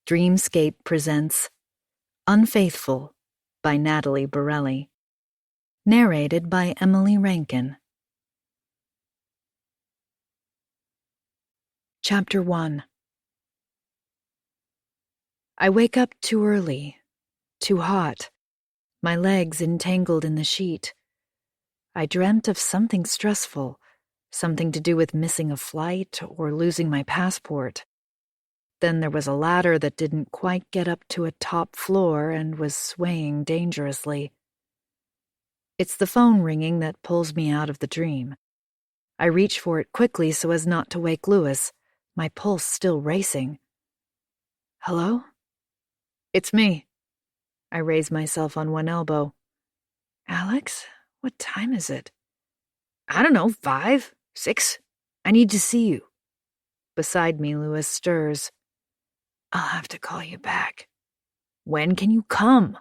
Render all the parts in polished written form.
Dreamscape presents Unfaithful by Natalie Barelli. Narrated by Emily Rankin. Chapter 1. I wake up too early, too hot, my legs entangled in the sheet. I dreamt of something stressful, something to do with missing a flight or losing my passport. Then there was a ladder that didn't quite get up to a top floor and was swaying dangerously. It's the phone ringing that pulls me out of the dream. I reach for it quickly so as not to wake Louis, my pulse still racing. Hello? It's me. I raise myself on one elbow. Alex, what time is it? I don't know, 5, 6. I need to see you. Beside me, Louis stirs. I'll have to call you back. When can you come?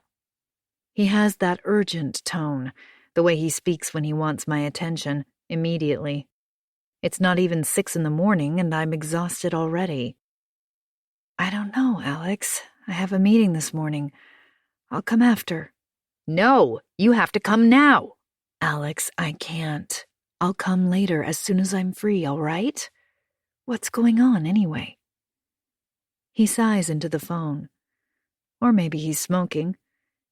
He has that urgent tone, the way he speaks when he wants my attention, immediately. It's not even 6 in the morning and I'm exhausted already. I don't know, Alex. I have a meeting this morning. I'll come after. No, you have to come now. Alex, I can't. I'll come later as soon as I'm free, all right? What's going on anyway? He sighs into the phone. Or maybe he's smoking.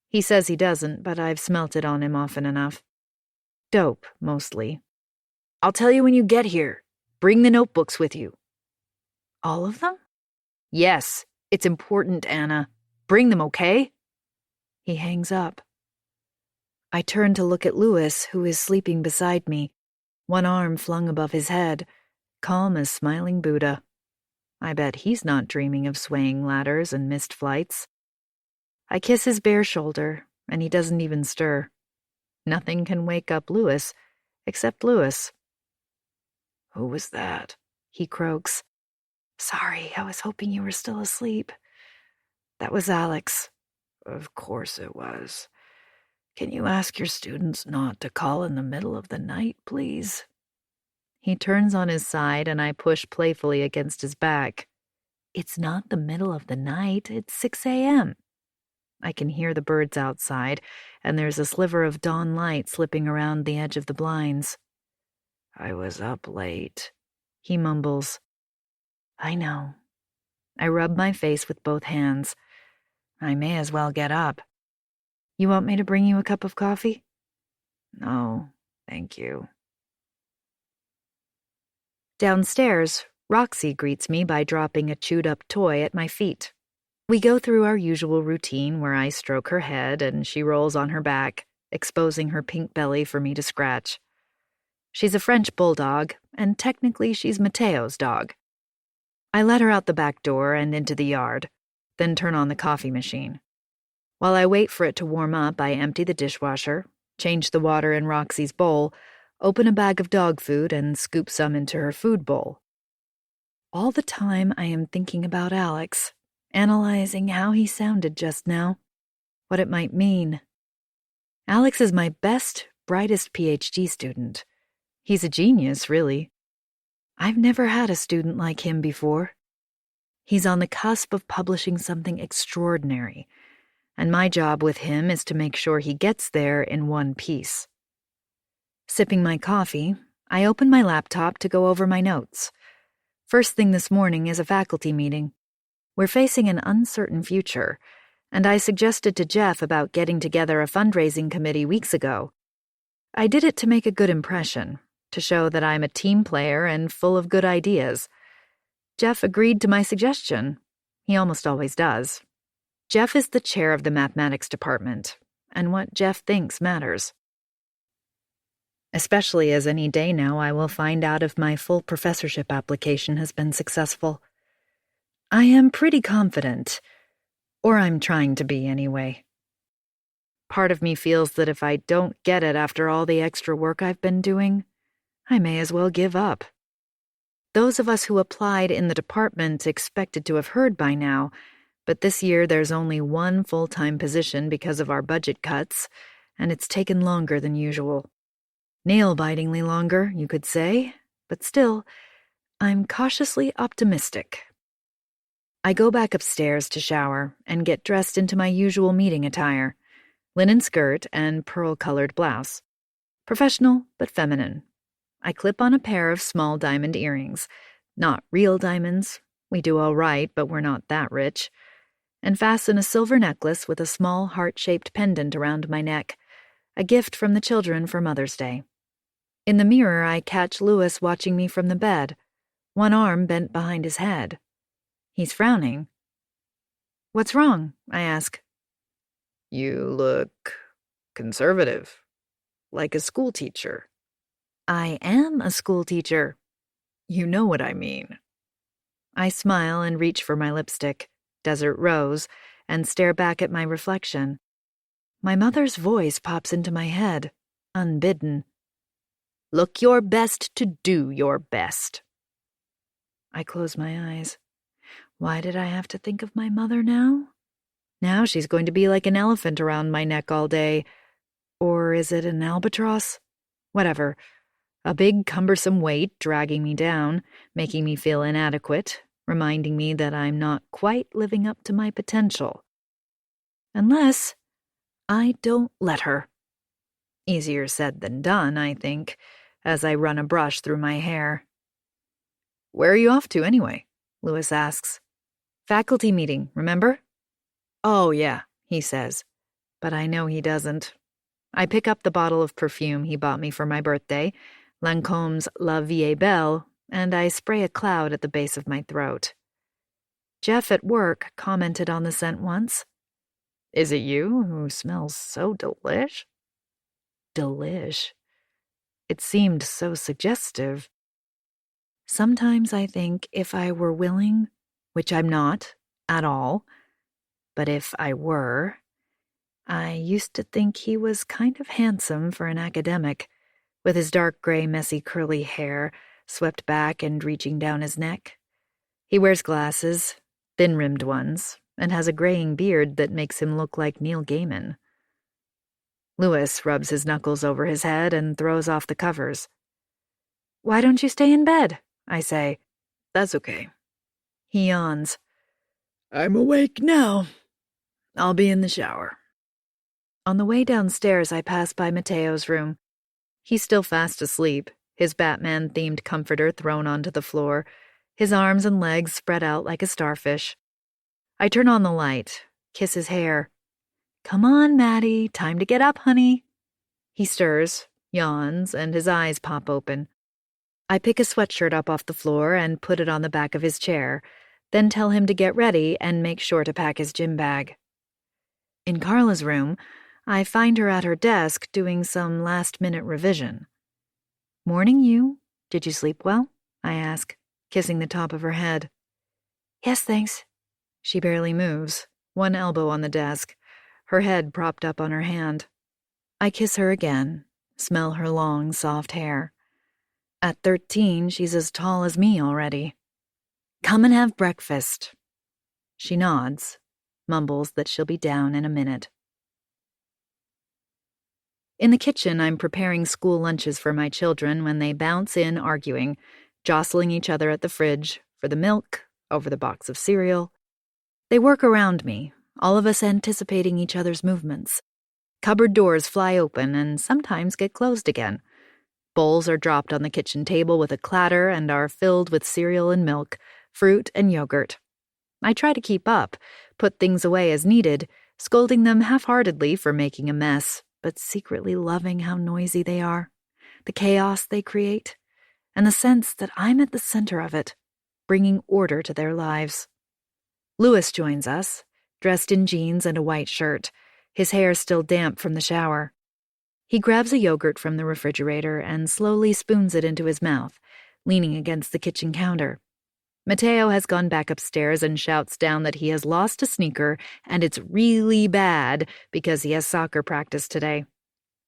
He says he doesn't, but I've smelt it on him often enough. Dope, mostly. I'll tell you when you get here. Bring the notebooks with you. All of them? Yes, it's important, Anna. Bring them, okay? He hangs up. I turn to look at Louis, who is sleeping beside me, one arm flung above his head, calm as smiling Buddha. I bet he's not dreaming of swaying ladders and missed flights. I kiss his bare shoulder, and he doesn't even stir. Nothing can wake up Louis, except Louis. Who was that? He croaks. Sorry, I was hoping you were still asleep. That was Alex. Of course it was. Can you ask your students not to call in the middle of the night, please? He turns on his side and I push playfully against his back. It's not the middle of the night, it's 6 a.m. I can hear the birds outside, and there's a sliver of dawn light slipping around the edge of the blinds. I was up late, he mumbles. I know. I rub my face with both hands. I may as well get up. You want me to bring you a cup of coffee? No, thank you. Downstairs, Roxy greets me by dropping a chewed-up toy at my feet. We go through our usual routine where I stroke her head and she rolls on her back, exposing her pink belly for me to scratch. She's a French bulldog, and technically she's Mateo's dog. I let her out the back door and into the yard, then turn on the coffee machine. While I wait for it to warm up, I empty the dishwasher, change the water in Roxy's bowl, open a bag of dog food, and scoop some into her food bowl. All the time I am thinking about Alex, analyzing how he sounded just now, what it might mean. Alex is my best, brightest PhD student. He's a genius, really. I've never had a student like him before. He's on the cusp of publishing something extraordinary, and my job with him is to make sure he gets there in one piece. Sipping my coffee, I open my laptop to go over my notes. First thing this morning is a faculty meeting. We're facing an uncertain future, and I suggested to Jeff about getting together a fundraising committee weeks ago. I did it to make a good impression, to show that I'm a team player and full of good ideas. Jeff agreed to my suggestion. He almost always does. Jeff is the chair of the mathematics department, and what Jeff thinks matters. Especially as any day now I will find out if my full professorship application has been successful. I am pretty confident, or I'm trying to be anyway. Part of me feels that if I don't get it after all the extra work I've been doing, I may as well give up. Those of us who applied in the department expected to have heard by now, but this year there's only one full-time position because of our budget cuts, and it's taken longer than usual. Nail-bitingly longer, you could say, but still, I'm cautiously optimistic. I go back upstairs to shower and get dressed into my usual meeting attire, linen skirt and pearl-colored blouse. Professional, but feminine. I clip on a pair of small diamond earrings. Not real diamonds. We do all right, but we're not that rich. And fasten a silver necklace with a small heart-shaped pendant around my neck, a gift from the children for Mother's Day. In the mirror, I catch Louis watching me from the bed, one arm bent behind his head. He's frowning. "What's wrong?" I ask. "You look conservative, like a schoolteacher." "I am a schoolteacher." "You know what I mean." I smile and reach for my lipstick, Desert Rose, and stare back at my reflection. My mother's voice pops into my head, unbidden. "Look your best to do your best." I close my eyes. Why did I have to think of my mother now? Now she's going to be like an elephant around my neck all day. Or is it an albatross? Whatever. A big, cumbersome weight dragging me down, making me feel inadequate, reminding me that I'm not quite living up to my potential. Unless I don't let her. Easier said than done, I think, as I run a brush through my hair. "Where are you off to, anyway?" Louis asks. "Faculty meeting, remember?" "Oh, yeah," he says, but I know he doesn't. I pick up the bottle of perfume he bought me for my birthday, Lancome's La Vie est Belle, and I spray a cloud at the base of my throat. Jeff at work commented on the scent once. "Is it you who smells so delish?" Delish. It seemed so suggestive. Sometimes I think if I were willing, which I'm not, at all, but if I were, I used to think he was kind of handsome for an academic, with his dark gray, messy, curly hair swept back and reaching down his neck. He wears glasses, thin-rimmed ones, and has a graying beard that makes him look like Neil Gaiman. Louis rubs his knuckles over his head and throws off the covers. "Why don't you stay in bed?" I say. "That's okay." He yawns. "I'm awake now. I'll be in the shower." On the way downstairs, I pass by Mateo's room. He's still fast asleep, his Batman-themed comforter thrown onto the floor, his arms and legs spread out like a starfish. I turn on the light, kiss his hair. "Come on, Maddie, time to get up, honey." He stirs, yawns, and his eyes pop open. I pick a sweatshirt up off the floor and put it on the back of his chair, then tell him to get ready and make sure to pack his gym bag. In Carla's room, I find her at her desk doing some last-minute revision. "Morning, you. Did you sleep well?" I ask, kissing the top of her head. "Yes, thanks." She barely moves, one elbow on the desk, her head propped up on her hand. I kiss her again, smell her long, soft hair. At 13, she's as tall as me already. "Come and have breakfast." She nods, mumbles that she'll be down in a minute. In the kitchen, I'm preparing school lunches for my children when they bounce in arguing, jostling each other at the fridge, for the milk, over the box of cereal. They work around me, all of us anticipating each other's movements. Cupboard doors fly open and sometimes get closed again. Bowls are dropped on the kitchen table with a clatter and are filled with cereal and milk, fruit and yogurt. I try to keep up, put things away as needed, scolding them half-heartedly for making a mess, but secretly loving how noisy they are, the chaos they create, and the sense that I'm at the center of it, bringing order to their lives. Louis joins us, dressed in jeans and a white shirt, his hair still damp from the shower. He grabs a yogurt from the refrigerator and slowly spoons it into his mouth, leaning against the kitchen counter. Mateo has gone back upstairs and shouts down that he has lost a sneaker and it's really bad because he has soccer practice today.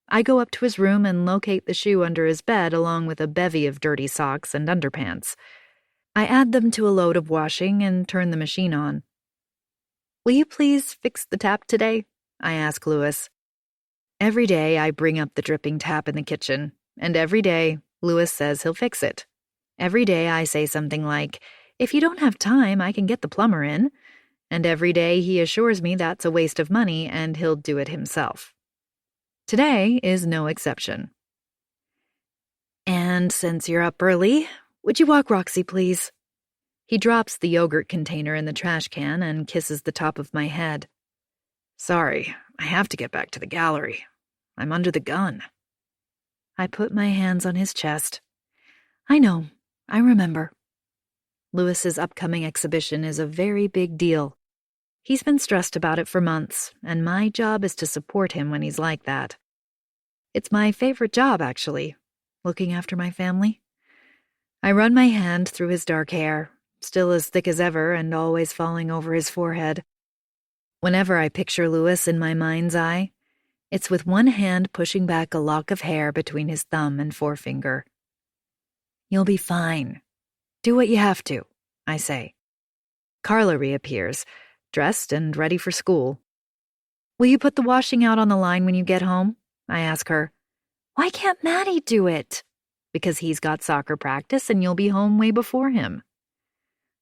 I go up to his room and locate the shoe under his bed along with a bevy of dirty socks and underpants. I add them to a load of washing and turn the machine on. "Will you please fix the tap today?" I ask Louis. Every day I bring up the dripping tap in the kitchen, and every day Louis says he'll fix it. Every day I say something like, If you don't have time, I can get the plumber in. And every day he assures me that's a waste of money and he'll do it himself. Today is no exception. And since you're up early, would you walk Roxy, please? He drops the yogurt container in the trash can and kisses the top of my head. Sorry, I have to get back to the gallery. I'm under the gun. I put my hands on his chest. I know, I remember. Lewis's upcoming exhibition is a very big deal. He's been stressed about it for months, and my job is to support him when he's like that. It's my favorite job, actually, looking after my family. I run my hand through his dark hair, still as thick as ever and always falling over his forehead. Whenever I picture Lewis in my mind's eye, it's with one hand pushing back a lock of hair between his thumb and forefinger. You'll be fine. Do what you have to, I say. Carla reappears, dressed and ready for school. Will you put the washing out on the line when you get home? I ask her. Why can't Maddie do it? Because he's got soccer practice and you'll be home way before him.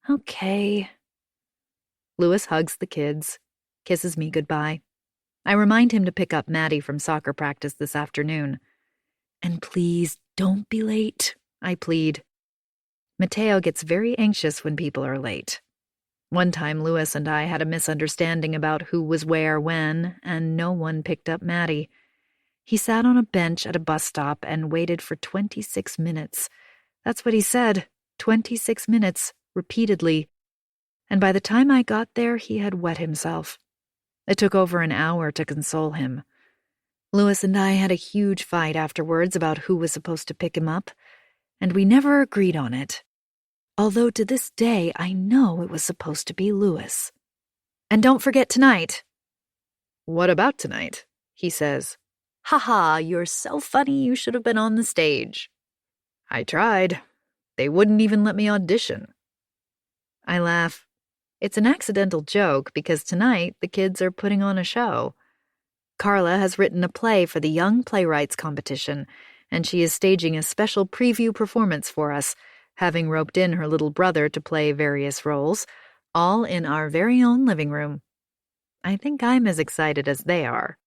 Okay. Lewis hugs the kids, kisses me goodbye. I remind him to pick up Maddie from soccer practice this afternoon. And please don't be late, I plead. Mateo gets very anxious when people are late. One time Lewis and I had a misunderstanding about who was where when, and no one picked up Maddie. He sat on a bench at a bus stop and waited for 26 minutes. That's what he said, 26 minutes, repeatedly. And by the time I got there, he had wet himself. It took over an hour to console him. Lewis and I had a huge fight afterwards about who was supposed to pick him up, and we never agreed on it. Although to this day, I know it was supposed to be Lewis. And don't forget tonight. What about tonight? He says. Ha, you're so funny you should have been on the stage. I tried. They wouldn't even let me audition. I laugh. It's an accidental joke because tonight the kids are putting on a show. Carla has written a play for the Young Playwrights competition, and she is staging a special preview performance for us, having roped in her little brother to play various roles, all in our very own living room. I think I'm as excited as they are.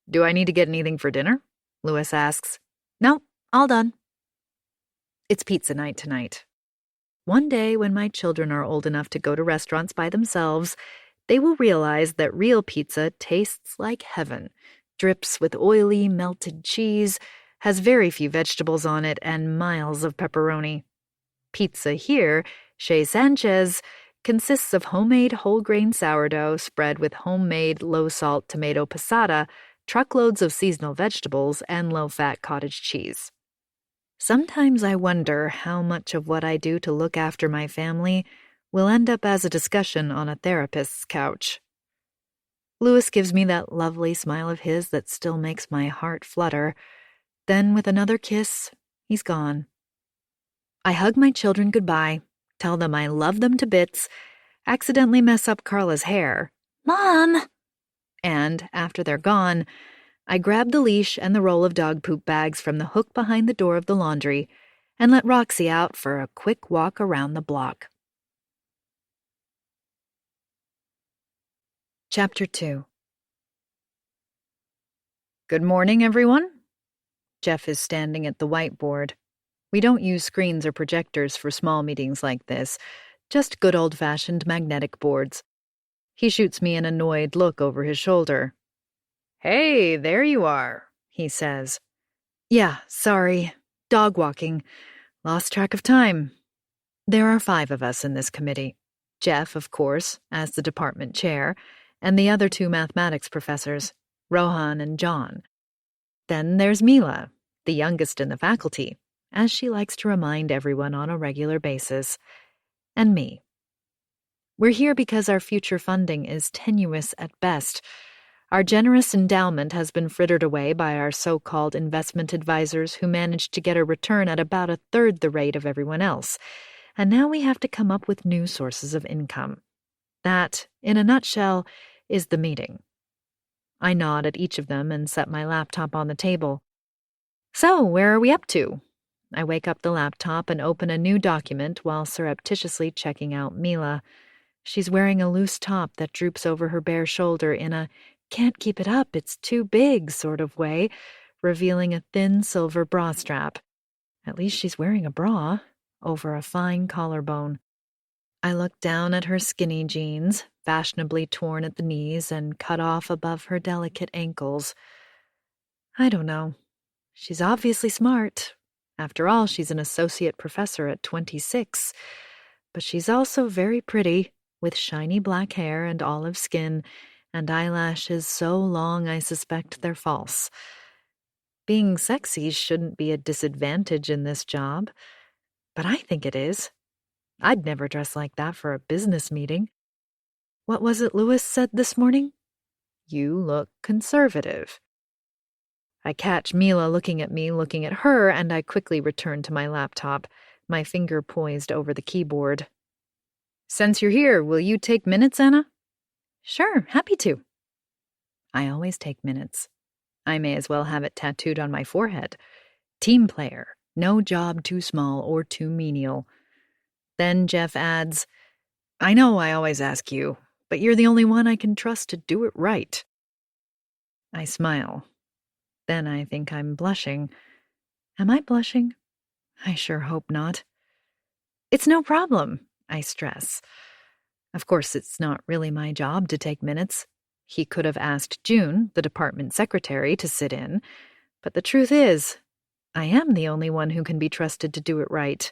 Do I need to get anything for dinner? Lewis asks. No, all done. It's pizza night tonight. One day when my children are old enough to go to restaurants by themselves, they will realize that real pizza tastes like heaven, drips with oily, melted cheese, has very few vegetables on it, and miles of pepperoni. Pizza here, Chez Sanchez, consists of homemade whole-grain sourdough spread with homemade low-salt tomato passata, truckloads of seasonal vegetables, and low-fat cottage cheese. Sometimes I wonder how much of what I do to look after my family will end up as a discussion on a therapist's couch. Lewis gives me that lovely smile of his that still makes my heart flutter. Then, with another kiss, he's gone. I hug my children goodbye, tell them I love them to bits, accidentally mess up Carla's hair. Mom! And, after they're gone, I grab the leash and the roll of dog poop bags from the hook behind the door of the laundry and let Roxy out for a quick walk around the block. Chapter 2. Good morning, everyone. Jeff is standing at the whiteboard. We don't use screens or projectors for small meetings like this, just good old-fashioned magnetic boards. He shoots me an annoyed look over his shoulder. Hey, there you are, he says. Yeah, sorry. Dog walking. Lost track of time. There are 5 of us in this committee. Jeff, of course, as the department chair, and the other 2 mathematics professors, Rohan and John. Then there's Mila, the youngest in the faculty, as she likes to remind everyone on a regular basis, and me. We're here because our future funding is tenuous at best. Our generous endowment has been frittered away by our so-called investment advisors who managed to get a return at about 1/3 the rate of everyone else, and now we have to come up with new sources of income. That, in a nutshell, is the meeting. I nod at each of them and set my laptop on the table. So, where are we up to? I wake up the laptop and open a new document while surreptitiously checking out Mila. She's wearing a loose top that droops over her bare shoulder in a can't keep it up, it's too big sort of way, revealing a thin silver bra strap. At least she's wearing a bra over a fine collarbone. I look down at her skinny jeans, fashionably torn at the knees and cut off above her delicate ankles. I don't know. She's obviously smart. After all, she's an associate professor at 26. But she's also very pretty, with shiny black hair and olive skin, and eyelashes so long I suspect they're false. Being sexy shouldn't be a disadvantage in this job, but I think it is. I'd never dress like that for a business meeting. What was it Lewis said this morning? You look conservative. I catch Mila looking at me, looking at her, and I quickly return to my laptop, my finger poised over the keyboard. Since you're here, will you take minutes, Anna? Sure, happy to. I always take minutes. I may as well have it tattooed on my forehead. Team player, no job too small or too menial. Then Jeff adds, I know I always ask you, but you're the only one I can trust to do it right. I smile. Then I think I'm blushing. Am I blushing? I sure hope not. It's no problem, I stress. Of course, it's not really my job to take minutes. He could have asked June, the department secretary, to sit in. But the truth is, I am the only one who can be trusted to do it right.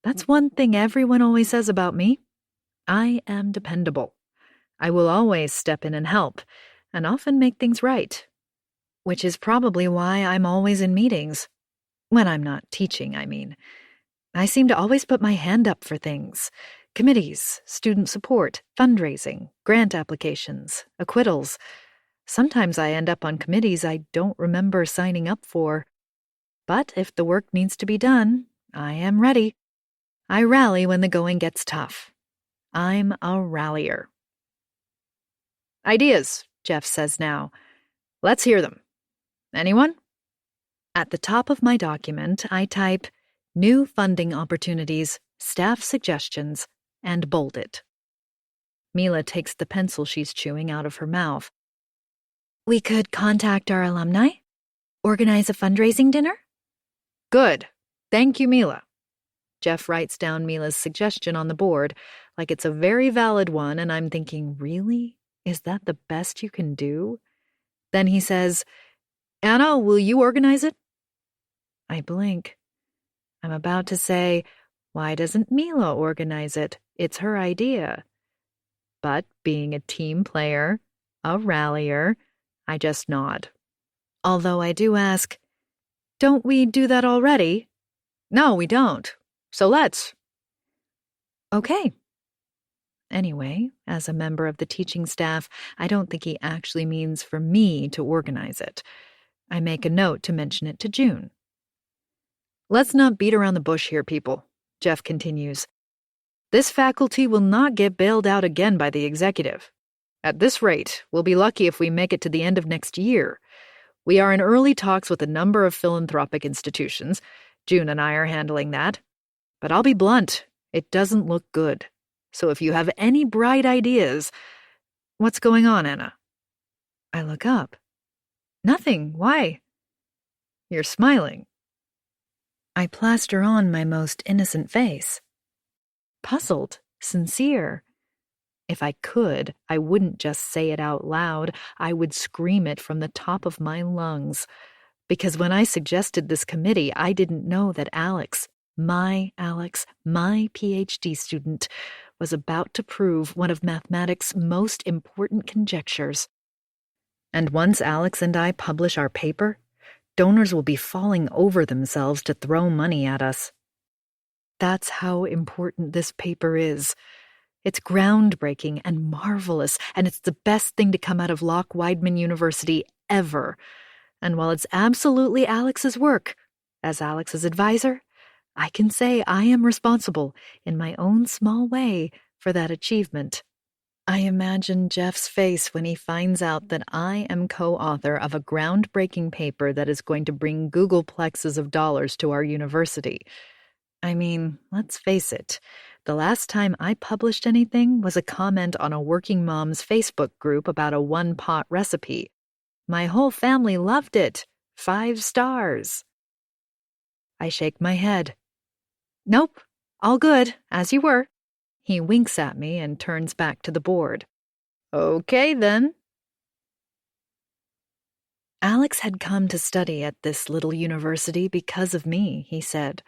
That's one thing everyone always says about me. I am dependable. I will always step in and help, and often make things right. Which is probably why I'm always in meetings. When I'm not teaching, I mean. I seem to always put my hand up for things. Committees, student support, fundraising, grant applications, acquittals. Sometimes I end up on committees I don't remember signing up for. But if the work needs to be done, I am ready. I rally when the going gets tough. I'm a rallier. Ideas, Jeff says now. Let's hear them. Anyone? At the top of my document, I type new funding opportunities, staff suggestions, and bold it. Mila takes the pencil she's chewing out of her mouth. We could contact our alumni? Organize a fundraising dinner? Good. Thank you, Mila. Jeff writes down Mila's suggestion on the board, like it's a very valid one, and I'm thinking, really? Is that the best you can do? Then he says, Anna, will you organize it? I blink. I'm about to say, why doesn't Mila organize it? It's her idea. But being a team player, a rallier, I just nod. Although I do ask, don't we do that already? No, we don't. So let's. Okay. Anyway, as a member of the teaching staff, I don't think he actually means for me to organize it. I make a note to mention it to June. Let's not beat around the bush here, people, Jeff continues. This faculty will not get bailed out again by the executive. At this rate, we'll be lucky if we make it to the end of next year. We are in early talks with a number of philanthropic institutions. June and I are handling that. But I'll be blunt, it doesn't look good. So if you have any bright ideas... What's going on, Anna? I look up. Nothing. Why? You're smiling. I plaster on my most innocent face. Puzzled, sincere. If I could, I wouldn't just say it out loud. I would scream it from the top of my lungs. Because when I suggested this committee, I didn't know that Alex, my PhD student, was about to prove one of mathematics' most important conjectures. And once Alex and I publish our paper, donors will be falling over themselves to throw money at us. That's how important this paper is. It's groundbreaking and marvelous, and it's the best thing to come out of Locke-Wideman University ever. And while it's absolutely Alex's work, as Alex's advisor, I can say I am responsible, in my own small way, for that achievement. I imagine Jeff's face when he finds out that I am co-author of a groundbreaking paper that is going to bring Googleplexes of dollars to our university. I mean, let's face it, the last time I published anything was a comment on a working mom's Facebook group about a one-pot recipe. My whole family loved it. 5 stars. I shake my head. Nope, all good, as you were. He winks at me and turns back to the board. Okay, then. Alex had come to study at this little university because of me, he said.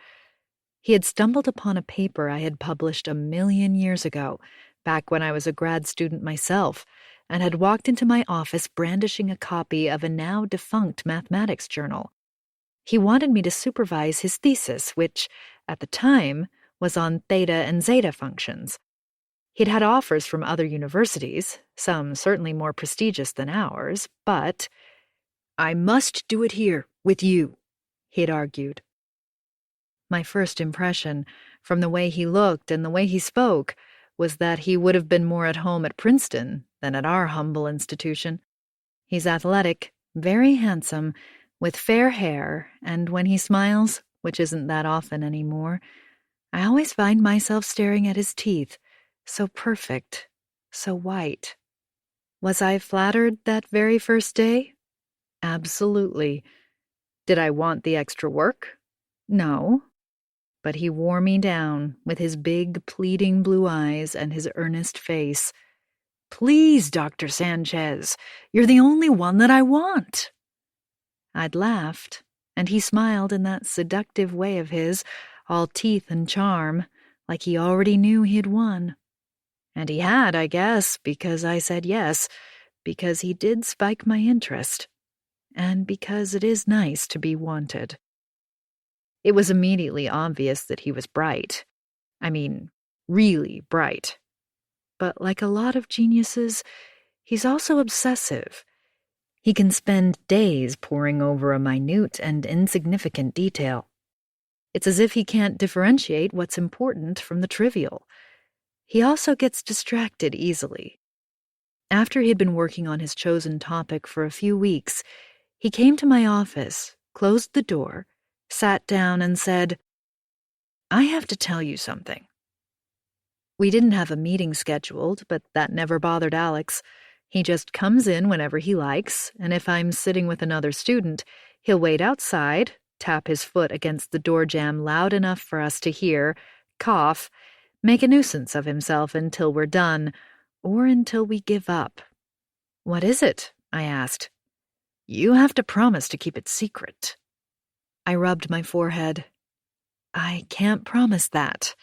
He had stumbled upon a paper I had published 1,000,000 years ago, back when I was a grad student myself, and had walked into my office brandishing a copy of a now defunct mathematics journal. He wanted me to supervise his thesis, which, at the time, was on theta and zeta functions. He'd had offers from other universities, some certainly more prestigious than ours, but I must do it here, with you, he'd argued. My first impression, from the way he looked and the way he spoke, was that he would have been more at home at Princeton than at our humble institution. He's athletic, very handsome, with fair hair, and when he smiles, which isn't that often anymore, I always find myself staring at his teeth, so perfect, so white. Was I flattered that very first day? Absolutely. Did I want the extra work? No. But he wore me down with his big, pleading blue eyes and his earnest face. Please, Dr. Sanchez, you're the only one that I want. I'd laughed, and he smiled in that seductive way of his, all teeth and charm, like he already knew he'd won. And he had, I guess, because I said yes, because he did spike my interest, and because it is nice to be wanted. It was immediately obvious that he was bright. I mean, really bright. But like a lot of geniuses, he's also obsessive. He can spend days poring over a minute and insignificant detail. It's as if he can't differentiate what's important from the trivial. He also gets distracted easily. After he'd been working on his chosen topic for a few weeks, he came to my office, closed the door, sat down and said, I have to tell you something. We didn't have a meeting scheduled, but that never bothered Alex. He just comes in whenever he likes, and if I'm sitting with another student, he'll wait outside, tap his foot against the door jamb loud enough for us to hear, cough, make a nuisance of himself until we're done, or until we give up. What is it? I asked. You have to promise to keep it secret. I rubbed my forehead. I can't promise that.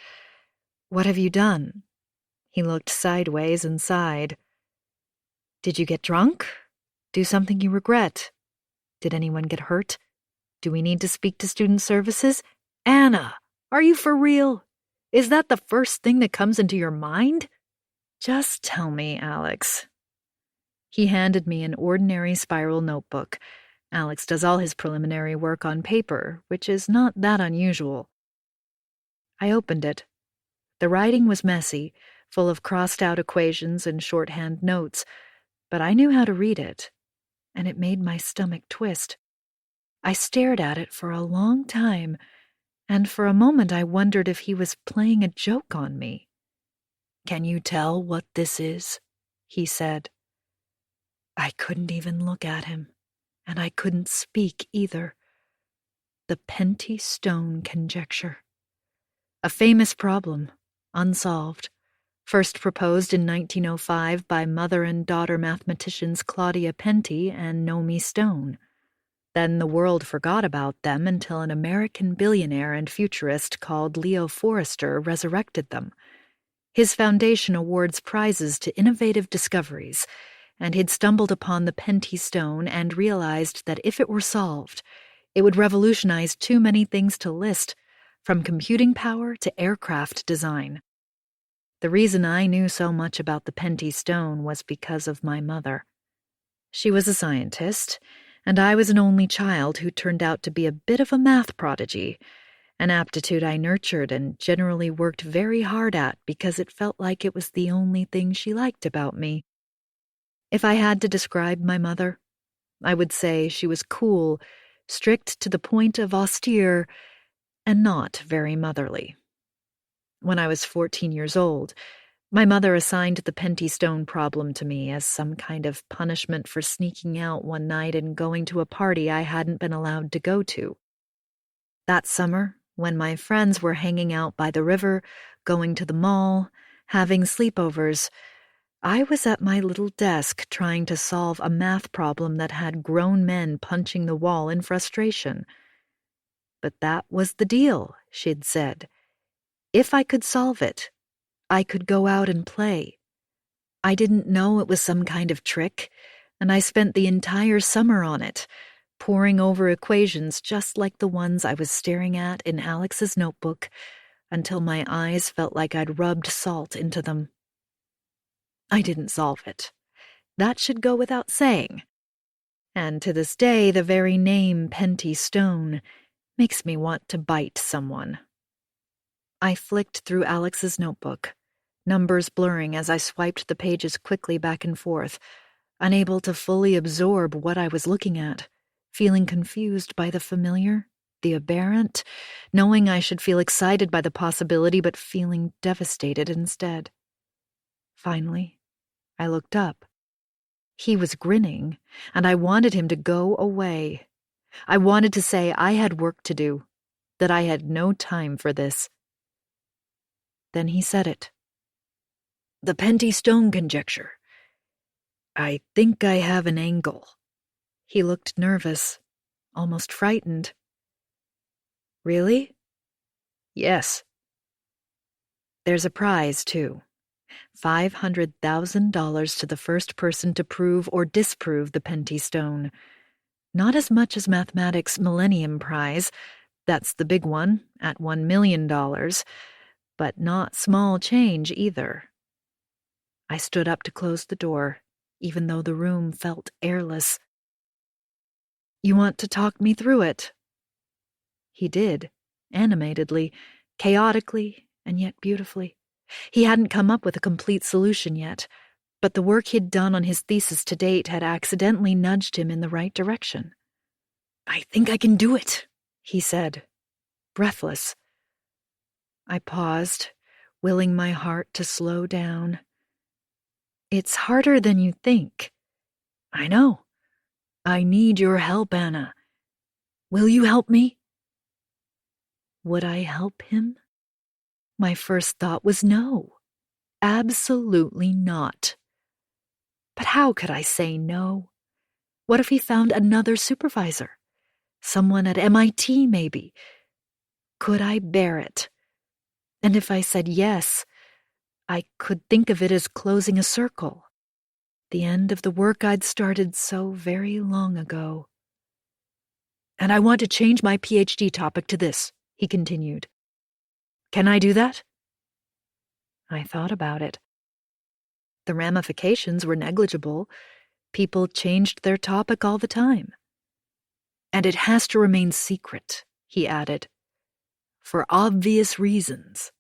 What have you done? He looked sideways and sighed. Did you get drunk? Do something you regret? Did anyone get hurt? Do we need to speak to student services? Anna, are you for real? Is that the first thing that comes into your mind? Just tell me, Alex. He handed me an ordinary spiral notebook. Alex does all his preliminary work on paper, which is not that unusual. I opened it. The writing was messy, full of crossed-out equations and shorthand notes, but I knew how to read it, and it made my stomach twist. I stared at it for a long time, and for a moment I wondered if he was playing a joke on me. Can you tell what this is? He said. I couldn't even look at him, and I couldn't speak either. The Penty Stone conjecture. A famous problem, unsolved, first proposed in 1905 by mother and daughter mathematicians Claudia Penty and Nomi Stone. Then the world forgot about them until an American billionaire and futurist called Leo Forrester resurrected them. His foundation awards prizes to innovative discoveries, and he'd stumbled upon the Penty Stone and realized that if it were solved, it would revolutionize too many things to list, from computing power to aircraft design. The reason I knew so much about the Penty Stone was because of my mother. She was a scientist, and I was an only child who turned out to be a bit of a math prodigy, an aptitude I nurtured and generally worked very hard at because it felt like it was the only thing she liked about me. If I had to describe my mother, I would say she was cool, strict to the point of austere, and not very motherly. When I was 14 years old, my mother assigned the Penty Stone problem to me as some kind of punishment for sneaking out one night and going to a party I hadn't been allowed to go to. That summer, when my friends were hanging out by the river, going to the mall, having sleepovers, I was at my little desk trying to solve a math problem that had grown men punching the wall in frustration. But that was the deal, she'd said. If I could solve it, I could go out and play. I didn't know it was some kind of trick, and I spent the entire summer on it, poring over equations just like the ones I was staring at in Alex's notebook, until my eyes felt like I'd rubbed salt into them. I didn't solve it. That should go without saying. And to this day, the very name Penty Stone makes me want to bite someone. I flicked through Alex's notebook, numbers blurring as I swiped the pages quickly back and forth, unable to fully absorb what I was looking at, feeling confused by the familiar, the aberrant, knowing I should feel excited by the possibility but feeling devastated instead. Finally, I looked up. He was grinning, and I wanted him to go away. I wanted to say I had work to do, that I had no time for this. Then he said it. The Penty Stone conjecture. I think I have an angle. He looked nervous, almost frightened. Really? Yes. There's a prize, too. $500,000 to the first person to prove or disprove the Penty Stone. Not as much as mathematics' Millennium Prize. That's the big one, at $1 million. But not small change either. I stood up to close the door, even though the room felt airless. You want to talk me through it? He did, animatedly, chaotically, and yet beautifully. He hadn't come up with a complete solution yet, but the work he'd done on his thesis to date had accidentally nudged him in the right direction. I think I can do it, he said, breathless. I paused, willing my heart to slow down. It's harder than you think. I know. I need your help, Anna. Will you help me? Would I help him? My first thought was no. Absolutely not. But how could I say no? What if he found another supervisor? Someone at MIT, maybe? Could I bear it? And if I said yes, I could think of it as closing a circle. The end of the work I'd started so very long ago. And I want to change my PhD topic to this, he continued. Can I do that? I thought about it. The ramifications were negligible. People changed their topic all the time. And it has to remain secret, he added. For obvious reasons.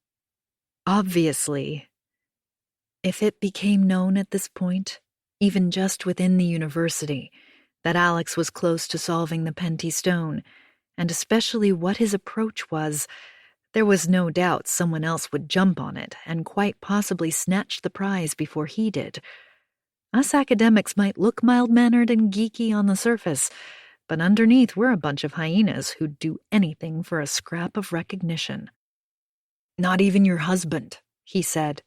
Obviously. If it became known at this point, even just within the university, that Alex was close to solving the Penty Stone, and especially what his approach was, there was no doubt someone else would jump on it and quite possibly snatch the prize before he did. Us academics might look mild-mannered and geeky on the surface, but underneath we're a bunch of hyenas who'd do anything for a scrap of recognition. Not even your husband, he said.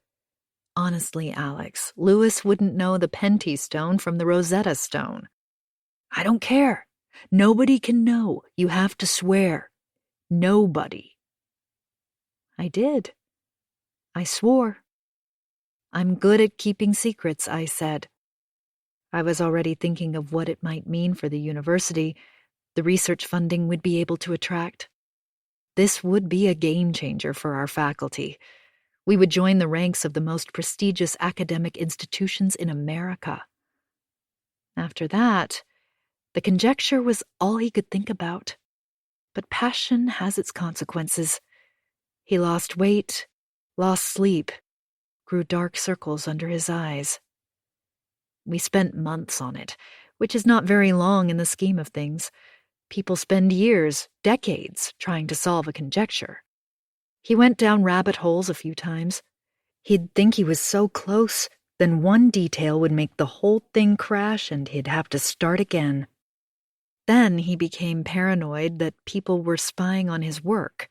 Honestly, Alex, Lewis wouldn't know the Penty Stone from the Rosetta Stone. I don't care. Nobody can know. You have to swear. Nobody. I did. I swore. I'm good at keeping secrets, I said. I was already thinking of what it might mean for the university, the research funding we'd be able to attract. This would be a game changer for our faculty. We would join the ranks of the most prestigious academic institutions in America. After that, the conjecture was all he could think about. But passion has its consequences. He lost weight, lost sleep, grew dark circles under his eyes. We spent months on it, which is not very long in the scheme of things. People spend years, decades, trying to solve a conjecture. He went down rabbit holes a few times. He'd think he was so close, then one detail would make the whole thing crash and he'd have to start again. Then he became paranoid that people were spying on his work.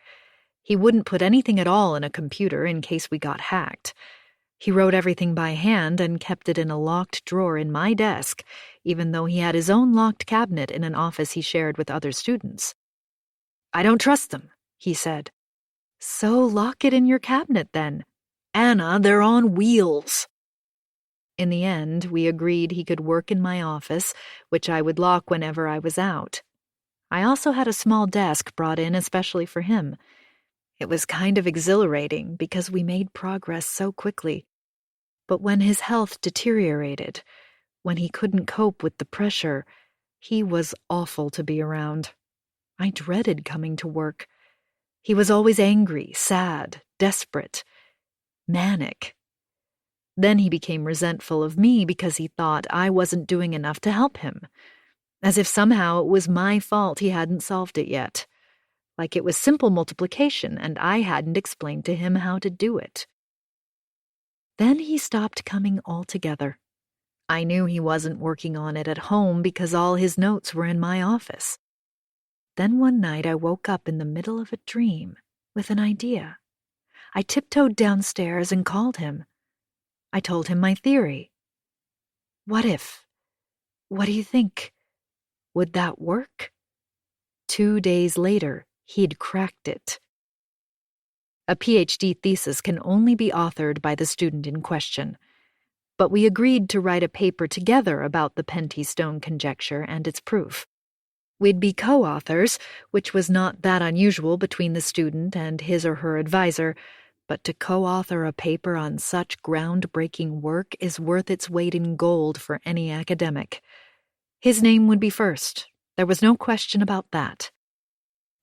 He wouldn't put anything at all in a computer in case we got hacked. He wrote everything by hand and kept it in a locked drawer in my desk, even though he had his own locked cabinet in an office he shared with other students. "I don't trust them," he said. "So lock it in your cabinet then. Anna, they're on wheels." In the end, we agreed he could work in my office, which I would lock whenever I was out. I also had a small desk brought in especially for him. It was kind of exhilarating because we made progress so quickly. But when his health deteriorated, when he couldn't cope with the pressure, he was awful to be around. I dreaded coming to work. He was always angry, sad, desperate, manic. Then he became resentful of me because he thought I wasn't doing enough to help him, as if somehow it was my fault he hadn't solved it yet. Like it was simple multiplication and I hadn't explained to him how to do it. Then he stopped coming altogether. I knew he wasn't working on it at home because all his notes were in my office. Then one night I woke up in the middle of a dream with an idea. I tiptoed downstairs and called him. I told him my theory. What if? What do you think? Would that work? 2 days later, he'd cracked it. A PhD thesis can only be authored by the student in question, but we agreed to write a paper together about the Penty-Stone conjecture and its proof. We'd be co-authors, which was not that unusual between the student and his or her advisor, but to co-author a paper on such groundbreaking work is worth its weight in gold for any academic. His name would be first. There was no question about that.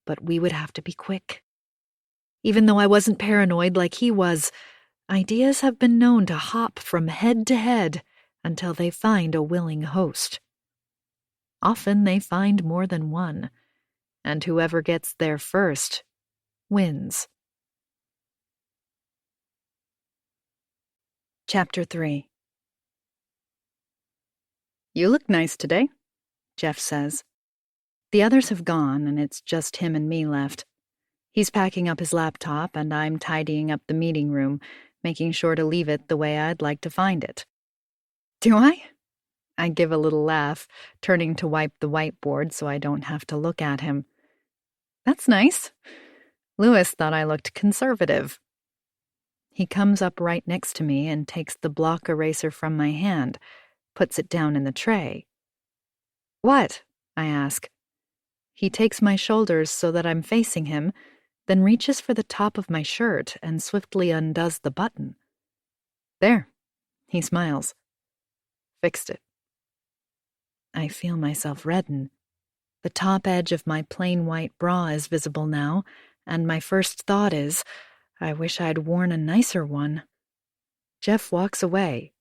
But we would have to be quick. Even though I wasn't paranoid like he was, ideas have been known to hop from head to head until they find a willing host. Often they find more than one, and whoever gets there first wins. Chapter 3. "You look nice today," Jeff says. The others have gone, and it's just him and me left. He's packing up his laptop, and I'm tidying up the meeting room, making sure to leave it the way I'd like to find it. "Do I?" I give a little laugh, turning to wipe the whiteboard so I don't have to look at him. "That's nice. Lewis thought I looked conservative." He comes up right next to me and takes the block eraser from my hand, puts it down in the tray. "What?" I ask. He takes my shoulders so that I'm facing him, then reaches for the top of my shirt and swiftly undoes the button. "There," he smiles. "Fixed it." I feel myself redden. The top edge of my plain white bra is visible now, and my first thought is, I wish I'd worn a nicer one. Jeff walks away,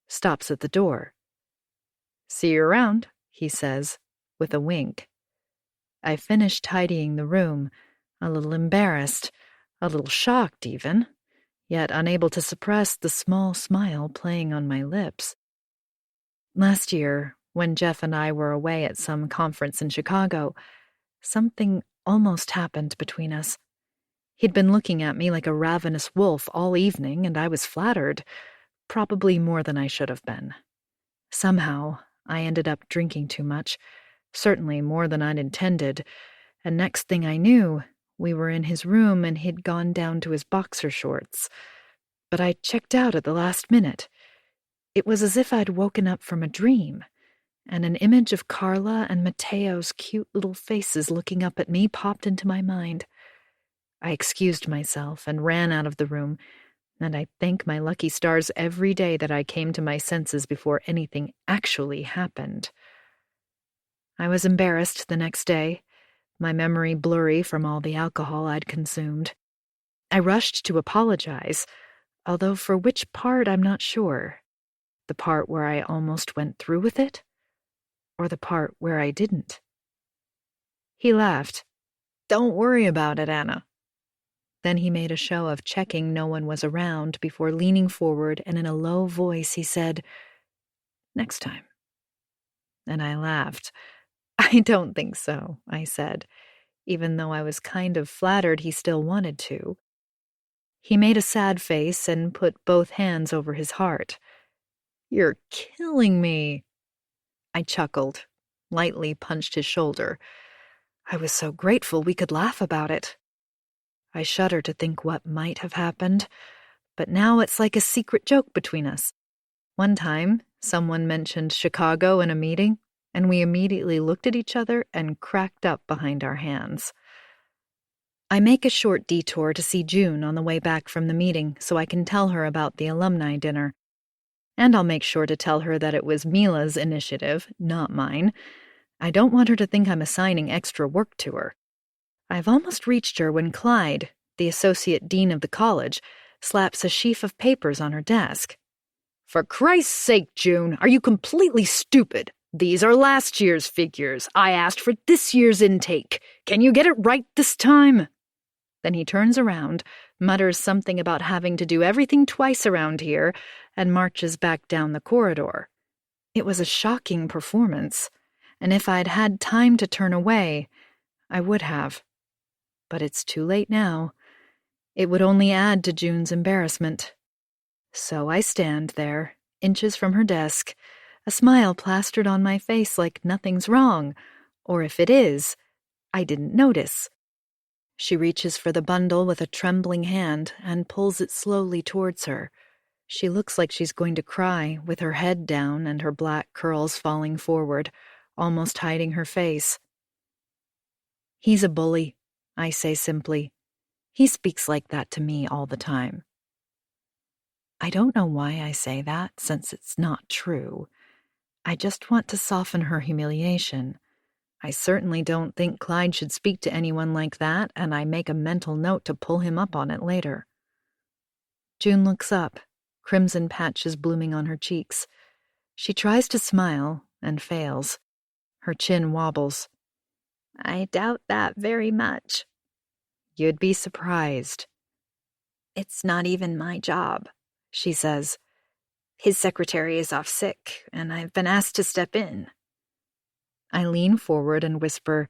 stops at the door. "See you around," he says, with a wink. I finish tidying the room, a little embarrassed, a little shocked even, yet unable to suppress the small smile playing on my lips. Last year, when Jeff and I were away at some conference in Chicago, something almost happened between us. He'd been looking at me like a ravenous wolf all evening, and I was flattered, probably more than I should have been. Somehow, I ended up drinking too much, certainly more than I'd intended, and next thing I knew, we were in his room and he'd gone down to his boxer shorts. But I checked out at the last minute. It was as if I'd woken up from a dream, and an image of Carla and Mateo's cute little faces looking up at me popped into my mind. I excused myself and ran out of the room, and I thank my lucky stars every day that I came to my senses before anything actually happened. I was embarrassed the next day, my memory blurry from all the alcohol I'd consumed. I rushed to apologize, although for which part I'm not sure. The part where I almost went through with it? Or the part where I didn't? He laughed. "Don't worry about it, Anna." Then he made a show of checking no one was around before leaning forward, and in a low voice he said, "Next time." And I laughed. "I don't think so," I said, even though I was kind of flattered he still wanted to. He made a sad face and put both hands over his heart. "You're killing me." I chuckled, lightly punched his shoulder. I was so grateful we could laugh about it. I shudder to think what might have happened, but now it's like a secret joke between us. One time, someone mentioned Chicago in a meeting, and we immediately looked at each other and cracked up behind our hands. I make a short detour to see June on the way back from the meeting so I can tell her about the alumni dinner. And I'll make sure to tell her that it was Mila's initiative, not mine. I don't want her to think I'm assigning extra work to her. I've almost reached her when Clyde, the associate dean of the college, slaps a sheaf of papers on her desk. "For Christ's sake, June, are you completely stupid? These are last year's figures. I asked for this year's intake. Can you get it right this time?" Then he turns around, mutters something about having to do everything twice around here, and marches back down the corridor. It was a shocking performance, and if I'd had time to turn away, I would have. But it's too late now. It would only add to June's embarrassment. So I stand there, inches from her desk, a smile plastered on my face like nothing's wrong, or if it is, I didn't notice. She reaches for the bundle with a trembling hand and pulls it slowly towards her. She looks like she's going to cry, with her head down and her black curls falling forward, almost hiding her face. "He's a bully," I say simply. "He speaks like that to me all the time." I don't know why I say that, since it's not true. I just want to soften her humiliation. I certainly don't think Clyde should speak to anyone like that, and I make a mental note to pull him up on it later. June looks up, crimson patches blooming on her cheeks. She tries to smile and fails. Her chin wobbles. "I doubt that very much." "You'd be surprised." "It's not even my job," she says. "His secretary is off sick, and I've been asked to step in." I lean forward and whisper,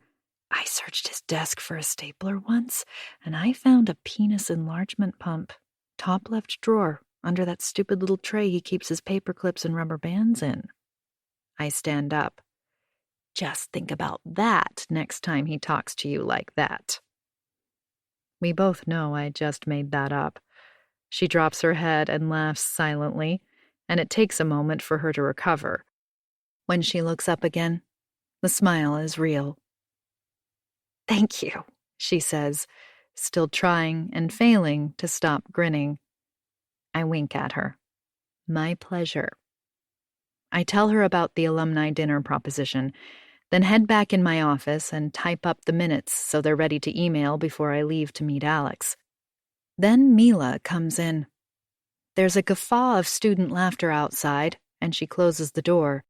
"I searched his desk for a stapler once, and I found a penis enlargement pump, top left drawer, under that stupid little tray he keeps his paper clips and rubber bands in." I stand up. "Just think about that next time he talks to you like that." We both know I just made that up. She drops her head and laughs silently, and it takes a moment for her to recover. When she looks up again, the smile is real. "Thank you," she says, still trying and failing to stop grinning. I wink at her. "My pleasure." I tell her about the alumni dinner proposition, then head back in my office and type up the minutes so they're ready to email before I leave to meet Alex. Then Mila comes in. There's a guffaw of student laughter outside, and she closes the door.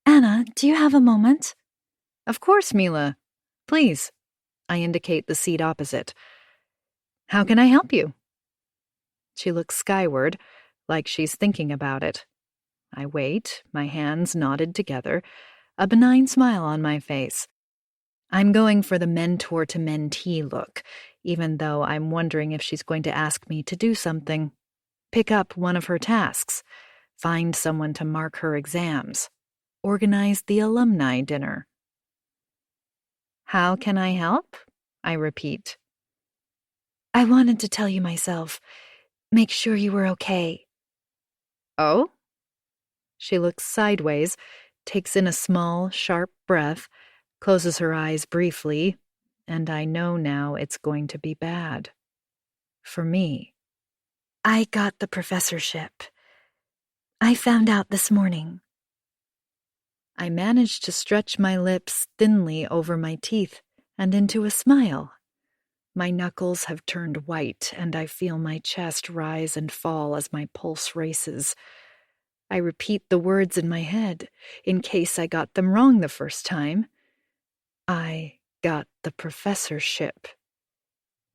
"Anna, do you have a moment?" "Of course, Mila. Please." I indicate the seat opposite. "How can I help you?" She looks skyward, like she's thinking about it. I wait, my hands knotted together, a benign smile on my face. I'm going for the mentor-to-mentee look, even though I'm wondering if she's going to ask me to do something. Pick up one of her tasks, find someone to mark her exams, organize the alumni dinner. "How can I help?" I repeat. "I wanted to tell you myself. Make sure you were okay." "Oh?" She looks sideways, takes in a small, sharp breath, closes her eyes briefly, and I know now it's going to be bad. For me. "I got the professorship. I found out this morning." I managed to stretch my lips thinly over my teeth and into a smile. My knuckles have turned white, and I feel my chest rise and fall as my pulse races. I repeat the words in my head, in case I got them wrong the first time. I got the professorship.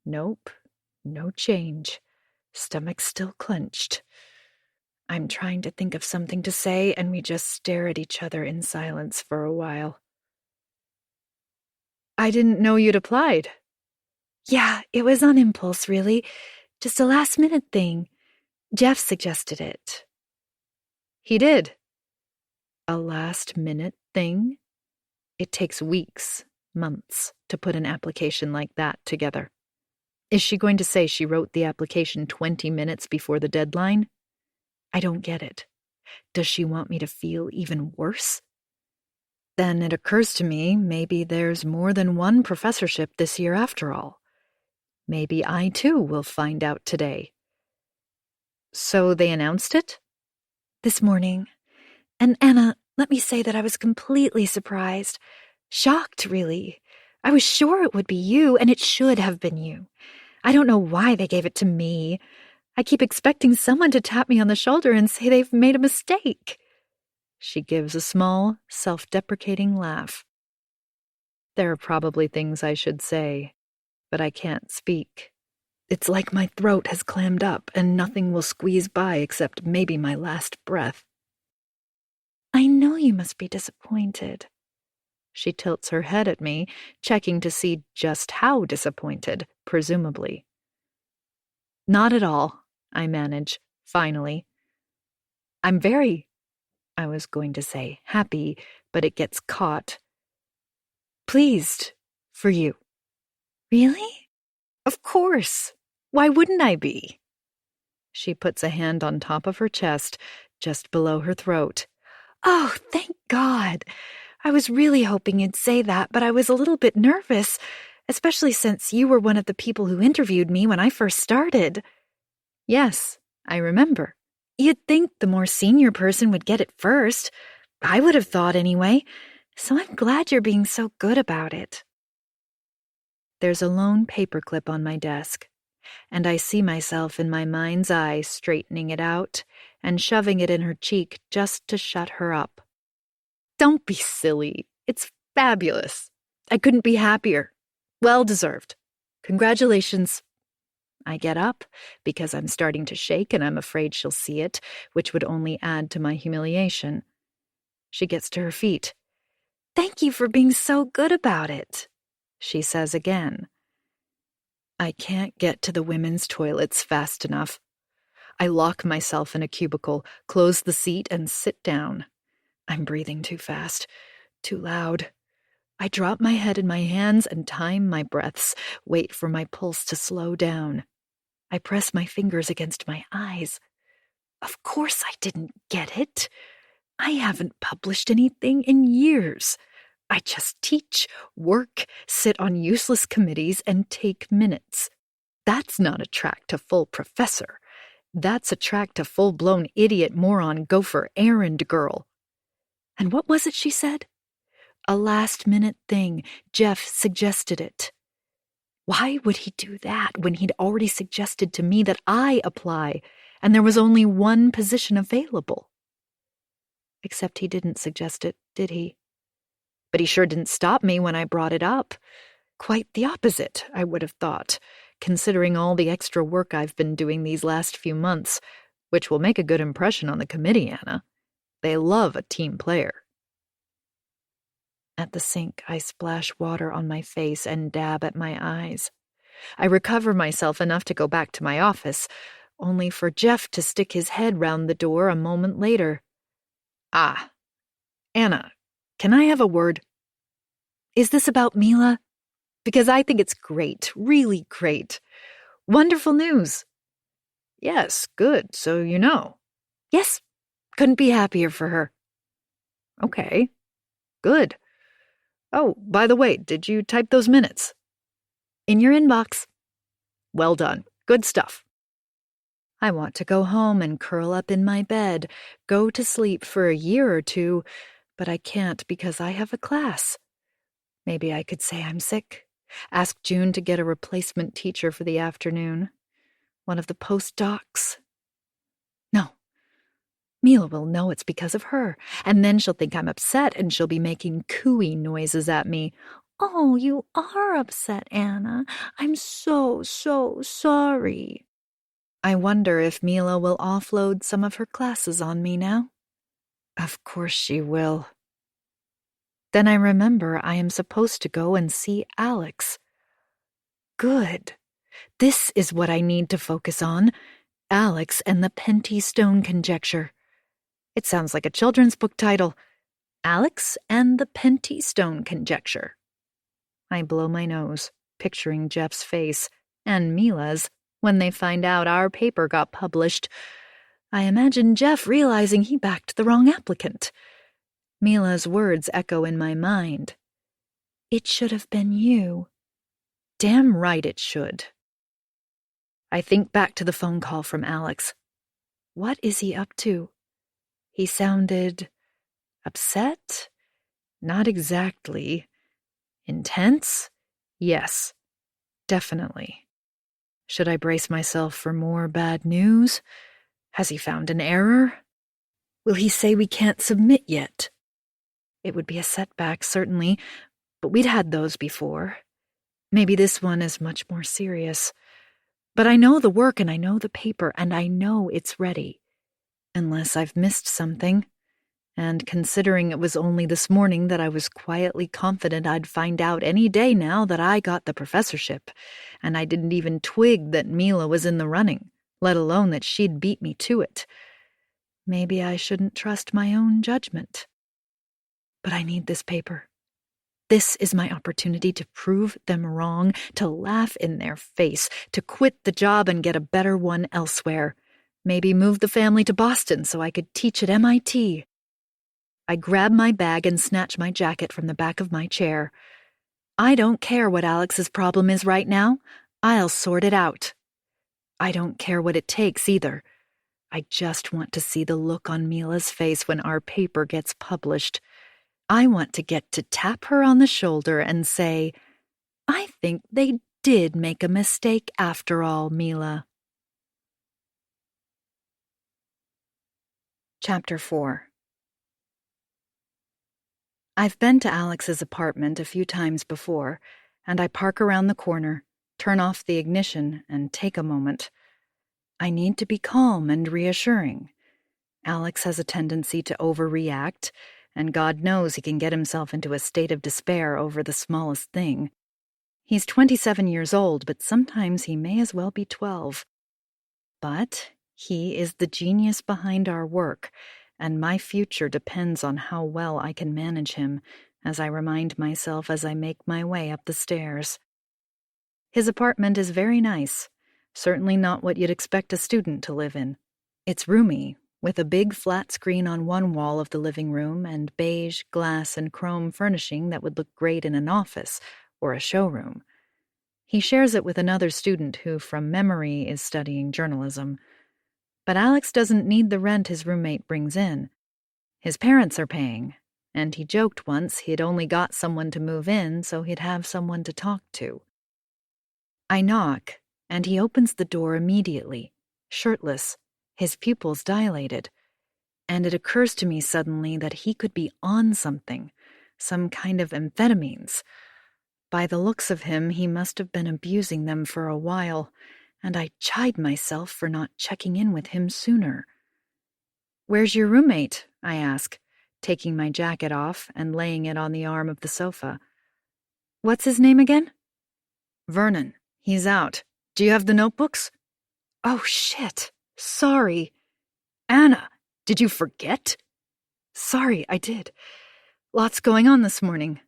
Nope, no change. Stomach still clenched. I'm trying to think of something to say, and we just stare at each other in silence for a while. I didn't know you'd applied. Yeah, it was on impulse, really. Just a last-minute thing. Jeff suggested it. He did. A last-minute thing? It takes weeks, months, to put an application like that together. Is she going to say she wrote the application 20 minutes before the deadline? I don't get it. Does she want me to feel even worse? Then it occurs to me maybe there's more than one professorship this year after all. Maybe I too will find out today. So they announced it? This morning. And Anna, let me say that I was completely surprised. Shocked, really. I was sure it would be you, and it should have been you. I don't know why they gave it to me. I keep expecting someone to tap me on the shoulder and say they've made a mistake. She gives a small, self-deprecating laugh. There are probably things I should say, but I can't speak. It's like my throat has clammed up and nothing will squeeze by except maybe my last breath. I know you must be disappointed. She tilts her head at me, checking to see just how disappointed, presumably. Not at all, I manage, finally. I'm very, I was going to say happy, but it gets caught. Pleased for you. Really? Of course. Why wouldn't I be? She puts a hand on top of her chest, just below her throat. Oh, thank God. I was really hoping you'd say that, but I was a little bit nervous, especially since you were one of the people who interviewed me when I first started. Yes, I remember. You'd think the more senior person would get it first. I would have thought anyway, so I'm glad you're being so good about it. There's a lone paperclip on my desk, and I see myself in my mind's eye straightening it out and shoving it in her cheek just to shut her up. Don't be silly. It's fabulous. I couldn't be happier. Well deserved. Congratulations. I get up because I'm starting to shake and I'm afraid she'll see it, which would only add to my humiliation. She gets to her feet. Thank you for being so good about it, she says again. I can't get to the women's toilets fast enough. I lock myself in a cubicle, close the seat, and sit down. I'm breathing too fast, too loud. I drop my head in my hands and time my breaths, wait for my pulse to slow down. I press my fingers against my eyes. Of course I didn't get it. I haven't published anything in years. I just teach, work, sit on useless committees, and take minutes. That's not a track to full professor. That's a track to full-blown idiot moron gopher errand girl. And what was it she said? A last-minute thing. Jeff suggested it. Why would he do that when he'd already suggested to me that I apply, and there was only one position available? Except he didn't suggest it, did he? But he sure didn't stop me when I brought it up. Quite the opposite, I would have thought, considering all the extra work I've been doing these last few months, which will make a good impression on the committee, Anna. They love a team player. At the sink, I splash water on my face and dab at my eyes. I recover myself enough to go back to my office, only for Jeff to stick his head round the door a moment later. Ah, Anna, can I have a word? Is this about Mila? Because I think it's great, really great. Wonderful news. Yes, good, so you know. Yes, couldn't be happier for her. Okay, good. Oh, by the way, did you type those minutes? In your inbox. Well done. Good stuff. I want to go home and curl up in my bed, go to sleep for a year or two, but I can't because I have a class. Maybe I could say I'm sick. Ask June to get a replacement teacher for the afternoon. One of the postdocs. No. Mila will know it's because of her, and then she'll think I'm upset and she'll be making cooey noises at me. Oh, you are upset, Anna. I'm so sorry. I wonder if Mila will offload some of her classes on me now. Of course she will. Then I remember I am supposed to go and see Alex. Good. This is what I need to focus on. Alex and the Penty Stone Conjecture. It sounds like a children's book title. Alex and the Penty Stone Conjecture. I blow my nose, picturing Jeff's face, and Mila's, when they find out our paper got published. I imagine Jeff realizing he backed the wrong applicant. Mila's words echo in my mind. It should have been you. Damn right it should. I think back to the phone call from Alex. What is he up to? He sounded upset? Not exactly. Intense? Yes, definitely. Should I brace myself for more bad news? Has he found an error? Will he say we can't submit yet? It would be a setback, certainly, but we'd had those before. Maybe this one is much more serious. But I know the work and I know the paper and I know it's ready. Unless I've missed something. And considering it was only this morning that I was quietly confident I'd find out any day now that I got the professorship, and I didn't even twig that Mila was in the running, let alone that she'd beat me to it. Maybe I shouldn't trust my own judgment. But I need this paper. This is my opportunity to prove them wrong, to laugh in their face, to quit the job and get a better one elsewhere. Maybe move the family to Boston so I could teach at MIT. I grab my bag and snatch my jacket from the back of my chair. I don't care what Alex's problem is right now. I'll sort it out. I don't care what it takes either. I just want to see the look on Mila's face when our paper gets published. I want to get to tap her on the shoulder and say, I think they did make a mistake after all, Mila. Chapter 4. I've been to Alex's apartment a few times before, and I park around the corner, turn off the ignition, and take a moment. I need to be calm and reassuring. Alex has a tendency to overreact, and God knows he can get himself into a state of despair over the smallest thing. He's 27 years old, but sometimes he may as well be 12. But he is the genius behind our work, and my future depends on how well I can manage him, as I remind myself as I make my way up the stairs. His apartment is very nice, certainly not what you'd expect a student to live in. It's roomy, with a big flat screen on one wall of the living room and beige, glass, and chrome furnishing that would look great in an office or a showroom. He shares it with another student who, from memory, is studying journalism. But Alex doesn't need the rent his roommate brings in. His parents are paying, and he joked once he'd only got someone to move in so he'd have someone to talk to. I knock, and he opens the door immediately, shirtless, his pupils dilated, and it occurs to me suddenly that he could be on something, some kind of amphetamines. By the looks of him, he must have been abusing them for a while, and I chide myself for not checking in with him sooner. Where's your roommate? I ask, taking my jacket off and laying it on the arm of the sofa. What's his name again? Vernon. He's out. Do you have the notebooks? Oh, shit. Sorry. Anna, did you forget? Sorry, I did. Lots going on this morning.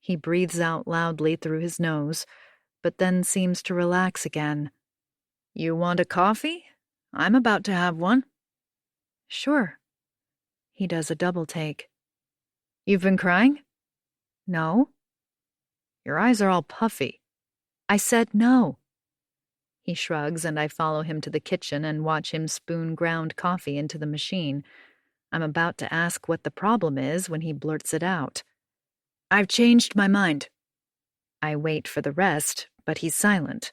He breathes out loudly through his nose, but then seems to relax again. You want a coffee? I'm about to have one. Sure. He does a double take. You've been crying? No. Your eyes are all puffy. I said no. He shrugs, and I follow him to the kitchen and watch him spoon ground coffee into the machine. I'm about to ask what the problem is when he blurts it out. I've changed my mind. I wait for the rest, but he's silent,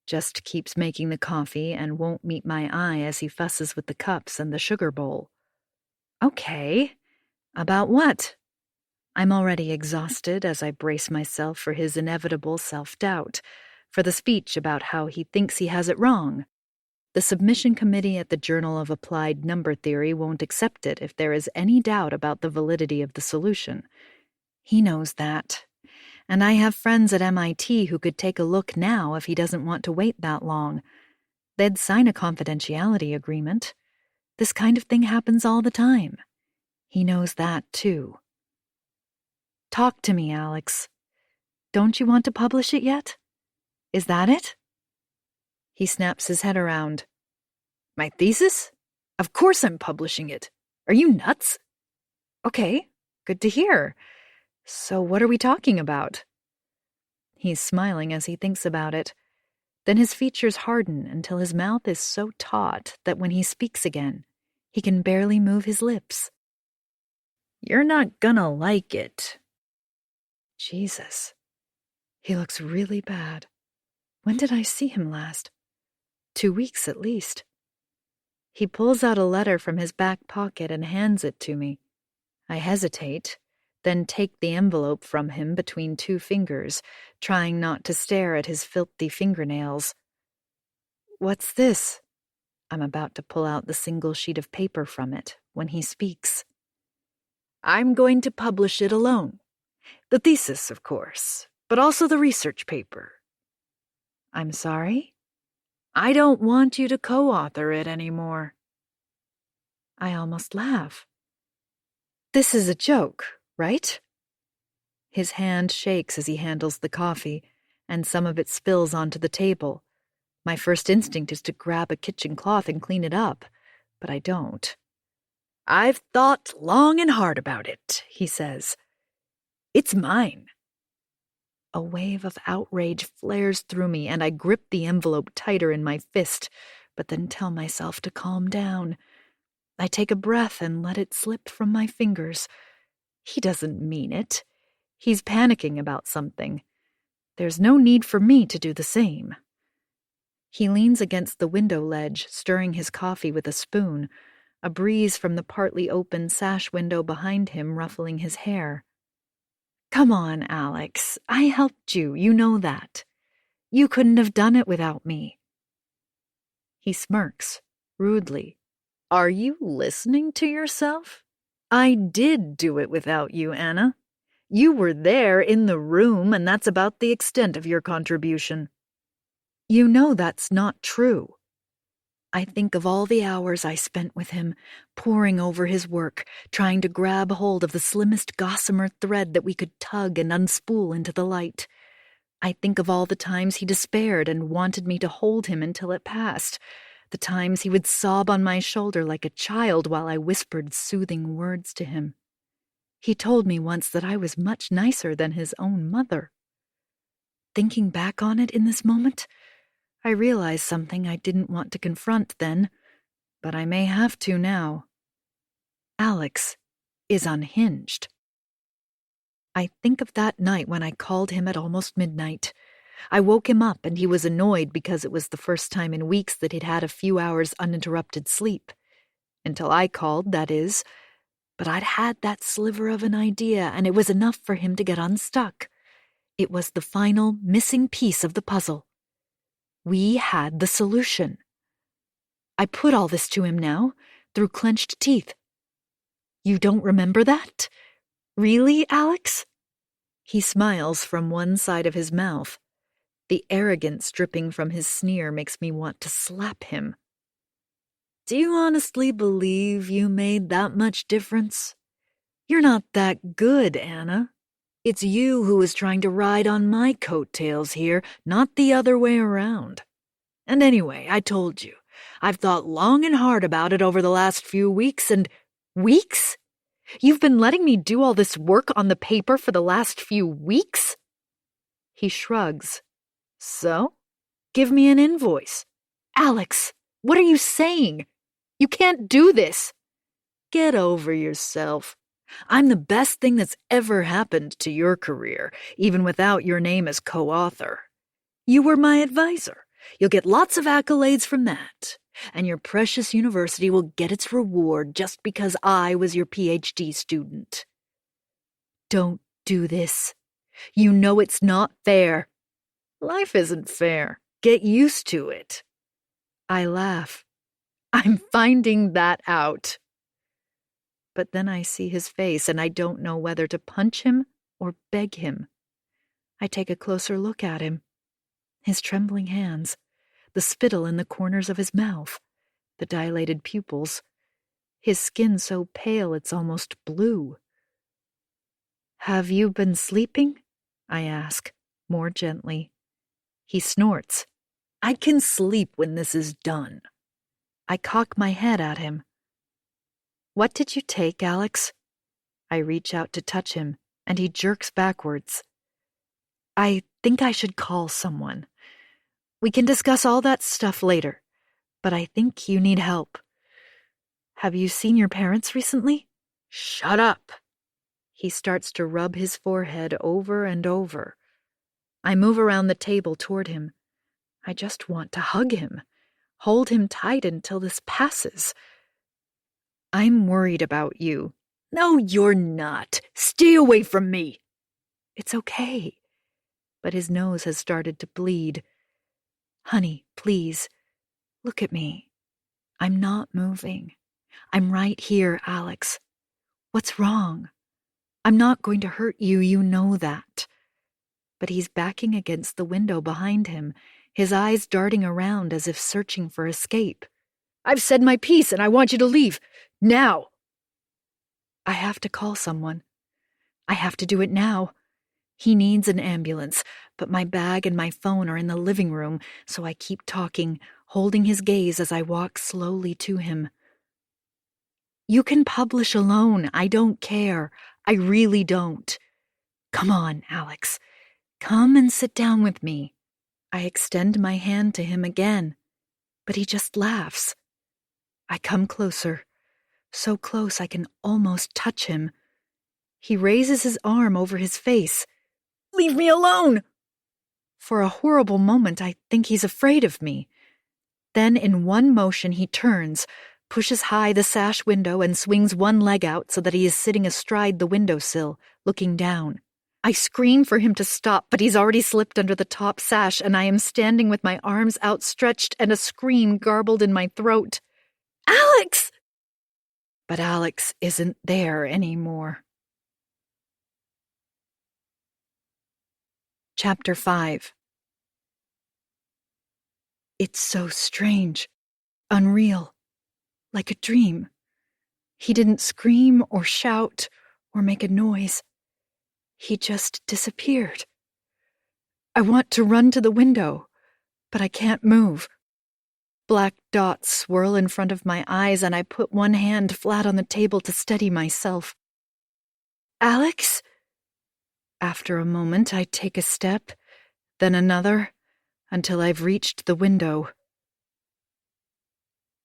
just keeps making the coffee and won't meet my eye as he fusses with the cups and the sugar bowl. Okay, about what? I'm already exhausted as I brace myself for his inevitable self-doubt, for the speech about how he thinks he has it wrong. The submission committee at the Journal of Applied Number Theory won't accept it if there is any doubt about the validity of the solution. He knows that. And I have friends at MIT who could take a look now if he doesn't want to wait that long. They'd sign a confidentiality agreement. This kind of thing happens all the time. He knows that, too. Talk to me, Alex. Don't you want to publish it yet? Is that it? He snaps his head around. My thesis? Of course I'm publishing it. Are you nuts? Okay, good to hear. So what are we talking about? He's smiling as he thinks about it. Then his features harden until his mouth is so taut that when he speaks again, he can barely move his lips. You're not gonna like it. Jesus. He looks really bad. When did I see him last? 2 weeks at least. He pulls out a letter from his back pocket and hands it to me. I hesitate, then take the envelope from him between 2 fingers, trying not to stare at his filthy fingernails. What's this? I'm about to pull out the single sheet of paper from it when he speaks. I'm going to publish it alone. The thesis, of course, but also the research paper. I'm sorry? I don't want you to co-author it anymore. I almost laugh. This is a joke, right? His hand shakes as he handles the coffee, and some of it spills onto the table. My first instinct is to grab a kitchen cloth and clean it up, but I don't. I've thought long and hard about it, he says. It's mine. A wave of outrage flares through me, and I grip the envelope tighter in my fist, but then tell myself to calm down. I take a breath and let it slip from my fingers. He doesn't mean it. He's panicking about something. There's no need for me to do the same. He leans against the window ledge, stirring his coffee with a spoon, a breeze from the partly open sash window behind him ruffling his hair. Come on, Alex. I helped you, you know that. You couldn't have done it without me. He smirks, rudely. Are you listening to yourself? I did do it without you, Anna. You were there in the room, and that's about the extent of your contribution. You know that's not true. I think of all the hours I spent with him, poring over his work, trying to grab hold of the slimmest gossamer thread that we could tug and unspool into the light. I think of all the times he despaired and wanted me to hold him until it passed, the times he would sob on my shoulder like a child while I whispered soothing words to him. He told me once that I was much nicer than his own mother. Thinking back on it in this moment, I realize something I didn't want to confront then, but I may have to now. Alex is unhinged. I think of that night when I called him at almost midnight. I woke him up and he was annoyed because it was the first time in weeks that he'd had a few hours uninterrupted sleep. Until I called, that is. But I'd had that sliver of an idea, and it was enough for him to get unstuck. It was the final missing piece of the puzzle. We had the solution. I put all this to him now, through clenched teeth. You don't remember that? Really, Alex? He smiles from one side of his mouth. The arrogance dripping from his sneer makes me want to slap him. Do you honestly believe you made that much difference? You're not that good, Anna. It's you who is trying to ride on my coattails here, not the other way around. And anyway, I told you, I've thought long and hard about it over the last few weeks and... Weeks? You've been letting me do all this work on the paper for the last few weeks? He shrugs. So? Give me an invoice. Alex, what are you saying? You can't do this. Get over yourself. I'm the best thing that's ever happened to your career, even without your name as co-author. You were my advisor. You'll get lots of accolades from that. And your precious university will get its reward just because I was your PhD student. Don't do this. You know it's not fair. Life isn't fair. Get used to it. I laugh. I'm finding that out. But then I see his face and I don't know whether to punch him or beg him. I take a closer look at him. His trembling hands, the spittle in the corners of his mouth, the dilated pupils, his skin so pale it's almost blue. Have you been sleeping? I ask, more gently. He snorts. I can sleep when this is done. I cock my head at him. What did you take, Alex? I reach out to touch him, and he jerks backwards. I think I should call someone. We can discuss all that stuff later, but I think you need help. Have you seen your parents recently? Shut up. He starts to rub his forehead over and over. I move around the table toward him. I just want to hug him, hold him tight until this passes. I'm worried about you. No, you're not. Stay away from me. It's okay. But his nose has started to bleed. Honey, please, look at me. I'm not moving. I'm right here, Alex. What's wrong? I'm not going to hurt you, you know that. But he's backing against the window behind him, his eyes darting around as if searching for escape. I've said my piece and I want you to leave. Now. I have to call someone. I have to do it now. He needs an ambulance, but my bag and my phone are in the living room, so I keep talking, holding his gaze as I walk slowly to him. You can publish alone. I don't care. I really don't. Come on, Alex. Come and sit down with me. I extend my hand to him again, but he just laughs. I come closer, so close I can almost touch him. He raises his arm over his face. Leave me alone! For a horrible moment, I think he's afraid of me. Then, in one motion, he turns, pushes high the sash window, and swings one leg out so that he is sitting astride the windowsill, looking down. I scream for him to stop, but he's already slipped under the top sash, and I am standing with my arms outstretched and a scream garbled in my throat. Alex! But Alex isn't there anymore. Chapter 5. It's so strange, unreal, like a dream. He didn't scream or shout or make a noise. He just disappeared. I want to run to the window, but I can't move. Black dots swirl in front of my eyes, and I put one hand flat on the table to steady myself. Alex? After a moment, I take a step, then another, until I've reached the window.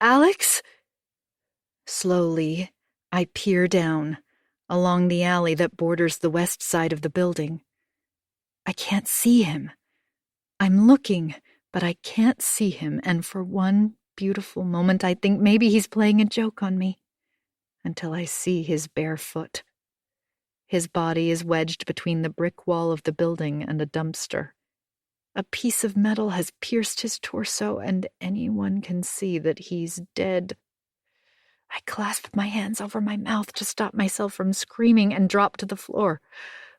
Alex? Slowly, I peer down, along the alley that borders the west side of the building. I can't see him. I'm looking, but I can't see him, and for one beautiful moment I think maybe he's playing a joke on me, until I see his bare foot. His body is wedged between the brick wall of the building and a dumpster. A piece of metal has pierced his torso, and anyone can see that he's dead. I clasp my hands over my mouth to stop myself from screaming and drop to the floor,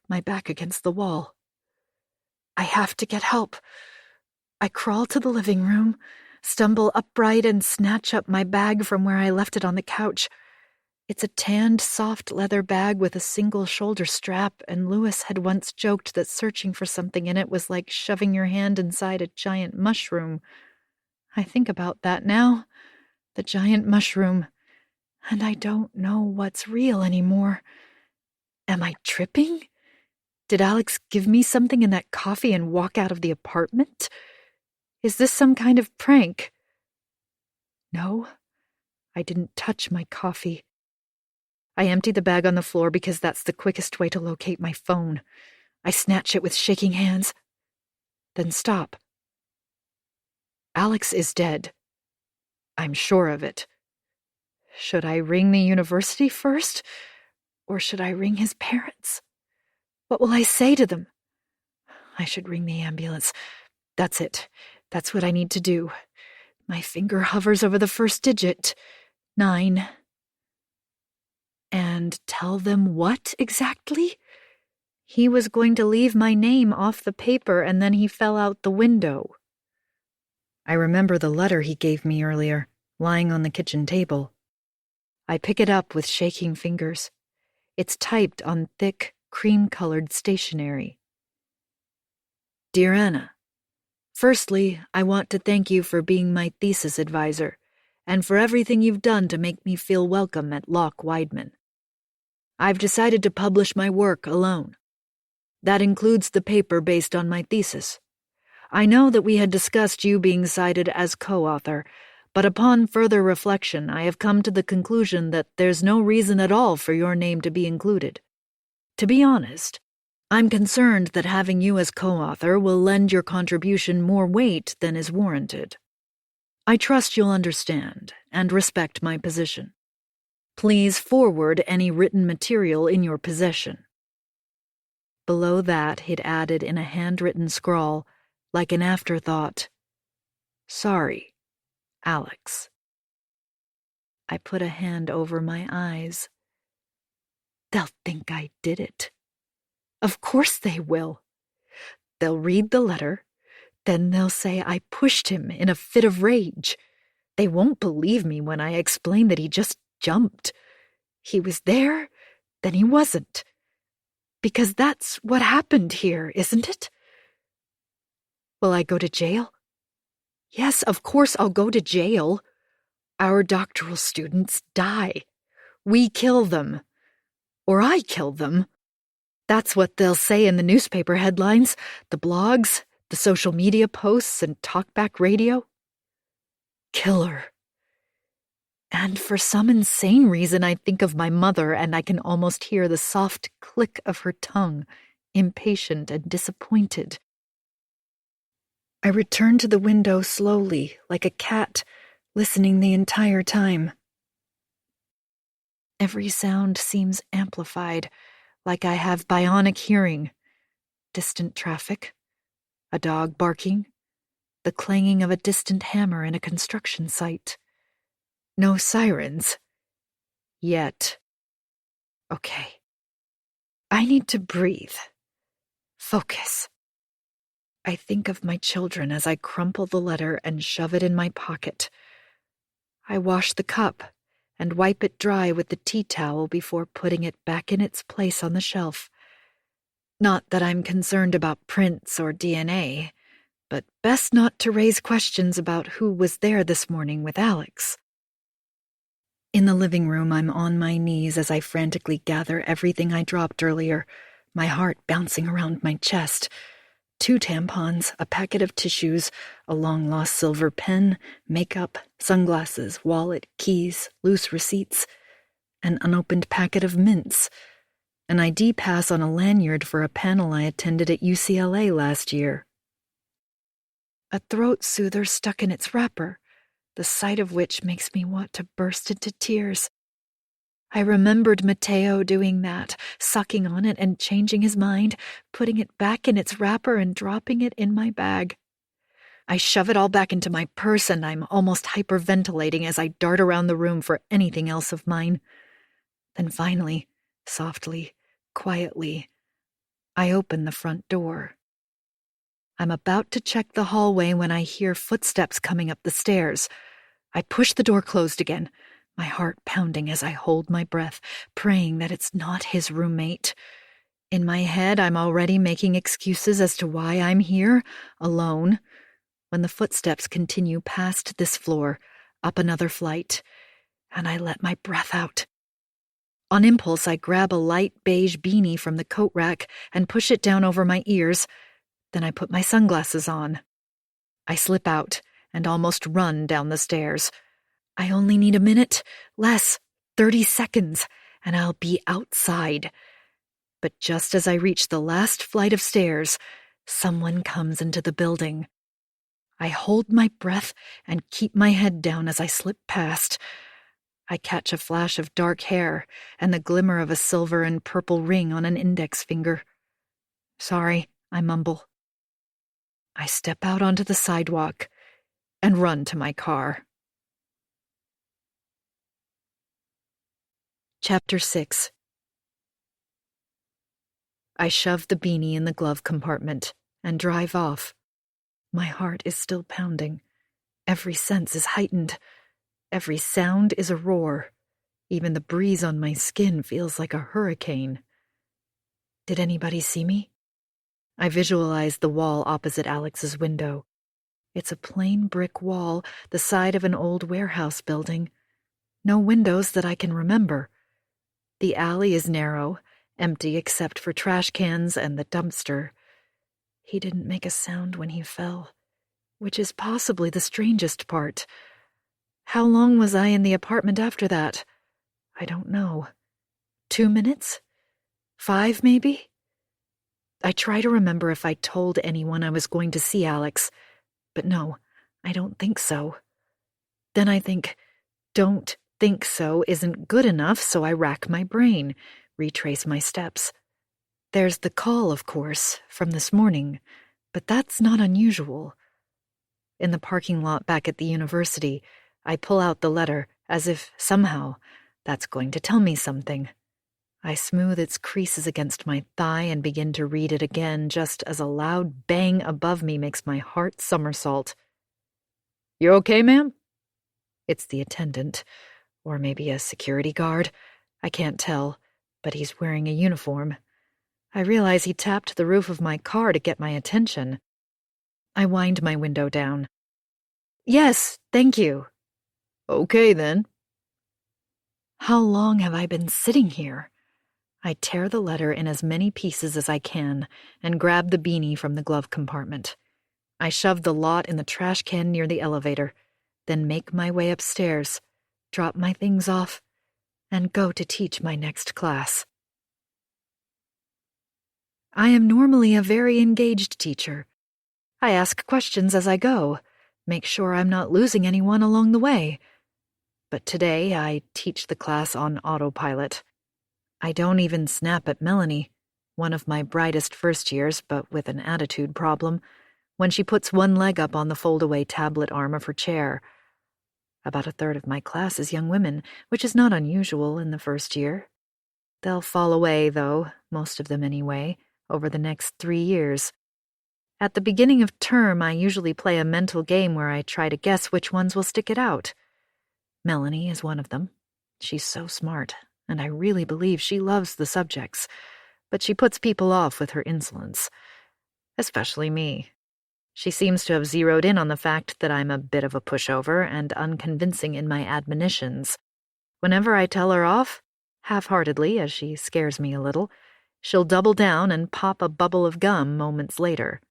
my back against the wall. I have to get help. I crawl to the living room, stumble upright, and snatch up my bag from where I left it on the couch. It's a tanned, soft leather bag with a single shoulder strap, and Lewis had once joked that searching for something in it was like shoving your hand inside a giant mushroom. I think about that now, the giant mushroom, and I don't know what's real anymore. Am I tripping? Did Alex give me something in that coffee and walk out of the apartment? Is this some kind of prank? No, I didn't touch my coffee. I empty the bag on the floor because that's the quickest way to locate my phone. I snatch it with shaking hands, then stop. Alex is dead. I'm sure of it. Should I ring the university first? Or should I ring his parents? What will I say to them? I should ring the ambulance. That's it. That's what I need to do. My finger hovers over the first digit. 9. And tell them what exactly? He was going to leave my name off the paper and then he fell out the window. I remember the letter he gave me earlier, lying on the kitchen table. I pick it up with shaking fingers. It's typed on thick, cream-colored stationery. Dear Anna, firstly, I want to thank you for being my thesis advisor and for everything you've done to make me feel welcome at Loch Weidman. I've decided to publish my work alone. That includes the paper based on my thesis. I know that we had discussed you being cited as co-author, but upon further reflection, I have come to the conclusion that there's no reason at all for your name to be included. To be honest, I'm concerned that having you as co-author will lend your contribution more weight than is warranted. I trust you'll understand and respect my position. Please forward any written material in your possession. Below that, he'd added in a handwritten scrawl, like an afterthought, Sorry, Alex. I put a hand over my eyes. They'll think I did it. Of course they will. They'll read the letter, then they'll say I pushed him in a fit of rage. They won't believe me when I explain that he just jumped. He was there, then he wasn't. Because that's what happened here, isn't it? Will I go to jail? Yes, of course I'll go to jail. Our doctoral students die. We kill them. Or I kill them. That's what they'll say in the newspaper headlines, the blogs, the social media posts, and talkback radio. Killer. And for some insane reason, I think of my mother and I can almost hear the soft click of her tongue, impatient and disappointed. I return to the window slowly, like a cat, listening the entire time. Every sound seems amplified, like I have bionic hearing. Distant traffic, a dog barking, the clanging of a distant hammer in a construction site. No sirens. Yet. Okay. I need to breathe. Focus. I think of my children as I crumple the letter and shove it in my pocket. I wash the cup and wipe it dry with the tea towel before putting it back in its place on the shelf. Not that I'm concerned about prints or DNA, but best not to raise questions about who was there this morning with Alex. In the living room, I'm on my knees as I frantically gather everything I dropped earlier, my heart bouncing around my chest. 2 tampons, a packet of tissues, a long-lost silver pen, makeup, sunglasses, wallet, keys, loose receipts, an unopened packet of mints, an ID pass on a lanyard for a panel I attended at UCLA last year. A throat soother stuck in its wrapper, the sight of which makes me want to burst into tears. I remembered Matteo doing that, sucking on it and changing his mind, putting it back in its wrapper and dropping it in my bag. I shove it all back into my purse and I'm almost hyperventilating as I dart around the room for anything else of mine. Then finally, softly, quietly, I open the front door. I'm about to check the hallway when I hear footsteps coming up the stairs. I push the door closed again, my heart pounding as I hold my breath, praying that it's not his roommate. In my head, I'm already making excuses as to why I'm here, alone, when the footsteps continue past this floor, up another flight, and I let my breath out. On impulse, I grab a light beige beanie from the coat rack and push it down over my ears. Then I put my sunglasses on. I slip out and almost run down the stairs. I only need a minute, less, 30 seconds, and I'll be outside. But just as I reach the last flight of stairs, someone comes into the building. I hold my breath and keep my head down as I slip past. I catch a flash of dark hair and the glimmer of a silver and purple ring on an index finger. "Sorry," I mumble. I step out onto the sidewalk and run to my car. Chapter 6. I shove the beanie in the glove compartment and drive off. My heart is still pounding. Every sense is heightened. Every sound is a roar. Even the breeze on my skin feels like a hurricane. Did anybody see me? I visualize the wall opposite Alex's window. It's a plain brick wall, the side of an old warehouse building. No windows that I can remember. The alley is narrow, empty except for trash cans and the dumpster. He didn't make a sound when he fell, which is possibly the strangest part. How long was I in the apartment after that? I don't know. 2 minutes? 5, maybe? I try to remember if I told anyone I was going to see Alex, but no, I don't think so. Then I think, don't think so isn't good enough, so I rack my brain, retrace my steps. There's the call, of course, from this morning, but that's not unusual. In the parking lot back at the university, I pull out the letter as if, somehow, that's going to tell me something. I smooth its creases against my thigh and begin to read it again just as a loud bang above me makes my heart somersault. "You okay, ma'am?" It's the attendant, or maybe a security guard. I can't tell, but he's wearing a uniform. I realize he tapped the roof of my car to get my attention. I wind my window down. "Yes, thank you." "Okay, then." How long have I been sitting here? I tear the letter in as many pieces as I can and grab the beanie from the glove compartment. I shove the lot in the trash can near the elevator, then make my way upstairs, drop my things off, and go to teach my next class. I am normally a very engaged teacher. I ask questions as I go, make sure I'm not losing anyone along the way. But today I teach the class on autopilot. I don't even snap at Melanie, one of my brightest first years, but with an attitude problem, when she puts one leg up on the fold-away tablet arm of her chair. About a third of my class is young women, which is not unusual in the first year. They'll fall away, though, most of them anyway, over the next 3 years. At the beginning of term, I usually play a mental game where I try to guess which ones will stick it out. Melanie is one of them. She's so smart, and I really believe she loves the subjects, but she puts people off with her insolence. Especially me. She seems to have zeroed in on the fact that I'm a bit of a pushover and unconvincing in my admonitions. Whenever I tell her off, half-heartedly as she scares me a little, she'll double down and pop a bubble of gum moments later.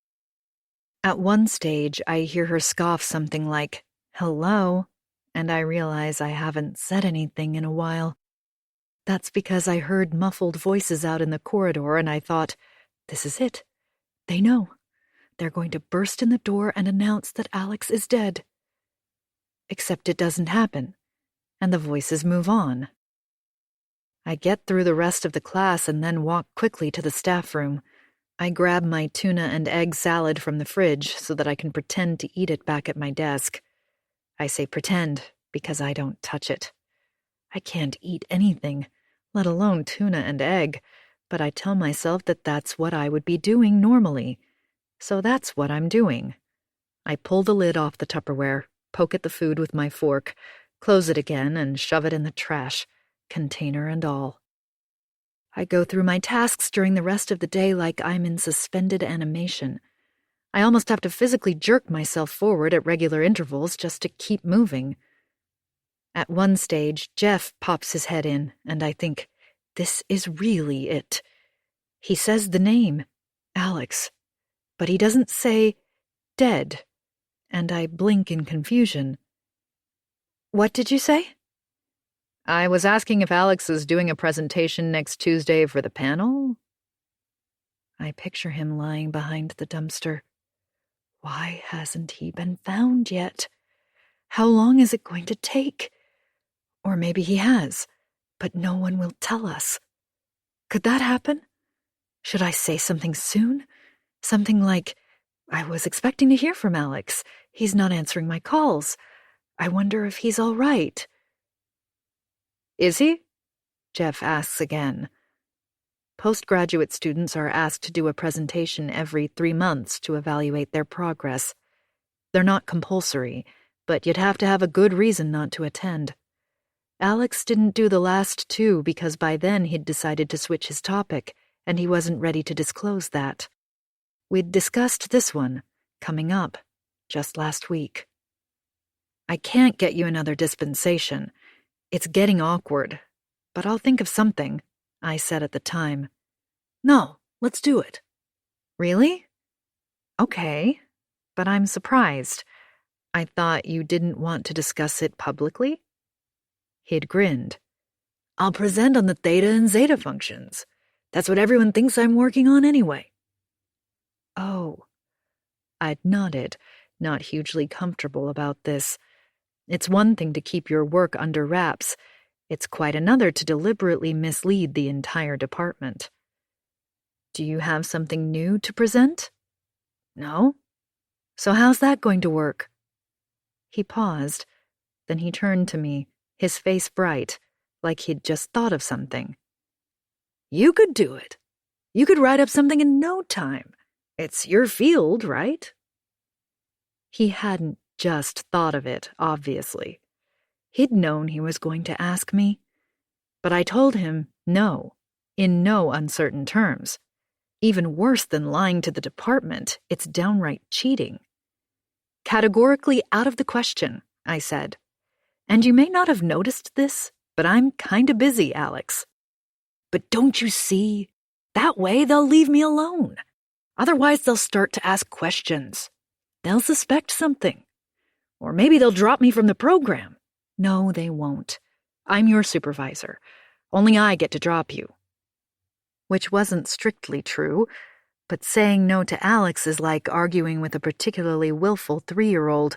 At one stage, I hear her scoff something like, "Hello," and I realize I haven't said anything in a while. That's because I heard muffled voices out in the corridor and I thought, this is it. They know. They're going to burst in the door and announce that Alex is dead. Except it doesn't happen, and the voices move on. I get through the rest of the class and then walk quickly to the staff room. I grab my tuna and egg salad from the fridge so that I can pretend to eat it back at my desk. I say pretend because I don't touch it. I can't eat anything, let alone tuna and egg, but I tell myself that that's what I would be doing normally. So that's what I'm doing. I pull the lid off the Tupperware, poke at the food with my fork, close it again, and shove it in the trash, container and all. I go through my tasks during the rest of the day like I'm in suspended animation. I almost have to physically jerk myself forward at regular intervals just to keep moving. At one stage, Jeff pops his head in, and I think, this is really it. He says the name, Alex, but he doesn't say dead, and I blink in confusion. "What did you say?" I was asking if Alex is doing a presentation next Tuesday for the panel. I picture him lying behind the dumpster. Why hasn't he been found yet? How long is it going to take? Or maybe he has, but no one will tell us. Could that happen? Should I say something soon? Something like, I was expecting to hear from Alex. He's not answering my calls. I wonder if he's all right. Is he? Jeff asks again. Postgraduate students are asked to do a presentation every 3 months to evaluate their progress. They're not compulsory, but you'd have to have a good reason not to attend. Alex didn't do the last 2 because by then he'd decided to switch his topic, and he wasn't ready to disclose that. We'd discussed this one, coming up, just last week. I can't get you another dispensation. It's getting awkward, but I'll think of something, I said at the time. No, let's do it. Really? Okay, but I'm surprised. I thought you didn't want to discuss it publicly? He'd grinned. I'll present on the theta and zeta functions. That's what everyone thinks I'm working on anyway. Oh. I'd nodded, not hugely comfortable about this. It's one thing to keep your work under wraps. It's quite another to deliberately mislead the entire department. Do you have something new to present? No? So how's that going to work? He paused. Then he turned to me, his face bright, like he'd just thought of something. You could do it. You could write up something in no time. It's your field, right? He hadn't just thought of it, obviously. He'd known he was going to ask me. But I told him no, in no uncertain terms. Even worse than lying to the department, it's downright cheating. Categorically out of the question, I said. And you may not have noticed this, but I'm kinda busy, Alex. But don't you see? That way they'll leave me alone. Otherwise they'll start to ask questions. They'll suspect something. Or maybe they'll drop me from the program. No, they won't. I'm your supervisor. Only I get to drop you. Which wasn't strictly true, but saying no to Alex is like arguing with a particularly willful 3-year-old.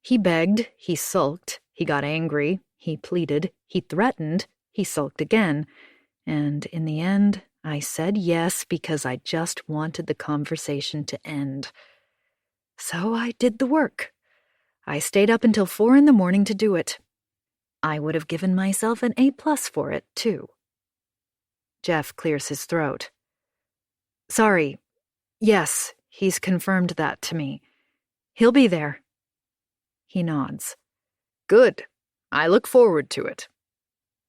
He begged, he sulked, he got angry, he pleaded, he threatened, he sulked again, and in the end, I said yes because I just wanted the conversation to end. So I did the work. I stayed up until 4 in the morning to do it. I would have given myself an A+ for it, too. Jeff clears his throat. Sorry. Yes, he's confirmed that to me. He'll be there. He nods. Good. I look forward to it.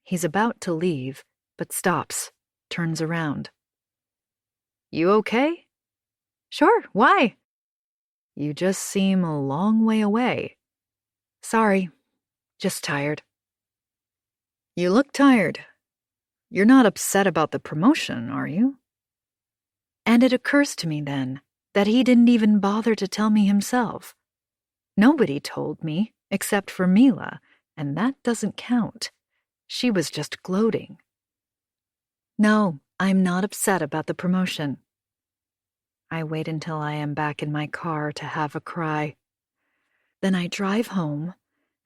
He's about to leave, but stops, turns around. You okay? Sure, why? You just seem a long way away. Sorry, just tired. You look tired. You're not upset about the promotion, are you? And it occurs to me then that he didn't even bother to tell me himself. Nobody told me, except for Mila, and that doesn't count. She was just gloating. No, I'm not upset about the promotion. I wait until I am back in my car to have a cry. Then I drive home,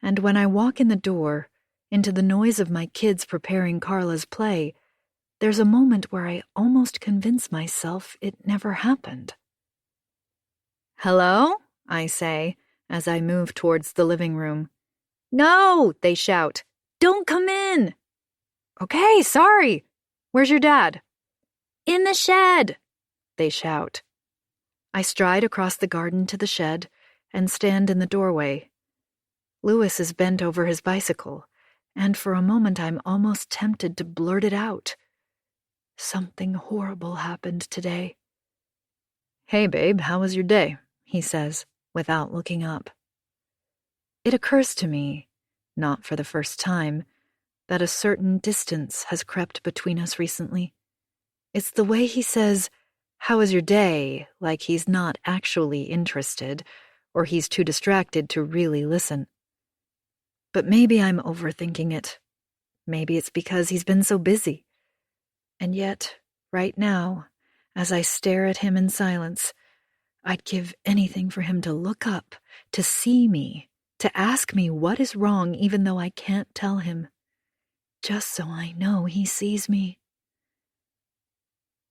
and when I walk in the door, into the noise of my kids preparing Carla's play, there's a moment where I almost convince myself it never happened. Hello? I say, as I move towards the living room. No, they shout. Don't come in. Okay, sorry. Where's your dad? In the shed, they shout. I stride across the garden to the shed and stand in the doorway. Louis is bent over his bicycle, and for a moment I'm almost tempted to blurt it out. Something horrible happened today. Hey, babe, how was your day? He says, without looking up. It occurs to me, not for the first time, that a certain distance has crept between us recently. It's the way he says, how was your day, like he's not actually interested, or he's too distracted to really listen. But maybe I'm overthinking it. Maybe it's because he's been so busy. And yet, right now, as I stare at him in silence, I'd give anything for him to look up, to see me, to ask me what is wrong even though I can't tell him, just so I know he sees me.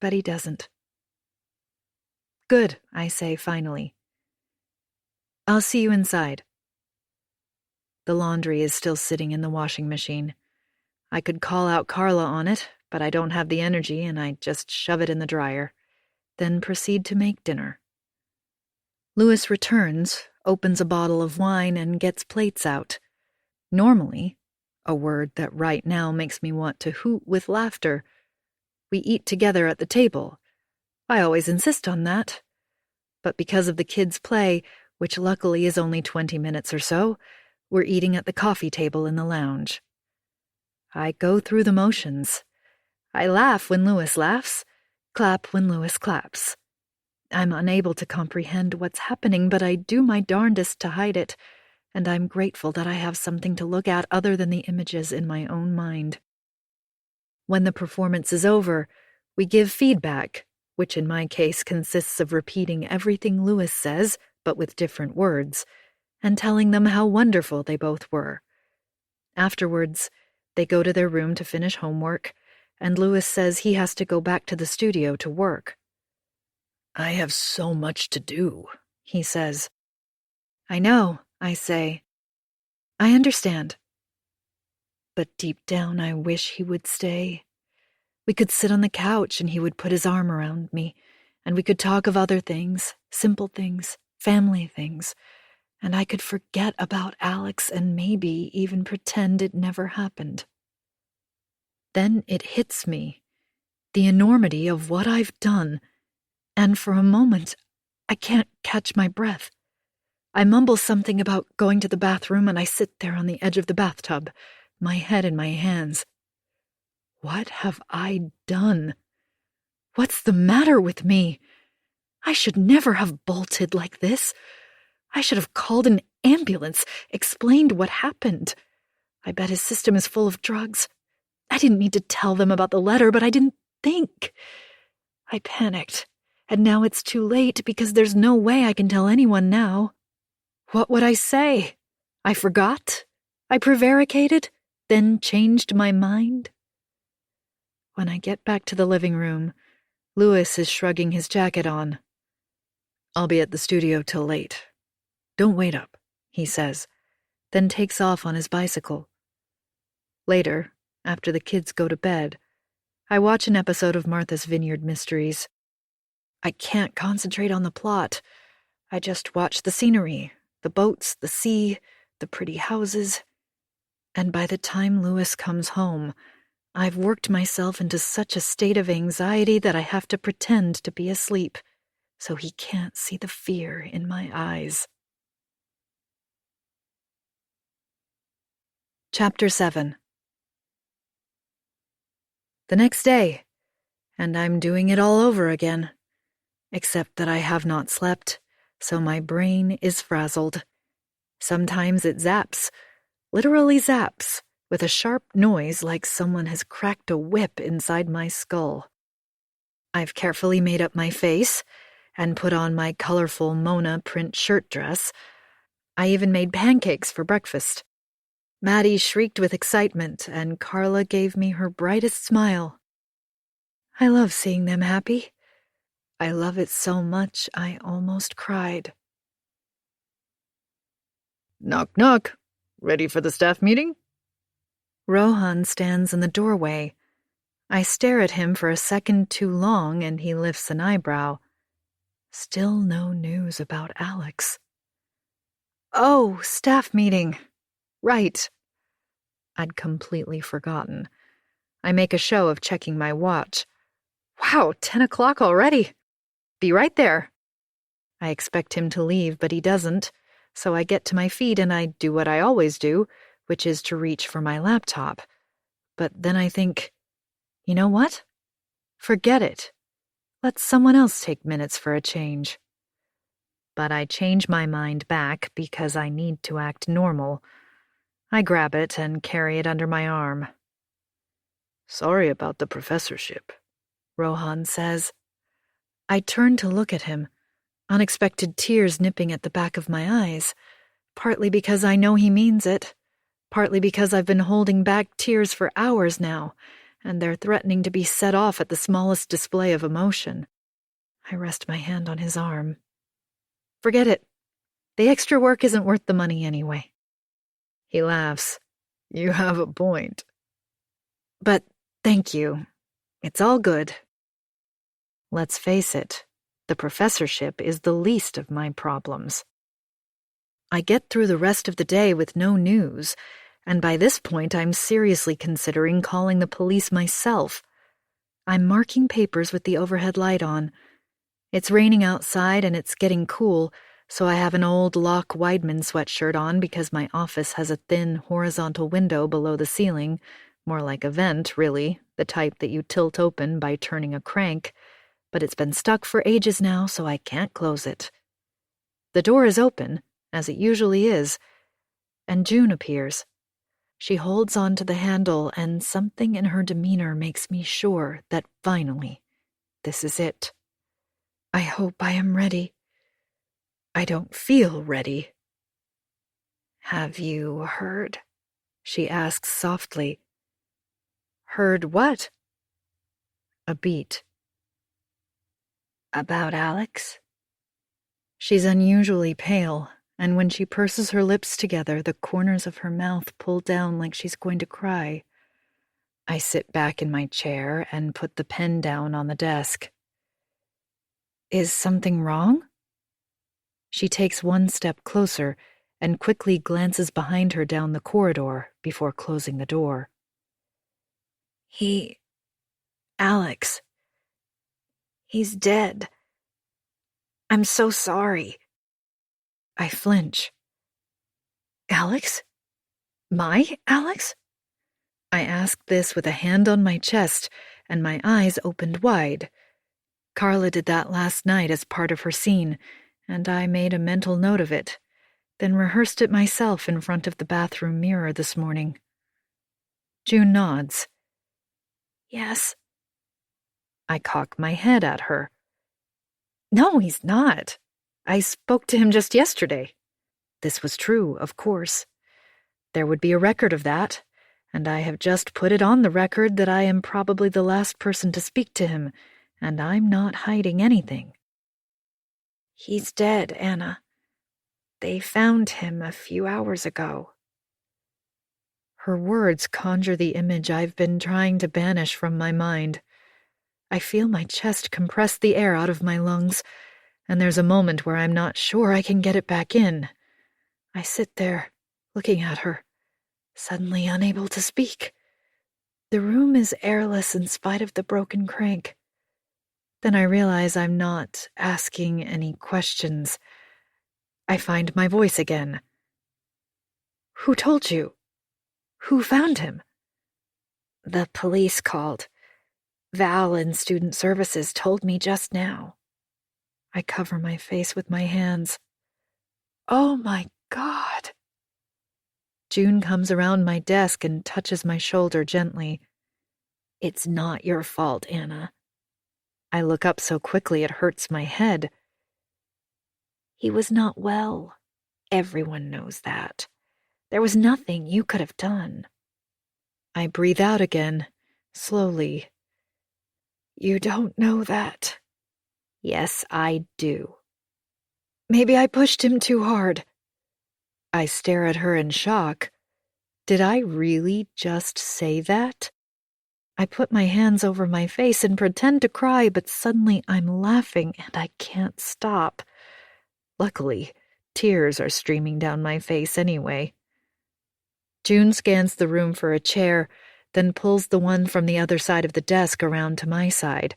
But he doesn't. Good, I say finally. I'll see you inside. The laundry is still sitting in the washing machine. I could call out Carla on it, but I don't have the energy and I just shove it in the dryer, then proceed to make dinner. Louis returns, opens a bottle of wine, and gets plates out. Normally, a word that right now makes me want to hoot with laughter, we eat together at the table. I always insist on that. But because of the kids' play, which luckily is only 20 minutes or so, we're eating at the coffee table in the lounge. I go through the motions. I laugh when Louis laughs, clap when Louis claps. I'm unable to comprehend what's happening, but I do my darndest to hide it, and I'm grateful that I have something to look at other than the images in my own mind. When the performance is over, we give feedback, which in my case consists of repeating everything Louis says, but with different words, and telling them how wonderful they both were. Afterwards, they go to their room to finish homework, and Louis says he has to go back to the studio to work. I have so much to do, he says. I know, I say. I understand. But deep down I wish he would stay. We could sit on the couch and he would put his arm around me, and we could talk of other things, simple things, family things, and I could forget about Alex and maybe even pretend it never happened. Then it hits me, the enormity of what I've done, and for a moment, I can't catch my breath. I mumble something about going to the bathroom and I sit there on the edge of the bathtub, my head in my hands. What have I done? What's the matter with me? I should never have bolted like this. I should have called an ambulance, explained what happened. I bet his system is full of drugs. I didn't mean to tell them about the letter, but I didn't think. I panicked, and now it's too late because there's no way I can tell anyone now. What would I say? I forgot? I prevaricated, then changed my mind? When I get back to the living room, Louis is shrugging his jacket on. I'll be at the studio till late. Don't wait up, he says, then takes off on his bicycle. Later, after the kids go to bed, I watch an episode of Martha's Vineyard Mysteries. I can't concentrate on the plot. I just watch the scenery, the boats, the sea, the pretty houses. And by the time Louis comes home, I've worked myself into such a state of anxiety that I have to pretend to be asleep, so he can't see the fear in my eyes. Chapter 7. The next day, and I'm doing it all over again, except that I have not slept, so my brain is frazzled. Sometimes it zaps, literally zaps, with a sharp noise like someone has cracked a whip inside my skull. I've carefully made up my face and put on my colorful Mona print shirt dress. I even made pancakes for breakfast. Maddie shrieked with excitement, and Carla gave me her brightest smile. I love seeing them happy. I love it so much I almost cried. Knock, knock. Ready for the staff meeting? Rohan stands in the doorway. I stare at him for a second too long, and he lifts an eyebrow. Still no news about Alex. Oh, staff meeting. Right. I'd completely forgotten. I make a show of checking my watch. Wow, 10 o'clock already. Be right there. I expect him to leave, but he doesn't, so I get to my feet and I do what I always do, which is to reach for my laptop. But then I think, you know what? Forget it. Let someone else take minutes for a change. But I change my mind back because I need to act normal. I grab it and carry it under my arm. Sorry about the professorship, Rohan says. I turn to look at him, unexpected tears nipping at the back of my eyes, partly because I know he means it, partly because I've been holding back tears for hours now, and they're threatening to be set off at the smallest display of emotion. I rest my hand on his arm. Forget it. The extra work isn't worth the money anyway. He laughs. You have a point. But thank you. It's all good. Let's face it, the professorship is the least of my problems. I get through the rest of the day with no news, and by this point I'm seriously considering calling the police myself. I'm marking papers with the overhead light on. It's raining outside and it's getting cool, so I have an old Loch Weidman sweatshirt on because my office has a thin, horizontal window below the ceiling, more like a vent, really, the type that you tilt open by turning a crank, but it's been stuck for ages now, so I can't close it. The door is open, as it usually is, and June appears. She holds on to the handle, and something in her demeanor makes me sure that finally, this is it. I hope I am ready. I don't feel ready. Have you heard? She asks softly. Heard what? A beat. About Alex? She's unusually pale, and when she purses her lips together, the corners of her mouth pull down like she's going to cry. I sit back in my chair and put the pen down on the desk. Is something wrong? She takes one step closer and quickly glances behind her down the corridor before closing the door. Alex. He's dead. I'm so sorry. I flinch. Alex? My Alex? I asked this with a hand on my chest, and my eyes opened wide. Carla did that last night as part of her scene, and I made a mental note of it, then rehearsed it myself in front of the bathroom mirror this morning. June nods. Yes. I cock my head at her. No, he's not. I spoke to him just yesterday. This was true, of course. There would be a record of that, and I have just put it on the record that I am probably the last person to speak to him, and I'm not hiding anything. He's dead, Anna. They found him a few hours ago. Her words conjure the image I've been trying to banish from my mind. I feel my chest compress the air out of my lungs, and there's a moment where I'm not sure I can get it back in. I sit there, looking at her, suddenly unable to speak. The room is airless in spite of the broken crank. Then I realize I'm not asking any questions. I find my voice again. Who told you? Who found him? The police called. Val in Student Services told me just now. I cover my face with my hands. Oh my God. June comes around my desk and touches my shoulder gently. It's not your fault, Anna. I look up so quickly it hurts my head. He was not well. Everyone knows that. There was nothing you could have done. I breathe out again, slowly. You don't know that. Yes, I do. Maybe I pushed him too hard. I stare at her in shock. Did I really just say that? I put my hands over my face and pretend to cry, but suddenly I'm laughing and I can't stop. Luckily, tears are streaming down my face anyway. June scans the room for a chair, then pulls the one from the other side of the desk around to my side.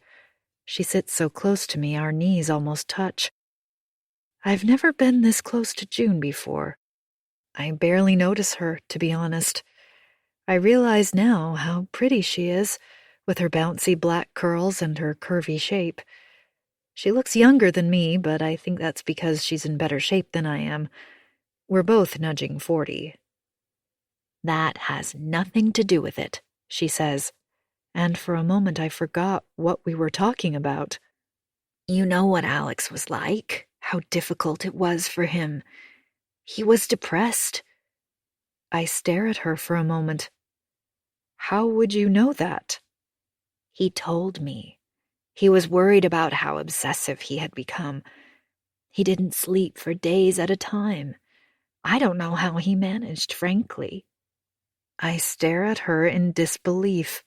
She sits so close to me, our knees almost touch. I've never been this close to June before. I barely notice her, to be honest. I realize now how pretty she is, with her bouncy black curls and her curvy shape. She looks younger than me, but I think that's because she's in better shape than I am. We're both nudging 40. That has nothing to do with it, she says, and for a moment I forgot what we were talking about. You know what Alex was like, how difficult it was for him. He was depressed. I stare at her for a moment. How would you know that? He told me. He was worried about how obsessive he had become. He didn't sleep for days at a time. I don't know how he managed, frankly. I stare at her in disbelief.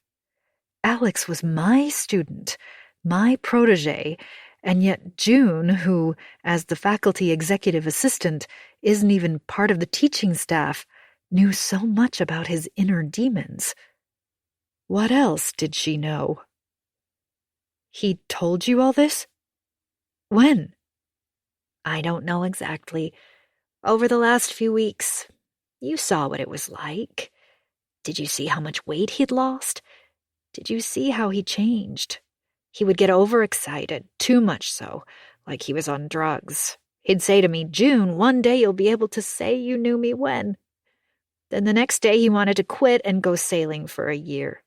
Alex was my student, my protege, and yet June, who, as the faculty executive assistant, isn't even part of the teaching staff, knew so much about his inner demons. What else did she know? He told you all this? When? I don't know exactly. Over the last few weeks, you saw what it was like. Did you see how much weight he'd lost? Did you see how he changed? He would get overexcited, too much so, like he was on drugs. He'd say to me, "June, one day you'll be able to say you knew me when." Then the next day he wanted to quit and go sailing for a year.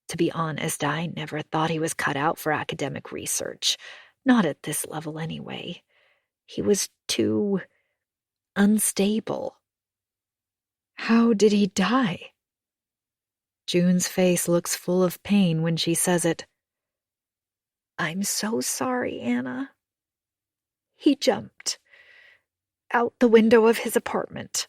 To be honest, I never thought he was cut out for academic research. Not at this level, anyway. He was too unstable. How did he die? June's face looks full of pain when she says it. I'm so sorry, Anna. He jumped out the window of his apartment.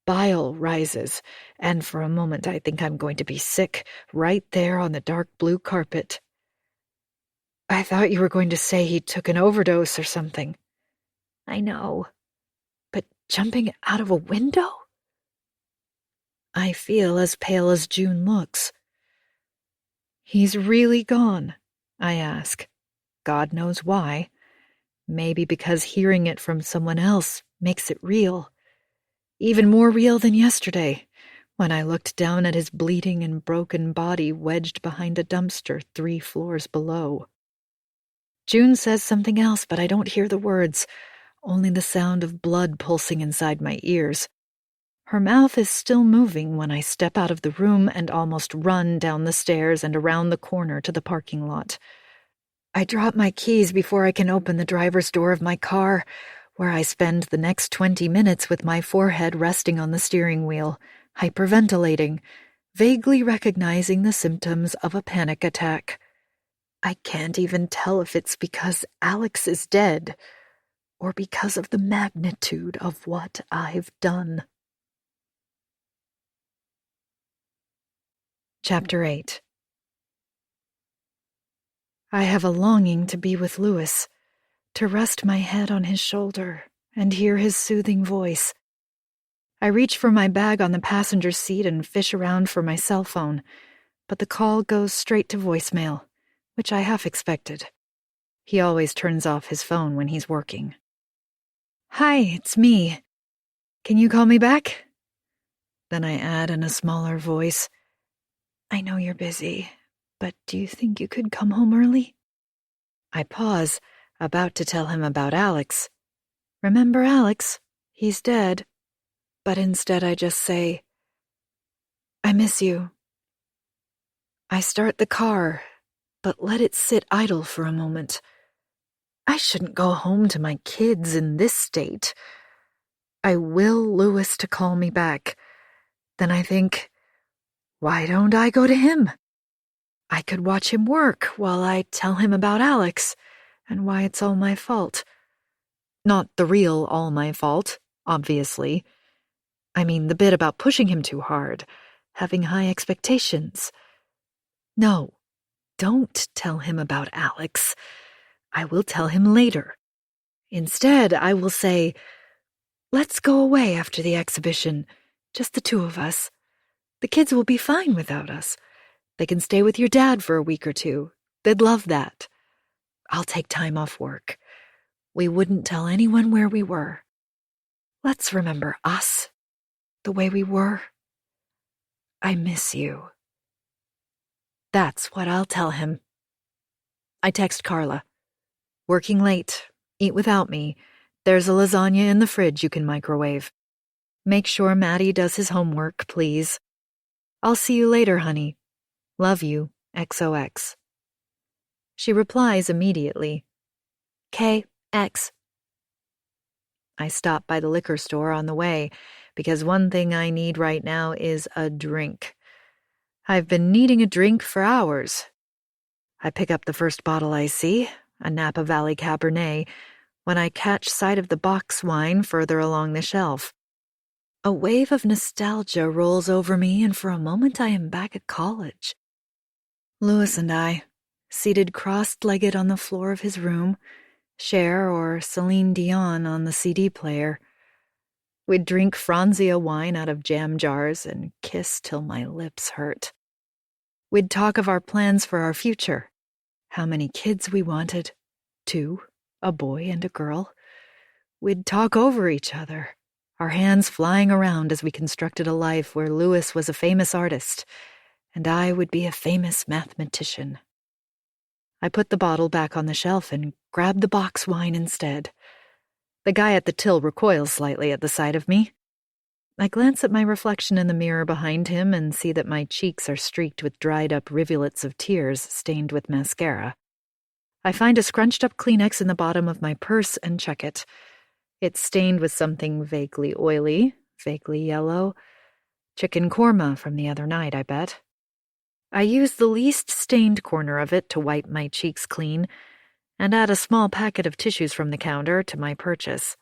Bile rises, and for a moment I think I'm going to be sick right there on the dark blue carpet. I thought you were going to say he took an overdose or something. I know, but jumping out of a window? I feel as pale as June looks. He's really gone, I ask. God knows why. Maybe because hearing it from someone else makes it real. Even more real than yesterday, when I looked down at his bleeding and broken body wedged behind a dumpster 3 floors below. June says something else, but I don't hear the words, only the sound of blood pulsing inside my ears. Her mouth is still moving when I step out of the room and almost run down the stairs and around the corner to the parking lot. I drop my keys before I can open the driver's door of my car, where I spend the next 20 minutes with my forehead resting on the steering wheel, hyperventilating, vaguely recognizing the symptoms of a panic attack. I can't even tell if it's because Alex is dead or because of the magnitude of what I've done. Chapter 8. I have a longing to be with Louis, to rest my head on his shoulder and hear his soothing voice. I reach for my bag on the passenger seat and fish around for my cell phone, but the call goes straight to voicemail, which I half expected. He always turns off his phone when he's working. Hi, it's me. Can you call me back? Then I add in a smaller voice, I know you're busy, but do you think you could come home early? I pause, about to tell him about Alex. Remember Alex? He's dead. But instead I just say, I miss you. I start the car, but let it sit idle for a moment. I shouldn't go home to my kids in this state. I will Louis to call me back. Then I think, why don't I go to him? I could watch him work while I tell him about Alex and why it's all my fault. Not the real all my fault, obviously. I mean the bit about pushing him too hard, having high expectations. No, don't tell him about Alex. I will tell him later. Instead, I will say, let's go away after the exhibition, just the 2 of us. The kids will be fine without us. They can stay with your dad for a week or 2. They'd love that. I'll take time off work. We wouldn't tell anyone where we were. Let's remember us, the way we were. I miss you. That's what I'll tell him. I text Carla. Working late. Eat without me. There's a lasagna in the fridge you can microwave. Make sure Maddie does his homework, please. I'll see you later, honey. Love you, XOX. She replies immediately, KX. I stop by the liquor store on the way because one thing I need right now is a drink. I've been needing a drink for hours. I pick up the first bottle I see, a Napa Valley Cabernet, when I catch sight of the box wine further along the shelf. A wave of nostalgia rolls over me, and for a moment I am back at college. Louis and I, seated crossed-legged on the floor of his room, Cher or Celine Dion on the CD player. We'd drink Franzia wine out of jam jars and kiss till my lips hurt. We'd talk of our plans for our future, how many kids we wanted, 2, a boy and a girl. We'd talk over each other, our hands flying around as we constructed a life where Louis was a famous artist, and I would be a famous mathematician. I put the bottle back on the shelf and grabbed the box wine instead. The guy at the till recoils slightly at the sight of me. I glance at my reflection in the mirror behind him and see that my cheeks are streaked with dried-up rivulets of tears stained with mascara. I find a scrunched-up Kleenex in the bottom of my purse and check it. It's stained with something vaguely oily, vaguely yellow. Chicken korma from the other night, I bet. I use the least stained corner of it to wipe my cheeks clean and add a small packet of tissues from the counter to my purchase.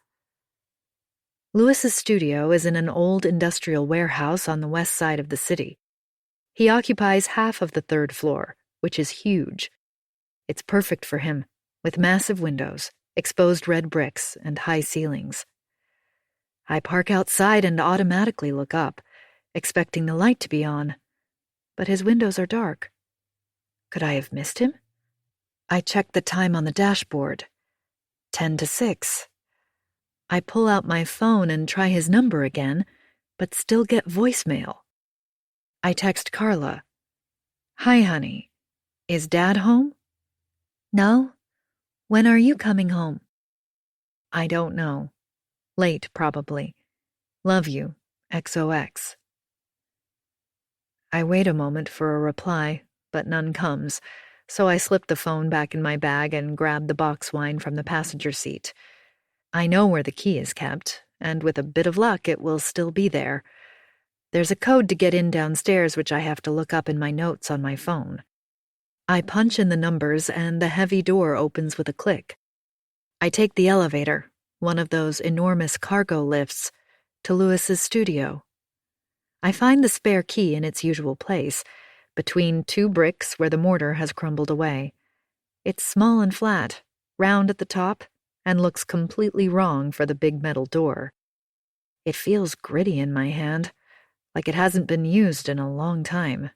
Louis's studio is in an old industrial warehouse on the west side of the city. He occupies half of the 3rd floor, which is huge. It's perfect for him, with massive windows, exposed red bricks, and high ceilings. I park outside and automatically look up, expecting the light to be on. But his windows are dark. Could I have missed him? I check the time on the dashboard. 10 to 6. I pull out my phone and try his number again, but still get voicemail. I text Carla. Hi, honey. Is Dad home? No. When are you coming home? I don't know. Late, probably. Love you, XOX. I wait a moment for a reply, but none comes, so I slip the phone back in my bag and grab the box wine from the passenger seat. I know where the key is kept, and with a bit of luck it will still be there. There's a code to get in downstairs which I have to look up in my notes on my phone. I punch in the numbers and the heavy door opens with a click. I take the elevator, one of those enormous cargo lifts, to Louis's studio. I find the spare key in its usual place, between 2 bricks where the mortar has crumbled away. It's small and flat, round at the top, and looks completely wrong for the big metal door. It feels gritty in my hand, like it hasn't been used in a long time.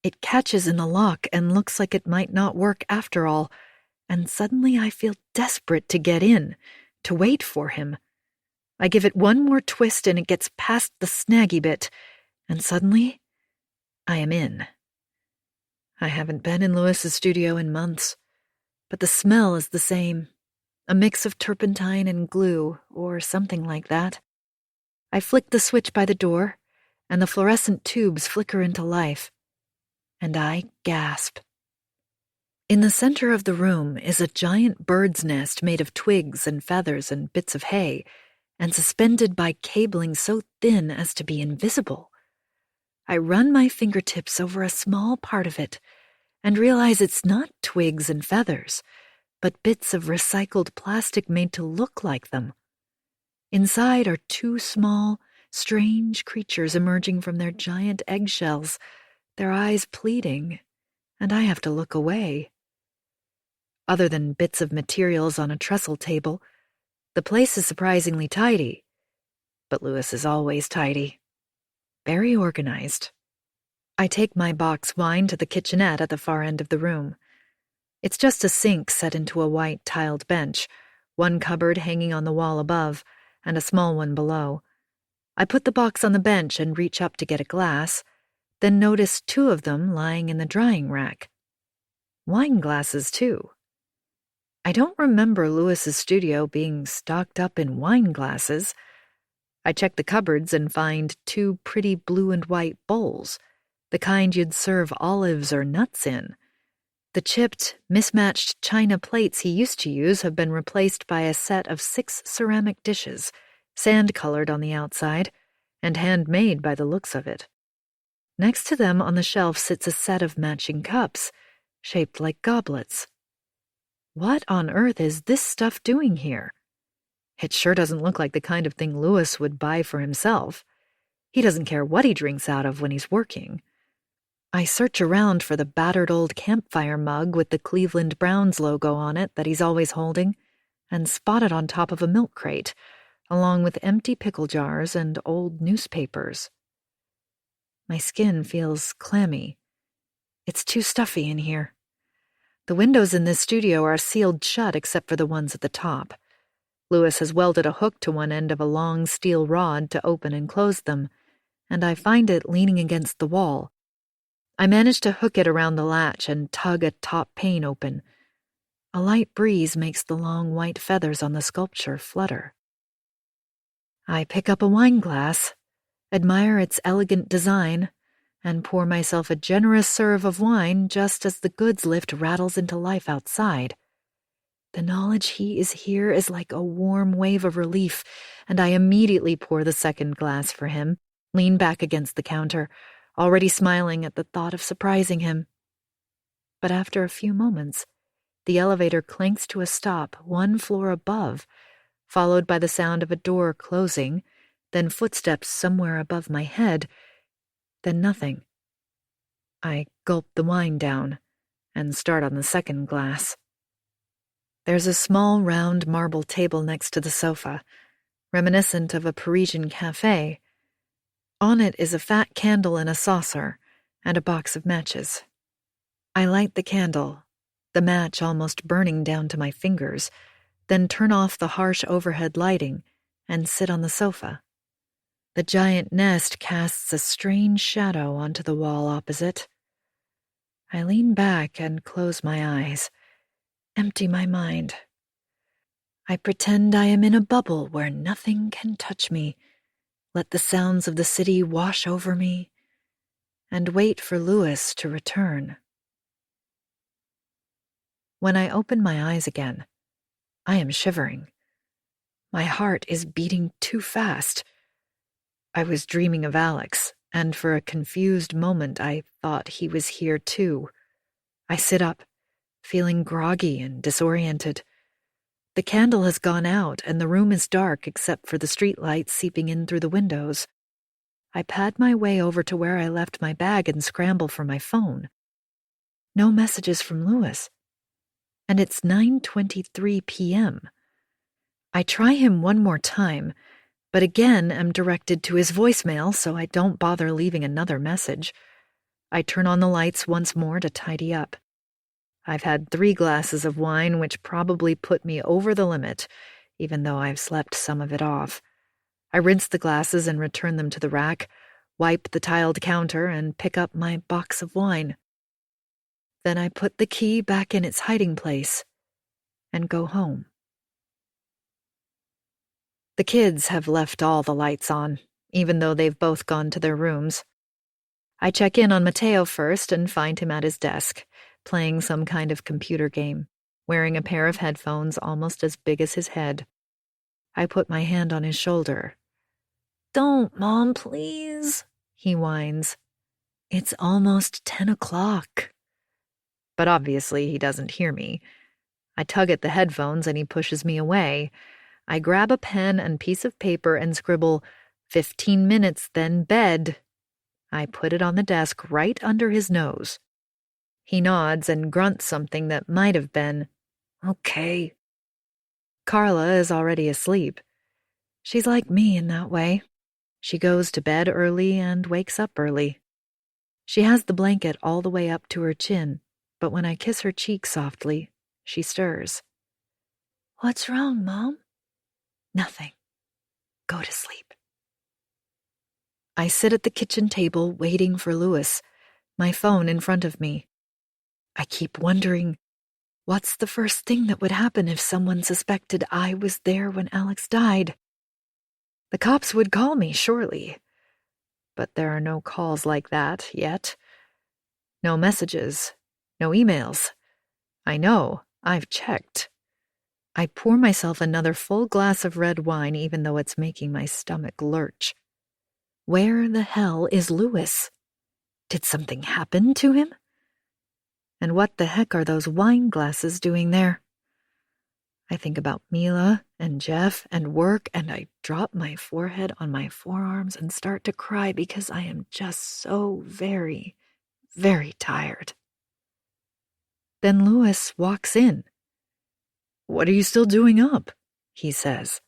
It catches in the lock and looks like it might not work after all, and suddenly I feel desperate to get in, to wait for him. I give it one more twist and it gets past the snaggy bit, and suddenly, I am in. I haven't been in Louis's studio in months, but the smell is the same, a mix of turpentine and glue, or something like that. I flick the switch by the door, and the fluorescent tubes flicker into life, and I gasp. In the center of the room is a giant bird's nest made of twigs and feathers and bits of hay, and suspended by cabling so thin as to be invisible. I run my fingertips over a small part of it and realize it's not twigs and feathers, but bits of recycled plastic made to look like them. Inside are 2 small, strange creatures emerging from their giant eggshells, their eyes pleading, and I have to look away. Other than bits of materials on a trestle table, the place is surprisingly tidy. But Louis is always tidy. Very organized. I take my box wine to the kitchenette at the far end of the room. It's just a sink set into a white tiled bench, one cupboard hanging on the wall above, and a small one below. I put the box on the bench and reach up to get a glass, then notice 2 of them lying in the drying rack. Wine glasses, too. I don't remember Louis's studio being stocked up in wine glasses. I check the cupboards and find 2 pretty blue and white bowls, the kind you'd serve olives or nuts in. The chipped, mismatched china plates he used to use have been replaced by a set of 6 ceramic dishes, sand-colored on the outside, and handmade by the looks of it. Next to them on the shelf sits a set of matching cups, shaped like goblets. What on earth is this stuff doing here? It sure doesn't look like the kind of thing Louis would buy for himself. He doesn't care what he drinks out of when he's working. I search around for the battered old campfire mug with the Cleveland Browns logo on it that he's always holding, and spot it on top of a milk crate, along with empty pickle jars and old newspapers. My skin feels clammy. It's too stuffy in here. The windows in this studio are sealed shut except for the ones at the top. Louis has welded a hook to one end of a long steel rod to open and close them, and I find it leaning against the wall. I manage to hook it around the latch and tug a top pane open. A light breeze makes the long white feathers on the sculpture flutter. I pick up a wine glass, admire its elegant design, and pour myself a generous serve of wine just as the goods lift rattles into life outside. The knowledge he is here is like a warm wave of relief, and I immediately pour the second glass for him, lean back against the counter, already smiling at the thought of surprising him. But after a few moments, the elevator clanks to a stop 1 floor above, followed by the sound of a door closing, then footsteps somewhere above my head, then nothing. I gulp the wine down and start on the second glass. There's a small round marble table next to the sofa, reminiscent of a Parisian cafe. On it is a fat candle in a saucer and a box of matches. I light the candle, the match almost burning down to my fingers, then turn off the harsh overhead lighting and sit on the sofa. The giant nest casts a strange shadow onto the wall opposite. I lean back and close my eyes, empty my mind. I pretend I am in a bubble where nothing can touch me, let the sounds of the city wash over me, and wait for Louis to return. When I open my eyes again, I am shivering. My heart is beating too fast. I was dreaming of Alex, and for a confused moment I thought he was here too. I sit up, feeling groggy and disoriented. The candle has gone out, and the room is dark except for the streetlight seeping in through the windows. I pad my way over to where I left my bag and scramble for my phone. No messages from Louis. And it's 9:23 p.m. I try him one more time, but again am directed to his voicemail, so I don't bother leaving another message. I turn on the lights once more to tidy up. I've had 3 glasses of wine, which probably put me over the limit, even though I've slept some of it off. I rinse the glasses and return them to the rack, wipe the tiled counter, and pick up my box of wine. Then I put the key back in its hiding place and go home. The kids have left all the lights on, even though they've both gone to their rooms. I check in on Mateo first and find him at his desk, playing some kind of computer game, wearing a pair of headphones almost as big as his head. I put my hand on his shoulder. "Don't, Mom, please," he whines. "It's almost 10 o'clock. But obviously he doesn't hear me. I tug at the headphones and he pushes me away. I grab a pen and piece of paper and scribble, 15 minutes, then bed. I put it on the desk right under his nose. He nods and grunts something that might have been, "Okay." Carla is already asleep. She's like me in that way. She goes to bed early and wakes up early. She has the blanket all the way up to her chin, but when I kiss her cheek softly, she stirs. "What's wrong, Mom?" "Nothing. Go to sleep." I sit at the kitchen table waiting for Louis, my phone in front of me. I keep wondering, what's the first thing that would happen if someone suspected I was there when Alex died? The cops would call me, surely. but there are no calls like that yet. No messages, no emails. I know, I've checked. I pour myself another full glass of red wine even though it's making my stomach lurch. Where the hell is Louis? Did something happen to him? And what the heck are those wine glasses doing there? I think about Mila and Jeff and work, and I drop my forehead on my forearms and start to cry because I am just so very, very tired. Then Louis walks in. "What are you still doing up?" he says.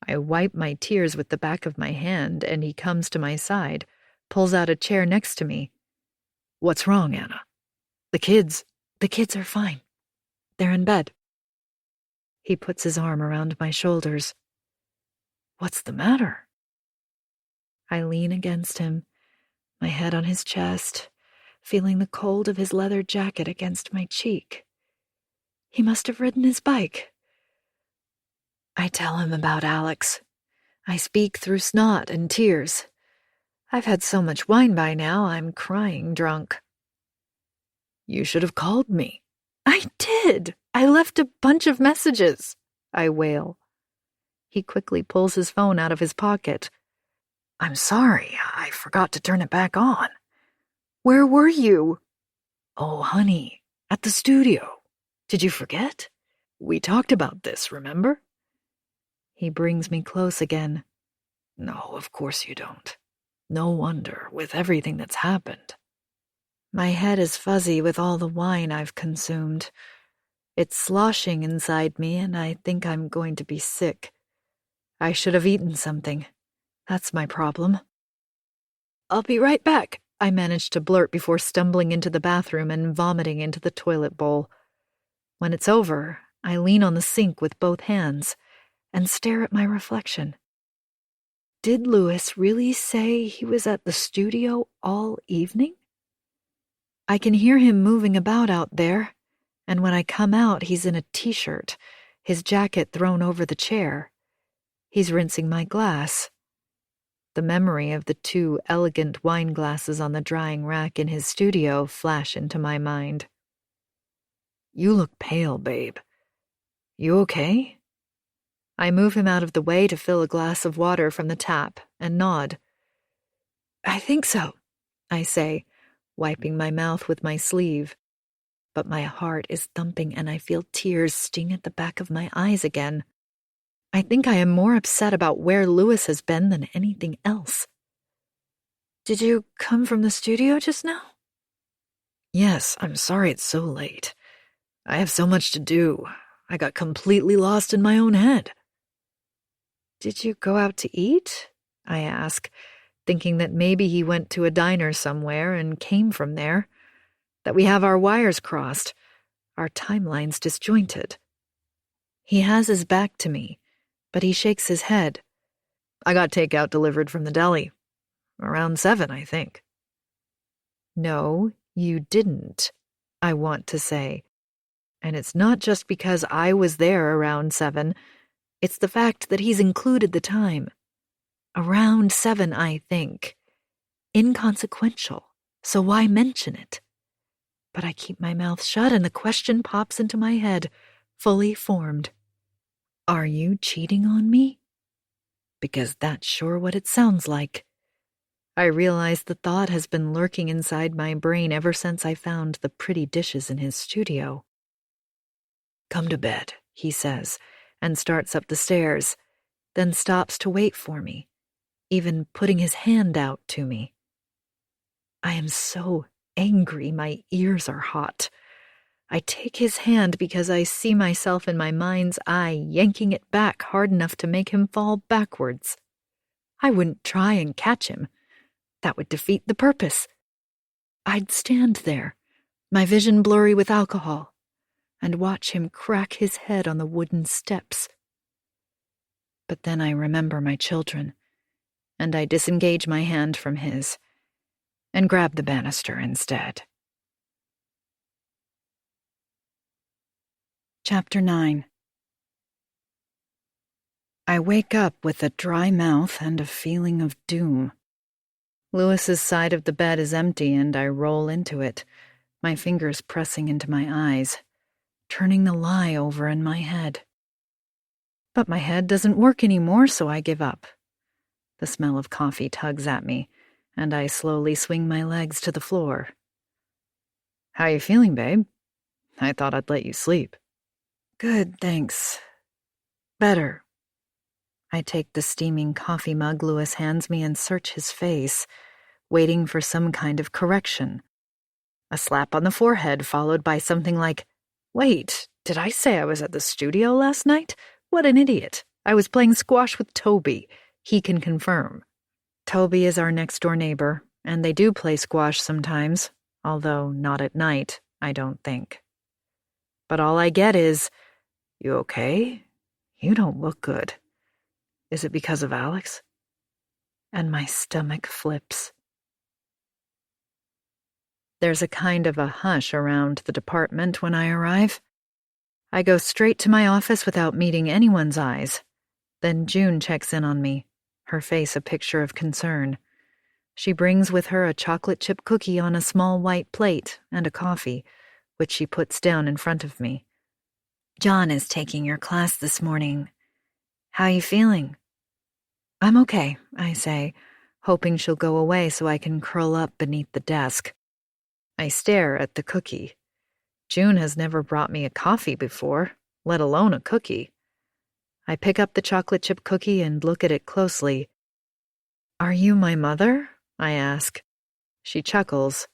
I wipe my tears with the back of my hand, and he comes to my side, pulls out a chair next to me. "What's wrong, Anna?" The kids are fine. They're in bed." He puts his arm around my shoulders. "What's the matter?" I lean against him, my head on his chest, feeling the cold of his leather jacket against my cheek. He must have ridden his bike. I tell him about Alex. I speak through snot and tears. I've had so much wine by now, I'm crying drunk. "You should have called me." "I did. I left a bunch of messages," I wail. He quickly pulls his phone out of his pocket. "I'm sorry, I forgot to turn it back on." "Where were you?" "Oh, honey, at the studio. Did you forget? We talked about this, remember?" He brings me close again. "No, of course you don't. No wonder, with everything that's happened." My head is fuzzy with all the wine I've consumed. It's sloshing inside me, and I think I'm going to be sick. I should have eaten something. That's my problem. "I'll be right back," I managed to blurt before stumbling into the bathroom and vomiting into the toilet bowl. When it's over, I lean on the sink with both hands and stare at my reflection. Did Louis really say he was at the studio all evening? I can hear him moving about out there, and when I come out, he's in a t-shirt, his jacket thrown over the chair. He's rinsing my glass. The memory of the 2 elegant wine glasses on the drying rack in his studio flash into my mind. "You look pale, babe. You okay?" I move him out of the way to fill a glass of water from the tap and nod. "I think so," I say, wiping my mouth with my sleeve. But my heart is thumping and I feel tears sting at the back of my eyes again. I think I am more upset about where Louis has been than anything else. "Did you come from the studio just now?" "Yes, I'm sorry it's so late. I have so much to do. I got completely lost in my own head." "Did you go out to eat?" I ask, thinking that maybe he went to a diner somewhere and came from there, that we have our wires crossed, our timelines disjointed. He has his back to me, but he shakes his head. "I got takeout delivered from the deli. Around 7, I think." "No, you didn't," I want to say. And it's not just because I was there around 7. It's the fact that he's included the time. Around 7, I think. Inconsequential, so why mention it? But I keep my mouth shut and the question pops into my head, fully formed. Are you cheating on me? Because that's sure what it sounds like. I realize the thought has been lurking inside my brain ever since I found the pretty dishes in his studio. "Come to bed," he says, and starts up the stairs, then stops to wait for me, even putting his hand out to me. I am so angry my ears are hot. I take his hand because I see myself in my mind's eye yanking it back hard enough to make him fall backwards. I wouldn't try and catch him. That would defeat the purpose. I'd stand there, my vision blurry with alcohol, and watch him crack his head on the wooden steps. But then I remember my children, and I disengage my hand from his and grab the banister instead. Chapter 9. I wake up with a dry mouth and a feeling of doom. Lewis's side of the bed is empty and I roll into it, my fingers pressing into my eyes, turning the lie over in my head. But my head doesn't work anymore, so I give up. The smell of coffee tugs at me, and I slowly swing my legs to the floor. How you feeling, babe? I thought I'd let you sleep. Good, thanks. Better. I take the steaming coffee mug Lewis hands me and search his face, waiting for some kind of correction. A slap on the forehead followed by something like, Wait, did I say I was at the studio last night? What an idiot. I was playing squash with Toby. He can confirm. Toby is our next-door neighbor, and they do play squash sometimes, although not at night, I don't think. But all I get is, You okay? You don't look good. Is it because of Alex? And my stomach flips. There's a kind of a hush around the department when I arrive. I go straight to my office without meeting anyone's eyes. Then June checks in on me, her face a picture of concern. She brings with her a chocolate chip cookie on a small white plate and a coffee, which she puts down in front of me. John is taking your class this morning. How you feeling? I'm okay, I say, hoping she'll go away so I can curl up beneath the desk. I stare at the cookie. June has never brought me a coffee before, let alone a cookie. I pick up the chocolate chip cookie and look at it closely. Are you my mother? I ask. She chuckles.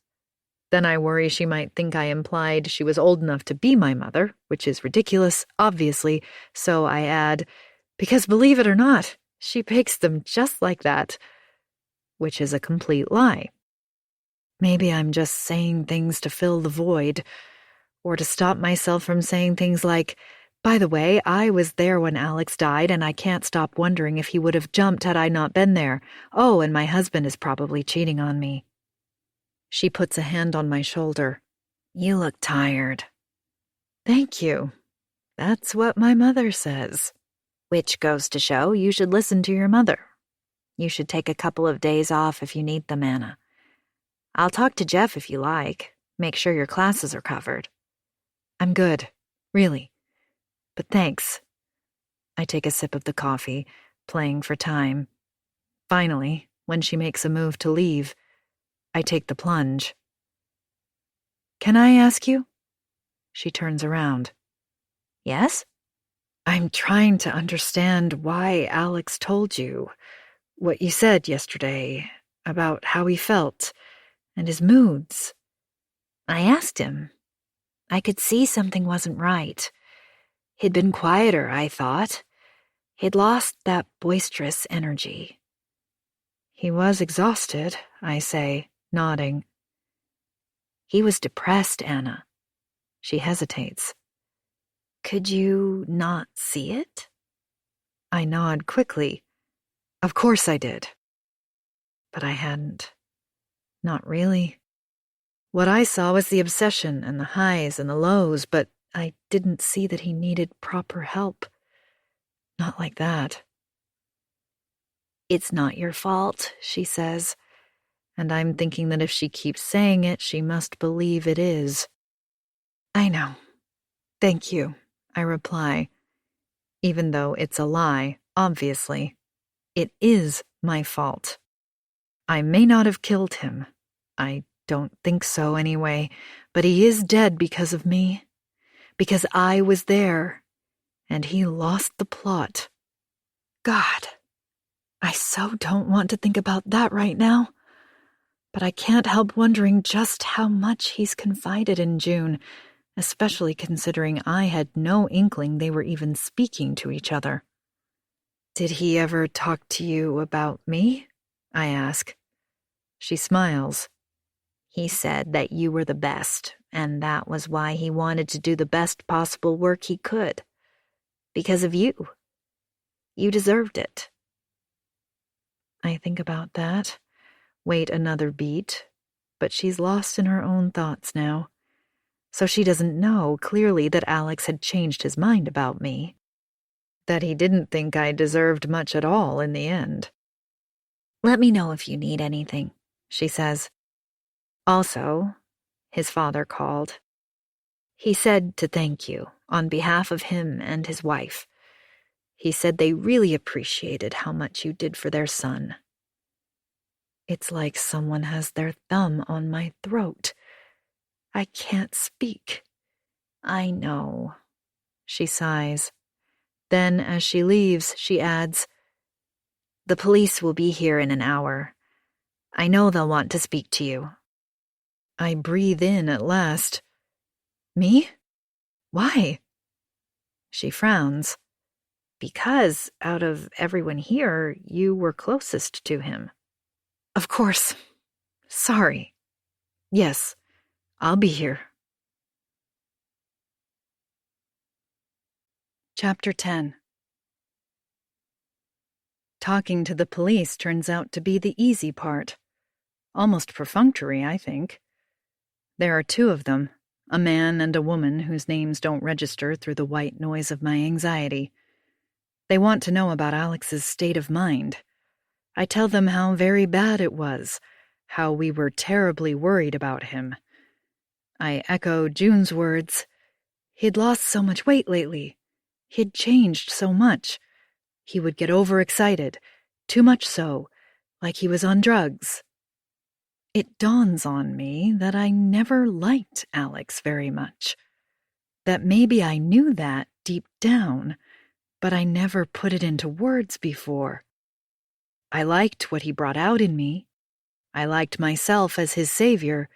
Then I worry she might think I implied she was old enough to be my mother, which is ridiculous, obviously, so I add, because believe it or not, she bakes them just like that, which is a complete lie. Maybe I'm just saying things to fill the void, or to stop myself from saying things like, by the way, I was there when Alex died and I can't stop wondering if he would have jumped had I not been there. Oh, and my husband is probably cheating on me. She puts a hand on my shoulder. You look tired. Thank you. That's what my mother says. Which goes to show you should listen to your mother. You should take a couple of days off if you need them, Anna. I'll talk to Jeff if you like. Make sure your classes are covered. I'm good, really. But thanks. I take a sip of the coffee, playing for time. Finally, when she makes a move to leave, I take the plunge. Can I ask you? She turns around. Yes? I'm trying to understand why Alex told you what you said yesterday about how he felt and his moods. I asked him. I could see something wasn't right. He'd been quieter, I thought. He'd lost that boisterous energy. He was exhausted, I say, nodding. He was depressed, Anna. She hesitates. Could you not see it? I nod quickly. Of course I did. But I hadn't. Not really. What I saw was the obsession and the highs and the lows, but I didn't see that he needed proper help. Not like that. It's not your fault, she says, and I'm thinking that if she keeps saying it, she must believe it is. I know. Thank you, I reply, even though it's a lie, obviously. It is my fault. I may not have killed him. I don't think so anyway, but he is dead because of me. Because I was there, and he lost the plot. God, I so don't want to think about that right now. But I can't help wondering just how much he's confided in June, especially considering I had no inkling they were even speaking to each other. Did he ever talk to you about me? I ask. She smiles. He said that you were the best, and that was why he wanted to do the best possible work he could. Because of you. You deserved it. I think about that, wait another beat, but she's lost in her own thoughts now. So she doesn't know clearly that Alex had changed his mind about me. That he didn't think I deserved much at all in the end. Let me know if you need anything, she says. Also, his father called. He said to thank you on behalf of him and his wife. He said they really appreciated how much you did for their son. It's like someone has their thumb on my throat. I can't speak. I know. She sighs. Then, as she leaves, she adds, "The police will be here in an hour. I know they'll want to speak to you." I breathe in at last. Me? Why? She frowns. Because, out of everyone here, you were closest to him. Of course. Sorry. Yes, I'll be here. Chapter 10. Talking to the police turns out to be the easy part. Almost perfunctory, I think. There are two of them, a man and a woman whose names don't register through the white noise of my anxiety. They want to know about Alex's state of mind. I tell them how very bad it was, how we were terribly worried about him. I echo June's words. He'd lost so much weight lately. He'd changed so much. He would get overexcited, too much so, like he was on drugs. It dawns on me that I never liked Alex very much. That maybe I knew that deep down, but I never put it into words before. I liked what he brought out in me. I liked myself as his savior,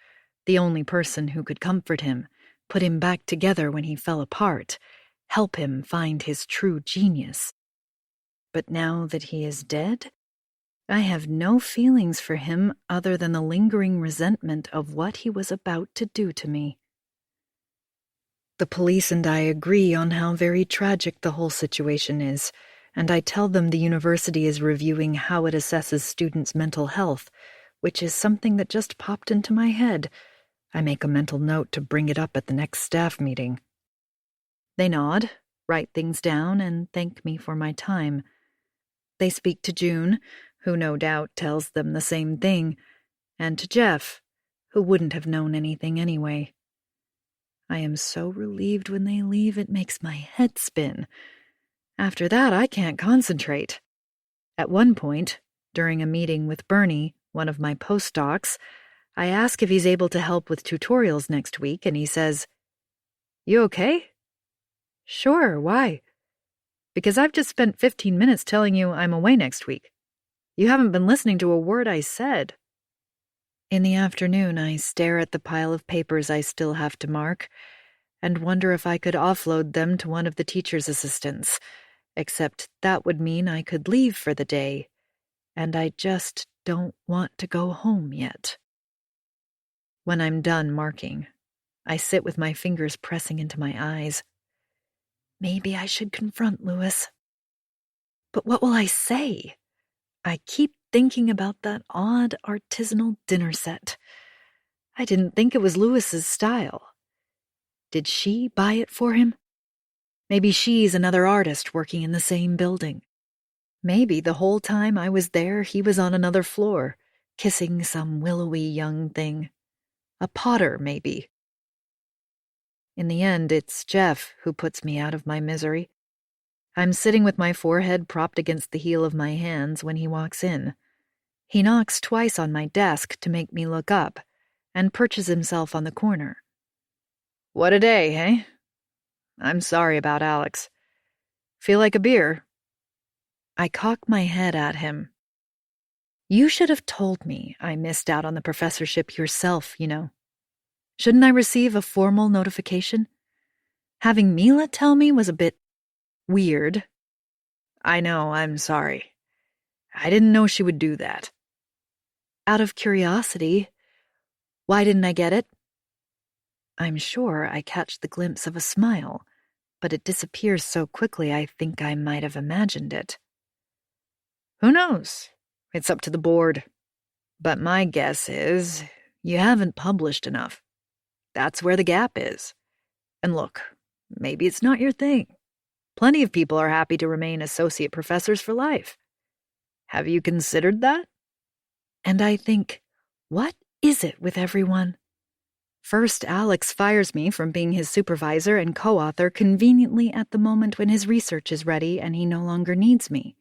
the only person who could comfort him, put him back together when he fell apart, help him find his true genius. But now that he is dead, I have no feelings for him other than the lingering resentment of what he was about to do to me. The police and I agree on how very tragic the whole situation is, and I tell them the university is reviewing how it assesses students' mental health, which is something that just popped into my head. I make a mental note to bring it up at the next staff meeting. They nod, write things down, and thank me for my time. They speak to June, who no doubt tells them the same thing, and to Jeff, who wouldn't have known anything anyway. I am so relieved when they leave it makes my head spin. After that, I can't concentrate. At one point, during a meeting with Bernie, one of my postdocs, I ask if he's able to help with tutorials next week, and he says, "You okay?" "Sure, why?" "Because I've just spent 15 minutes telling you I'm away next week. You haven't been listening to a word I said." In the afternoon, I stare at the pile of papers I still have to mark and wonder if I could offload them to one of the teacher's assistants, except that would mean I could leave for the day, and I just don't want to go home yet. When I'm done marking, I sit with my fingers pressing into my eyes. Maybe I should confront Louis. But what will I say? I keep thinking about that odd artisanal dinner set. I didn't think it was Louis's style. Did she buy it for him? Maybe she's another artist working in the same building. Maybe the whole time I was there, he was on another floor, kissing some willowy young thing. A potter, maybe. In the end, it's Jeff who puts me out of my misery. I'm sitting with my forehead propped against the heel of my hands when he walks in. He knocks twice on my desk to make me look up, and perches himself on the corner. "What a day, eh? I'm sorry about Alex. Feel like a beer?" I cock my head at him. "You should have told me I missed out on the professorship yourself, you know. Shouldn't I receive a formal notification? Having Mila tell me was a bit weird." "I know, I'm sorry. I didn't know she would do that." "Out of curiosity, why didn't I get it?" I'm sure I catch the glimpse of a smile, but it disappears so quickly I think I might have imagined it. "Who knows? It's up to the board. But my guess is you haven't published enough. That's where the gap is. And look, maybe it's not your thing. Plenty of people are happy to remain associate professors for life. Have you considered that?" And I think, What is it with everyone? First, Alex fires me from being his supervisor and co-author conveniently at the moment when his research is ready and he no longer needs me.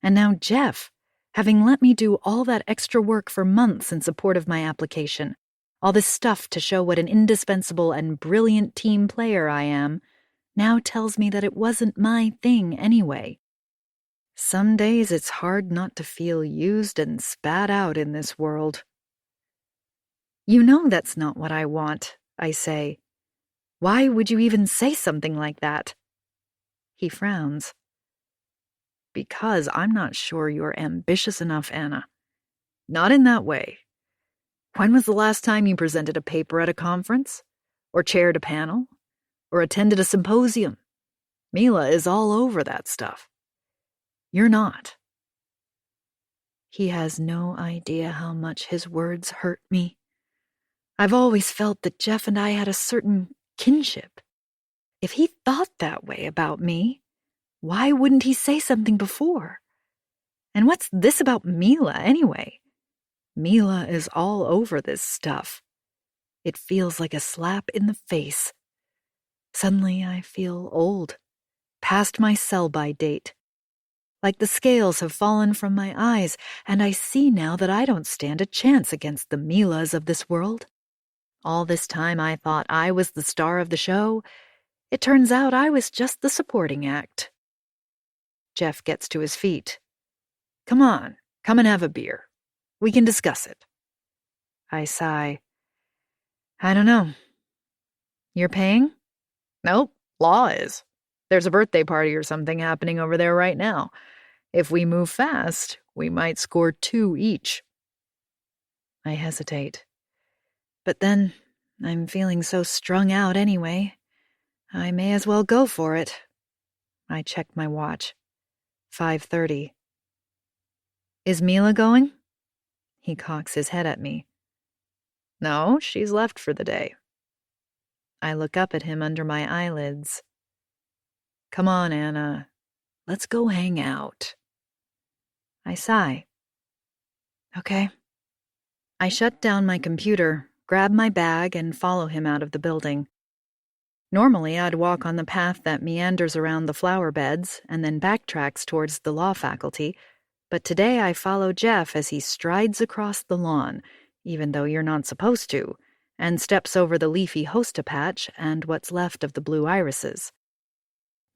And now Jeff, having let me do all that extra work for months in support of my application, all this stuff to show what an indispensable and brilliant team player I am, now tells me that it wasn't my thing anyway. Some days it's hard not to feel used and spat out in this world. You know that's not what I want, I say. Why would you even say something like that? He frowns. Because I'm not sure you're ambitious enough, Anna. Not in that way. When was the last time you presented a paper at a conference? Or chaired a panel? Or attended a symposium? Mila is all over that stuff. You're not. He has no idea how much his words hurt me. I've always felt that Jeff and I had a certain kinship. If he thought that way about me, why wouldn't he say something before? And what's this about Mila, anyway? Mila is all over this stuff. It feels like a slap in the face. Suddenly I feel old, past my sell-by date. Like the scales have fallen from my eyes, and I see now that I don't stand a chance against the Milas of this world. All this time I thought I was the star of the show. It turns out I was just the supporting act. Jeff gets to his feet. Come on, come and have a beer. We can discuss it. I sigh. I don't know. You're paying? Nope, Law is. There's a birthday party or something happening over there right now. If we move fast, we might score 2 each. I hesitate. But then, I'm feeling so strung out anyway. I may as well go for it. I check my watch. 5:30. Is Mila going? He cocks his head at me. No, she's left for the day. I look up at him under my eyelids. Come on, Anna. Let's go hang out. I sigh. Okay. I shut down my computer, grab my bag, and follow him out of the building. Normally, I'd walk on the path that meanders around the flower beds and then backtracks towards the law faculty, but today I follow Jeff as he strides across the lawn, even though you're not supposed to, and steps over the leafy hosta patch and what's left of the blue irises.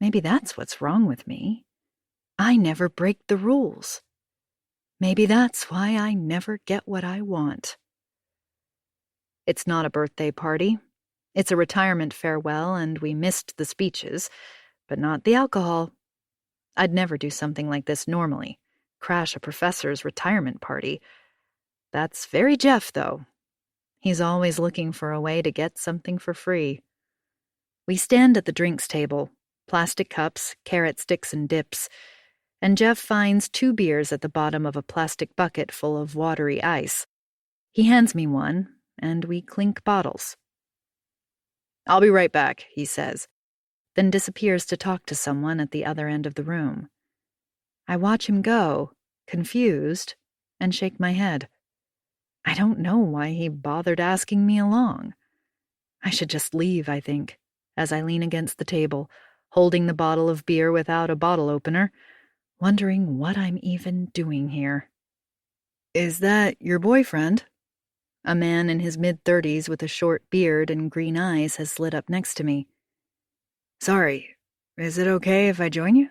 Maybe that's what's wrong with me. I never break the rules. Maybe that's why I never get what I want. It's not a birthday party. It's a retirement farewell, and we missed the speeches, but not the alcohol. I'd never do something like this normally, crash a professor's retirement party. That's very Jeff, though. He's always looking for a way to get something for free. We stand at the drinks table, plastic cups, carrot sticks, and dips, and Jeff finds 2 beers at the bottom of a plastic bucket full of watery ice. He hands me one, and we clink bottles. I'll be right back, he says, then disappears to talk to someone at the other end of the room. I watch him go, confused, and shake my head. I don't know why he bothered asking me along. I should just leave, I think, as I lean against the table, holding the bottle of beer without a bottle opener, wondering what I'm even doing here. Is that your boyfriend? A man in his mid-30s with a short beard and green eyes has slid up next to me. Sorry, is it okay if I join you?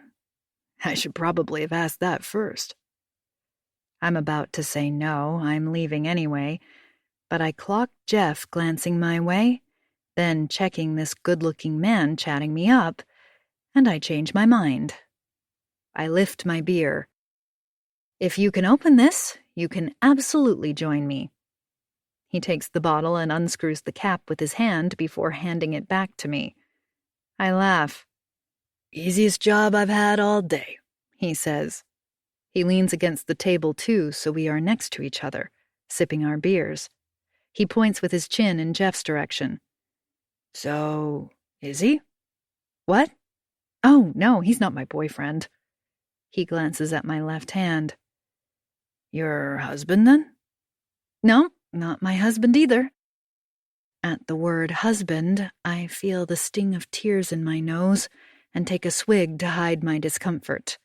I should probably have asked that first. I'm about to say no, I'm leaving anyway, but I clock Jeff glancing my way, then checking this good-looking man chatting me up, and I change my mind. I lift my beer. If you can open this, you can absolutely join me. He takes the bottle and unscrews the cap with his hand before handing it back to me. I laugh. Easiest job I've had all day, he says. He leans against the table too, so we are next to each other, sipping our beers. He points with his chin in Jeff's direction. So, is he? What? Oh, no, he's not my boyfriend. He glances at my left hand. Your husband, then? No, Not my husband either. At the word husband, I feel the sting of tears in my nose and take a swig to hide my discomfort.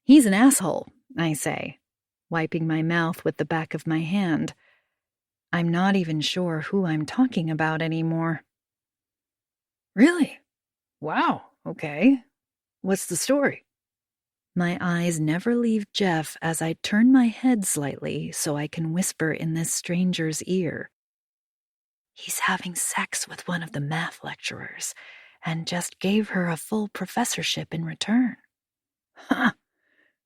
He's an asshole, I say, wiping my mouth with the back of my hand. I'm not even sure who I'm talking about anymore. Really? Wow, okay. What's the story? My eyes never leave Jeff as I turn my head slightly so I can whisper in this stranger's ear. He's having sex with one of the math lecturers and just gave her a full professorship in return. Huh.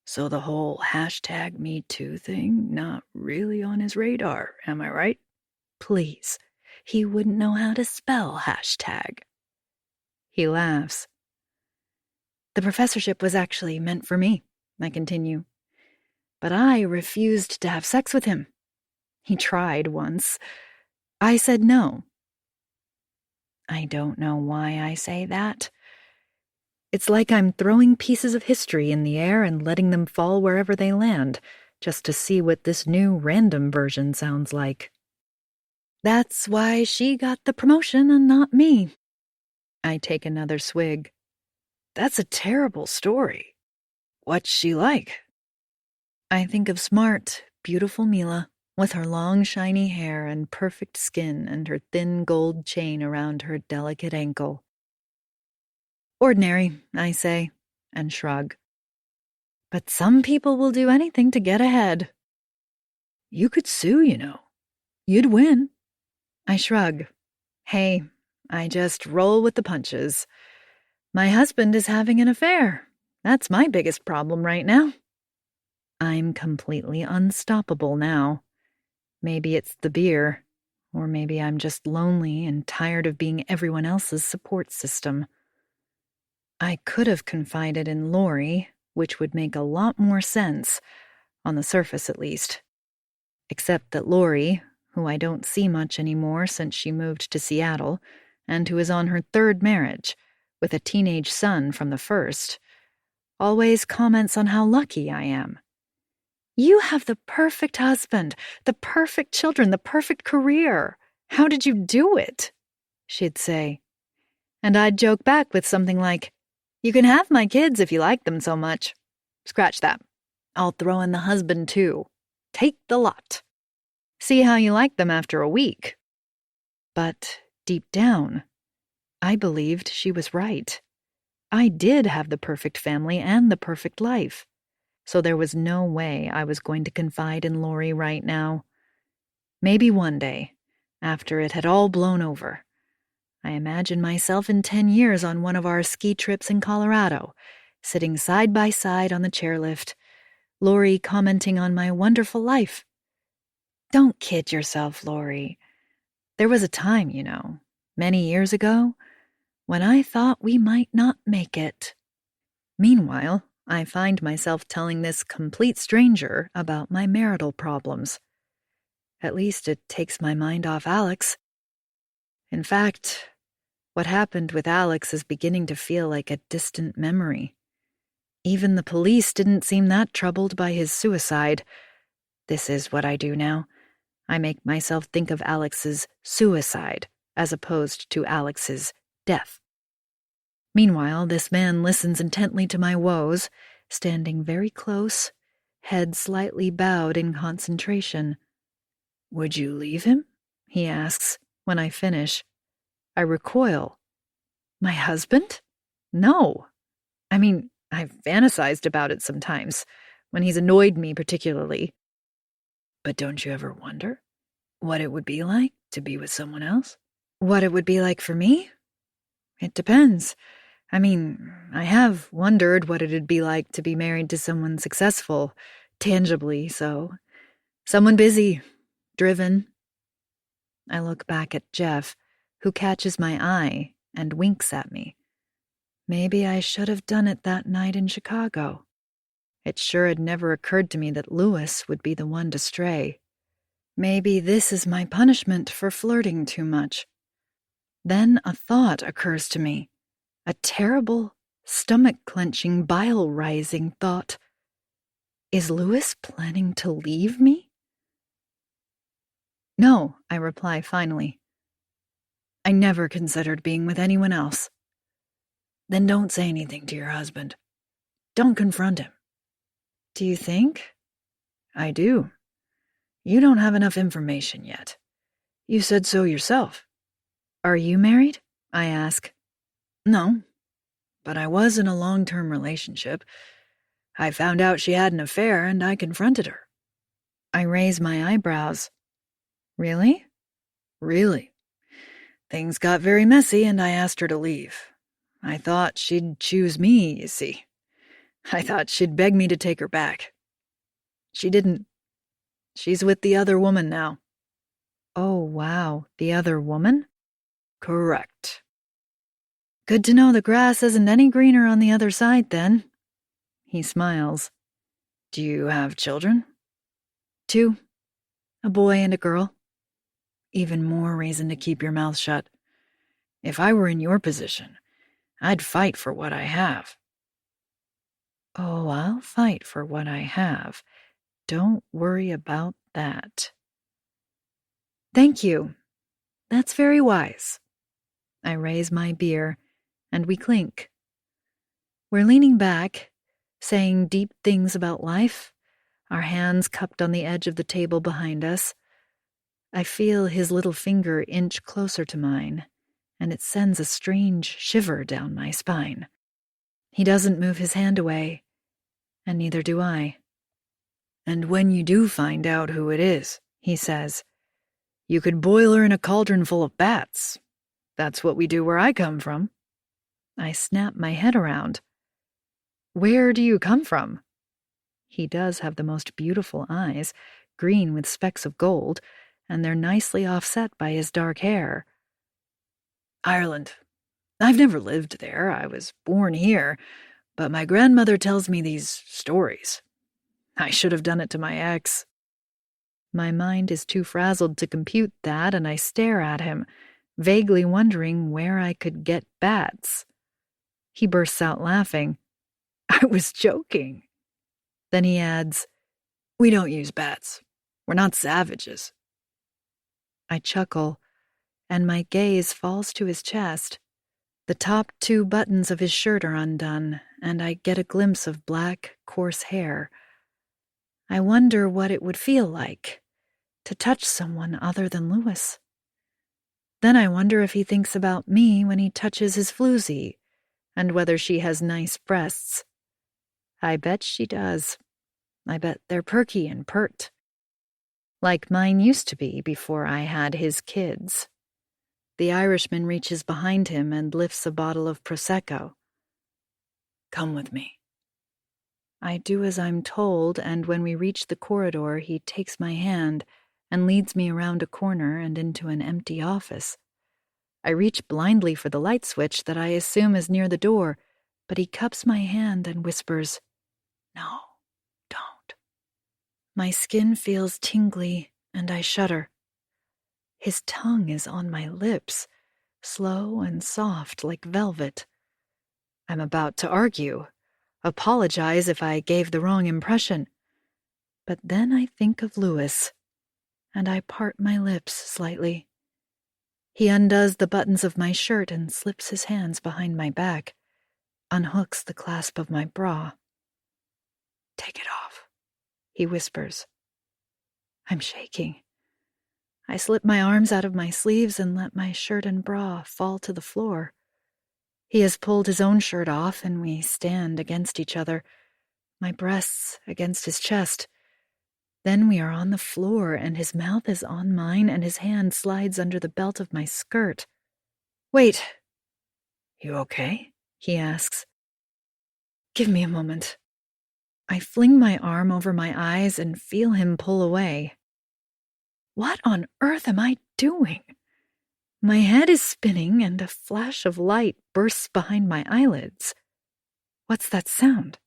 So the whole #MeToo thing not really on his radar, am I right? Please, he wouldn't know how to spell hashtag. He laughs. The professorship was actually meant for me, I continue. But I refused to have sex with him. He tried once. I said no. I don't know why I say that. It's like I'm throwing pieces of history in the air and letting them fall wherever they land, just to see what this new random version sounds like. That's why she got the promotion and not me. I take another swig. That's a terrible story. What's she like? I think of smart, beautiful Mila, with her long, shiny hair and perfect skin and her thin gold chain around her delicate ankle. Ordinary, I say, and shrug. But some people will do anything to get ahead. You could sue, you know. You'd win. I shrug. Hey, I just roll with the punches. My husband is having an affair. That's my biggest problem right now. I'm completely unstoppable now. Maybe it's the beer, or maybe I'm just lonely and tired of being everyone else's support system. I could have confided in Lori, which would make a lot more sense, on the surface at least. Except that Lori, who I don't see much anymore since she moved to Seattle, and who is on her third marriage, with a teenage son from the first, always comments on how lucky I am. You have the perfect husband, the perfect children, the perfect career. How did you do it? She'd say. And I'd joke back with something like, you can have my kids if you like them so much. Scratch that. I'll throw in the husband too. Take the lot. See how you like them after a week. But deep down, I believed she was right. I did have the perfect family and the perfect life. So there was no way I was going to confide in Lori right now. Maybe one day, after it had all blown over. I imagine myself in 10 years on one of our ski trips in Colorado, sitting side by side on the chairlift, Lori commenting on my wonderful life. Don't kid yourself, Lori. There was a time, you know, many years ago, when I thought we might not make it. Meanwhile, I find myself telling this complete stranger about my marital problems. At least it takes my mind off Alex. In fact, what happened with Alex is beginning to feel like a distant memory. Even the police didn't seem that troubled by his suicide. This is what I do now. I make myself think of Alex's suicide as opposed to Alex's death. Meanwhile, this man listens intently to my woes, standing very close, head slightly bowed in concentration. Would you leave him? He asks, when I finish. I recoil. My husband? No. I mean, I've fantasized about it sometimes, when he's annoyed me particularly. But don't you ever wonder what it would be like to be with someone else? What it would be like for me? It depends. I mean, I have wondered what it'd be like to be married to someone successful, tangibly so. Someone busy, driven. I look back at Jeff, who catches my eye and winks at me. Maybe I should have done it that night in Chicago. It sure had never occurred to me that Louis would be the one to stray. Maybe this is my punishment for flirting too much. Then a thought occurs to me. A terrible, stomach-clenching, bile-rising thought. Is Louis planning to leave me? No, I reply finally. I never considered being with anyone else. Then don't say anything to your husband. Don't confront him. Do you think? I do. You don't have enough information yet. You said so yourself. Are you married? I ask. No, but I was in a long-term relationship. I found out she had an affair and I confronted her. I raise my eyebrows. Really? Really. Things got very messy and I asked her to leave. I thought she'd choose me, you see. I thought she'd beg me to take her back. She didn't. She's with the other woman now. Oh, wow. The other woman? Correct. Good to know the grass isn't any greener on the other side, then. He smiles. Do you have children? 2. A boy and a girl. Even more reason to keep your mouth shut. If I were in your position, I'd fight for what I have. Oh, I'll fight for what I have. Don't worry about that. Thank you. That's very wise. I raise my beer, and we clink. We're leaning back, saying deep things about life, our hands cupped on the edge of the table behind us. I feel his little finger inch closer to mine, and it sends a strange shiver down my spine. He doesn't move his hand away, and neither do I. And when you do find out who it is, he says, you could boil her in a cauldron full of bats. That's what we do where I come from. I snap my head around. Where do you come from? He does have the most beautiful eyes, green with specks of gold, and they're nicely offset by his dark hair. Ireland. I've never lived there. I was born here, but my grandmother tells me these stories. I should have done it to my ex. My mind is too frazzled to compute that, and I stare at him, vaguely wondering where I could get bats. He bursts out laughing. I was joking. Then he adds, we don't use bats. We're not savages. I chuckle, and my gaze falls to his chest. The top 2 buttons of his shirt are undone, and I get a glimpse of black, coarse hair. I wonder what it would feel like to touch someone other than Louis. Then I wonder if he thinks about me when he touches his floozy, and whether she has nice breasts. I bet she does. I bet they're perky and pert. Like mine used to be before I had his kids. The Irishman reaches behind him and lifts a bottle of Prosecco. Come with me. I do as I'm told, and when we reach the corridor, he takes my hand and leads me around a corner and into an empty office. I reach blindly for the light switch that I assume is near the door, but he cups my hand and whispers, No, don't. My skin feels tingly, and I shudder. His tongue is on my lips, slow and soft like velvet. I'm about to argue, apologize if I gave the wrong impression. But then I think of Louis, and I part my lips slightly. He undoes the buttons of my shirt and slips his hands behind my back, unhooks the clasp of my bra. Take it off, he whispers. I'm shaking. I slip my arms out of my sleeves and let my shirt and bra fall to the floor. He has pulled his own shirt off, and we stand against each other, my breasts against his chest. Then we are on the floor, and his mouth is on mine, and his hand slides under the belt of my skirt. Wait. You okay? He asks. Give me a moment. I fling my arm over my eyes and feel him pull away. What on earth am I doing? My head is spinning, and a flash of light bursts behind my eyelids. What's that sound?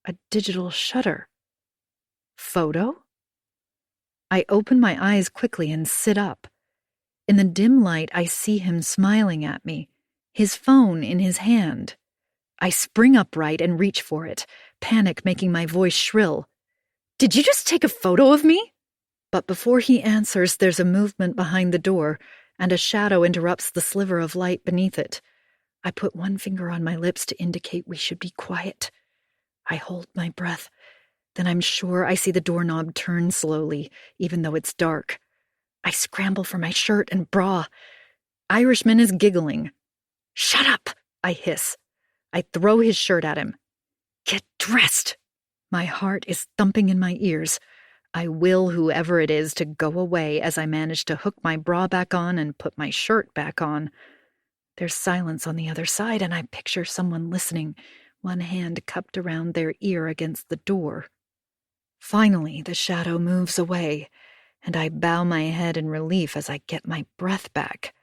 A digital shutter. Photo? I open my eyes quickly and sit up. In the dim light, I see him smiling at me, his phone in his hand. I spring upright and reach for it, panic making my voice shrill. Did you just take a photo of me? But before he answers, there's a movement behind the door, and a shadow interrupts the sliver of light beneath it. I put one finger on my lips to indicate we should be quiet. I hold my breath. Then I'm sure I see the doorknob turn slowly, even though it's dark. I scramble for my shirt and bra. Irishman is giggling. "Shut up!" I hiss. I throw his shirt at him. "Get dressed!" My heart is thumping in my ears. I will whoever it is to go away as I manage to hook my bra back on and put my shirt back on. There's silence on the other side, and I picture someone listening, one hand cupped around their ear against the door. Finally, the shadow moves away, and I bow my head in relief as I get my breath back.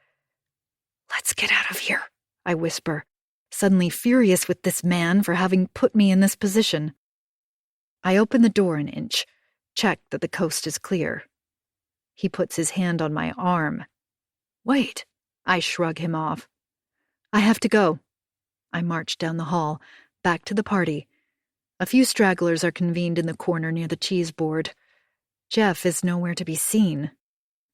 "Let's get out of here," I whisper, suddenly furious with this man for having put me in this position. I open the door an inch, check that the coast is clear. He puts his hand on my arm. "Wait," I shrug him off. "I have to go." I march down the hall, back to the party. A few stragglers are convened in the corner near the cheese board. Jeff is nowhere to be seen.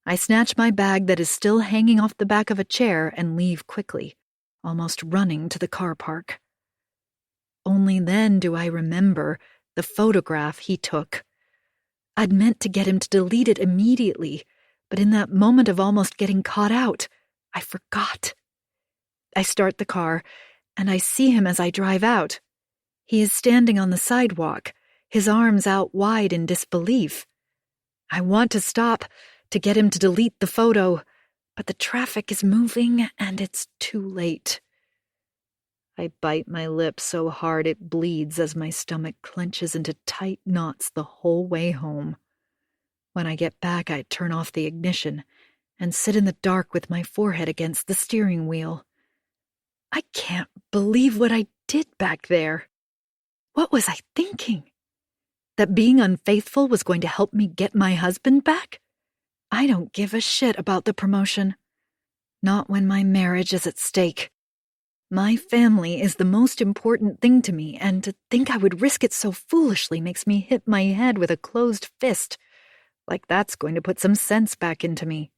I snatch my bag that is still hanging off the back of a chair and leave quickly, almost running to the car park. Only then do I remember the photograph he took. I'd meant to get him to delete it immediately, but in that moment of almost getting caught out, I forgot. I start the car, and I see him as I drive out. He is standing on the sidewalk, his arms out wide in disbelief. I want to stop, to get him to delete the photo, but the traffic is moving and it's too late. I bite my lip so hard it bleeds as my stomach clenches into tight knots the whole way home. When I get back, I turn off the ignition and sit in the dark with my forehead against the steering wheel. I can't believe what I did back there. What was I thinking? That being unfaithful was going to help me get my husband back? I don't give a shit about the promotion. Not when my marriage is at stake. My family is the most important thing to me, and to think I would risk it so foolishly makes me hit my head with a closed fist, like that's going to put some sense back into me.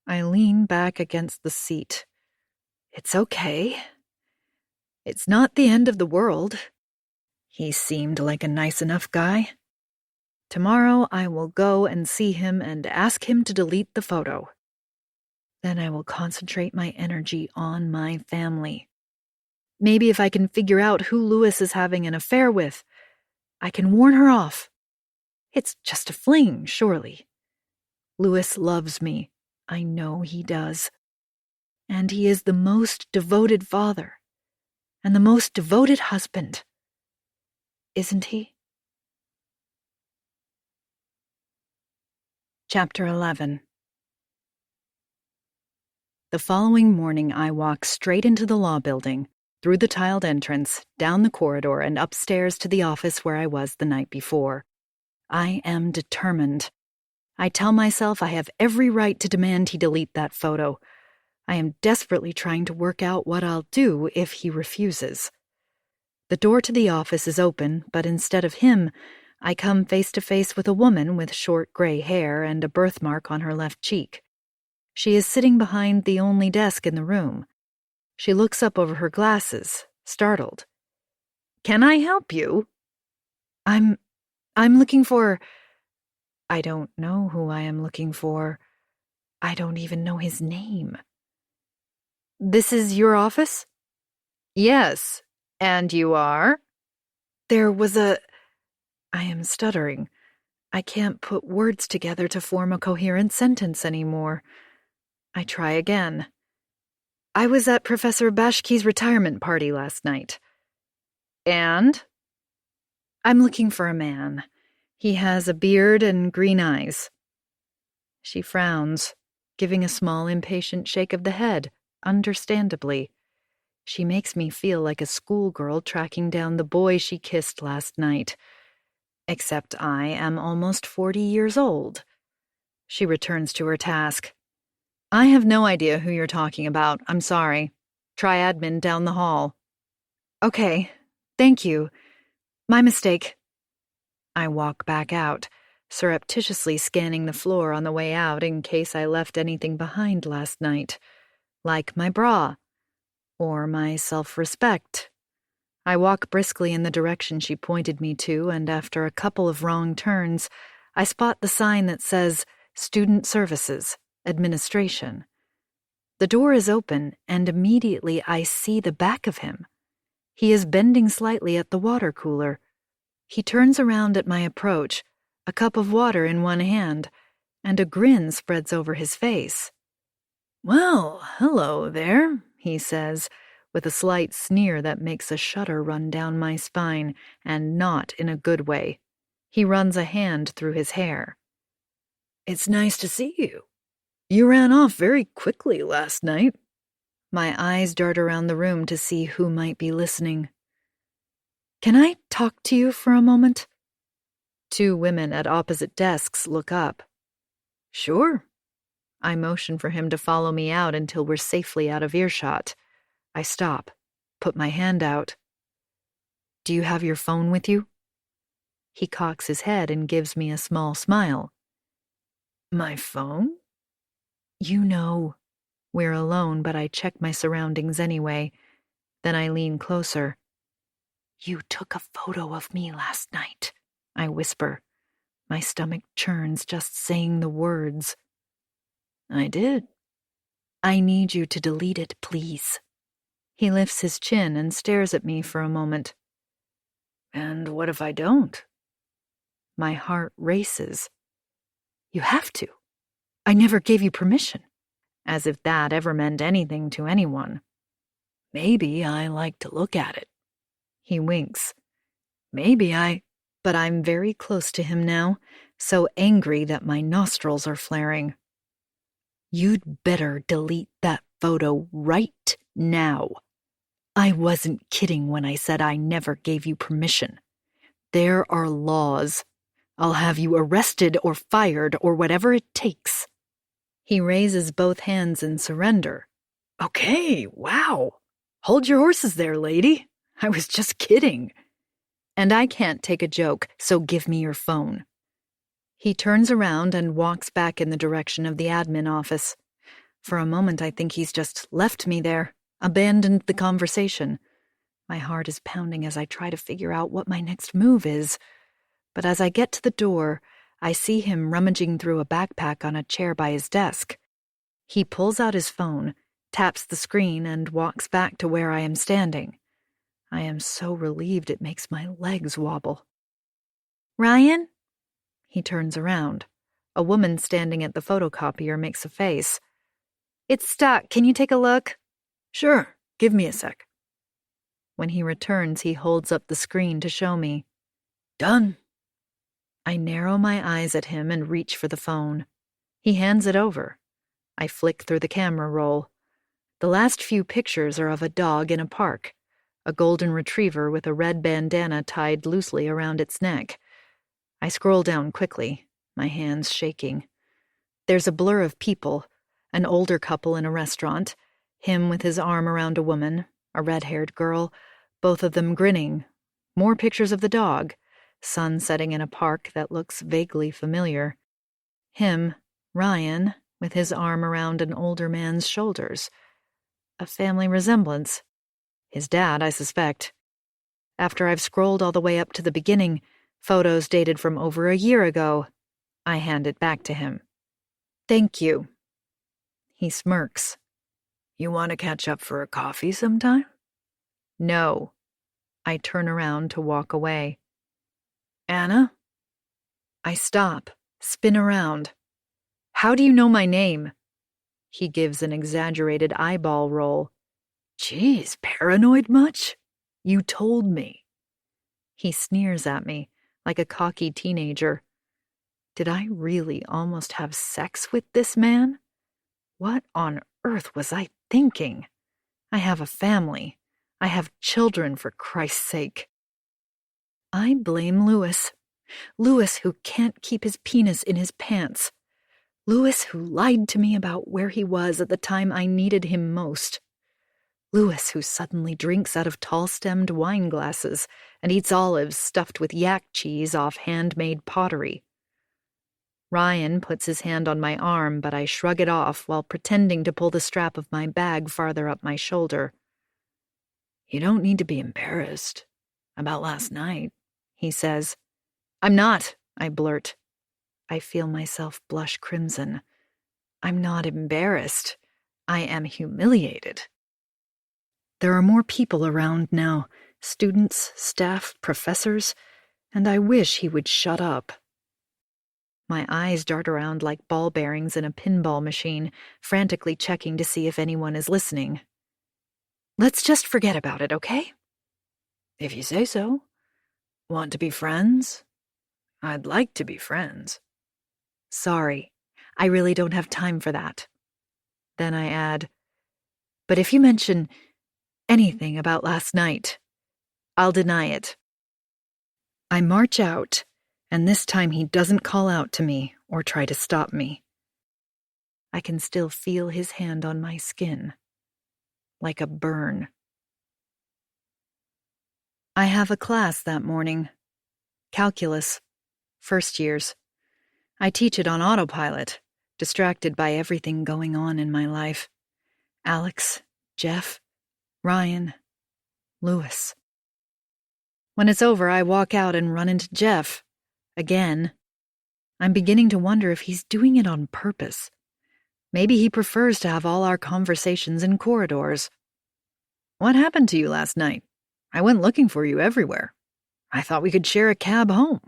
I lean back against the seat. It's okay. It's not the end of the world. He seemed like a nice enough guy. Tomorrow I will go and see him and ask him to delete the photo. Then I will concentrate my energy on my family. Maybe if I can figure out who Lewis is having an affair with, I can warn her off. It's just a fling, surely. Lewis loves me. I know he does. And he is the most devoted father and the most devoted husband. Isn't he? Chapter 11. The following morning, I walk straight into the law building, through the tiled entrance, down the corridor, and upstairs to the office where I was the night before. I am determined. I tell myself I have every right to demand he delete that photo. I am desperately trying to work out what I'll do if he refuses. The door to the office is open, but instead of him, I come face to face with a woman with short gray hair and a birthmark on her left cheek. She is sitting behind the only desk in the room. She looks up over her glasses, startled. "Can I help you?" I'm looking for... I don't know who I am looking for. I don't even know his name. "This is your office?" "Yes. And you are?" "There was a..." I am stuttering. I can't put words together to form a coherent sentence anymore. I try again. "I was at Professor Bashki's retirement party last night." "And?" "I'm looking for a man. He has a beard and green eyes." She frowns, giving a small impatient shake of the head, understandably. She makes me feel like a schoolgirl tracking down the boy she kissed last night. Except I am almost 40 years old. She returns to her task. "I have no idea who you're talking about. I'm sorry. Try admin down the hall." "Okay. Thank you. My mistake." I walk back out, surreptitiously scanning the floor on the way out in case I left anything behind last night, like my bra or my self-respect. I walk briskly in the direction she pointed me to, and after a couple of wrong turns, I spot the sign that says Student Services, Administration. The door is open, and immediately I see the back of him. He is bending slightly at the water cooler. He turns around at my approach, a cup of water in one hand, and a grin spreads over his face. "Well, hello there," he says, with a slight sneer that makes a shudder run down my spine, and not in a good way. He runs a hand through his hair. "It's nice to see you. You ran off very quickly last night." My eyes dart around the room to see who might be listening. "Can I talk to you for a moment?" Two women at opposite desks look up. "Sure." I motion for him to follow me out until we're safely out of earshot. I stop, put my hand out. "Do you have your phone with you?" He cocks his head and gives me a small smile. "My phone?" "You know." We're alone, but I check my surroundings anyway. Then I lean closer. "You took a photo of me last night," I whisper. My stomach churns just saying the words. "I did." "I need you to delete it, please." He lifts his chin and stares at me for a moment. "And what if I don't?" My heart races. "You have to. I never gave you permission." As if that ever meant anything to anyone. "Maybe I like to look at it." He winks. But I'm very close to him now, so angry that my nostrils are flaring. "You'd better delete that photo right now. I wasn't kidding when I said I never gave you permission. There are laws. I'll have you arrested or fired or whatever it takes." He raises both hands in surrender. "Okay, wow. Hold your horses there, lady. I was just kidding." "And I can't take a joke, so give me your phone." He turns around and walks back in the direction of the admin office. For a moment I think he's just left me there, abandoned the conversation. My heart is pounding as I try to figure out what my next move is. But as I get to the door, I see him rummaging through a backpack on a chair by his desk. He pulls out his phone, taps the screen, and walks back to where I am standing. I am so relieved it makes my legs wobble. "Ryan?" He turns around. A woman standing at the photocopier makes a face. "It's stuck. Can you take a look?" "Sure. Give me a sec." When he returns, he holds up the screen to show me. "Done." I narrow my eyes at him and reach for the phone. He hands it over. I flick through the camera roll. The last few pictures are of a dog in a park, a golden retriever with a red bandana tied loosely around its neck. I scroll down quickly, my hands shaking. There's a blur of people, an older couple in a restaurant, him with his arm around a woman, a red-haired girl, both of them grinning. More pictures of the dog, sun setting in a park that looks vaguely familiar. Him, Ryan, with his arm around an older man's shoulders. A family resemblance. His dad, I suspect. After I've scrolled all the way up to the beginning, photos dated from over a year ago, I hand it back to him. "Thank you." He smirks. "You want to catch up for a coffee sometime?" "No." I turn around to walk away. "Anna?" I stop, spin around. "How do you know my name?" He gives an exaggerated eyeball roll. "Geez, paranoid much? You told me." He sneers at me, like a cocky teenager. Did I really almost have sex with this man? What on earth was I thinking? I have a family. I have children, for Christ's sake. I blame Louis. Louis, who can't keep his penis in his pants. Louis, who lied to me about where he was at the time I needed him most. Louis, who suddenly drinks out of tall-stemmed wine glasses and eats olives stuffed with yak cheese off handmade pottery. Ryan puts his hand on my arm, but I shrug it off while pretending to pull the strap of my bag farther up my shoulder. "You don't need to be embarrassed about last night," he says. "I'm not," I blurt. I feel myself blush crimson. I'm not embarrassed. I am humiliated. There are more people around now, students, staff, professors, and I wish he would shut up. My eyes dart around like ball bearings in a pinball machine, frantically checking to see if anyone is listening. "Let's just forget about it, okay?" "If you say so. Want to be friends?" "I'd like to be friends." "Sorry, I really don't have time for that." Then I add, "But if you mention anything about last night, I'll deny it." I march out, and this time he doesn't call out to me or try to stop me. I can still feel his hand on my skin, like a burn. I have a class that morning. Calculus. First years. I teach it on autopilot, distracted by everything going on in my life. Alex, Jeff, Ryan, Lewis. When it's over, I walk out and run into Jeff. Again. I'm beginning to wonder if he's doing it on purpose. Maybe he prefers to have all our conversations in corridors. "What happened to you last night? I went looking for you everywhere. I thought we could share a cab home."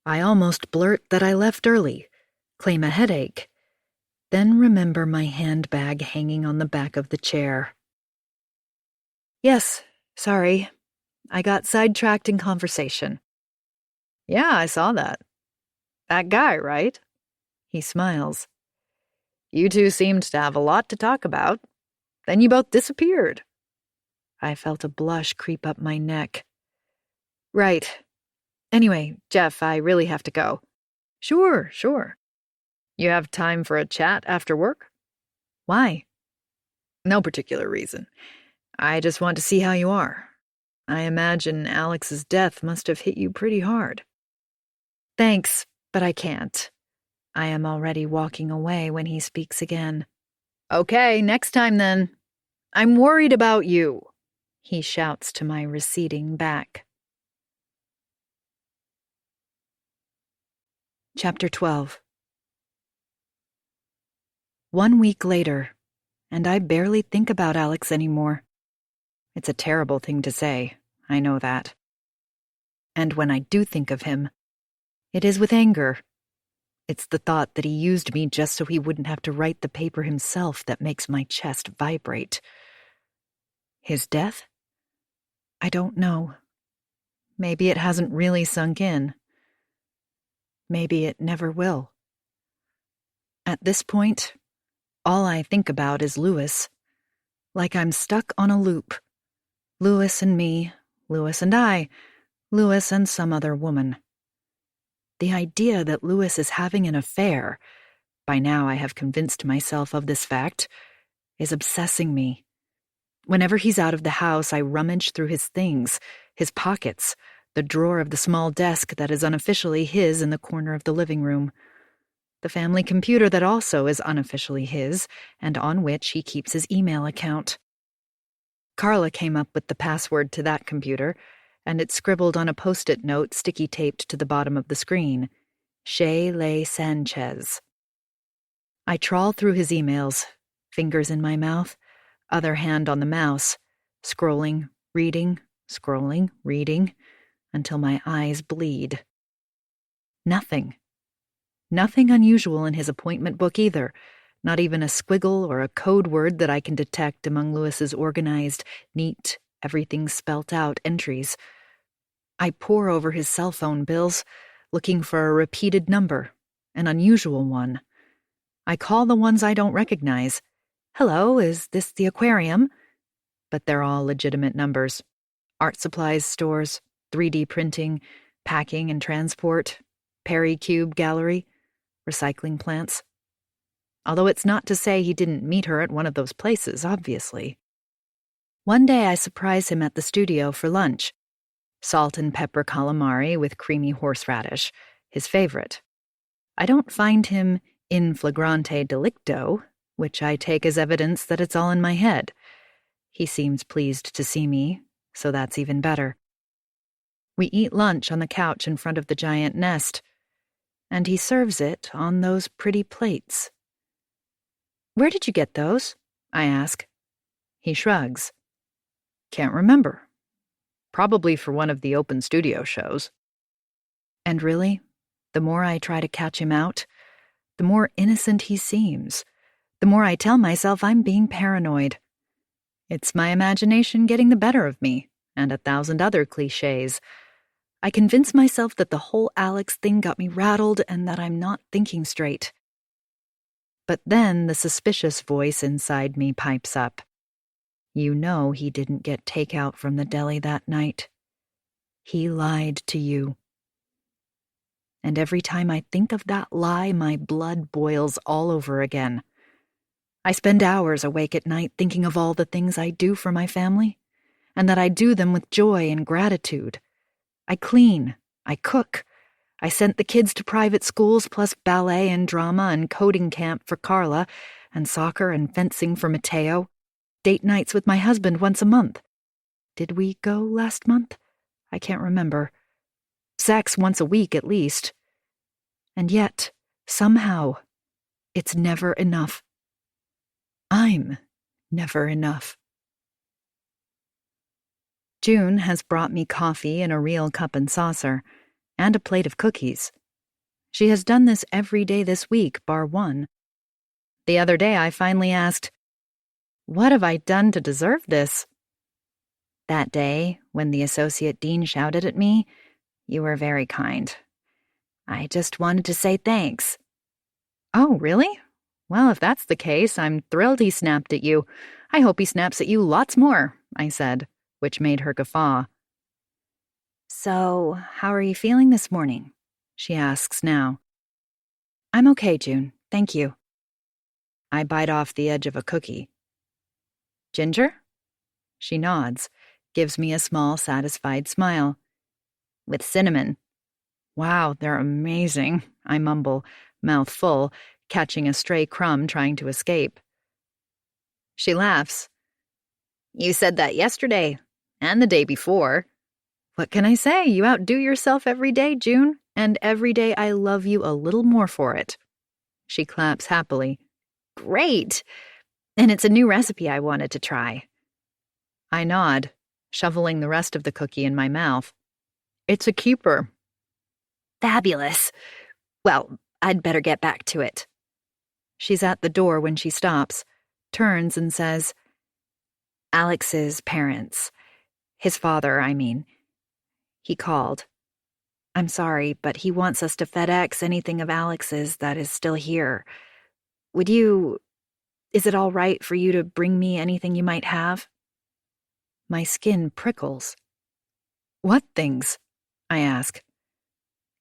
I almost blurt that I left early, claim a headache, then remember my handbag hanging on the back of the chair. "Yes, sorry. I got sidetracked in conversation." "Yeah, I saw that. That guy, right?" He smiles. "You two seemed to have a lot to talk about. Then you both disappeared." I felt a blush creep up my neck. "Right. Anyway, Jeff, I really have to go." Sure. "You have time for a chat after work?" "Why?" "No particular reason. I just want to see how you are. I imagine Alex's death must have hit you pretty hard." "Thanks, but I can't." I am already walking away when he speaks again. "Okay, next time then. I'm worried about you," he shouts to my receding back. Chapter 12. 1 week later, and I barely think about Alex anymore. It's a terrible thing to say, I know that. And when I do think of him, it is with anger. It's the thought that he used me just so he wouldn't have to write the paper himself that makes my chest vibrate. His death? I don't know. Maybe it hasn't really sunk in. Maybe it never will. At this point, all I think about is Lewis. Like I'm stuck on a loop. Lewis and me, Lewis and I, Lewis and some other woman. The idea that Lewis is having an affair, by now I have convinced myself of this fact, is obsessing me. Whenever he's out of the house, I rummage through his things, his pockets, the drawer of the small desk that is unofficially his in the corner of the living room, the family computer that also is unofficially his, and on which he keeps his email account. Carla came up with the password to that computer, and it's scribbled on a post-it note sticky taped to the bottom of the screen. Shay Lay Sanchez. I trawl through his emails, fingers in my mouth, other hand on the mouse, scrolling, reading, until my eyes bleed. Nothing. Nothing unusual in his appointment book either, not even a squiggle or a code word that I can detect among Lewis's organized, neat, everything spelt out entries. I pore over his cell phone bills, looking for a repeated number, an unusual one. I call the ones I don't recognize. "Hello, is this the aquarium?" But they're all legitimate numbers. Art supplies stores, 3D printing, packing and transport, Perry Cube Gallery, recycling plants. Although it's not to say he didn't meet her at one of those places, obviously. One day I surprise him at the studio for lunch. Salt and pepper calamari with creamy horseradish, his favorite. I don't find him in flagrante delicto, which I take as evidence that it's all in my head. He seems pleased to see me, so that's even better. We eat lunch on the couch in front of the giant nest, and he serves it on those pretty plates. "Where did you get those?" I ask. He shrugs. "Can't remember. Probably for one of the open studio shows." And really, the more I try to catch him out, the more innocent he seems, the more I tell myself I'm being paranoid. It's my imagination getting the better of me, and 1,000 other cliches. I convince myself that the whole Alex thing got me rattled and that I'm not thinking straight. But then the suspicious voice inside me pipes up. "You know he didn't get takeout from the deli that night. He lied to you." And every time I think of that lie, my blood boils all over again. I spend hours awake at night thinking of all the things I do for my family, and that I do them with joy and gratitude. I clean, I cook, I sent the kids to private schools plus ballet and drama and coding camp for Carla, and soccer and fencing for Mateo, date nights with my husband once a month. Did we go last month? I can't remember. Sex once a week at least. And yet, somehow, it's never enough. I'm never enough. June has brought me coffee in a real cup and saucer, and a plate of cookies. She has done this every day this week, bar one. The other day I finally asked, "What have I done to deserve this?" That day, when the associate dean shouted at me, "You were very kind. I just wanted to say thanks." "Oh, really? Well, if that's the case, I'm thrilled he snapped at you. I hope he snaps at you lots more," I said, which made her guffaw. "So, how are you feeling this morning?" she asks now. "I'm okay, June, thank you." I bite off the edge of a cookie. "Ginger?" She nods, gives me a small, satisfied smile. "With cinnamon." "Wow, they're amazing," I mumble, mouth full, catching a stray crumb trying to escape. She laughs. "You said that yesterday, and the day before." "What can I say? You outdo yourself every day, June, and every day I love you a little more for it." She claps happily. "Great! And it's a new recipe I wanted to try." I nod, shoveling the rest of the cookie in my mouth. "It's a keeper." "Fabulous. Well, I'd better get back to it." She's at the door when she stops, turns and says, "Alex's parents. His father, I mean. He called. I'm sorry, but he wants us to FedEx anything of Alex's that is still here. Is it all right for you to bring me anything you might have?" My skin prickles. "What things?" I ask.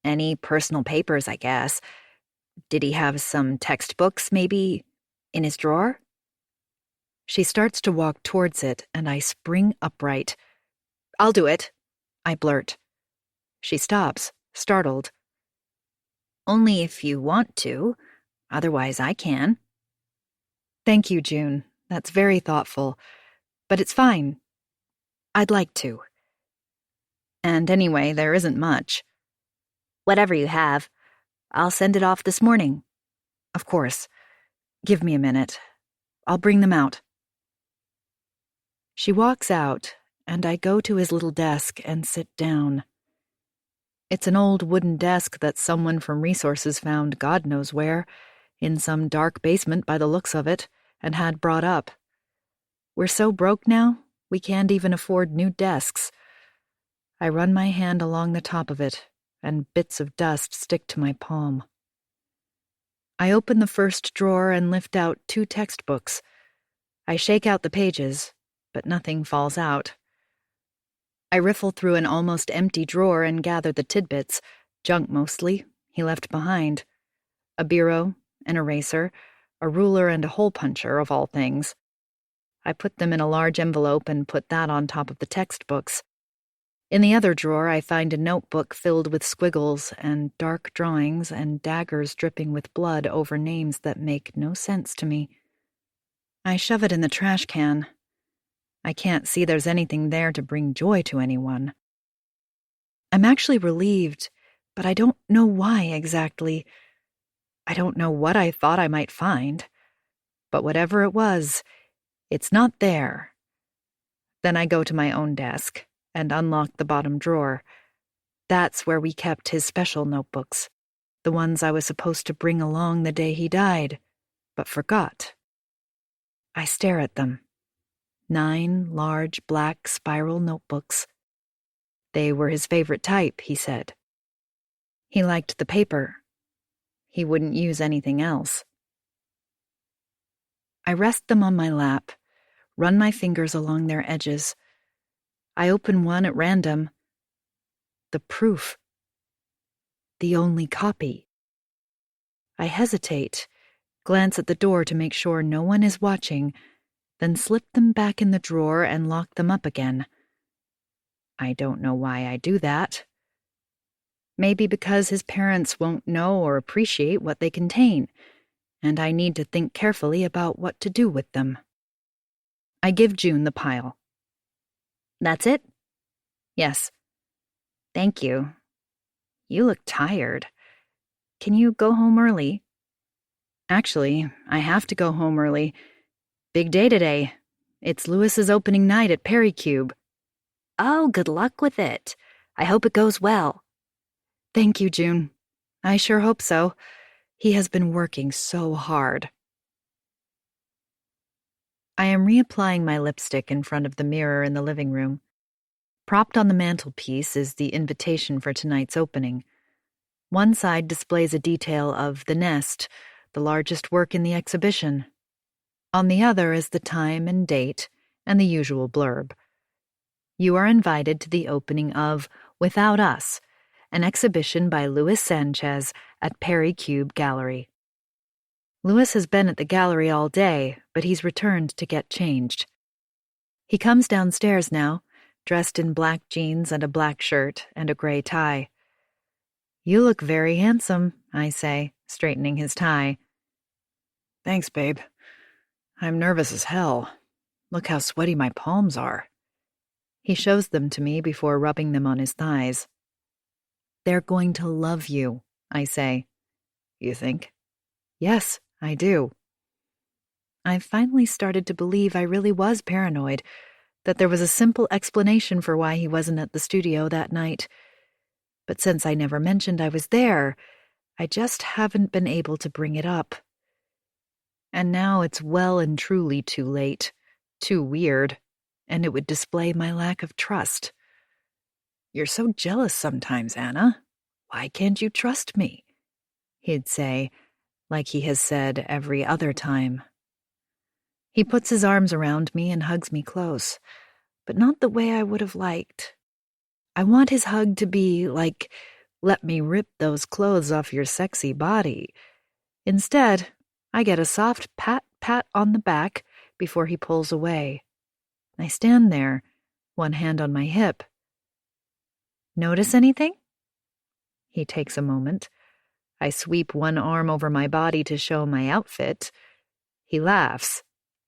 "Any personal papers, I guess. Did he have some textbooks, maybe, in his drawer?" She starts to walk towards it, and I spring upright. "I'll do it," I blurt. She stops, startled. "Only if you want to. Otherwise, I can." "Thank you, June. That's very thoughtful. But it's fine. I'd like to. And anyway, there isn't much." "Whatever you have. I'll send it off this morning." "Of course. Give me a minute. I'll bring them out." She walks out, and I go to his little desk and sit down. It's an old wooden desk that someone from resources found God knows where, in some dark basement by the looks of it, and had brought up. We're so broke now, we can't even afford new desks. I run my hand along the top of it, and bits of dust stick to my palm. I open the first drawer and lift out 2 textbooks. I shake out the pages, but nothing falls out. I riffle through an almost empty drawer and gather the tidbits, junk mostly, he left behind. A bureau, an eraser, a ruler and a hole puncher, of all things. I put them in a large envelope and put that on top of the textbooks. In the other drawer, I find a notebook filled with squiggles and dark drawings and daggers dripping with blood over names that make no sense to me. I shove it in the trash can. I can't see there's anything there to bring joy to anyone. I'm actually relieved, but I don't know why exactly. I don't know what I thought I might find. But whatever it was, it's not there. Then I go to my own desk and unlock the bottom drawer. That's where we kept his special notebooks, the ones I was supposed to bring along the day he died, but forgot. I stare at them. 9 large black spiral notebooks. They were his favorite type, he said. He liked the paper. He wouldn't use anything else. I rest them on my lap, run my fingers along their edges. I open one at random. The proof. The only copy. I hesitate, glance at the door to make sure no one is watching, then slip them back in the drawer and lock them up again. I don't know why I do that. Maybe because his parents won't know or appreciate what they contain, and I need to think carefully about what to do with them. I give June the pile. That's it? Yes. Thank you. You look tired. Can you go home early? Actually, I have to go home early. Big day today. It's Lewis's opening night at Perrycube. Oh, good luck with it. I hope it goes well. Thank you, June. I sure hope so. He has been working so hard. I am reapplying my lipstick in front of the mirror in the living room. Propped on the mantelpiece is the invitation for tonight's opening. One side displays a detail of The Nest, the largest work in the exhibition. On the other is the time and date and the usual blurb. You are invited to the opening of Without Us, an exhibition by Luis Sanchez at Perrycube Gallery. Luis has been at the gallery all day, but he's returned to get changed. He comes downstairs now, dressed in black jeans and a black shirt and a gray tie. You look very handsome, I say, straightening his tie. Thanks, babe. I'm nervous as hell. Look how sweaty my palms are. He shows them to me before rubbing them on his thighs. They're going to love you, I say. You think? Yes, I do. I've finally started to believe I really was paranoid, that there was a simple explanation for why he wasn't at the studio that night. But since I never mentioned I was there, I just haven't been able to bring it up. And now it's well and truly too late, too weird, and it would display my lack of trust. You're so jealous sometimes, Anna. Why can't you trust me? He'd say, like he has said every other time. He puts his arms around me and hugs me close, but not the way I would have liked. I want his hug to be like, let me rip those clothes off your sexy body. Instead, I get a soft pat on the back before he pulls away. I stand there, one hand on my hip. Notice anything? He takes a moment. I sweep one arm over my body to show my outfit. He laughs.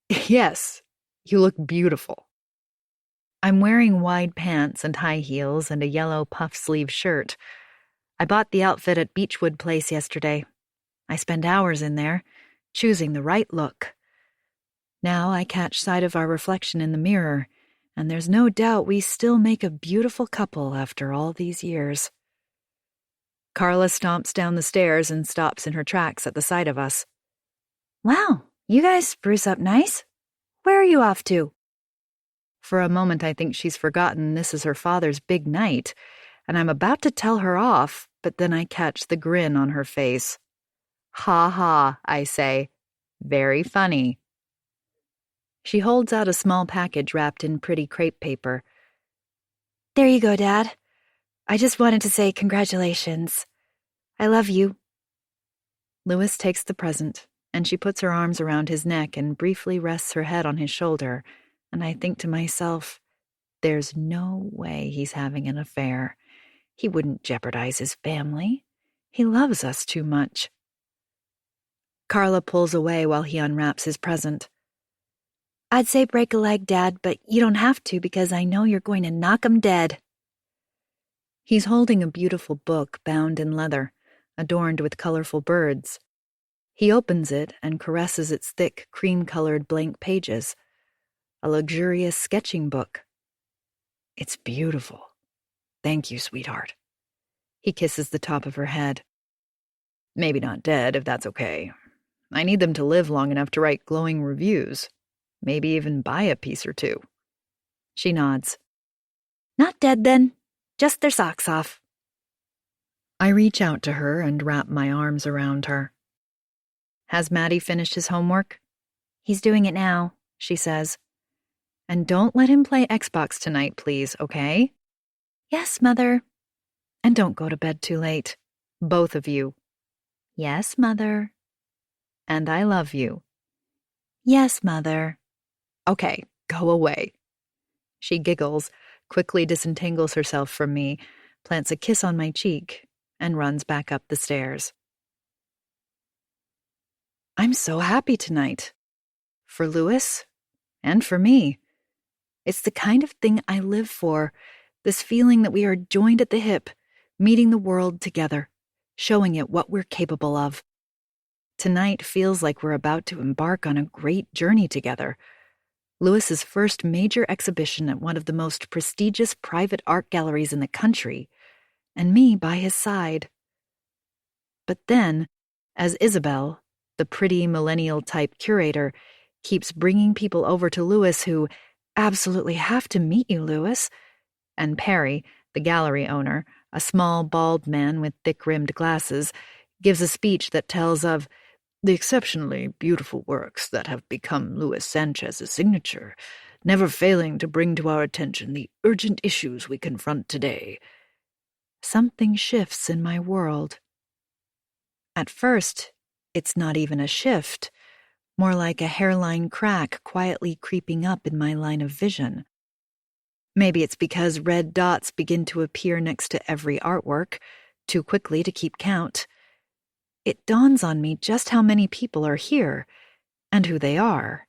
Yes, you look beautiful. I'm wearing wide pants and high heels and a yellow puff-sleeve shirt. I bought the outfit at Beechwood Place yesterday. I spend hours in there, choosing the right look. Now I catch sight of our reflection in the mirror, and there's no doubt we still make a beautiful couple after all these years. Carla stomps down the stairs and stops in her tracks at the sight of us. Wow, you guys spruce up nice. Where are you off to? For a moment I think she's forgotten this is her father's big night, and I'm about to tell her off, but then I catch the grin on her face. Ha ha, I say. Very funny. She holds out a small package wrapped in pretty crepe paper. There you go, Dad. I just wanted to say congratulations. I love you. Louis takes the present, and she puts her arms around his neck and briefly rests her head on his shoulder, and I think to myself, There's no way he's having an affair. He wouldn't jeopardize his family. He loves us too much. Carla pulls away while he unwraps his present. I'd say break a leg, Dad, but you don't have to because I know you're going to knock 'em dead. He's holding a beautiful book bound in leather, adorned with colorful birds. He opens it and caresses its thick, cream-colored blank pages. A luxurious sketching book. It's beautiful. Thank you, sweetheart. He kisses the top of her head. Maybe not dead, if that's okay. I need them to live long enough to write glowing reviews. Maybe even buy a piece or two. She nods. Not dead, then. Just their socks off. I reach out to her and wrap my arms around her. Has Maddie finished his homework? He's doing it now, she says. And don't let him play Xbox tonight, please, okay? Yes, Mother. And don't go to bed too late. Both of you. Yes, Mother. And I love you. Yes, Mother. Okay, go away. She giggles, quickly disentangles herself from me, plants a kiss on my cheek, and runs back up the stairs. I'm so happy tonight. For Louis, and for me. It's the kind of thing I live for, this feeling that we are joined at the hip, meeting the world together, showing it what we're capable of. Tonight feels like we're about to embark on a great journey together. Louis's first major exhibition at one of the most prestigious private art galleries in the country, and me by his side. But then, as Isabel, the pretty millennial-type curator, keeps bringing people over to Louis who absolutely have to meet you, Louis, and Perry, the gallery owner, a small, bald man with thick-rimmed glasses, gives a speech that tells of the exceptionally beautiful works that have become Louis Sanchez's signature, never failing to bring to our attention the urgent issues we confront today. Something shifts in my world. At first, it's not even a shift, more like a hairline crack quietly creeping up in my line of vision. Maybe it's because red dots begin to appear next to every artwork, too quickly to keep count. It dawns on me just how many people are here, and who they are.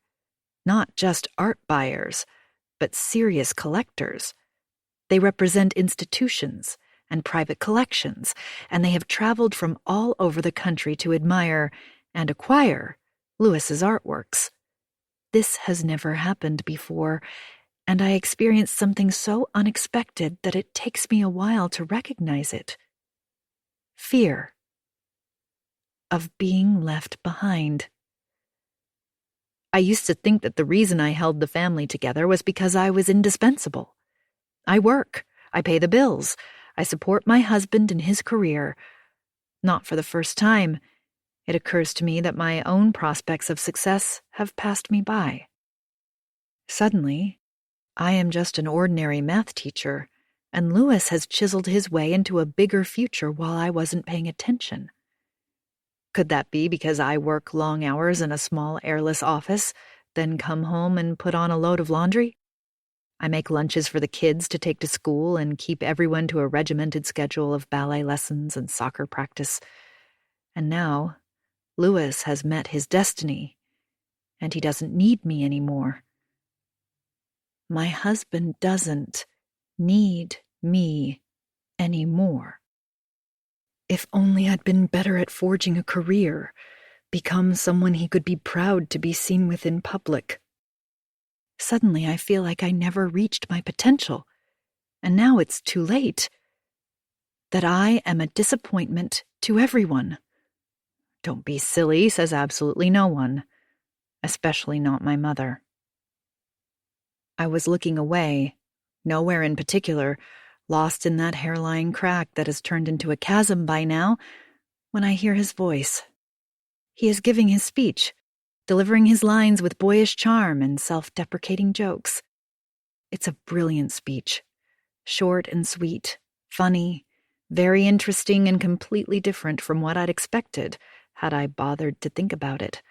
Not just art buyers, but serious collectors. They represent institutions and private collections, and they have traveled from all over the country to admire and acquire Louis's artworks. This has never happened before, and I experienced something so unexpected that it takes me a while to recognize it. Fear of being left behind. I used to think that the reason I held the family together was because I was indispensable. I work, I pay the bills, I support my husband in his career. Not for the first time, it occurs to me that my own prospects of success have passed me by. Suddenly, I am just an ordinary math teacher, and Louis has chiseled his way into a bigger future while I wasn't paying attention. Could that be because I work long hours in a small airless office, then come home and put on a load of laundry? I make lunches for the kids to take to school and keep everyone to a regimented schedule of ballet lessons and soccer practice. And now, Louis has met his destiny, and he doesn't need me anymore. My husband doesn't need me anymore. If only I'd been better at forging a career, become someone he could be proud to be seen with in public. Suddenly I feel like I never reached my potential, and now it's too late. That I am a disappointment to everyone. Don't be silly, says absolutely no one, especially not my mother. I was looking away, nowhere in particular, lost in that hairline crack that has turned into a chasm by now, when I hear his voice. He is giving his speech, delivering his lines with boyish charm and self-deprecating jokes. It's a brilliant speech, short and sweet, funny, very interesting and completely different from what I'd expected had I bothered to think about it.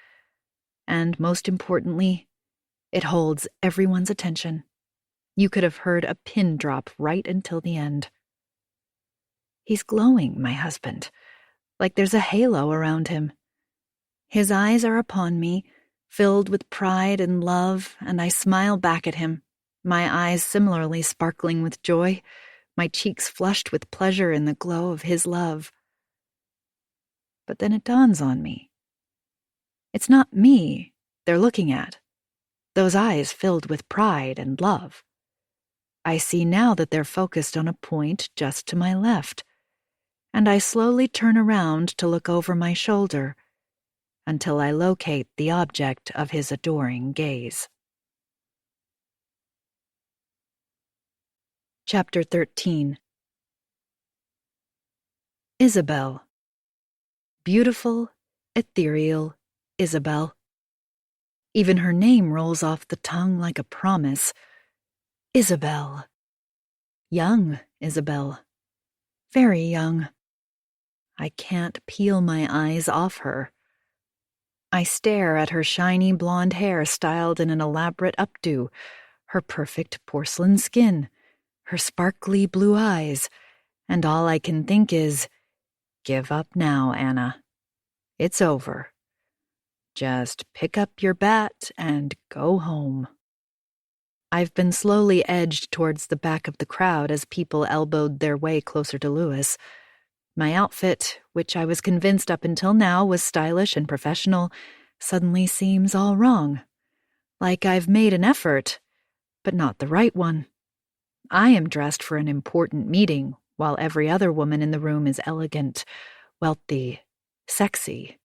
And most importantly, it holds everyone's attention. You could have heard a pin drop right until the end. He's glowing, my husband, like there's a halo around him. His eyes are upon me, filled with pride and love, and I smile back at him, my eyes similarly sparkling with joy, my cheeks flushed with pleasure in the glow of his love. But then it dawns on me. It's not me they're looking at, those eyes filled with pride and love. I see now that they're focused on a point just to my left, and I slowly turn around to look over my shoulder until I locate the object of his adoring gaze. Chapter 13. Isabel. Beautiful, ethereal Isabel. Even her name rolls off the tongue like a promise. Isabel. Young Isabel. Very young. I can't peel my eyes off her. I stare at her shiny blonde hair styled in an elaborate updo, her perfect porcelain skin, her sparkly blue eyes, and all I can think is, give up now, Anna. It's over. Just pick up your bat and go home. I've been slowly edged towards the back of the crowd as people elbowed their way closer to Louis. My outfit, which I was convinced up until now was stylish and professional, suddenly seems all wrong. Like I've made an effort, but not the right one. I am dressed for an important meeting, while every other woman in the room is elegant, wealthy, sexy.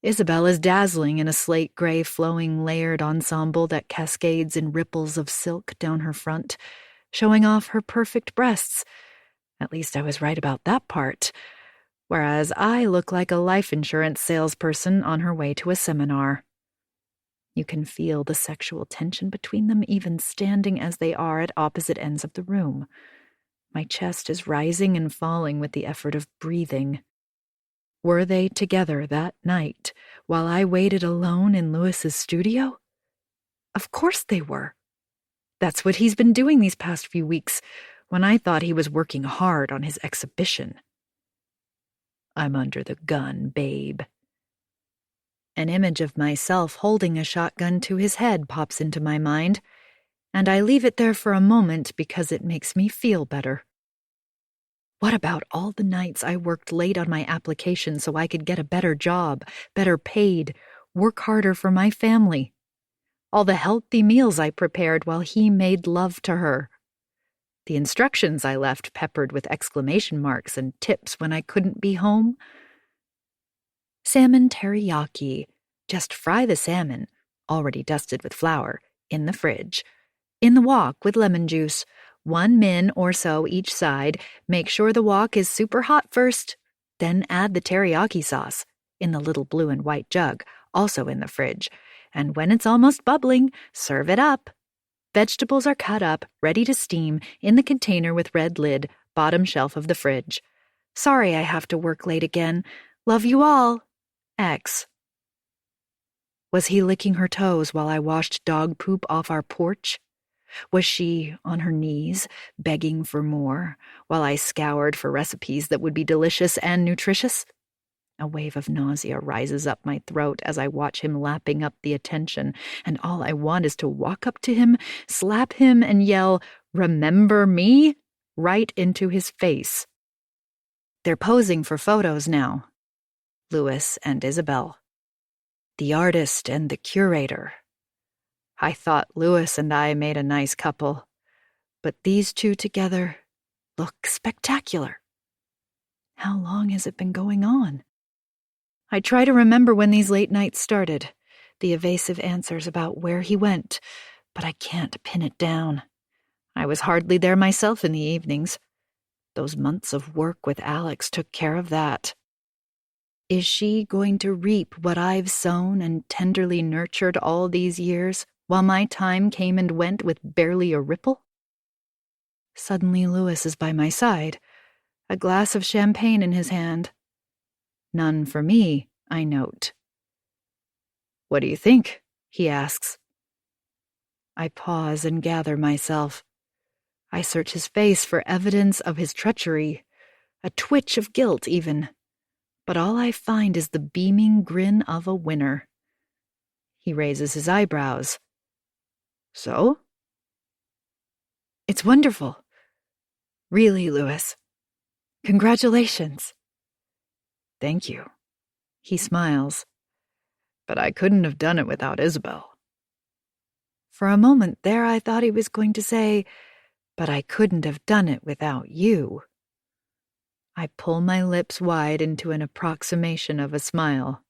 Isabel is dazzling in a slate-gray flowing layered ensemble that cascades in ripples of silk down her front, showing off her perfect breasts. At least I was right about that part. Whereas I look like a life insurance salesperson on her way to a seminar. You can feel the sexual tension between them even standing as they are at opposite ends of the room. My chest is rising and falling with the effort of breathing. Were they together that night while I waited alone in Louis's studio? Of course they were. That's what he's been doing these past few weeks, when I thought he was working hard on his exhibition. I'm under the gun, babe. An image of myself holding a shotgun to his head pops into my mind, and I leave it there for a moment because it makes me feel better. What about all the nights I worked late on my application so I could get a better job, better paid, work harder for my family? All the healthy meals I prepared while he made love to her. The instructions I left peppered with exclamation marks and tips when I couldn't be home. Salmon teriyaki. Just fry the salmon, already dusted with flour, in the fridge. In the wok with lemon juice. 1 min or so each side. Make sure the wok is super hot first. Then add the teriyaki sauce, in the little blue and white jug, also in the fridge. And when it's almost bubbling, serve it up. Vegetables are cut up, ready to steam, in the container with red lid, bottom shelf of the fridge. Sorry I have to work late again. Love you all. X. Was he licking her toes while I washed dog poop off our porch? Was she, on her knees, begging for more, while I scoured for recipes that would be delicious and nutritious? A wave of nausea rises up my throat as I watch him lapping up the attention, and all I want is to walk up to him, slap him, and yell, "Remember me?" right into his face. They're posing for photos now. Louis and Isabel. The artist and the curator. I thought Louis and I made a nice couple, but these two together look spectacular. How long has it been going on? I try to remember when these late nights started, the evasive answers about where he went, but I can't pin it down. I was hardly there myself in the evenings. Those months of work with Alex took care of that. Is she going to reap what I've sown and tenderly nurtured all these years, while my time came and went with barely a ripple? Suddenly Louis is by my side, a glass of champagne in his hand. None for me, I note. What do you think? He asks. I pause and gather myself. I search his face for evidence of his treachery, a twitch of guilt even, but all I find is the beaming grin of a winner. He raises his eyebrows. So? It's wonderful. Really, Louis. Congratulations. Thank you. He smiles. But I couldn't have done it without Isabel. For a moment there I thought he was going to say, but I couldn't have done it without you. I pull my lips wide into an approximation of a smile.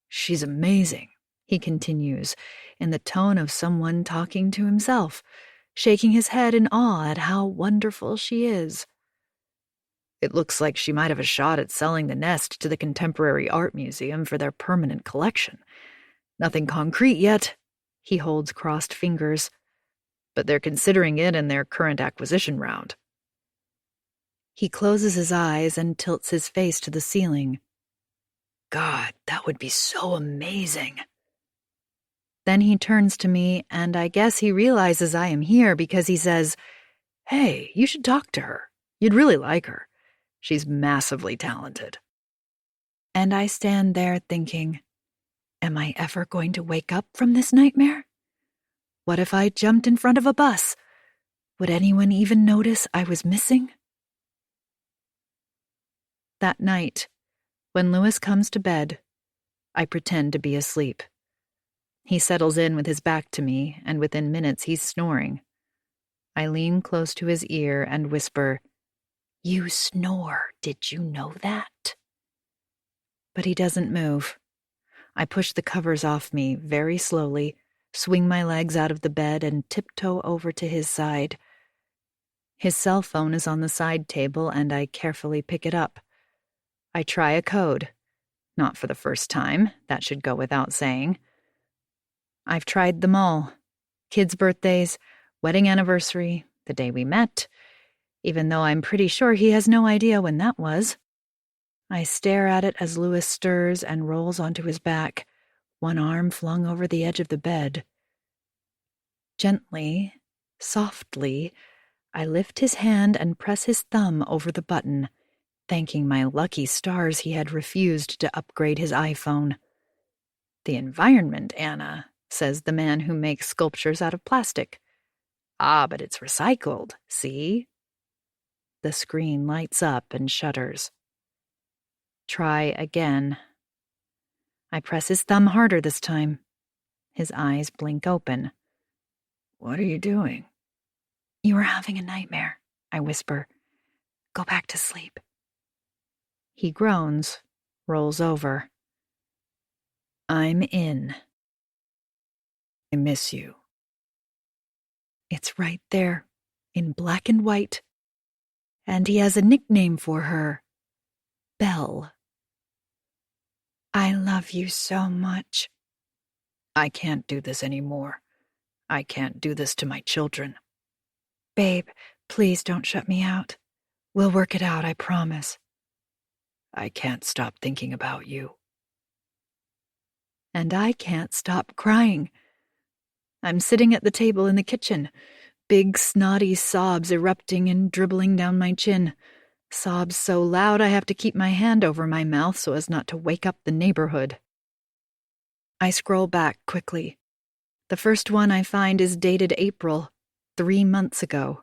She's amazing, he continues, in the tone of someone talking to himself, shaking his head in awe at how wonderful she is. It looks like she might have a shot at selling the nest to the Contemporary Art Museum for their permanent collection. Nothing concrete yet, he holds crossed fingers, but they're considering it in their current acquisition round. He closes his eyes and tilts his face to the ceiling. God, that would be so amazing. Then he turns to me, and I guess he realizes I am here because he says, Hey, you should talk to her. You'd really like her. She's massively talented. And I stand there thinking, am I ever going to wake up from this nightmare? What if I jumped in front of a bus? Would anyone even notice I was missing? That night, when Louis comes to bed, I pretend to be asleep. He settles in with his back to me, and within minutes he's snoring. I lean close to his ear and whisper, You snore, did you know that? But he doesn't move. I push the covers off me very slowly, swing my legs out of the bed, and tiptoe over to his side. His cell phone is on the side table, and I carefully pick it up. I try a code. Not for the first time, that should go without saying. I've tried them all. Kids' birthdays, wedding anniversary, the day we met, even though I'm pretty sure he has no idea when that was. I stare at it as Louis stirs and rolls onto his back, one arm flung over the edge of the bed. Gently, softly, I lift his hand and press his thumb over the button, thanking my lucky stars he had refused to upgrade his iPhone. The environment, Anna, says the man who makes sculptures out of plastic. Ah, but it's recycled, see? The screen lights up and shudders. Try again. I press his thumb harder this time. His eyes blink open. What are you doing? You are having a nightmare, I whisper. Go back to sleep. He groans, rolls over. I'm in. I miss you. It's right there, in black and white. And he has a nickname for her. Belle. I love you so much. I can't do this anymore. I can't do this to my children. Babe, please don't shut me out. We'll work it out, I promise. I can't stop thinking about you. And I can't stop crying. I'm sitting at the table in the kitchen, big snotty sobs erupting and dribbling down my chin. Sobs so loud I have to keep my hand over my mouth so as not to wake up the neighborhood. I scroll back quickly. The first one I find is dated April, 3 months ago.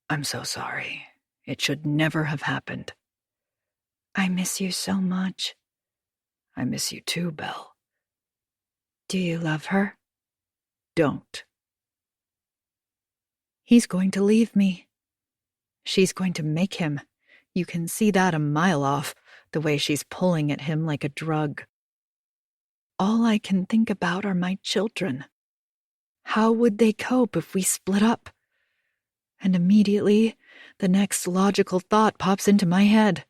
I'm so sorry. It should never have happened. I miss you so much. I miss you too, Belle. Do you love her? Don't. He's going to leave me. She's going to make him. You can see that a mile off, the way she's pulling at him like a drug. All I can think about are my children. How would they cope if we split up? And immediately, the next logical thought pops into my head.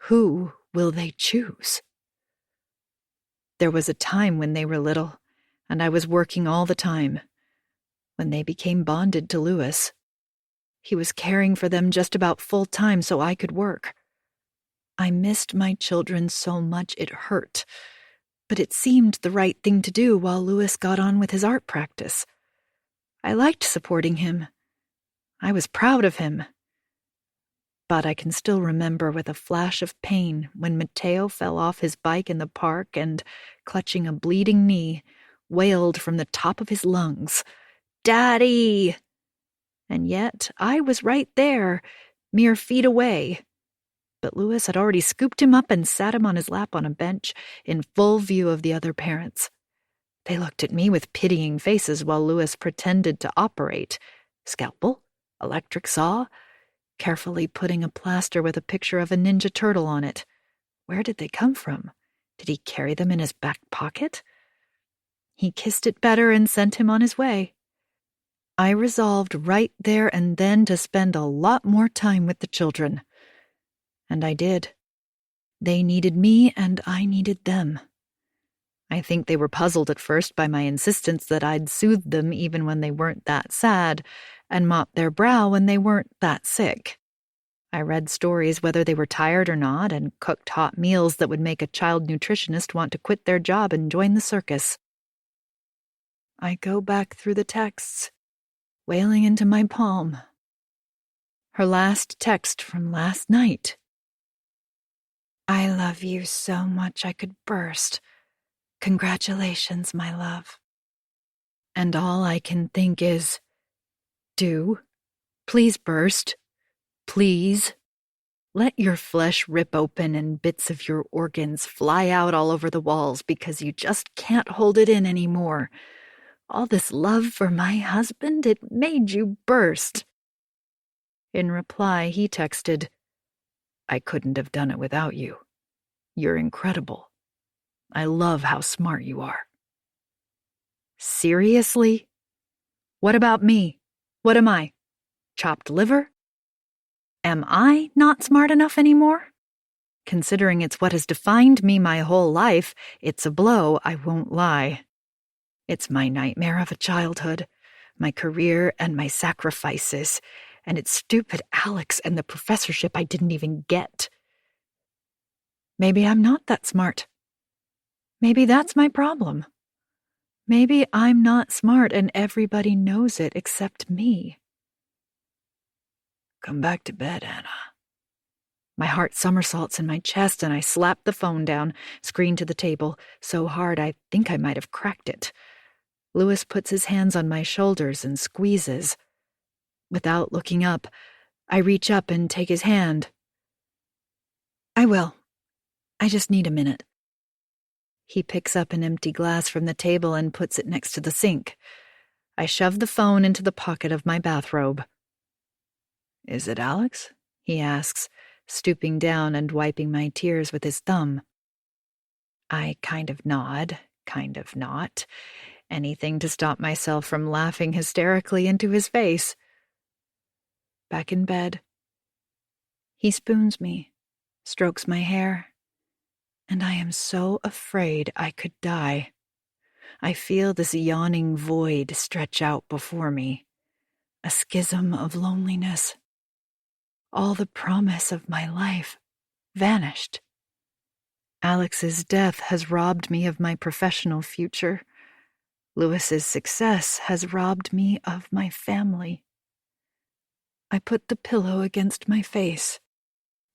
Who will they choose? There was a time when they were little, and I was working all the time. When they became bonded to Louis. He was caring for them just about full time so I could work. I missed my children so much it hurt, but it seemed the right thing to do while Louis got on with his art practice. I liked supporting him. I was proud of him. But I can still remember with a flash of pain when Mateo fell off his bike in the park and, clutching a bleeding knee, wailed from the top of his lungs, "Daddy!" And yet I was right there, mere feet away. But Louis had already scooped him up and sat him on his lap on a bench in full view of the other parents. They looked at me with pitying faces while Louis pretended to operate. Scalpel, electric saw, carefully putting a plaster with a picture of a Ninja Turtle on it. Where did they come from? Did he carry them in his back pocket? He kissed it better and sent him on his way. I resolved right there and then to spend a lot more time with the children. And I did. They needed me and I needed them. I think they were puzzled at first by my insistence that I'd soothe them even when they weren't that sad, and mop their brow when they weren't that sick. I read stories whether they were tired or not, and cooked hot meals that would make a child nutritionist want to quit their job and join the circus. I go back through the texts, wailing into my palm. Her last text from last night. "I love you so much I could burst. Congratulations, my love." And all I can think is, do. Please burst. Please. Let your flesh rip open and bits of your organs fly out all over the walls because you just can't hold it in anymore. All this love for my husband, it made you burst. In reply, he texted, "I couldn't have done it without you. You're incredible. I love how smart you are." Seriously? What about me? What am I? Chopped liver? Am I not smart enough anymore? Considering it's what has defined me my whole life, it's a blow, I won't lie. It's my nightmare of a childhood, my career and my sacrifices, and it's stupid Alex and the professorship I didn't even get. Maybe I'm not that smart. Maybe that's my problem. Maybe I'm not smart and everybody knows it except me. Come back to bed, Anna. My heart somersaults in my chest and I slap the phone down, screen to the table, so hard I think I might have cracked it. Louis puts his hands on my shoulders and squeezes. Without looking up, I reach up and take his hand. "I will. I just need a minute." He picks up an empty glass from the table and puts it next to the sink. I shove the phone into the pocket of my bathrobe. "Is it Alex?" he asks, stooping down and wiping my tears with his thumb. I kind of nod, kind of not. Anything to stop myself from laughing hysterically into his face. Back in bed. He spoons me, strokes my hair, and I am so afraid I could die. I feel this yawning void stretch out before me, a schism of loneliness. All the promise of my life vanished. Alex's death has robbed me of my professional future. Louis's success has robbed me of my family. I put the pillow against my face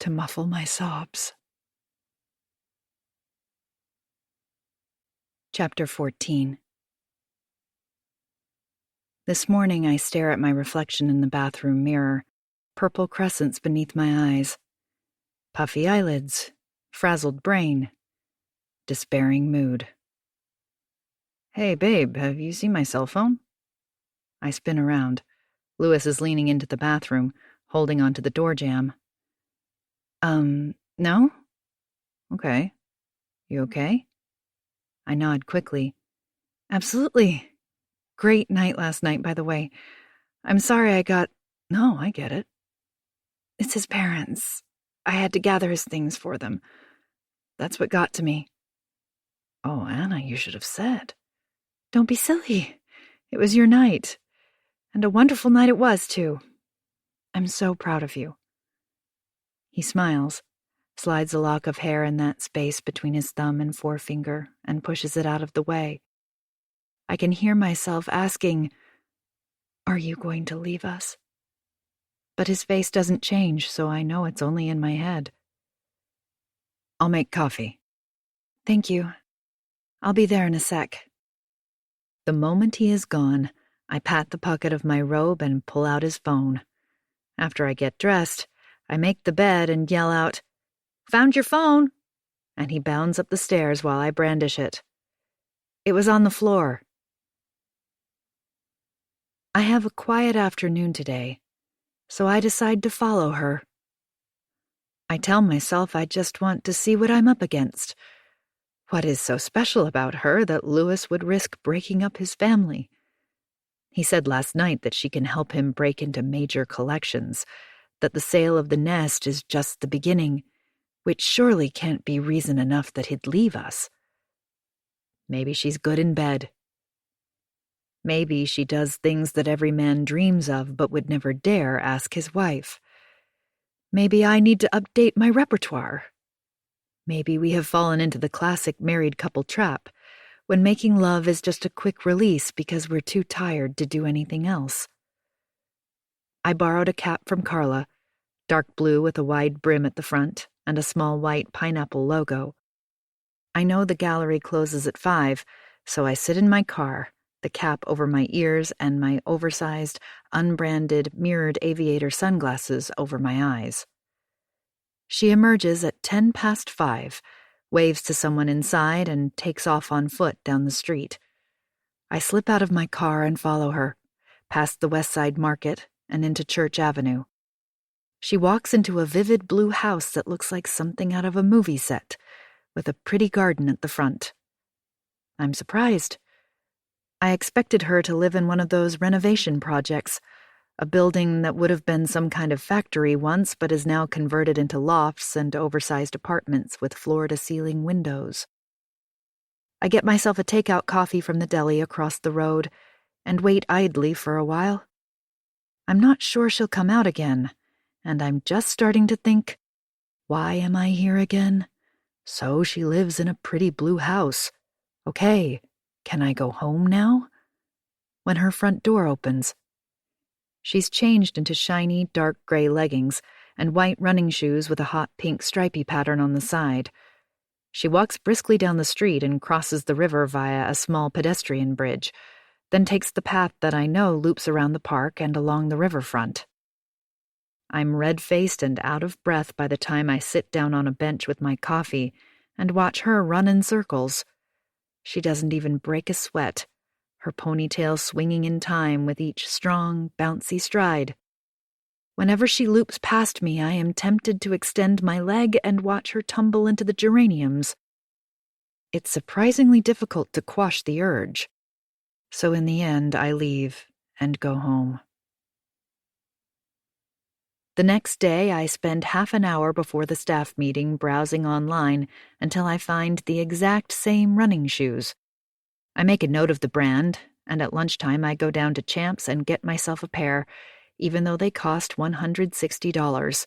to muffle my sobs. Chapter 14. This morning I stare at my reflection in the bathroom mirror, purple crescents beneath my eyes, puffy eyelids, frazzled brain, despairing mood. "Hey, babe, have you seen my cell phone?" I spin around. Louis is leaning into the bathroom, holding onto the door jamb. No? Okay. You okay?" I nod quickly. "Absolutely. Great night last night, by the way. I'm sorry I got—" "No, I get it." "It's his parents. I had to gather his things for them. That's what got to me." "Oh, Anna, you should have said." "Don't be silly. It was your night. And a wonderful night it was, too. I'm so proud of you." He smiles, slides a lock of hair in that space between his thumb and forefinger, and pushes it out of the way. I can hear myself asking, Are you going to leave us? But his face doesn't change, so I know it's only in my head. I'll make coffee. Thank you. I'll be there in a sec. The moment he is gone, I pat the pocket of my robe and pull out his phone. After I get dressed, I make the bed and yell out, "Found your phone!" And he bounds up the stairs while I brandish it. It was on the floor. I have a quiet afternoon today, so I decide to follow her. I tell myself I just want to see what I'm up against. What is so special about her that Louis would risk breaking up his family? He said last night that she can help him break into major collections, that the sale of the nest is just the beginning, which surely can't be reason enough that he'd leave us. Maybe she's good in bed. Maybe she does things that every man dreams of but would never dare ask his wife. Maybe I need to update my repertoire. Maybe we have fallen into the classic married couple trap, when making love is just a quick release because we're too tired to do anything else. I borrowed a cap from Carla, dark blue with a wide brim at the front and a small white pineapple logo. I know the gallery closes at 5, so I sit in my car, the cap over my ears and my oversized, unbranded, mirrored aviator sunglasses over my eyes. She emerges at 5:10, waves to someone inside, and takes off on foot down the street. I slip out of my car and follow her, past the West Side Market and into Church Avenue. She walks into a vivid blue house that looks like something out of a movie set, with a pretty garden at the front. I'm surprised. I expected her to live in one of those renovation projects, a building that would have been some kind of factory once but is now converted into lofts and oversized apartments with floor-to-ceiling windows. I get myself a takeout coffee from the deli across the road and wait idly for a while. I'm not sure she'll come out again, and I'm just starting to think, why am I here again? So she lives in a pretty blue house. Okay, can I go home now? When her front door opens, she's changed into shiny, dark gray leggings and white running shoes with a hot pink stripy pattern on the side. She walks briskly down the street and crosses the river via a small pedestrian bridge, then takes the path that I know loops around the park and along the riverfront. I'm red-faced and out of breath by the time I sit down on a bench with my coffee and watch her run in circles. She doesn't even break a sweat, her ponytail swinging in time with each strong, bouncy stride. Whenever she loops past me, I am tempted to extend my leg and watch her tumble into the geraniums. It's surprisingly difficult to quash the urge. So in the end, I leave and go home. The next day, I spend half an hour before the staff meeting browsing online until I find the exact same running shoes. I make a note of the brand, and at lunchtime I go down to Champs and get myself a pair, even though they cost $160.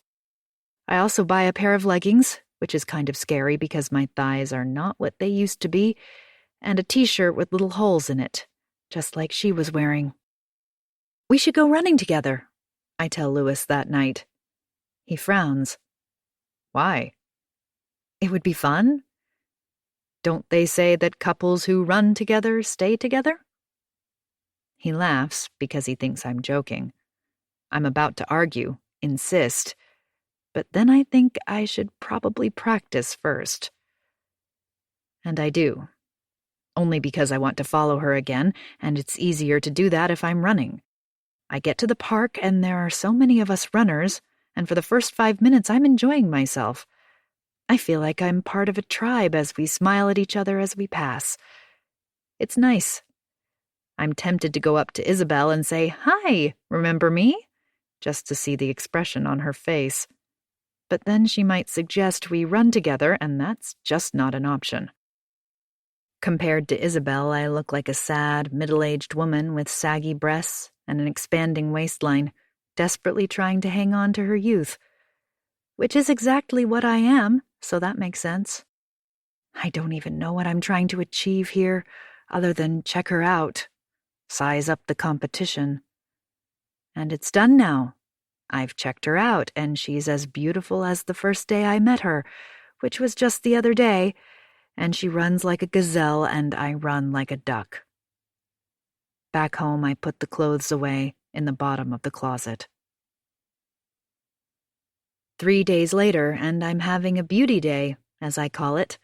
I also buy a pair of leggings, which is kind of scary because my thighs are not what they used to be, and a t-shirt with little holes in it, just like she was wearing. "We should go running together," I tell Louis that night. He frowns. "Why?" "It would be fun. Don't they say that couples who run together stay together?" He laughs because he thinks I'm joking. I'm about to argue, insist, but then I think I should probably practice first. And I do. Only because I want to follow her again, and it's easier to do that if I'm running. I get to the park, and there are so many of us runners, and for the first 5 minutes I'm enjoying myself. I feel like I'm part of a tribe as we smile at each other as we pass. It's nice. I'm tempted to go up to Isabel and say, "Hi, remember me?" just to see the expression on her face. But then she might suggest we run together, and that's just not an option. Compared to Isabel, I look like a sad, middle-aged woman with saggy breasts and an expanding waistline, desperately trying to hang on to her youth. Which is exactly what I am, so that makes sense. I don't even know what I'm trying to achieve here, other than check her out, size up the competition. And it's done now. I've checked her out, and she's as beautiful as the first day I met her, which was just the other day, and she runs like a gazelle and I run like a duck. Back home, I put the clothes away in the bottom of the closet. 3 days later, and I'm having a beauty day, as I call it.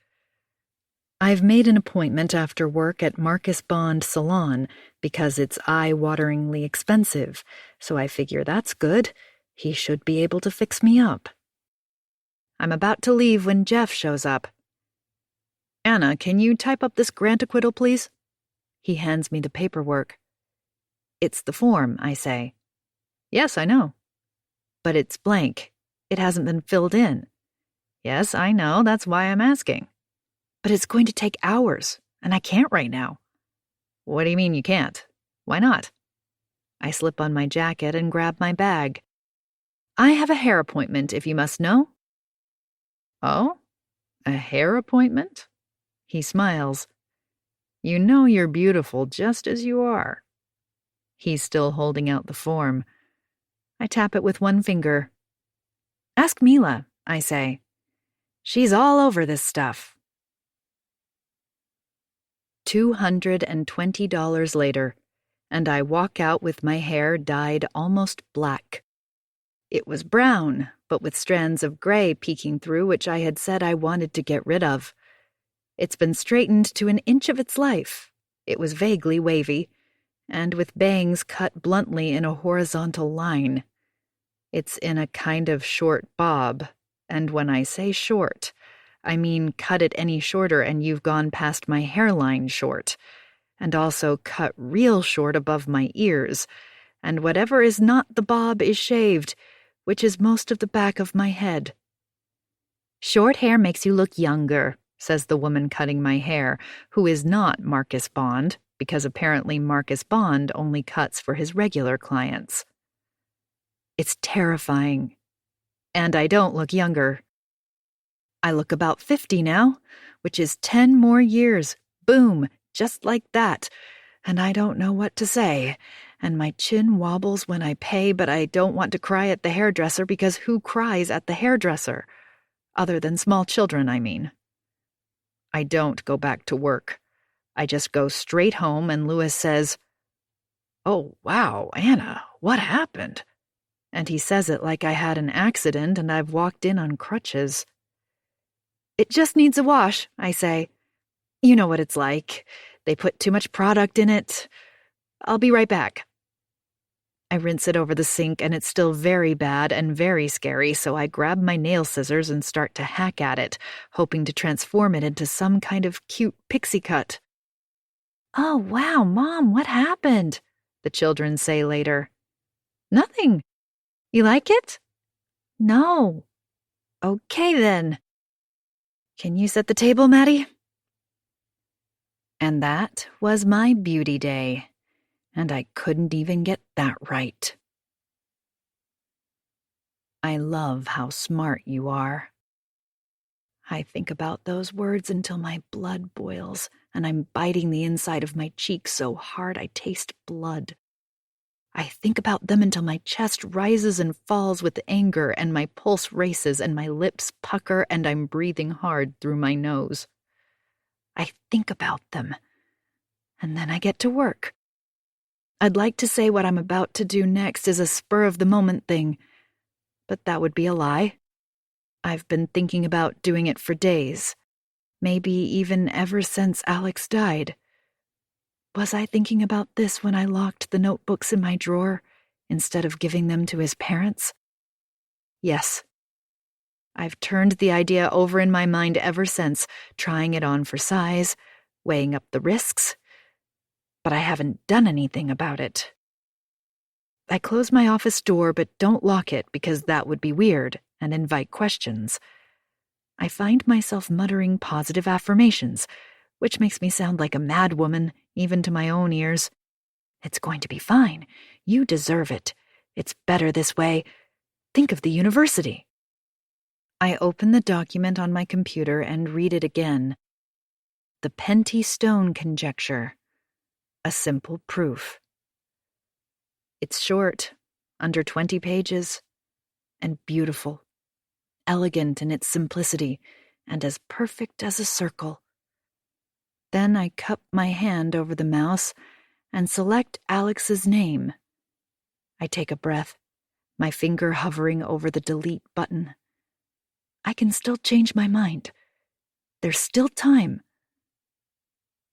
I've made an appointment after work at Marcus Bond Salon because it's eye-wateringly expensive, so I figure that's good. He should be able to fix me up. I'm about to leave when Jeff shows up. Anna, can you type up this grant acquittal, please? He hands me the paperwork. It's the form, I say. Yes, I know. But it's blank. It hasn't been filled in. Yes, I know, that's why I'm asking. But it's going to take hours, and I can't right now. What do you mean you can't? Why not? I slip on my jacket and grab my bag. I have a hair appointment, if you must know. Oh? A hair appointment? He smiles. You know you're beautiful just as you are. He's still holding out the form. I tap it with one finger. Ask Mila, I say. She's all over this stuff. $220 later, and I walk out with my hair dyed almost black. It was brown, but with strands of gray peeking through, which I had said I wanted to get rid of. It's been straightened to an inch of its life. It was vaguely wavy, and with bangs cut bluntly in a horizontal line. It's in a kind of short bob, and when I say short, I mean cut it any shorter and you've gone past my hairline short, and also cut real short above my ears, and whatever is not the bob is shaved, which is most of the back of my head. Short hair makes you look younger, says the woman cutting my hair, who is not Marcus Bond, because apparently Marcus Bond only cuts for his regular clients. It's terrifying. And I don't look younger. I look about 50 now, which is 10 more years. Boom, just like that. And I don't know what to say. And my chin wobbles when I pay, but I don't want to cry at the hairdresser because who cries at the hairdresser? Other than small children, I mean. I don't go back to work. I just go straight home and Louis says, "Oh, wow, Anna, what happened?" And he says it like I had an accident and I've walked in on crutches. It just needs a wash, I say. You know what it's like. They put too much product in it. I'll be right back. I rinse it over the sink and it's still very bad and very scary, so I grab my nail scissors and start to hack at it, hoping to transform it into some kind of cute pixie cut. Oh, wow, Mom, what happened? The children say later. Nothing. You like it? No. Okay, then. Can you set the table, Maddie? And that was my beauty day, and I couldn't even get that right. I love how smart you are. I think about those words until my blood boils, and I'm biting the inside of my cheek so hard I taste blood. I think about them until my chest rises and falls with anger and my pulse races and my lips pucker and I'm breathing hard through my nose. I think about them, and then I get to work. I'd like to say what I'm about to do next is a spur-of-the-moment thing, but that would be a lie. I've been thinking about doing it for days, maybe even ever since Alex died. Was I thinking about this when I locked the notebooks in my drawer instead of giving them to his parents? Yes. I've turned the idea over in my mind ever since, trying it on for size, weighing up the risks, but I haven't done anything about it. I close my office door but don't lock it because that would be weird and invite questions. I find myself muttering positive affirmations, which makes me sound like a madwoman, even to my own ears. It's going to be fine. You deserve it. It's better this way. Think of the university. I open the document on my computer and read it again. The Penty Stone Conjecture. A simple proof. It's short, under 20 pages, and beautiful, elegant in its simplicity, and as perfect as a circle. Then I cup my hand over the mouse and select Alex's name. I take a breath, my finger hovering over the delete button. I can still change my mind. There's still time.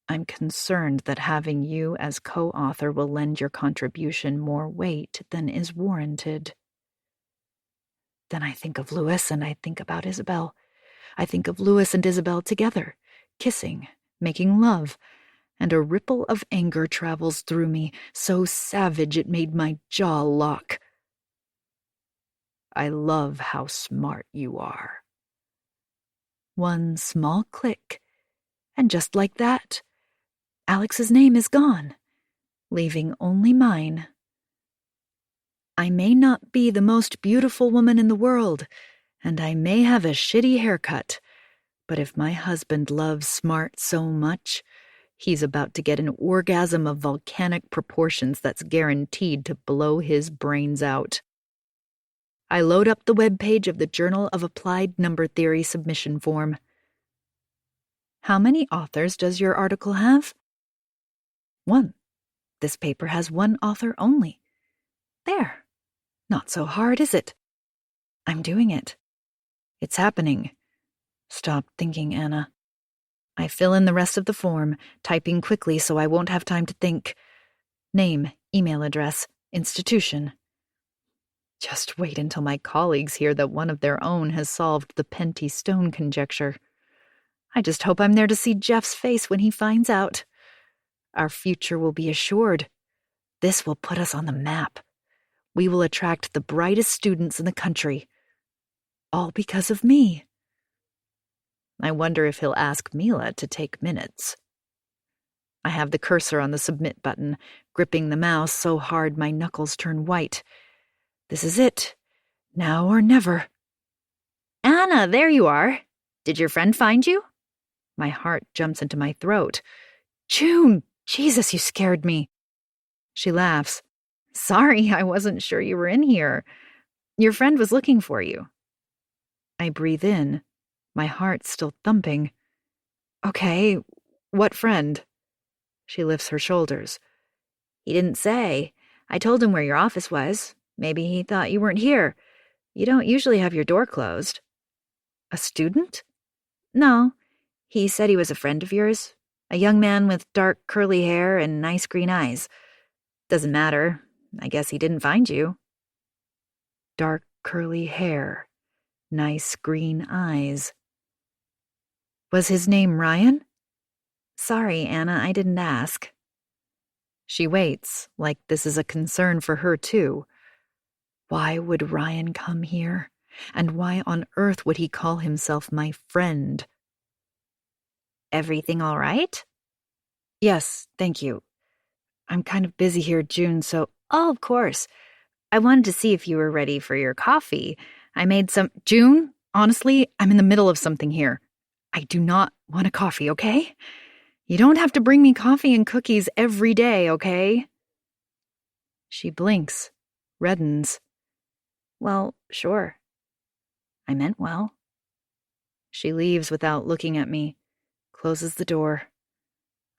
I'm concerned that having you as co-author will lend your contribution more weight than is warranted. Then I think of Louis and I think about Isabel. I think of Louis and Isabel together, kissing, making love, and a ripple of anger travels through me, so savage it made my jaw lock. I love how smart you are. One small click, and just like that, Alex's name is gone, leaving only mine. I may not be the most beautiful woman in the world, and I may have a shitty haircut, but if my husband loves smart so much, he's about to get an orgasm of volcanic proportions that's guaranteed to blow his brains out. I load up the webpage of the Journal of Applied Number Theory submission form. How many authors does your article have? 1. This paper has one author only. There. Not so hard, is it? I'm doing it. It's happening. Stop thinking, Anna. I fill in the rest of the form, typing quickly so I won't have time to think. Name, email address, institution. Just wait until my colleagues hear that one of their own has solved the Penty Stone conjecture. I just hope I'm there to see Jeff's face when he finds out. Our future will be assured. This will put us on the map. We will attract the brightest students in the country. All because of me. I wonder if he'll ask Mila to take minutes. I have the cursor on the submit button, gripping the mouse so hard my knuckles turn white. This is it. Now or never. Anna, there you are. Did your friend find you? My heart jumps into my throat. June! Jesus, you scared me. She laughs. Sorry, I wasn't sure you were in here. Your friend was looking for you. I breathe in, my heart still thumping. Okay, what friend? She lifts her shoulders. He didn't say. I told him where your office was. Maybe he thought you weren't here. You don't usually have your door closed. A student? No. He said he was a friend of yours. A young man with dark curly hair and nice green eyes. Doesn't matter. I guess he didn't find you. Dark curly hair. Nice green eyes. Was his name Ryan? Sorry, Anna, I didn't ask. She waits, like this is a concern for her too. Why would Ryan come here? And why on earth would he call himself my friend? Everything all right? Yes, thank you. I'm kind of busy here, June, so... Oh, of course. I wanted to see if you were ready for your coffee. I made some... June, honestly, I'm in the middle of something here. I do not want a coffee, okay? You don't have to bring me coffee and cookies every day, okay? She blinks, reddens. Well, sure. I meant well. She leaves without looking at me, closes the door.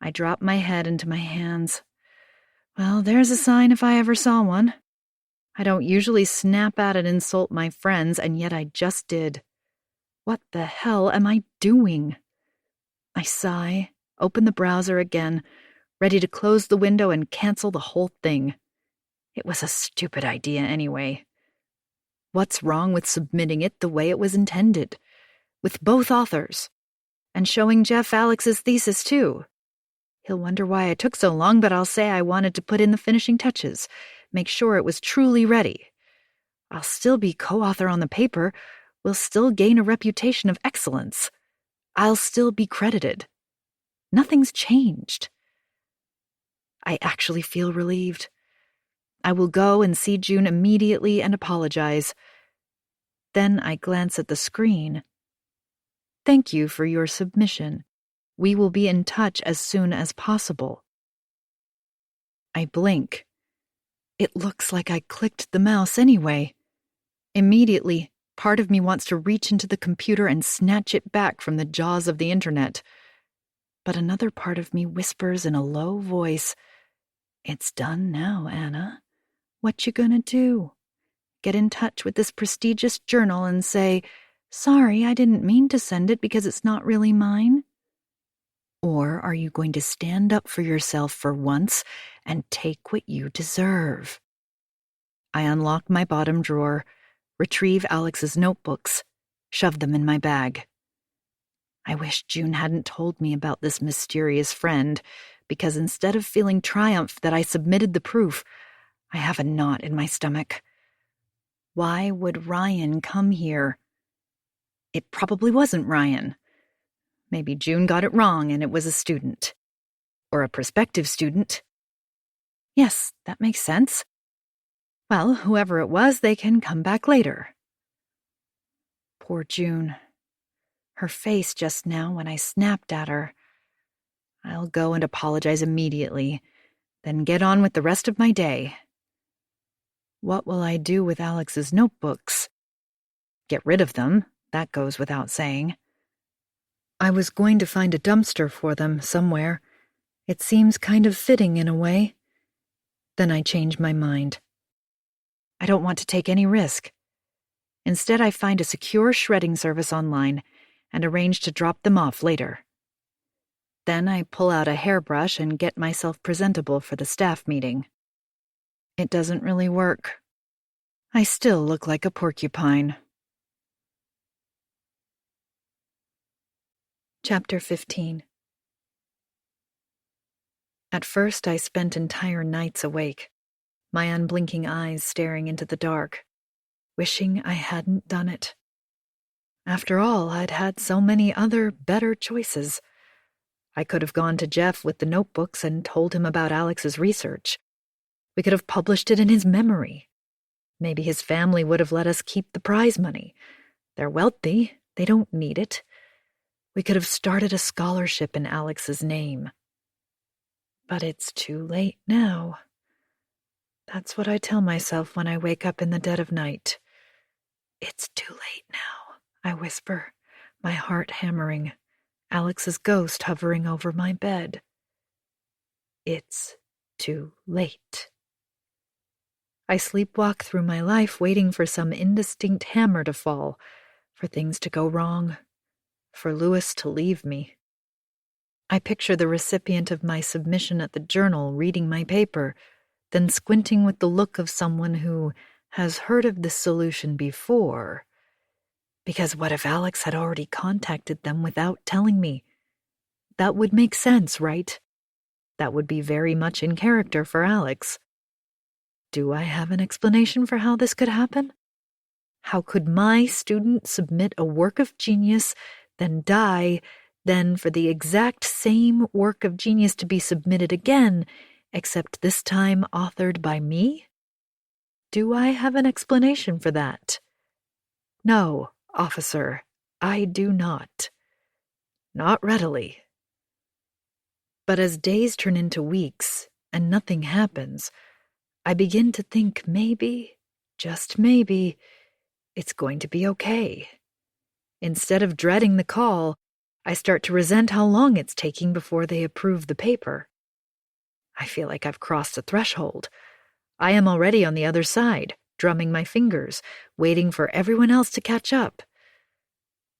I drop my head into my hands. Well, there's a sign if I ever saw one. I don't usually snap at and insult my friends, and yet I just did. What the hell am I doing? I sigh, open the browser again, ready to close the window and cancel the whole thing. It was a stupid idea anyway. What's wrong with submitting it the way it was intended? With both authors. And showing Jeff Alex's thesis too. He'll wonder why it took so long, but I'll say I wanted to put in the finishing touches, make sure it was truly ready. I'll still be co-author on the paper, will still gain a reputation of excellence. I'll still be credited. Nothing's changed. I actually feel relieved. I will go and see June immediately and apologize. Then I glance at the screen. Thank you for your submission. We will be in touch as soon as possible. I blink. It looks like I clicked the mouse anyway. Immediately, part of me wants to reach into the computer and snatch it back from the jaws of the internet. But another part of me whispers in a low voice, "It's done now, Anna. What you gonna do? Get in touch with this prestigious journal and say, 'Sorry, I didn't mean to send it because it's not really mine'? Or are you going to stand up for yourself for once and take what you deserve?" I unlock my bottom drawer, retrieve Alex's notebooks, shove them in my bag. I wish June hadn't told me about this mysterious friend, because instead of feeling triumph that I submitted the proof, I have a knot in my stomach. Why would Ryan come here? It probably wasn't Ryan. Maybe June got it wrong and it was a student. Or a prospective student. Yes, that makes sense. Well, whoever it was, they can come back later. Poor June. Her face just now when I snapped at her. I'll go and apologize immediately, then get on with the rest of my day. What will I do with Alex's notebooks? Get rid of them, that goes without saying. I was going to find a dumpster for them somewhere. It seems kind of fitting in a way. Then I change my mind. I don't want to take any risk. Instead, I find a secure shredding service online and arrange to drop them off later. Then I pull out a hairbrush and get myself presentable for the staff meeting. It doesn't really work. I still look like a porcupine. Chapter 15. At first, I spent entire nights awake, my unblinking eyes staring into the dark, wishing I hadn't done it. After all, I'd had so many other, better choices. I could have gone to Jeff with the notebooks and told him about Alex's research. We could have published it in his memory. Maybe his family would have let us keep the prize money. They're wealthy. They don't need it. We could have started a scholarship in Alex's name. But it's too late now. That's what I tell myself when I wake up in the dead of night. It's too late now, I whisper, my heart hammering, Alex's ghost hovering over my bed. It's too late. I sleepwalk through my life waiting for some indistinct hammer to fall, for things to go wrong, for Lewis to leave me. I picture the recipient of my submission at the journal reading my paper, then squinting with the look of someone who has heard of this solution before. Because what if Alex had already contacted them without telling me? That would make sense, right? That would be very much in character for Alex. Do I have an explanation for how this could happen? How could my student submit a work of genius, then die, then for the exact same work of genius to be submitted again, except this time authored by me? Do I have an explanation for that? No, officer, I do not. Not readily. But as days turn into weeks and nothing happens, I begin to think maybe, just maybe, it's going to be okay. Instead of dreading the call, I start to resent how long it's taking before they approve the paper. I feel like I've crossed a threshold. I am already on the other side, drumming my fingers, waiting for everyone else to catch up.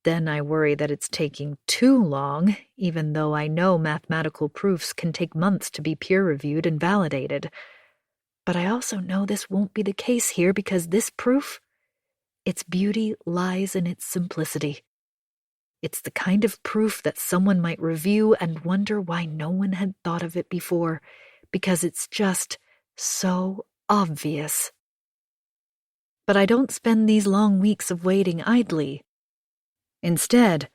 Then I worry that it's taking too long, even though I know mathematical proofs can take months to be peer-reviewed and validated. But I also know this won't be the case here because this proof, its beauty lies in its simplicity. It's the kind of proof that someone might review and wonder why no one had thought of it before, because it's just so obvious. But I don't spend these long weeks of waiting idly. Instead,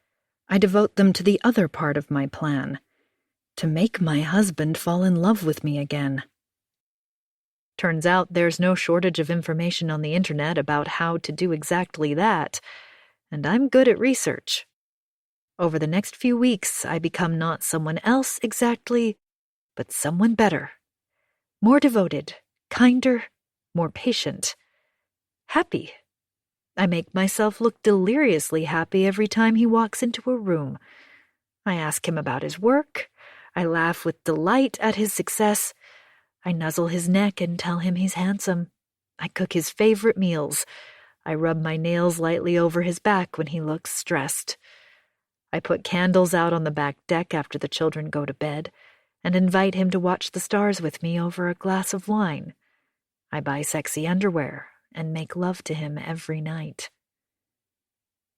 I devote them to the other part of my plan, to make my husband fall in love with me again. Turns out there's no shortage of information on the internet about how to do exactly that, and I'm good at research. Over the next few weeks, I become not someone else exactly, but someone better. More devoted, kinder, more patient, happy. I make myself look deliriously happy every time he walks into a room. I ask him about his work. I laugh with delight at his success. I nuzzle his neck and tell him he's handsome. I cook his favorite meals. I rub my nails lightly over his back when he looks stressed. I put candles out on the back deck after the children go to bed and invite him to watch the stars with me over a glass of wine. I buy sexy underwear and make love to him every night.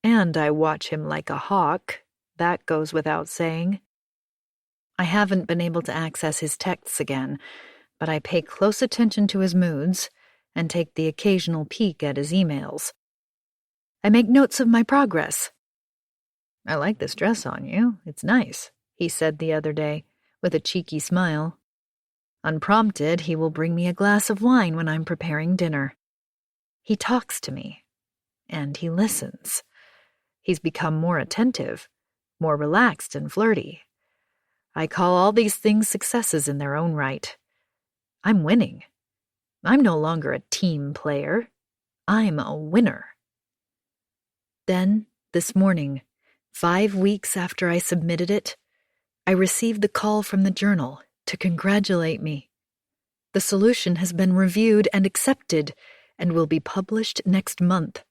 And I watch him like a hawk. That goes without saying. I haven't been able to access his texts again, but I pay close attention to his moods and take the occasional peek at his emails. I make notes of my progress. "I like this dress on you. It's nice," he said the other day, with a cheeky smile. Unprompted, he will bring me a glass of wine when I'm preparing dinner. He talks to me, and he listens. He's become more attentive, more relaxed and flirty. I call all these things successes in their own right. I'm winning. I'm no longer a team player. I'm a winner. Then, this morning, 5 weeks after I submitted it, I received the call from the journal to congratulate me. The solution has been reviewed and accepted and will be published next month.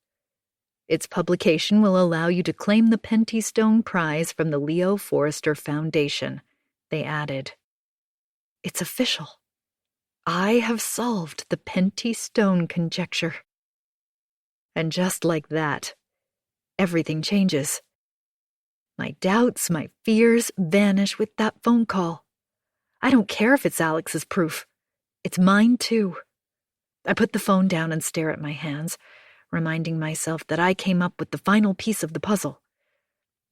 Its publication will allow you to claim the Pentystone Prize from the Leo Forester Foundation, they added. It's official. I have solved the Pentystone conjecture. And just like that, everything changes. My doubts, my fears vanish with that phone call. I don't care if it's Alex's proof. It's mine too. I put the phone down and stare at my hands, reminding myself that I came up with the final piece of the puzzle.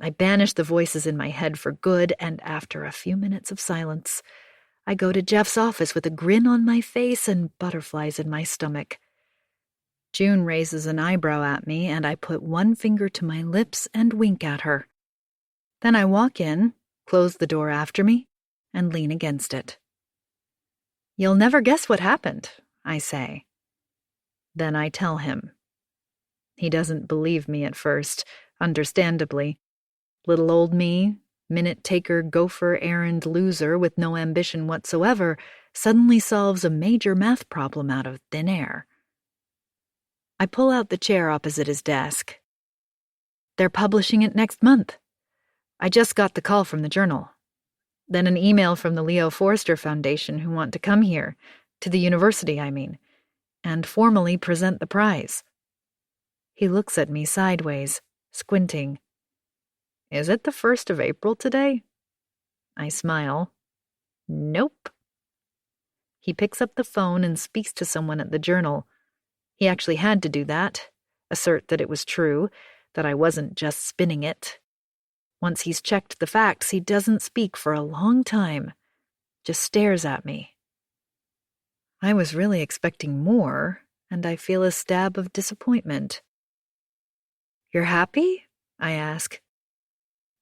I banish the voices in my head for good, and after a few minutes of silence, I go to Jeff's office with a grin on my face and butterflies in my stomach. June raises an eyebrow at me, and I put one finger to my lips and wink at her. Then I walk in, close the door after me, and lean against it. "You'll never guess what happened," I say. Then I tell him. He doesn't believe me at first, understandably. Little old me, minute-taker, gopher-errand loser with no ambition whatsoever, suddenly solves a major math problem out of thin air. I pull out the chair opposite his desk. "They're publishing it next month. I just got the call from the journal. Then an email from the Leo Forester Foundation who want to come here, to the university, I mean, and formally present the prize." He looks at me sideways, squinting. "Is it the 1st of April today?" I smile. "Nope." He picks up the phone and speaks to someone at the journal. He actually had to do that, assert that it was true, that I wasn't just spinning it. Once he's checked the facts, he doesn't speak for a long time, just stares at me. I was really expecting more, and I feel a stab of disappointment. "You're happy?" I ask.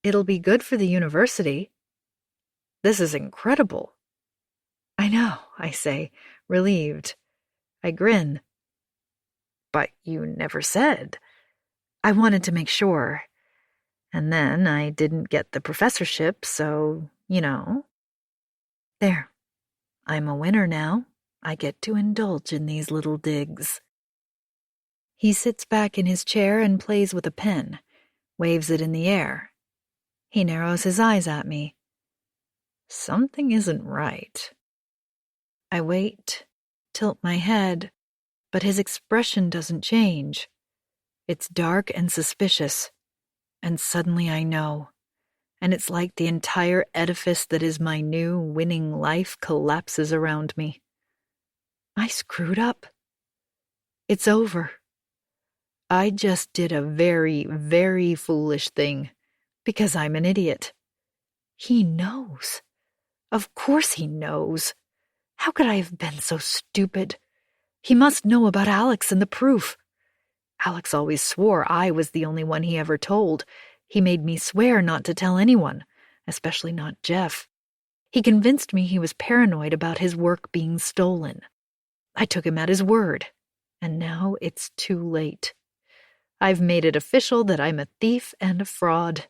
"It'll be good for the university." "This is incredible." "I know," I say, relieved. I grin. "But you never said." "I wanted to make sure. And then I didn't get the professorship, so, you know." There. I'm a winner now. I get to indulge in these little digs. He sits back in his chair and plays with a pen, waves it in the air. He narrows his eyes at me. Something isn't right. I wait, tilt my head, but his expression doesn't change. It's dark and suspicious, and suddenly I know, and it's like the entire edifice that is my new winning life collapses around me. I screwed up. It's over. I just did a very, very foolish thing, because I'm an idiot. He knows. Of course he knows. How could I have been so stupid? He must know about Alex and the proof. Alex always swore I was the only one he ever told. He made me swear not to tell anyone, especially not Jeff. He convinced me he was paranoid about his work being stolen. I took him at his word, and now it's too late. I've made it official that I'm a thief and a fraud.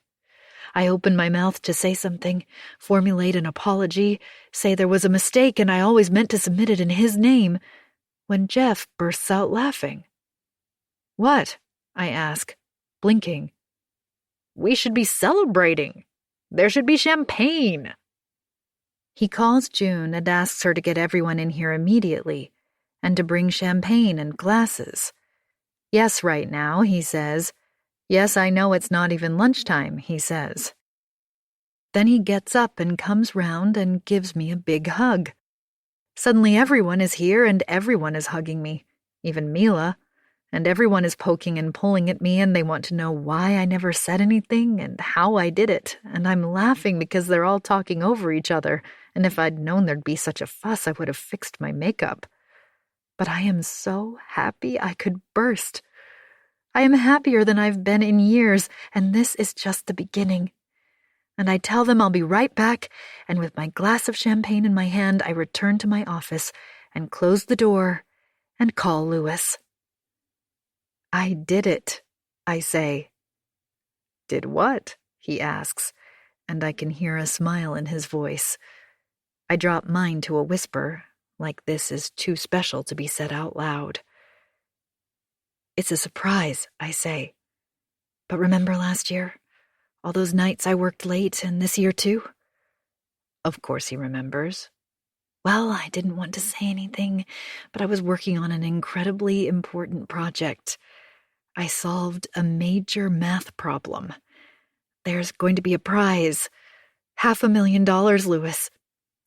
I open my mouth to say something, formulate an apology, say there was a mistake and I always meant to submit it in his name, when Jeff bursts out laughing. What? I ask, blinking. We should be celebrating. There should be champagne. He calls June and asks her to get everyone in here immediately, and to bring champagne and glasses. Yes, right now, he says. Yes, I know it's not even lunchtime, he says. Then he gets up and comes round and gives me a big hug. Suddenly everyone is here and everyone is hugging me, even Mila, and everyone is poking and pulling at me and they want to know why I never said anything and how I did it, and I'm laughing because they're all talking over each other, and if I'd known there'd be such a fuss, I would have fixed my makeup. But I am so happy I could burst. I am happier than I've been in years, and this is just the beginning. And I tell them I'll be right back, and with my glass of champagne in my hand, I return to my office and close the door and call Louis. I did it, I say. Did what? He asks, and I can hear a smile in his voice. I drop mine to a whisper, like this is too special to be said out loud. It's a surprise, I say. But remember last year? All those nights I worked late, and this year too? Of course he remembers. Well, I didn't want to say anything, but I was working on an incredibly important project. I solved a major math problem. There's going to be a prize. $500,000, Louis.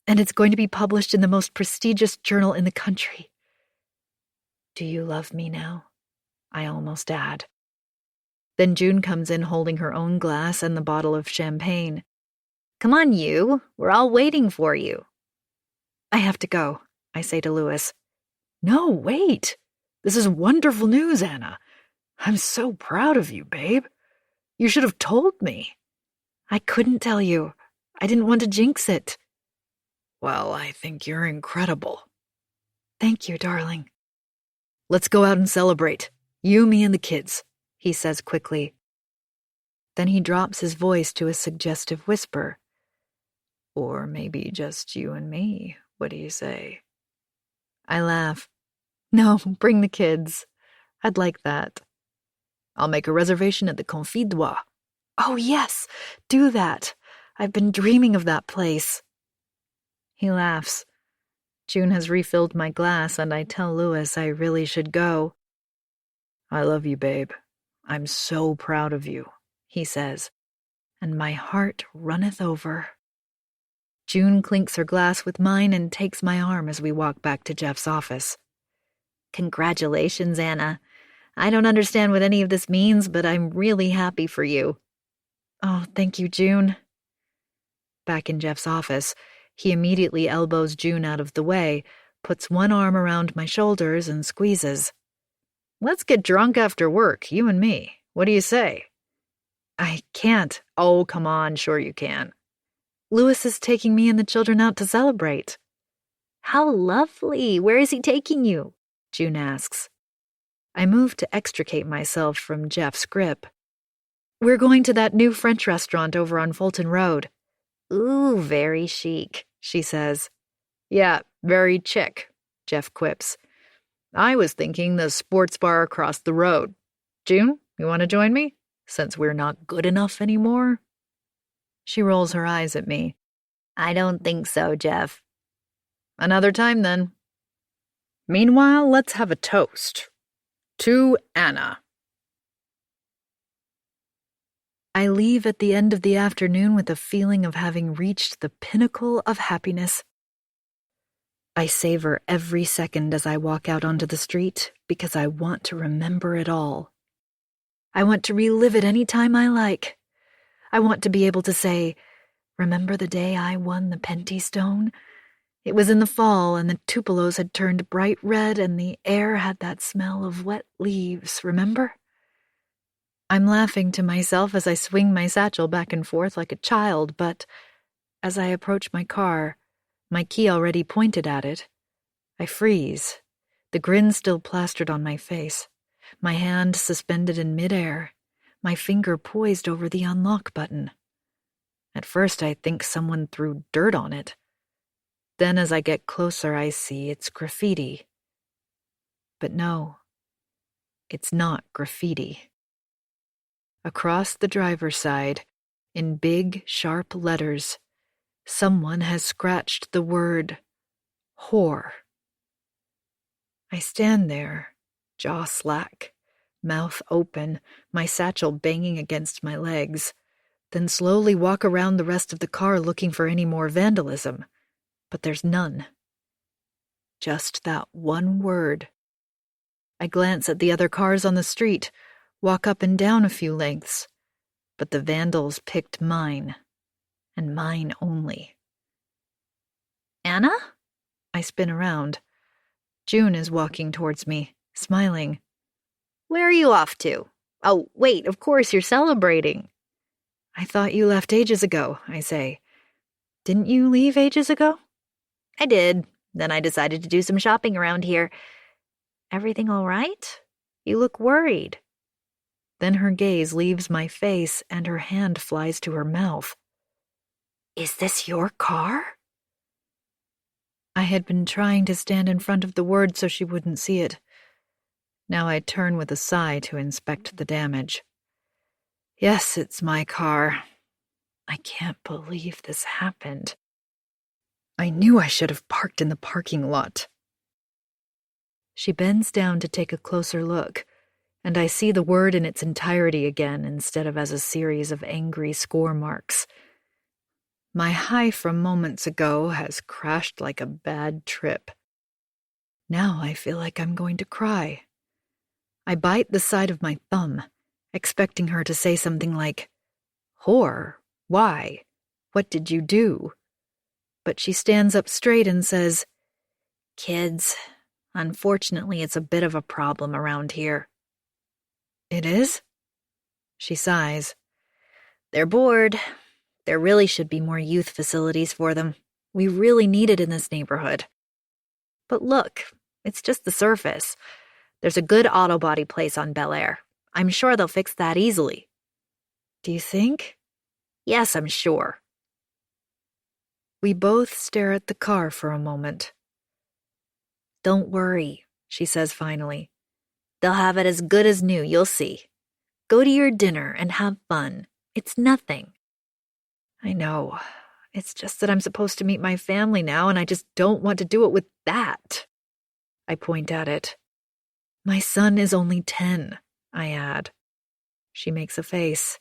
And it's going to be published in the most prestigious journal in the country. Do you love me now? I almost add. Then June comes in holding her own glass and the bottle of champagne. Come on, you. We're all waiting for you. I have to go, I say to Louis. No, wait. This is wonderful news, Anna. I'm so proud of you, babe. You should have told me. I couldn't tell you. I didn't want to jinx it. Well, I think you're incredible. Thank you, darling. Let's go out and celebrate. You, me, and the kids, he says quickly. Then he drops his voice to a suggestive whisper. Or maybe just you and me, what do you say? I laugh. No, bring the kids. I'd like that. I'll make a reservation at the Confidois. Oh, yes, do that. I've been dreaming of that place. He laughs. June has refilled my glass, and I tell Louis I really should go. I love you, babe. I'm so proud of you, he says, and my heart runneth over. June clinks her glass with mine and takes my arm as we walk back to Jeff's office. Congratulations, Anna. I don't understand what any of this means, but I'm really happy for you. Oh, thank you, June. Back in Jeff's office, he immediately elbows June out of the way, puts one arm around my shoulders and squeezes. Let's get drunk after work, you and me. What do you say? I can't. Oh, come on, sure you can. Louis is taking me and the children out to celebrate. How lovely. Where is he taking you? June asks. I move to extricate myself from Jeff's grip. We're going to that new French restaurant over on Fulton Road. Ooh, very chic, she says. Yeah, very chic, Jeff quips. I was thinking the sports bar across the road. June, you want to join me? Since we're not good enough anymore? She rolls her eyes at me. I don't think so, Jeff. Another time, then. Meanwhile, let's have a toast. To Anna. I leave at the end of the afternoon with a feeling of having reached the pinnacle of happiness. I savor every second as I walk out onto the street because I want to remember it all. I want to relive it any time I like. I want to be able to say, remember the day I won the Penty Stone? It was in the fall and the tupelos had turned bright red and the air had that smell of wet leaves, remember? I'm laughing to myself as I swing my satchel back and forth like a child, but as I approach my car, my key already pointed at it, I freeze the grin still plastered on my face, my hand suspended in midair, my finger poised over the unlock button. At first, I think someone threw dirt on it. Then, as I get closer, I see it's graffiti. But no, it's not graffiti. Across the driver's side, in big, sharp letters, someone has scratched the word whore. I stand there, jaw slack, mouth open, my satchel banging against my legs, then slowly walk around the rest of the car looking for any more vandalism. But there's none. Just that one word. I glance at the other cars on the street, walk up and down a few lengths, but the vandals picked mine, and mine only. Anna? I spin around. June is walking towards me, smiling. Where are you off to? Oh, wait, of course you're celebrating. I thought you left ages ago, I say. Didn't you leave ages ago? I did. Then I decided to do some shopping around here. Everything all right? You look worried. Then her gaze leaves my face and her hand flies to her mouth. Is this your car? I had been trying to stand in front of the word so she wouldn't see it. Now I turn with a sigh to inspect the damage. Yes, it's my car. I can't believe this happened. I knew I should have parked in the parking lot. She bends down to take a closer look, and I see the word in its entirety again instead of as a series of angry score marks. My high from moments ago has crashed like a bad trip. Now I feel like I'm going to cry. I bite the side of my thumb, expecting her to say something like, "Whore, why? What did you do?" But she stands up straight and says, "Kids, unfortunately it's a bit of a problem around here." It is? She sighs. They're bored. There really should be more youth facilities for them. We really need it in this neighborhood. But look, it's just the surface. There's a good auto body place on Bel Air. I'm sure they'll fix that easily. Do you think? Yes, I'm sure. We both stare at the car for a moment. Don't worry, she says finally. They'll have it as good as new, you'll see. Go to your dinner and have fun. It's nothing. I know. It's just that I'm supposed to meet my family now, and I just don't want to do it with that. I point at it. My son is only 10, I add. She makes a face.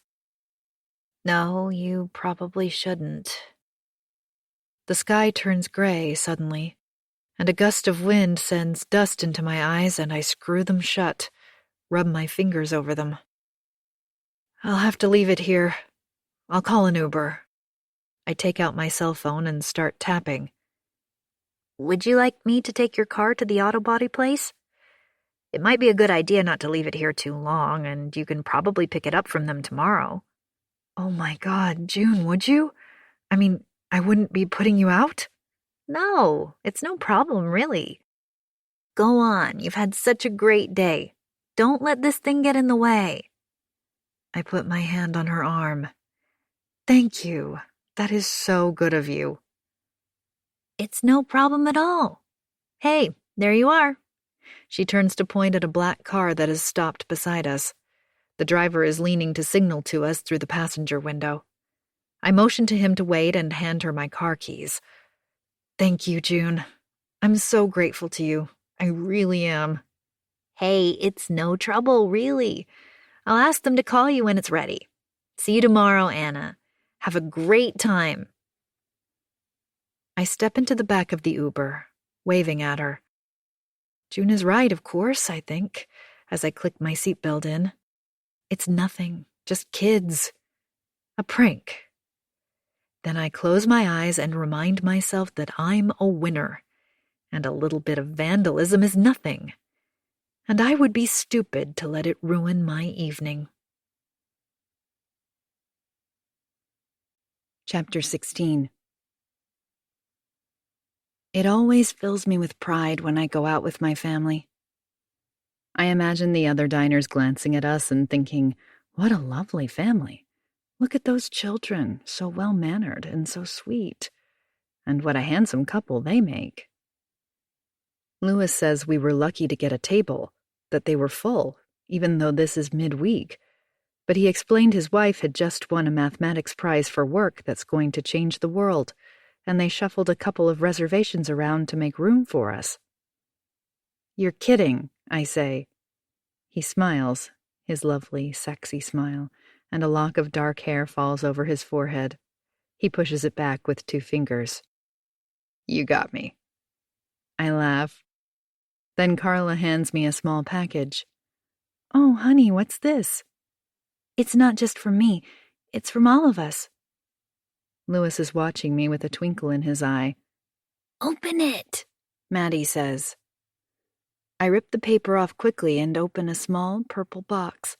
No, you probably shouldn't. The sky turns gray suddenly, and a gust of wind sends dust into my eyes, and I screw them shut, rub my fingers over them. I'll have to leave it here. I'll call an Uber. I take out my cell phone and start tapping. Would you like me to take your car to the auto body place? It might be a good idea not to leave it here too long, and you can probably pick it up from them tomorrow. Oh my God, June, would you? I mean, I wouldn't be putting you out? No, it's no problem, really. Go on, you've had such a great day. Don't let this thing get in the way. I put my hand on her arm. Thank you. That is so good of you. It's no problem at all. Hey, there you are. She turns to point at a black car that has stopped beside us. The driver is leaning to signal to us through the passenger window. I motion to him to wait and hand her my car keys. Thank you, June. I'm so grateful to you. I really am. Hey, it's no trouble, really. I'll ask them to call you when it's ready. See you tomorrow, Anna. Have a great time. I step into the back of the Uber, waving at her. June is right, of course, I think, as I click my seatbelt in. It's nothing, just kids. A prank. Then I close my eyes and remind myself that I'm a winner, and a little bit of vandalism is nothing, and I would be stupid to let it ruin my evening. Chapter 16. It always fills me with pride when I go out with my family. I imagine the other diners glancing at us and thinking, what a lovely family. Look at those children, so well-mannered and so sweet. And what a handsome couple they make. Lewis says we were lucky to get a table, that they were full, even though this is midweek. But he explained his wife had just won a mathematics prize for work that's going to change the world, and they shuffled a couple of reservations around to make room for us. You're kidding, I say. He smiles, his lovely, sexy smile, and a lock of dark hair falls over his forehead. He pushes it back with 2 fingers. You got me. I laugh. Then Carla hands me a small package. Oh, honey, what's this? It's not just from me. It's from all of us. Lewis is watching me with a twinkle in his eye. Open it, Maddie says. I rip the paper off quickly and open a small purple box.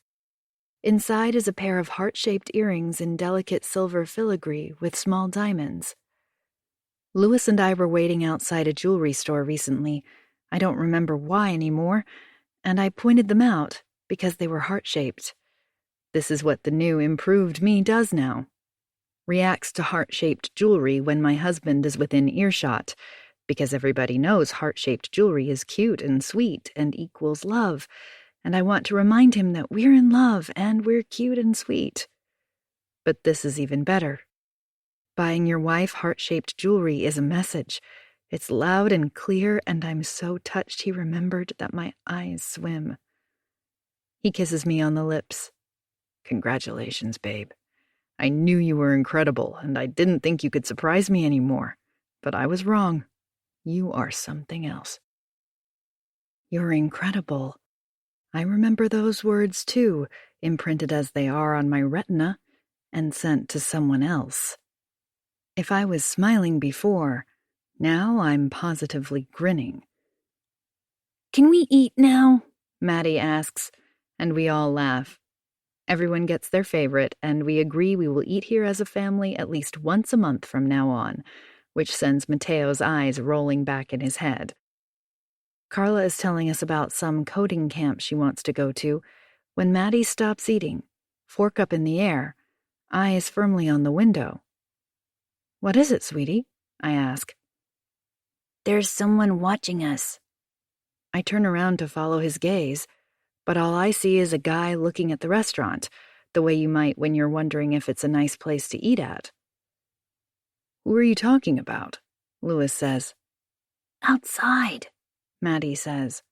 Inside is a pair of heart-shaped earrings in delicate silver filigree with small diamonds. Lewis and I were waiting outside a jewelry store recently. I don't remember why anymore, and I pointed them out because they were heart-shaped. This is what the new improved me does now. Reacts to heart-shaped jewelry when my husband is within earshot, because everybody knows heart-shaped jewelry is cute and sweet and equals love, and I want to remind him that we're in love and we're cute and sweet. But this is even better. Buying your wife heart-shaped jewelry is a message. It's loud and clear, and I'm so touched he remembered that my eyes swim. He kisses me on the lips. Congratulations, babe. I knew you were incredible, and I didn't think you could surprise me anymore. But I was wrong. You are something else. You're incredible. I remember those words, too, imprinted as they are on my retina, and sent to someone else. If I was smiling before, now I'm positively grinning. Can we eat now? Maddie asks, and we all laugh. Everyone gets their favorite, and we agree we will eat here as a family at least once a month from now on, which sends Mateo's eyes rolling back in his head. Carla is telling us about some coding camp she wants to go to when Maddie stops eating, fork up in the air, eyes firmly on the window. What is it, sweetie? I ask. There's someone watching us. I turn around to follow his gaze, but all I see is a guy looking at the restaurant, the way you might when you're wondering if it's a nice place to eat at. Who are you talking about? Lewis says. Outside, Maddie says.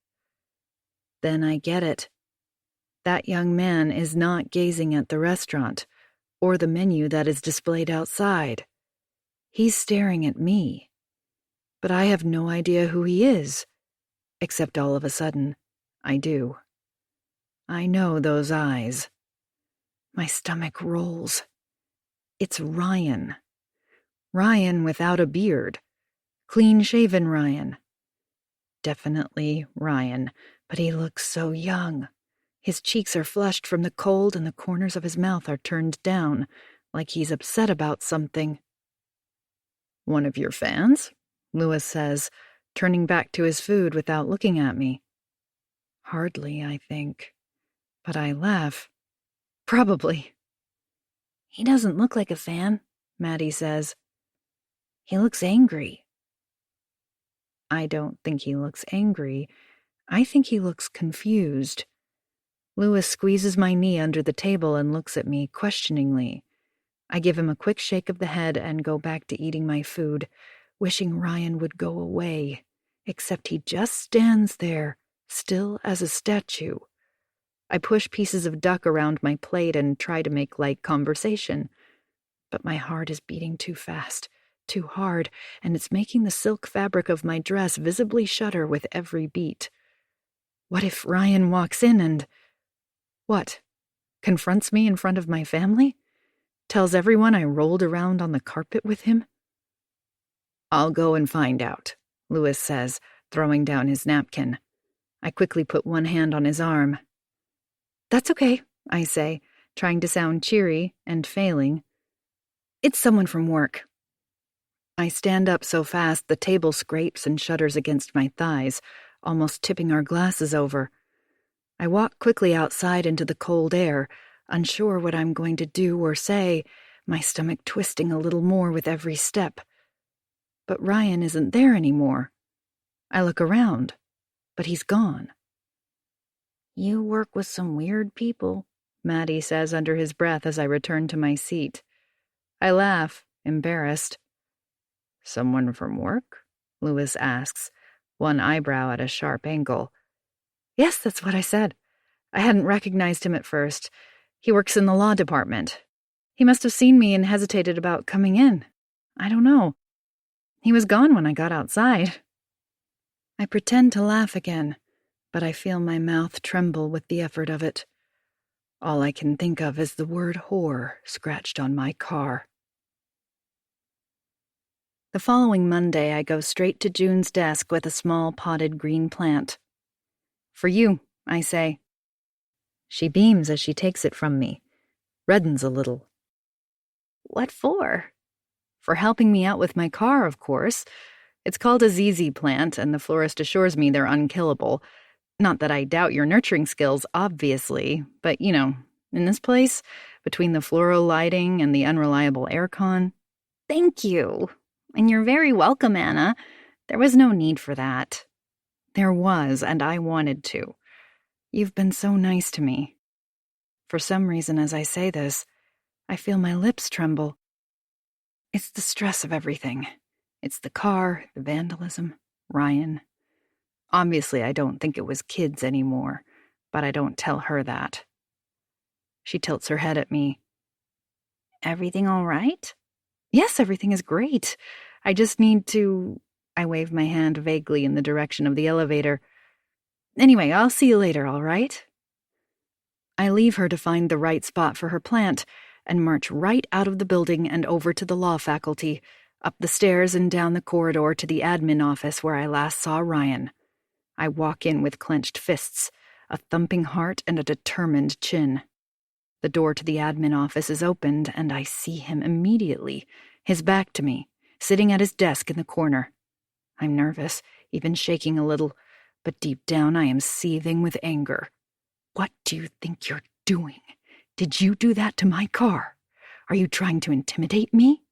Then I get it. That young man is not gazing at the restaurant, or the menu that is displayed outside. He's staring at me. But I have no idea who he is, except all of a sudden, I do. I know those eyes. My stomach rolls. It's Ryan. Ryan without a beard. Clean-shaven Ryan. Definitely Ryan, but he looks so young. His cheeks are flushed from the cold and the corners of his mouth are turned down, like he's upset about something. One of your fans? Lewis says, turning back to his food without looking at me. Hardly, I think. But I laugh. Probably. He doesn't look like a fan, Maddie says. He looks angry. I don't think he looks angry. I think he looks confused. Lewis squeezes my knee under the table and looks at me questioningly. I give him a quick shake of the head and go back to eating my food, wishing Ryan would go away, except he just stands there, still as a statue. I push pieces of duck around my plate and try to make light conversation, but my heart is beating too fast, too hard, and it's making the silk fabric of my dress visibly shudder with every beat. What if Ryan walks in and... What? Confronts me in front of my family? Tells everyone I rolled around on the carpet with him? I'll go and find out, Lewis says, throwing down his napkin. I quickly put one hand on his arm. That's okay, I say, trying to sound cheery and failing. It's someone from work. I stand up so fast the table scrapes and shudders against my thighs, almost tipping our glasses over. I walk quickly outside into the cold air, unsure what I'm going to do or say, my stomach twisting a little more with every step. But Ryan isn't there anymore. I look around, but he's gone. "You work with some weird people," Maddie says under his breath as I return to my seat. I laugh, embarrassed. "Someone from work?" Lewis asks, one eyebrow at a sharp angle. "Yes, that's what I said. I hadn't recognized him at first. He works in the law department. He must have seen me and hesitated about coming in. I don't know. He was gone when I got outside." I pretend to laugh again, but I feel my mouth tremble with the effort of it. All I can think of is the word whore scratched on my car. The following Monday, I go straight to June's desk with a small potted green plant. "For you," I say. She beams as she takes it from me, reddens a little. "What for?" "For helping me out with my car, of course. It's called a ZZ plant, and the florist assures me they're unkillable. Not that I doubt your nurturing skills, obviously, but, in this place, between the floral lighting and the unreliable aircon." "Thank you. And you're very welcome, Anna. There was no need for that." "There was, and I wanted to. You've been so nice to me." For some reason, as I say this, I feel my lips tremble. It's the stress of everything. It's the car, the vandalism, Ryan. Obviously, I don't think it was kids anymore, but I don't tell her that. She tilts her head at me. "Everything all right?" "Yes, everything is great. I just need to..." I wave my hand vaguely in the direction of the elevator. "Anyway, I'll see you later, all right?" I leave her to find the right spot for her plant and march right out of the building and over to the law faculty, up the stairs and down the corridor to the admin office where I last saw Ryan. I walk in with clenched fists, a thumping heart, and a determined chin. The door to the admin office is opened, and I see him immediately, his back to me, sitting at his desk in the corner. I'm nervous, even shaking a little, but deep down I am seething with anger. What do you think you're doing? Did you do that to my car? Are you trying to intimidate me?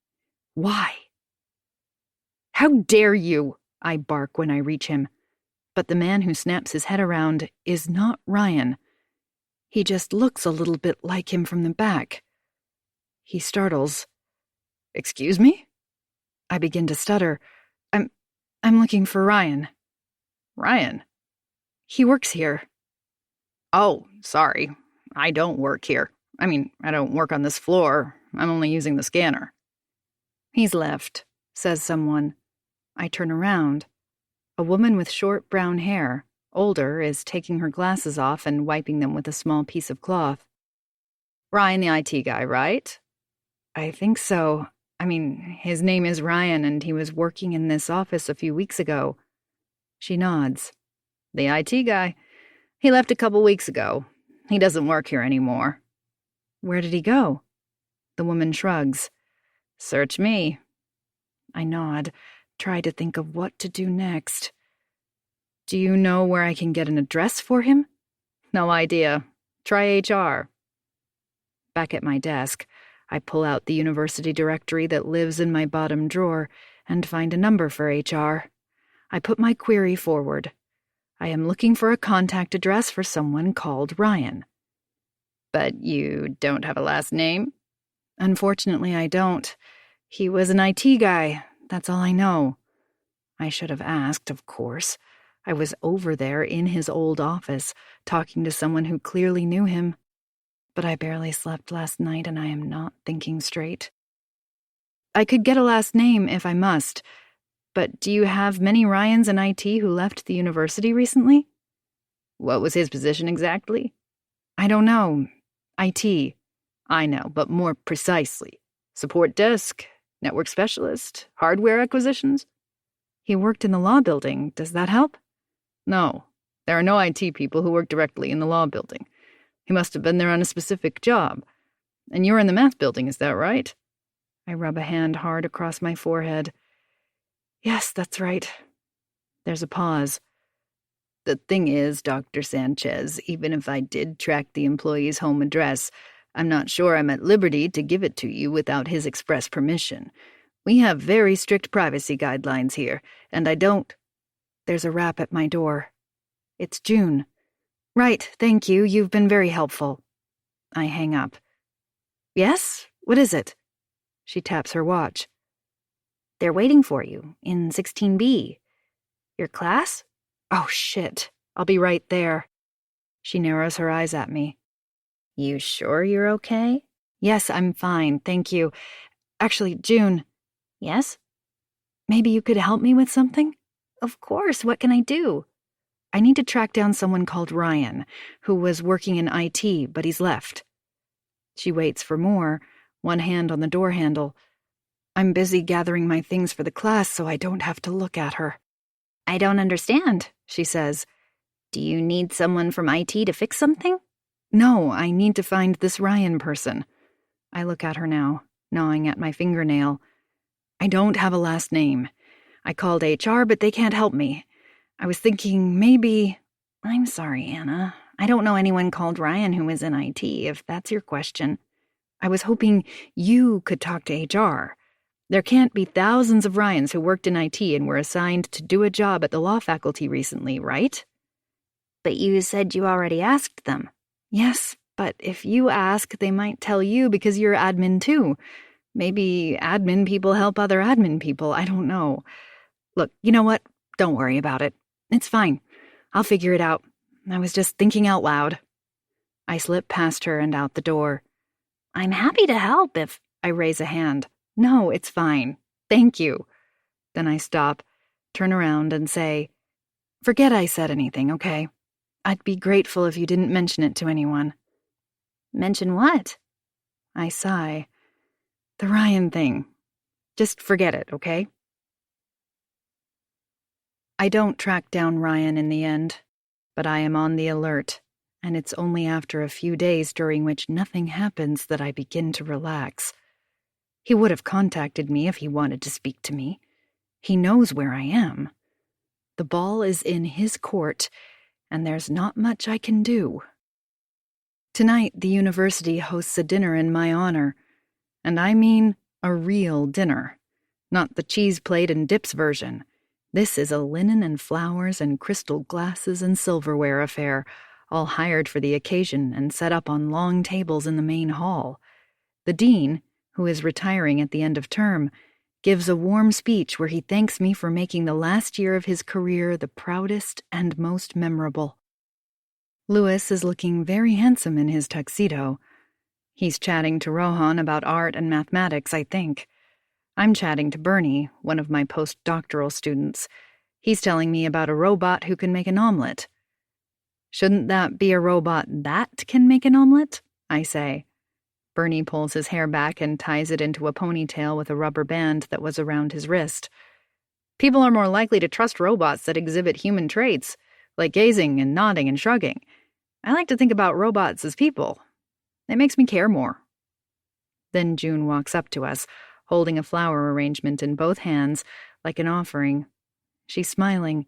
Why? "How dare you!" I bark when I reach him. But the man who snaps his head around is not Ryan. He just looks a little bit like him from the back. He startles. "Excuse me?" I begin to stutter. I'm looking for Ryan." "Ryan?" "He works here." "Oh, sorry. I don't work here. I don't work on this floor. I'm only using the scanner." "He's left," says someone. I turn around. A woman with short brown hair, older, is taking her glasses off and wiping them with a small piece of cloth. "Ryan, the IT guy, right?" "I think so. His name is Ryan, and he was working in this office a few weeks ago." She nods. "The IT guy. He left a couple weeks ago. He doesn't work here anymore." "Where did he go?" The woman shrugs. "Search me." I nod, try to think of what to do next. "Do you know where I can get an address for him?" "No idea. Try HR." Back at my desk, I pull out the university directory that lives in my bottom drawer and find a number for HR. I put my query forward. I am looking for a contact address for someone called Ryan. "But you don't have a last name?" "Unfortunately, I don't. He was an IT guy. That's all I know." I should have asked, of course. I was over there in his old office, talking to someone who clearly knew him. But I barely slept last night, and I am not thinking straight. "I could get a last name if I must. But do you have many Ryans in IT who left the university recently?" "What was his position exactly?" "I don't know. IT." "I know, but more precisely. Support desk, network specialist, hardware acquisitions?" "He worked in the law building. Does that help?" "No. There are no IT people who work directly in the law building. He must have been there on a specific job. And you're in the math building, is that right?" I rub a hand hard across my forehead. Yes, that's right. There's a pause. The thing is, Dr. Sanchez, even if I did track the employee's home address, I'm not sure I'm at liberty to give it to you without his express permission. We have very strict privacy guidelines here, and I don't— There's a rap at my door. It's June. Right, thank you. You've been very helpful. I hang up. Yes? What is it? She taps her watch. They're waiting for you, in 16B. Your class? Oh, shit. I'll be right there. She narrows her eyes at me. You sure you're okay? Yes, I'm fine, thank you. Actually, June. Yes? Maybe you could help me with something? Of course, what can I do? I need to track down someone called Ryan, who was working in IT, but he's left. She waits for more, one hand on the door handle. I'm busy gathering my things for the class so I don't have to look at her. I don't understand, she says. Do you need someone from IT to fix something? No, I need to find this Ryan person. I look at her now, gnawing at my fingernail. I don't have a last name. I called HR, but they can't help me. I was thinking maybe— I'm sorry, Anna. I don't know anyone called Ryan who is in IT, if that's your question. I was hoping you could talk to HR. There can't be thousands of Ryans who worked in IT and were assigned to do a job at the law faculty recently, right? But you said you already asked them. Yes, but if you ask, they might tell you because you're admin too. Maybe admin people help other admin people, I don't know. Look, you know what? Don't worry about it. It's fine. I'll figure it out. I was just thinking out loud. I slip past her and out the door. I'm happy to help if— I raise a hand. No, it's fine. Thank you. Then I stop, turn around and say, forget I said anything, okay? I'd be grateful if you didn't mention it to anyone. Mention what? I sigh. The Ryan thing. Just forget it, okay? I don't track down Ryan in the end, but I am on the alert, and it's only after a few days during which nothing happens that I begin to relax. He would have contacted me if he wanted to speak to me. He knows where I am. The ball is in his court, and there's not much I can do. Tonight, the university hosts a dinner in my honor, and I mean a real dinner, not the cheese plate and dips version. This is a linen and flowers and crystal glasses and silverware affair, all hired for the occasion and set up on long tables in the main hall. The dean, who is retiring at the end of term, gives a warm speech where he thanks me for making the last year of his career the proudest and most memorable. Louis is looking very handsome in his tuxedo. He's chatting to Rohan about art and mathematics, I think. I'm chatting to Bernie, one of my postdoctoral students. He's telling me about a robot who can make an omelet. Shouldn't that be a robot that can make an omelet? I say. Bernie pulls his hair back and ties it into a ponytail with a rubber band that was around his wrist. People are more likely to trust robots that exhibit human traits, like gazing and nodding and shrugging. I like to think about robots as people. It makes me care more. Then June walks up to us, holding a flower arrangement in both hands, like an offering. She's smiling.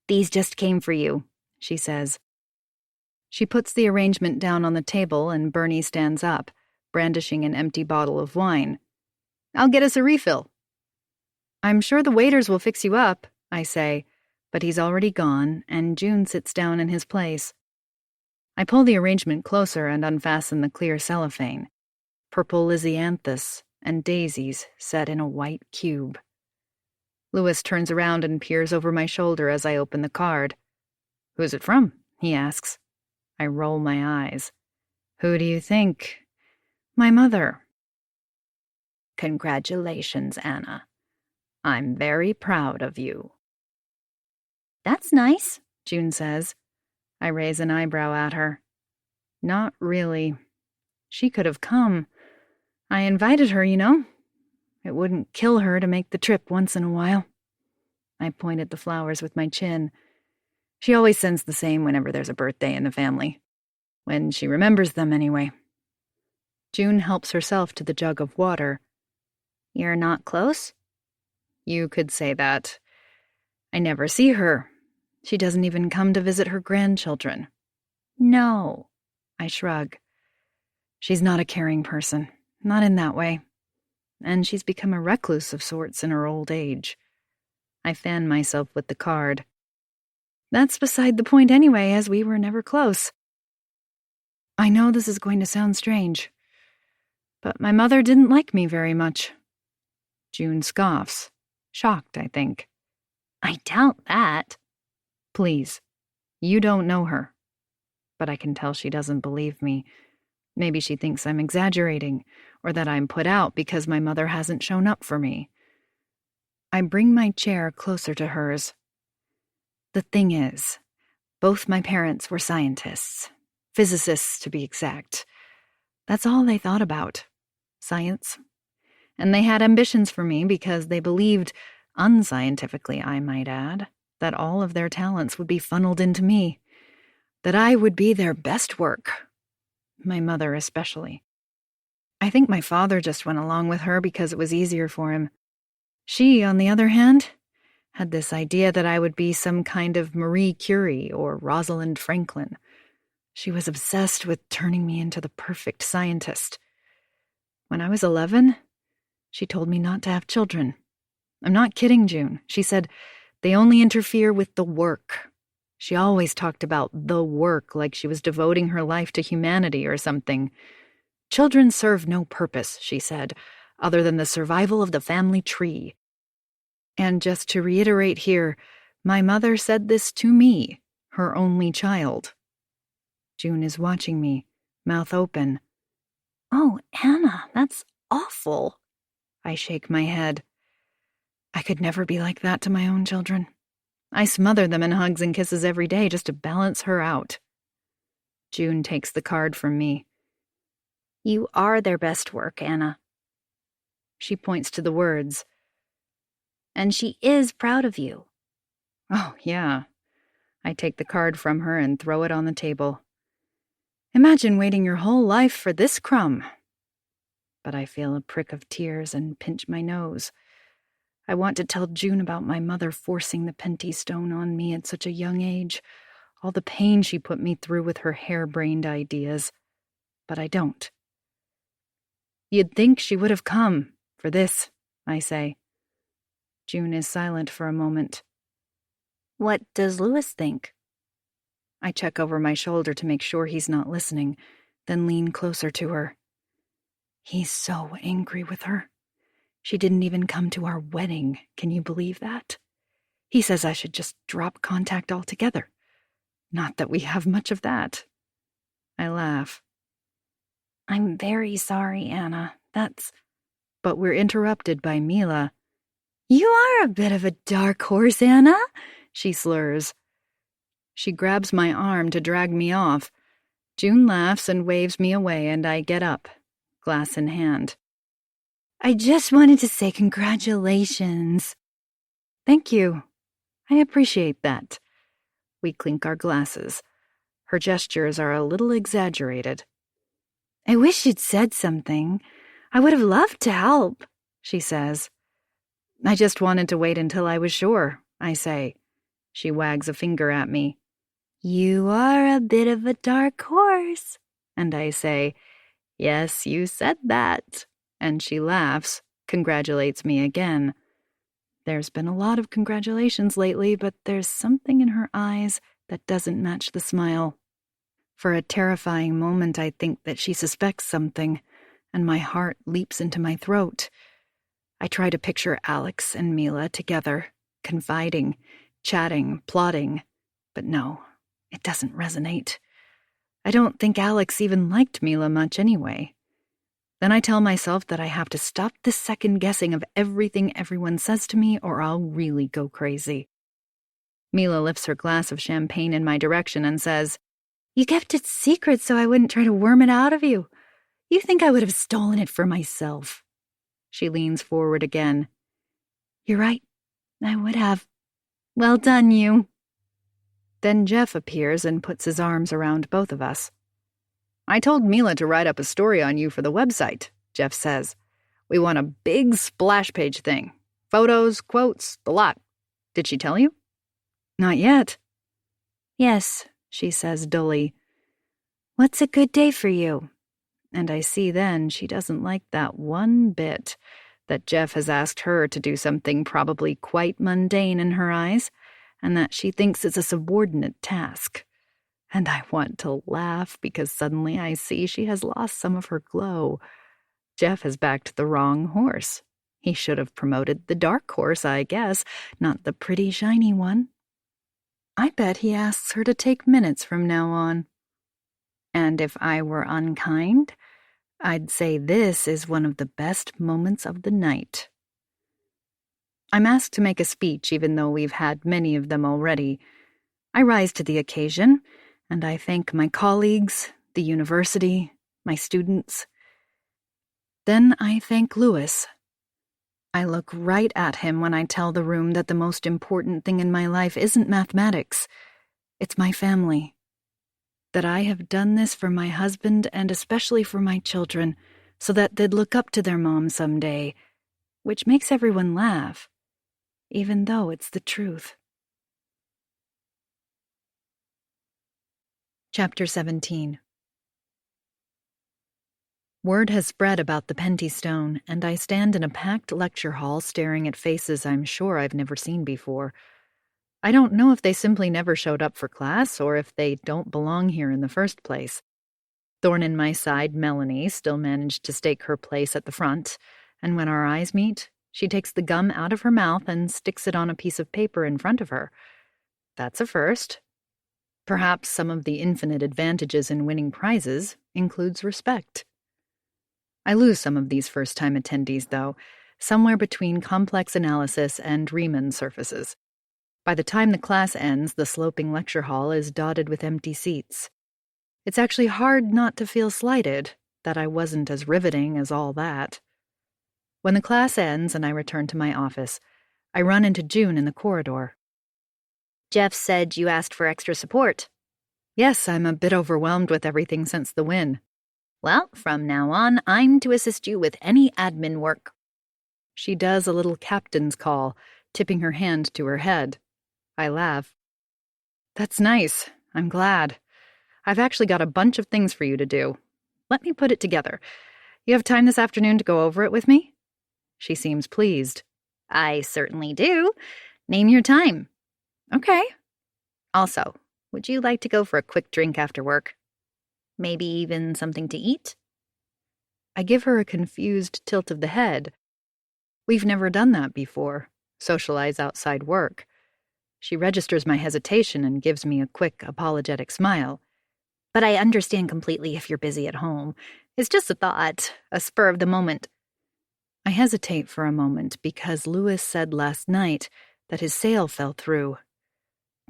These just came for you, she says. She puts the arrangement down on the table and Bernie stands up, brandishing an empty bottle of wine. I'll get us a refill. I'm sure the waiters will fix you up, I say, but he's already gone, and June sits down in his place. I pull the arrangement closer and unfasten the clear cellophane. Purple lisianthus and daisies set in a white cube. Louis turns around and peers over my shoulder as I open the card. Who's it from? He asks. I roll my eyes. Who do you think? My mother. Congratulations, Anna. I'm very proud of you. That's nice, June says. I raise an eyebrow at her. Not really. She could have come. I invited her, you know. It wouldn't kill her to make the trip once in a while. I point at the flowers with my chin. She always sends the same whenever there's a birthday in the family. When she remembers them, anyway. June helps herself to the jug of water. You're not close? You could say that. I never see her. She doesn't even come to visit her grandchildren. No. I shrug. She's not a caring person. Not in that way. And she's become a recluse of sorts in her old age. I fan myself with the card. That's beside the point anyway, as we were never close. I know this is going to sound strange, but my mother didn't like me very much. June scoffs. Shocked, I think. I doubt that. Please, you don't know her. But I can tell she doesn't believe me. Maybe she thinks I'm exaggerating, or that I'm put out because my mother hasn't shown up for me. I bring my chair closer to hers. The thing is, both my parents were scientists. Physicists, to be exact. That's all they thought about. Science. And they had ambitions for me because they believed, unscientifically I might add, that all of their talents would be funneled into me. That I would be their best work. My mother especially. I think my father just went along with her because it was easier for him. She, on the other hand, had this idea that I would be some kind of Marie Curie or Rosalind Franklin. She was obsessed with turning me into the perfect scientist. When I was 11, she told me not to have children. I'm not kidding, June. She said, they only interfere with the work. She always talked about the work like she was devoting her life to humanity or something. Children serve no purpose, she said, other than the survival of the family tree. And just to reiterate here, my mother said this to me, her only child. June is watching me, mouth open. Oh, Anna, that's awful. I shake my head. I could never be like that to my own children. I smother them in hugs and kisses every day just to balance her out. June takes the card from me. You are their best work, Anna. She points to the words. And she is proud of you. Oh, yeah. I take the card from her and throw it on the table. Imagine waiting your whole life for this crumb. But I feel a prick of tears and pinch my nose. I want to tell June about my mother forcing the Penty stone on me at such a young age, all the pain she put me through with her harebrained ideas. But I don't. You'd think she would have come for this, I say. June is silent for a moment. What does Louis think? I check over my shoulder to make sure he's not listening, then lean closer to her. He's so angry with her. She didn't even come to our wedding. Can you believe that? He says I should just drop contact altogether. Not that we have much of that. I laugh. I'm very sorry, Anna. But we're interrupted by Mila. You are a bit of a dark horse, Anna, she slurs. She grabs my arm to drag me off. June laughs and waves me away, and I get up, glass in hand. I just wanted to say congratulations. Thank you. I appreciate that. We clink our glasses. Her gestures are a little exaggerated. I wish you'd said something. I would have loved to help, she says. I just wanted to wait until I was sure, I say. She wags a finger at me. You are a bit of a dark horse. And I say, yes, you said that. And she laughs, congratulates me again. There's been a lot of congratulations lately, but there's something in her eyes that doesn't match the smile. For a terrifying moment, I think that she suspects something, and my heart leaps into my throat. I try to picture Alex and Mila together, confiding, chatting, plotting, but no, it doesn't resonate. I don't think Alex even liked Mila much anyway. Then I tell myself that I have to stop this second guessing of everything everyone says to me, or I'll really go crazy. Mila lifts her glass of champagne in my direction and says, You kept it secret so I wouldn't try to worm it out of you. You think I would have stolen it for myself. She leans forward again. You're right. I would have. Well done, you. Then Jeff appears and puts his arms around both of us. I told Mila to write up a story on you for the website, Jeff says. We want a big splash page thing. Photos, quotes, the lot. Did she tell you? Not yet. Yes, she says dully. What's a good day for you? And I see then she doesn't like that one bit, that Jeff has asked her to do something probably quite mundane in her eyes, and that she thinks it's a subordinate task. And I want to laugh because suddenly I see she has lost some of her glow. Jeff has backed the wrong horse. He should have promoted the dark horse, I guess, not the pretty shiny one. I bet he asks her to take minutes from now on. And if I were unkind, I'd say this is one of the best moments of the night. I'm asked to make a speech even though we've had many of them already. I rise to the occasion, and I thank my colleagues, the university, my students. Then I thank Louis. I look right at him when I tell the room that the most important thing in my life isn't mathematics. It's my family. That I have done this for my husband and especially for my children, so that they'd look up to their mom someday, which makes everyone laugh, even though it's the truth. Chapter 17. Word has spread about the Penty Stone, and I stand in a packed lecture hall staring at faces I'm sure I've never seen before. I don't know if they simply never showed up for class or if they don't belong here in the first place. Thorn in my side, Melanie, still managed to stake her place at the front, and when our eyes meet, she takes the gum out of her mouth and sticks it on a piece of paper in front of her. That's a first. Perhaps some of the infinite advantages in winning prizes includes respect. I lose some of these first-time attendees, though, somewhere between complex analysis and Riemann surfaces. By the time the class ends, the sloping lecture hall is dotted with empty seats. It's actually hard not to feel slighted that I wasn't as riveting as all that. When the class ends and I return to my office, I run into June in the corridor. Jeff said you asked for extra support. Yes, I'm a bit overwhelmed with everything since the win. Well, from now on, I'm to assist you with any admin work. She does a little captain's call, tipping her hand to her head. I laugh. That's nice. I'm glad. I've actually got a bunch of things for you to do. Let me put it together. You have time this afternoon to go over it with me? She seems pleased. I certainly do. Name your time. Okay. Also, would you like to go for a quick drink after work? Maybe even something to eat? I give her a confused tilt of the head. We've never done that before, socialize outside work. She registers my hesitation and gives me a quick, apologetic smile. But I understand completely if you're busy at home. It's just a thought, a spur of the moment. I hesitate for a moment because Louis said last night that his sale fell through.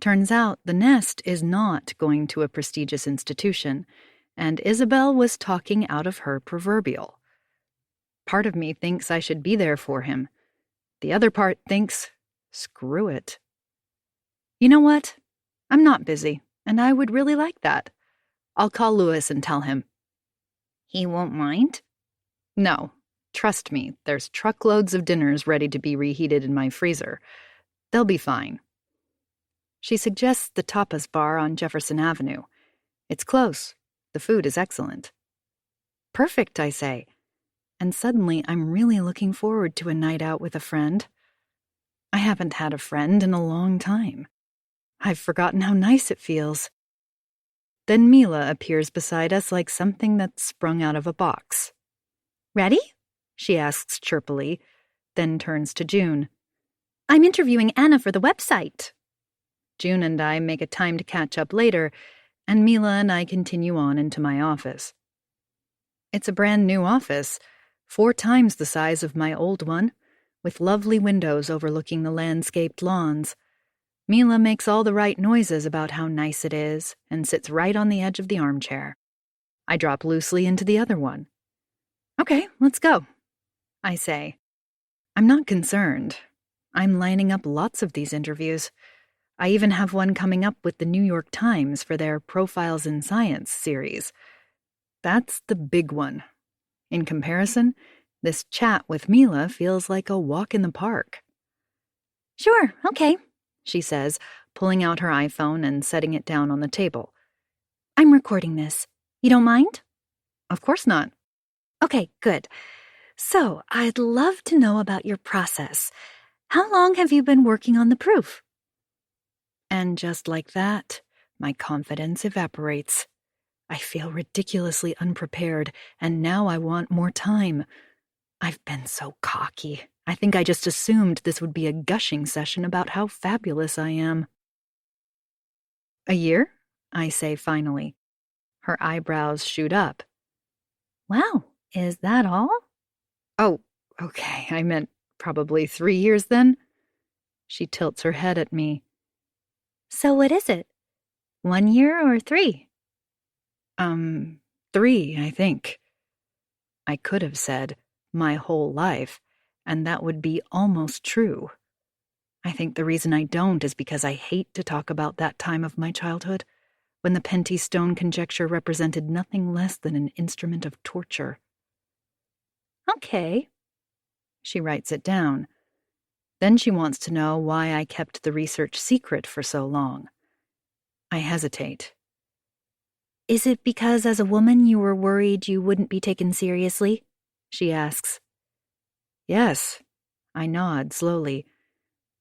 Turns out the Nest is not going to a prestigious institution, and Isabel was talking out of her proverbial. Part of me thinks I should be there for him. The other part thinks, screw it. You know what? I'm not busy, and I would really like that. I'll call Louis and tell him. He won't mind? No. Trust me, there's truckloads of dinners ready to be reheated in my freezer. They'll be fine. She suggests the tapas bar on Jefferson Avenue. It's close. The food is excellent. Perfect, I say. And suddenly I'm really looking forward to a night out with a friend. I haven't had a friend in a long time. I've forgotten how nice it feels. Then Mila appears beside us like something that's sprung out of a box. Ready? She asks chirpily, then turns to June. I'm interviewing Anna for the website. June and I make a time to catch up later, and Mila and I continue on into my office. It's a brand new office, 4 times the size of my old one, with lovely windows overlooking the landscaped lawns. Mila makes all the right noises about how nice it is and sits right on the edge of the armchair. I drop loosely into the other one. Okay, let's go, I say. I'm not concerned. I'm lining up lots of these interviews. I even have one coming up with the New York Times for their Profiles in Science series. That's the big one. In comparison, this chat with Mila feels like a walk in the park. Sure, okay, she says, pulling out her iPhone and setting it down on the table. I'm recording this. You don't mind? Of course not. Okay, good. So, I'd love to know about your process. How long have you been working on the proof? And just like that, my confidence evaporates. I feel ridiculously unprepared, and now I want more time. I've been so cocky. I think I just assumed this would be a gushing session about how fabulous I am. A year? I say finally. Her eyebrows shoot up. Wow, is that all? Oh, okay, I meant probably 3 years then. She tilts her head at me. So what is it? 1 year or 3? 3, I think. I could have said my whole life, and that would be almost true. I think the reason I don't is because I hate to talk about that time of my childhood, when the Penty Stone conjecture represented nothing less than an instrument of torture. Okay. She writes it down. Then she wants to know why I kept the research secret for so long. I hesitate. Is it because as a woman you were worried you wouldn't be taken seriously? She asks. Yes. I nod slowly.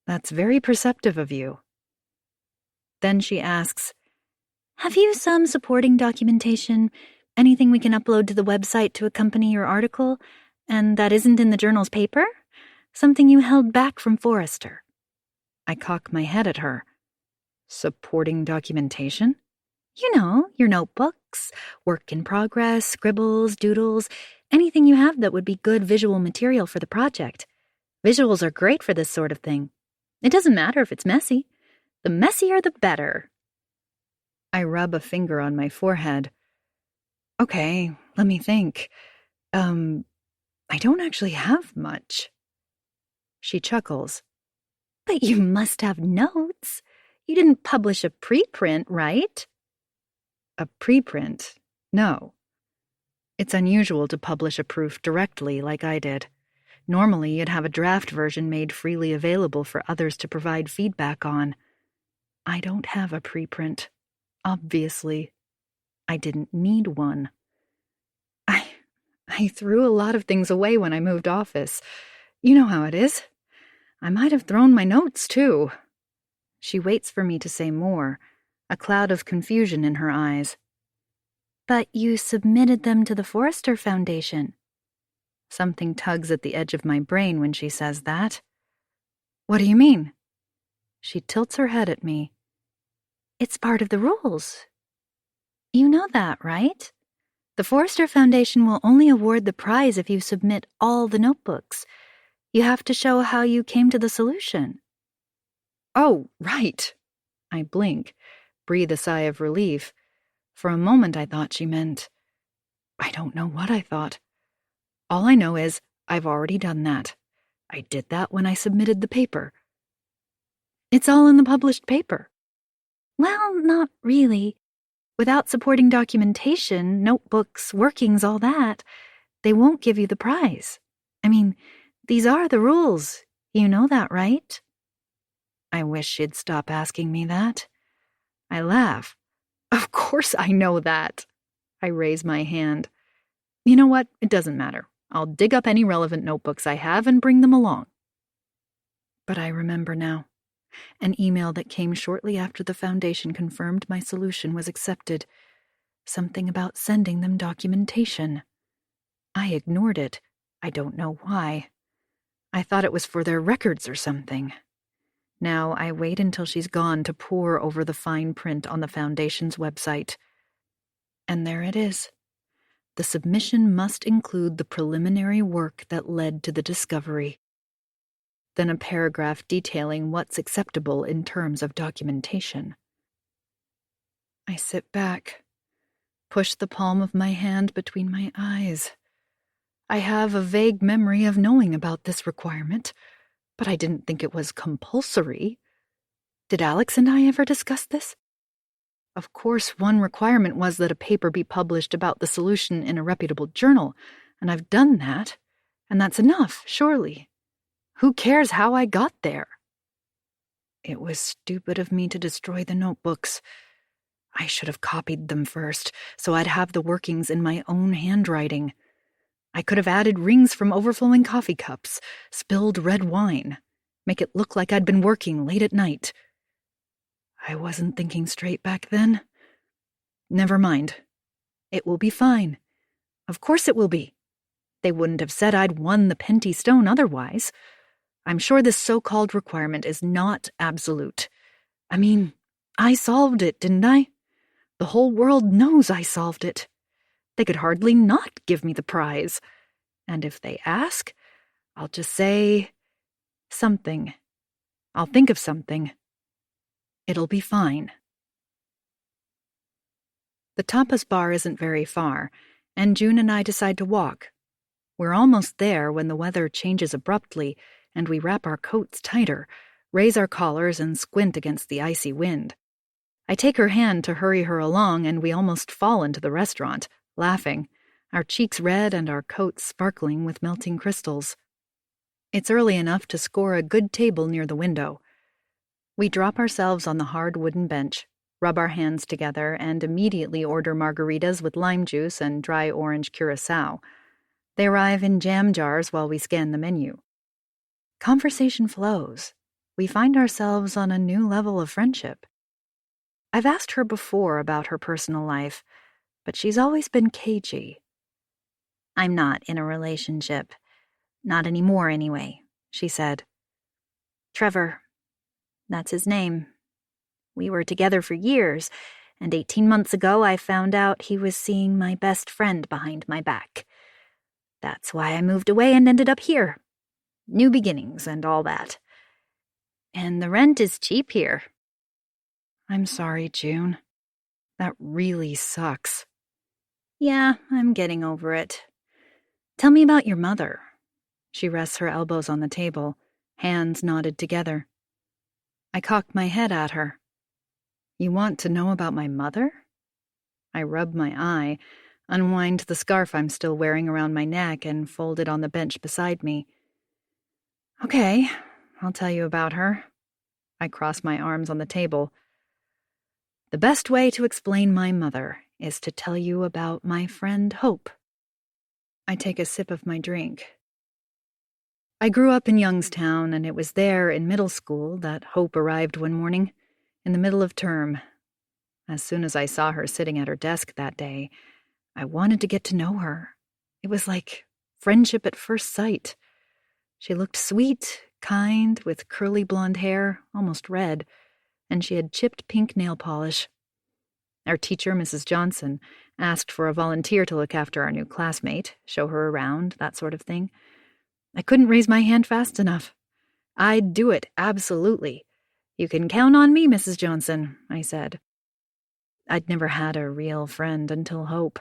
That's very perceptive of you. Then she asks, Have you some supporting documentation? Anything we can upload to the website to accompany your article? And that isn't in the journal's paper? Something you held back from Forrester. I cock my head at her. Supporting documentation? You know, your notebooks, work in progress, scribbles, doodles, anything you have that would be good visual material for the project. Visuals are great for this sort of thing. It doesn't matter if it's messy. The messier the better. I rub a finger on my forehead. Okay, let me think. I don't actually have much. She chuckles. But you must have notes. You didn't publish a preprint, right? A preprint? No. It's unusual to publish a proof directly like I did. Normally, you'd have a draft version made freely available for others to provide feedback on. I don't have a preprint. Obviously. I didn't need one. I threw a lot of things away when I moved office. You know how it is. I might have thrown my notes, too. She waits for me to say more, a cloud of confusion in her eyes. But you submitted them to the Forrester Foundation. Something tugs at the edge of my brain when she says that. What do you mean? She tilts her head at me. It's part of the rules. You know that, right? The Forrester Foundation will only award the prize if you submit all the notebooks. You have to show how you came to the solution. Oh, right. I blink, breathe a sigh of relief. For a moment I thought she meant... I don't know what I thought. All I know is I've already done that. I did that when I submitted the paper. It's all in the published paper. Well, not really. Without supporting documentation, notebooks, workings, all that, they won't give you the prize. I mean, these are the rules. You know that, right? I wish she'd stop asking me that. I laugh. Of course I know that. I raise my hand. You know what? It doesn't matter. I'll dig up any relevant notebooks I have and bring them along. But I remember now. An email that came shortly after the Foundation confirmed my solution was accepted. Something about sending them documentation. I ignored it. I don't know why. I thought it was for their records or something. Now I wait until she's gone to pore over the fine print on the Foundation's website. And there it is. The submission must include the preliminary work that led to the discovery. Then a paragraph detailing what's acceptable in terms of documentation. I sit back, push the palm of my hand between my eyes. I have a vague memory of knowing about this requirement, but I didn't think it was compulsory. Did Alex and I ever discuss this? Of course, one requirement was that a paper be published about the solution in a reputable journal, and I've done that, and that's enough, surely. Who cares how I got there? It was stupid of me to destroy the notebooks. I should have copied them first, so I'd have the workings in my own handwriting. I could have added rings from overflowing coffee cups, spilled red wine, make it look like I'd been working late at night. I wasn't thinking straight back then. Never mind. It will be fine. Of course it will be. They wouldn't have said I'd won the Penty Stone otherwise. I'm sure this so-called requirement is not absolute. I mean, I solved it, didn't I? The whole world knows I solved it. They could hardly not give me the prize. And if they ask, I'll just say something. I'll think of something. It'll be fine. The tapas bar isn't very far, and June and I decide to walk. We're almost there when the weather changes abruptly, and we wrap our coats tighter, raise our collars, and squint against the icy wind. I take her hand to hurry her along, and we almost fall into the restaurant, laughing, our cheeks red and our coats sparkling with melting crystals. It's early enough to score a good table near the window. We drop ourselves on the hard wooden bench, rub our hands together, and immediately order margaritas with lime juice and dry orange curacao. They arrive in jam jars while we scan the menu. Conversation flows. We find ourselves on a new level of friendship. I've asked her before about her personal life, but she's always been cagey. I'm not in a relationship. Not anymore, anyway, she said. Trevor. That's his name. We were together for years, and 18 months ago I found out he was seeing my best friend behind my back. That's why I moved away and ended up here. New beginnings and all that. And the rent is cheap here. I'm sorry, June. That really sucks. Yeah, I'm getting over it. Tell me about your mother. She rests her elbows on the table, hands knotted together. I cock my head at her. You want to know about my mother? I rub my eye, unwind the scarf I'm still wearing around my neck, and fold it on the bench beside me. Okay, I'll tell you about her. I cross my arms on the table. The best way to explain my mother is to tell you about my friend Hope. I take a sip of my drink. I grew up in Youngstown, and it was there in middle school that Hope arrived one morning, in the middle of term. As soon as I saw her sitting at her desk that day, I wanted to get to know her. It was like friendship at first sight. She looked sweet, kind, with curly blonde hair, almost red, and she had chipped pink nail polish. Our teacher, Mrs. Johnson, asked for a volunteer to look after our new classmate, show her around, that sort of thing. I couldn't raise my hand fast enough. I'd do it, absolutely. You can count on me, Mrs. Johnson, I said. I'd never had a real friend until Hope.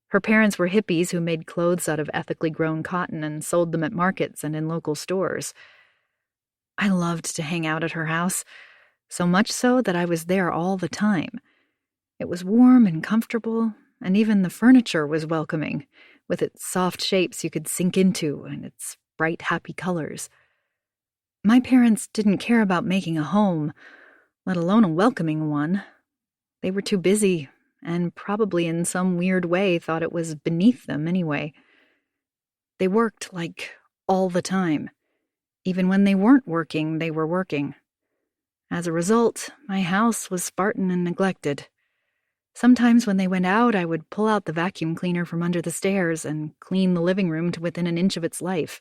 Her parents were hippies who made clothes out of ethically grown cotton and sold them at markets and in local stores. I loved to hang out at her house, so much so that I was there all the time. It was warm and comfortable, and even the furniture was welcoming, with its soft shapes you could sink into and its bright, happy colors. My parents didn't care about making a home, let alone a welcoming one. They were too busy, and probably in some weird way thought it was beneath them anyway. They worked, like, all the time. Even when they weren't working, they were working. As a result, my house was Spartan and neglected. Sometimes when they went out, I would pull out the vacuum cleaner from under the stairs and clean the living room to within an inch of its life.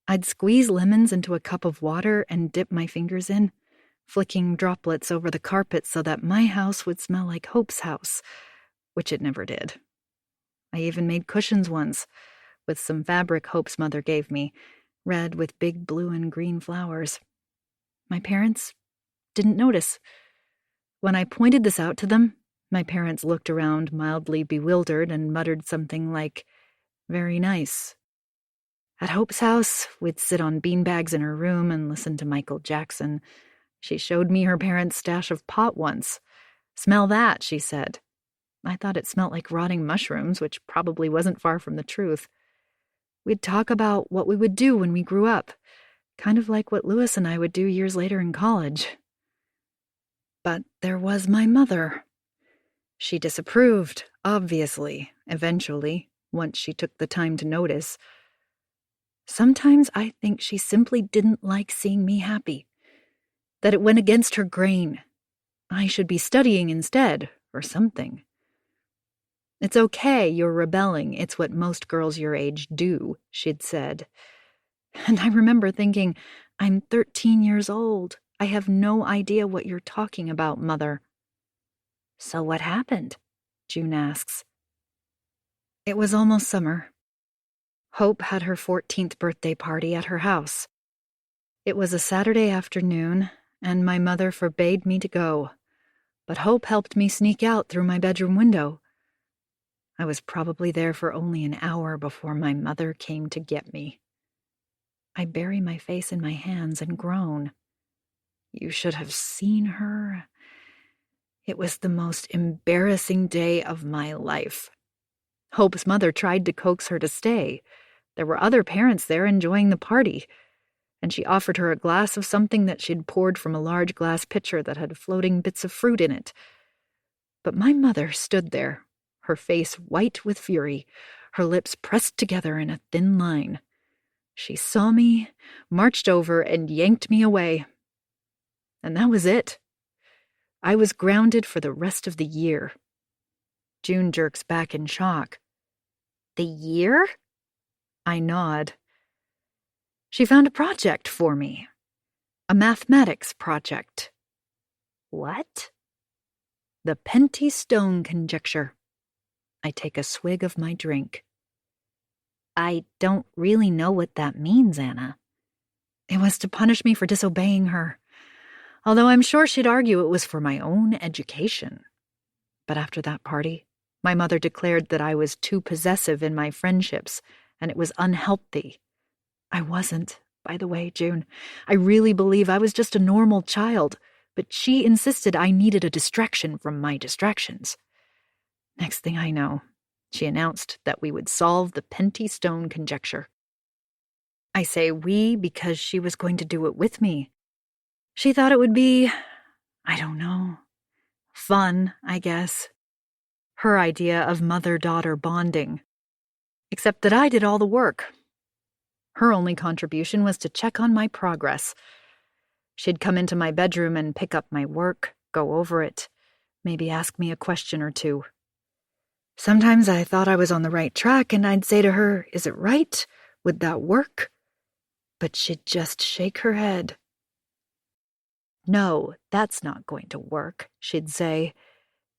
I'd squeeze lemons into a cup of water and dip my fingers in, flicking droplets over the carpet so that my house would smell like Hope's house, which it never did. I even made cushions once, with some fabric Hope's mother gave me, red with big blue and green flowers. My parents didn't notice. When I pointed this out to them, my parents looked around mildly bewildered and muttered something like, "Very nice." At Hope's house, we'd sit on beanbags in her room and listen to Michael Jackson. She showed me her parents' stash of pot once. "Smell that," she said. I thought it smelt like rotting mushrooms, which probably wasn't far from the truth. We'd talk about what we would do when we grew up, kind of like what Lewis and I would do years later in college. But there was my mother. She disapproved, obviously, eventually, once she took the time to notice. Sometimes I think she simply didn't like seeing me happy, that it went against her grain. I should be studying instead, or something. It's okay, you're rebelling. It's what most girls your age do, she'd said. And I remember thinking, I'm 13 years old. I have no idea what you're talking about, Mother. So what happened? June asks. It was almost summer. Hope had her 14th birthday party at her house. It was a Saturday afternoon, and my mother forbade me to go, but Hope helped me sneak out through my bedroom window. I was probably there for only an hour before my mother came to get me. I bury my face in my hands and groan. You should have seen her. It was the most embarrassing day of my life. Hope's mother tried to coax her to stay. There were other parents there enjoying the party, and she offered her a glass of something that she'd poured from a large glass pitcher that had floating bits of fruit in it. But my mother stood there, her face white with fury, her lips pressed together in a thin line. She saw me, marched over, and yanked me away. And that was it. I was grounded for the rest of the year. June jerks back in shock. The year? I nod. She found a project for me. A mathematics project. What? The Penty-Stone conjecture. I take a swig of my drink. I don't really know what that means, Anna. It was to punish me for disobeying her, although I'm sure she'd argue it was for my own education. But after that party, my mother declared that I was too possessive in my friendships, and it was unhealthy. I wasn't, by the way, June. I really believe I was just a normal child, but she insisted I needed a distraction from my distractions. Next thing I know, she announced that we would solve the Penty-Stone conjecture. I say we because she was going to do it with me. She thought it would be, I don't know, fun, I guess. Her idea of mother-daughter bonding. Except that I did all the work. Her only contribution was to check on my progress. She'd come into my bedroom and pick up my work, go over it, maybe ask me a question or two. Sometimes I thought I was on the right track, and I'd say to her, "Is it right? Would that work?" But she'd just shake her head. "No, that's not going to work," she'd say.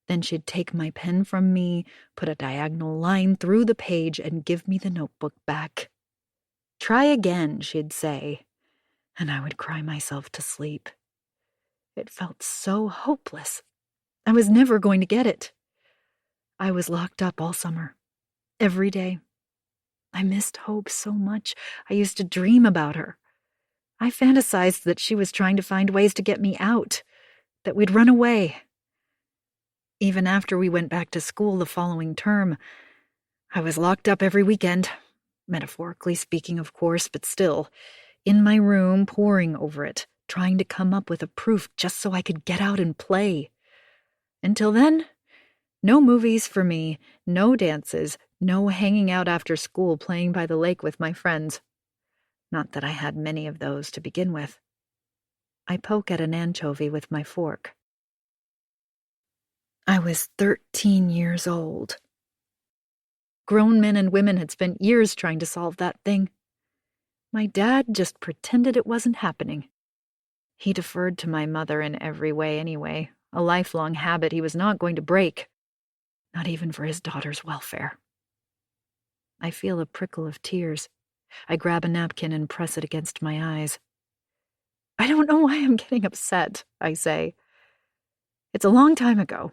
Then she'd take my pen from me, put a diagonal line through the page, and give me the notebook back. "Try again," she'd say, and I would cry myself to sleep. It felt so hopeless. I was never going to get it. I was locked up all summer, every day. I missed Hope so much. I used to dream about her. I fantasized that she was trying to find ways to get me out, that we'd run away. Even after we went back to school the following term, I was locked up every weekend, metaphorically speaking, of course, but still, in my room, poring over it, trying to come up with a proof just so I could get out and play. Until then, no movies for me, no dances, no hanging out after school playing by the lake with my friends. Not that I had many of those to begin with. I poke at an anchovy with my fork. I was 13 years old. Grown men and women had spent years trying to solve that thing. My dad just pretended it wasn't happening. He deferred to my mother in every way anyway, a lifelong habit he was not going to break. Not even for his daughter's welfare. I feel a prickle of tears. I grab a napkin and press it against my eyes. I don't know why I'm getting upset, I say. It's a long time ago.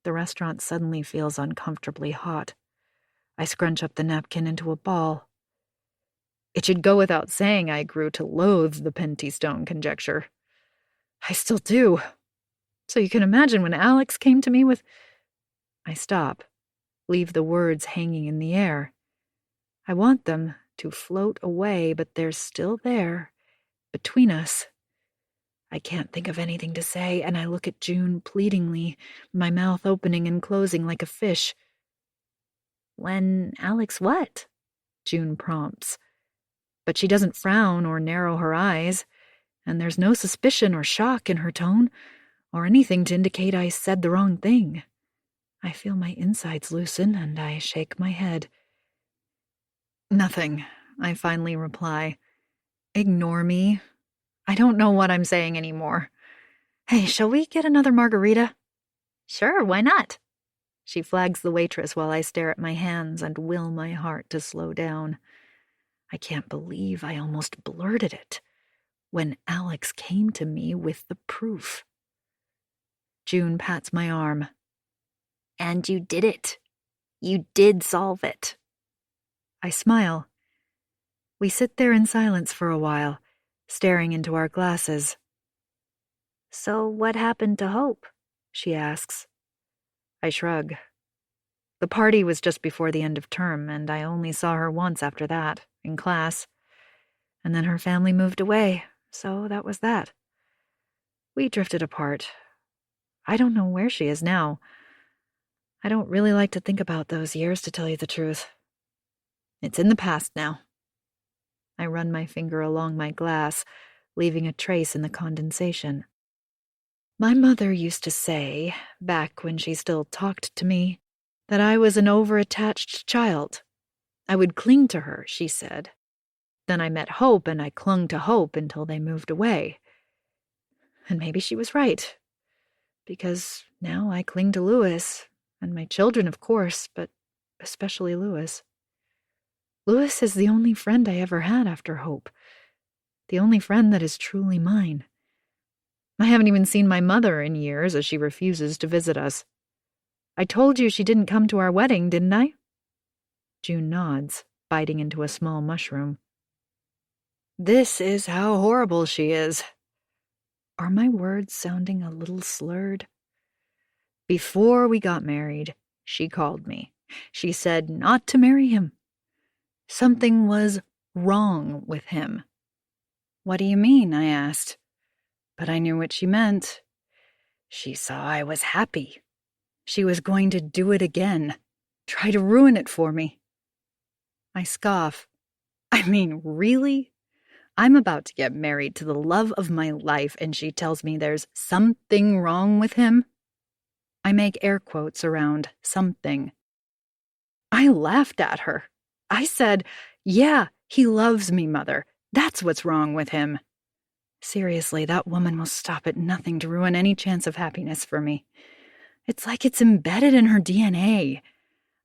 The restaurant suddenly feels uncomfortably hot. I scrunch up the napkin into a ball. It should go without saying I grew to loathe the Penty-Stone conjecture. I still do. So you can imagine when Alex came to me with... I stop, leave the words hanging in the air. I want them to float away, but they're still there, between us. I can't think of anything to say, and I look at June pleadingly, my mouth opening and closing like a fish. When Alex what? June prompts. But she doesn't frown or narrow her eyes, and there's no suspicion or shock in her tone, or anything to indicate I said the wrong thing. I feel my insides loosen, and I shake my head. Nothing, I finally reply. Ignore me. I don't know what I'm saying anymore. Hey, shall we get another margarita? Sure, why not? She flags the waitress while I stare at my hands and will my heart to slow down. I can't believe I almost blurted it when Alex came to me with the proof. June pats my arm. And you did it. You did solve it. I smile. We sit there in silence for a while, staring into our glasses. So what happened to Hope? She asks. I shrug. The party was just before the end of term, and I only saw her once after that, in class. And then her family moved away, so that was that. We drifted apart. I don't know where she is now. I don't really like to think about those years, to tell you the truth. It's in the past now. I run my finger along my glass, leaving a trace in the condensation. My mother used to say, back when she still talked to me, that I was an over-attached child. I would cling to her, she said. Then I met Hope, and I clung to Hope until they moved away. And maybe she was right, because now I cling to Louis, and my children, of course, but especially Louis. Louis is the only friend I ever had after Hope, the only friend that is truly mine. I haven't even seen my mother in years, as she refuses to visit us. I told you she didn't come to our wedding, didn't I? June nods, biting into a small mushroom. This is how horrible she is. Are my words sounding a little slurred? Before we got married, she called me. She said not to marry him. Something was wrong with him. What do you mean? I asked. But I knew what she meant. She saw I was happy. She was going to do it again, try to ruin it for me. I scoff. I mean, really? I'm about to get married to the love of my life, and she tells me there's something wrong with him? I make air quotes around something. I laughed at her. I said, yeah, he loves me, Mother. That's what's wrong with him. Seriously, that woman will stop at nothing to ruin any chance of happiness for me. It's like it's embedded in her DNA.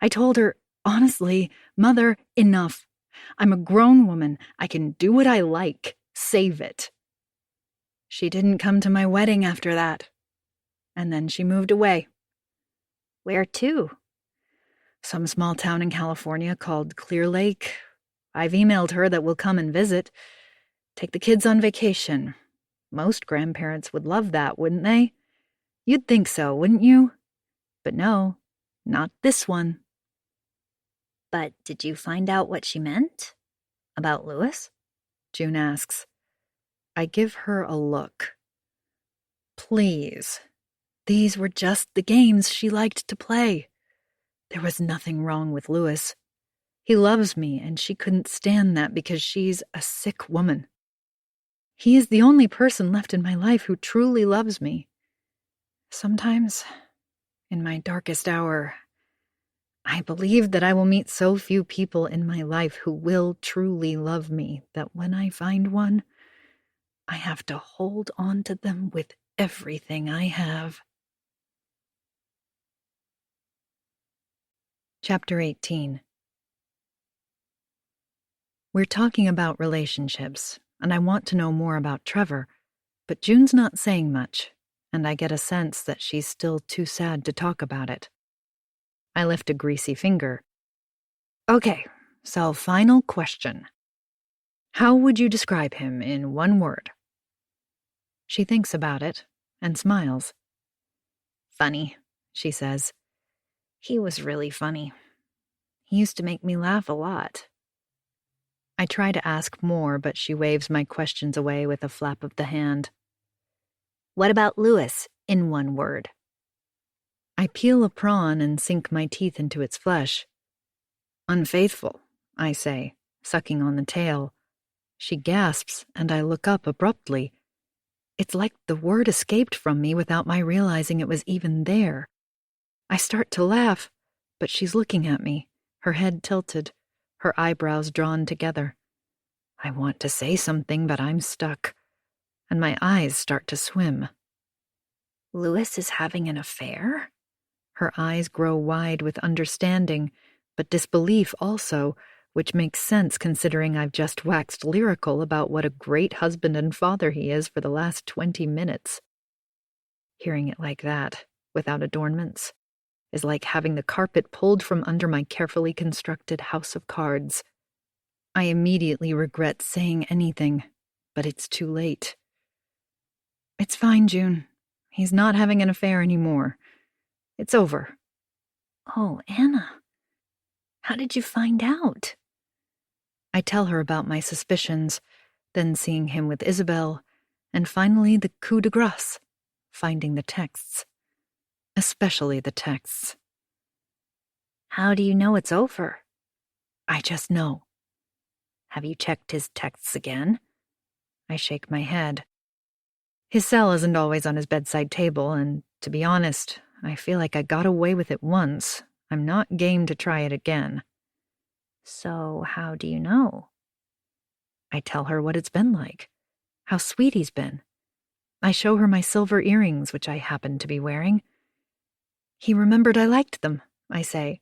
I told her, honestly, Mother, enough. I'm a grown woman. I can do what I like. Save it. She didn't come to my wedding after that. And then she moved away. Where to? Some small town in California called Clear Lake. I've emailed her that we'll come and visit. Take the kids on vacation. Most grandparents would love that, wouldn't they? You'd think so, wouldn't you? But no, not this one. But did you find out what she meant? About Louis? June asks. I give her a look. Please. These were just the games she liked to play. There was nothing wrong with Louis. He loves me, and she couldn't stand that because she's a sick woman. He is the only person left in my life who truly loves me. Sometimes, in my darkest hour, I believe that I will meet so few people in my life who will truly love me that when I find one, I have to hold on to them with everything I have. Chapter 18. We're talking about relationships, and I want to know more about Trevor, but June's not saying much, and I get a sense that she's still too sad to talk about it. I lift a greasy finger. Okay, so final question. How would you describe him in one word? She thinks about it and smiles. Funny, she says. He was really funny. He used to make me laugh a lot. I try to ask more, but she waves my questions away with a flap of the hand. What about Louis, in one word? I peel a prawn and sink my teeth into its flesh. Unfaithful, I say, sucking on the tail. She gasps, and I look up abruptly. It's like the word escaped from me without my realizing it was even there. I start to laugh, but she's looking at me, her head tilted, her eyebrows drawn together. I want to say something, but I'm stuck, and my eyes start to swim. Louis is having an affair? Her eyes grow wide with understanding, but disbelief also, which makes sense considering I've just waxed lyrical about what a great husband and father he is for the last 20 minutes. Hearing it like that, without adornments, is like having the carpet pulled from under my carefully constructed house of cards. I immediately regret saying anything, but it's too late. It's fine, June. He's not having an affair anymore. It's over. Oh, Anna. How did you find out? I tell her about my suspicions, then seeing him with Isabel, and finally the coup de grace, finding the texts. Especially the texts. How do you know it's over? I just know. Have you checked his texts again? I shake my head. His cell isn't always on his bedside table, and to be honest, I feel like I got away with it once. I'm not game to try it again. So how do you know? I tell her what it's been like, how sweet he's been. I show her my silver earrings, which I happen to be wearing. He remembered I liked them, I say.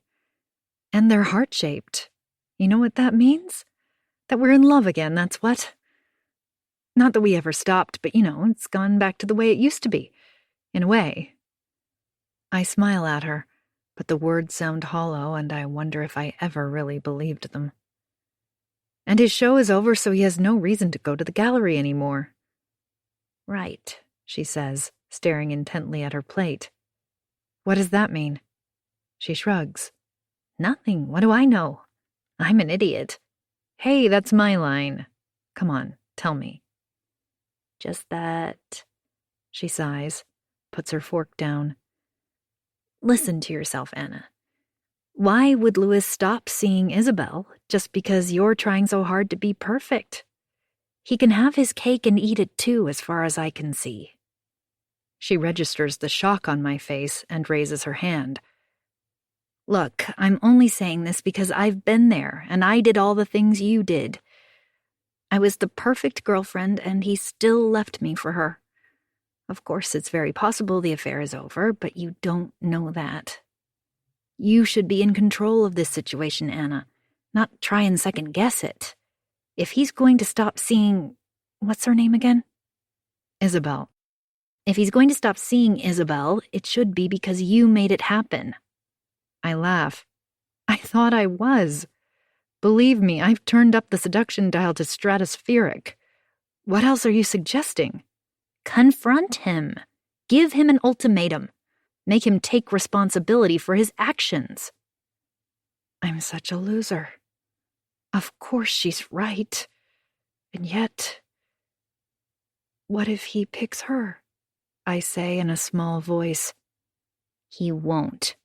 And they're heart-shaped. You know what that means? That we're in love again, that's what. Not that we ever stopped, but it's gone back to the way it used to be, in a way. I smile at her, but the words sound hollow, and I wonder if I ever really believed them. And his show is over, so he has no reason to go to the gallery anymore. Right, she says, staring intently at her plate. What does that mean? She shrugs. Nothing, what do I know? I'm an idiot. Hey, that's my line. Come on, tell me. Just that, she sighs, puts her fork down. Listen to yourself, Anna. Why would Louis stop seeing Isabel just because you're trying so hard to be perfect? He can have his cake and eat it too, as far as I can see. She registers the shock on my face and raises her hand. Look, I'm only saying this because I've been there, and I did all the things you did. I was the perfect girlfriend, and he still left me for her. Of course, it's very possible the affair is over, but you don't know that. You should be in control of this situation, Anna, not try and second-guess it. If he's going to stop seeing... What's her name again? Isabel. If he's going to stop seeing Isabel, it should be because you made it happen. I laugh. I thought I was. Believe me, I've turned up the seduction dial to stratospheric. What else are you suggesting? Confront him. Give him an ultimatum. Make him take responsibility for his actions. I'm such a loser. Of course she's right. And yet... What if he picks her? I say in a small voice. He won't.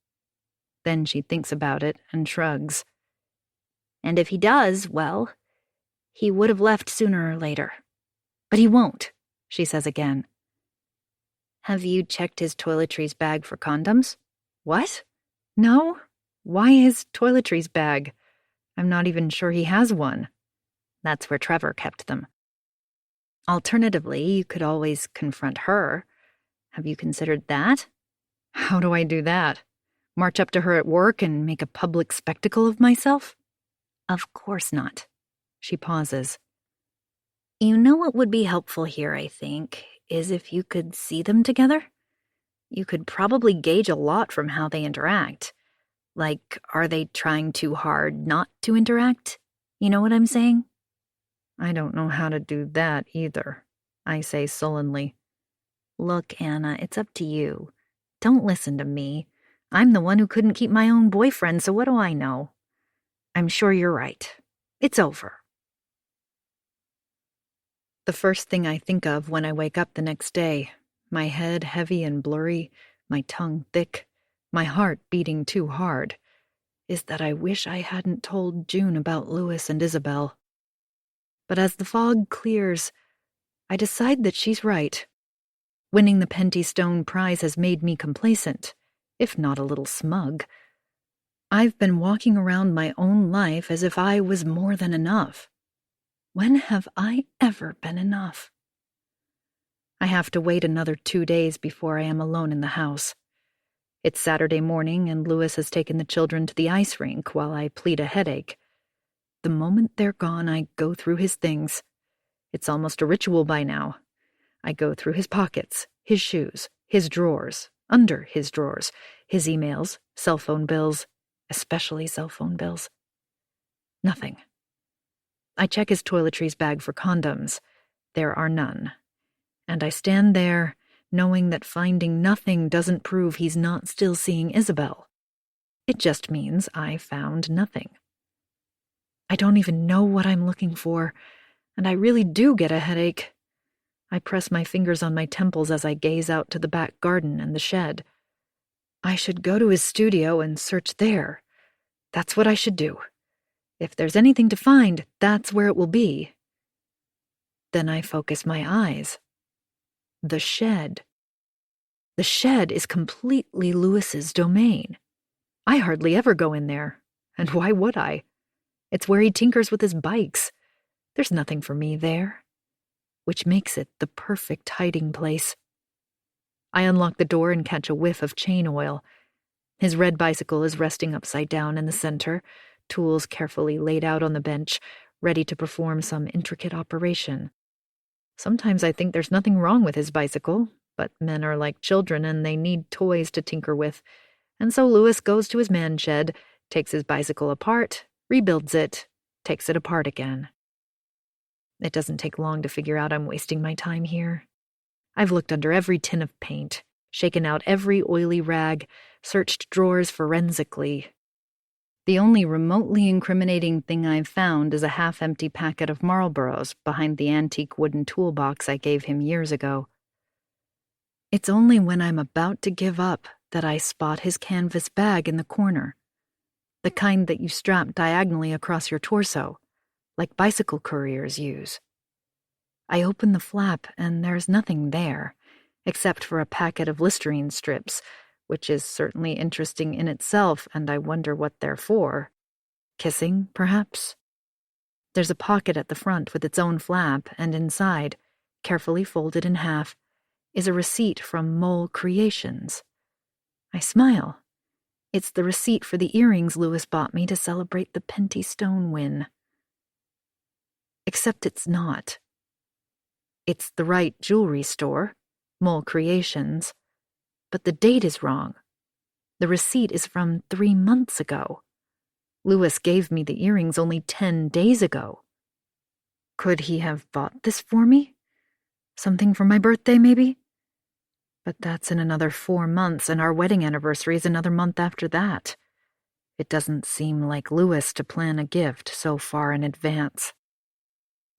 Then she thinks about it and shrugs. And if he does, well, he would have left sooner or later. But he won't, she says again. Have you checked his toiletries bag for condoms? What? No? Why his toiletries bag? I'm not even sure he has one. That's where Trevor kept them. Alternatively, you could always confront her. Have you considered that? How do I do that? March up to her at work and make a public spectacle of myself? Of course not. She pauses. You know what would be helpful here, I think, is if you could see them together? You could probably gauge a lot from how they interact. Like, are they trying too hard not to interact? You know what I'm saying? I don't know how to do that either, I say sullenly. Look, Anna, it's up to you. Don't listen to me. I'm the one who couldn't keep my own boyfriend, so what do I know? I'm sure you're right. It's over. The first thing I think of when I wake up the next day, my head heavy and blurry, my tongue thick, my heart beating too hard, is that I wish I hadn't told June about Louis and Isabel. But as the fog clears, I decide that she's right. Winning the Penty Stone prize has made me complacent, if not a little smug. I've been walking around my own life as if I was more than enough. When have I ever been enough? I have to wait another 2 days before I am alone in the house. It's Saturday morning, and Louis has taken the children to the ice rink while I plead a headache. The moment they're gone, I go through his things. It's almost a ritual by now. I go through his pockets, his shoes, his drawers, under his drawers, his emails, cell phone bills, especially cell phone bills. Nothing. I check his toiletries bag for condoms. There are none. And I stand there, knowing that finding nothing doesn't prove he's not still seeing Isabel. It just means I found nothing. I don't even know what I'm looking for, and I really do get a headache. I press my fingers on my temples as I gaze out to the back garden and the shed. I should go to his studio and search there. That's what I should do. If there's anything to find, that's where it will be. Then I focus my eyes. The shed. The shed is completely Louis's domain. I hardly ever go in there, and why would I? It's where he tinkers with his bikes. There's nothing for me there, which makes it the perfect hiding place. I unlock the door and catch a whiff of chain oil. His red bicycle is resting upside down in the center, tools carefully laid out on the bench, ready to perform some intricate operation. Sometimes I think there's nothing wrong with his bicycle, but men are like children and they need toys to tinker with. And so Louis goes to his man shed, takes his bicycle apart, rebuilds it, takes it apart again. It doesn't take long to figure out I'm wasting my time here. I've looked under every tin of paint, shaken out every oily rag, searched drawers forensically. The only remotely incriminating thing I've found is a half-empty packet of Marlboros behind the antique wooden toolbox I gave him years ago. It's only when I'm about to give up that I spot his canvas bag in the corner, the kind that you strap diagonally across your torso, like bicycle couriers use. I open the flap and there's nothing there, except for a packet of Listerine strips, which is certainly interesting in itself, and I wonder what they're for. Kissing, perhaps? There's a pocket at the front with its own flap, and inside, carefully folded in half, is a receipt from Mole Creations. I smile. It's the receipt for the earrings Louis bought me to celebrate the Penty Stone win. Except it's not. It's the right jewelry store, Mole Creations, but the date is wrong. The receipt is from 3 months ago. Louis gave me the earrings only 10 days ago. Could he have bought this for me? Something for my birthday, maybe? But that's in another 4 months, and our wedding anniversary is another month after that. It doesn't seem like Louis to plan a gift so far in advance.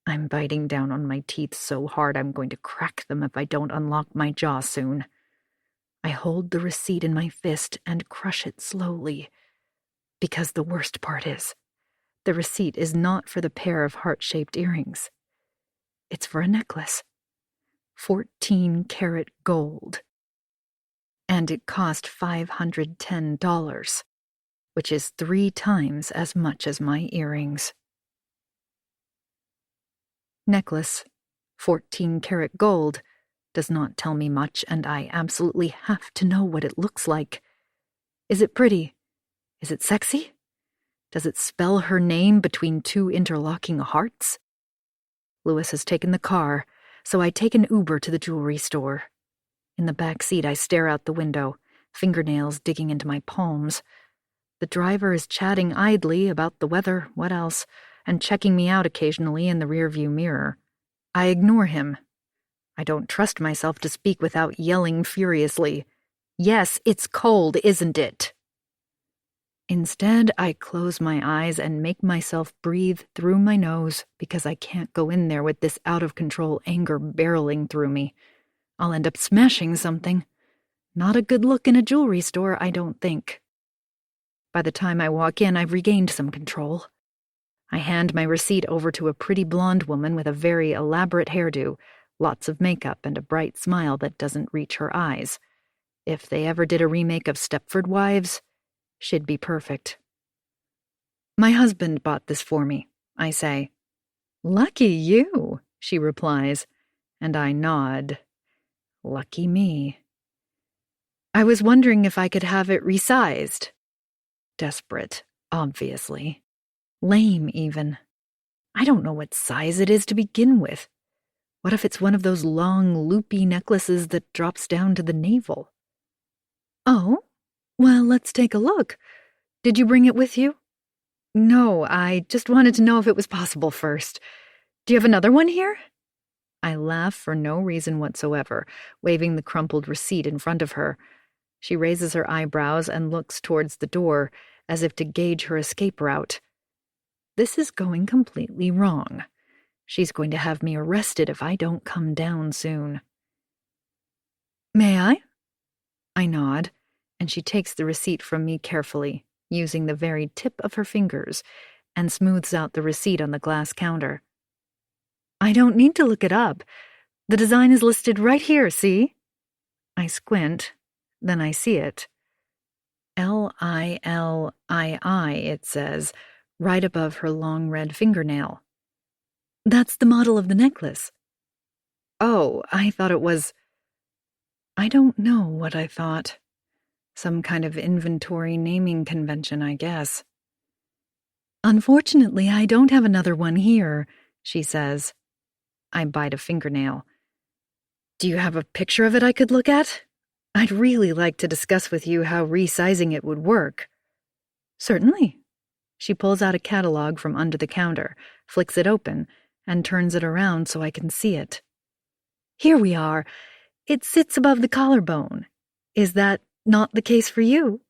I'm biting down on my teeth so hard I'm going to crack them if I don't unlock my jaw soon. I hold the receipt in my fist and crush it slowly. Because the worst part is, the receipt is not for the pair of heart-shaped earrings. It's for a necklace. 14-karat gold. And it cost $510, which is 3 times as much as my earrings. Necklace, 14-karat gold, does not tell me much, and I absolutely have to know what it looks like. Is it pretty? Is it sexy? Does it spell her name between 2 interlocking hearts? Louis has taken the car, so I take an Uber to the jewelry store. In the back seat, I stare out the window, fingernails digging into my palms. The driver is chatting idly about the weather, what else, and checking me out occasionally in the rearview mirror. I ignore him. I don't trust myself to speak without yelling furiously. Yes, it's cold, isn't it? Instead, I close my eyes and make myself breathe through my nose because I can't go in there with this out-of-control anger barreling through me. I'll end up smashing something. Not a good look in a jewelry store, I don't think. By the time I walk in, I've regained some control. I hand my receipt over to a pretty blonde woman with a very elaborate hairdo, lots of makeup, and a bright smile that doesn't reach her eyes. If they ever did a remake of Stepford Wives, she'd be perfect. My husband bought this for me, I say. Lucky you, she replies, and I nod. Lucky me. I was wondering if I could have it resized. Desperate, obviously. Lame, even. I don't know what size it is to begin with. What if it's one of those long, loopy necklaces that drops down to the navel? Oh, well, let's take a look. Did you bring it with you? No, I just wanted to know if it was possible first. Do you have another one here? I laugh for no reason whatsoever, waving the crumpled receipt in front of her. She raises her eyebrows and looks towards the door, as if to gauge her escape route. This is going completely wrong. She's going to have me arrested if I don't come down soon. May I? I nod, and she takes the receipt from me carefully, using the very tip of her fingers, and smooths out the receipt on the glass counter. I don't need to look it up. The design is listed right here, see? I squint, then I see it. Lilii, it says, right above her long red fingernail. That's the model of the necklace. Oh, I thought it was... I don't know what I thought. Some kind of inventory naming convention, I guess. Unfortunately, I don't have another one here, she says. I bite a fingernail. Do you have a picture of it I could look at? I'd really like to discuss with you how resizing it would work. Certainly. She pulls out a catalog from under the counter, flicks it open, and turns it around so I can see it. Here we are. It sits above the collarbone. Is that not the case for you?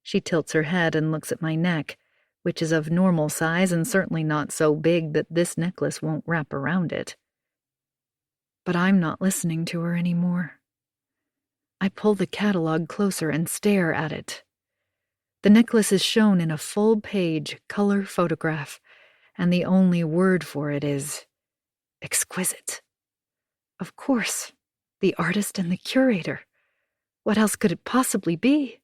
She tilts her head and looks at my neck, which is of normal size and certainly not so big that this necklace won't wrap around it. But I'm not listening to her anymore. I pull the catalog closer and stare at it. The necklace is shown in a full-page color photograph, and the only word for it is exquisite. Of course, the artist and the curator. What else could it possibly be?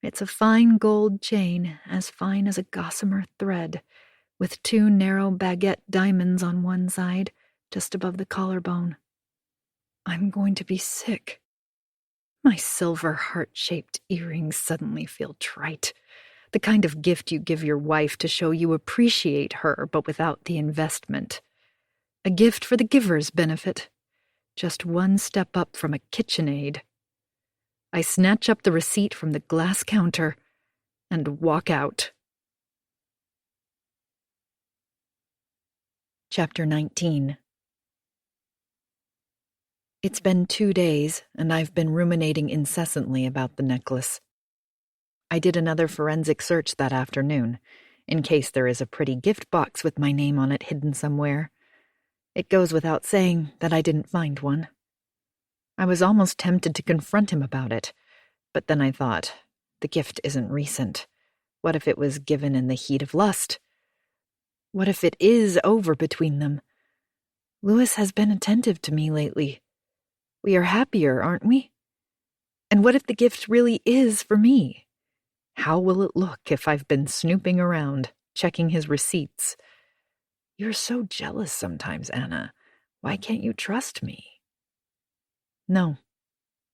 It's a fine gold chain, as fine as a gossamer thread, with 2 narrow baguette diamonds on one side, just above the collarbone. I'm going to be sick. My silver heart-shaped earrings suddenly feel trite. The kind of gift you give your wife to show you appreciate her, but without the investment. A gift for the giver's benefit. Just one step up from a KitchenAid. I snatch up the receipt from the glass counter and walk out. Chapter 19. It's been 2 days, and I've been ruminating incessantly about the necklace. I did another forensic search that afternoon, in case there is a pretty gift box with my name on it hidden somewhere. It goes without saying that I didn't find one. I was almost tempted to confront him about it, but then I thought, the gift isn't recent. What if it was given in the heat of lust? What if it is over between them? Louis has been attentive to me lately. We are happier, aren't we? And what if the gift really is for me? How will it look if I've been snooping around, checking his receipts? You're so jealous sometimes, Anna. Why can't you trust me? No.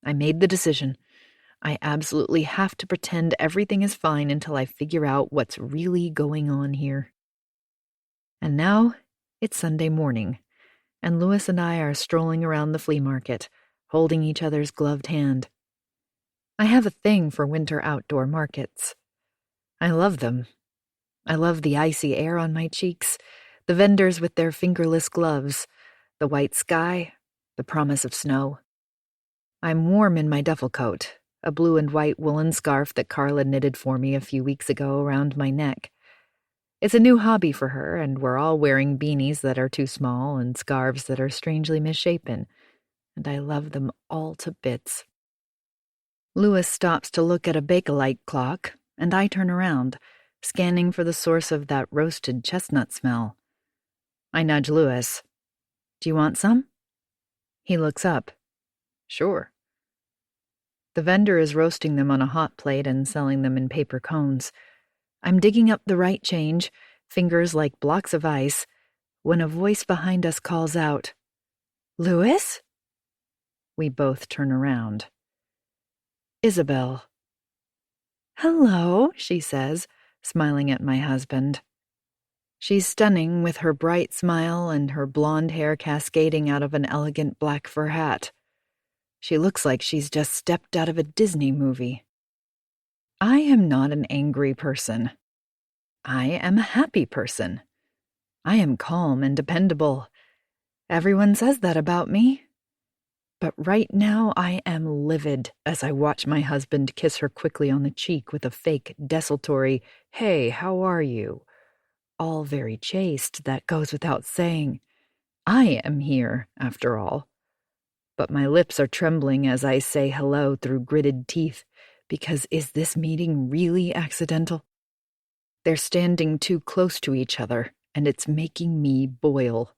I made the decision. I absolutely have to pretend everything is fine until I figure out what's really going on here. And now, it's Sunday morning, and Louis and I are strolling around the flea market, holding each other's gloved hand. I have a thing for winter outdoor markets. I love them. I love the icy air on my cheeks, the vendors with their fingerless gloves, the white sky, the promise of snow. I'm warm in my duffel coat, a blue and white woolen scarf that Carla knitted for me a few weeks ago around my neck. It's a new hobby for her, and we're all wearing beanies that are too small and scarves that are strangely misshapen, and I love them all to bits. Louis stops to look at a Bakelite clock, and I turn around, scanning for the source of that roasted chestnut smell. I nudge Louis. Do you want some? He looks up. Sure. The vendor is roasting them on a hot plate and selling them in paper cones. I'm digging up the right change, fingers like blocks of ice, when a voice behind us calls out, Louis? We both turn around. Isabel. Hello, she says, smiling at my husband. She's stunning with her bright smile and her blonde hair cascading out of an elegant black fur hat. She looks like she's just stepped out of a Disney movie. I am not an angry person. I am a happy person. I am calm and dependable. Everyone says that about me. But right now I am livid as I watch my husband kiss her quickly on the cheek with a fake, desultory, "Hey, how are you?" All very chaste, that goes without saying. I am here, after all. But my lips are trembling as I say hello through gritted teeth, because is this meeting really accidental? They're standing too close to each other, and it's making me boil.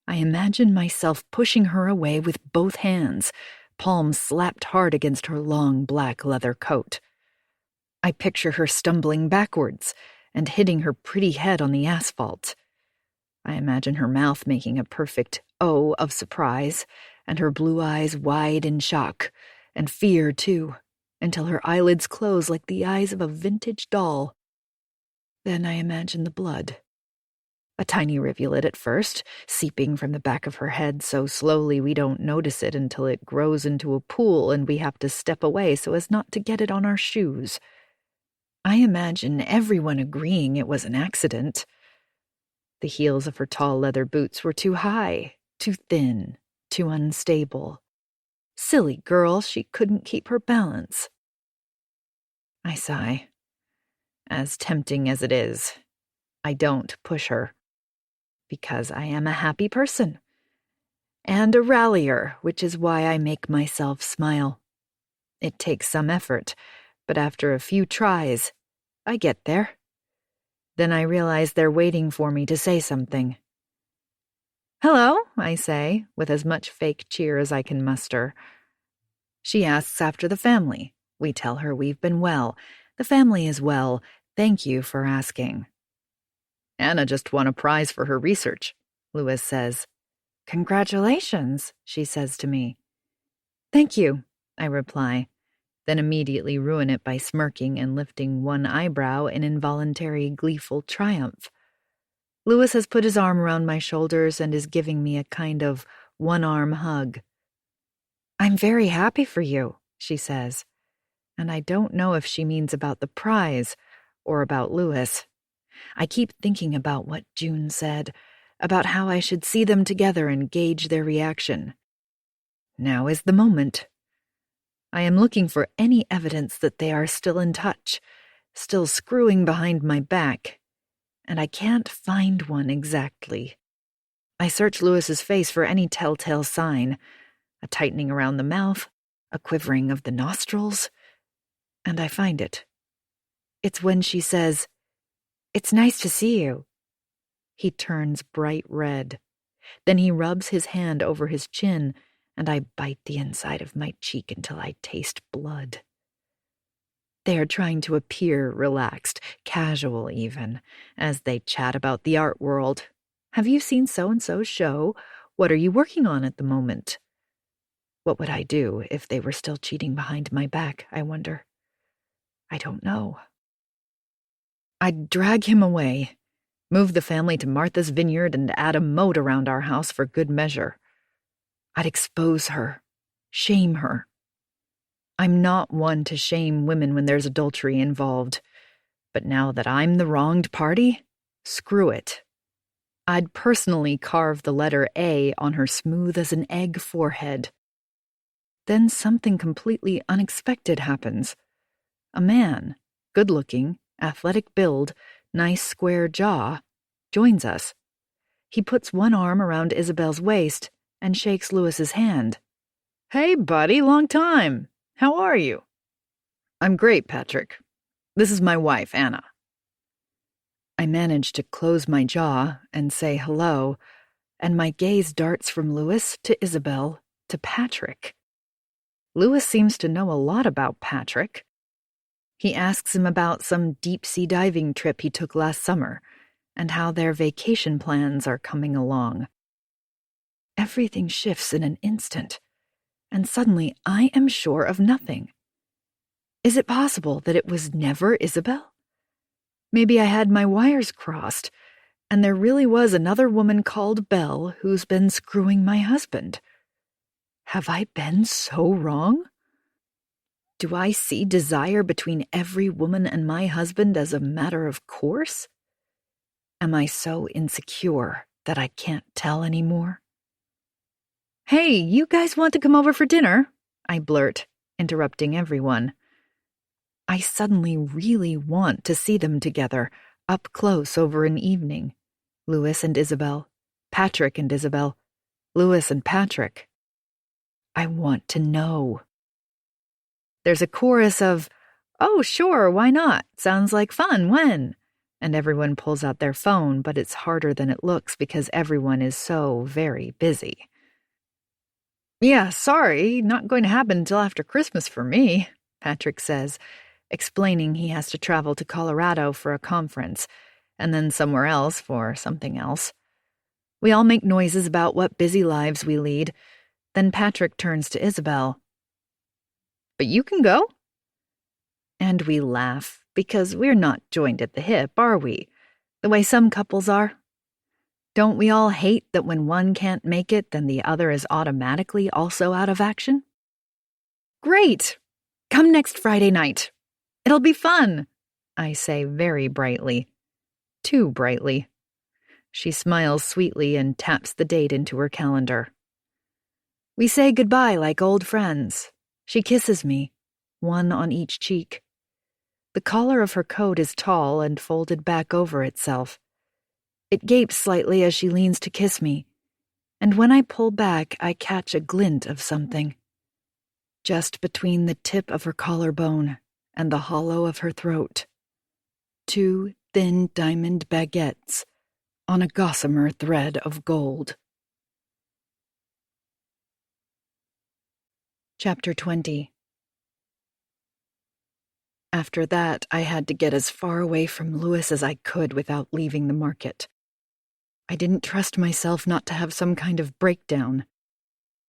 I imagine myself pushing her away with both hands, palms slapped hard against her long black leather coat. I picture her stumbling backwards and hitting her pretty head on the asphalt. I imagine her mouth making a perfect O of surprise, and her blue eyes wide in shock, and fear too, until her eyelids close like the eyes of a vintage doll. Then I imagine the blood. A tiny rivulet at first, seeping from the back of her head so slowly we don't notice it until it grows into a pool and we have to step away so as not to get it on our shoes. I imagine everyone agreeing it was an accident. The heels of her tall leather boots were too high, too thin, too unstable. Silly girl, she couldn't keep her balance. I sigh. As tempting as it is, I don't push her. Because I am a happy person. And a rallier, which is why I make myself smile. It takes some effort, but after a few tries, I get there. Then I realize they're waiting for me to say something. Hello, I say, with as much fake cheer as I can muster. She asks after the family. We tell her we've been well. The family is well. Thank you for asking. Anna just won a prize for her research, Louis says. Congratulations, she says to me. Thank you, I reply, then immediately ruin it by smirking and lifting one eyebrow in involuntary gleeful triumph. Louis has put his arm around my shoulders and is giving me a kind of one-arm hug. I'm very happy for you, she says, and I don't know if she means about the prize or about Louis. I keep thinking about what June said, about how I should see them together and gauge their reaction. Now is the moment. I am looking for any evidence that they are still in touch, still screwing behind my back, and I can't find one exactly. I search Louis's face for any telltale sign, a tightening around the mouth, a quivering of the nostrils, and I find it. It's when she says, "It's nice to see you." He turns bright red. Then he rubs his hand over his chin, and I bite the inside of my cheek until I taste blood. They are trying to appear relaxed, casual even, as they chat about the art world. Have you seen so-and-so's show? What are you working on at the moment? What would I do if they were still cheating behind my back, I wonder? I don't know. I'd drag him away, move the family to Martha's Vineyard and add a moat around our house for good measure. I'd expose her, shame her. I'm not one to shame women when there's adultery involved, but now that I'm the wronged party, screw it. I'd personally carve the letter A on her smooth as an egg forehead. then something completely unexpected happens. A man, good-looking, athletic build, nice square jaw, joins us. He puts one arm around Isabel's waist and shakes Louis's hand. "Hey, buddy, long time. How are you?" "I'm great, Patrick. This is my wife, Anna." I manage to close my jaw and say hello, and my gaze darts from Louis to Isabel to Patrick. Louis seems to know a lot about Patrick. He asks him about some deep-sea diving trip he took last summer and how their vacation plans are coming along. Everything shifts in an instant, and suddenly I am sure of nothing. Is it possible that it was never Isabel? Maybe I had my wires crossed, and there really was another woman called Belle who's been screwing my husband. Have I been so wrong? Do I see desire between every woman and my husband as a matter of course? Am I so insecure that I can't tell anymore? "Hey, you guys want to come over for dinner?" I blurt, interrupting everyone. I suddenly really want to see them together, up close over an evening. Louis and Isabel, Patrick and Isabel, Louis and Patrick. I want to know. There's a chorus of, "Oh, sure, why not? Sounds like fun, when?" And everyone pulls out their phone, but it's harder than it looks because everyone is so very busy. "Yeah, sorry, not going to happen until after Christmas for me," Patrick says, explaining he has to travel to Colorado for a conference, and then somewhere else for something else. We all make noises about what busy lives we lead. Then Patrick turns to Isabel. "But you can go?" And we laugh, because we're not joined at the hip, are we? The way some couples are. Don't we all hate that when one can't make it, then the other is automatically also out of action? "Great! Come next Friday night. It'll be fun," I say very brightly. Too brightly. She smiles sweetly and taps the date into her calendar. We say goodbye like old friends. She kisses me, one on each cheek. The collar of her coat is tall and folded back over itself. It gapes slightly as she leans to kiss me, and when I pull back, I catch a glint of something. Just between the tip of her collarbone and the hollow of her throat. 2 thin diamond baguettes on a gossamer thread of gold. Chapter 20. After that, I had to get as far away from Louis as I could without leaving the market. I didn't trust myself not to have some kind of breakdown.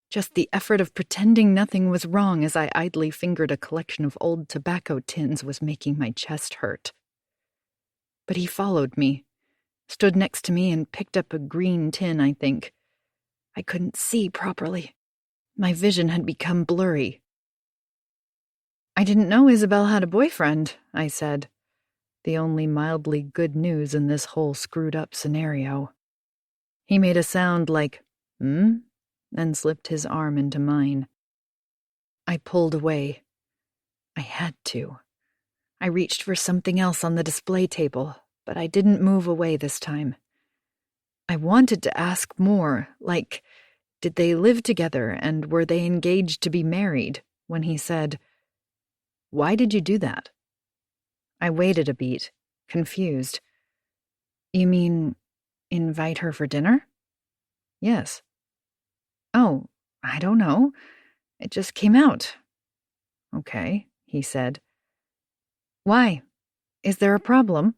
Just the effort of pretending nothing was wrong as I idly fingered a collection of old tobacco tins was making my chest hurt. But he followed me, stood next to me and picked up a green tin, I think. I couldn't see properly. My vision had become blurry. "I didn't know Isabel had a boyfriend," I said. The only mildly good news in this whole screwed-up scenario. He made a sound like, and slipped his arm into mine. I pulled away. I had to. I reached for something else on the display table, but I didn't move away this time. I wanted to ask more, like, did they live together and were they engaged to be married, when he said, "Why did you do that?" I waited a beat, confused. "You mean, invite her for dinner?" "Yes." "Oh, I don't know. It just came out." "Okay," he said. "Why? Is there a problem?"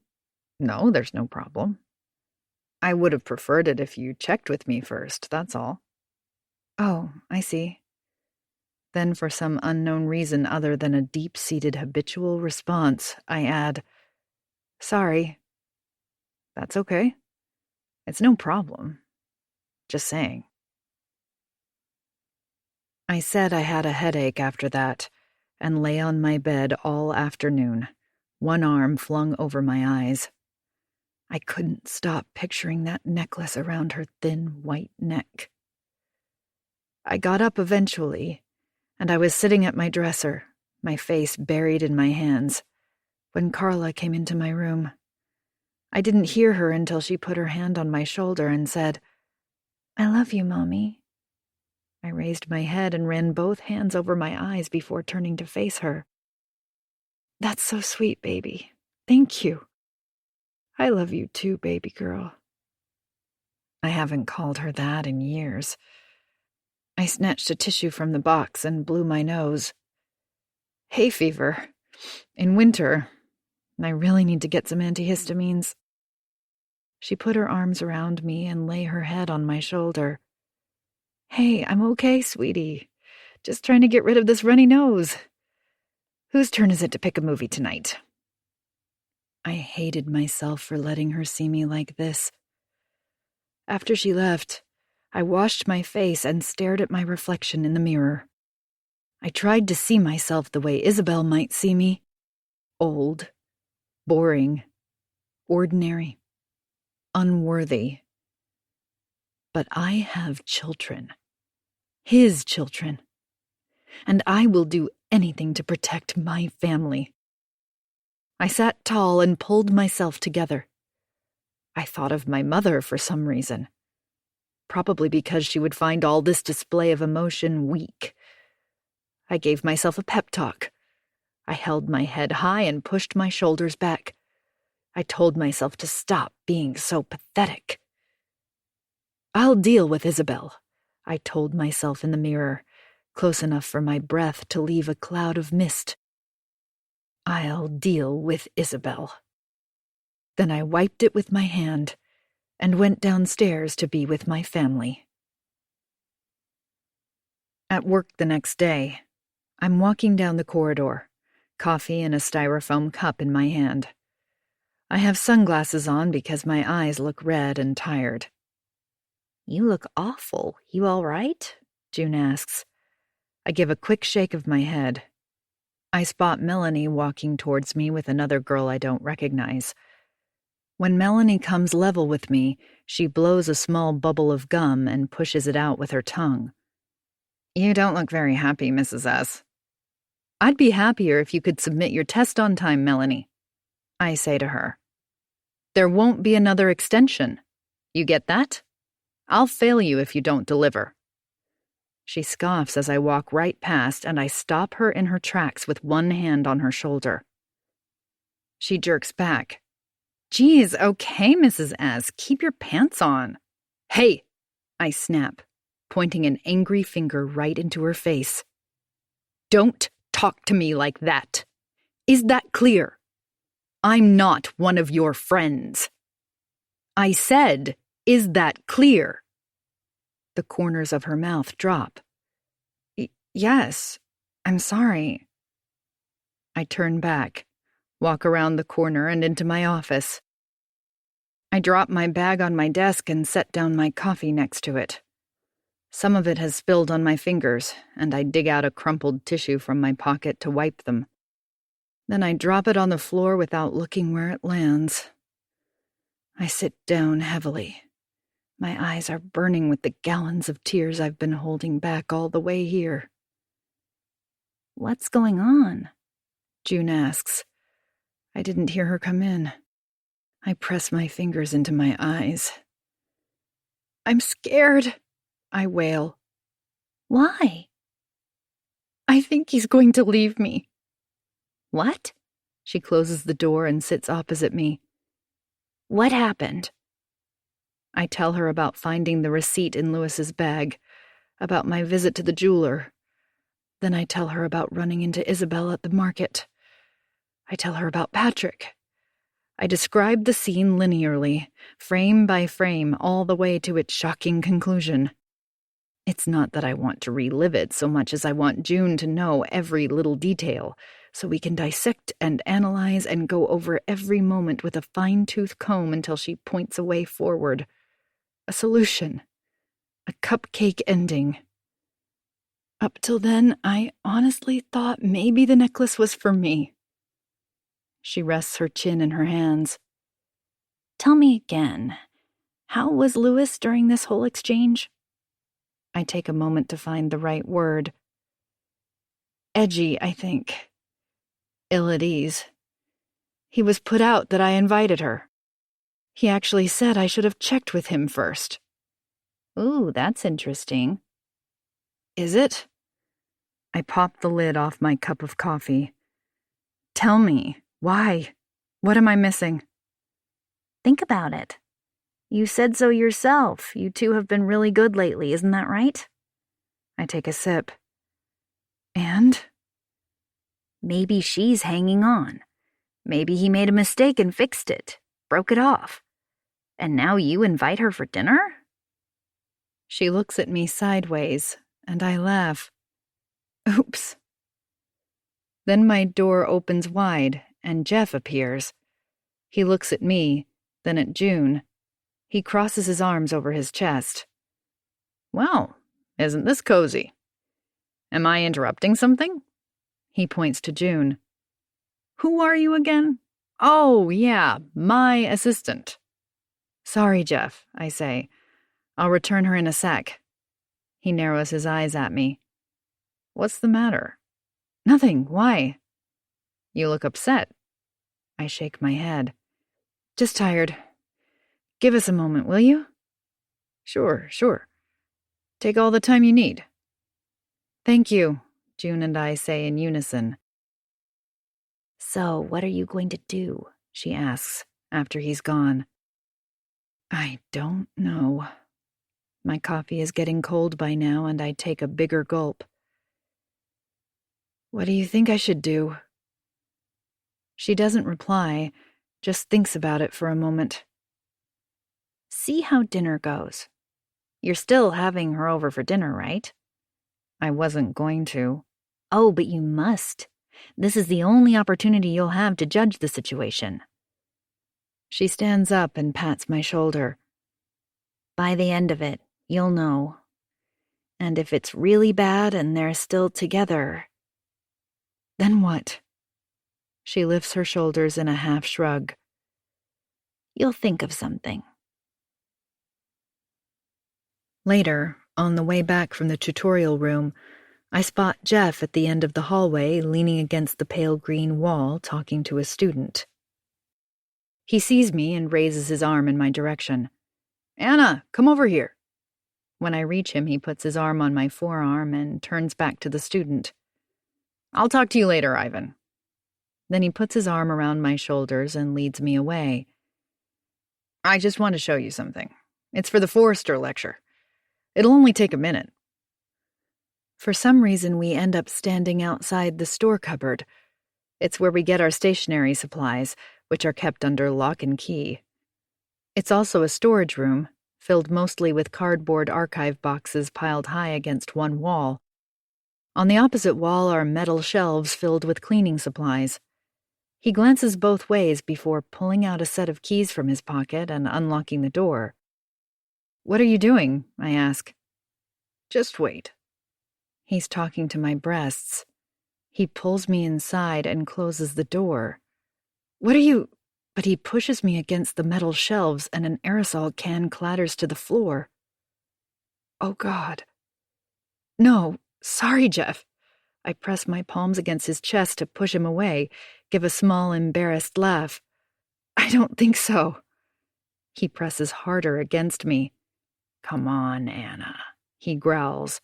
"No, there's no problem. I would have preferred it if you checked with me first, that's all." "Oh, I see." Then, for some unknown reason other than a deep-seated habitual response, I add, "Sorry." "That's okay. It's no problem. Just saying." I said I had a headache after that, and lay on my bed all afternoon, one arm flung over my eyes. I couldn't stop picturing that necklace around her thin white neck. I got up eventually, and I was sitting at my dresser, my face buried in my hands, when Carla came into my room. I didn't hear her until she put her hand on my shoulder and said, "I love you, Mommy." I raised my head and ran both hands over my eyes before turning to face her. "That's so sweet, baby. Thank you. I love you too, baby girl." I haven't called her that in years. I snatched a tissue from the box and blew my nose. Hay fever. In winter. I really need to get some antihistamines. She put her arms around me and lay her head on my shoulder. "Hey, I'm okay, sweetie. Just trying to get rid of this runny nose. Whose turn is it to pick a movie tonight?" I hated myself for letting her see me like this. After she left, I washed my face and stared at my reflection in the mirror. I tried to see myself the way Isabel might see me. Old, boring, ordinary, unworthy. But I have children. His children. And I will do anything to protect my family. I sat tall and pulled myself together. I thought of my mother for some reason. Probably because she would find all this display of emotion weak. I gave myself a pep talk. I held my head high and pushed my shoulders back. I told myself to stop being so pathetic. "I'll deal with Isabel," I told myself in the mirror, close enough for my breath to leave a cloud of mist. "I'll deal with Isabel." Then I wiped it with my hand and went downstairs to be with my family. At work the next day, I'm walking down the corridor, coffee in a styrofoam cup in my hand. I have sunglasses on because my eyes look red and tired. "You look awful. You all right?" June asks. I give a quick shake of my head. I spot Melanie walking towards me with another girl I don't recognize. When Melanie comes level with me, she blows a small bubble of gum and pushes it out with her tongue. "You don't look very happy, Mrs. S." "I'd be happier if you could submit your test on time, Melanie," I say to her. "There won't be another extension. You get that? I'll fail you if you don't deliver." She scoffs as I walk right past, and I stop her in her tracks with one hand on her shoulder. She jerks back. "Geez, okay, Mrs. S, keep your pants on." "Hey," I snap, pointing an angry finger right into her face. "Don't talk to me like that. Is that clear? I'm not one of your friends." I said, "Is that clear?" The corners of her mouth drop. Yes, I'm sorry." I turn back, walk around the corner and into my office. I drop my bag on my desk and set down my coffee next to it. Some of it has spilled on my fingers, and I dig out a crumpled tissue from my pocket to wipe them. Then I drop it on the floor without looking where it lands. I sit down heavily. My eyes are burning with the gallons of tears I've been holding back all the way here. "What's going on?" June asks. I didn't hear her come in. I press my fingers into my eyes. "I'm scared," I wail. "Why?" "I think he's going to leave me." "What?" She closes the door and sits opposite me. "What happened?" I tell her about finding the receipt in Lewis's bag, about my visit to the jeweler. Then I tell her about running into Isabel at the market. I tell her about Patrick. I describe the scene linearly, frame by frame, all the way to its shocking conclusion. It's not that I want to relive it so much as I want June to know every little detail, so we can dissect and analyze and go over every moment with a fine-tooth comb until she points a way forward. A solution. A cupcake ending. Up till then, I honestly thought maybe the necklace was for me. She rests her chin in her hands. "Tell me again, how was Lewis during this whole exchange?" I take a moment to find the right word. edgy, I think. Ill at ease. He was put out that I invited her. He actually said I should have checked with him first. Ooh, that's interesting. Is it? I popped the lid off my cup of coffee. Tell me, why? What am I missing? Think about it. You said so yourself. You two have been really good lately, isn't that right? I take a sip. And? Maybe she's hanging on. Maybe he made a mistake and fixed it, broke it off. And now you invite her for dinner? She looks at me sideways, and I laugh. Oops. Then my door opens wide, and Jeff appears. He looks at me, then at June. He crosses his arms over his chest. Well, isn't this cozy? Am I interrupting something? He points to June. Who are you again? Oh, yeah, my assistant. Sorry, Jeff, I say. I'll return her in a sec. He narrows his eyes at me. What's the matter? Nothing, why? You look upset. I shake my head. Just tired. Give us a moment, will you? Sure. Take all the time you need. Thank you, June and I say in unison. So, what are you going to do? She asks, after he's gone. I don't know. My coffee is getting cold by now, and I take a bigger gulp. What do you think I should do? She doesn't reply, just thinks about it for a moment. See how dinner goes. You're still having her over for dinner, right? I wasn't going to. Oh, but you must. This is the only opportunity you'll have to judge the situation. She stands up and pats my shoulder. By the end of it, you'll know. And if it's really bad and they're still together... Then what? She lifts her shoulders in a half shrug. You'll think of something. Later, on the way back from the tutorial room, I spot Jeff at the end of the hallway, leaning against the pale green wall, talking to a student. He sees me and raises his arm in my direction. Anna, come over here. When I reach him, he puts his arm on my forearm and turns back to the student. I'll talk to you later, Ivan. Then he puts his arm around my shoulders and leads me away. I just want to show you something. It's for the Forrester lecture. It'll only take a minute. For some reason, we end up standing outside the store cupboard. It's where we get our stationery supplies, which are kept under lock and key. It's also a storage room, filled mostly with cardboard archive boxes piled high against one wall. On the opposite wall are metal shelves filled with cleaning supplies. He glances both ways before pulling out a set of keys from his pocket and unlocking the door. What are you doing? I ask. Just wait. He's talking to my breasts. He pulls me inside and closes the door. What are you... But he pushes me against the metal shelves and an aerosol can clatters to the floor. Oh, God. No, sorry, Jeff. I press my palms against his chest to push him away, give a small, embarrassed laugh. I don't think so. He presses harder against me. Come on, Anna, he growls.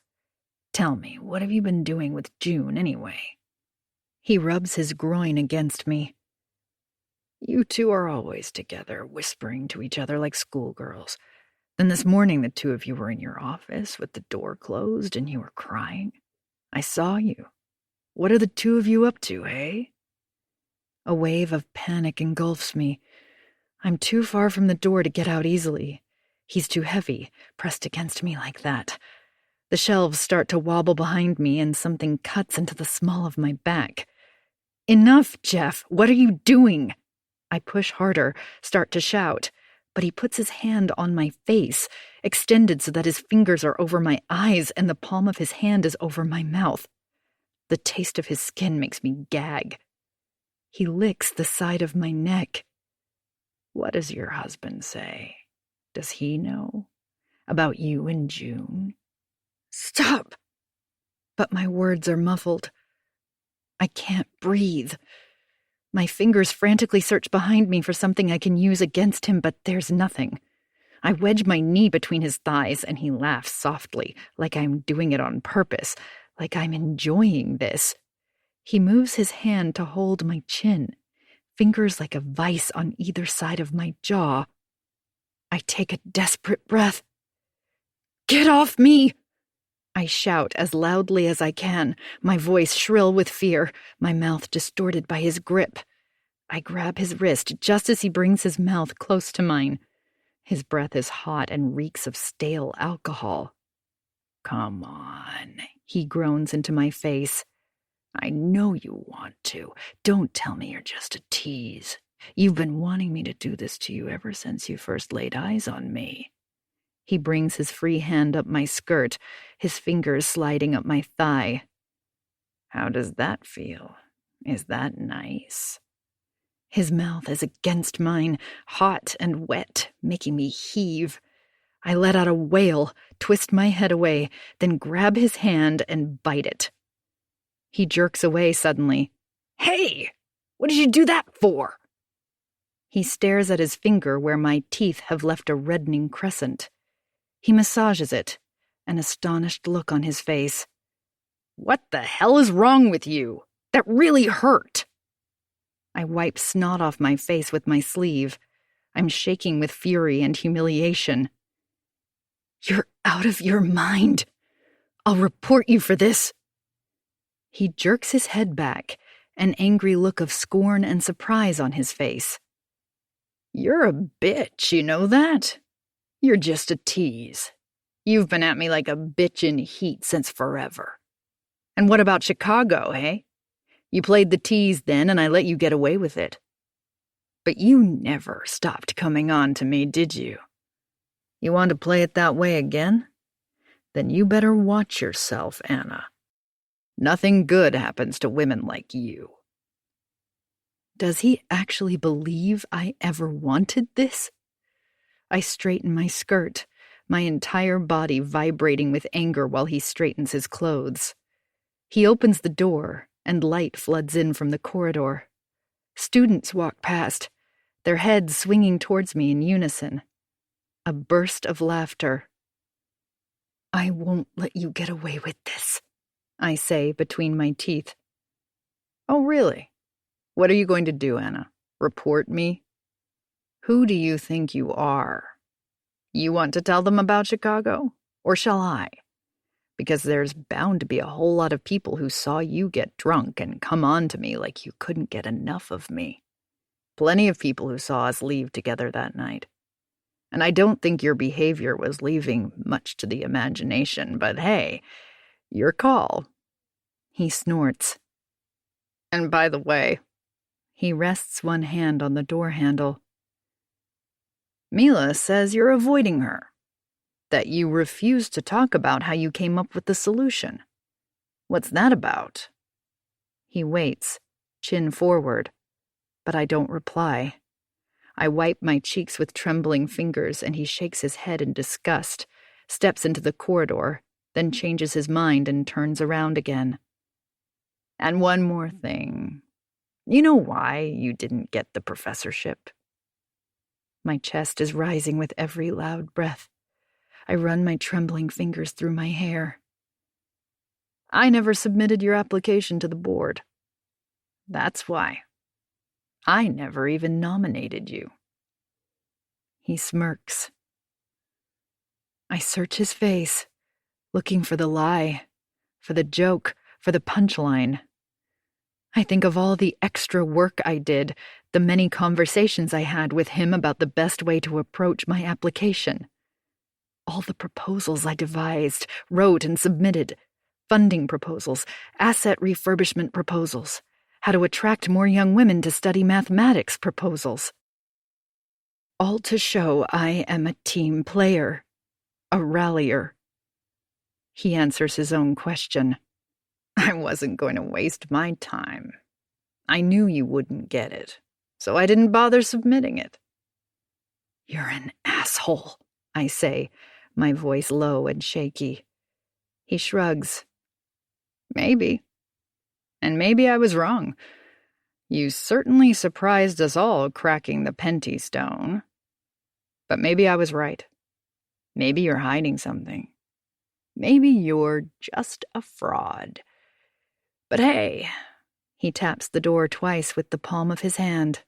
Tell me, what have you been doing with June anyway? He rubs his groin against me. You two are always together, whispering to each other like schoolgirls. Then this morning the two of you were in your office with the door closed and you were crying. I saw you. What are the two of you up to, eh? A wave of panic engulfs me. I'm too far from the door to get out easily. He's too heavy, pressed against me like that. The shelves start to wobble behind me and something cuts into the small of my back. Enough, Jeff! What are you doing? I push harder, start to shout, but he puts his hand on my face, extended so that his fingers are over my eyes and the palm of his hand is over my mouth. The taste of his skin makes me gag. He licks the side of my neck. What does your husband say? Does he know? About you and June? Stop! But my words are muffled. I can't breathe. My fingers frantically search behind me for something I can use against him, but there's nothing. I wedge my knee between his thighs, and he laughs softly, like I'm doing it on purpose, like I'm enjoying this. He moves his hand to hold my chin, fingers like a vice on either side of my jaw. I take a desperate breath. "Get off me!" I shout as loudly as I can, my voice shrill with fear, my mouth distorted by his grip. I grab his wrist just as he brings his mouth close to mine. His breath is hot and reeks of stale alcohol. "Come on," he groans into my face. "I know you want to. Don't tell me you're just a tease. You've been wanting me to do this to you ever since you first laid eyes on me." He brings his free hand up my skirt, his fingers sliding up my thigh. "How does that feel? Is that nice?" His mouth is against mine, hot and wet, making me heave. I let out a wail, twist my head away, then grab his hand and bite it. He jerks away suddenly. "Hey! What did you do that for?" He stares at his finger where my teeth have left a reddening crescent. He massages it, an astonished look on his face. "What the hell is wrong with you? That really hurt." I wipe snot off my face with my sleeve. I'm shaking with fury and humiliation. "You're out of your mind. I'll report you for this." He jerks his head back, an angry look of scorn and surprise on his face. "You're a bitch, you know that? You're just a tease. You've been at me like a bitch in heat since forever. And what about Chicago, hey? You played the tease then, and I let you get away with it. But you never stopped coming on to me, did you? You want to play it that way again? Then you better watch yourself, Anna. Nothing good happens to women like you." Does he actually believe I ever wanted this? I straighten my skirt, my entire body vibrating with anger while he straightens his clothes. He opens the door, and light floods in from the corridor. Students walk past, their heads swinging towards me in unison. A burst of laughter. "I won't let you get away with this," I say between my teeth. "Oh, really? What are you going to do, Anna? Report me? Who do you think you are? You want to tell them about Chicago? Or shall I? Because there's bound to be a whole lot of people who saw you get drunk and come on to me like you couldn't get enough of me. Plenty of people who saw us leave together that night. And I don't think your behavior was leaving much to the imagination, but hey, your call." He snorts. "And by the way," he rests one hand on the door handle, "Mila says you're avoiding her, that you refuse to talk about how you came up with the solution. What's that about?" He waits, chin forward, but I don't reply. I wipe my cheeks with trembling fingers, and he shakes his head in disgust, steps into the corridor, then changes his mind and turns around again. "And one more thing. You know why you didn't get the professorship?" My chest is rising with every loud breath. I run my trembling fingers through my hair. "I never submitted your application to the board. That's why. I never even nominated you." He smirks. I search his face, looking for the lie, for the joke, for the punchline. I think of all the extra work I did, the many conversations I had with him about the best way to approach my application. All the proposals I devised, wrote, and submitted. Funding proposals, asset refurbishment proposals, how to attract more young women to study mathematics proposals. All to show I am a team player, a rallier. He answers his own question. "I wasn't going to waste my time. I knew you wouldn't get it, so I didn't bother submitting it." "You're an asshole," I say, my voice low and shaky. He shrugs. "Maybe. And maybe I was wrong. You certainly surprised us all cracking the Penty stone. But maybe I was right. Maybe you're hiding something. Maybe you're just a fraud. But hey, he taps the door twice with the palm of his hand.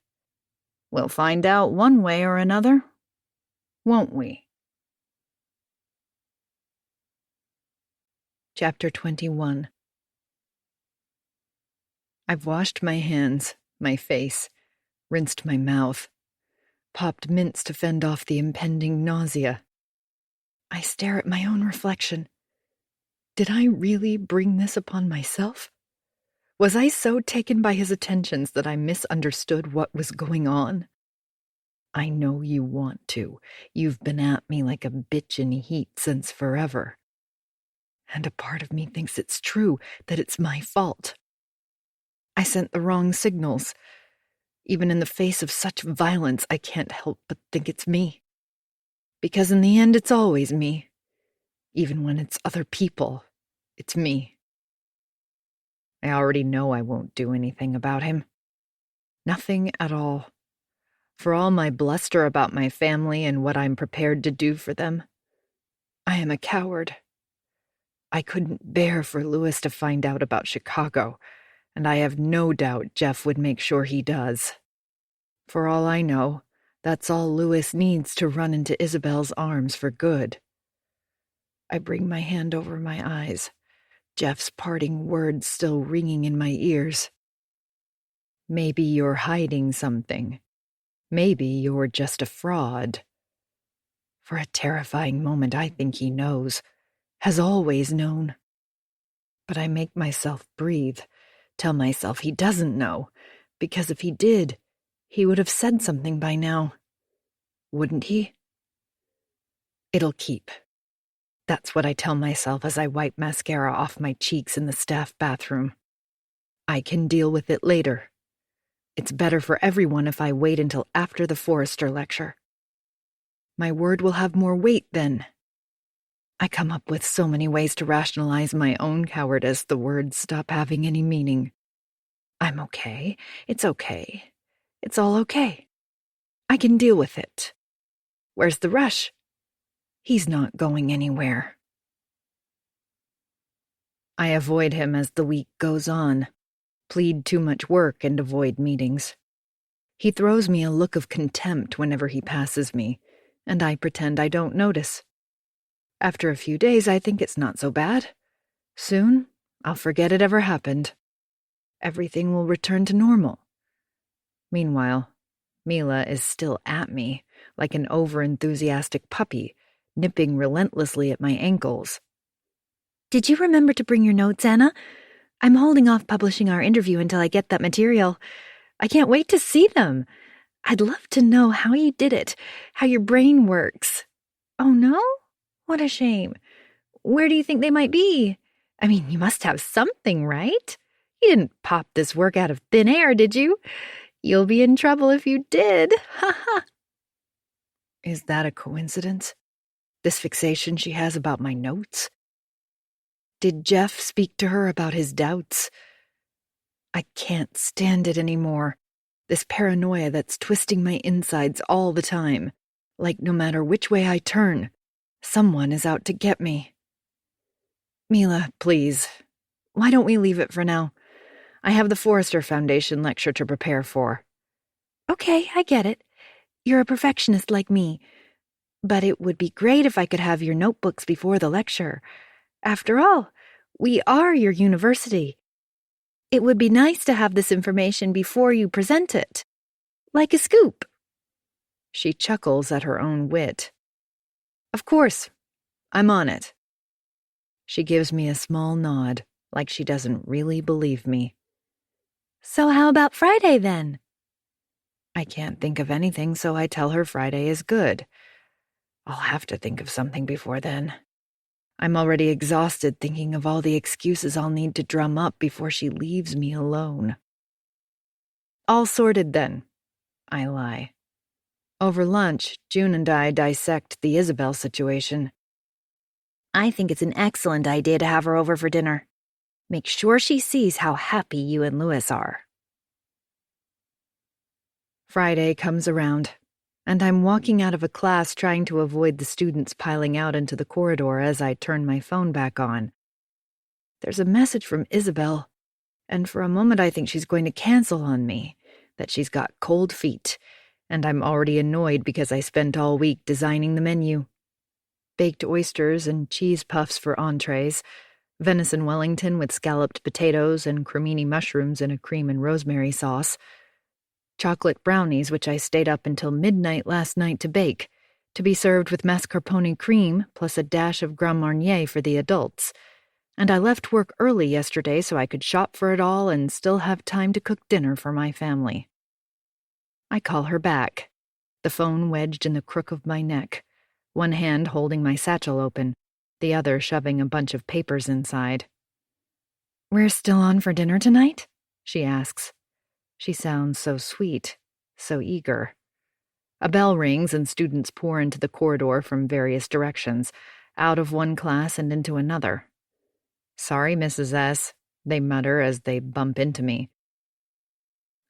We'll find out one way or another, won't we? Chapter 21. I've washed my hands, my face, rinsed my mouth, popped mints to fend off the impending nausea. I stare at my own reflection. Did I really bring this upon myself? Was I so taken by his attentions that I misunderstood what was going on? I know you want to. You've been at me like a bitch in heat since forever. And a part of me thinks it's true, that it's my fault. I sent the wrong signals. Even in the face of such violence, I can't help but think it's me. Because in the end, it's always me. Even when it's other people, it's me. I already know I won't do anything about him. Nothing at all. For all my bluster about my family and what I'm prepared to do for them, I am a coward. I couldn't bear for Louis to find out about Chicago, and I have no doubt Jeff would make sure he does. For all I know, that's all Louis needs to run into Isabel's arms for good. I bring my hand over my eyes, Jeff's parting words still ringing in my ears. Maybe you're hiding something. Maybe you're just a fraud. For a terrifying moment, I think he knows, has always known. But I make myself breathe, tell myself he doesn't know, because if he did, he would have said something by now. Wouldn't he? It'll keep. That's what I tell myself as I wipe mascara off my cheeks in the staff bathroom. I can deal with it later. It's better for everyone if I wait until after the Forrester lecture. My word will have more weight then. I come up with so many ways to rationalize my own cowardice the words stop having any meaning. I'm okay. It's okay. It's all okay. I can deal with it. Where's the rush? He's not going anywhere. I avoid him as the week goes on, plead too much work and avoid meetings. He throws me a look of contempt whenever he passes me, and I pretend I don't notice. After a few days, I think it's not so bad. Soon, I'll forget it ever happened. Everything will return to normal. Meanwhile, Mila is still at me, like an over-enthusiastic puppy, nipping relentlessly at my ankles. Did you remember to bring your notes, Anna? I'm holding off publishing our interview until I get that material. I can't wait to see them. I'd love to know how you did it, how your brain works. Oh, no? What a shame. Where do you think they might be? I mean, you must have something, right? You didn't pop this work out of thin air, did you? You'll be in trouble if you did. Ha ha. Is that a coincidence? This fixation she has about my notes? Did Jeff speak to her about his doubts? I can't stand it anymore. This paranoia that's twisting my insides all the time. Like no matter which way I turn, someone is out to get me. Mila, please. Why don't we leave it for now? I have the Forrester Foundation lecture to prepare for. Okay, I get it. You're a perfectionist like me. But it would be great if I could have your notebooks before the lecture. After all, we are your university. It would be nice to have this information before you present it. Like a scoop. She chuckles at her own wit. Of course, I'm on it. She gives me a small nod, like she doesn't really believe me. So how about Friday, then? I can't think of anything, so I tell her Friday is good. I'll have to think of something before then. I'm already exhausted thinking of all the excuses I'll need to drum up before she leaves me alone. All sorted then, I lie. Over lunch, June and I dissect the Isabel situation. I think it's an excellent idea to have her over for dinner. Make sure she sees how happy you and Louis are. Friday comes around, and I'm walking out of a class trying to avoid the students piling out into the corridor as I turn my phone back on. There's a message from Isabel, and for a moment I think she's going to cancel on me, that she's got cold feet, and I'm already annoyed because I spent all week designing the menu. Baked oysters and cheese puffs for entrees, venison Wellington with scalloped potatoes and cremini mushrooms in a cream and rosemary sauce, chocolate brownies which I stayed up until midnight last night to bake, to be served with mascarpone cream plus a dash of Grand Marnier for the adults. And I left work early yesterday so I could shop for it all and still have time to cook dinner for my family. I call her back, the phone wedged in the crook of my neck, one hand holding my satchel open, the other shoving a bunch of papers inside. "We're still on for dinner tonight?" she asks. She sounds so sweet, so eager. A bell rings and students pour into the corridor from various directions, out of one class and into another. "Sorry, Mrs. S," they mutter as they bump into me.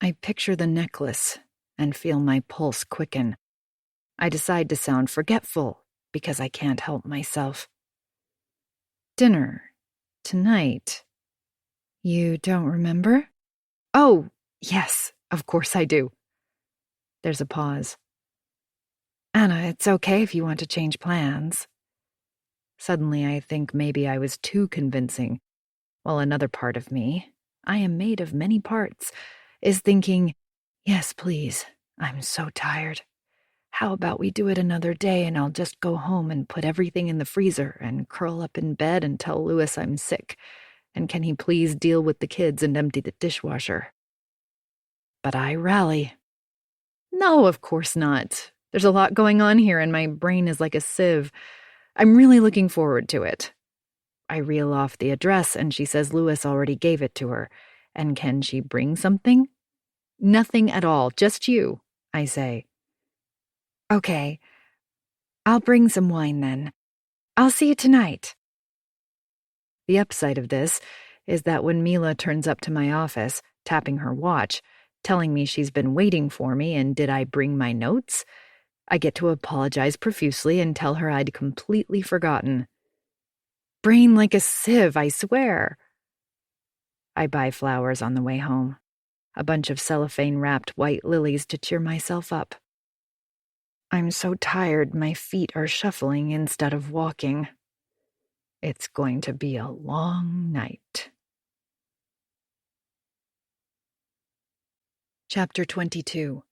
I picture the necklace and feel my pulse quicken. I decide to sound forgetful because I can't help myself. "Dinner. Tonight. You don't remember?" "Oh, yes, of course I do." There's a pause. "Anna, it's okay if you want to change plans." Suddenly I think maybe I was too convincing, while another part of me, I am made of many parts, is thinking, "Yes, please, I'm so tired. How about we do it another day and I'll just go home and put everything in the freezer and curl up in bed and tell Louis I'm sick, and can he please deal with the kids and empty the dishwasher?" But I rally. "No, of course not. There's a lot going on here and my brain is like a sieve. I'm really looking forward to it." I reel off the address and she says Louis already gave it to her. And can she bring something? "Nothing at all, just you," I say. "Okay. I'll bring some wine then. I'll see you tonight." The upside of this is that when Mila turns up to my office, tapping her watch, telling me she's been waiting for me and did I bring my notes, I get to apologize profusely and tell her I'd completely forgotten. Brain like a sieve, I swear. I buy flowers on the way home, a bunch of cellophane-wrapped white lilies to cheer myself up. I'm so tired my feet are shuffling instead of walking. It's going to be a long night. Chapter 22.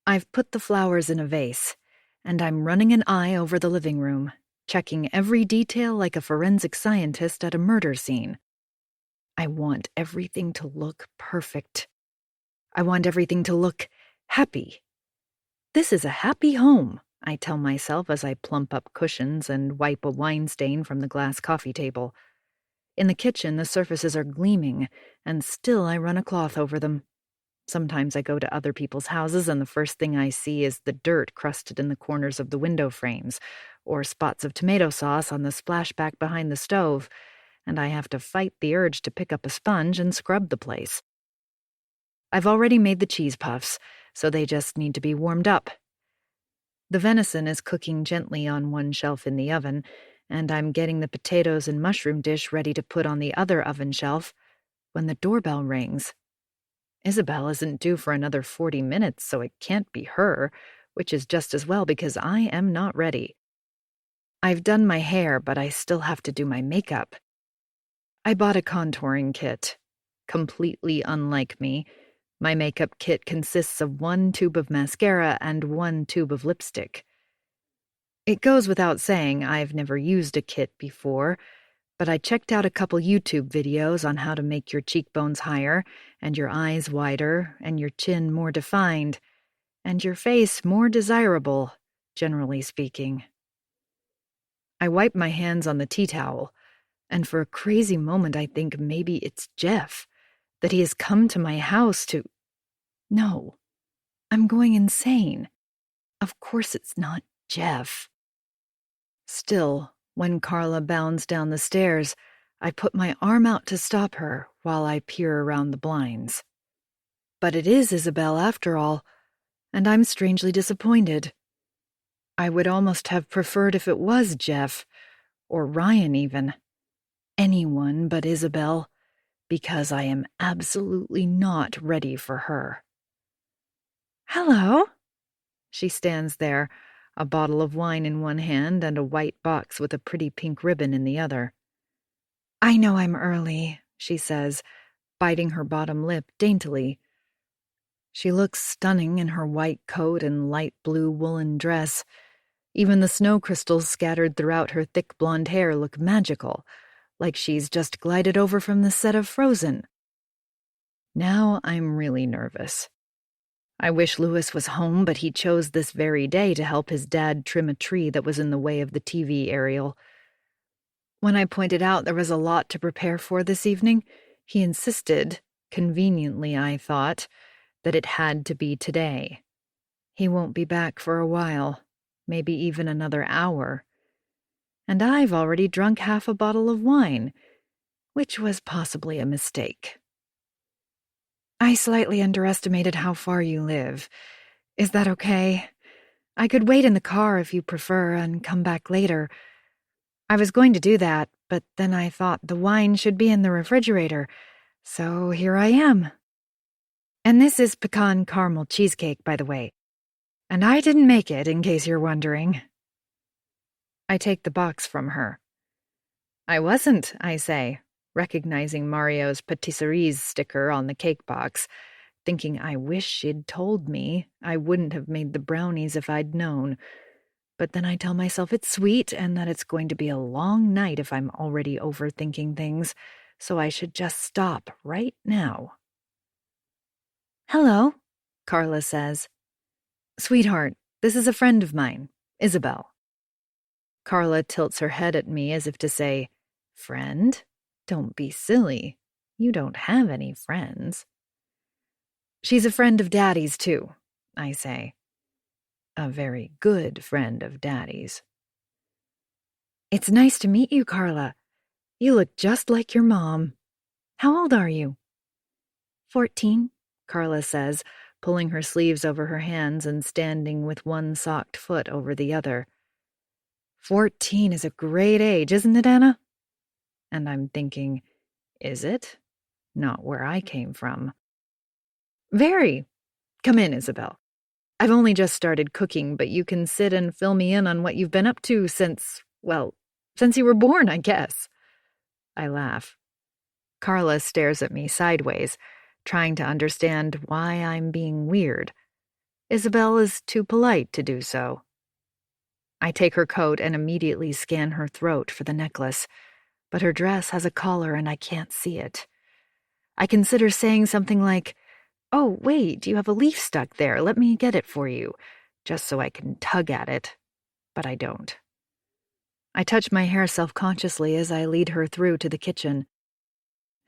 I've put the flowers in a vase, and I'm running an eye over the living room, checking every detail like a forensic scientist at a murder scene. I want everything to look perfect. I want everything to look happy. This is a happy home, I tell myself as I plump up cushions and wipe a wine stain from the glass coffee table. In the kitchen, the surfaces are gleaming, and still I run a cloth over them. Sometimes I go to other people's houses and the first thing I see is the dirt crusted in the corners of the window frames, or spots of tomato sauce on the splashback behind the stove, and I have to fight the urge to pick up a sponge and scrub the place. I've already made the cheese puffs, so they just need to be warmed up. The venison is cooking gently on one shelf in the oven, and I'm getting the potatoes and mushroom dish ready to put on the other oven shelf when the doorbell rings. Isabel isn't due for another 40 minutes, so it can't be her, which is just as well because I am not ready. I've done my hair, but I still have to do my makeup. I bought a contouring kit. Completely unlike me, my makeup kit consists of 1 tube of mascara and 1 tube of lipstick. It goes without saying I've never used a kit before, but I checked out a couple YouTube videos on how to make your cheekbones higher, and your eyes wider, and your chin more defined, and your face more desirable, generally speaking. I wipe my hands on the tea towel, and for a crazy moment I think maybe it's Jeff, that he has come to my house to... No, I'm going insane. Of course it's not Jeff. Still, When Carla bounds down the stairs, I put my arm out to stop her while I peer around the blinds. But it is Isabel after all, and I'm strangely disappointed. I would almost have preferred if it was Jeff, or Ryan even. Anyone but Isabel, because I am absolutely not ready for her. Hello. She stands there, a bottle of wine in one hand and a white box with a pretty pink ribbon in the other. I know I'm early, she says, biting her bottom lip daintily. She looks stunning in her white coat and light blue woolen dress. Even the snow crystals scattered throughout her thick blonde hair look magical, like she's just glided over from the set of Frozen. Now I'm really nervous. I wish Louis was home, but he chose this very day to help his dad trim a tree that was in the way of the TV aerial. When I pointed out there was a lot to prepare for this evening, he insisted, conveniently I thought, that it had to be today. He won't be back for a while, maybe even another hour. And I've already drunk half a bottle of wine, which was possibly a mistake. I slightly underestimated how far you live. Is that okay? I could wait in the car if you prefer and come back later. I was going to do that, but then I thought the wine should be in the refrigerator, so here I am. And this is pecan caramel cheesecake, by the way. And I didn't make it, in case you're wondering. I take the box from her. I wasn't, I say, recognizing Mario's patisseries sticker on the cake box, thinking I wish she'd told me. I wouldn't have made the brownies if I'd known. But then I tell myself it's sweet and that it's going to be a long night if I'm already overthinking things, so I should just stop right now. Hello, Carla says. Sweetheart, this is a friend of mine, Isabel. Carla tilts her head at me as if to say, Friend? Don't be silly. You don't have any friends. She's a friend of Daddy's, too, I say. A very good friend of Daddy's. It's nice to meet you, Carla. You look just like your mom. How old are you? 14, Carla says, pulling her sleeves over her hands and standing with one socked foot over the other. 14 is a great age, isn't it, Anna? And I'm thinking, is it? Not where I came from. Very. Come in, Isabel. I've only just started cooking, but you can sit and fill me in on what you've been up to since you were born, I guess. I laugh. Carla stares at me sideways, trying to understand why I'm being weird. Isabel is too polite to do so. I take her coat and immediately scan her throat for the necklace, but her dress has a collar and I can't see it. I consider saying something like, Oh, wait, you have a leaf stuck there. Let me get it for you, just so I can tug at it. But I don't. I touch my hair self-consciously as I lead her through to the kitchen.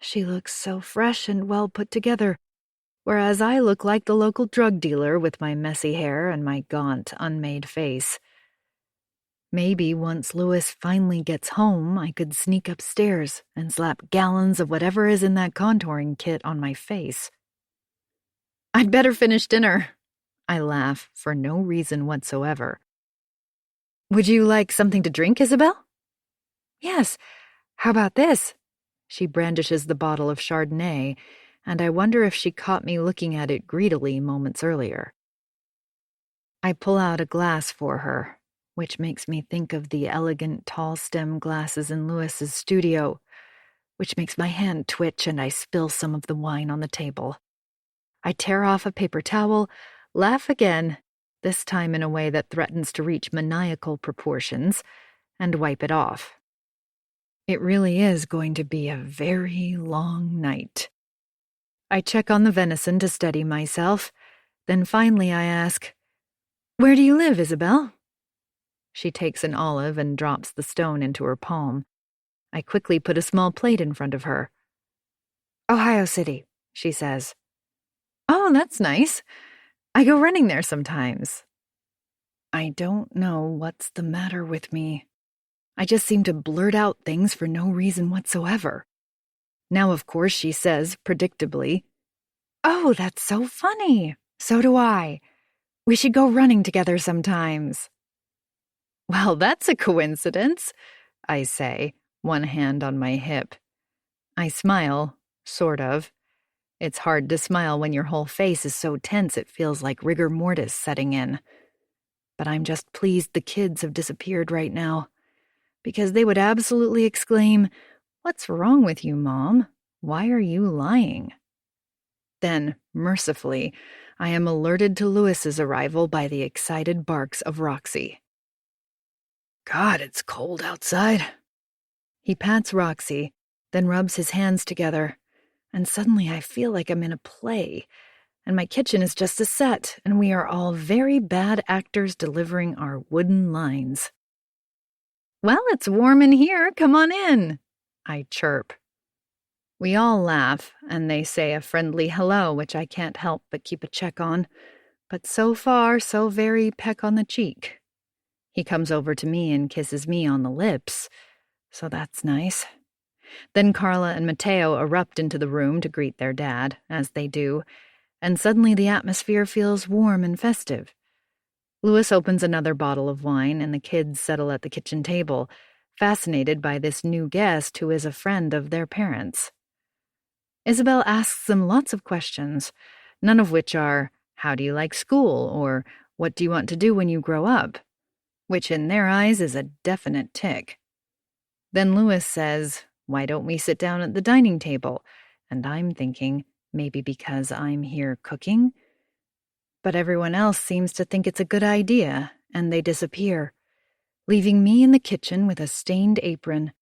She looks so fresh and well put together, whereas I look like the local drug dealer with my messy hair and my gaunt, unmade face. Maybe once Louis finally gets home, I could sneak upstairs and slap gallons of whatever is in that contouring kit on my face. I'd better finish dinner. I laugh for no reason whatsoever. Would you like something to drink, Isabel? Yes. How about this? She brandishes the bottle of Chardonnay, and I wonder if she caught me looking at it greedily moments earlier. I pull out a glass for her, which makes me think of the elegant tall-stem glasses in Louis's studio, which makes my hand twitch and I spill some of the wine on the table. I tear off a paper towel, laugh again, this time in a way that threatens to reach maniacal proportions, and wipe it off. It really is going to be a very long night. I check on the venison to steady myself, then finally I ask, Where do you live, Isabel? She takes an olive and drops the stone into her palm. I quickly put a small plate in front of her. Ohio City, she says. Oh, that's nice. I go running there sometimes. I don't know what's the matter with me. I just seem to blurt out things for no reason whatsoever. Now, of course, she says, predictably, "Oh, that's so funny. So do I. We should go running together sometimes." "Well, that's a coincidence," I say, one hand on my hip. I smile, sort of. It's hard to smile when your whole face is so tense it feels like rigor mortis setting in. But I'm just pleased the kids have disappeared right now, because they would absolutely exclaim, "What's wrong with you, Mom? Why are you lying?" Then, mercifully, I am alerted to Louis's arrival by the excited barks of Roxy. "God, it's cold outside." He pats Roxy, then rubs his hands together, and suddenly I feel like I'm in a play, and my kitchen is just a set, and we are all very bad actors delivering our wooden lines. "Well, it's warm in here. Come on in," I chirp. We all laugh, and they say a friendly hello, which I can't help but keep a check on. But so far, so very peck on the cheek. He comes over to me and kisses me on the lips, so that's nice. Then Carla and Mateo erupt into the room to greet their dad, as they do, and suddenly the atmosphere feels warm and festive. Louis opens another bottle of wine, and the kids settle at the kitchen table, fascinated by this new guest who is a friend of their parents. Isabel asks them lots of questions, none of which are, "How do you like school?" or "What do you want to do when you grow up?" which in their eyes is a definite tick. Then Louis says, "Why don't we sit down at the dining table?" And I'm thinking, maybe because I'm here cooking? But everyone else seems to think it's a good idea, and they disappear, leaving me in the kitchen with a stained apron,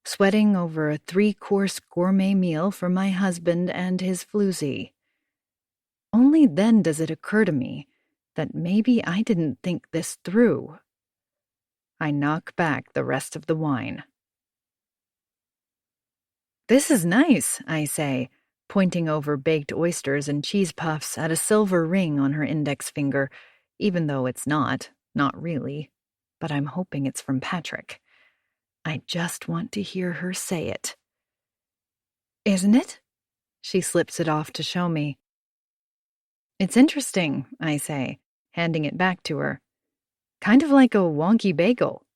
sweating over a 3-course gourmet meal for my husband and his floozy. Only then does it occur to me that maybe I didn't think this through. I knock back the rest of the wine. "This is nice," I say, pointing over baked oysters and cheese puffs at a silver ring on her index finger, even though it's not really, but I'm hoping it's from Patrick. I just want to hear her say it. "Isn't it?" She slips it off to show me. "It's interesting," I say, handing it back to her. "Kind of like a wonky bagel."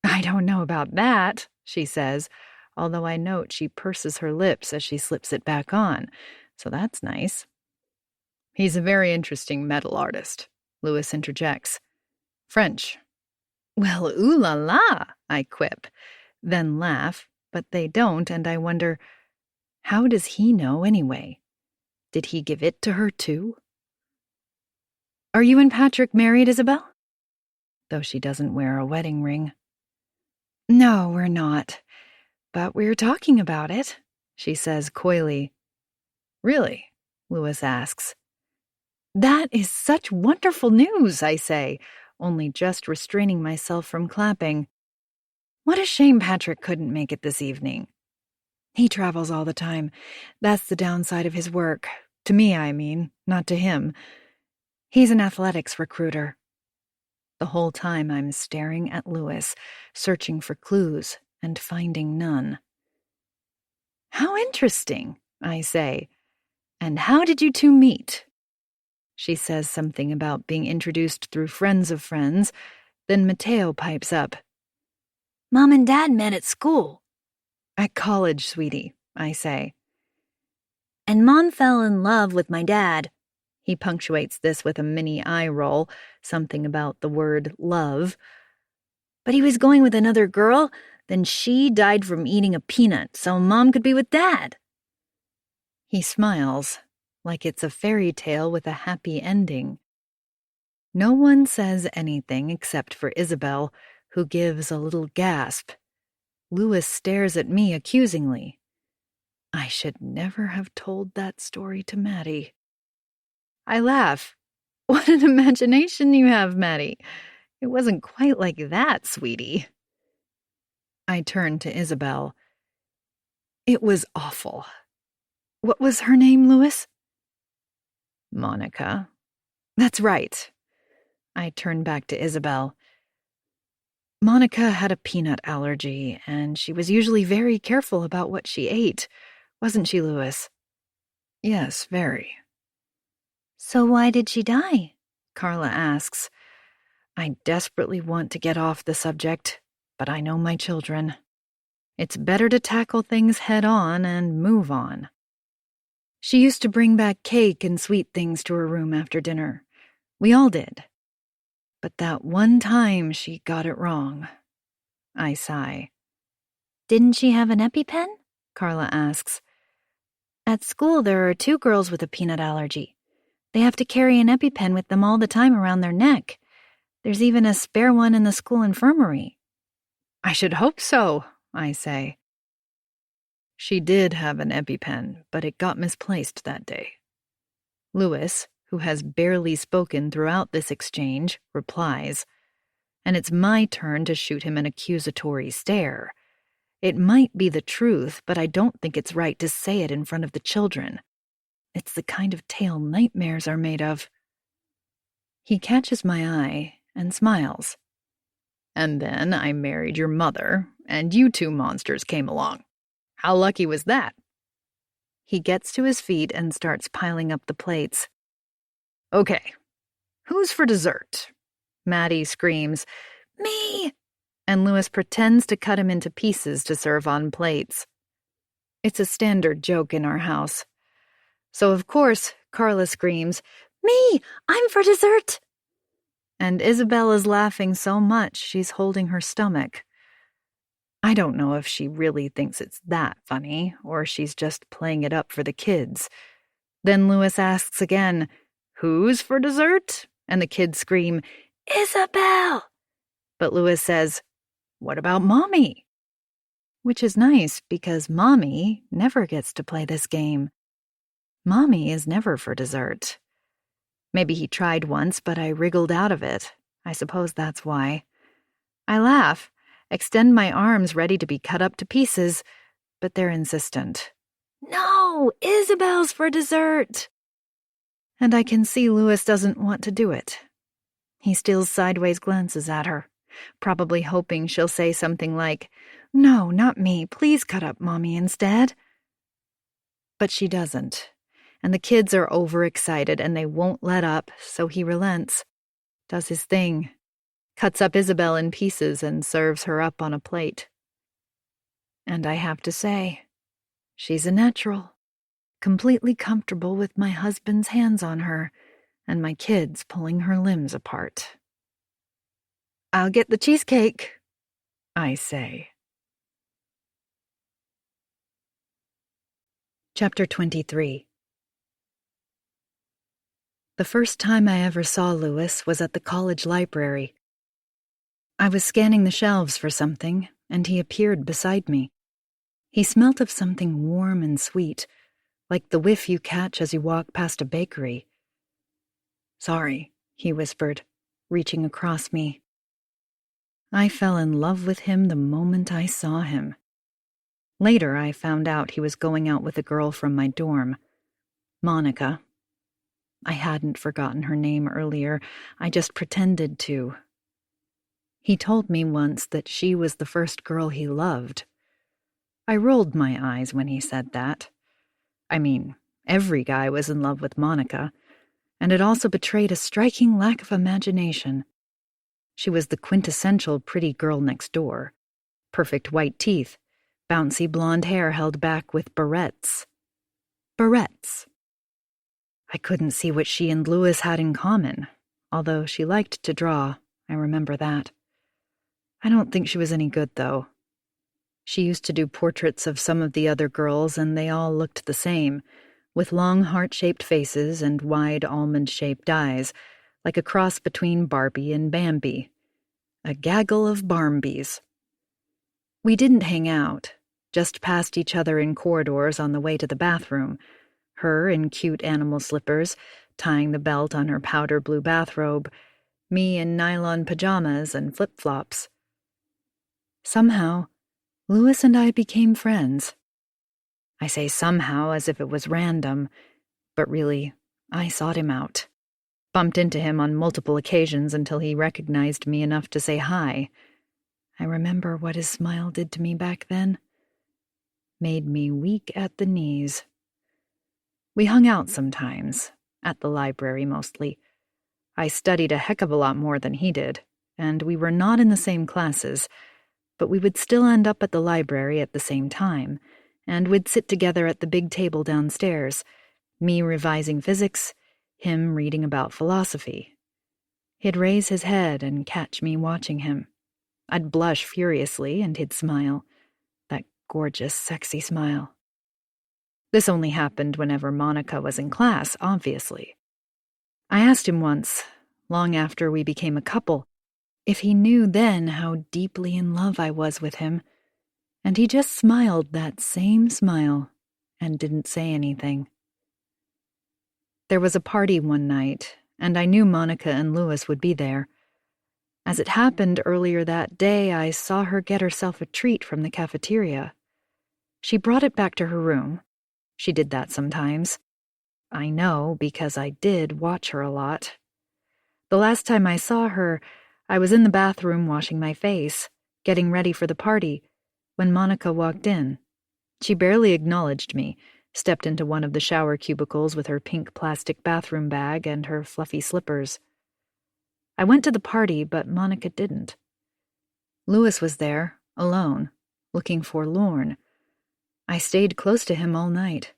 "I don't know about that," she says, although I note she purses her lips as she slips it back on, so that's nice. "He's a very interesting metal artist," Louis interjects. "French." "Well, ooh la la," I quip, then laugh, but they don't, and I wonder, how does he know anyway? Did he give it to her too? "Are you and Patrick married, Isabel?" Though she doesn't wear a wedding ring. "No, we're not. But we're talking about it," she says coyly. "Really?" Louis asks. "That is such wonderful news," I say, only just restraining myself from clapping. "What a shame Patrick couldn't make it this evening." "He travels all the time. That's the downside of his work. To me, I mean, not to him. He's an athletics recruiter." The whole time I'm staring at Louis, searching for clues and finding none. "How interesting," I say. "And how did you two meet?" She says something about being introduced through friends of friends, then Mateo pipes up. "Mom and Dad met at school." "At college, sweetie," I say. "And Mom fell in love with my dad." He punctuates this with a mini eye roll, something about the word love. "But he was going with another girl, then she died from eating a peanut so Mom could be with Dad." He smiles, like it's a fairy tale with a happy ending. No one says anything except for Isabel, who gives a little gasp. Louis stares at me accusingly. I should never have told that story to Maddie. I laugh. "What an imagination you have, Maddie. It wasn't quite like that, sweetie." I turn to Isabel. "It was awful. What was her name, Louis?" "Monica." "That's right." I turn back to Isabel. Monica had a peanut allergy, and she was usually very careful about what she ate. Wasn't she, Louis? Yes, very. So why did she die? Carla asks. I desperately want to get off the subject, but I know my children. It's better to tackle things head on and move on. She used to bring back cake and sweet things to her room after dinner. We all did. But that one time she got it wrong. I sigh. Didn't she have an EpiPen? Carla asks. At school, there are 2 girls with a peanut allergy. They have to carry an EpiPen with them all the time around their neck. There's even a spare one in the school infirmary. I should hope so, I say. She did have an EpiPen, but it got misplaced that day. Louis, who has barely spoken throughout this exchange, replies, and it's my turn to shoot him an accusatory stare. It might be the truth, but I don't think it's right to say it in front of the children. It's the kind of tale nightmares are made of. He catches my eye and smiles. And then I married your mother, and you 2 monsters came along. How lucky was that? He gets to his feet and starts piling up the plates. Okay, who's for dessert? Maddie screams, Me! And Louis pretends to cut him into pieces to serve on plates. It's a standard joke in our house. So, of course, Carla screams, Me! I'm for dessert! And Isabel is laughing so much she's holding her stomach. I don't know if she really thinks it's that funny, or she's just playing it up for the kids. Then Louis asks again, Who's for dessert? And the kids scream, Isabel! But Louis says, What about Mommy? Which is nice because Mommy never gets to play this game. Mommy is never for dessert. Maybe he tried once, but I wriggled out of it. I suppose that's why. I laugh, extend my arms ready to be cut up to pieces, but they're insistent. No, Isabel's for dessert! And I can see Louis doesn't want to do it. He steals sideways glances at her, probably hoping she'll say something like, No, not me, please cut up Mommy instead. But she doesn't, and the kids are overexcited and they won't let up, so he relents, does his thing, cuts up Isabel in pieces and serves her up on a plate. And I have to say, she's a natural, completely comfortable with my husband's hands on her and my kids pulling her limbs apart. I'll get the cheesecake, I say. Chapter 23. The first time I ever saw Louis was at the college library. I was scanning the shelves for something, and he appeared beside me. He smelt of something warm and sweet, like the whiff you catch as you walk past a bakery. Sorry, he whispered, reaching across me. I fell in love with him the moment I saw him. Later, I found out he was going out with a girl from my dorm, Monica. I hadn't forgotten her name earlier, I just pretended to. He told me once that she was the first girl he loved. I rolled my eyes when he said that. I mean, every guy was in love with Monica, and it also betrayed a striking lack of imagination. She was the quintessential pretty girl next door. Perfect white teeth, bouncy blonde hair held back with barrettes. Barrettes. I couldn't see what she and Louis had in common, although she liked to draw, I remember that. I don't think she was any good, though. She used to do portraits of some of the other girls, and they all looked the same, with long heart-shaped faces and wide almond-shaped eyes, like a cross between Barbie and Bambi. A gaggle of Barmbies. We didn't hang out, just passed each other in corridors on the way to the bathroom, her in cute animal slippers, tying the belt on her powder blue bathrobe, me in nylon pajamas and flip-flops. Somehow, Louis and I became friends. I say somehow as if it was random, but really, I sought him out. Bumped into him on multiple occasions until he recognized me enough to say hi. I remember what his smile did to me back then. Made me weak at the knees. We hung out sometimes, at the library mostly. I studied a heck of a lot more than he did, and we were not in the same classes, but we would still end up at the library at the same time, and we'd sit together at the big table downstairs, me revising physics, him reading about philosophy. He'd raise his head and catch me watching him. I'd blush furiously, and he'd smile. That gorgeous, sexy smile. This only happened whenever Monica was in class, obviously. I asked him once, long after we became a couple, if he knew then how deeply in love I was with him, and he just smiled that same smile and didn't say anything. There was a party one night, and I knew Monica and Louis would be there. As it happened earlier that day, I saw her get herself a treat from the cafeteria. She brought it back to her room. She did that sometimes. I know because I did watch her a lot. The last time I saw her, I was in the bathroom washing my face, getting ready for the party, when Monica walked in. She barely acknowledged me, stepped into one of the shower cubicles with her pink plastic bathroom bag and her fluffy slippers. I went to the party, but Monica didn't. Louis was there, alone, looking forlorn. I stayed close to him all night.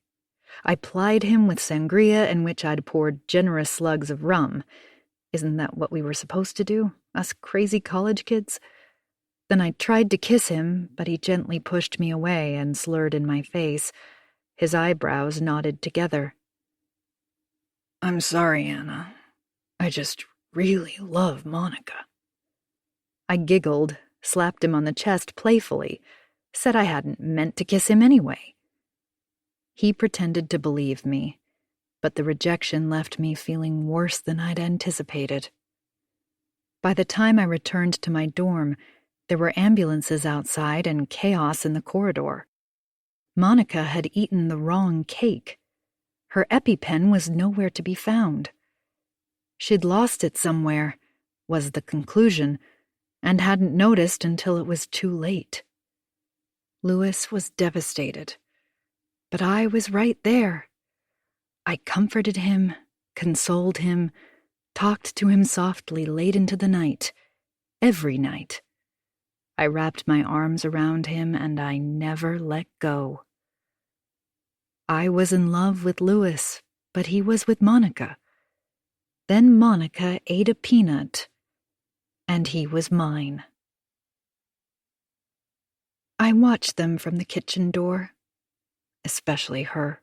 I plied him with sangria in which I'd poured generous slugs of rum. Isn't that what we were supposed to do, us crazy college kids? Then I tried to kiss him, but he gently pushed me away and slurred in my face. His eyebrows knotted together. "I'm sorry, Anna. I just really love Monica." I giggled, slapped him on the chest playfully, said I hadn't meant to kiss him anyway. He pretended to believe me, but the rejection left me feeling worse than I'd anticipated. By the time I returned to my dorm, there were ambulances outside and chaos in the corridor. Monica had eaten the wrong cake. Her EpiPen was nowhere to be found. She'd lost it somewhere, was the conclusion, and hadn't noticed until it was too late. Louis was devastated, but I was right there. I comforted him, consoled him, talked to him softly late into the night, every night. I wrapped my arms around him and I never let go. I was in love with Louis, but he was with Monica. Then Monica ate a peanut, and he was mine. I watched them from the kitchen door, especially her.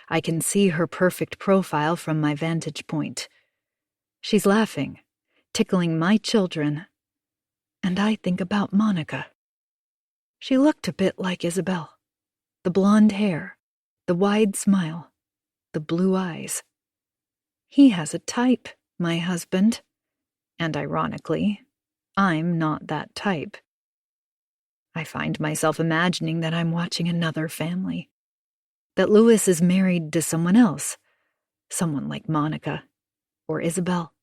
I can see her perfect profile from my vantage point. She's laughing, tickling my children, and I think about Monica. She looked a bit like Isabel. The blonde hair, the wide smile, the blue eyes. He has a type, my husband, and ironically, I'm not that type. I find myself imagining that I'm watching another family, that Louis is married to someone else, someone like Monica or Isabel,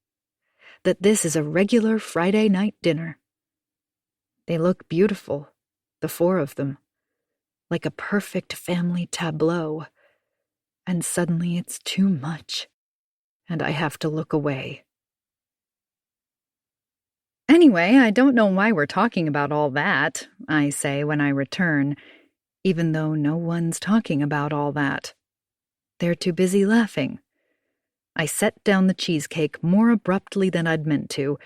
that this is a regular Friday night dinner. They look beautiful, the four of them, like a perfect family tableau, and suddenly it's too much, and I have to look away. Anyway, I don't know why we're talking about all that, I say when I return, even though no one's talking about all that. They're too busy laughing. I set down the cheesecake more abruptly than I'd meant to,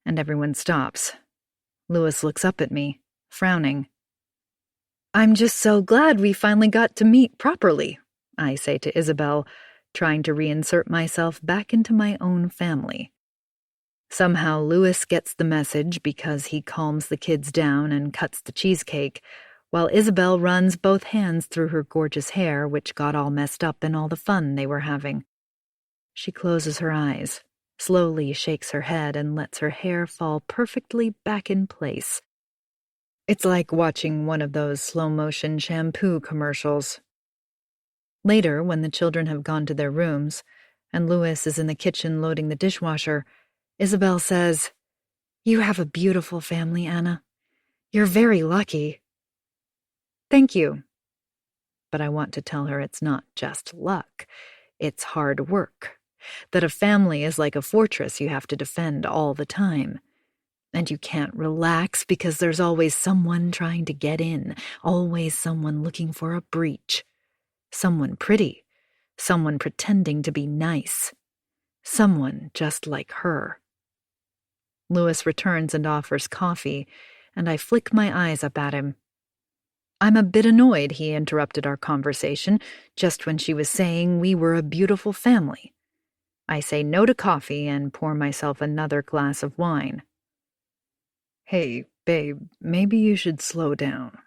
and everyone stops. Louis looks up at me, frowning. "I'm just so glad we finally got to meet properly," I say to Isabel, trying to reinsert myself back into my own family. Somehow Louis gets the message because he calms the kids down and cuts the cheesecake, while Isabel runs both hands through her gorgeous hair, which got all messed up in all the fun they were having. She closes her eyes, slowly shakes her head, and lets her hair fall perfectly back in place. It's like watching one of those slow-motion shampoo commercials. Later, when the children have gone to their rooms, and Louis is in the kitchen loading the dishwasher, Isabel says, "You have a beautiful family, Anna. You're very lucky. Thank you. But I want to tell her it's not just luck. It's hard work. That a family is like a fortress you have to defend all the time. And you can't relax because there's always someone trying to get in, always someone looking for a breach. Someone pretty, someone pretending to be nice, someone just like her. Louis returns and offers coffee, and I flick my eyes up at him. I'm a bit annoyed he interrupted our conversation just when she was saying we were a beautiful family. I say no to coffee and pour myself another glass of wine. Hey, babe, maybe you should slow down.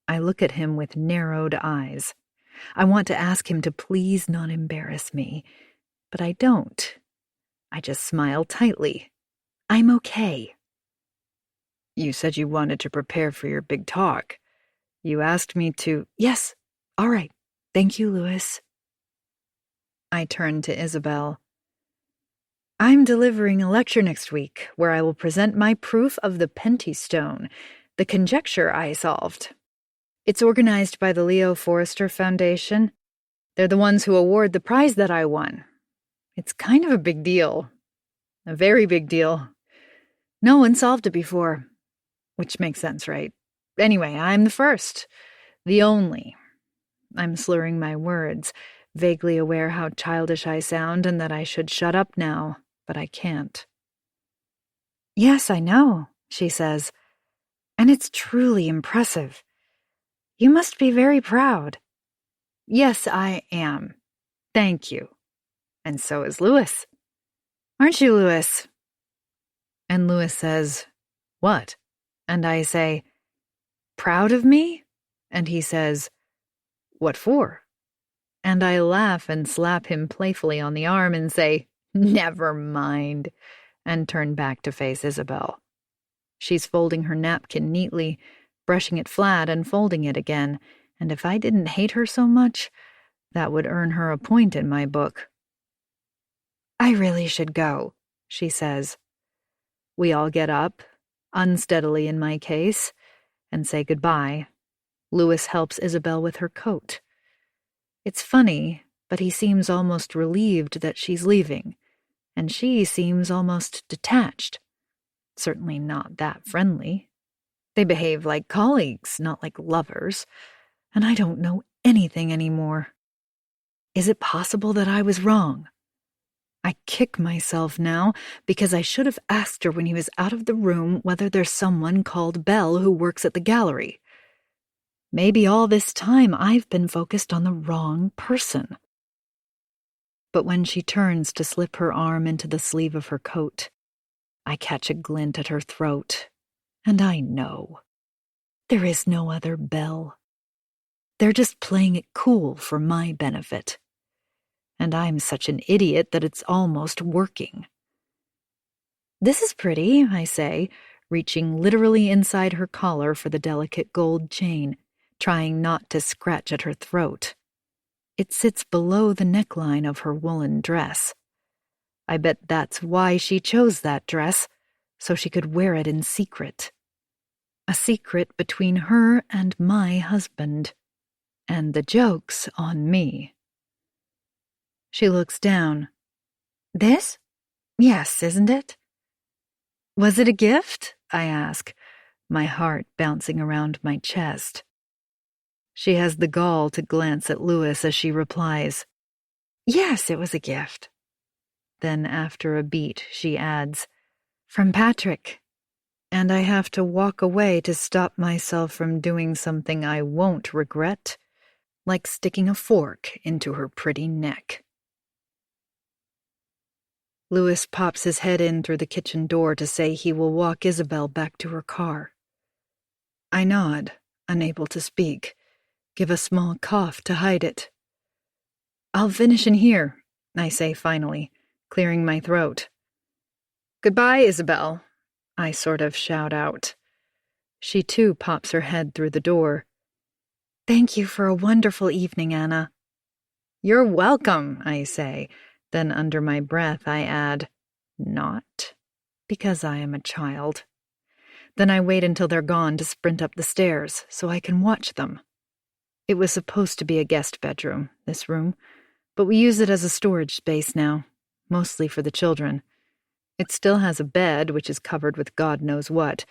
I look at him with narrowed eyes. I want to ask him to please not embarrass me, but I don't. I just smile tightly. I'm okay. You said you wanted to prepare for your big talk. You asked me to... Yes, all right. Thank you, Louis. I turn to Isabel. I'm delivering a lecture next week where I will present my proof of the Pentystone, the conjecture I solved. It's organized by the Leo Forrester Foundation. They're the ones who award the prize that I won. It's kind of a big deal. A very big deal. No one solved it before. Which makes sense, right? Anyway, I'm the first. The only. I'm slurring my words, vaguely aware how childish I sound and that I should shut up now, but I can't. Yes, I know, she says. And it's truly impressive. You must be very proud. Yes, I am. Thank you. And so is Louis. Aren't you, Louis? And Louis says, What? And I say, Proud of me? And he says, What for? And I laugh and slap him playfully on the arm and say, Never mind, and turn back to face Isabel. She's folding her napkin neatly, brushing it flat and folding it again, and if I didn't hate her so much, that would earn her a point in my book. I really should go, she says. We all get up, unsteadily in my case, and say goodbye. Louis helps Isabel with her coat. It's funny, but he seems almost relieved that she's leaving, and she seems almost detached. Certainly not that friendly. They behave like colleagues, not like lovers, and I don't know anything anymore. Is it possible that I was wrong? I kick myself now because I should have asked her when he was out of the room whether there's someone called Belle who works at the gallery. Maybe all this time I've been focused on the wrong person. But when she turns to slip her arm into the sleeve of her coat, I catch a glint at her throat, and I know. There is no other Belle. They're just playing it cool for my benefit. And I'm such an idiot that it's almost working. This is pretty, I say, reaching literally inside her collar for the delicate gold chain, trying not to scratch at her throat. It sits below the neckline of her woolen dress. I bet that's why she chose that dress, so she could wear it in secret. A secret between her and my husband. And the joke's on me. She looks down. This? Yes, isn't it? Was it a gift? I ask, my heart bouncing around my chest. She has the gall to glance at Louis as she replies, Yes, it was a gift. Then after a beat, she adds, From Patrick. And I have to walk away to stop myself from doing something I won't regret, like sticking a fork into her pretty neck. Louis pops his head in through the kitchen door to say he will walk Isabel back to her car. I nod, unable to speak, give a small cough to hide it. I'll finish in here, I say finally, clearing my throat. Goodbye, Isabel, I sort of shout out. She too pops her head through the door. Thank you for a wonderful evening, Anna. You're welcome, I say. Then under my breath I add, not because I am a child. Then I wait until they're gone to sprint up the stairs so I can watch them. It was supposed to be a guest bedroom, this room, but we use it as a storage space now, mostly for the children. It still has a bed, which is covered with God knows what,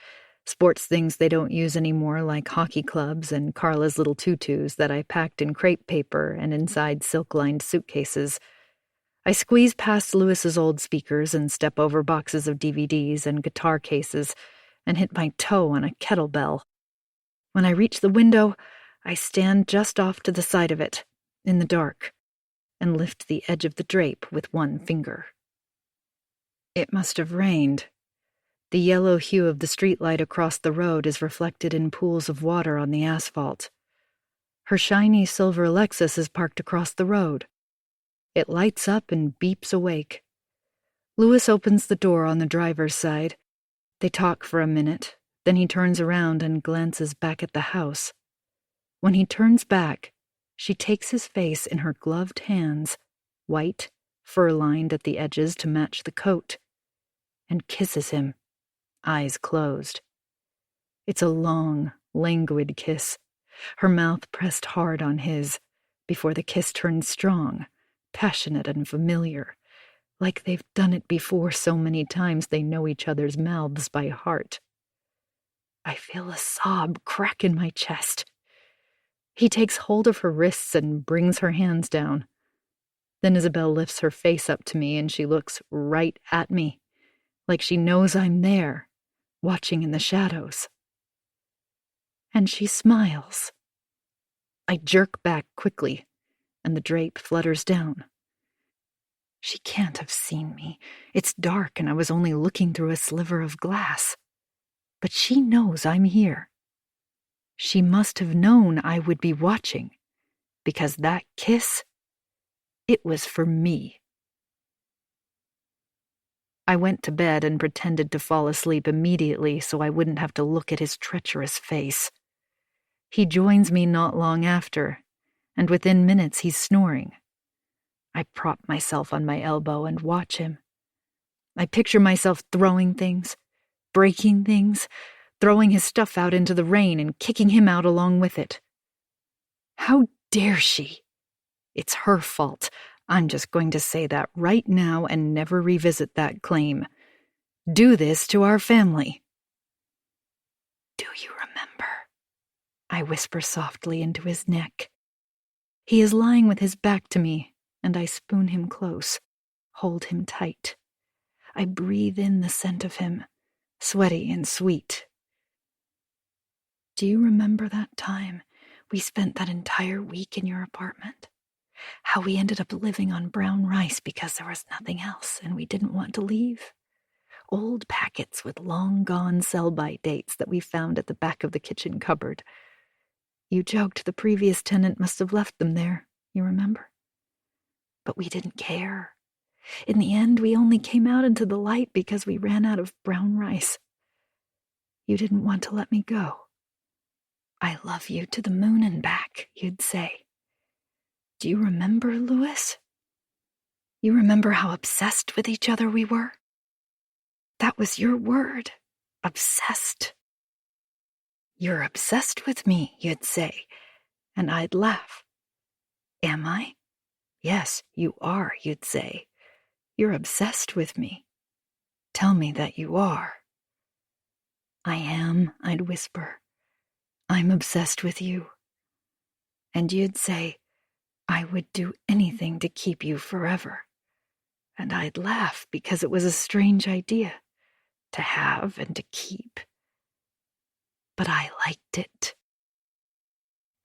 sports things they don't use anymore like hockey clubs and Carla's little tutus that I packed in crepe paper and inside silk-lined suitcases. I squeeze past Lewis's old speakers and step over boxes of DVDs and guitar cases and hit my toe on a kettlebell. When I reach the window, I stand just off to the side of it, in the dark, and lift the edge of the drape with one finger. It must have rained. The yellow hue of the streetlight across the road is reflected in pools of water on the asphalt. Her shiny silver Lexus is parked across the road. It lights up and beeps awake. Lewis opens the door on the driver's side. They talk for a minute, then he turns around and glances back at the house. When he turns back, she takes his face in her gloved hands, white, fur-lined at the edges to match the coat, and kisses him, eyes closed. It's a long, languid kiss, her mouth pressed hard on his, before the kiss turns strong, passionate and familiar, like they've done it before so many times they know each other's mouths by heart. I feel a sob crack in my chest. He takes hold of her wrists and brings her hands down. Then Isabel lifts her face up to me and she looks right at me, like she knows I'm there, watching in the shadows. And she smiles. I jerk back quickly, and the drape flutters down. She can't have seen me. It's dark and I was only looking through a sliver of glass. But she knows I'm here. She must have known I would be watching, because that kiss, it was for me. I went to bed and pretended to fall asleep immediately so I wouldn't have to look at his treacherous face. He joins me not long after, and within minutes he's snoring. I prop myself on my elbow and watch him. I picture myself throwing things, breaking things, throwing his stuff out into the rain and kicking him out along with it. How dare she? It's her fault. I'm just going to say that right now and never revisit that claim. Do this to our family. Do you remember? I whisper softly into his neck. He is lying with his back to me, and I spoon him close, hold him tight. I breathe in the scent of him, sweaty and sweet. Do you remember that time we spent that entire week in your apartment? How we ended up living on brown rice because there was nothing else and we didn't want to leave? Old packets with long-gone sell-by dates that we found at the back of the kitchen cupboard. You joked the previous tenant must have left them there, you remember? But we didn't care. In the end, we only came out into the light because we ran out of brown rice. You didn't want to let me go. I love you to the moon and back, you'd say. Do you remember, Louis? You remember how obsessed with each other we were? That was your word, obsessed. You're obsessed with me, you'd say, and I'd laugh. Am I? Yes, you are, you'd say. You're obsessed with me. Tell me that you are. I am, I'd whisper. I'm obsessed with you. And you'd say, I would do anything to keep you forever. And I'd laugh because it was a strange idea to have and to keep. But I liked it.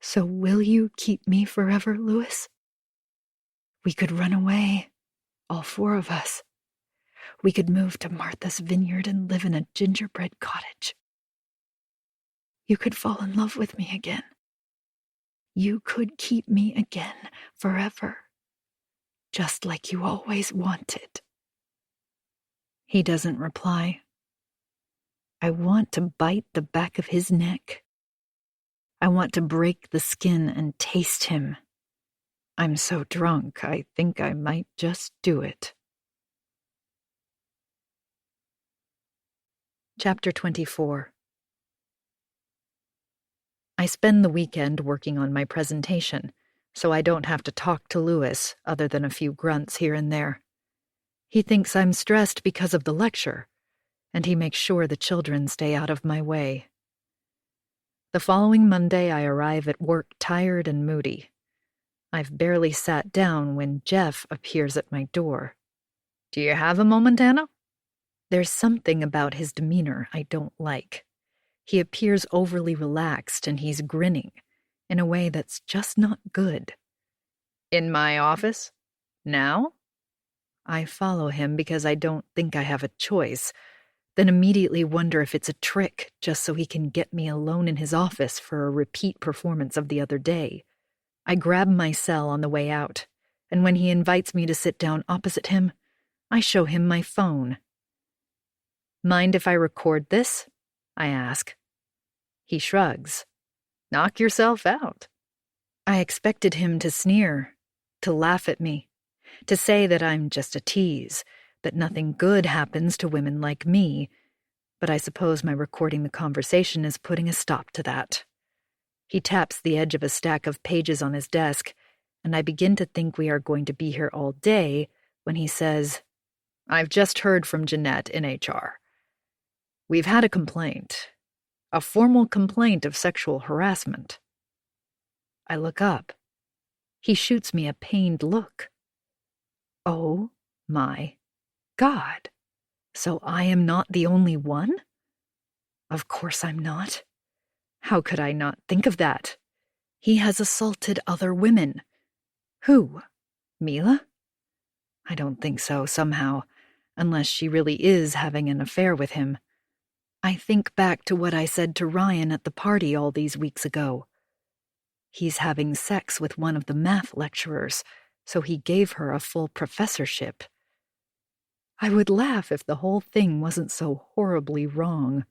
So will you keep me forever, Louis? We could run away, all four of us. We could move to Martha's Vineyard and live in a gingerbread cottage. You could fall in love with me again. You could keep me again forever, just like you always wanted. He doesn't reply. I want to bite the back of his neck. I want to break the skin and taste him. I'm so drunk, I think I might just do it. Chapter 24. I spend the weekend working on my presentation, so I don't have to talk to Lewis other than a few grunts here and there. He thinks I'm stressed because of the lecture, and he makes sure the children stay out of my way. The following Monday, I arrive at work tired and moody. I've barely sat down when Jeff appears at my door. "Do you have a moment, Anna?" There's something about his demeanor I don't like. He appears overly relaxed and he's grinning in a way that's just not good. "In my office? Now?" I follow him because I don't think I have a choice, then immediately wonder if it's a trick just so he can get me alone in his office for a repeat performance of the other day. I grab my cell on the way out, and when he invites me to sit down opposite him, I show him my phone. "Mind if I record this?" I ask. He shrugs. "Knock yourself out." I expected him to sneer, to laugh at me, to say that I'm just a tease, that nothing good happens to women like me, but I suppose my recording the conversation is putting a stop to that. He taps the edge of a stack of pages on his desk, and I begin to think we are going to be here all day when he says, "I've just heard from Jeanette in HR. We've had a complaint, a formal complaint of sexual harassment." I look up. He shoots me a pained look. Oh my God. So I am not the only one? Of course I'm not. How could I not think of that? He has assaulted other women. Who? Mila? I don't think so, somehow, unless she really is having an affair with him. I think back to what I said to Ryan at the party all these weeks ago. He's having sex with one of the math lecturers, so he gave her a full professorship. I would laugh if the whole thing wasn't so horribly wrong.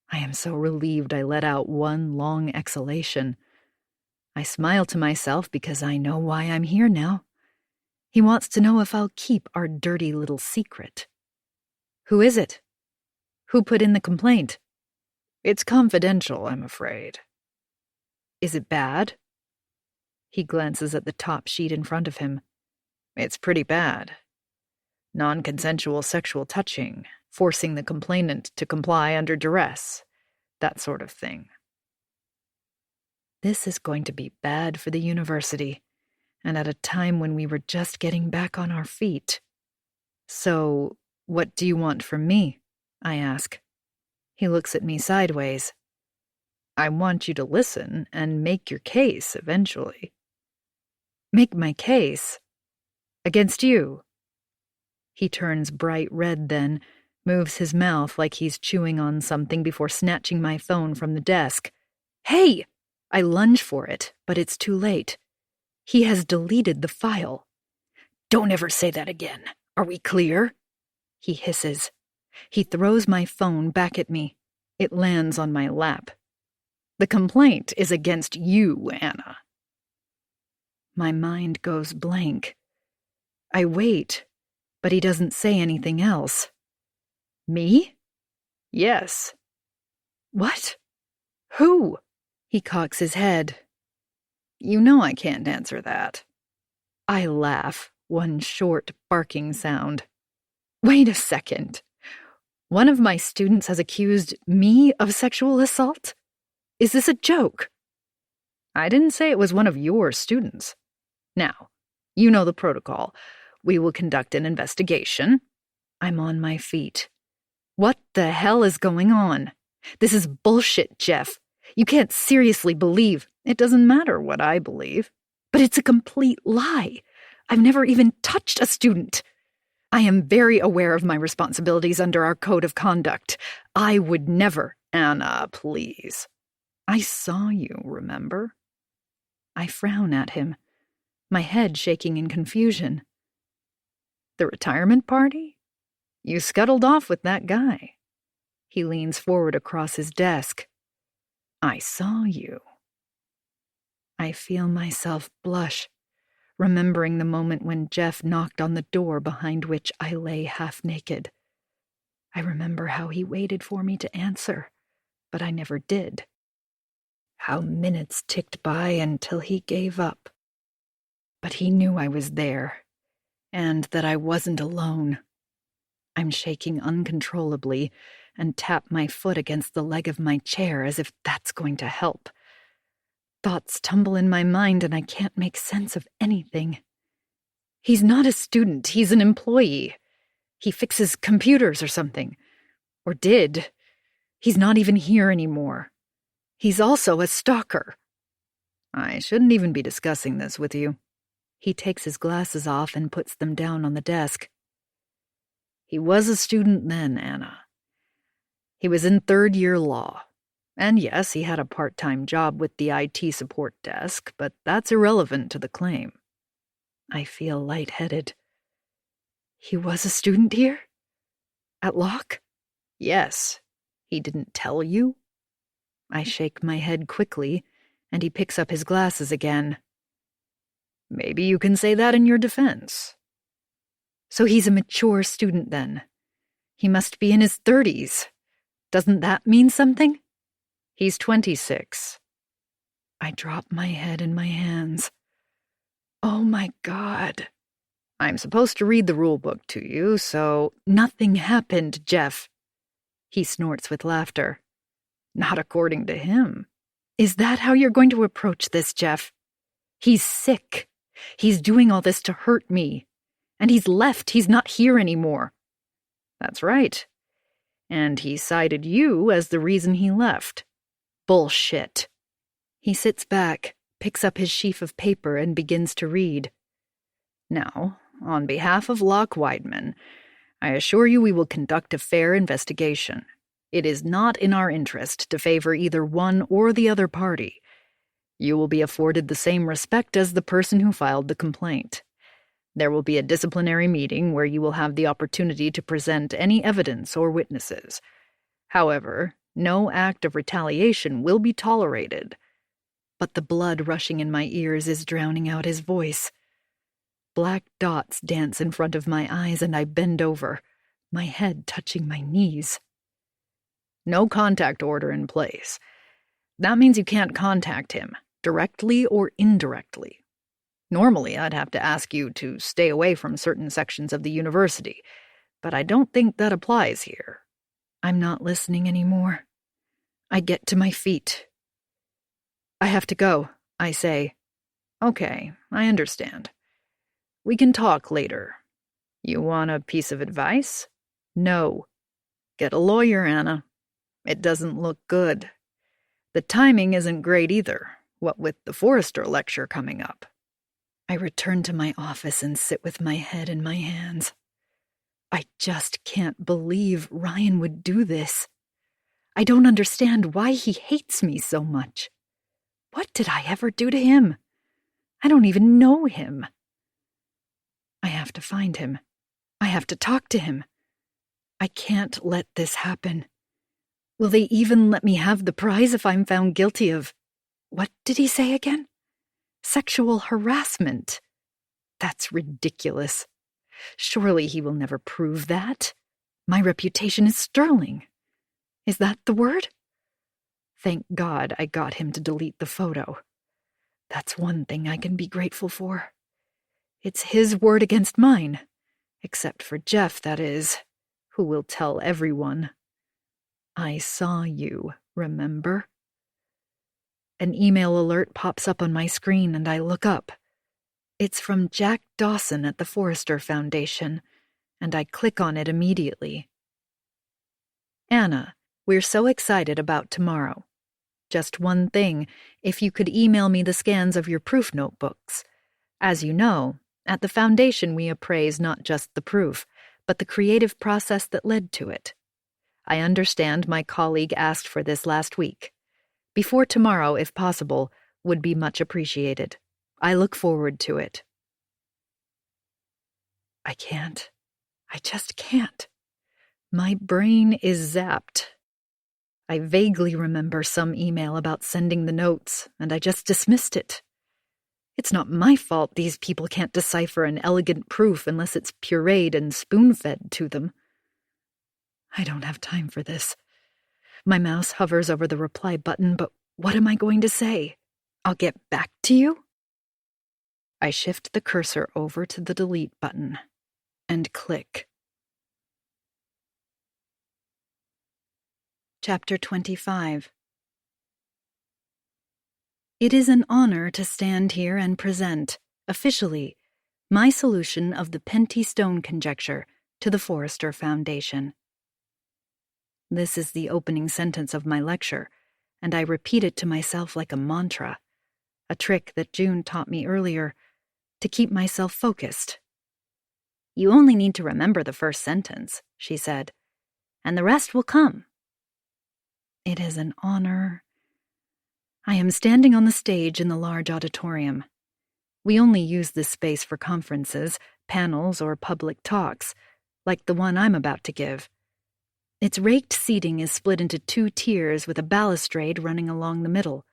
I am so relieved I let out one long exhalation. I smile to myself because I know why I'm here now. He wants to know if I'll keep our dirty little secret. "Who is it? Who put in the complaint?" "It's confidential, I'm afraid." "Is it bad?" He glances at the top sheet in front of him. "It's pretty bad. Non-consensual sexual touching, forcing the complainant to comply under duress, that sort of thing." This is going to be bad for the university, and at a time when we were just getting back on our feet. "So, what do you want from me?" I ask. He looks at me sideways. "I want you to listen and make your case eventually." "Make my case? Against you?" He turns bright red then, moves his mouth like he's chewing on something before snatching my phone from the desk. "Hey!" I lunge for it, but it's too late. He has deleted the file. "Don't ever say that again. Are we clear?" He hisses. He throws my phone back at me. It lands on my lap. "The complaint is against you, Anna." My mind goes blank. I wait, but he doesn't say anything else. "Me?" "Yes." "What? Who?" He cocks his head. "You know I can't answer that." I laugh, one short, barking sound. "Wait a second. One of my students has accused me of sexual assault? Is this a joke?" "I didn't say it was one of your students. Now, you know the protocol. We will conduct an investigation." I'm on my feet. What the hell is going on? This is bullshit, Jeff. You can't seriously believe. It doesn't matter what I believe. But it's a complete lie. I've never even touched a student. I am very aware of my responsibilities under our code of conduct. I would never. Anna, please. I saw you, remember? I frown at him, my head shaking in confusion. The retirement party? You scuttled off with that guy. He leans forward across his desk. I saw you. I feel myself blush, remembering the moment when Jeff knocked on the door behind which I lay half naked. I remember how he waited for me to answer, but I never did. How minutes ticked by until he gave up. But he knew I was there, and that I wasn't alone. I'm shaking uncontrollably and tap my foot against the leg of my chair as if that's going to help. Thoughts tumble in my mind and I can't make sense of anything. He's not a student, he's an employee. He fixes computers or something. Or did. He's not even here anymore. He's also a stalker. I shouldn't even be discussing this with you. He takes his glasses off and puts them down on the desk. He was a student then, Anna. He was in third-year law. And yes, he had a part-time job with the IT support desk, but that's irrelevant to the claim. I feel lightheaded. He was a student here? At Locke? Yes. He didn't tell you? I shake my head quickly, and he picks up his glasses again. Maybe you can say that in your defense. So he's a mature student then. He must be in his 30s. Doesn't that mean something? He's 26. I drop my head in my hands. Oh my God. I'm supposed to read the rule book to you, so nothing happened, Jeff. He snorts with laughter. Not according to him. Is that how you're going to approach this, Jeff? He's sick. He's doing all this to hurt me. And he's left. He's not here anymore. That's right. And he cited you as the reason he left. Bullshit. He sits back, picks up his sheaf of paper, and begins to read. Now, on behalf of Locke Weidman, I assure you we will conduct a fair investigation. It is not in our interest to favor either one or the other party. You will be afforded the same respect as the person who filed the complaint. There will be a disciplinary meeting where you will have the opportunity to present any evidence or witnesses. However, no act of retaliation will be tolerated. But the blood rushing in my ears is drowning out his voice. Black dots dance in front of my eyes and I bend over, my head touching my knees. No contact order in place. That means you can't contact him, directly or indirectly. Normally, I'd have to ask you to stay away from certain sections of the university, but I don't think that applies here. I'm not listening anymore. I get to my feet. I have to go, I say. Okay, I understand. We can talk later. You want a piece of advice? No. Get a lawyer, Anna. It doesn't look good. The timing isn't great either, what with the Forrester lecture coming up. I return to my office and sit with my head in my hands. I just can't believe Ryan would do this. I don't understand why he hates me so much. What did I ever do to him? I don't even know him. I have to find him. I have to talk to him. I can't let this happen. Will they even let me have the prize if I'm found guilty of... What did he say again? Sexual harassment. That's ridiculous. Surely he will never prove that. My reputation is sterling. Is that the word? Thank God I got him to delete the photo. That's one thing I can be grateful for. It's his word against mine. Except for Jeff, that is, who will tell everyone. I saw you, remember? An email alert pops up on my screen and I look up. It's from Jack Dawson at the Forrester Foundation, and I click on it immediately. Anna, we're so excited about tomorrow. Just one thing, if you could email me the scans of your proof notebooks. As you know, at the Foundation we appraise not just the proof, but the creative process that led to it. I understand my colleague asked for this last week. Before tomorrow, if possible, would be much appreciated. I look forward to it. I can't. I just can't. My brain is zapped. I vaguely remember some email about sending the notes, and I just dismissed it. It's not my fault these people can't decipher an elegant proof unless it's pureed and spoon-fed to them. I don't have time for this. My mouse hovers over the reply button, but What am I going to say? I'll get back to you? I shift the cursor over to the delete button and click. Chapter 25. It is an honor to stand here and present, officially, my solution of the Penty Stone conjecture to the Forrester Foundation. This is the opening sentence of my lecture, and I repeat it to myself like a mantra, a trick that June taught me earlier to keep myself focused. "You only need to remember the first sentence," she said, "and the rest will come." It is an honor. I am standing on the stage in the large auditorium. We only use this space for conferences, panels, or public talks, like the one I'm about to give. Its raked seating is split into 2 tiers with a balustrade running along the middle.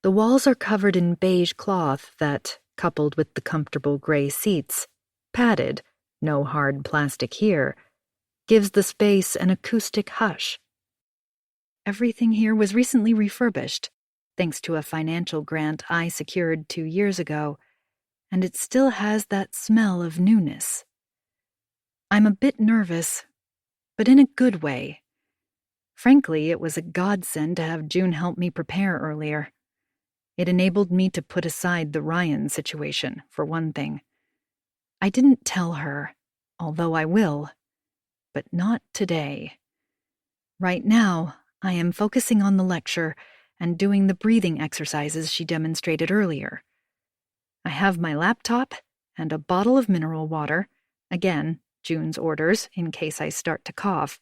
The walls are covered in beige cloth that, coupled with the comfortable gray seats, padded, no hard plastic here, gives the space an acoustic hush. Everything here was recently refurbished, thanks to a financial grant I secured 2 years ago, and it still has that smell of newness. I'm a bit nervous, but in a good way. Frankly, it was a godsend to have June help me prepare earlier. It enabled me to put aside the Ryan situation, for one thing. I didn't tell her, although I will, but not today. Right now, I am focusing on the lecture and doing the breathing exercises she demonstrated earlier. I have my laptop and a bottle of mineral water, again, June's orders in case I start to cough.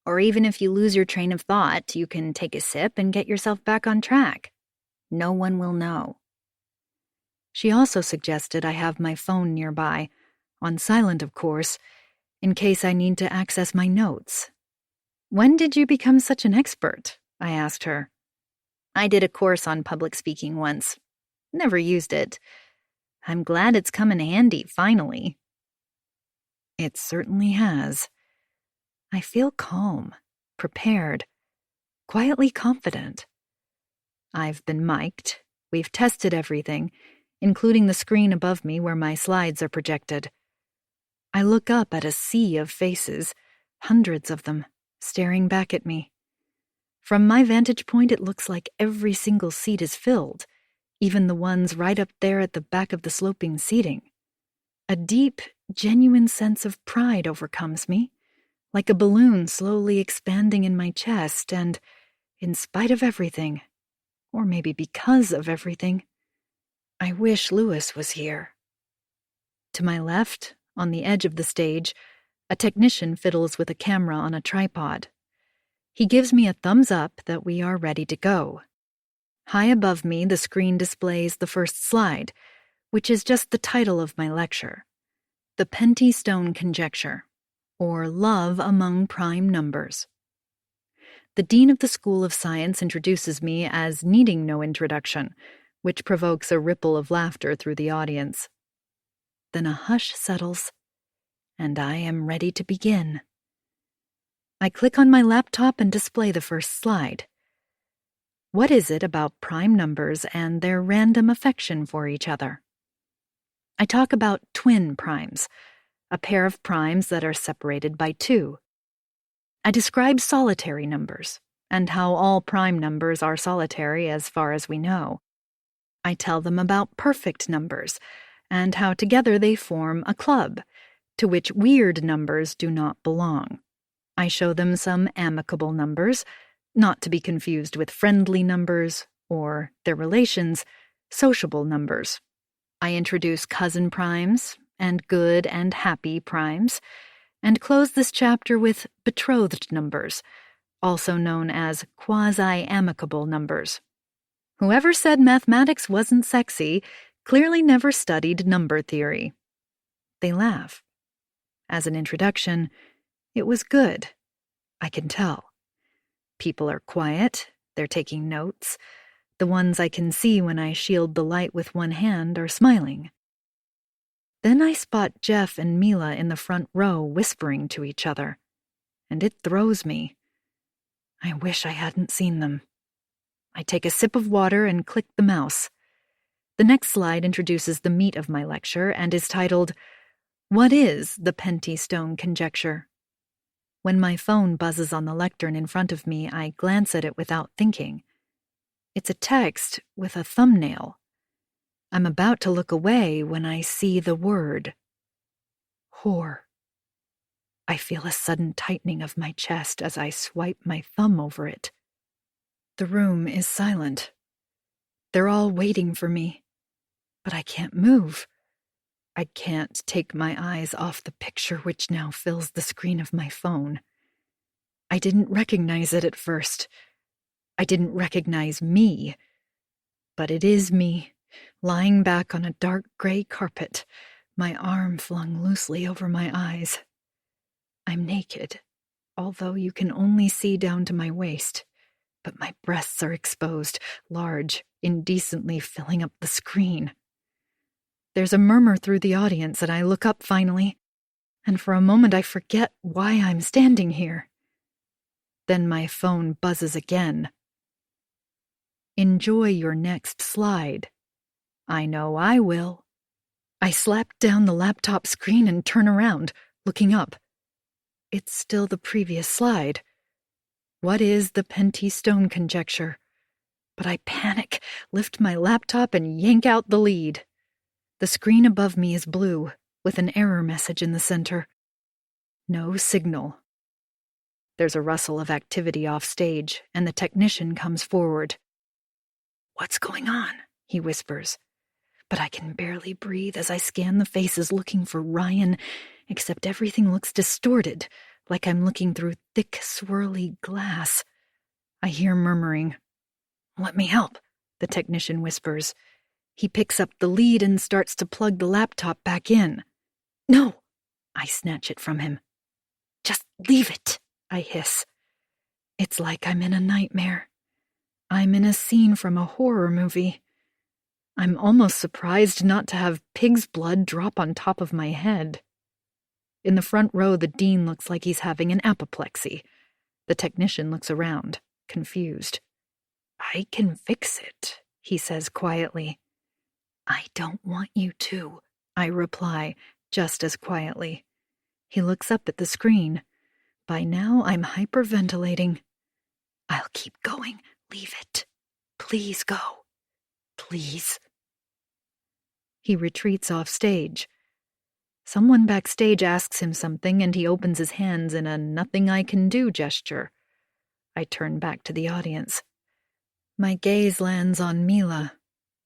Or even if you lose your train of thought, you can take a sip and get yourself back on track. No one will know. She also suggested I have my phone nearby, on silent of course, in case I need to access my notes. "When did you become such an expert?" I asked her. "I did a course on public speaking once. Never used it. I'm glad it's come in handy, finally." It certainly has. I feel calm, prepared, quietly confident. I've been mic'd. We've tested everything, including the screen above me where my slides are projected. I look up at a sea of faces, hundreds of them, staring back at me. From my vantage point, it looks like every single seat is filled, even the ones right up there at the back of the sloping seating. A deep, genuine sense of pride overcomes me, like a balloon slowly expanding in my chest, and, in spite of everything, or maybe because of everything, I wish Lewis was here. To my left, on the edge of the stage, a technician fiddles with a camera on a tripod. He gives me a thumbs up that we are ready to go. High above me, the screen displays the first slide, which is just the title of my lecture, The Penty Stone Conjecture, or Love Among Prime Numbers. The dean of the School of Science introduces me as needing no introduction, which provokes a ripple of laughter through the audience. Then a hush settles, and I am ready to begin. I click on my laptop and display the first slide. What is it about prime numbers and their random affection for each other? I talk about twin primes, a pair of primes that are separated by 2. I describe solitary numbers, and how all prime numbers are solitary as far as we know. I tell them about perfect numbers, and how together they form a club, to which weird numbers do not belong. I show them some amicable numbers, not to be confused with friendly numbers, or their relations, sociable numbers. I introduce cousin primes, and good and happy primes, and close this chapter with betrothed numbers, also known as quasi-amicable numbers. Whoever said mathematics wasn't sexy clearly never studied number theory. They laugh. As an introduction, it was good. I can tell. People are quiet, they're taking notes. The ones I can see when I shield the light with one hand are smiling. Then I spot Jeff and Mila in the front row whispering to each other, and it throws me. I wish I hadn't seen them. I take a sip of water and click the mouse. The next slide introduces the meat of my lecture and is titled, "What is the Pentystone Conjecture?" When my phone buzzes on the lectern in front of me, I glance at it without thinking. It's a text with a thumbnail. I'm about to look away when I see the word. Whore. I feel a sudden tightening of my chest as I swipe my thumb over it. The room is silent. They're all waiting for me, but I can't move. I can't take my eyes off the picture which now fills the screen of my phone. I didn't recognize it at first. I didn't recognize me. But it is me, lying back on a dark gray carpet, my arm flung loosely over my eyes. I'm naked, although you can only see down to my waist, but my breasts are exposed, large, indecently filling up the screen. There's a murmur through the audience, and I look up finally, and for a moment I forget why I'm standing here. Then my phone buzzes again. Enjoy your next slide. I know I will. I slap down the laptop screen and turn around, looking up. It's still the previous slide. What is the Pentystone Conjecture? But I panic, lift my laptop, and yank out the lead. The screen above me is blue, with an error message in the center. No signal. There's a rustle of activity off stage, and the technician comes forward. "What's going on?" he whispers. But I can barely breathe as I scan the faces looking for Ryan, except everything looks distorted, like I'm looking through thick, swirly glass. I hear murmuring. "Let me help," the technician whispers. He picks up the lead and starts to plug the laptop back in. "No!" I snatch it from him. "Just leave it," I hiss. It's like I'm in a nightmare. I'm in a scene from a horror movie. I'm almost surprised not to have pig's blood drop on top of my head. In the front row, the dean looks like he's having an apoplexy. The technician looks around, confused. "I can fix it," he says quietly. "I don't want you to," I reply, just as quietly. He looks up at the screen. By now, I'm hyperventilating. "I'll keep going. Leave it. Please go. Please." He retreats off stage. Someone backstage asks him something, and he opens his hands in a nothing-I-can-do gesture. I turn back to the audience. My gaze lands on Mila.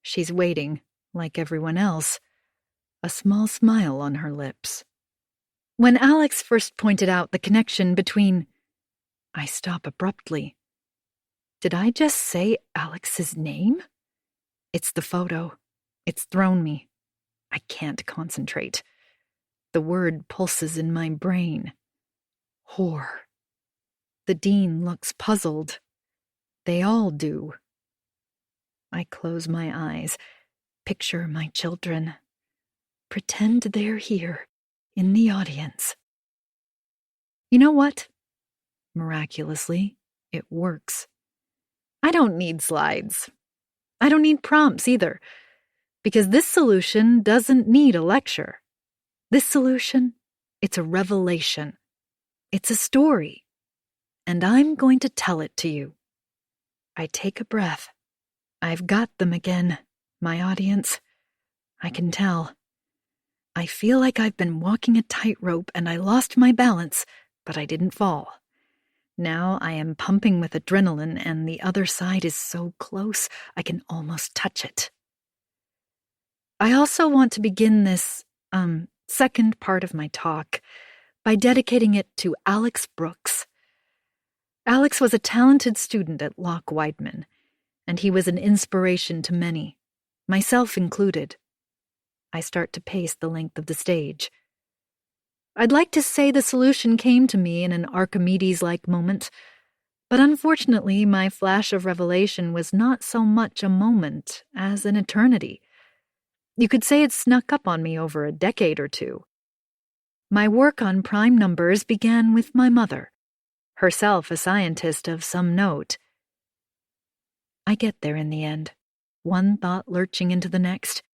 She's waiting, like everyone else, a small smile on her lips. When Alex first pointed out the connection between... I stop abruptly. Did I just say Alex's name? It's the photo. It's thrown me. I can't concentrate. The word pulses in my brain. Whore. The dean looks puzzled. They all do. I close my eyes, picture my children. Pretend they're here, in the audience. You know what? Miraculously, it works. I don't need slides. I don't need prompts either, because this solution doesn't need a lecture. This solution, it's a revelation. It's a story. And I'm going to tell it to you. I take a breath. I've got them again, my audience. I can tell. I feel like I've been walking a tightrope and I lost my balance, but I didn't fall. Now I am pumping with adrenaline and the other side is so close I can almost touch it. I also want to begin this, second part of my talk by dedicating it to Alex Brooks. Alex was a talented student at Locke Wideman, and he was an inspiration to many, myself included. I start to pace the length of the stage. I'd like to say the solution came to me in an Archimedes-like moment, but unfortunately my flash of revelation was not so much a moment as an eternity. You could say it snuck up on me over a decade or two. My work on prime numbers began with my mother, herself a scientist of some note. I get there in the end, one thought lurching into the next,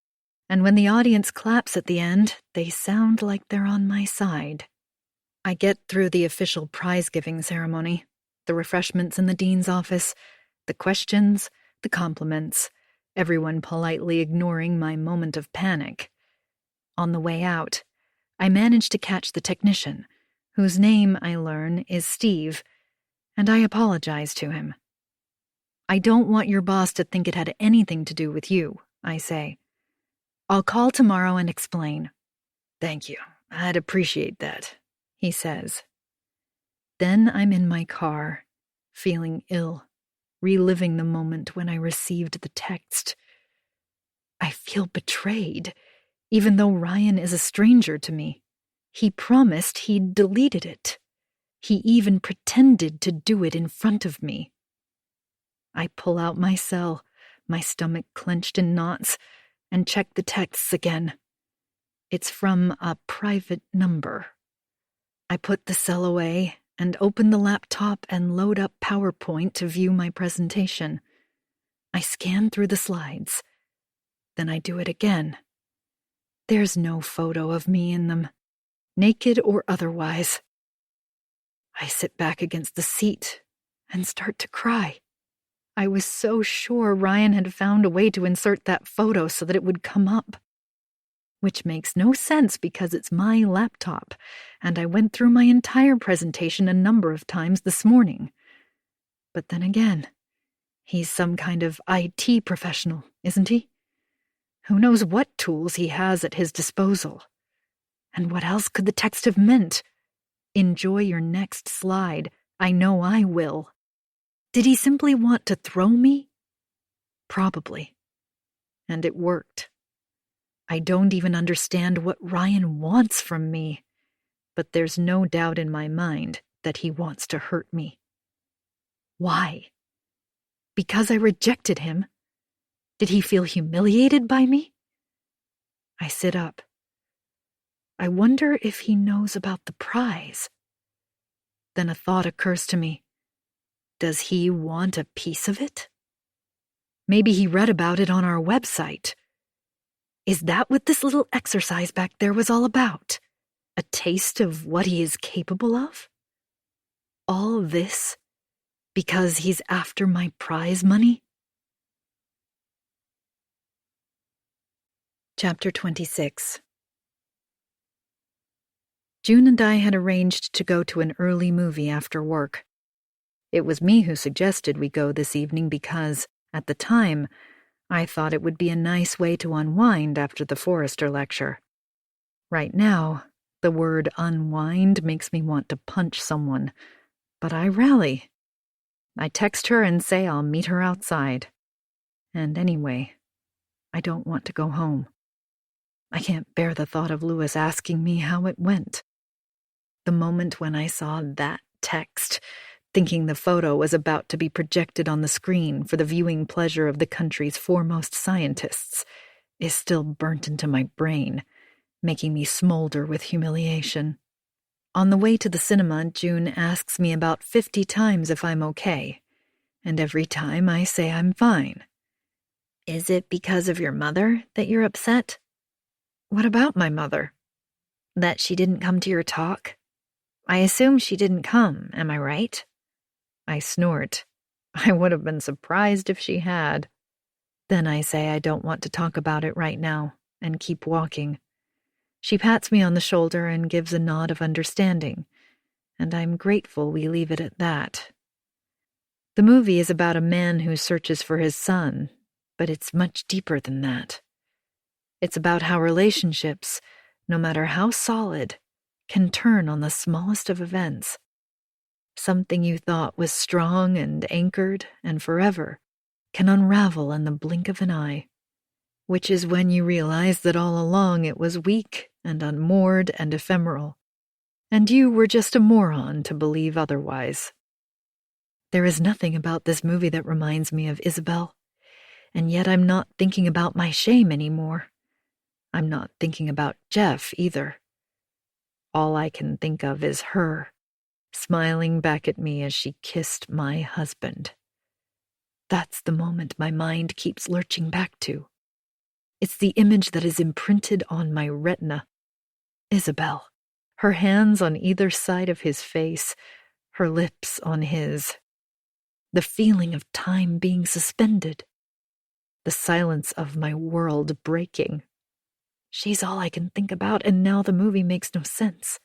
and when the audience claps at the end, they sound like they're on my side. I get through the official prize-giving ceremony, the refreshments in the dean's office, the questions, the compliments, everyone politely ignoring my moment of panic. On the way out, I manage to catch the technician, whose name, I learn, is Steve, and I apologize to him. I don't want your boss to think it had anything to do with you, I say. I'll call tomorrow and explain. Thank you. I'd appreciate that, he says. Then I'm in my car, feeling ill, reliving the moment when I received the text. I feel betrayed, even though Ryan is a stranger to me. He promised he'd deleted it. He even pretended to do it in front of me. I pull out my cell, my stomach clenched in knots, and check the texts again. It's from a private number. I put the cell away and open the laptop and load up PowerPoint to view my presentation. I scan through the slides. Then I do it again. There's no photo of me in them, naked or otherwise. I sit back against the seat and start to cry. I was so sure Ryan had found a way to insert that photo so that it would come up. Which makes no sense because it's my laptop, and I went through my entire presentation a number of times this morning. But then again, he's some kind of IT professional, isn't he? Who knows what tools he has at his disposal? And what else could the text have meant? Enjoy your next slide. I know I will. Did he simply want to throw me? Probably. And it worked. I don't even understand what Ryan wants from me, but there's no doubt in my mind that he wants to hurt me. Why? Because I rejected him? Did he feel humiliated by me? I sit up. I wonder if he knows about the prize. Then a thought occurs to me. Does he want a piece of it? Maybe he read about it on our website. Is that what this little exercise back there was all about? A taste of what he is capable of? All this because he's after my prize money? Chapter 26. June and I had arranged to go to an early movie after work. It was me who suggested we go this evening because, at the time, I thought it would be a nice way to unwind after the Forrester lecture. Right now, the word unwind makes me want to punch someone, but I rally. I text her and say I'll meet her outside. And anyway, I don't want to go home. I can't bear the thought of Louis asking me how it went. The moment when I saw that text, thinking the photo was about to be projected on the screen for the viewing pleasure of the country's foremost scientists, is still burnt into my brain, making me smolder with humiliation. On the way to the cinema, June asks me about 50 times if I'm okay, and every time I say I'm fine. Is it because of your mother that you're upset? What about my mother? That she didn't come to your talk? I assume she didn't come, am I right? I snort. I would have been surprised if she had. Then I say I don't want to talk about it right now, and keep walking. She pats me on the shoulder and gives a nod of understanding, and I'm grateful we leave it at that. The movie is about a man who searches for his son, but it's much deeper than that. It's about how relationships, no matter how solid, can turn on the smallest of events. Something you thought was strong and anchored and forever can unravel in the blink of an eye, which is when you realize that all along it was weak and unmoored and ephemeral, and you were just a moron to believe otherwise. There is nothing about this movie that reminds me of Isabel, and yet I'm not thinking about my shame anymore. I'm not thinking about Jeff either. All I can think of is her, smiling back at me as she kissed my husband. That's the moment my mind keeps lurching back to. It's the image that is imprinted on my retina. Isabel, her hands on either side of his face, her lips on his. The feeling of time being suspended. The silence of my world breaking. She's all I can think about, and now the movie makes no sense.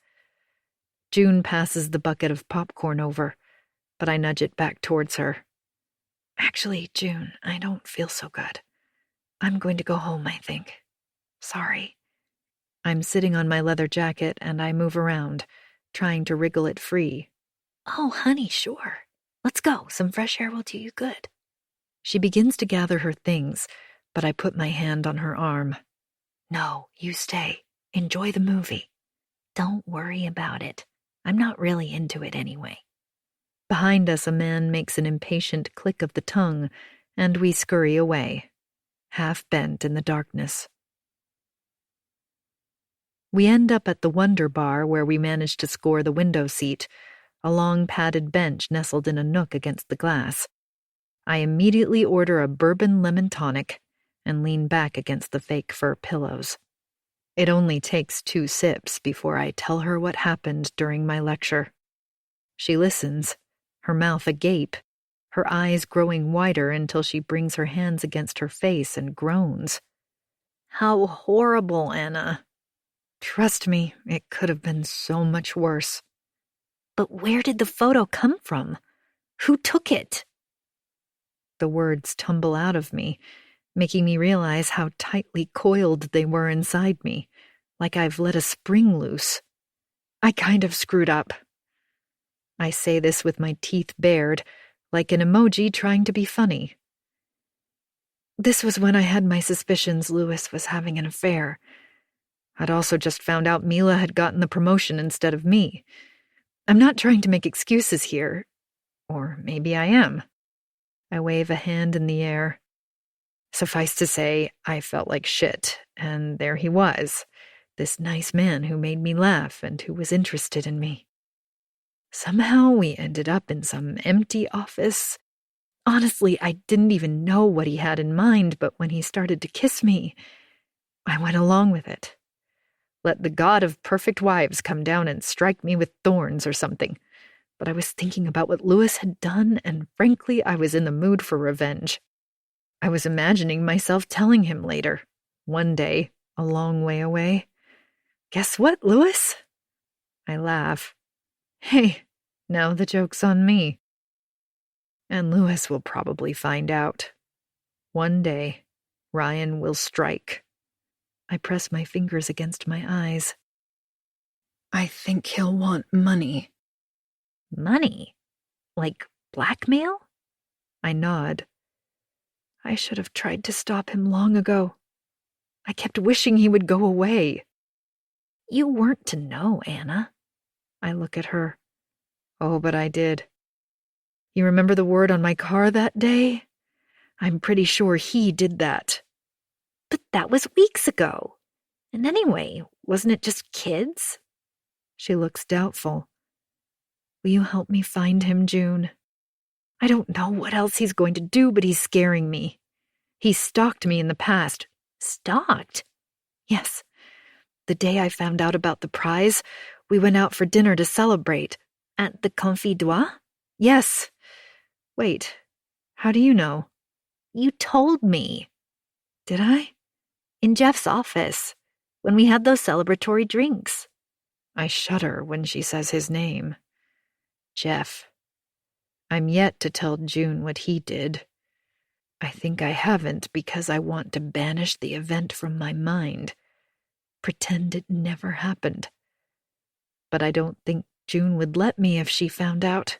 June passes the bucket of popcorn over, but I nudge it back towards her. Actually, June, I don't feel so good. I'm going to go home, I think. Sorry. I'm sitting on my leather jacket and I move around, trying to wriggle it free. Oh, honey, sure. Let's go. Some fresh air will do you good. She begins to gather her things, but I put my hand on her arm. No, you stay. Enjoy the movie. Don't worry about it. I'm not really into it anyway. Behind us, a man makes an impatient click of the tongue, and we scurry away, half bent in the darkness. We end up at the Wonder Bar where we manage to score the window seat, a long padded bench nestled in a nook against the glass. I immediately order a bourbon lemon tonic and lean back against the fake fur pillows. It only takes 2 sips before I tell her what happened during my lecture. She listens, her mouth agape, her eyes growing wider until she brings her hands against her face and groans. How horrible, Anna. Trust me, it could have been so much worse. But where did the photo come from? Who took it? The words tumble out of me, making me realize how tightly coiled they were inside me, like I've let a spring loose. I kind of screwed up. I say this with my teeth bared, like an emoji trying to be funny. This was when I had my suspicions Louis was having an affair. I'd also just found out Mila had gotten the promotion instead of me. I'm not trying to make excuses here. Or maybe I am. I wave a hand in the air. Suffice to say, I felt like shit, and there he was, this nice man who made me laugh and who was interested in me. Somehow we ended up in some empty office. Honestly, I didn't even know what he had in mind, but when he started to kiss me, I went along with it. Let the god of perfect wives come down and strike me with thorns or something. But I was thinking about what Louis had done, and frankly, I was in the mood for revenge. I was imagining myself telling him later, one day, a long way away. Guess what, Louis? I laugh. Hey, now the joke's on me. And Louis will probably find out. One day, Ryan will strike. I press my fingers against my eyes. I think he'll want money. Money? Like blackmail? I nod. I should have tried to stop him long ago. I kept wishing he would go away. You weren't to know, Anna. I look at her. Oh, but I did. You remember the word on my car that day? I'm pretty sure he did that. But that was weeks ago. And anyway, wasn't it just kids? She looks doubtful. Will you help me find him, June? I don't know what else he's going to do, but he's scaring me. He stalked me in the past. Stalked? Yes. The day I found out about the prize, we went out for dinner to celebrate. At the Confidois? Yes. Wait, how do you know? You told me. Did I? In Jeff's office, when we had those celebratory drinks. I shudder when she says his name. Jeff. I'm yet to tell June what he did. I think I haven't because I want to banish the event from my mind. Pretend it never happened. But I don't think June would let me if she found out.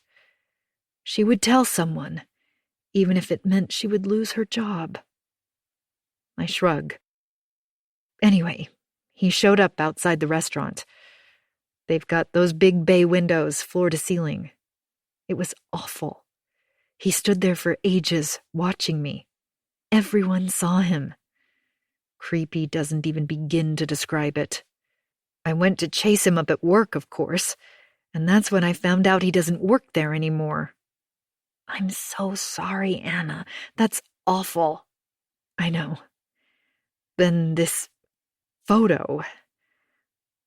She would tell someone, even if it meant she would lose her job. I shrug. Anyway, he showed up outside the restaurant. They've got those big bay windows, floor to ceiling. It was awful. He stood there for ages, watching me. Everyone saw him. Creepy doesn't even begin to describe it. I went to chase him up at work, of course, and that's when I found out he doesn't work there anymore. I'm so sorry, Anna. That's awful. I know. Then this photo.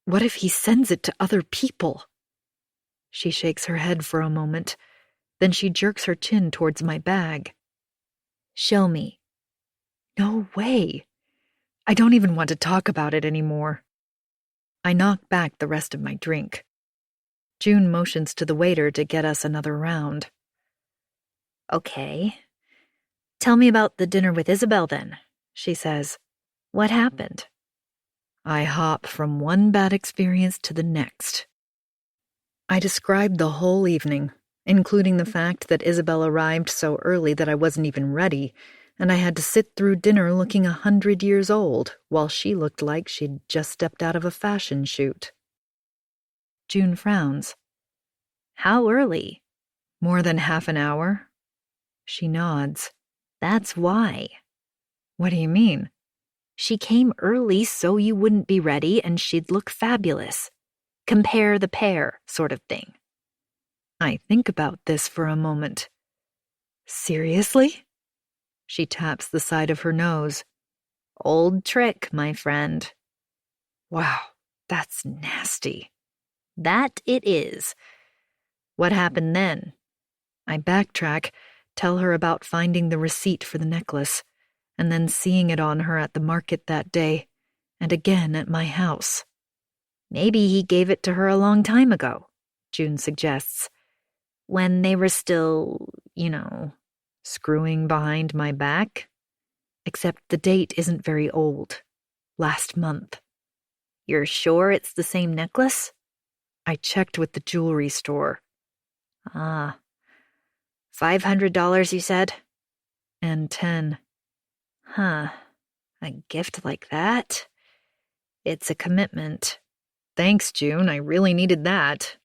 What if he sends it to other people? She shakes her head for a moment. Then she jerks her chin towards my bag. Show me. No way. I don't even want to talk about it anymore. I knock back the rest of my drink. June motions to the waiter to get us another round. Okay. Tell me about the dinner with Isabel then, she says. What happened? I hop from one bad experience to the next. I described the whole evening, including the fact that Isabel arrived so early that I wasn't even ready, and I had to sit through dinner looking 100 years old, while she looked like she'd just stepped out of a fashion shoot. June frowns. How early? More than half an hour? She nods. That's why. What do you mean? She came early so you wouldn't be ready and she'd look fabulous. Compare the pair, sort of thing. I think about this for a moment. Seriously? She taps the side of her nose. Old trick, my friend. Wow, that's nasty. That it is. What happened then? I backtrack, tell her about finding the receipt for the necklace, and then seeing it on her at the market that day, and again at my house. Maybe he gave it to her a long time ago, June suggests. When they were still, screwing behind my back. Except the date isn't very old. Last month. You're sure it's the same necklace? I checked with the jewelry store. Ah. $500, you said? And 10. Huh. A gift like that? It's a commitment. Thanks, June. I really needed that.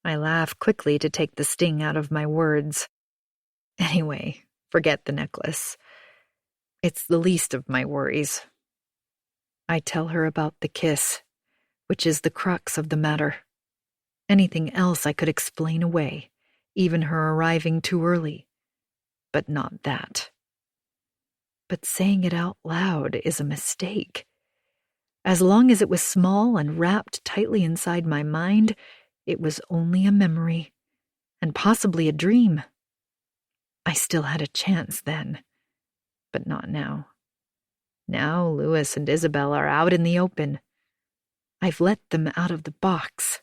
I laugh quickly to take the sting out of my words. Anyway, forget the necklace. It's the least of my worries. I tell her about the kiss, which is the crux of the matter. Anything else I could explain away, even her arriving too early. But not that. But saying it out loud is a mistake. As long as it was small and wrapped tightly inside my mind, it was only a memory, and possibly a dream. I still had a chance then, but not now. Now Louis and Isabel are out in the open. I've let them out of the box.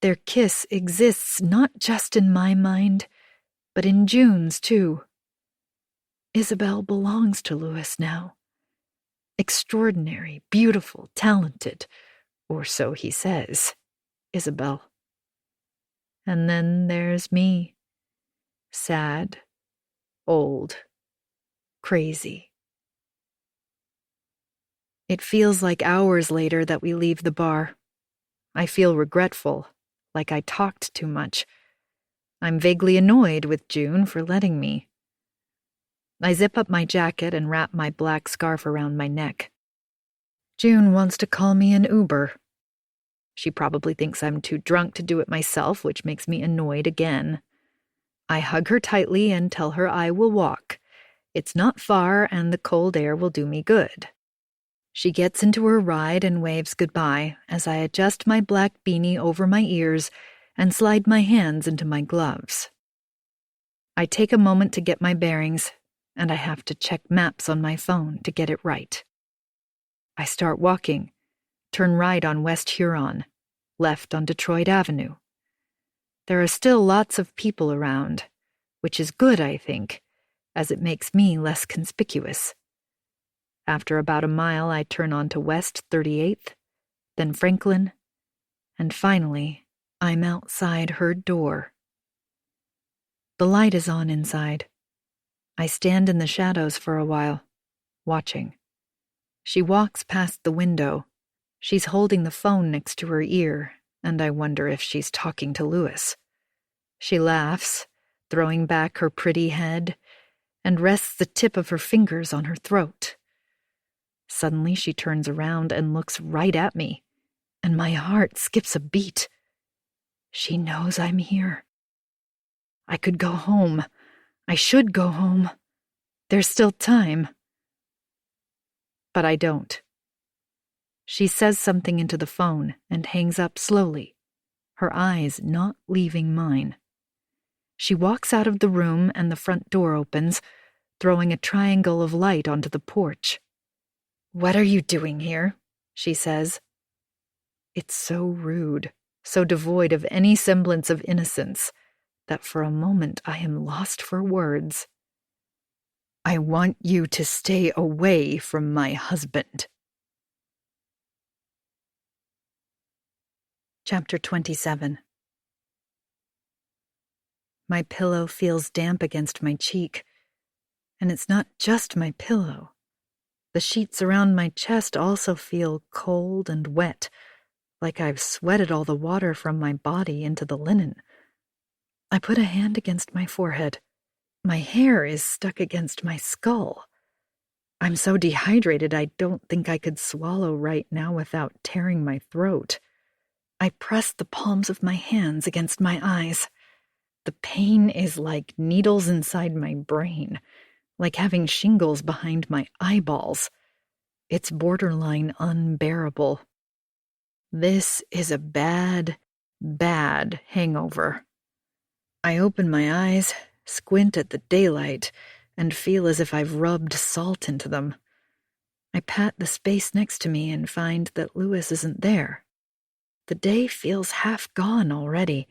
Their kiss exists not just in my mind, but in June's too. Isabel belongs to Louis now. Extraordinary, beautiful, talented, or so he says, Isabel. And then there's me. Sad, old, crazy. It feels like hours later that we leave the bar. I feel regretful, like I talked too much. I'm vaguely annoyed with June for letting me. I zip up my jacket and wrap my black scarf around my neck. June wants to call me an Uber. She probably thinks I'm too drunk to do it myself, which makes me annoyed again. I hug her tightly and tell her I will walk. It's not far and the cold air will do me good. She gets into her ride and waves goodbye as I adjust my black beanie over my ears and slide my hands into my gloves. I take a moment to get my bearings, and I have to check maps on my phone to get it right. I start walking, turn right on West Huron, left on Detroit Avenue. There are still lots of people around, which is good, I think, as it makes me less conspicuous. After about a mile, I turn onto West 38th, then Franklin, and finally, I'm outside her door. The light is on inside. I stand in the shadows for a while, watching. She walks past the window. She's holding the phone next to her ear, and I wonder if she's talking to Louis. She laughs, throwing back her pretty head, and rests the tip of her fingers on her throat. Suddenly she turns around and looks right at me, and my heart skips a beat. She knows I'm here. I could go home. I should go home. There's still time. But I don't. She says something into the phone and hangs up slowly, her eyes not leaving mine. She walks out of the room and the front door opens, throwing a triangle of light onto the porch. "What are you doing here?" she says. It's so rude, so devoid of any semblance of innocence, that for a moment I am lost for words. "I want you to stay away from my husband." Chapter 27. My pillow feels damp against my cheek, and it's not just my pillow. The sheets around my chest also feel cold and wet, like I've sweated all the water from my body into the linen. I put a hand against my forehead. My hair is stuck against my skull. I'm so dehydrated I don't think I could swallow right now without tearing my throat. I press the palms of my hands against my eyes. The pain is like needles inside my brain, like having shingles behind my eyeballs. It's borderline unbearable. This is a bad, bad hangover. I open my eyes, squint at the daylight, and feel as if I've rubbed salt into them. I pat the space next to me and find that Louis isn't there. The day feels half gone already,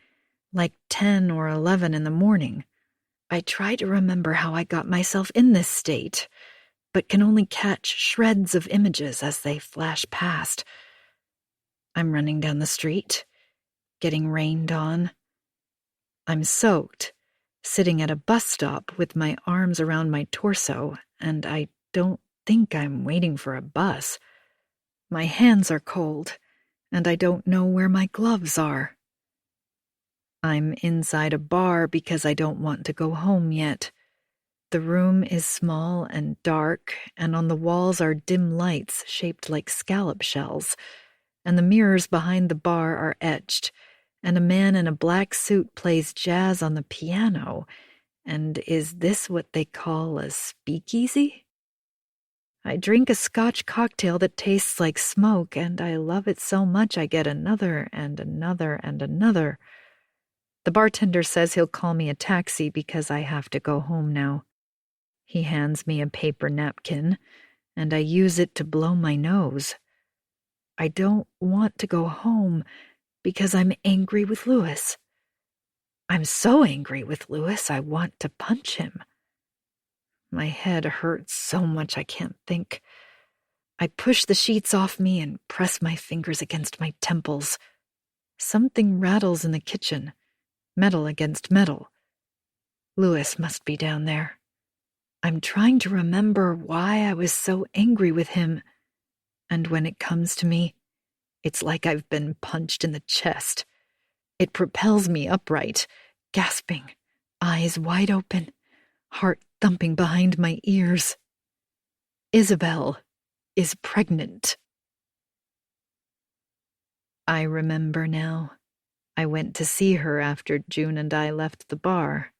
like 10 or 11 in the morning. I try to remember how I got myself in this state, but can only catch shreds of images as they flash past. I'm running down the street, getting rained on. I'm soaked, sitting at a bus stop with my arms around my torso, and I don't think I'm waiting for a bus. My hands are cold, and I don't know where my gloves are. I'm inside a bar because I don't want to go home yet. The room is small and dark, and on the walls are dim lights shaped like scallop shells, and the mirrors behind the bar are etched, and a man in a black suit plays jazz on the piano. And is this what they call a speakeasy? I drink a Scotch cocktail that tastes like smoke, and I love it so much I get another and another and another. The bartender says he'll call me a taxi because I have to go home now. He hands me a paper napkin, and I use it to blow my nose. I don't want to go home because I'm angry with Louis. I'm so angry with Louis, I want to punch him. My head hurts so much I can't think. I push the sheets off me and press my fingers against my temples. Something rattles in the kitchen, metal against metal. Louis must be down there. I'm trying to remember why I was so angry with him, and when it comes to me, it's like I've been punched in the chest. It propels me upright, gasping, eyes wide open, heart thumping behind my ears. Isabel is pregnant. I remember now. I went to see her after June and I left the bar.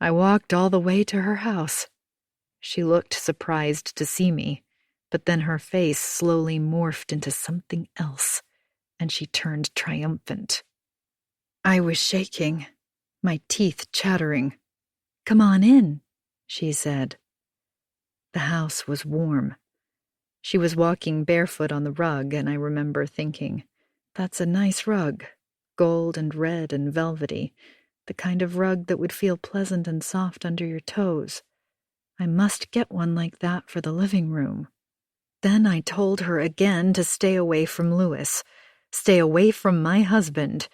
I walked all the way to her house. She looked surprised to see me, but then her face slowly morphed into something else, and she turned triumphant. I was shaking, my teeth chattering. "Come on in," she said. The house was warm. She was walking barefoot on the rug, and I remember thinking, that's a nice rug, gold and red and velvety, the kind of rug that would feel pleasant and soft under your toes. I must get one like that for the living room. Then I told her again to stay away from Louis, stay away from my husband,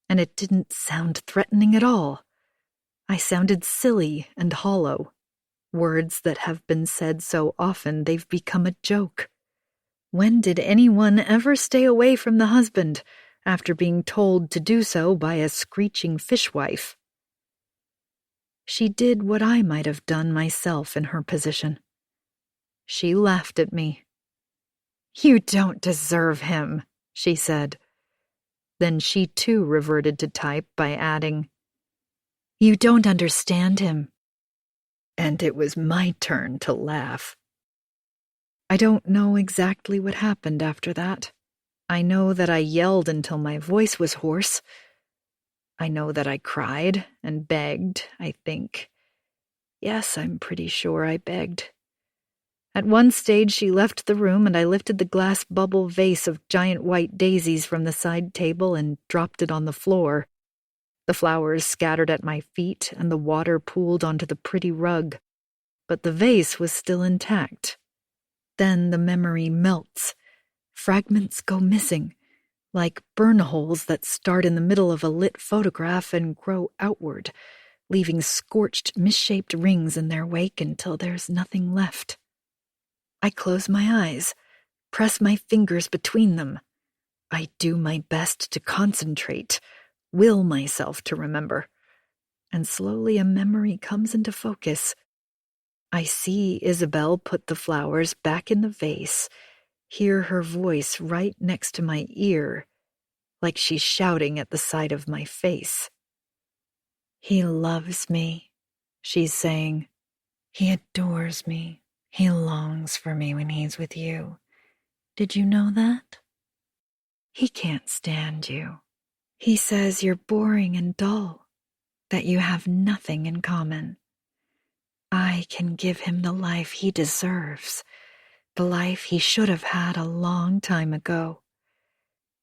and it didn't sound threatening at all. I sounded silly and hollow, words that have been said so often they've become a joke. When did anyone ever stay away from the husband after being told to do so by a screeching fishwife? She did what I might have done myself in her position. She laughed at me. "You don't deserve him," she said. Then she too reverted to type by adding, You don't understand him. And it was my turn to laugh. I don't know exactly what happened after that. I know that I yelled until my voice was hoarse. I know that I cried and begged, I think. Yes, I'm pretty sure I begged. At one stage, she left the room, and I lifted the glass bubble vase of giant white daisies from the side table and dropped it on the floor. The flowers scattered at my feet, and the water pooled onto the pretty rug. But the vase was still intact. Then the memory melts. Fragments go missing, like burn holes that start in the middle of a lit photograph and grow outward, leaving scorched, misshaped rings in their wake until there's nothing left. I close my eyes, press my fingers between them. I do my best to concentrate, will myself to remember. And slowly a memory comes into focus. I see Isabel put the flowers back in the vase, hear her voice right next to my ear, like she's shouting at the side of my face. He loves me, she's saying. He adores me. He longs for me when he's with you. Did you know that? He can't stand you. He says you're boring and dull, that you have nothing in common. I can give him the life he deserves, the life he should have had a long time ago.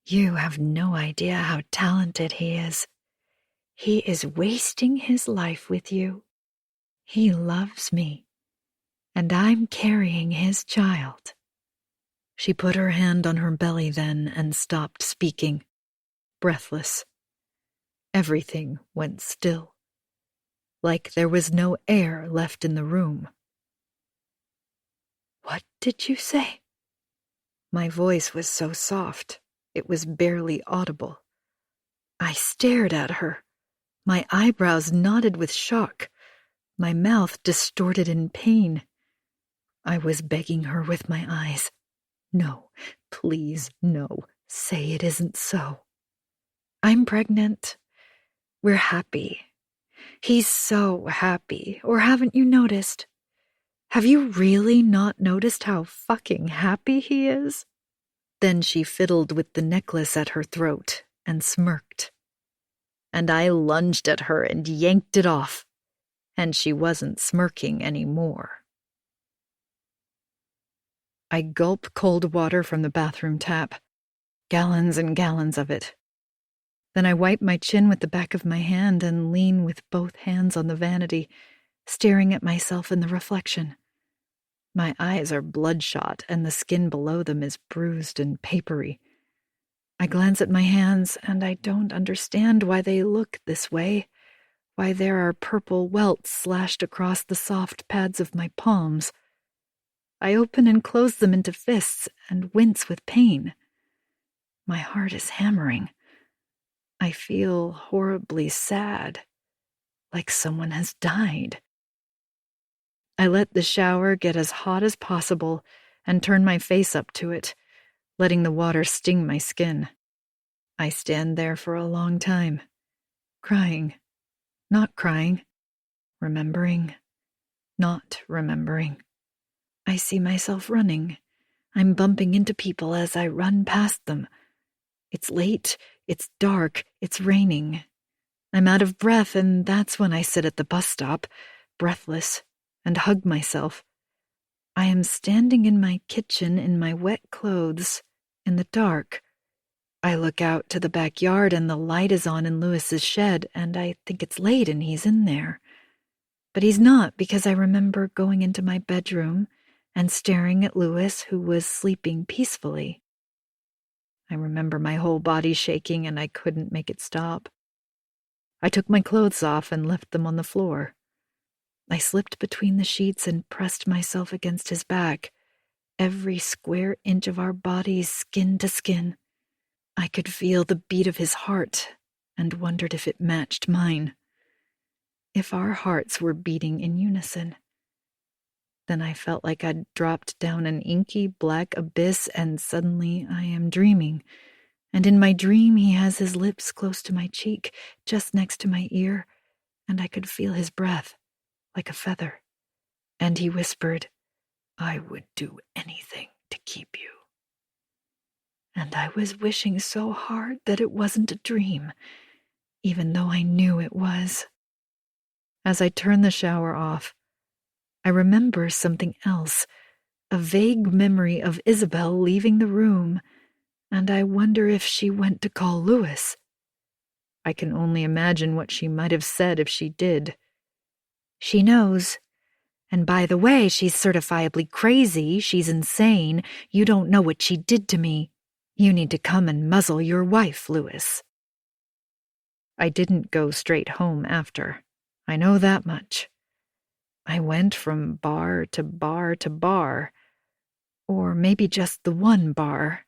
You have no idea how talented he is. He is wasting his life with you. He loves me, and I'm carrying his child. She put her hand on her belly then and stopped speaking, breathless. Everything went still, like there was no air left in the room. What did you say? My voice was so soft, it was barely audible. I stared at her, my eyebrows knotted with shock, my mouth distorted in pain. I was begging her with my eyes. No, please, no, say it isn't so. I'm pregnant. We're happy. He's so happy, or haven't you noticed? Have you really not noticed how fucking happy he is? Then she fiddled with the necklace at her throat and smirked. And I lunged at her and yanked it off, and she wasn't smirking anymore. I gulp cold water from the bathroom tap, gallons and gallons of it. Then I wipe my chin with the back of my hand and lean with both hands on the vanity, staring at myself in the reflection. My eyes are bloodshot, and the skin below them is bruised and papery. I glance at my hands, and I don't understand why they look this way, why there are purple welts slashed across the soft pads of my palms. I open and close them into fists and wince with pain. My heart is hammering. I feel horribly sad, like someone has died. I let the shower get as hot as possible and turn my face up to it, letting the water sting my skin. I stand there for a long time, crying, not crying, remembering, not remembering. I see myself running. I'm bumping into people as I run past them. It's late, it's dark, it's raining. I'm out of breath, and that's when I sit at the bus stop, breathless, and hug myself. I am standing in my kitchen in my wet clothes, in the dark. I look out to the backyard, and the light is on in Lewis's shed, and I think it's late and he's in there. But he's not, because I remember going into my bedroom and staring at Lewis, who was sleeping peacefully. I remember my whole body shaking, and I couldn't make it stop. I took my clothes off and left them on the floor. I slipped between the sheets and pressed myself against his back, every square inch of our bodies skin to skin. I could feel the beat of his heart and wondered if it matched mine. If our hearts were beating in unison. Then I felt like I'd dropped down an inky black abyss, and suddenly I am dreaming. And in my dream he has his lips close to my cheek, just next to my ear, and I could feel his breath, like a feather. And he whispered, "I would do anything to keep you." And I was wishing so hard that it wasn't a dream, even though I knew it was. As I turn the shower off, I remember something else, a vague memory of Isabel leaving the room, and I wonder if she went to call Louis. I can only imagine what she might have said if she did. She knows. And by the way, she's certifiably crazy, she's insane, you don't know what she did to me. You need to come and muzzle your wife, Louis. I didn't go straight home after. I know that much. I went from bar to bar to bar, or maybe just the one bar,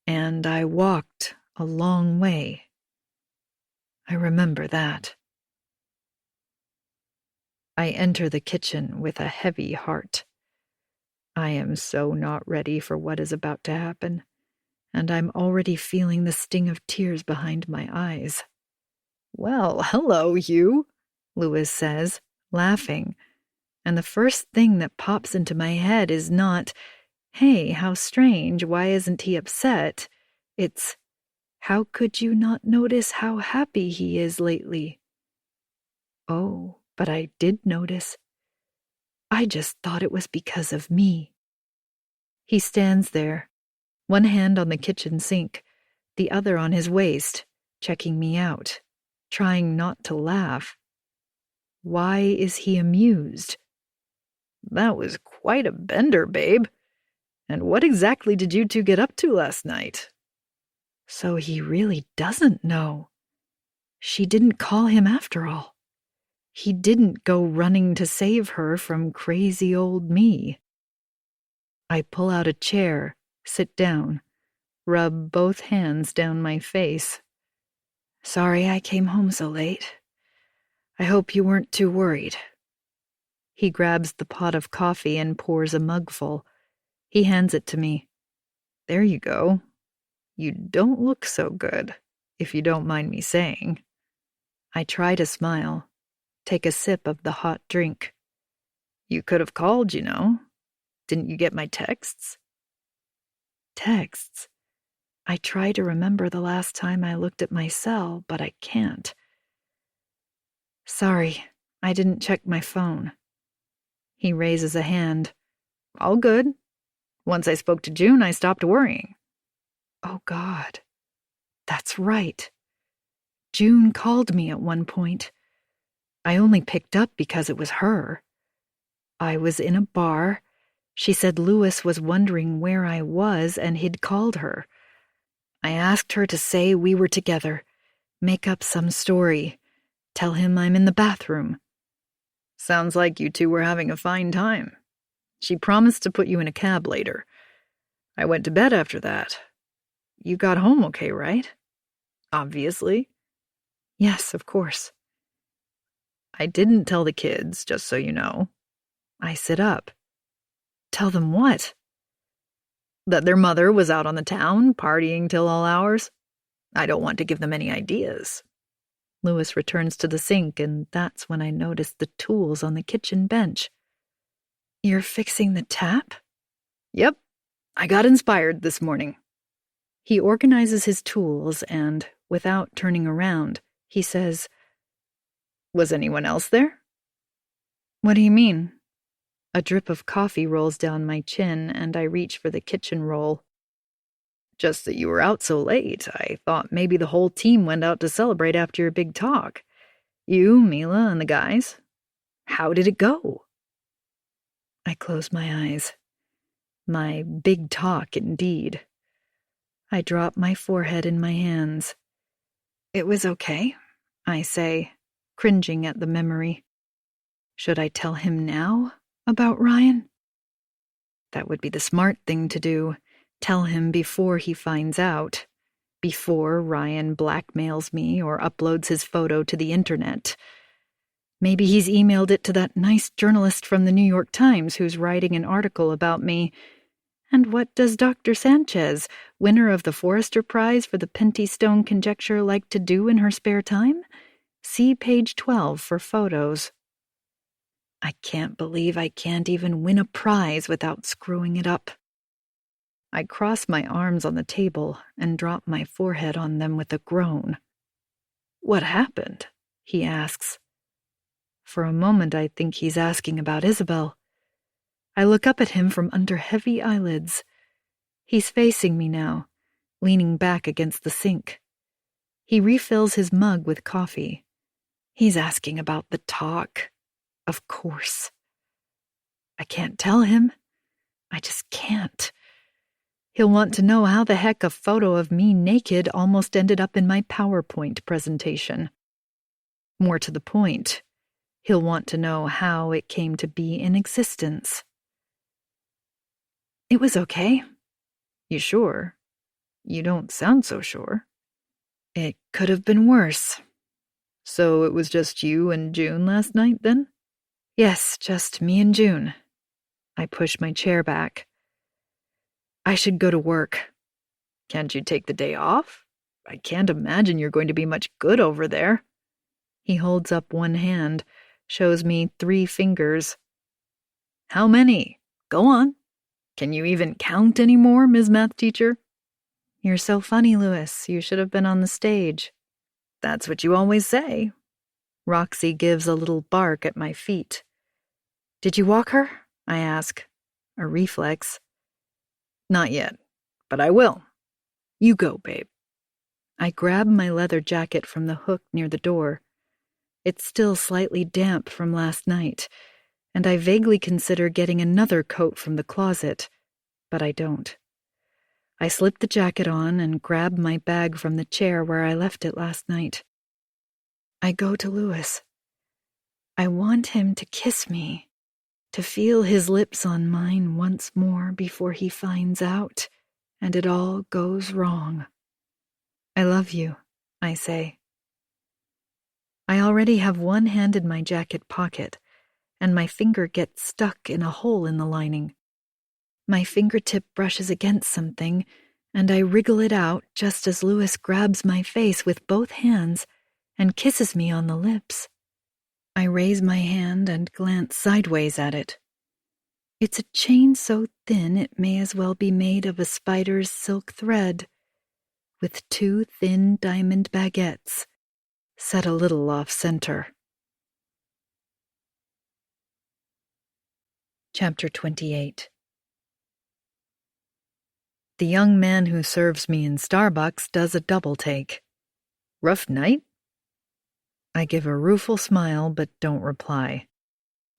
and I walked a long way. I remember that. I enter the kitchen with a heavy heart. I am so not ready for what is about to happen, and I'm already feeling the sting of tears behind my eyes. "Well, hello, you," Louis says, laughing, and the first thing that pops into my head is not, "Hey, how strange, why isn't he upset?" It's, "How could you not notice how happy he is lately?" Oh, but I did notice. I just thought it was because of me. He stands there, one hand on the kitchen sink, the other on his waist, checking me out, trying not to laugh. Why is he amused? "That was quite a bender, babe. And what exactly did you two get up to last night?" So he really doesn't know. She didn't call him after all. He didn't go running to save her from crazy old me. I pull out a chair, sit down, rub both hands down my face. "Sorry I came home so late. I hope you weren't too worried." He grabs the pot of coffee and pours a mugful. He hands it to me. "There you go. You don't look so good, if you don't mind me saying." I try to smile, take a sip of the hot drink. "You could have called, you know. Didn't you get my texts?" Texts? I try to remember the last time I looked at my cell, but I can't. "Sorry, I didn't check my phone." He raises a hand. "All good. Once I spoke to June, I stopped worrying." Oh, God. That's right. June called me at one point. I only picked up because it was her. I was in a bar. She said Louis was wondering where I was and he'd called her. I asked her to say we were together, make up some story, tell him I'm in the bathroom. "Sounds like you two were having a fine time. She promised to put you in a cab later. I went to bed after that. You got home okay, right?" "Obviously." "Yes, of course." "I didn't tell the kids, just so you know." I sit up. "Tell them what?" "That their mother was out on the town, partying till all hours. I don't want to give them any ideas." Louis returns to the sink, and that's when I notice the tools on the kitchen bench. "You're fixing the tap?" "Yep. I got inspired this morning." He organizes his tools and, without turning around, he says, "Was anyone else there?" "What do you mean?" A drip of coffee rolls down my chin, and I reach for the kitchen roll. "Just that you were out so late, I thought maybe the whole team went out to celebrate after your big talk. You, Mila, and the guys. How did it go?" I close my eyes. My big talk, indeed. I drop my forehead in my hands. "It was okay," I say, cringing at the memory. Should I tell him now about Ryan? That would be the smart thing to do. Tell him before he finds out. Before Ryan blackmails me or uploads his photo to the internet. Maybe he's emailed it to that nice journalist from the New York Times who's writing an article about me. And what does Dr. Sanchez, winner of the Forrester Prize for the Pentystone conjecture, like to do in her spare time? See page 12 for photos. I can't believe I can't even win a prize without screwing it up. I cross my arms on the table and drop my forehead on them with a groan. What happened? He asks. For a moment I think he's asking about Isabel. I look up at him from under heavy eyelids. He's facing me now, leaning back against the sink. He refills his mug with coffee. He's asking about the talk. Of course. I can't tell him. I just can't. He'll want to know how the heck a photo of me naked almost ended up in my PowerPoint presentation. More to the point, he'll want to know how it came to be in existence. It was okay. You sure? You don't sound so sure. It could have been worse. So it was just you and June last night, then? Yes, just me and June. I push my chair back. I should go to work. Can't you take the day off? I can't imagine you're going to be much good over there. He holds up one hand, shows me 3 fingers. How many? Go on. Can you even count anymore, Ms. Math Teacher? You're so funny, Louis. You should have been on the stage. That's what you always say. Roxy gives a little bark at my feet. Did you walk her? I ask. A reflex. Not yet, but I will. You go, babe. I grab my leather jacket from the hook near the door. It's still slightly damp from last night, and I vaguely consider getting another coat from the closet, but I don't. I slip the jacket on and grab my bag from the chair where I left it last night. I go to Louis. I want him to kiss me, to feel his lips on mine once more before he finds out, and it all goes wrong. I love you, I say. I already have one hand in my jacket pocket, and my finger gets stuck in a hole in the lining. My fingertip brushes against something, and I wriggle it out just as Louis grabs my face with both hands and kisses me on the lips. I raise my hand and glance sideways at it. It's a chain so thin it may as well be made of a spider's silk thread, with 2 thin diamond baguettes set a little off-center. Chapter 28. The young man who serves me in Starbucks does a double take. Rough night? I give a rueful smile but don't reply.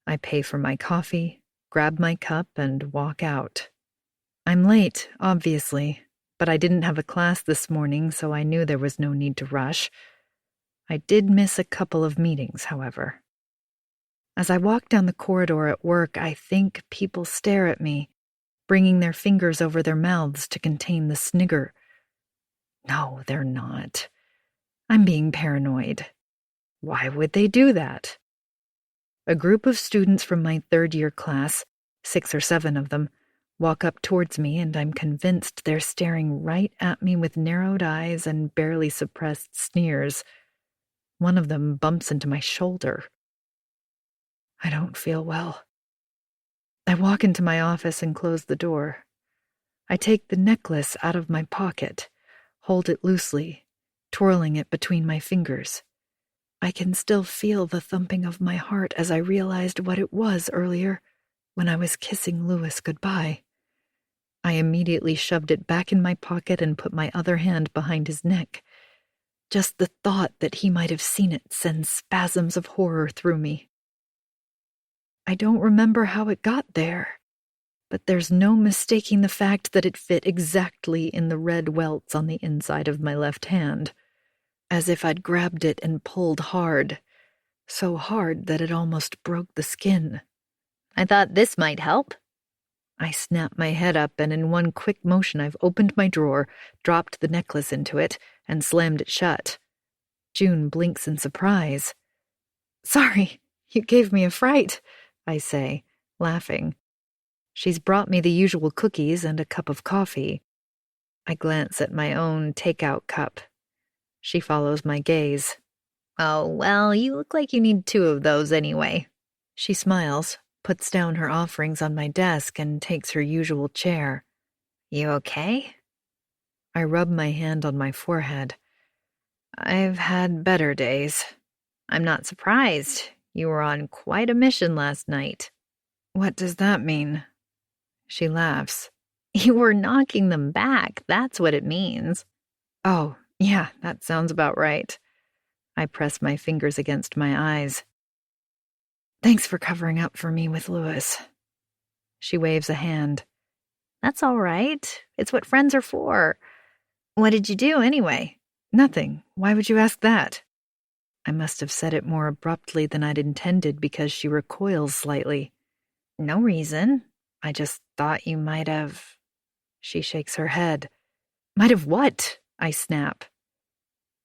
I pay for my coffee, grab my cup, and walk out. I'm late, obviously, but I didn't have a class this morning, so I knew there was no need to rush. I did miss a couple of meetings, however. As I walk down the corridor at work, I think people stare at me, bringing their fingers over their mouths to contain the snigger. No, they're not. I'm being paranoid. Why would they do that? A group of students from my 3rd-year class, 6 or 7 of them, walk up towards me, and I'm convinced they're staring right at me with narrowed eyes and barely suppressed sneers. One of them bumps into my shoulder. I don't feel well. I walk into my office and close the door. I take the necklace out of my pocket, hold it loosely, twirling it between my fingers. I can still feel the thumping of my heart as I realized what it was earlier when I was kissing Louis goodbye. I immediately shoved it back in my pocket and put my other hand behind his neck. Just the thought that he might have seen it sends spasms of horror through me. I don't remember how it got there, but there's no mistaking the fact that it fit exactly in the red welts on the inside of my left hand, as if I'd grabbed it and pulled hard, so hard that it almost broke the skin. I thought this might help. I snapped my head up, and in one quick motion I've opened my drawer, dropped the necklace into it, and slammed it shut. June blinks in surprise. Sorry, you gave me a fright, I say, laughing. She's brought me the usual cookies and a cup of coffee. I glance at my own take-out cup. She follows my gaze. Oh, well, you look like you need 2 of those anyway. She smiles, puts down her offerings on my desk, and takes her usual chair. You okay? I rub my hand on my forehead. I've had better days. I'm not surprised. You were on quite a mission last night. What does that mean? She laughs. You were knocking them back, that's what it means. Oh, yeah, that sounds about right. I press my fingers against my eyes. Thanks for covering up for me with Lewis. She waves a hand. That's all right. It's what friends are for. What did you do anyway? Nothing. Why would you ask that? I must have said it more abruptly than I'd intended because she recoils slightly. No reason. I just thought you might have... She shakes her head. Might have what? I snap.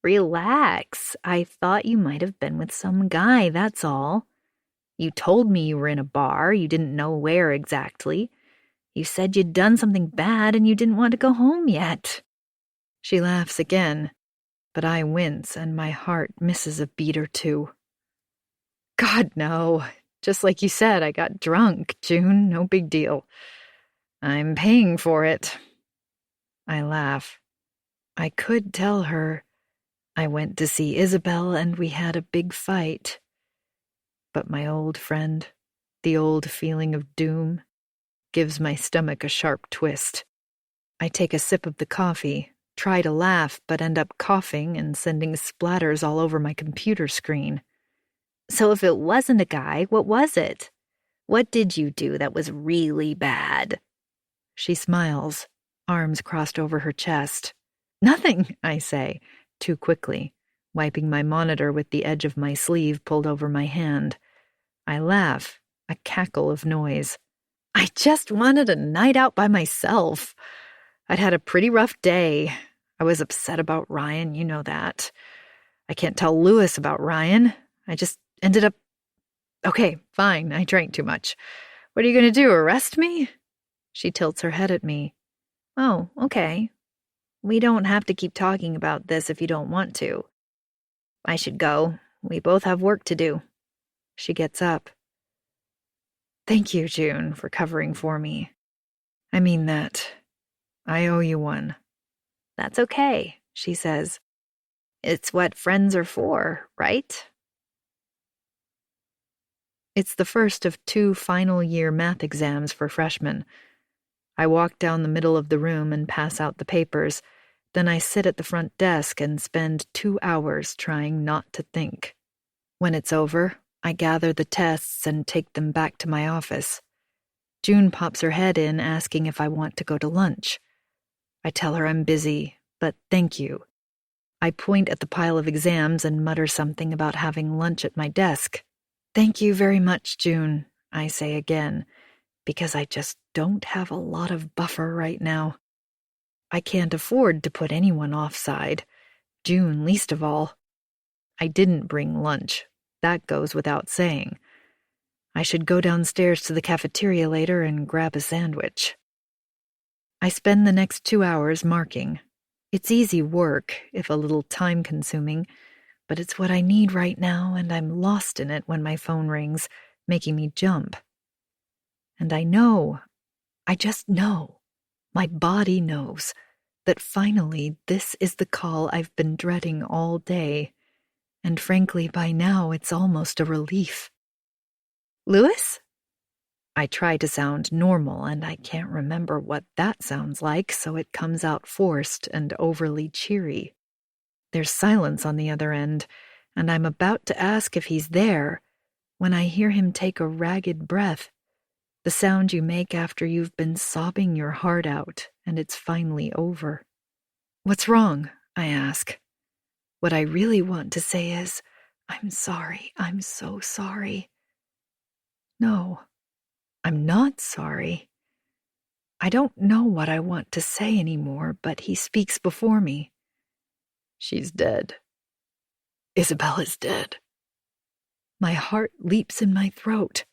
Relax. I thought you might have been with some guy, that's all. You told me you were in a bar. You didn't know where exactly. You said you'd done something bad and you didn't want to go home yet. She laughs again, but I wince and my heart misses a beat or two. God, no. Just like you said, I got drunk, June. No big deal. I'm paying for it. I laugh. I could tell her I went to see Isabel and we had a big fight. But my old friend, the old feeling of doom, gives my stomach a sharp twist. I take a sip of the coffee, try to laugh, but end up coughing and sending splatters all over my computer screen. So if it wasn't a guy, what was it? What did you do that was really bad? She smiles, arms crossed over her chest. Nothing, I say, too quickly, wiping my monitor with the edge of my sleeve pulled over my hand. I laugh, a cackle of noise. I just wanted a night out by myself. I'd had a pretty rough day. I was upset about Ryan, you know that. I can't tell Lewis about Ryan. I just ended up... Okay, fine, I drank too much. What are you going to do, arrest me? She tilts her head at me. Oh, okay. We don't have to keep talking about this if you don't want to. I should go. We both have work to do. She gets up. Thank you, June, for covering for me. I mean that. I owe you one. That's okay, she says. It's what friends are for, right? It's the first of 2 final-year math exams for freshmen. I walk down the middle of the room and pass out the papers. Then I sit at the front desk and spend 2 hours trying not to think. When it's over, I gather the tests and take them back to my office. June pops her head in asking if I want to go to lunch. I tell her I'm busy, but thank you. I point at the pile of exams and mutter something about having lunch at my desk. Thank you very much, June, I say again, because I just don't have a lot of buffer right now. I can't afford to put anyone offside, June least of all. I didn't bring lunch. That goes without saying. I should go downstairs to the cafeteria later and grab a sandwich. I spend the next 2 hours marking. It's easy work, if a little time-consuming, but it's what I need right now, and I'm lost in it when my phone rings, making me jump. And I know, I just know, my body knows, that finally this is the call I've been dreading all day, and frankly by now it's almost a relief. Lewis? I try to sound normal, and I can't remember what that sounds like, so it comes out forced and overly cheery. There's silence on the other end, and I'm about to ask if he's there when I hear him take a ragged breath, the sound you make after you've been sobbing your heart out and it's finally over. What's wrong? I ask. What I really want to say is, I'm sorry, I'm so sorry. No, I'm not sorry. I don't know what I want to say anymore, but he speaks before me. She's dead. Isabel is dead. My heart leaps in my throat.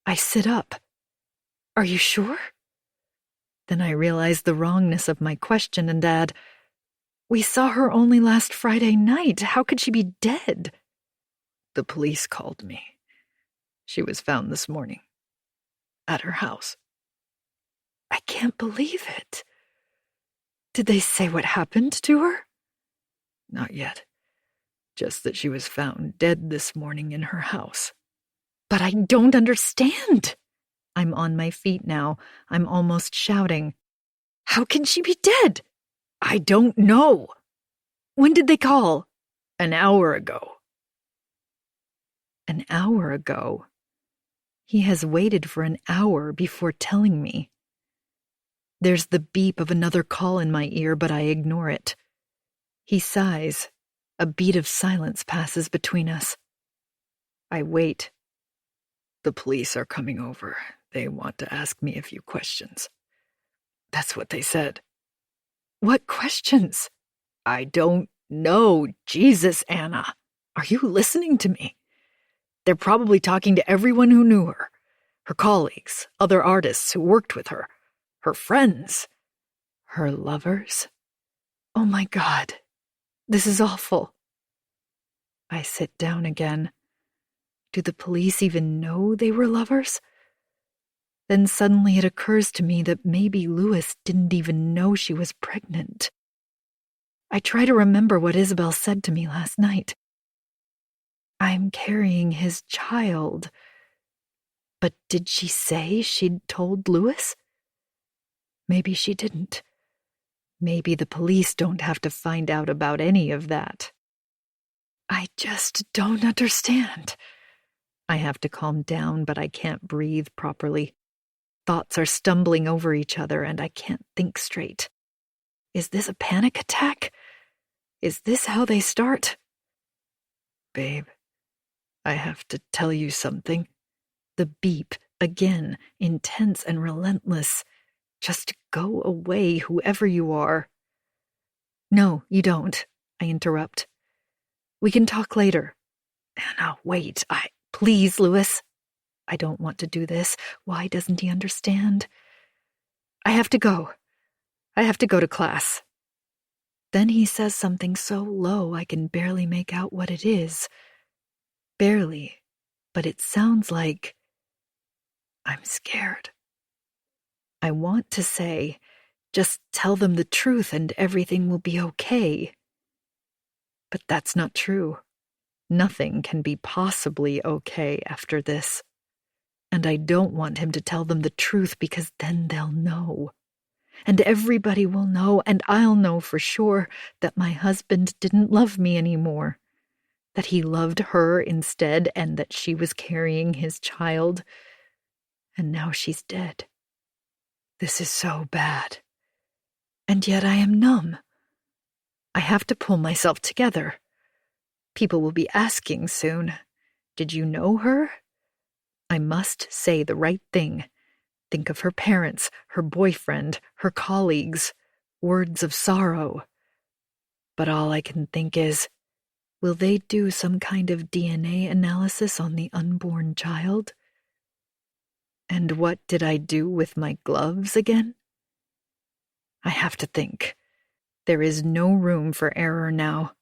I sit up. Are you sure? Then I realize the wrongness of my question and add, we saw her only last Friday night. How could she be dead? The police called me. She was found this morning. At her house. I can't believe it. Did they say what happened to her? Not yet. Just that she was found dead this morning in her house. But I don't understand. I'm on my feet now. I'm almost shouting. How can she be dead? I don't know. When did they call? An hour ago. An hour ago? He has waited for an hour before telling me. There's the beep of another call in my ear, but I ignore it. He sighs. A beat of silence passes between us. I wait. The police are coming over. They want to ask me a few questions. That's what they said. What questions? I don't know. Jesus, Anna. Are you listening to me? They're probably talking to everyone who knew her. Her colleagues, other artists who worked with her, her friends, her lovers. Oh my God. This is awful. I sit down again. Do the police even know they were lovers? Then suddenly it occurs to me that maybe Louis didn't even know she was pregnant. I try to remember what Isabel said to me last night. I'm carrying his child. But did she say she'd told Louis? Maybe she didn't. Maybe the police don't have to find out about any of that. I just don't understand. I have to calm down, but I can't breathe properly. Thoughts are stumbling over each other, and I can't think straight. Is this a panic attack? Is this how they start? Babe, I have to tell you something. The beep, again, intense and relentless. Just go away, whoever you are. No, you don't, I interrupt. We can talk later. Anna, wait, please, Louis. I don't want to do this. Why doesn't he understand? I have to go. I have to go to class. Then he says something so low I can barely make out what it is. Barely, but it sounds like, I'm scared. I want to say, just tell them the truth and everything will be okay. But that's not true. Nothing can be possibly okay after this. And I don't want him to tell them the truth because then they'll know. And everybody will know, and I'll know for sure that my husband didn't love me anymore. That he loved her instead, and that she was carrying his child. And now she's dead. This is so bad. And yet I am numb. I have to pull myself together. People will be asking soon, did you know her? I must say the right thing. Think of her parents, her boyfriend, her colleagues, words of sorrow. But all I can think is, will they do some kind of DNA analysis on the unborn child? And what did I do with my gloves again? I have to think. There is no room for error now.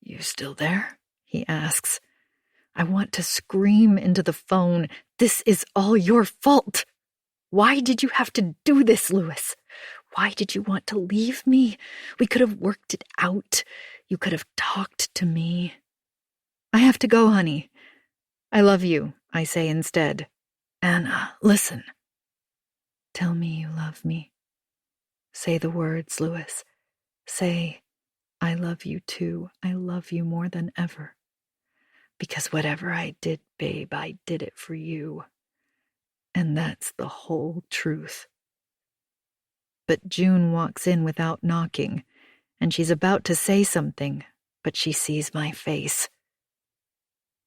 You still there? He asks. I want to scream into the phone. This is all your fault. Why did you have to do this, Louis? Why did you want to leave me? We could have worked it out. You could have talked to me. I have to go, honey. I love you, I say instead. Anna, listen. Tell me you love me. Say the words, Louis. Say, I love you too. I love you more than ever. Because whatever I did, babe, I did it for you. And that's the whole truth. But June walks in without knocking, and she's about to say something, but she sees my face.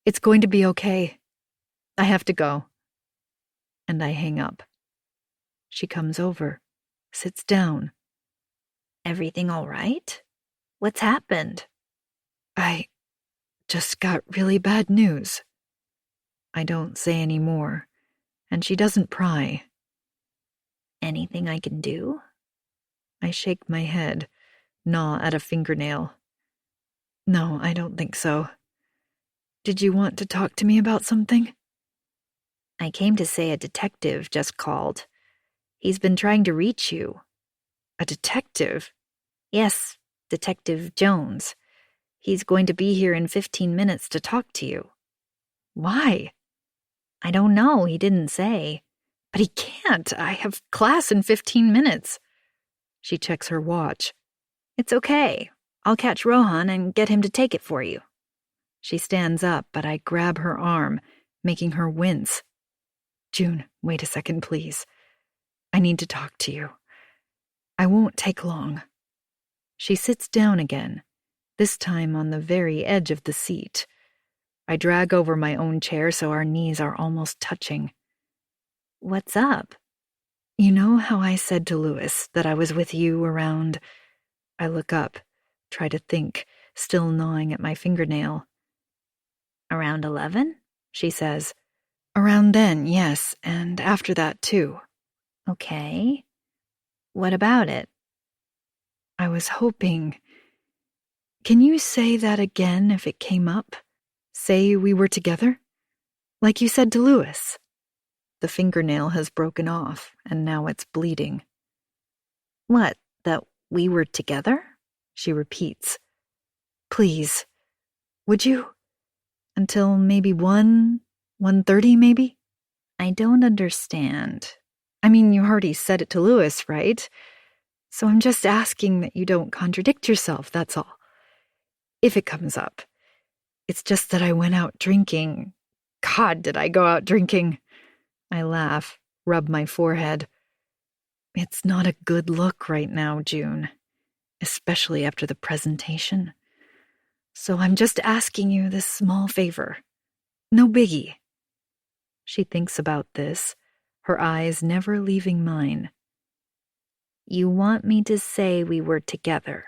It's going to be okay. I have to go. And I hang up. She comes over, sits down. Everything all right? What's happened? I just got really bad news. I don't say any more, and she doesn't pry. Anything I can do? I shake my head, gnaw at a fingernail. No, I don't think so. Did you want to talk to me about something? I came to say a detective just called. He's been trying to reach you. A detective? Yes, Detective Jones. He's going to be here in 15 minutes to talk to you. Why? I don't know, he didn't say. But he can't. I have class in 15 minutes. She checks her watch. It's okay. I'll catch Rohan and get him to take it for you. She stands up, but I grab her arm, making her wince. June, wait a second, please. I need to talk to you. I won't take long. She sits down again, this time on the very edge of the seat. I drag over my own chair so our knees are almost touching. What's up? You know how I said to Louis that I was with you around... I look up, try to think, still gnawing at my fingernail. Around 11? She says. Around then, yes, and after that too. Okay. What about it? I was hoping... Can you say that again if it came up? Say we were together? Like you said to Louis. The fingernail has broken off, and now it's bleeding. What, that we were together? She repeats. Please, would you? Until maybe 1:30 maybe? I don't understand. I mean, you already said it to Louis, right? So I'm just asking that you don't contradict yourself, that's all. If it comes up. It's just that I went out drinking. God, did I go out drinking? I laugh, rub my forehead. It's not a good look right now, June, especially after the presentation. So I'm just asking you this small favor. No biggie. She thinks about this, her eyes never leaving mine. You want me to say we were together?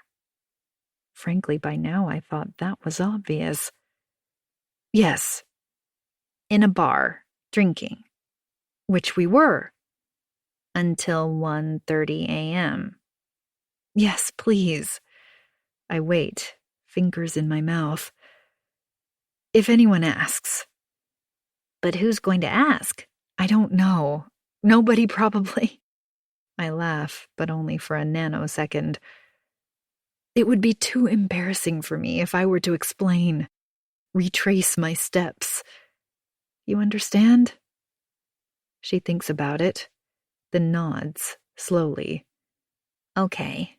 Frankly, by now I thought that was obvious. Yes. In a bar, drinking. Which we were. Until 1:30 a.m. Yes, please. I wait, fingers in my mouth. If anyone asks. But who's going to ask? I don't know. Nobody probably. I laugh, but only for a nanosecond. It would be too embarrassing for me if I were to explain, retrace my steps. You understand? She thinks about it, then nods, slowly. Okay.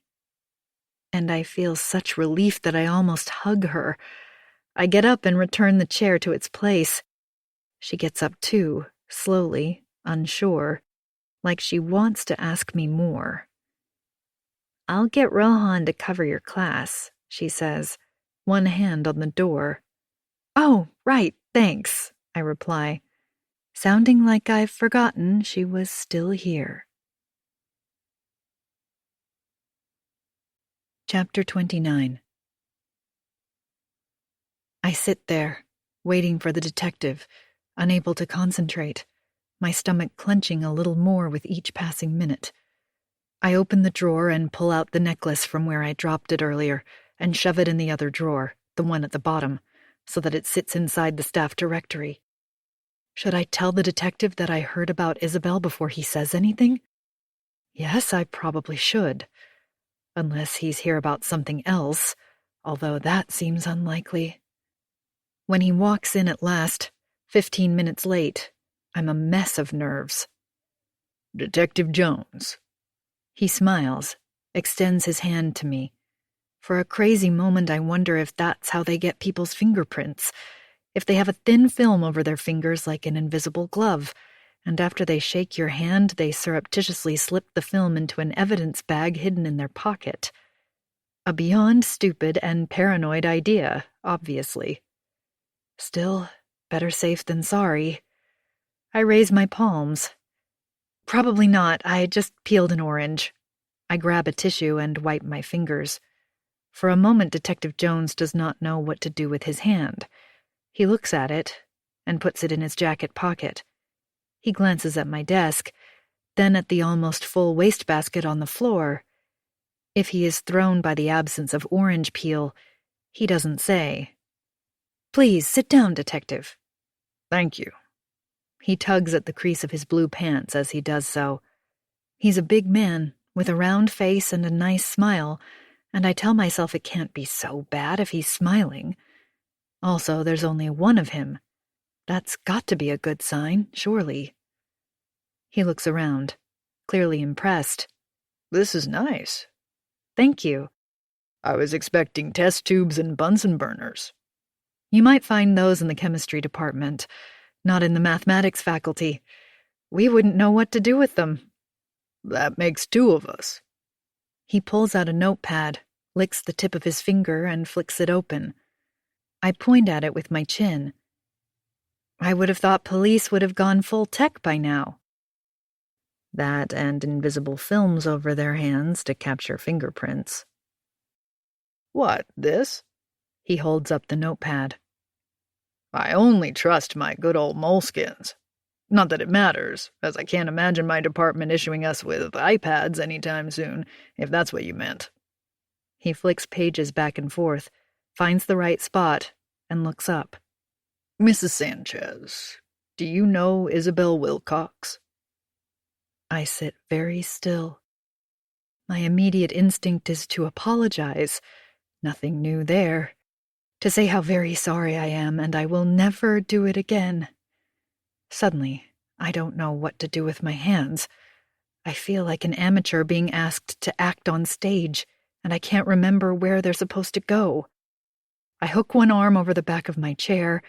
And I feel such relief that I almost hug her. I get up and return the chair to its place. She gets up too, slowly, unsure, like she wants to ask me more. I'll get Rohan to cover your class, she says, one hand on the door. Oh, right, thanks, I reply, sounding like I've forgotten she was still here. Chapter 29. I sit there, waiting for the detective, unable to concentrate, my stomach clenching a little more with each passing minute. I open the drawer and pull out the necklace from where I dropped it earlier and shove it in the other drawer, the one at the bottom, so that it sits inside the staff directory. Should I tell the detective that I heard about Isabel before he says anything? Yes, I probably should. Unless he's here about something else, although that seems unlikely. When he walks in at last, 15 minutes late, I'm a mess of nerves. Detective Jones. He smiles, extends his hand to me. For a crazy moment, I wonder if that's how they get people's fingerprints. If they have a thin film over their fingers like an invisible glove, and after they shake your hand, they surreptitiously slip the film into an evidence bag hidden in their pocket. A beyond stupid and paranoid idea, obviously. Still, better safe than sorry. I raise my palms. Probably not, I just peeled an orange. I grab a tissue and wipe my fingers. For a moment, Detective Jones does not know what to do with his hand. He looks at it and puts it in his jacket pocket. He glances at my desk, then at the almost full wastebasket on the floor. If he is thrown by the absence of orange peel, he doesn't say. Please, sit down, Detective. Thank you. He tugs at the crease of his blue pants as he does so. He's a big man, with a round face and a nice smile, and I tell myself it can't be so bad if he's smiling. Also, there's only one of him. That's got to be a good sign, surely. He looks around, clearly impressed. This is nice. Thank you. I was expecting test tubes and Bunsen burners. You might find those in the chemistry department, not in the mathematics faculty. We wouldn't know what to do with them. That makes two of us. He pulls out a notepad, licks the tip of his finger, and flicks it open. I point at it with my chin. I would have thought police would have gone full tech by now. That and invisible films over their hands to capture fingerprints. What, this? He holds up the notepad. I only trust my good old moleskins. Not that it matters, as I can't imagine my department issuing us with iPads anytime soon, if that's what you meant. He flicks pages back and forth, finds the right spot, and looks up. Mrs. Sanchez, do you know Isabel Wilcox? I sit very still. My immediate instinct is to apologize. Nothing new there. To say how very sorry I am, and I will never do it again. Suddenly, I don't know what to do with my hands. I feel like an amateur being asked to act on stage, and I can't remember where they're supposed to go. I hook one arm over the back of my chair,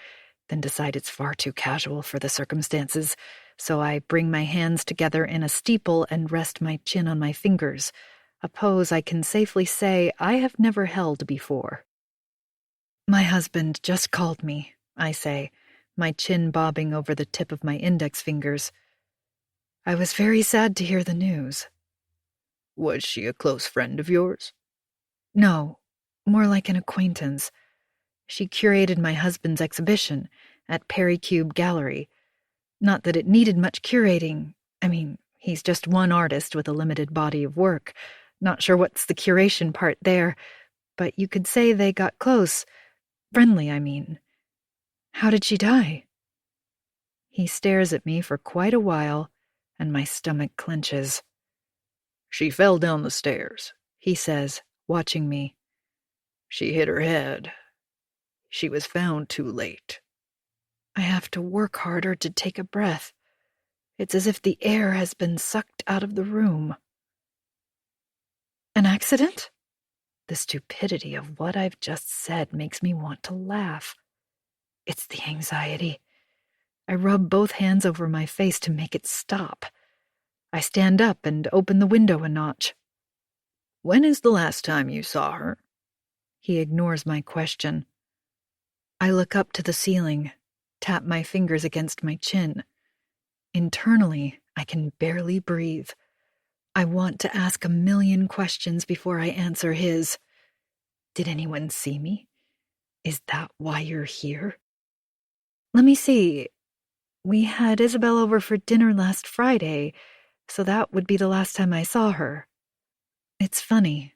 then decide it's far too casual for the circumstances, so I bring my hands together in a steeple and rest my chin on my fingers, a pose I can safely say I have never held before. My husband just called me, I say, my chin bobbing over the tip of my index fingers. I was very sad to hear the news. Was she a close friend of yours? No, more like an acquaintance. She curated my husband's exhibition at Perry-Cube Gallery. Not that it needed much curating. I mean, he's just one artist with a limited body of work. Not sure what's the curation part there, but you could say they got close. Friendly, I mean. How did she die? He stares at me for quite a while, and my stomach clenches. She fell down the stairs, he says, watching me. She hit her head. She was found too late. I have to work harder to take a breath. It's as if the air has been sucked out of the room. An accident? The stupidity of what I've just said makes me want to laugh. It's the anxiety. I rub both hands over my face to make it stop. I stand up and open the window a notch. When is the last time you saw her? He ignores my question. I look up to the ceiling, tap my fingers against my chin. Internally, I can barely breathe. I want to ask a million questions before I answer his. Did anyone see me? Is that why you're here? Let me see. We had Isabel over for dinner last Friday, so that would be the last time I saw her. It's funny,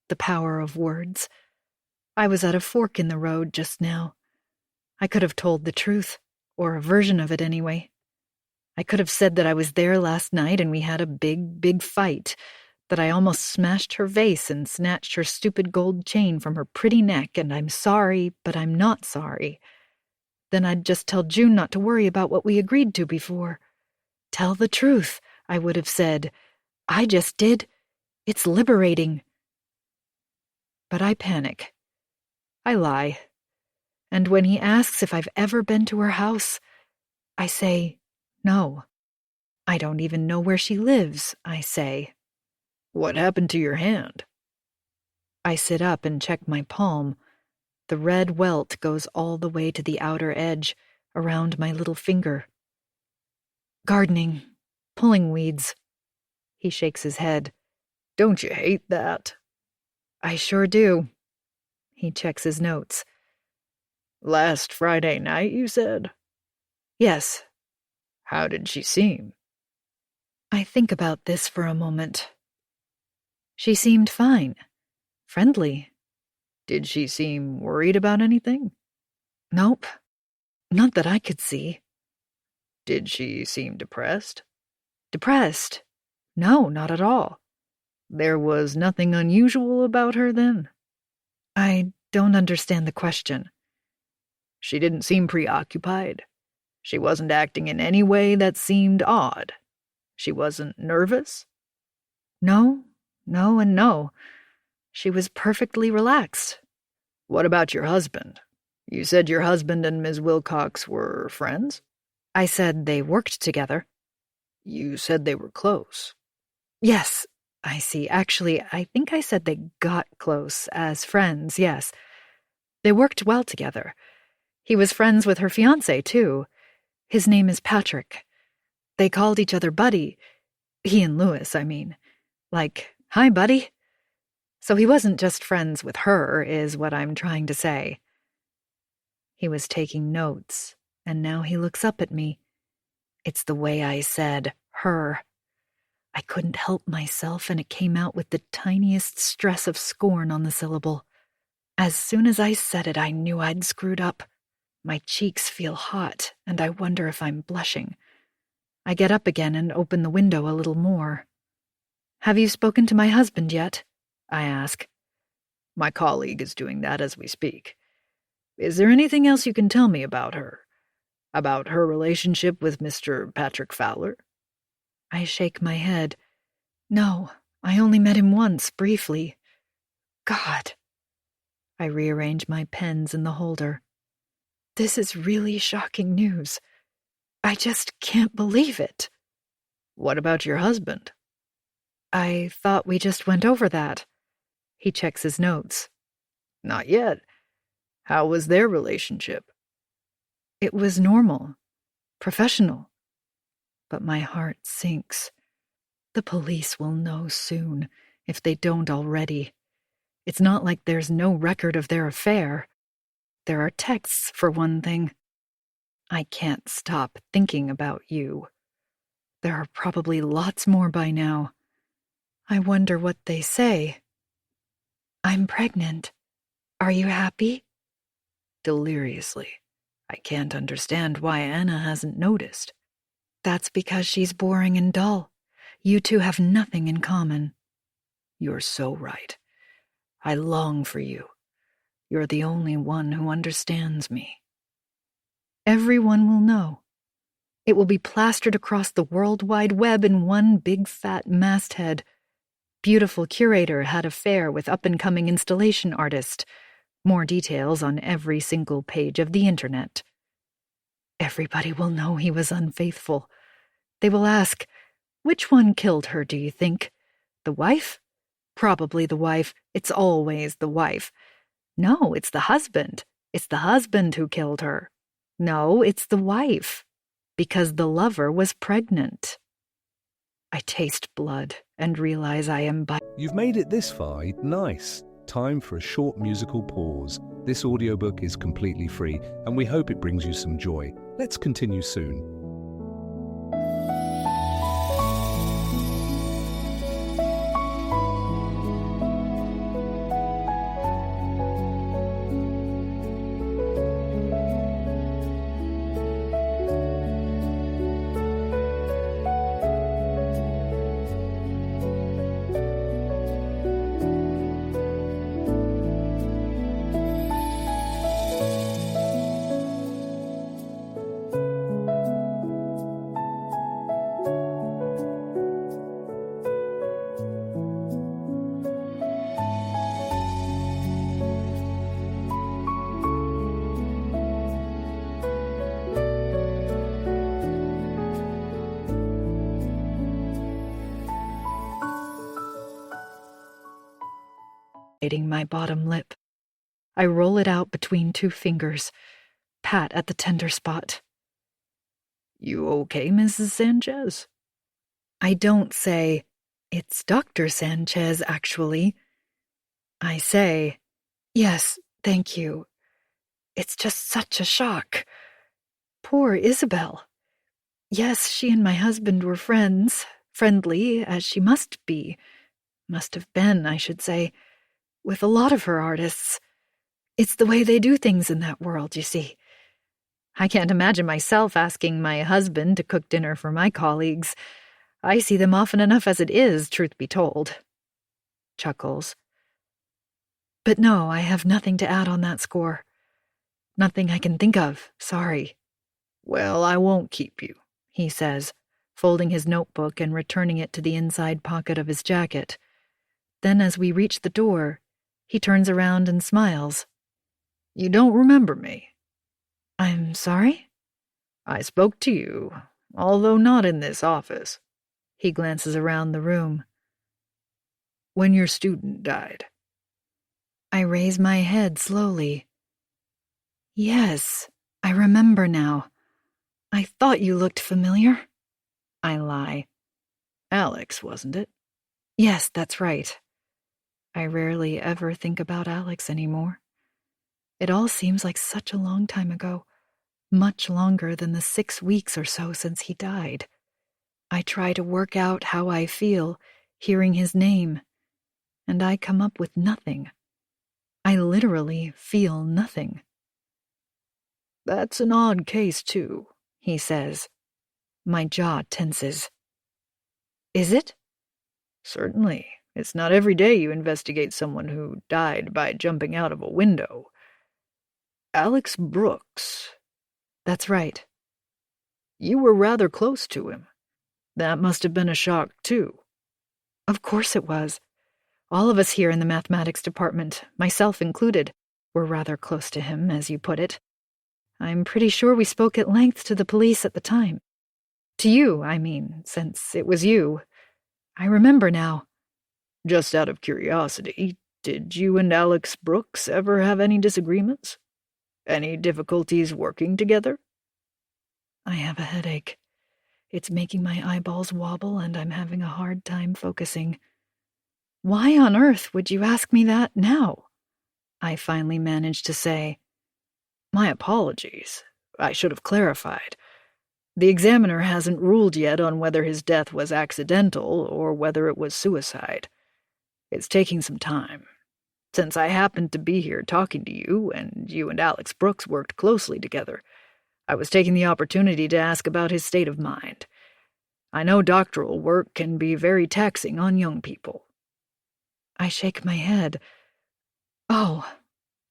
the power of words. I was at a fork in the road just now. I could have told the truth, or a version of it anyway. I could have said that I was there last night and we had a big fight, that I almost smashed her vase and snatched her stupid gold chain from her pretty neck, and I'm sorry, but I'm not sorry. Then I'd just tell June not to worry about what we agreed to before. Tell the truth, I would have said. I just did. It's liberating. But I panic. I lie. And when he asks if I've ever been to her house, I say, no. I don't even know where she lives, I say. What happened to your hand? I sit up and check my palm. The red welt goes all the way to the outer edge, around my little finger. Gardening. Pulling weeds. He shakes his head. Don't you hate that? I sure do. He checks his notes. Last Friday night, you said? Yes. How did she seem? I think about this for a moment. She seemed fine. Friendly. Did she seem worried about anything? Nope. Not that I could see. Did she seem depressed? Depressed? No, not at all. There was nothing unusual about her then? I don't understand the question. She didn't seem preoccupied. She wasn't acting in any way that seemed odd. She wasn't nervous? No, and no. She was perfectly relaxed. What about your husband? You said your husband and Ms. Wilcox were friends? I said they worked together. You said they were close. Yes, I see. Actually, I think I said they got close as friends, yes. They worked well together. He was friends with her fiancé, too. His name is Patrick. They called each other Buddy. He and Louis, I mean. Like, hi, Buddy. So he wasn't just friends with her, is what I'm trying to say. He was taking notes, and now he looks up at me. It's the way I said, her. I couldn't help myself, and it came out with the tiniest stress of scorn on the syllable. As soon as I said it, I knew I'd screwed up. My cheeks feel hot, and I wonder if I'm blushing. I get up again and open the window a little more. Have you spoken to my husband yet? I ask. My colleague is doing that as we speak. Is there anything else you can tell me about her? About her relationship with Mr. Patrick Fowler? I shake my head. No, I only met him once, briefly. God. I rearrange my pens in the holder. This is really shocking news. I just can't believe it. What about your husband? I thought we just went over that. He checks his notes. Not yet. How was their relationship? It was normal, professional. But my heart sinks. The police will know soon, if they don't already. It's not like there's no record of their affair. There are texts, for one thing. I can't stop thinking about you. There are probably lots more by now. I wonder what they say. I'm pregnant. Are you happy? Deliriously. I can't understand why Anna hasn't noticed. That's because she's boring and dull. You two have nothing in common. You're so right. I long for you. You're the only one who understands me. Everyone will know. It will be plastered across the World Wide Web in one big fat masthead. Beautiful curator had affair with up-and-coming installation artist. More details on every single page of the internet. Everybody will know he was unfaithful. They will ask, which one killed her, do you think? The wife? Probably the wife. It's always the wife. No, it's the husband. It's the husband who killed her. No, it's the wife. Because the lover was pregnant. I taste blood and realize I am You've made it this far. Nice. Time for a short musical pause. This audiobook is completely free, and we hope it brings you some joy. Let's continue soon. My bottom lip. I roll it out between two fingers, pat at the tender spot. You okay, Mrs. Sanchez? I don't say, it's Dr. Sanchez, actually. I say, yes, thank you. It's just such a shock. Poor Isabel. Yes, she and my husband were friends, friendly, as she must be. Must have been, I should say. With a lot of her artists. It's the way they do things in that world, you see. I can't imagine myself asking my husband to cook dinner for my colleagues. I see them often enough as it is, truth be told. Chuckles. But no, I have nothing to add on that score. Nothing I can think of, sorry. Well, I won't keep you, he says, folding his notebook and returning it to the inside pocket of his jacket. Then as we reach the door, he turns around and smiles. You don't remember me? I'm sorry? I spoke to you, although not in this office. He glances around the room. When your student died. I raise my head slowly. Yes, I remember now. I thought you looked familiar. I lie. Alex, wasn't it? Yes, that's right. I rarely ever think about Alex anymore. It all seems like such a long time ago, much longer than the 6 weeks or so since he died. I try to work out how I feel hearing his name, and I come up with nothing. I literally feel nothing. That's an odd case, too, he says. My jaw tenses. Is it? Certainly. It's not every day you investigate someone who died by jumping out of a window. Alex Brooks. That's right. You were rather close to him. That must have been a shock, too. Of course it was. All of us here in the mathematics department, myself included, were rather close to him, as you put it. I'm pretty sure we spoke at length to the police at the time. To you, I mean, since it was you. I remember now. Just out of curiosity, did you and Alex Brooks ever have any disagreements? Any difficulties working together? I have a headache. It's making my eyeballs wobble and I'm having a hard time focusing. Why on earth would you ask me that now? I finally managed to say. My apologies. I should have clarified. The examiner hasn't ruled yet on whether his death was accidental or whether it was suicide. It's taking some time. Since I happened to be here talking to you, and you and Alex Brooks worked closely together, I was taking the opportunity to ask about his state of mind. I know doctoral work can be very taxing on young people. I shake my head. Oh,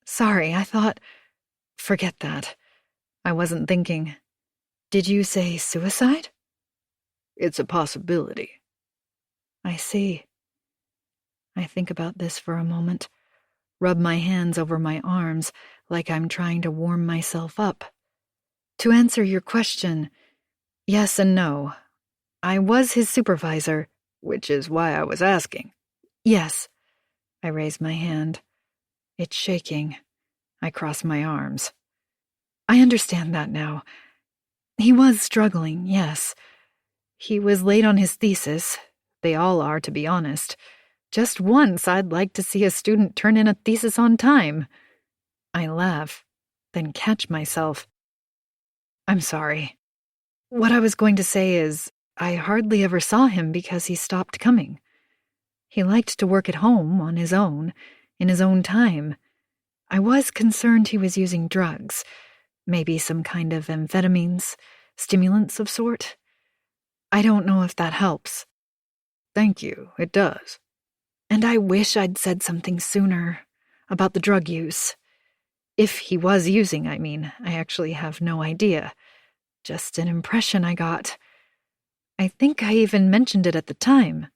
sorry, I thought... Forget that. I wasn't thinking. Did you say suicide? It's a possibility. I see. I think about this for a moment, rub my hands over my arms like I'm trying to warm myself up. To answer your question, yes and no. I was his supervisor. Which is why I was asking. Yes. I raise my hand. It's shaking. I cross my arms. I understand that now. He was struggling, yes. He was late on his thesis. They all are, to be honest. Just once I'd like to see a student turn in a thesis on time. I laugh, then catch myself. I'm sorry. What I was going to say is, I hardly ever saw him because he stopped coming. He liked to work at home on his own, in his own time. I was concerned he was using drugs, maybe some kind of amphetamines, stimulants of sort. I don't know if that helps. Thank you, it does. And I wish I'd said something sooner about the drug use. If he was using, I mean, I actually have no idea. Just an impression I got. I think I even mentioned it at the time.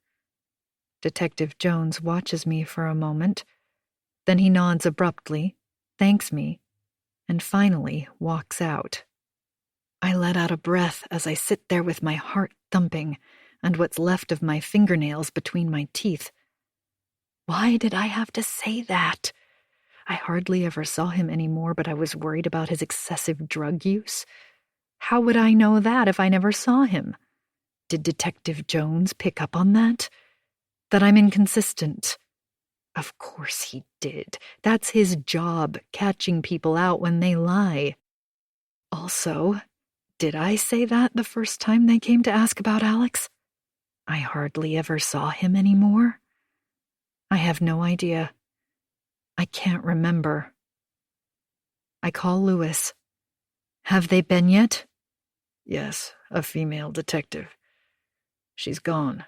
Detective Jones watches me for a moment. Then he nods abruptly, thanks me, and finally walks out. I let out a breath as I sit there with my heart thumping and what's left of my fingernails between my teeth. Why did I have to say that? I hardly ever saw him anymore, but I was worried about his excessive drug use. How would I know that if I never saw him? Did Detective Jones pick up on that? That I'm inconsistent? Of course he did. That's his job, catching people out when they lie. Also, did I say that the first time they came to ask about Alex? I hardly ever saw him anymore. I have no idea. I can't remember. I call Lewis. Have they been yet? Yes, a female detective. She's gone.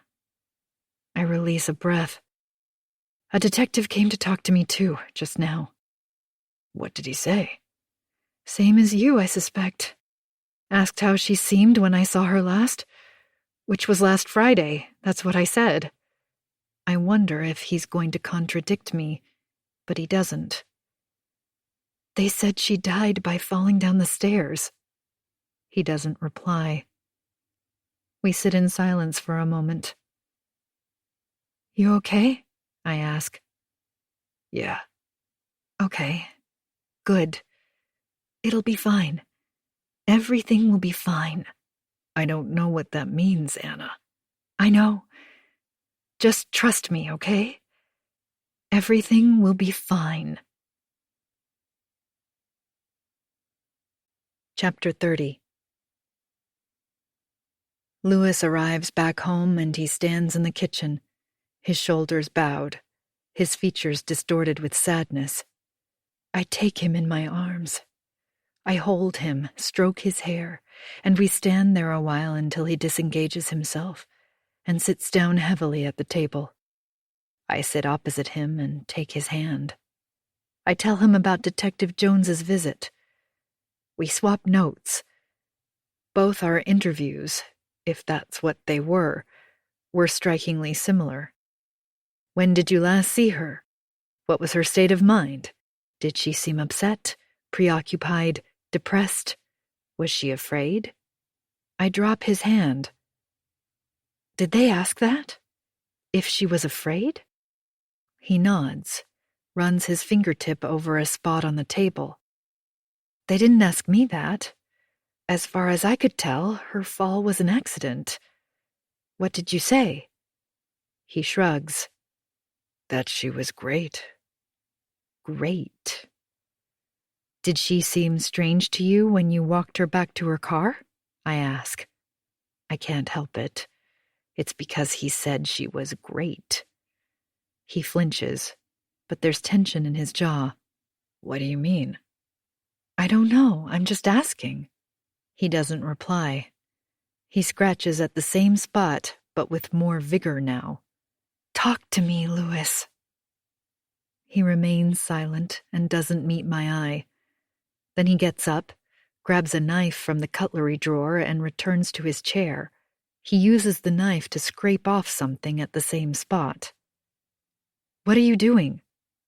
I release a breath. A detective came to talk to me too, just now. What did he say? Same as you, I suspect. Asked how she seemed when I saw her last, which was last Friday. That's what I said. I wonder if he's going to contradict me, but he doesn't. They said she died by falling down the stairs. He doesn't reply. We sit in silence for a moment. You okay? I ask. Yeah. Okay. Good. It'll be fine. Everything will be fine. I don't know what that means, Anna. I know. Just trust me, okay? Everything will be fine. Chapter 30. Louis arrives back home and he stands in the kitchen, his shoulders bowed, his features distorted with sadness. I take him in my arms. I hold him, stroke his hair, and we stand there a while until he disengages himself and sits down heavily at the table. I sit opposite him and take his hand. I tell him about Detective Jones's visit. We swap notes. Both our interviews, if that's what they were strikingly similar. When did you last see her? What was her state of mind? Did she seem upset, preoccupied, depressed? Was she afraid? I drop his hand. Did they ask that? If she was afraid? He nods, runs his fingertip over a spot on the table. They didn't ask me that. As far as I could tell, her fall was an accident. What did you say? He shrugs. That she was great. Great. Did she seem strange to you when you walked her back to her car? I ask. I can't help it. It's because he said she was great. He flinches, but there's tension in his jaw. What do you mean? I don't know. I'm just asking. He doesn't reply. He scratches at the same spot, but with more vigor now. Talk to me, Louis. He remains silent and doesn't meet my eye. Then he gets up, grabs a knife from the cutlery drawer, and returns to his chair. He uses the knife to scrape off something at the same spot. What are you doing?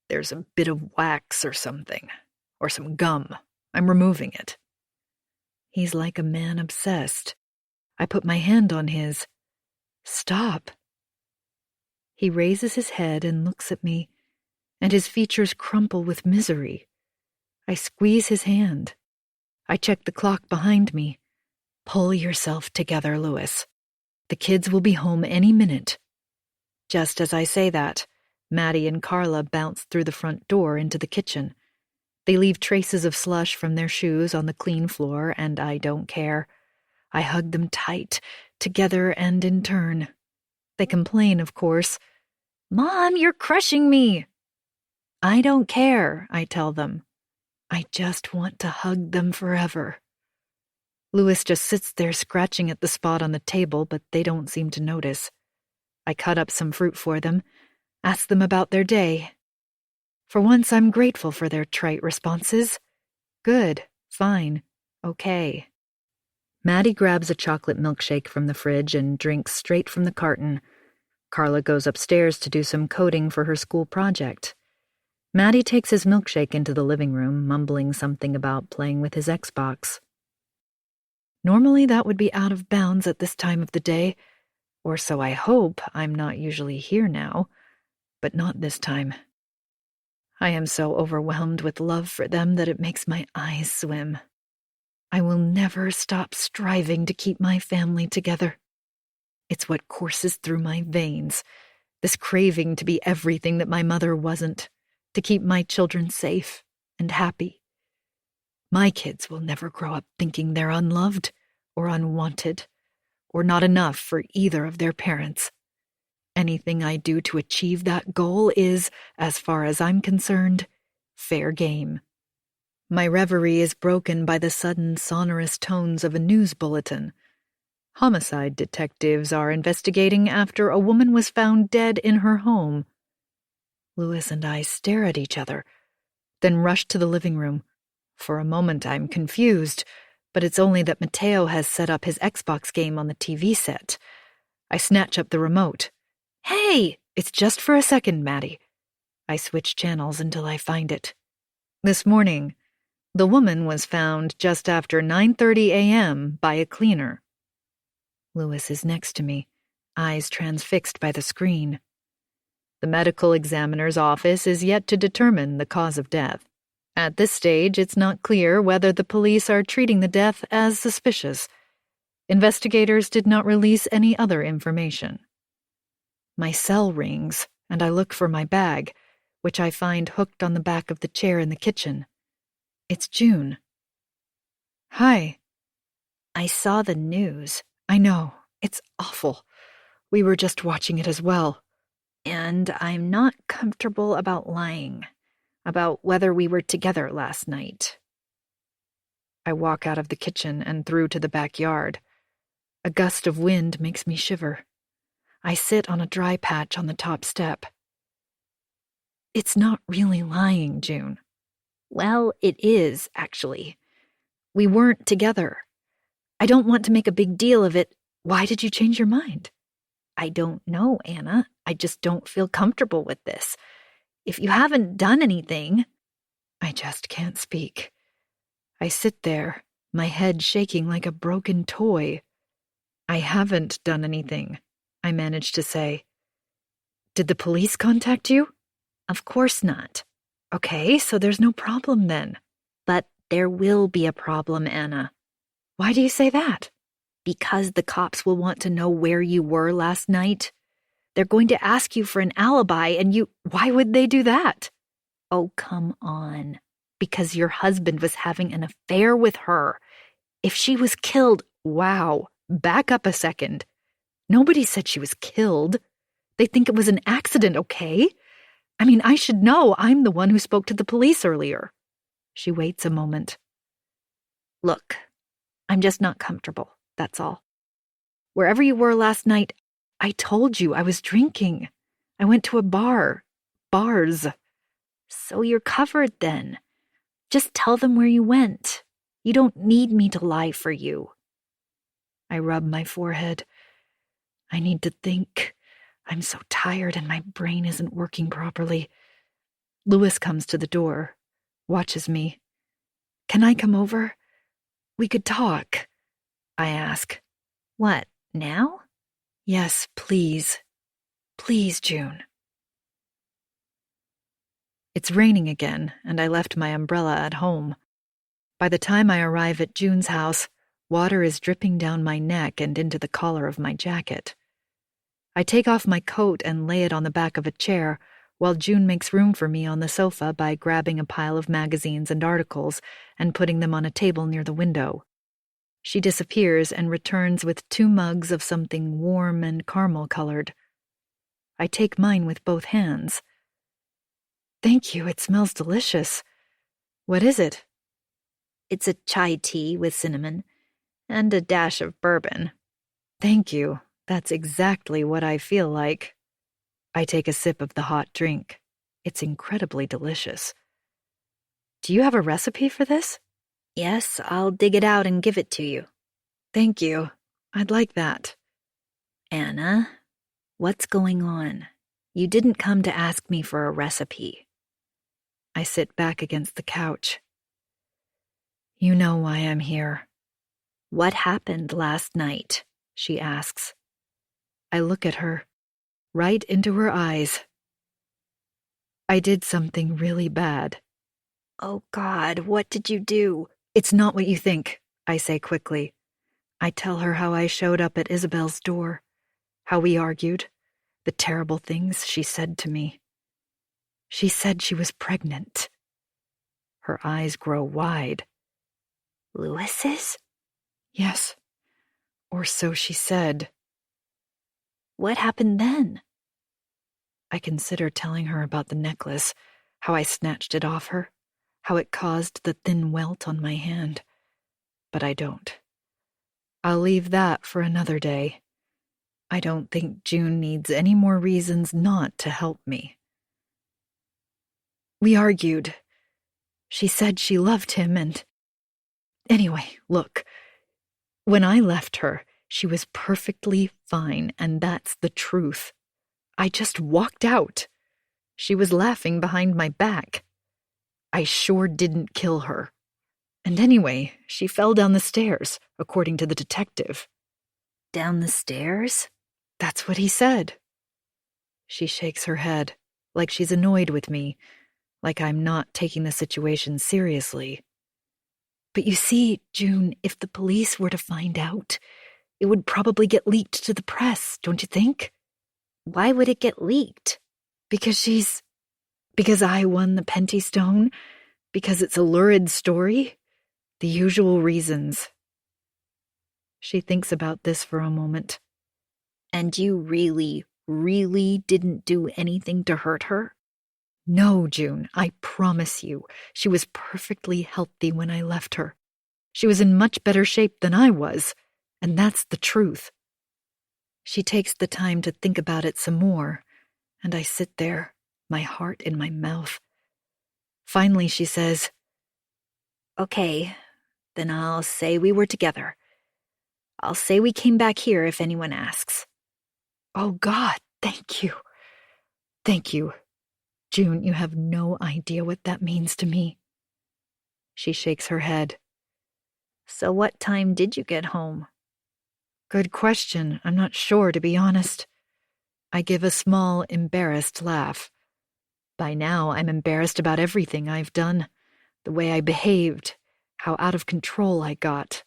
There's a bit of wax or something, or some gum. I'm removing it. He's like a man obsessed. I put my hand on his. Stop. He raises his head and looks at me, and his features crumple with misery. I squeeze his hand. I check the clock behind me. Pull yourself together, Louis. The kids will be home any minute. Just as I say that, Maddie and Carla bounce through the front door into the kitchen. They leave traces of slush from their shoes on the clean floor, and I don't care. I hug them tight, together and in turn. They complain, of course. Mom, you're crushing me. I don't care, I tell them. I just want to hug them forever. Louis just sits there scratching at the spot on the table, but they don't seem to notice. I cut up some fruit for them, ask them about their day. For once, I'm grateful for their trite responses. Good, fine, okay. Maddie grabs a chocolate milkshake from the fridge and drinks straight from the carton. Carla goes upstairs to do some coding for her school project. Maddie takes his milkshake into the living room, mumbling something about playing with his Xbox. Normally that would be out of bounds at this time of the day, or so I hope. I'm not usually here now, but not this time. I am so overwhelmed with love for them that it makes my eyes swim. I will never stop striving to keep my family together. It's what courses through my veins, this craving to be everything that my mother wasn't, to keep my children safe and happy. My kids will never grow up thinking they're unloved or unwanted or not enough for either of their parents. Anything I do to achieve that goal is, as far as I'm concerned, fair game. My reverie is broken by the sudden sonorous tones of a news bulletin. Homicide detectives are investigating after a woman was found dead in her home. Louis and I stare at each other, then rush to the living room. For a moment I'm confused, but it's only that Mateo has set up his Xbox game on the TV set. I snatch up the remote. Hey, it's just for a second, Maddie. I switch channels until I find it. This morning, the woman was found just after 9:30 a.m. by a cleaner. Louis is next to me, eyes transfixed by the screen. The medical examiner's office is yet to determine the cause of death. At this stage, it's not clear whether the police are treating the death as suspicious. Investigators did not release any other information. My cell rings, and I look for my bag, which I find hooked on the back of the chair in the kitchen. It's June. Hi. I saw the news. I know. It's awful. We were just watching it as well. And I'm not comfortable about lying about whether we were together last night. I walk out of the kitchen and through to the backyard. A gust of wind makes me shiver. I sit on a dry patch on the top step. It's not really lying, June. Well, it is, actually. We weren't together. I don't want to make a big deal of it. Why did you change your mind? I don't know, Anna. I just don't feel comfortable with this. If you haven't done anything... I just can't speak. I sit there, my head shaking like a broken toy. I haven't done anything, I managed to say. Did the police contact you? Of course not. Okay, so there's no problem then. But there will be a problem, Anna. Why do you say that? Because the cops will want to know where you were last night. They're going to ask you for an alibi, and why would they do that? Oh, come on. Because your husband was having an affair with her. If she was killed, wow, back up a second. Nobody said she was killed. They think it was an accident, okay? I mean, I should know. I'm the one who spoke to the police earlier. She waits a moment. Look, I'm just not comfortable, that's all. Wherever you were last night, I told you I was drinking. I went to a bar. Bars. So you're covered then. Just tell them where you went. You don't need me to lie for you. I rub my forehead. I need to think. I'm so tired and my brain isn't working properly. Louis comes to the door, watches me. Can I come over? We could talk. I ask. What, now? Yes, please. Please, June. It's raining again, and I left my umbrella at home. By the time I arrive at June's house, water is dripping down my neck and into the collar of my jacket. I take off my coat and lay it on the back of a chair, while June makes room for me on the sofa by grabbing a pile of magazines and articles and putting them on a table near the window. She disappears and returns with 2 mugs of something warm and caramel-colored. I take mine with both hands. Thank you, it smells delicious. What is it? It's a chai tea with cinnamon and a dash of bourbon. Thank you. That's exactly what I feel like. I take a sip of the hot drink. It's incredibly delicious. Do you have a recipe for this? Yes, I'll dig it out and give it to you. Thank you. I'd like that. Anna, what's going on? You didn't come to ask me for a recipe. I sit back against the couch. You know why I'm here. What happened last night? She asks. I look at her, right into her eyes. I did something really bad. Oh God, what did you do? It's not what you think, I say quickly. I tell her how I showed up at Isabel's door, how we argued, the terrible things she said to me. She said she was pregnant. Her eyes grow wide. Louis's? Yes, or so she said. What happened then? I consider telling her about the necklace, how I snatched it off her, how it caused the thin welt on my hand. But I don't. I'll leave that for another day. I don't think June needs any more reasons not to help me. We argued. She said she loved him and... Anyway, look. When I left her, she was perfectly fine, and that's the truth. I just walked out. She was laughing behind my back. I sure didn't kill her. And anyway, she fell down the stairs, according to the detective. Down the stairs? That's what he said. She shakes her head, like she's annoyed with me, like I'm not taking the situation seriously. But you see, June, if the police were to find out, it would probably get leaked to the press, don't you think? Why would it get leaked? Because I won the Penty Stone? Because it's a lurid story? The usual reasons. She thinks about this for a moment. And you really, really didn't do anything to hurt her? No, June, I promise you. She was perfectly healthy when I left her. She was in much better shape than I was, and that's the truth. She takes the time to think about it some more, and I sit there, my heart in my mouth. Finally, she says, Okay, then I'll say we were together. I'll say we came back here if anyone asks. Oh, God, thank you. Thank you. June, you have no idea what that means to me. She shakes her head. So what time did you get home? Good question. I'm not sure, to be honest. I give a small, embarrassed laugh. By now, I'm embarrassed about everything I've done, the way I behaved, how out of control I got.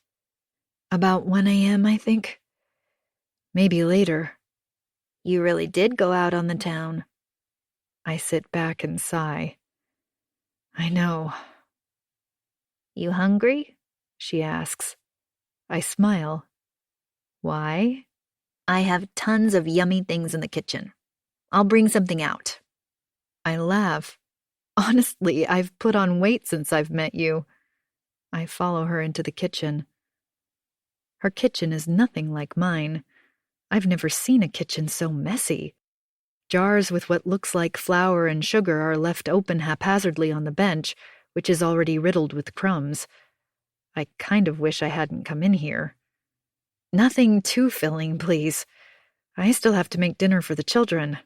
About 1 a.m., I think. Maybe later. You really did go out on the town. I sit back and sigh. I know. You hungry? She asks. I smile. Why? I have tons of yummy things in the kitchen. I'll bring something out. I laugh. Honestly, I've put on weight since I've met you. I follow her into the kitchen. Her kitchen is nothing like mine. I've never seen a kitchen so messy. Jars with what looks like flour and sugar are left open haphazardly on the bench, which is already riddled with crumbs. I kind of wish I hadn't come in here. Nothing too filling, please. I still have to make dinner for the children.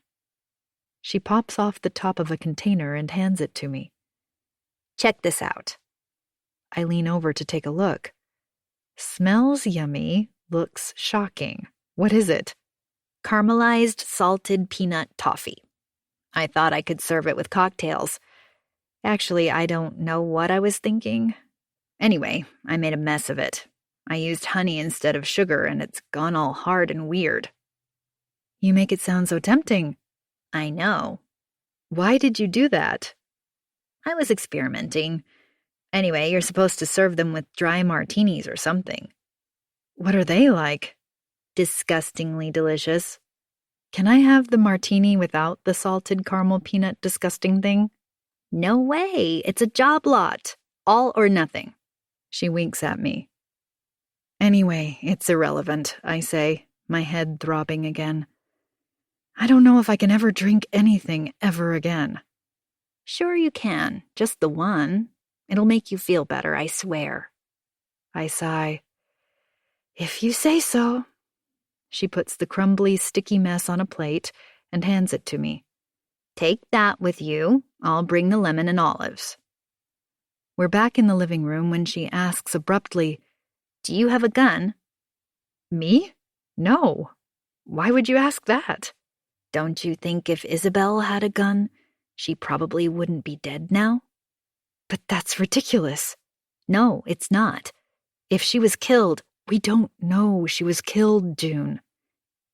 She pops off the top of a container and hands it to me. Check this out. I lean over to take a look. Smells yummy, looks shocking. What is it? Caramelized salted peanut toffee. I thought I could serve it with cocktails. Actually, I don't know what I was thinking. Anyway, I made a mess of it. I used honey instead of sugar, and it's gone all hard and weird. You make it sound so tempting. I know. Why did you do that? I was experimenting. Anyway, you're supposed to serve them with dry martinis or something. What are they like? Disgustingly delicious. Can I have the martini without the salted caramel peanut disgusting thing? No way. It's a job lot. All or nothing. She winks at me. Anyway, it's irrelevant, I say, my head throbbing again. I don't know if I can ever drink anything ever again. Sure you can. Just the one. It'll make you feel better, I swear. I sigh. If you say so. She puts the crumbly, sticky mess on a plate and hands it to me. Take that with you. I'll bring the lemon and olives. We're back in the living room when she asks abruptly, Do you have a gun? Me? No. Why would you ask that? Don't you think if Isabel had a gun, she probably wouldn't be dead now? But that's ridiculous. No, it's not. If she was killed, we don't know she was killed, June.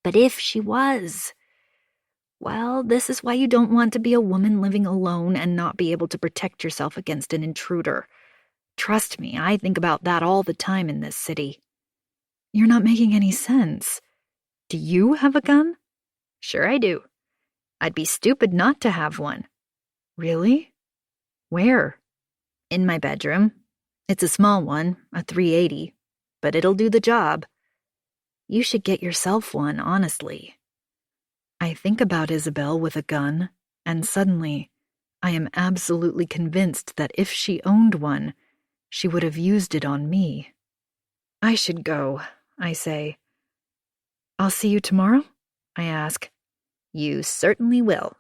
But if she was... Well, this is why you don't want to be a woman living alone and not be able to protect yourself against an intruder. Trust me, I think about that all the time in this city. You're not making any sense. Do you have a gun? Sure I do. I'd be stupid not to have one. Really? Where? In my bedroom. It's a small one, a 380, but it'll do the job. You should get yourself one, honestly. I think about Isabel with a gun, and suddenly, I am absolutely convinced that if she owned one, she would have used it on me. I should go, I say. I'll see you tomorrow? I ask. You certainly will.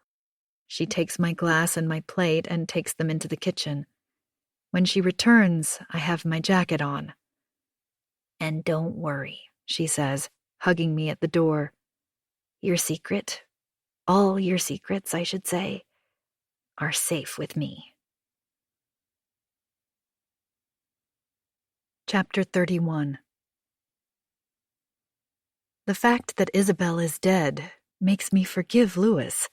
She takes my glass and my plate and takes them into the kitchen. When she returns, I have my jacket on. And don't worry, she says, hugging me at the door. Your secret, all your secrets, I should say, are safe with me. Chapter 31. The fact that Isabel is dead makes me forgive Louis.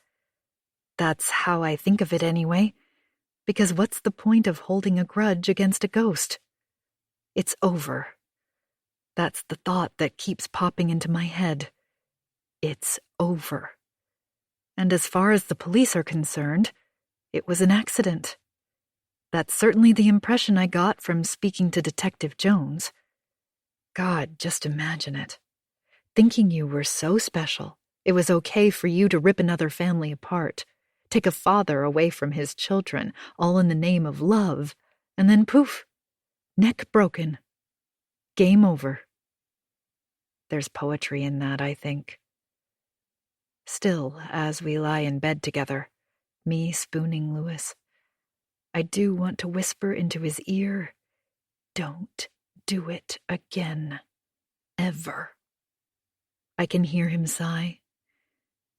That's how I think of it anyway, because what's the point of holding a grudge against a ghost? It's over. That's the thought that keeps popping into my head. It's over. And as far as the police are concerned, it was an accident. That's certainly the impression I got from speaking to Detective Jones. God, just imagine it. Thinking you were so special, it was okay for you to rip another family apart, take a father away from his children, all in the name of love, and then poof, neck broken. Game over. There's poetry in that, I think. Still, as we lie in bed together, me spooning Louis, I do want to whisper into his ear, "Don't do it again. Ever." I can hear him sigh.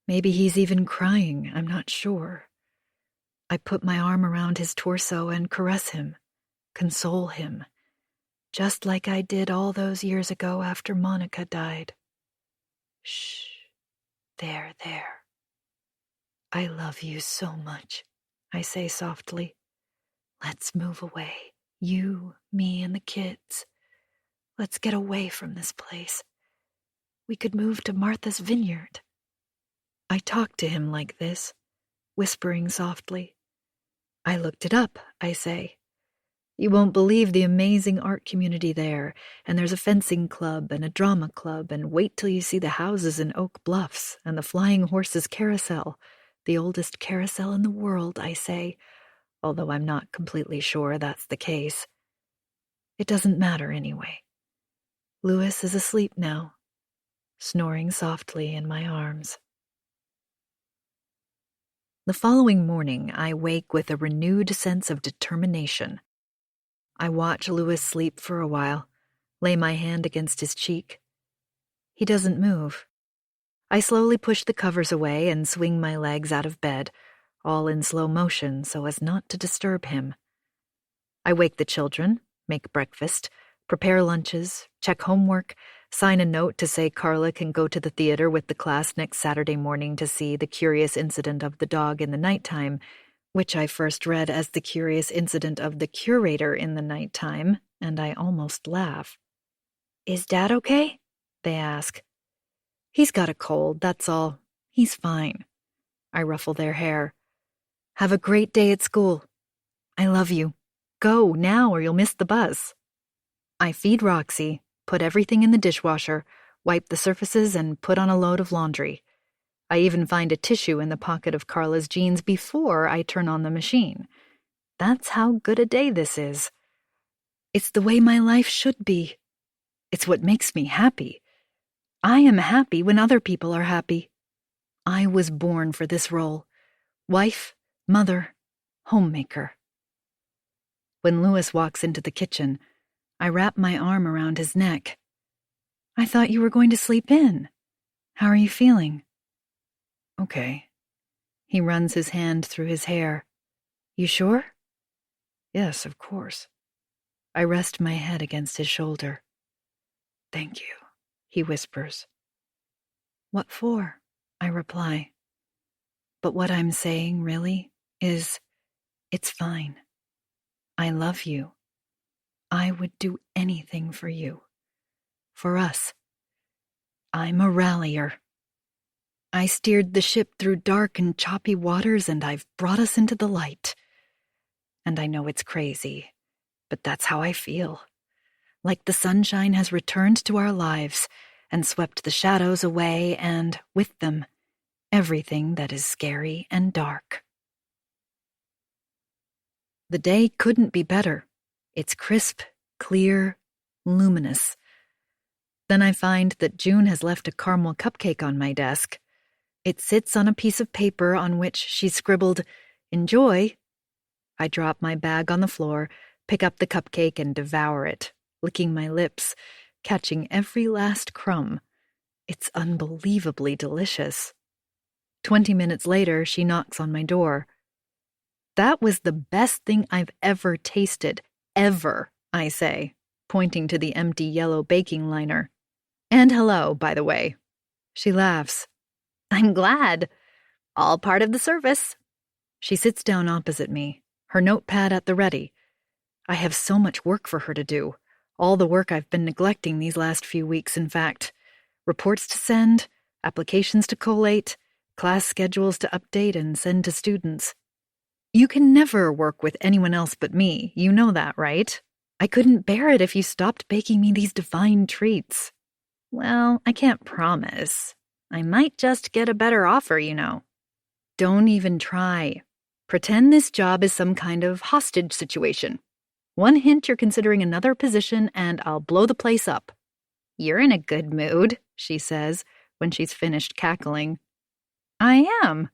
Maybe he's even crying, I'm not sure. I put my arm around his torso and caress him, console him, just like I did all those years ago after Monica died. Shh. There. I love you so much, I say softly. Let's move away. You, me, and the kids. Let's get away from this place. We could move to Martha's Vineyard. I talk to him like this, whispering softly. I looked it up, I say. You won't believe the amazing art community there, and there's a fencing club and a drama club, and wait till you see the houses in Oak Bluffs and the Flying Horses Carousel, the oldest carousel in the world, I say, although I'm not completely sure that's the case. It doesn't matter anyway. Louis is asleep now, snoring softly in my arms. The following morning, I wake with a renewed sense of determination. I watch Louis sleep for a while, lay my hand against his cheek. He doesn't move. I slowly push the covers away and swing my legs out of bed, all in slow motion so as not to disturb him. I wake the children, make breakfast, prepare lunches, check homework, sign a note to say Carla can go to the theater with the class next Saturday morning to see The Curious Incident of the Dog in the Nighttime, which I first read as The Curious Incident of the Curator in the Nighttime, and I almost laugh. Is Dad okay? They ask. He's got a cold, that's all. He's fine. I ruffle their hair. Have a great day at school. I love you. Go now or you'll miss the bus. I feed Roxy, put everything in the dishwasher, wipe the surfaces, and put on a load of laundry. I even find a tissue in the pocket of Carla's jeans before I turn on the machine. That's how good a day this is. It's the way my life should be. It's what makes me happy. I am happy when other people are happy. I was born for this role. Wife, mother, homemaker. When Louis walks into the kitchen, I wrap my arm around his neck. I thought you were going to sleep in. How are you feeling? Okay. He runs his hand through his hair. You sure? Yes, of course. I rest my head against his shoulder. Thank you, he whispers. What for? I reply. But what I'm saying, really, is, it's fine. I love you. I would do anything for you. For us. I'm a rallier. I steered the ship through dark and choppy waters, and I've brought us into the light. And I know it's crazy, but that's how I feel. Like the sunshine has returned to our lives and swept the shadows away, and, with them, everything that is scary and dark. The day couldn't be better. It's crisp, clear, luminous. Then I find that June has left a caramel cupcake on my desk. It sits on a piece of paper on which she scribbled, "Enjoy." I drop my bag on the floor, pick up the cupcake, and devour it, licking my lips, catching every last crumb. It's unbelievably delicious. 20 minutes later, she knocks on my door. "That was the best thing I've ever tasted, ever," I say, pointing to the empty yellow baking liner. "And hello, by the way." She laughs. "I'm glad. All part of the service." She sits down opposite me, her notepad at the ready. I have so much work for her to do, all the work I've been neglecting these last few weeks, in fact. Reports to send, applications to collate, class schedules to update and send to students. You can never work with anyone else but me, you know that, right? I couldn't bear it if you stopped baking me these divine treats. Well, I can't promise. I might just get a better offer, you know. Don't even try. Pretend this job is some kind of hostage situation. One hint you're considering another position and I'll blow the place up. You're in a good mood, she says, when she's finished cackling. I am.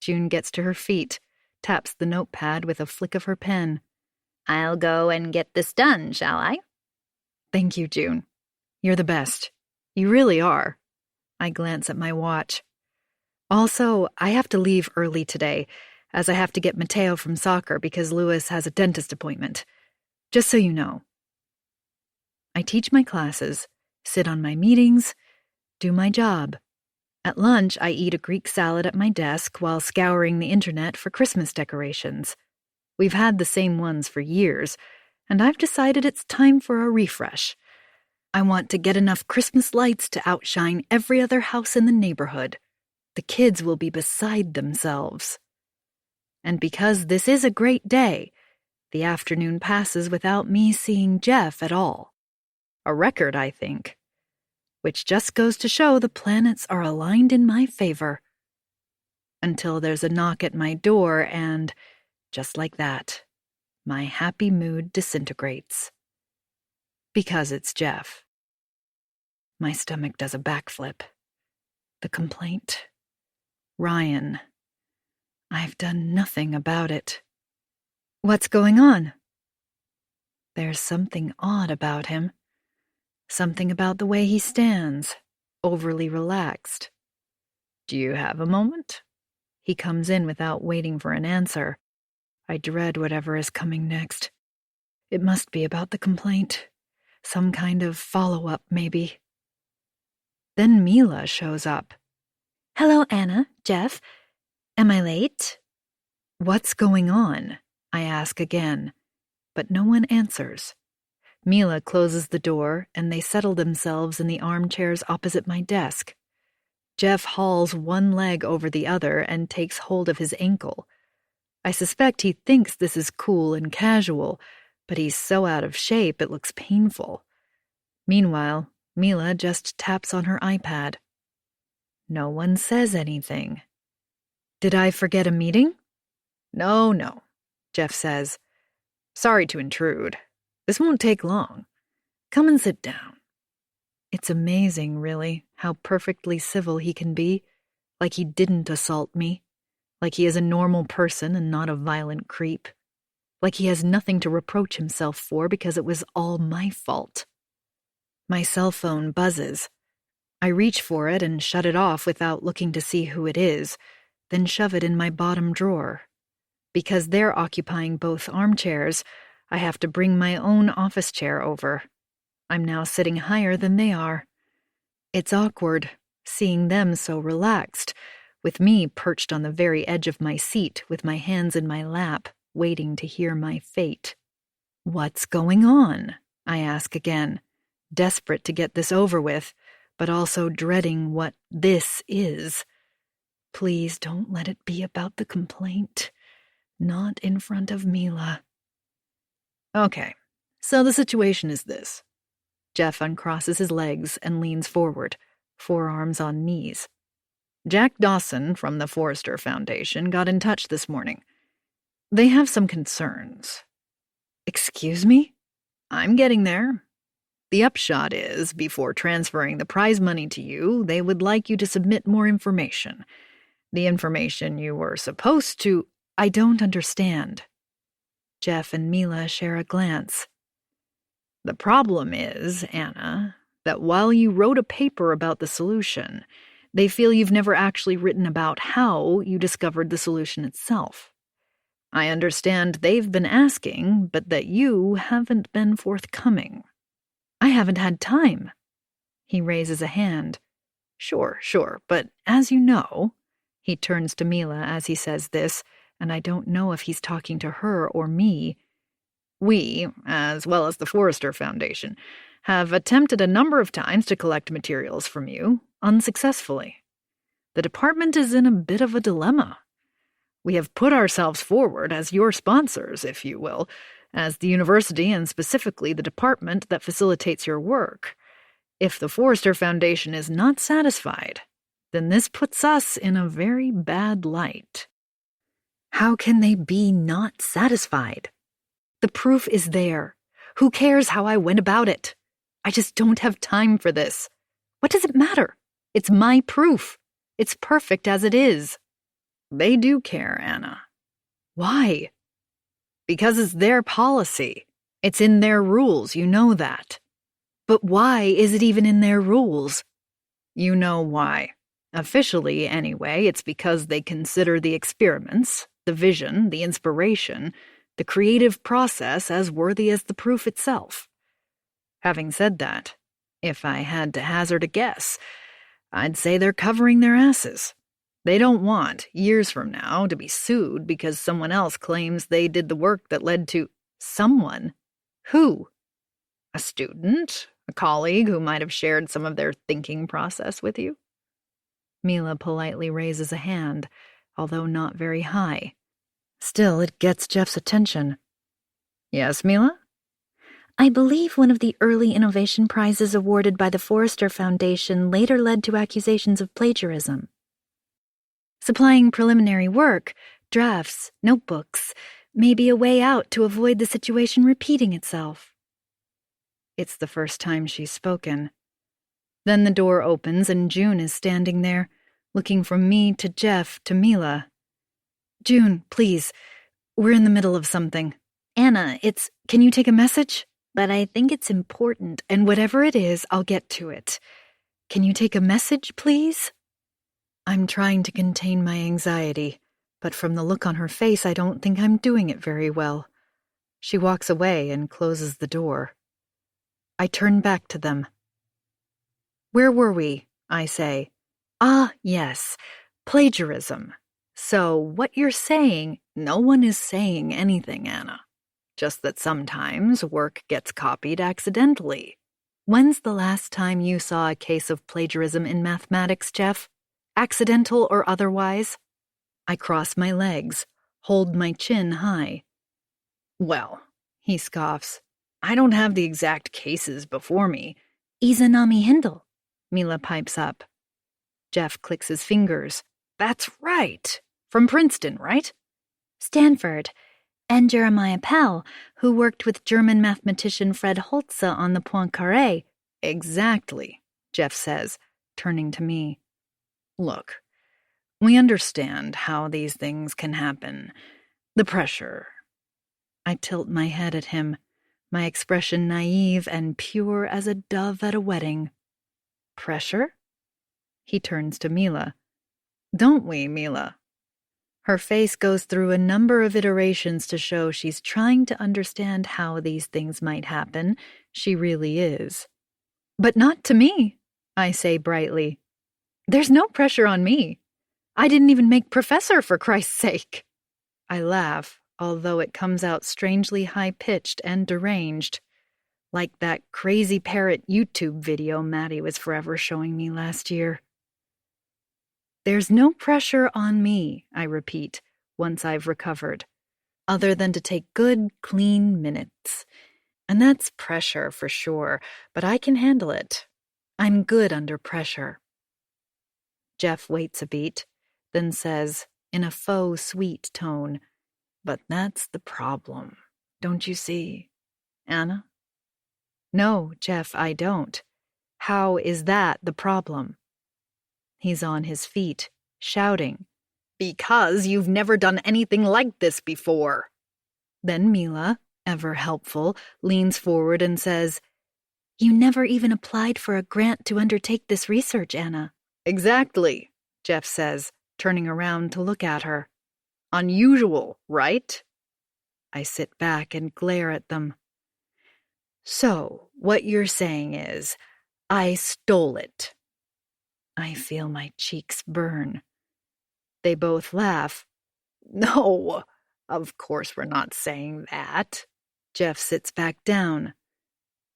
June gets to her feet, taps the notepad with a flick of her pen. I'll go and get this done, shall I? Thank you, June. You're the best. You really are. I glance at my watch. Also, I have to leave early today, as I have to get Mateo from soccer because Louis has a dentist appointment. Just so you know. I teach my classes, sit on my meetings, do my job. At lunch, I eat a Greek salad at my desk while scouring the internet for Christmas decorations. We've had the same ones for years, and I've decided it's time for a refresh. I want to get enough Christmas lights to outshine every other house in the neighborhood. The kids will be beside themselves. And because this is a great day, the afternoon passes without me seeing Jeff at all. A record, I think. Which just goes to show the planets are aligned in my favor. Until there's a knock at my door and, just like that, my happy mood disintegrates. Because it's Jeff. My stomach does a backflip. The complaint. Ryan. I've done nothing about it. What's going on? There's something odd about him. Something about the way he stands, overly relaxed. Do you have a moment? He comes in without waiting for an answer. I dread whatever is coming next. It must be about the complaint. Some kind of follow-up, maybe. Then Mila shows up. Hello, Anna, Jeff. Am I late? What's going on? I ask again, but no one answers. Mila closes the door, and they settle themselves in the armchairs opposite my desk. Jeff hauls one leg over the other and takes hold of his ankle. I suspect he thinks this is cool and casual, but he's so out of shape it looks painful. Meanwhile, Mila just taps on her iPad. No one says anything. Did I forget a meeting? No, Jeff says. Sorry to intrude. This won't take long. Come and sit down. It's amazing, really, how perfectly civil he can be, like he didn't assault me, like he is a normal person and not a violent creep, like he has nothing to reproach himself for because it was all my fault. My cell phone buzzes. I reach for it and shut it off without looking to see who it is, then shove it in my bottom drawer. Because they're occupying both armchairs, I have to bring my own office chair over. I'm now sitting higher than they are. It's awkward, seeing them so relaxed, with me perched on the very edge of my seat with my hands in my lap, waiting to hear my fate. What's going on? I ask again, desperate to get this over with, but also dreading what this is. Please don't let it be about the complaint. Not in front of Mila. Okay, so the situation is this. Jeff uncrosses his legs and leans forward, forearms on knees. Jack Dawson from the Forrester Foundation got in touch this morning. They have some concerns. Excuse me? I'm getting there. The upshot is, before transferring the prize money to you, they would like you to submit more information. The information you were supposed to— I don't understand. Jeff and Mila share a glance. The problem is, Anna, that while you wrote a paper about the solution, they feel you've never actually written about how you discovered the solution itself. I understand they've been asking, but that you haven't been forthcoming. I haven't had time. He raises a hand. Sure, but as you know— He turns to Mila as he says this, and I don't know if he's talking to her or me. We, as well as the Forrester Foundation, have attempted a number of times to collect materials from you, unsuccessfully. The department is in a bit of a dilemma. We have put ourselves forward as your sponsors, if you will, as the university and specifically the department that facilitates your work. If the Forrester Foundation is not satisfied, then this puts us in a very bad light. How can they be not satisfied? The proof is there. Who cares how I went about it? I just don't have time for this. What does it matter? It's my proof. It's perfect as it is. They do care, Anna. Why? Because it's their policy. It's in their rules, you know that. But why is it even in their rules? You know why. Officially, anyway, it's because they consider the experiments, the vision, the inspiration, the creative process as worthy as the proof itself. Having said that, if I had to hazard a guess, I'd say they're covering their asses. They don't want, years from now, to be sued because someone else claims they did the work that led to— Someone? Who? A student, a colleague who might have shared some of their thinking process with you. Mila politely raises a hand, although not very high. Still, it gets Jeff's attention. Yes, Mila? I believe one of the early innovation prizes awarded by the Forrester Foundation later led to accusations of plagiarism. Supplying preliminary work, drafts, notebooks, may be a way out to avoid the situation repeating itself. It's the first time she's spoken. Then the door opens and June is standing there, looking from me to Jeff to Mila. June, please, we're in the middle of something. Anna, Can you take a message? But I think it's important. And whatever it is, I'll get to it. Can you take a message, please? I'm trying to contain my anxiety, but from the look on her face, I don't think I'm doing it very well. She walks away and closes the door. I turn back to them. Where were we? I say. Ah, yes, plagiarism. So what you're saying— No one is saying anything, Anna. Just that sometimes work gets copied accidentally. When's the last time you saw a case of plagiarism in mathematics, Jeff? Accidental or otherwise? I cross my legs, hold my chin high. Well, he scoffs, I don't have the exact cases before me. Izanami Hindle, Mila pipes up. Jeff clicks his fingers. That's right. From Princeton, right? Stanford, and Jeremiah Pell, who worked with German mathematician Fred Holze on the Poincaré. Exactly, Jeff says, turning to me. Look, we understand how these things can happen. The pressure. I tilt my head at him, my expression naive and pure as a dove at a wedding. Pressure? He turns to Mila. Don't we, Mila? Her face goes through a number of iterations to show she's trying to understand how these things might happen. She really is. But not to me, I say brightly. There's no pressure on me. I didn't even make professor, for Christ's sake. I laugh, although it comes out strangely high-pitched and deranged, like that crazy parrot YouTube video Maddie was forever showing me last year. There's no pressure on me, I repeat, once I've recovered. other than to take good, clean minutes. And that's pressure for sure, but I can handle it. I'm good under pressure. Jeff waits a beat, then says, in a faux sweet tone, "But that's the problem, don't you see, Anna?" "No, Jeff, I don't. How is that the problem?" He's on his feet, shouting, "Because you've never done anything like this before." Then Mila, ever helpful, leans forward and says, "You never even applied for a grant to undertake this research, Anna." "Exactly," Jeff says, turning around to look at her. "Unusual, right?" I sit back and glare at them. "So, what you're saying is, I stole it." I feel my cheeks burn. They both laugh. "No, of course we're not saying that." Jeff sits back down.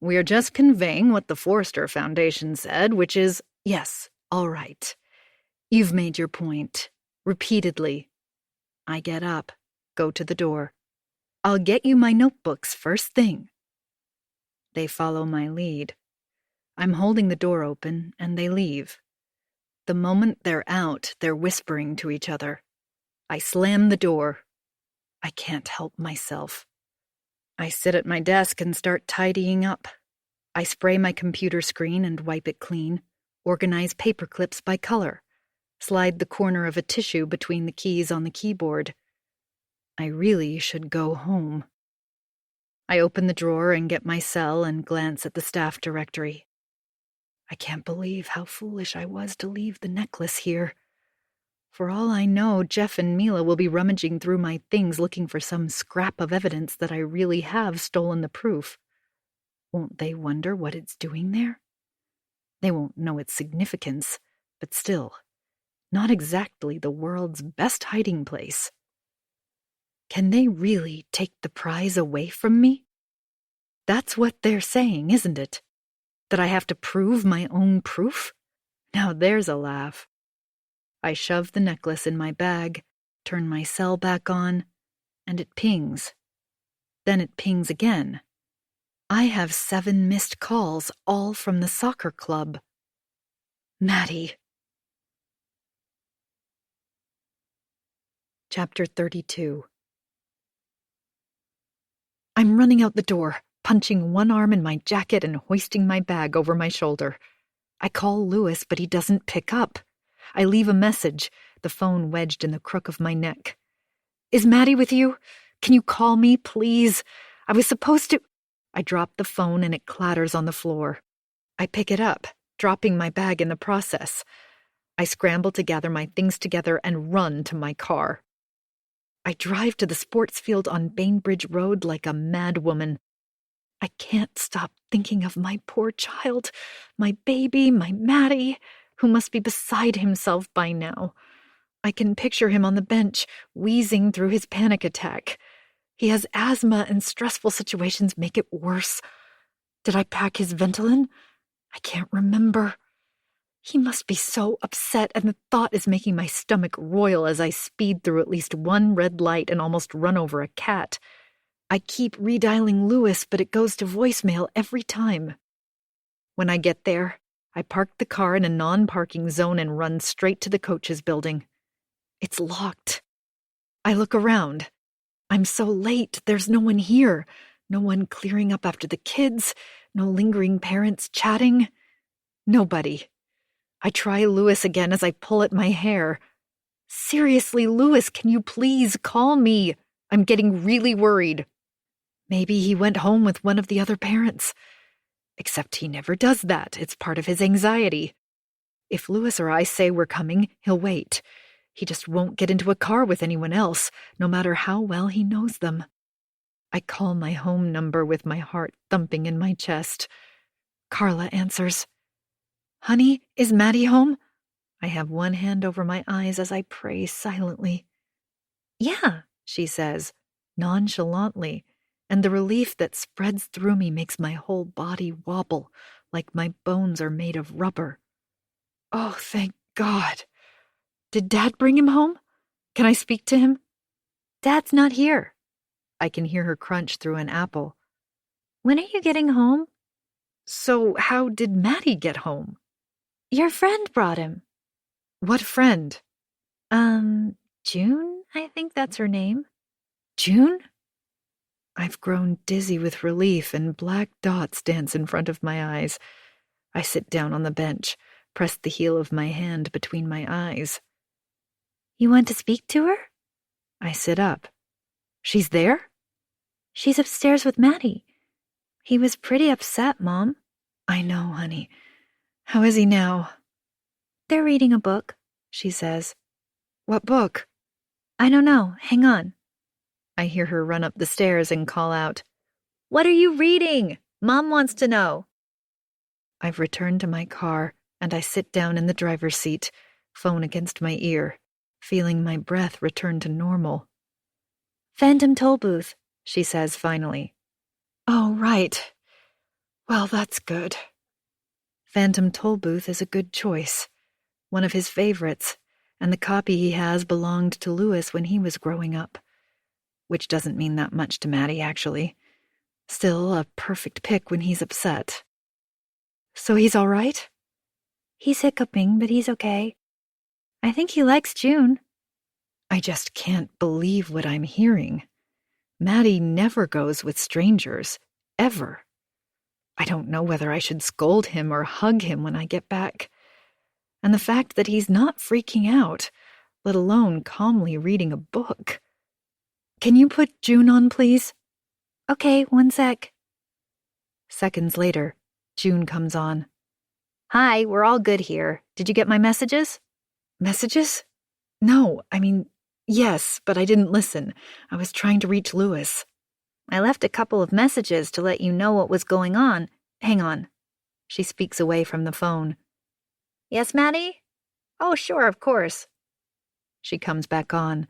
"We're just conveying what the Forster Foundation said, which is, yes, all right. You've made your point. Repeatedly." I get up, go to the door. "I'll get you my notebooks first thing." They follow my lead. I'm holding the door open, and they leave. The moment they're out, they're whispering to each other. I slam the door. I can't help myself. I sit at my desk and start tidying up. I spray my computer screen and wipe it clean, organize paper clips by color, slide the corner of a tissue between the keys on the keyboard. I really should go home. I open the drawer and get my cell and glance at the staff directory. I can't believe how foolish I was to leave the necklace here. For all I know, Jeff and Mila will be rummaging through my things looking for some scrap of evidence that I really have stolen the proof. Won't they wonder what it's doing there? They won't know its significance, but still, not exactly the world's best hiding place. Can they really take the prize away from me? That's what they're saying, isn't it? That I have to prove my own proof? Now there's a laugh. I shove the necklace in my bag, turn my cell back on, and it pings. Then it pings again. I have 7 missed calls, all from the soccer club. Maddie. Chapter 32. I'm running out the door, punching one arm in my jacket and hoisting my bag over my shoulder. I call Louis, but he doesn't pick up. I leave a message, the phone wedged in the crook of my neck. "Is Maddie with you? Can you call me, please? I was supposed to—" I drop the phone and it clatters on the floor. I pick it up, dropping my bag in the process. I scramble to gather my things together and run to my car. I drive to the sports field on Bainbridge Road like a madwoman. I can't stop thinking of my poor child, my baby, my Maddie, who must be beside himself by now. I can picture him on the bench, wheezing through his panic attack. He has asthma and stressful situations make it worse. Did I pack his Ventolin? I can't remember. He must be so upset, and the thought is making my stomach roil as I speed through at least one red light and almost run over a cat. I keep redialing Louis, but it goes to voicemail every time. When I get there, I park the car in a non-parking zone and run straight to the coach's building. It's locked. I look around. I'm so late, there's no one here. No one clearing up after the kids. No lingering parents chatting. Nobody. I try Louis again as I pull at my hair. Seriously, Louis, can you please call me? I'm getting really worried. Maybe he went home with one of the other parents. Except he never does that. It's part of his anxiety. If Louis or I say we're coming, he'll wait. He just won't get into a car with anyone else, no matter how well he knows them. I call my home number with my heart thumping in my chest. Carla answers. "Honey, is Maddie home?" I have one hand over my eyes as I pray silently. "Yeah," she says, nonchalantly, and the relief that spreads through me makes my whole body wobble, like my bones are made of rubber. Oh, thank God. Did Dad bring him home? Can I speak to him? "Dad's not here." I can hear her crunch through an apple. When are you getting home? So how did Maddie get home? Your friend brought him. What friend? June, I think that's her name. June? I've grown dizzy with relief and black dots dance in front of my eyes. I sit down on the bench, press the heel of my hand between my eyes. You want to speak to her? I sit up. She's there? She's upstairs with Maddie. He was pretty upset, Mom. I know, honey. How is he now? They're reading a book, she says. What book? I don't know. Hang on. I hear her run up the stairs and call out, What are you reading? Mom wants to know. I've returned to my car, and I sit down in the driver's seat, phone against my ear, feeling my breath return to normal. Phantom toll booth, she says finally. Oh, right. Well, that's good. Phantom Tollbooth is a good choice. One of his favorites, and the copy he has belonged to Louis when he was growing up. Which doesn't mean that much to Maddie, actually. Still a perfect pick when he's upset. So he's all right? He's hiccuping, but he's okay. I think he likes June. I just can't believe what I'm hearing. Maddie never goes with strangers, ever. I don't know whether I should scold him or hug him when I get back. And the fact that he's not freaking out, let alone calmly reading a book. Can you put June on, please? Okay, 1 sec. Seconds later, June comes on. Hi, we're all good here. Did you get my messages? Messages? No, yes, but I didn't listen. I was trying to reach Louis. I left a couple of messages to let you know what was going on. Hang on. She speaks away from the phone. Yes, Maddie? Oh, sure, of course. She comes back on.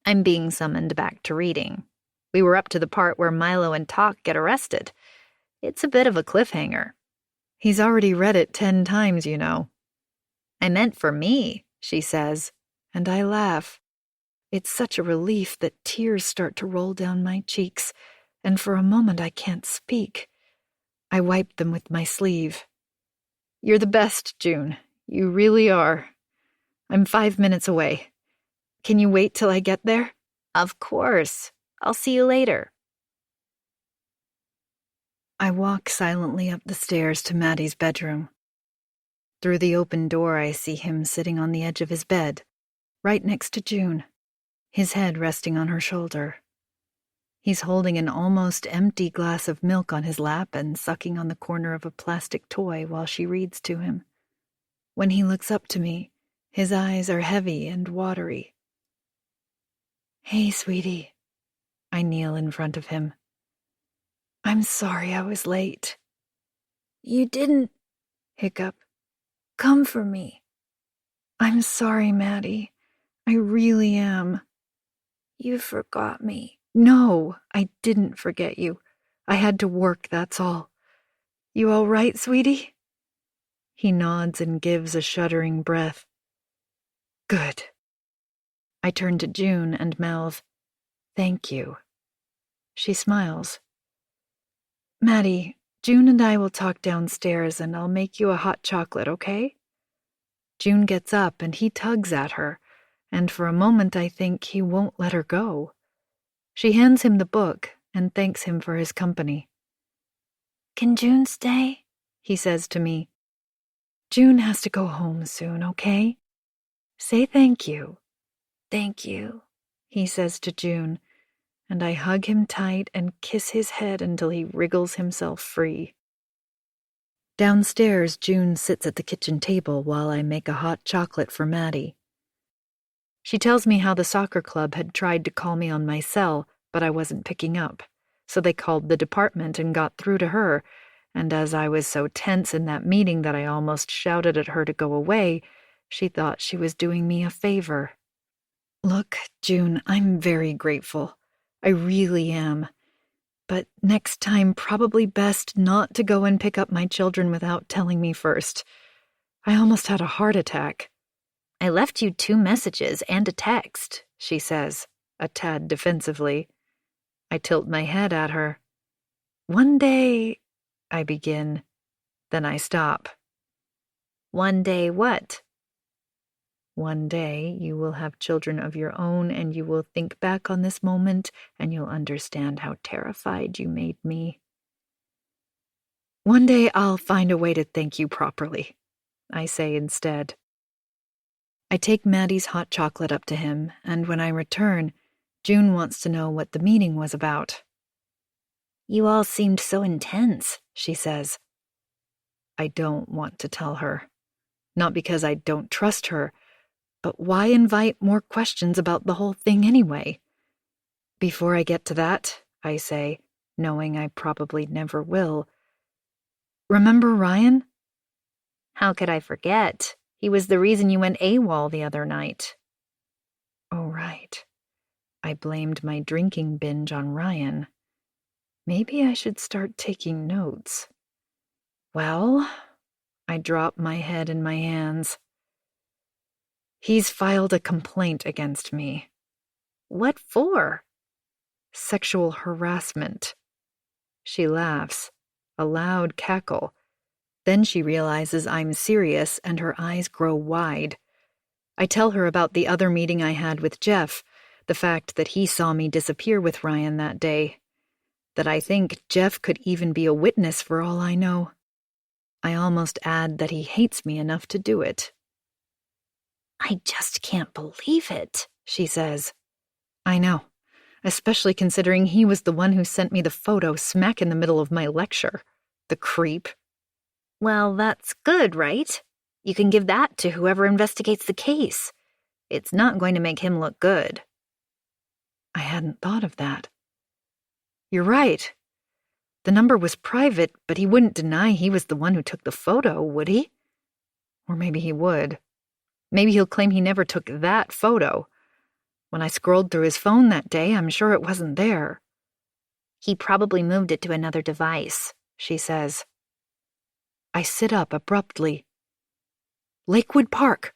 I'm being summoned back to reading. We were up to the part where Milo and Talk get arrested. It's a bit of a cliffhanger. He's already read it 10 times, you know. I meant for me, she says, and I laugh. It's such a relief that tears start to roll down my cheeks, and for a moment I can't speak. I wipe them with my sleeve. You're the best, June. You really are. I'm 5 minutes away. Can you wait till I get there? Of course. I'll see you later. I walk silently up the stairs to Maddie's bedroom. Through the open door, I see him sitting on the edge of his bed, right next to June, his head resting on her shoulder. He's holding an almost empty glass of milk on his lap and sucking on the corner of a plastic toy while she reads to him. When he looks up to me, his eyes are heavy and watery. Hey, sweetie. I kneel in front of him. I'm sorry I was late. You didn't, hiccup, come for me. I'm sorry, Maddie. I really am. You forgot me. No, I didn't forget you. I had to work, that's all. You all right, sweetie? He nods and gives a shuddering breath. Good. I turn to June and mouth, Thank you. She smiles. Maddie, June and I will talk downstairs and I'll make you a hot chocolate, okay? June gets up and he tugs at her, and for a moment I think he won't let her go. She hands him the book and thanks him for his company. Can June stay? He says to me. June has to go home soon, okay? Say thank you. Thank you, he says to June, and I hug him tight and kiss his head until he wriggles himself free. Downstairs, June sits at the kitchen table while I make a hot chocolate for Maddie. She tells me how the soccer club had tried to call me on my cell, but I wasn't picking up, so they called the department and got through to her, and as I was so tense in that meeting that I almost shouted at her to go away, she thought she was doing me a favor. Look, June, I'm very grateful. I really am. But next time, probably best not to go and pick up my children without telling me first. I almost had a heart attack. I left you 2 messages and a text, she says, a tad defensively. I tilt my head at her. One day, I begin, then I stop. One day what? One day you will have children of your own and you will think back on this moment and you'll understand how terrified you made me. One day I'll find a way to thank you properly, I say instead. I take Maddie's hot chocolate up to him, and when I return, June wants to know what the meeting was about. You all seemed so intense, she says. I don't want to tell her. Not because I don't trust her, but why invite more questions about the whole thing anyway? Before I get to that, I say, knowing I probably never will, remember Ryan? How could I forget? He was the reason you went AWOL the other night. Oh, right. I blamed my drinking binge on Ryan. Maybe I should start taking notes. Well, I drop my head in my hands. He's filed a complaint against me. What for? Sexual harassment. She laughs, a loud cackle. Then she realizes I'm serious and her eyes grow wide. I tell her about the other meeting I had with Jeff, the fact that he saw me disappear with Ryan that day, that I think Jeff could even be a witness for all I know. I almost add that he hates me enough to do it. I just can't believe it, she says. I know, especially considering he was the one who sent me the photo smack in the middle of my lecture. The creep. Well, that's good, right? You can give that to whoever investigates the case. It's not going to make him look good. I hadn't thought of that. You're right. The number was private, but he wouldn't deny he was the one who took the photo, would he? Or maybe he would. Maybe he'll claim he never took that photo. When I scrolled through his phone that day, I'm sure it wasn't there. He probably moved it to another device, she says. I sit up abruptly. Lakewood Park.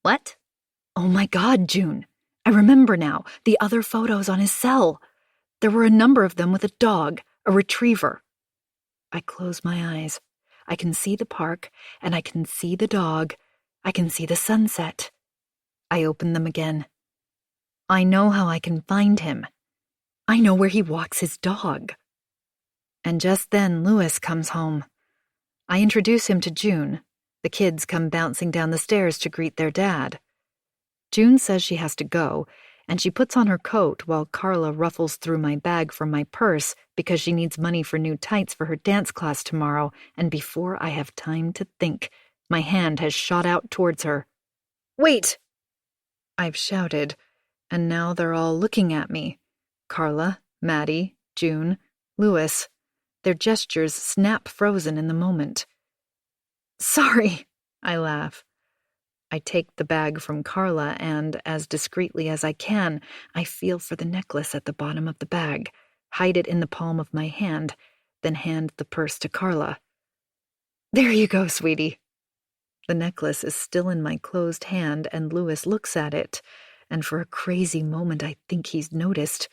What? Oh my God, June. I remember now. The other photos on his cell. There were a number of them with a dog, a retriever. I close my eyes. I can see the park, and I can see the dog. I can see the sunset. I open them again. I know how I can find him. I know where he walks his dog. And just then Louis comes home. I introduce him to June. The kids come bouncing down the stairs to greet their dad. June says she has to go, and she puts on her coat while Carla ruffles through my bag from my purse because she needs money for new tights for her dance class tomorrow, and before I have time to think, my hand has shot out towards her. Wait! I've shouted, and now they're all looking at me. Carla, Maddie, June, Louis. Their gestures snap frozen in the moment. Sorry, I laugh. I take the bag from Carla and, as discreetly as I can, I feel for the necklace at the bottom of the bag, hide it in the palm of my hand, then hand the purse to Carla. There you go, sweetie. The necklace is still in my closed hand and Louis looks at it, and for a crazy moment I think he's noticed.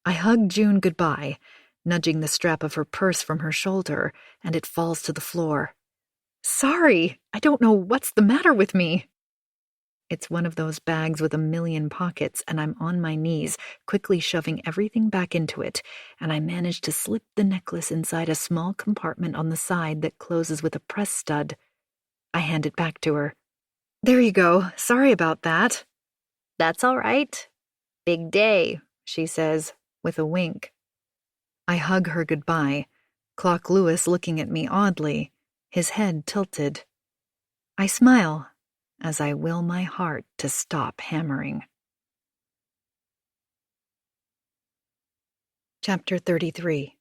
I hug June goodbye, nudging the strap of her purse from her shoulder, and it falls to the floor. Sorry, I don't know what's the matter with me. It's one of those bags with a million pockets, and I'm on my knees, quickly shoving everything back into it, and I manage to slip the necklace inside a small compartment on the side that closes with a press stud. I hand it back to her. There you go. Sorry about that. That's all right. Big day, she says, with a wink. I hug her goodbye, clock Louis looking at me oddly, his head tilted. I smile as I will my heart to stop hammering. Chapter 33.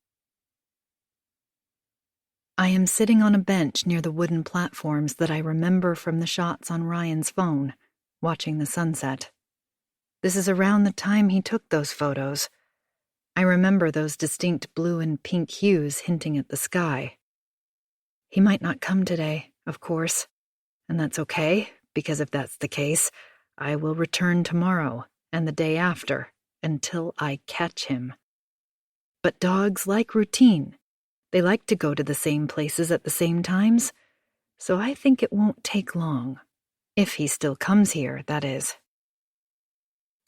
I am sitting on a bench near the wooden platforms that I remember from the shots on Ryan's phone, watching the sunset. This is around the time he took those photos. I remember those distinct blue and pink hues hinting at the sky. He might not come today, of course, and that's okay, because if that's the case, I will return tomorrow and the day after until I catch him. But dogs like routine. They like to go to the same places at the same times, so I think it won't take long. If he still comes here, that is.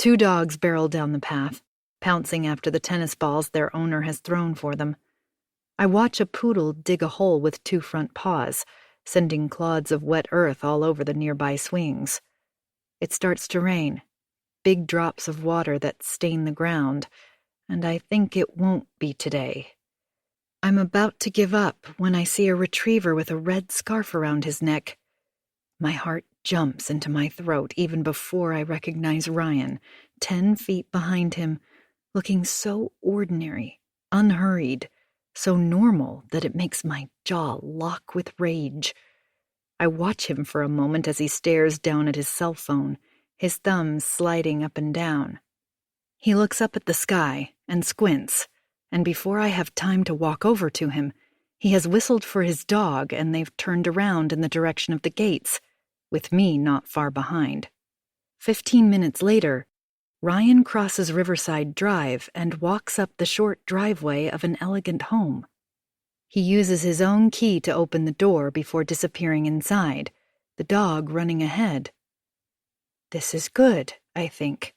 2 dogs barrel down the path, pouncing after the tennis balls their owner has thrown for them. I watch a poodle dig a hole with 2 front paws, sending clods of wet earth all over the nearby swings. It starts to rain, big drops of water that stain the ground, and I think it won't be today. I'm about to give up when I see a retriever with a red scarf around his neck. My heart jumps into my throat even before I recognize Ryan, 10 feet behind him, looking so ordinary, unhurried, so normal that it makes my jaw lock with rage. I watch him for a moment as he stares down at his cell phone, his thumbs sliding up and down. He looks up at the sky and squints, and before I have time to walk over to him, he has whistled for his dog and they've turned around in the direction of the gates, with me not far behind. 15 minutes later, Ryan crosses Riverside Drive and walks up the short driveway of an elegant home. He uses his own key to open the door before disappearing inside, the dog running ahead. This is good, I think.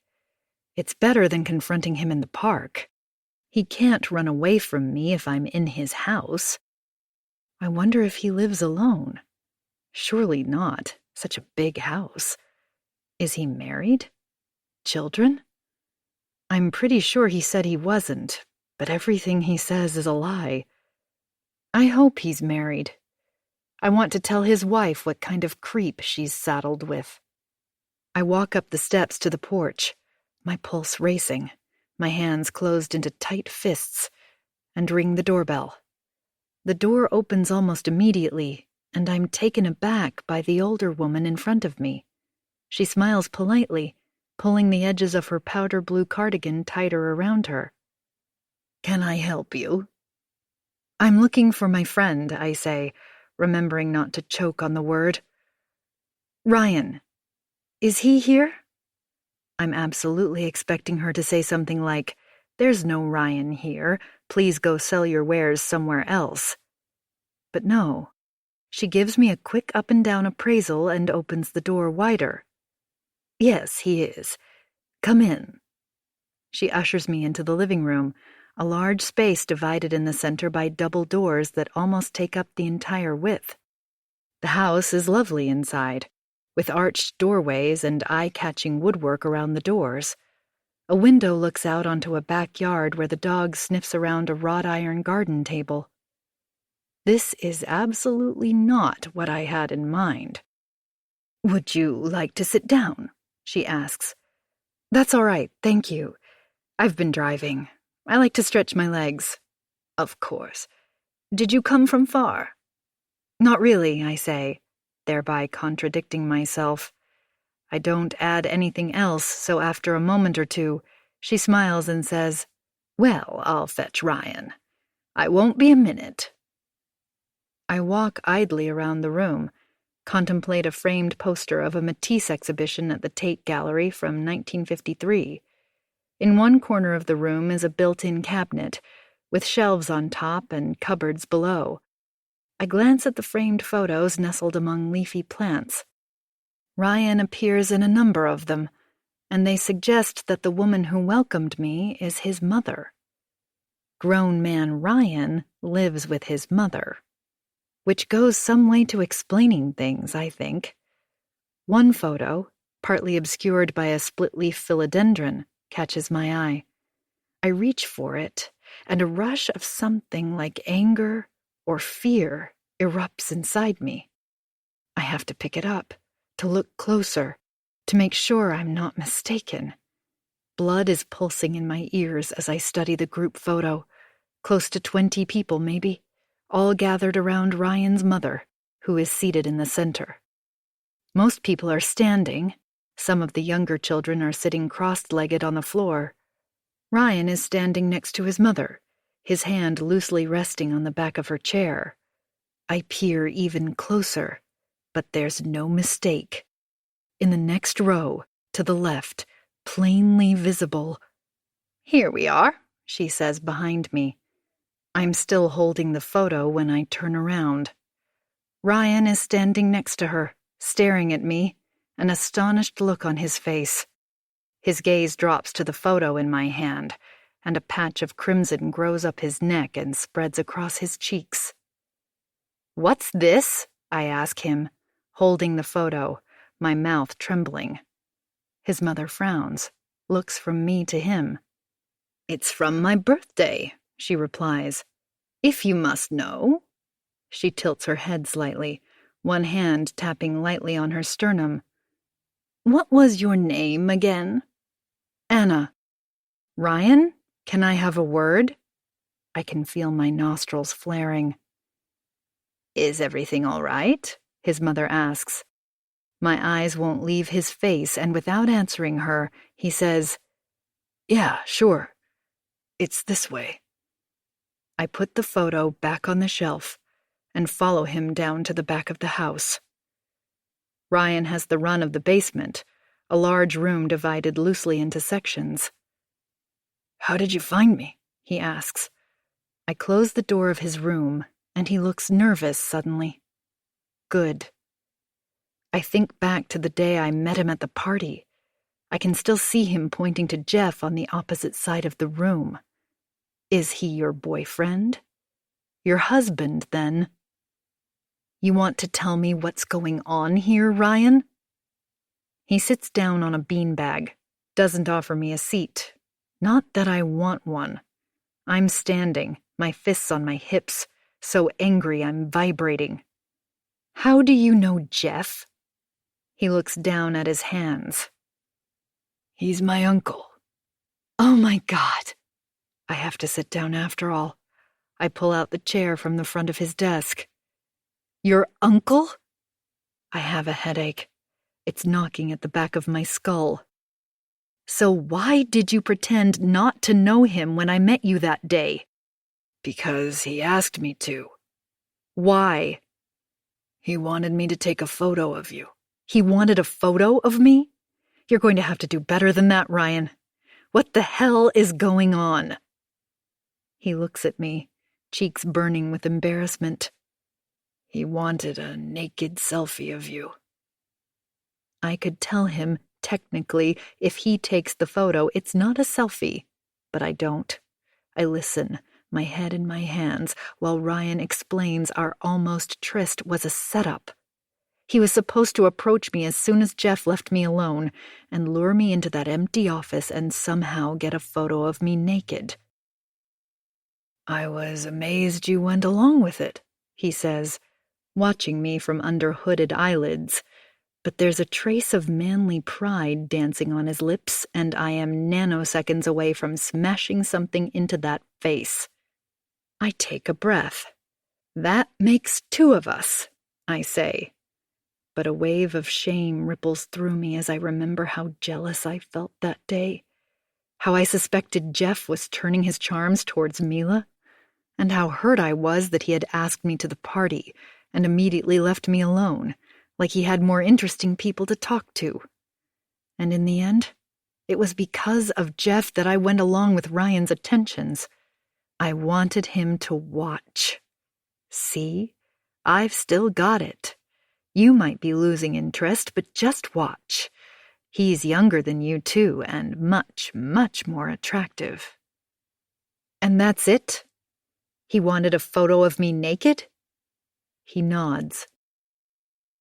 It's better than confronting him in the park. He can't run away from me if I'm in his house. I wonder if he lives alone. Surely not. Such a big house. Is he married? Children? I'm pretty sure he said he wasn't, but everything he says is a lie. I hope he's married. I want to tell his wife what kind of creep she's saddled with. I walk up the steps to the porch, my pulse racing, my hands closed into tight fists, and ring the doorbell. The door opens almost immediately, and I'm taken aback by the older woman in front of me. She smiles politely, pulling the edges of her powder blue cardigan tighter around her. "Can I help you?" "I'm looking for my friend," I say, remembering not to choke on the word. "Ryan. Is he here?" I'm absolutely expecting her to say something like, "There's no Ryan here. Please go sell your wares somewhere else." But no. She gives me a quick up-and-down appraisal and opens the door wider. "Yes, he is. Come in." She ushers me into the living room, a large space divided in the center by double doors that almost take up the entire width. The house is lovely inside, with arched doorways and eye-catching woodwork around the doors. A window looks out onto a backyard where the dog sniffs around a wrought-iron garden table. This is absolutely not what I had in mind. "Would you like to sit down?" she asks. "That's all right, thank you. I've been driving. I like to stretch my legs." "Of course. Did you come from far?" "Not really," I say, thereby contradicting myself. I don't add anything else, so after a moment or two, she smiles and says, "Well, I'll fetch Ryan. I won't be a minute." I walk idly around the room, contemplate a framed poster of a Matisse exhibition at the Tate Gallery from 1953. In one corner of the room is a built-in cabinet, with shelves on top and cupboards below. I glance at the framed photos nestled among leafy plants. Ryan appears in a number of them, and they suggest that the woman who welcomed me is his mother. Grown man Ryan lives with his mother, which goes some way to explaining things, I think. One photo, partly obscured by a split-leaf philodendron, catches my eye. I reach for it, and a rush of something like anger or fear erupts inside me. I have to pick it up, to look closer, to make sure I'm not mistaken. Blood is pulsing in my ears as I study the group photo, close to 20 people maybe, all gathered around Ryan's mother, who is seated in the center. Most people are standing. Some of the younger children are sitting cross-legged on the floor. Ryan is standing next to his mother, his hand loosely resting on the back of her chair. I peer even closer, but there's no mistake. In the next row, to the left, plainly visible. "Here we are. she says behind me. I'm still holding the photo when I turn around. Ryan is standing next to her, staring at me, an astonished look on his face. His gaze drops to the photo in my hand, and a patch of crimson grows up his neck and spreads across his cheeks. "What's this?" I ask him, holding the photo, my mouth trembling. His mother frowns, looks from me to him. "It's from my birthday," she replies. "If you must know." She tilts her head slightly, one hand tapping lightly on her sternum. "What was your name again?" "Anna." "Ryan, can I have a word?" I can feel my nostrils flaring. "Is everything all right?" his mother asks. My eyes won't leave his face, and without answering her, he says, "Yeah, sure. It's this way." I put the photo back on the shelf and follow him down to the back of the house. Ryan has the run of the basement, a large room divided loosely into sections. "How did you find me?" he asks. I close the door of his room, and he looks nervous suddenly. Good. I think back to the day I met him at the party. I can still see him pointing to Jeff on the opposite side of the room. Is he your boyfriend? Your husband, then? You want to tell me what's going on here, Ryan? He sits down on a beanbag, doesn't offer me a seat. Not that I want one. I'm standing, my fists on my hips, so angry I'm vibrating. How do you know Jeff? He looks down at his hands. He's my uncle. Oh my God. I have to sit down after all. I pull out the chair from the front of his desk. Your uncle? I have a headache. It's knocking at the back of my skull. So why did you pretend not to know him when I met you that day? Because he asked me to. Why? He wanted me to take a photo of you. He wanted a photo of me? You're going to have to do better than that, Ryan. What the hell is going on? He looks at me, cheeks burning with embarrassment. He wanted a naked selfie of you. I could tell him, technically, if he takes the photo, it's not a selfie. But I don't. I listen, my head in my hands, while Ryan explains our almost tryst was a setup. He was supposed to approach me as soon as Jeff left me alone and lure me into that empty office and somehow get a photo of me naked. I was amazed you went along with it, he says, watching me from under hooded eyelids. But there's a trace of manly pride dancing on his lips, and I am nanoseconds away from smashing something into that face. I take a breath. That makes two of us, I say. But a wave of shame ripples through me as I remember how jealous I felt that day, how I suspected Jeff was turning his charms towards Mila, and how hurt I was that he had asked me to the party and immediately left me alone, like he had more interesting people to talk to. And in the end, it was because of Jeff that I went along with Ryan's attentions. I wanted him to watch. See? I've still got it. You might be losing interest, but just watch. He's younger than you, too, and much, much more attractive. And that's it? He wanted a photo of me naked? He nods.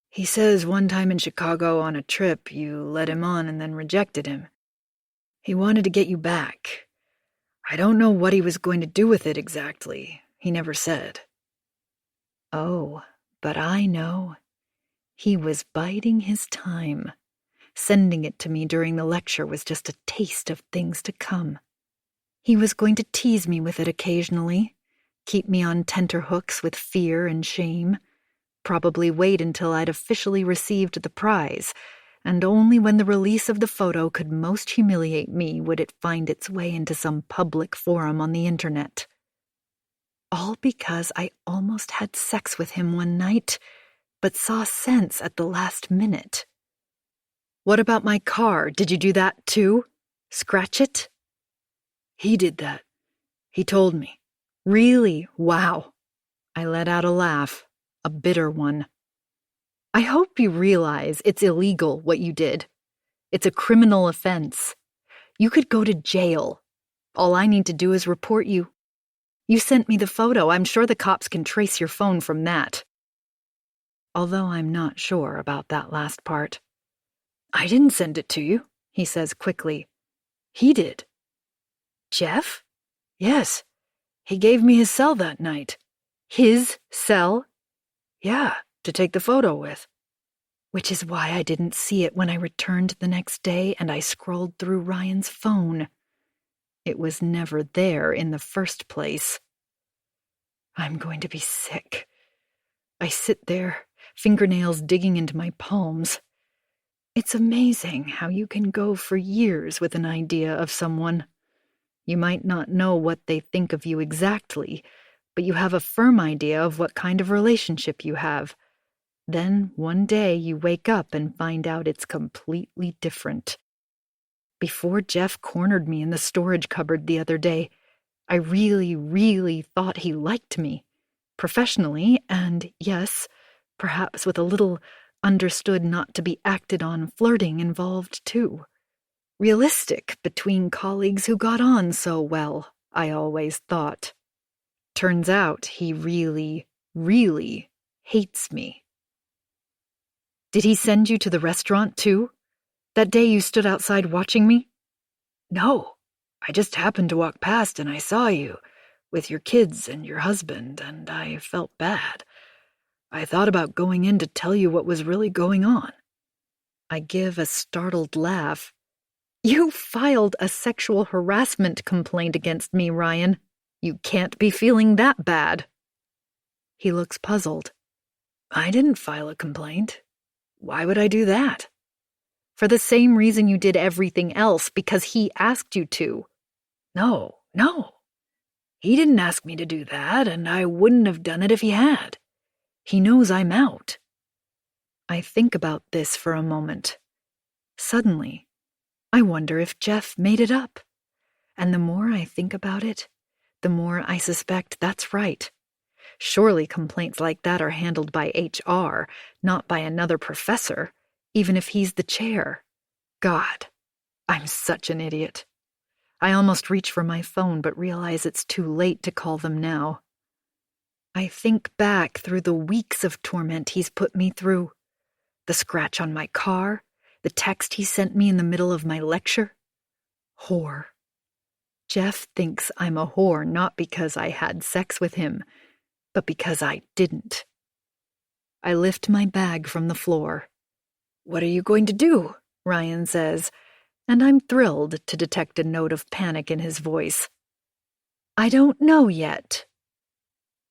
He says one time in Chicago on a trip, you led him on and then rejected him. He wanted to get you back. I don't know what he was going to do with it exactly. He never said. Oh, but I know. He was biding his time. Sending it to me during the lecture was just a taste of things to come. He was going to tease me with it occasionally, keep me on tenterhooks with fear and shame, probably wait until I'd officially received the prize, and only when the release of the photo could most humiliate me would it find its way into some public forum on the internet. All because I almost had sex with him one night, but saw sense at the last minute. What about my car? Did you do that too? Scratch it? He did that. He told me. Really? Wow. I let out a laugh, a bitter one. I hope you realize it's illegal what you did. It's a criminal offense. You could go to jail. All I need to do is report you. You sent me the photo. I'm sure the cops can trace your phone from that. Although I'm not sure about that last part. I didn't send it to you, he says quickly. He did. Jeff? Yes. He gave me his cell that night. His cell? Yeah, to take the photo with. Which is why I didn't see it when I returned the next day and I scrolled through Ryan's phone. It was never there in the first place. I'm going to be sick. I sit there, fingernails digging into my palms. It's amazing how you can go for years with an idea of someone. You might not know what they think of you exactly, but you have a firm idea of what kind of relationship you have. Then one day you wake up and find out it's completely different. Before Jeff cornered me in the storage cupboard the other day, I really thought he liked me. Professionally, and yes, perhaps with a little understood not to be acted on flirting involved too. Realistic between colleagues who got on so well, I always thought. Turns out he really hates me. Did he send you to the restaurant too? That day you stood outside watching me? No, I just happened to walk past and I saw you, with your kids and your husband, and I felt bad. I thought about going in to tell you what was really going on. I give a startled laugh. You filed a sexual harassment complaint against me, Ryan. You can't be feeling that bad. He looks puzzled. I didn't file a complaint. Why would I do that? For the same reason you did everything else, because he asked you to. No. He didn't ask me to do that, and I wouldn't have done it if he had. He knows I'm out. I think about this for a moment. Suddenly, I wonder if Jeff made it up. And the more I think about it, the more I suspect that's right. Surely complaints like that are handled by HR, not by another professor, even if he's the chair. God, I'm such an idiot. I almost reach for my phone but realize it's too late to call them now. I think back through the weeks of torment he's put me through. The scratch on my car, the text he sent me in the middle of my lecture. Whore. Jeff thinks I'm a whore not because I had sex with him, but because I didn't. I lift my bag from the floor. What are you going to do? Ryan says, and I'm thrilled to detect a note of panic in his voice. I don't know yet.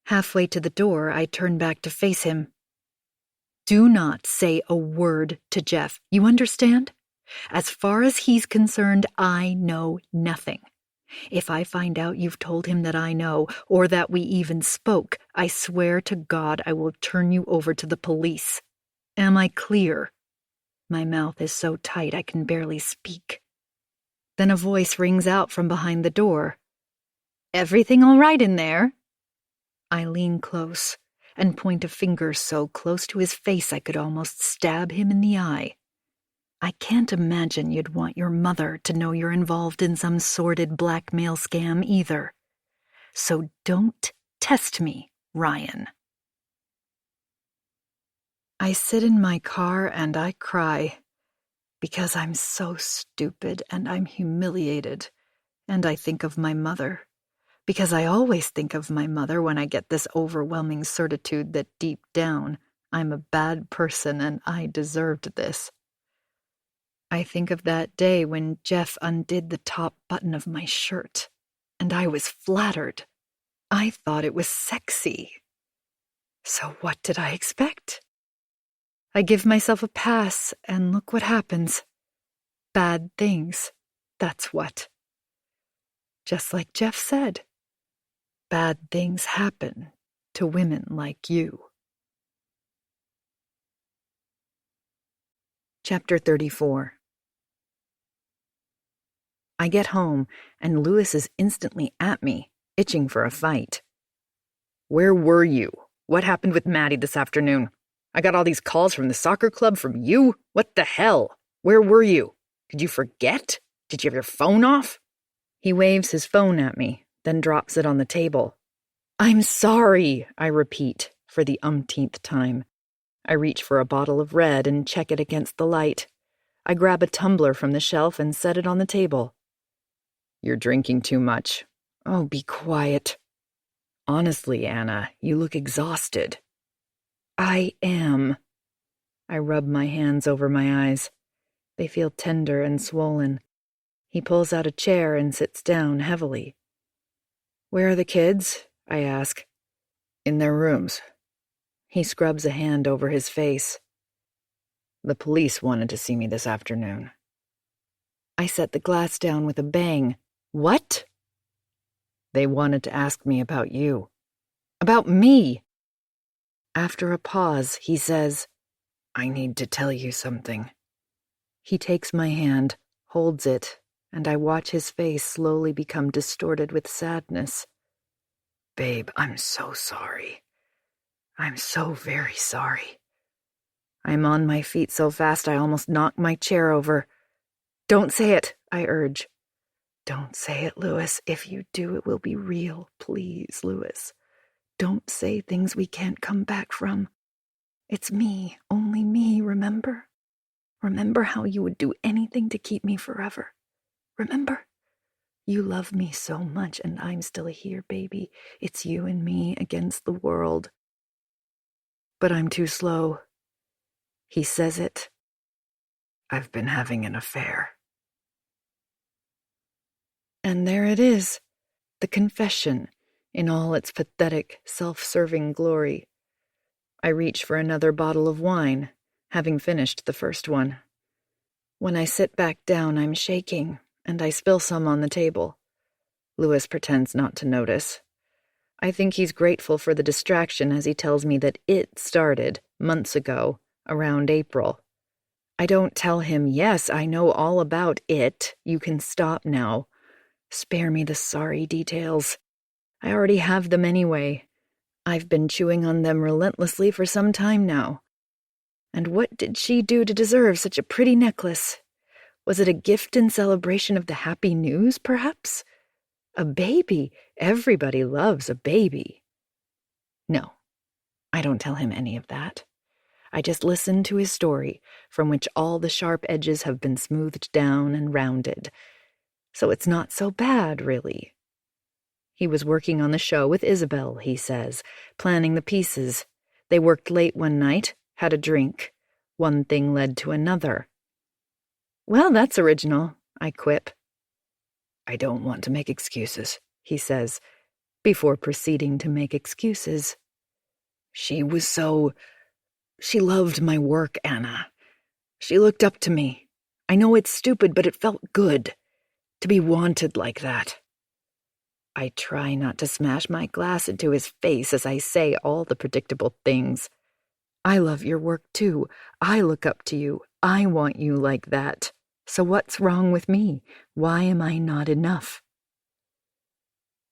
Halfway to the door, I turn back to face him. Do not say a word to Jeff, you understand? As far as he's concerned, I know nothing. If I find out you've told him that I know, or that we even spoke, I swear to God I will turn you over to the police. Am I clear? My mouth is so tight I can barely speak. Then a voice rings out from behind the door. Everything all right in there? I lean close and point a finger so close to his face I could almost stab him in the eye. I can't imagine you'd want your mother to know you're involved in some sordid blackmail scam either. So don't test me, Ryan. I sit in my car and I cry, because I'm so stupid and I'm humiliated, and I think of my mother, because I always think of my mother when I get this overwhelming certitude that deep down I'm a bad person and I deserved this. I think of that day when Jeff undid the top button of my shirt, and I was flattered. I thought it was sexy. So what did I expect? I give myself a pass, and look what happens. Bad things, that's what. Just like Jeff said, bad things happen to women like you. Chapter 34. I get home, and Lewis is instantly at me, itching for a fight. Where were you? What happened with Maddie this afternoon? I got all these calls from the soccer club from you? What the hell? Where were you? Did you forget? Did you have your phone off? He waves his phone at me, then drops it on the table. I'm sorry, I repeat, for the umpteenth time. I reach for a bottle of red and check it against the light. I grab a tumbler from the shelf and set it on the table. You're drinking too much. Oh, be quiet. Honestly, Anna, you look exhausted. I am. I rub my hands over my eyes. They feel tender and swollen. He pulls out a chair and sits down heavily. Where are the kids? I ask. In their rooms. He scrubs a hand over his face. The police wanted to see me this afternoon. I set the glass down with a bang. What? They wanted to ask me about you. About me? After a pause, he says, I need to tell you something. He takes my hand, holds it, and I watch his face slowly become distorted with sadness. Babe, I'm so sorry. I'm so very sorry. I'm on my feet so fast I almost knock my chair over. Don't say it, I urge. Don't say it, Louis. If you do, it will be real. Please, Louis. Don't say things we can't come back from. It's me, only me, remember? Remember how you would do anything to keep me forever. Remember? You love me so much, and I'm still here, baby. It's you and me against the world. But I'm too slow. He says it. I've been having an affair. And there it is, the confession, in all its pathetic, self-serving glory. I reach for another bottle of wine, having finished the first one. When I sit back down, I'm shaking, and I spill some on the table. Louis pretends not to notice. I think he's grateful for the distraction as he tells me that it started, months ago, around April. I don't tell him, yes, I know all about it, you can stop now. Spare me the sorry details. I already have them anyway. I've been chewing on them relentlessly for some time now. And what did she do to deserve such a pretty necklace? Was it a gift in celebration of the happy news, perhaps? A baby. Everybody loves a baby. No, I don't tell him any of that. I just listen to his story, from which all the sharp edges have been smoothed down and rounded. So it's not so bad, really. He was working on the show with Isabel, he says, planning the pieces. They worked late one night, had a drink. One thing led to another. Well, that's original, I quip. I don't want to make excuses, he says, before proceeding to make excuses. She loved my work, Anna. She looked up to me. I know it's stupid, but it felt good to be wanted like that. I try not to smash my glass into his face as I say all the predictable things. I love your work too. I look up to you. I want you like that. So what's wrong with me? Why am I not enough?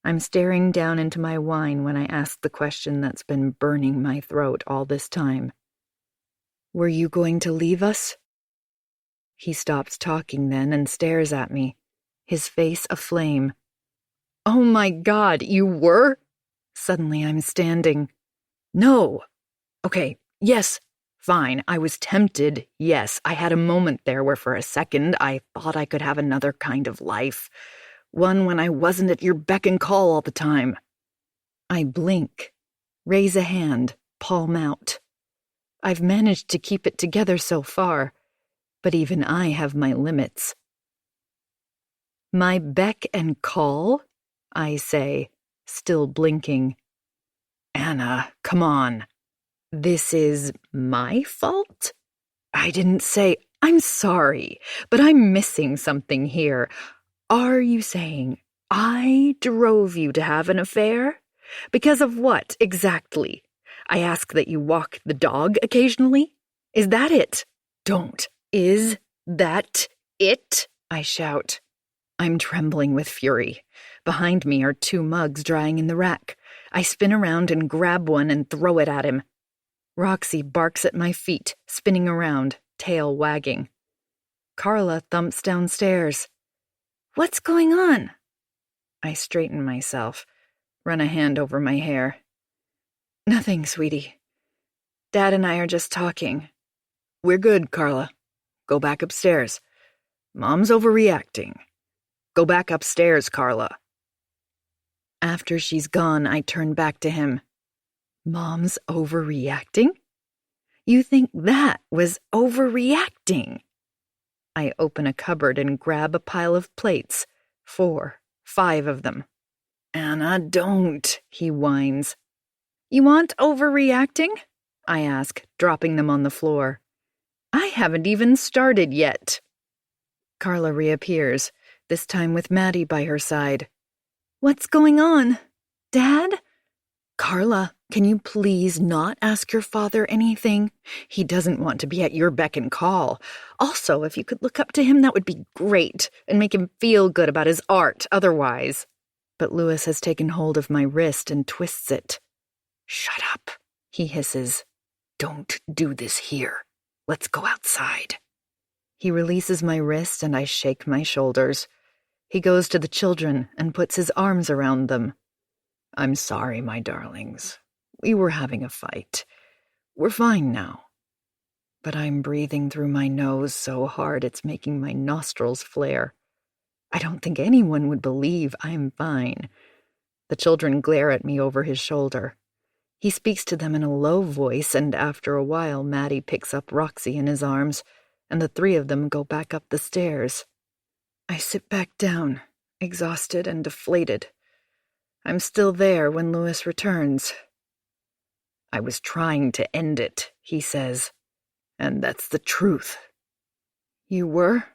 I'm staring down into my wine when I ask the question that's been burning my throat all this time. Were you going to leave us? He stops talking then and stares at me, his face aflame. Oh my God, you were? Suddenly I'm standing. No. Okay, yes, fine, I was tempted, yes. I had a moment there where for a second I thought I could have another kind of life. One when I wasn't at your beck and call all the time. I blink, raise a hand, palm out. I've managed to keep it together so far, but even I have my limits. My beck and call? I say, still blinking. Anna, come on. This is my fault? I didn't say, I'm sorry, but I'm missing something here. Are you saying I drove you to have an affair? Because of what, exactly? I ask that you walk the dog occasionally? Is that it? Don't. Is that it? I shout. I'm trembling with fury. Behind me are 2 mugs drying in the rack. I spin around and grab one and throw it at him. Roxy barks at my feet, spinning around, tail wagging. Carla thumps downstairs. What's going on? I straighten myself, run a hand over my hair. Nothing, sweetie. Dad and I are just talking. We're good, Carla. Go back upstairs. Mom's overreacting. Go back upstairs, Carla. After she's gone, I turn back to him. Mom's overreacting? You think that was overreacting? I open a cupboard and grab a pile of plates. 4, 5 of them. Anna, don't, he whines. You want overreacting? I ask, dropping them on the floor. I haven't even started yet. Carla reappears, this time with Maddie by her side. What's going on? Dad? Carla, can you please not ask your father anything? He doesn't want to be at your beck and call. Also, if you could look up to him, that would be great, and make him feel good about his art otherwise. But Louis has taken hold of my wrist and twists it. Shut up, he hisses. Don't do this here. Let's go outside. He releases my wrist and I shake my shoulders. He goes to the children and puts his arms around them. I'm sorry, my darlings. We were having a fight. We're fine now. But I'm breathing through my nose so hard it's making my nostrils flare. I don't think anyone would believe I'm fine. The children glare at me over his shoulder. He speaks to them in a low voice, and after a while Maddie picks up Roxy in his arms, and the 3 of them go back up the stairs. I sit back down, exhausted and deflated. I'm still there when Louis returns. I was trying to end it, he says, and that's the truth. You were?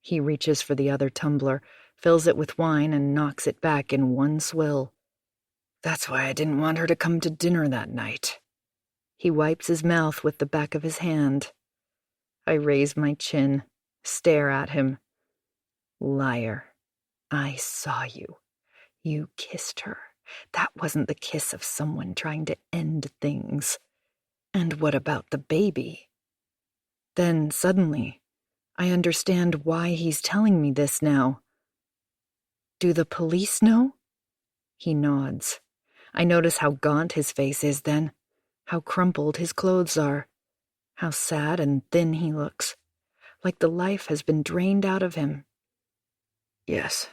He reaches for the other tumbler, fills it with wine, and knocks it back in one swill. That's why I didn't want her to come to dinner that night. He wipes his mouth with the back of his hand. I raise my chin, stare at him. Liar. I saw you. You kissed her. That wasn't the kiss of someone trying to end things. And what about the baby? Then, suddenly, I understand why he's telling me this now. Do the police know? He nods. I notice how gaunt his face is then, how crumpled his clothes are, how sad and thin he looks, like the life has been drained out of him. Yes.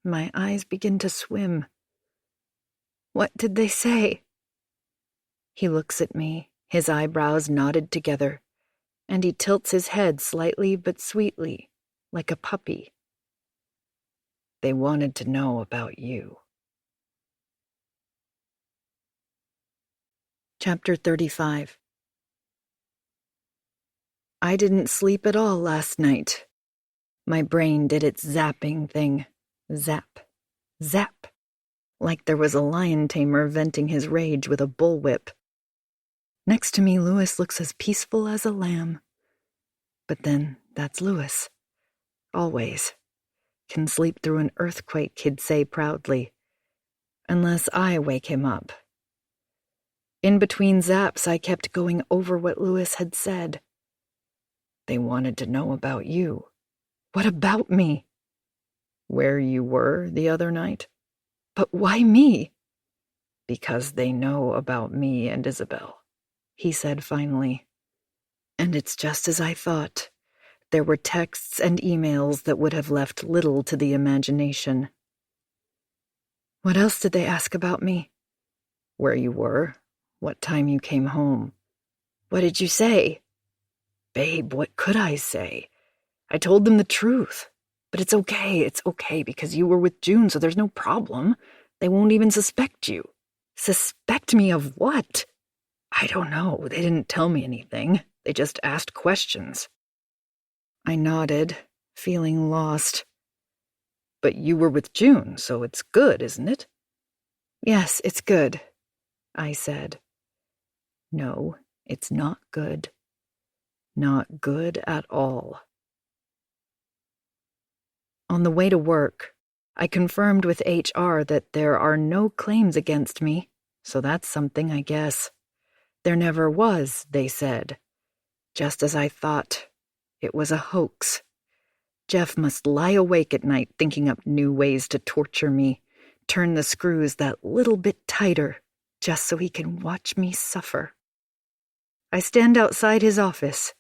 My eyes begin to swim. What did they say? He looks at me, his eyebrows knotted together, and he tilts his head slightly but sweetly, like a puppy. They wanted to know about you. Chapter 35. I didn't sleep at all last night. My brain did its zapping thing. Zap. Zap. Like there was a lion tamer venting his rage with a bullwhip. Next to me, Louis looks as peaceful as a lamb. But then, that's Louis. Always. Can sleep through an earthquake, he'd say proudly. Unless I wake him up. In between zaps, I kept going over what Louis had said. They wanted to know about you. What about me? Where you were the other night? But why me? Because they know about me and Isabel, he said finally. And it's just as I thought. There were texts and emails that would have left little to the imagination. What else did they ask about me? Where you were, what time you came home. What did you say? Babe, what could I say? I told them the truth. But it's okay because you were with June, so there's no problem. They won't even suspect you. Suspect me of what? I don't know. They didn't tell me anything. They just asked questions. I nodded, feeling lost. But you were with June, so it's good, isn't it? Yes, it's good, I said. No, it's not good. Not good at all. On the way to work, I confirmed with HR that there are no claims against me, so that's something, I guess. There never was, they said. Just as I thought. It was a hoax. Jeff must lie awake at night thinking up new ways to torture me, turn the screws that little bit tighter, just so he can watch me suffer. I stand outside his office.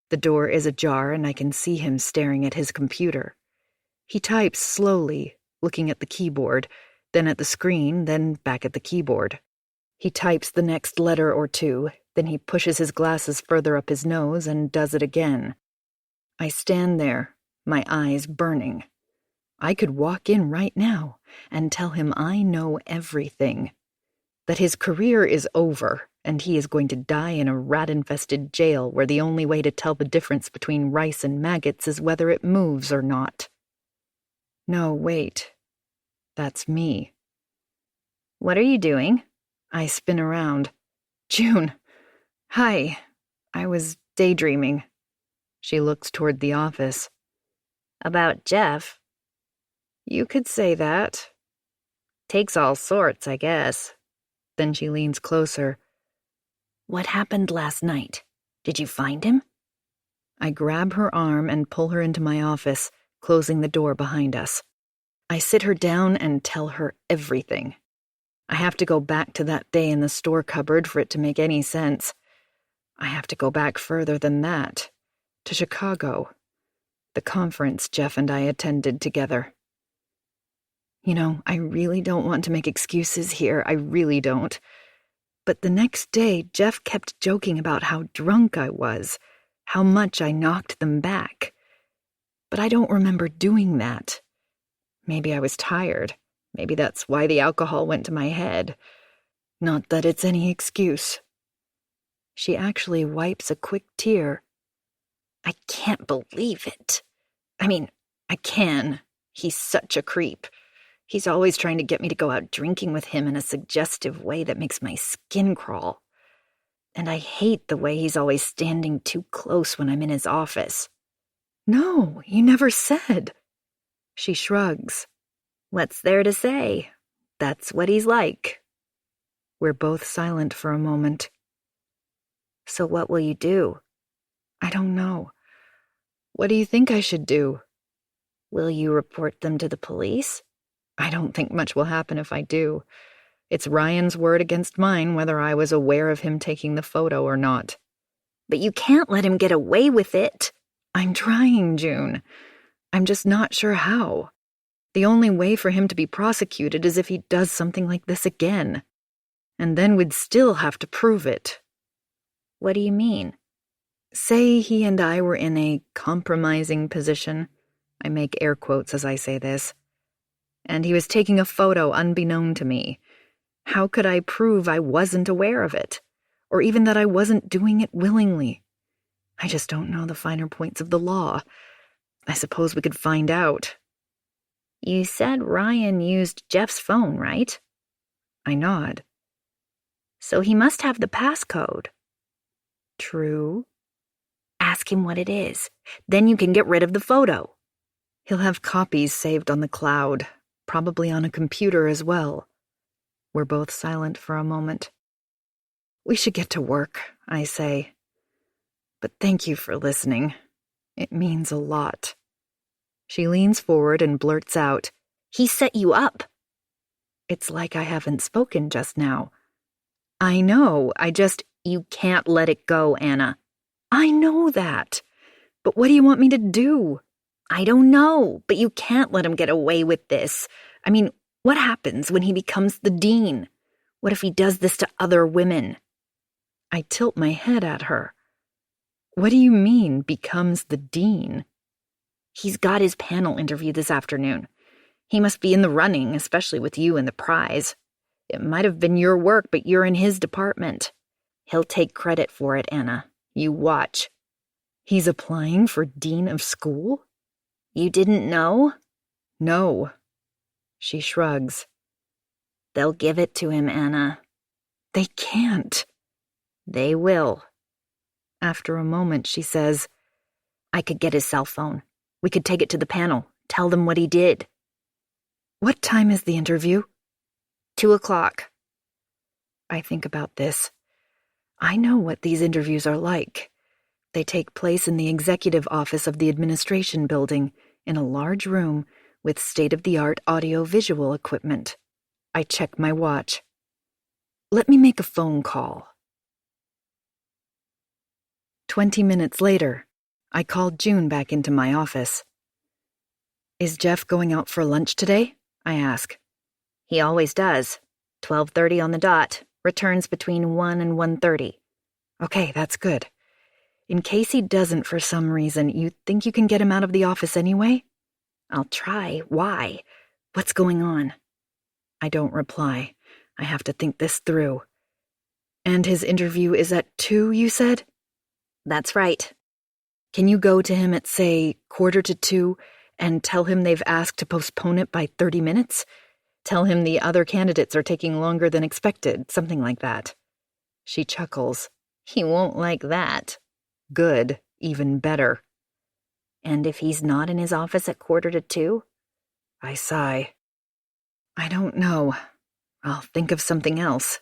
The door is ajar and I can see him staring at his computer. He types slowly, looking at the keyboard, then at the screen, then back at the keyboard. He types the next letter or two, then he pushes his glasses further up his nose and does it again. I stand there, my eyes burning. I could walk in right now and tell him I know everything. That his career is over and he is going to die in a rat-infested jail where the only way to tell the difference between rice and maggots is whether it moves or not. No, wait. That's me. What are you doing? I spin around. June. Hi. I was daydreaming. She looks toward the office. About Jeff? You could say that. Takes all sorts, I guess. Then she leans closer. What happened last night? Did you find him? I grab her arm and pull her into my office, closing the door behind us. I sit her down and tell her everything. I have to go back to that day in the store cupboard for it to make any sense. I have to go back further than that, to Chicago, the conference Jeff and I attended together. You know, I really don't want to make excuses here, I really don't. But the next day, Jeff kept joking about how drunk I was, how much I knocked them back. But I don't remember doing that. Maybe I was tired. Maybe that's why the alcohol went to my head. Not that it's any excuse. She actually wipes a quick tear. I can't believe it. I mean, I can. He's such a creep. He's always trying to get me to go out drinking with him in a suggestive way that makes my skin crawl. And I hate the way he's always standing too close when I'm in his office. No, you never said. She shrugs. What's there to say? That's what he's like. We're both silent for a moment. So what will you do? I don't know. What do you think I should do? Will you report them to the police? I don't think much will happen if I do. It's Ryan's word against mine whether I was aware of him taking the photo or not. But you can't let him get away with it. I'm trying, June. I'm just not sure how. The only way for him to be prosecuted is if he does something like this again. And then we'd still have to prove it. What do you mean? Say he and I were in a compromising position. I make air quotes as I say this. And he was taking a photo unbeknown to me. How could I prove I wasn't aware of it? Or even that I wasn't doing it willingly? I just don't know the finer points of the law. I suppose we could find out. You said Ryan used Jeff's phone, right? I nod. So he must have the passcode. True. Ask him what it is. Then you can get rid of the photo. He'll have copies saved on the cloud, probably on a computer as well. We're both silent for a moment. We should get to work, I say. But thank you for listening. It means a lot. She leans forward and blurts out, He set you up. It's like I haven't spoken just now. I know, You can't let it go, Anna. I know that. But what do you want me to do? I don't know, but you can't let him get away with this. I mean, what happens when he becomes the dean? What if he does this to other women? I tilt my head at her. What do you mean, becomes the dean? He's got his panel interview this afternoon. He must be in the running, especially with you and the prize. It might have been your work, but you're in his department. He'll take credit for it, Anna. You watch. He's applying for dean of school? You didn't know? No. She shrugs. They'll give it to him, Anna. They can't. They will. After a moment, she says, I could get his cell phone. We could take it to the panel. Tell them what he did. What time is the interview? 2:00. I think about this. I know what these interviews are like. They take place in the executive office of the administration building, in a large room with state-of-the-art audio-visual equipment. I check my watch. Let me make a phone call. 20 minutes later, I called June back into my office. Is Jeff going out for lunch today? I ask. He always does. 12:30 on the dot. Returns between 1 and 1:30. Okay, that's good. In case he doesn't for some reason, you think you can get him out of the office anyway? I'll try. Why? What's going on? I don't reply. I have to think this through. And his interview is at 2, you said? That's right. Can you go to him at, say, 1:45 and tell him they've asked to postpone it by 30 minutes? Tell him the other candidates are taking longer than expected, something like that. She chuckles. He won't like that. Good, even better. And if he's not in his office at 1:45? I sigh. I don't know. I'll think of something else.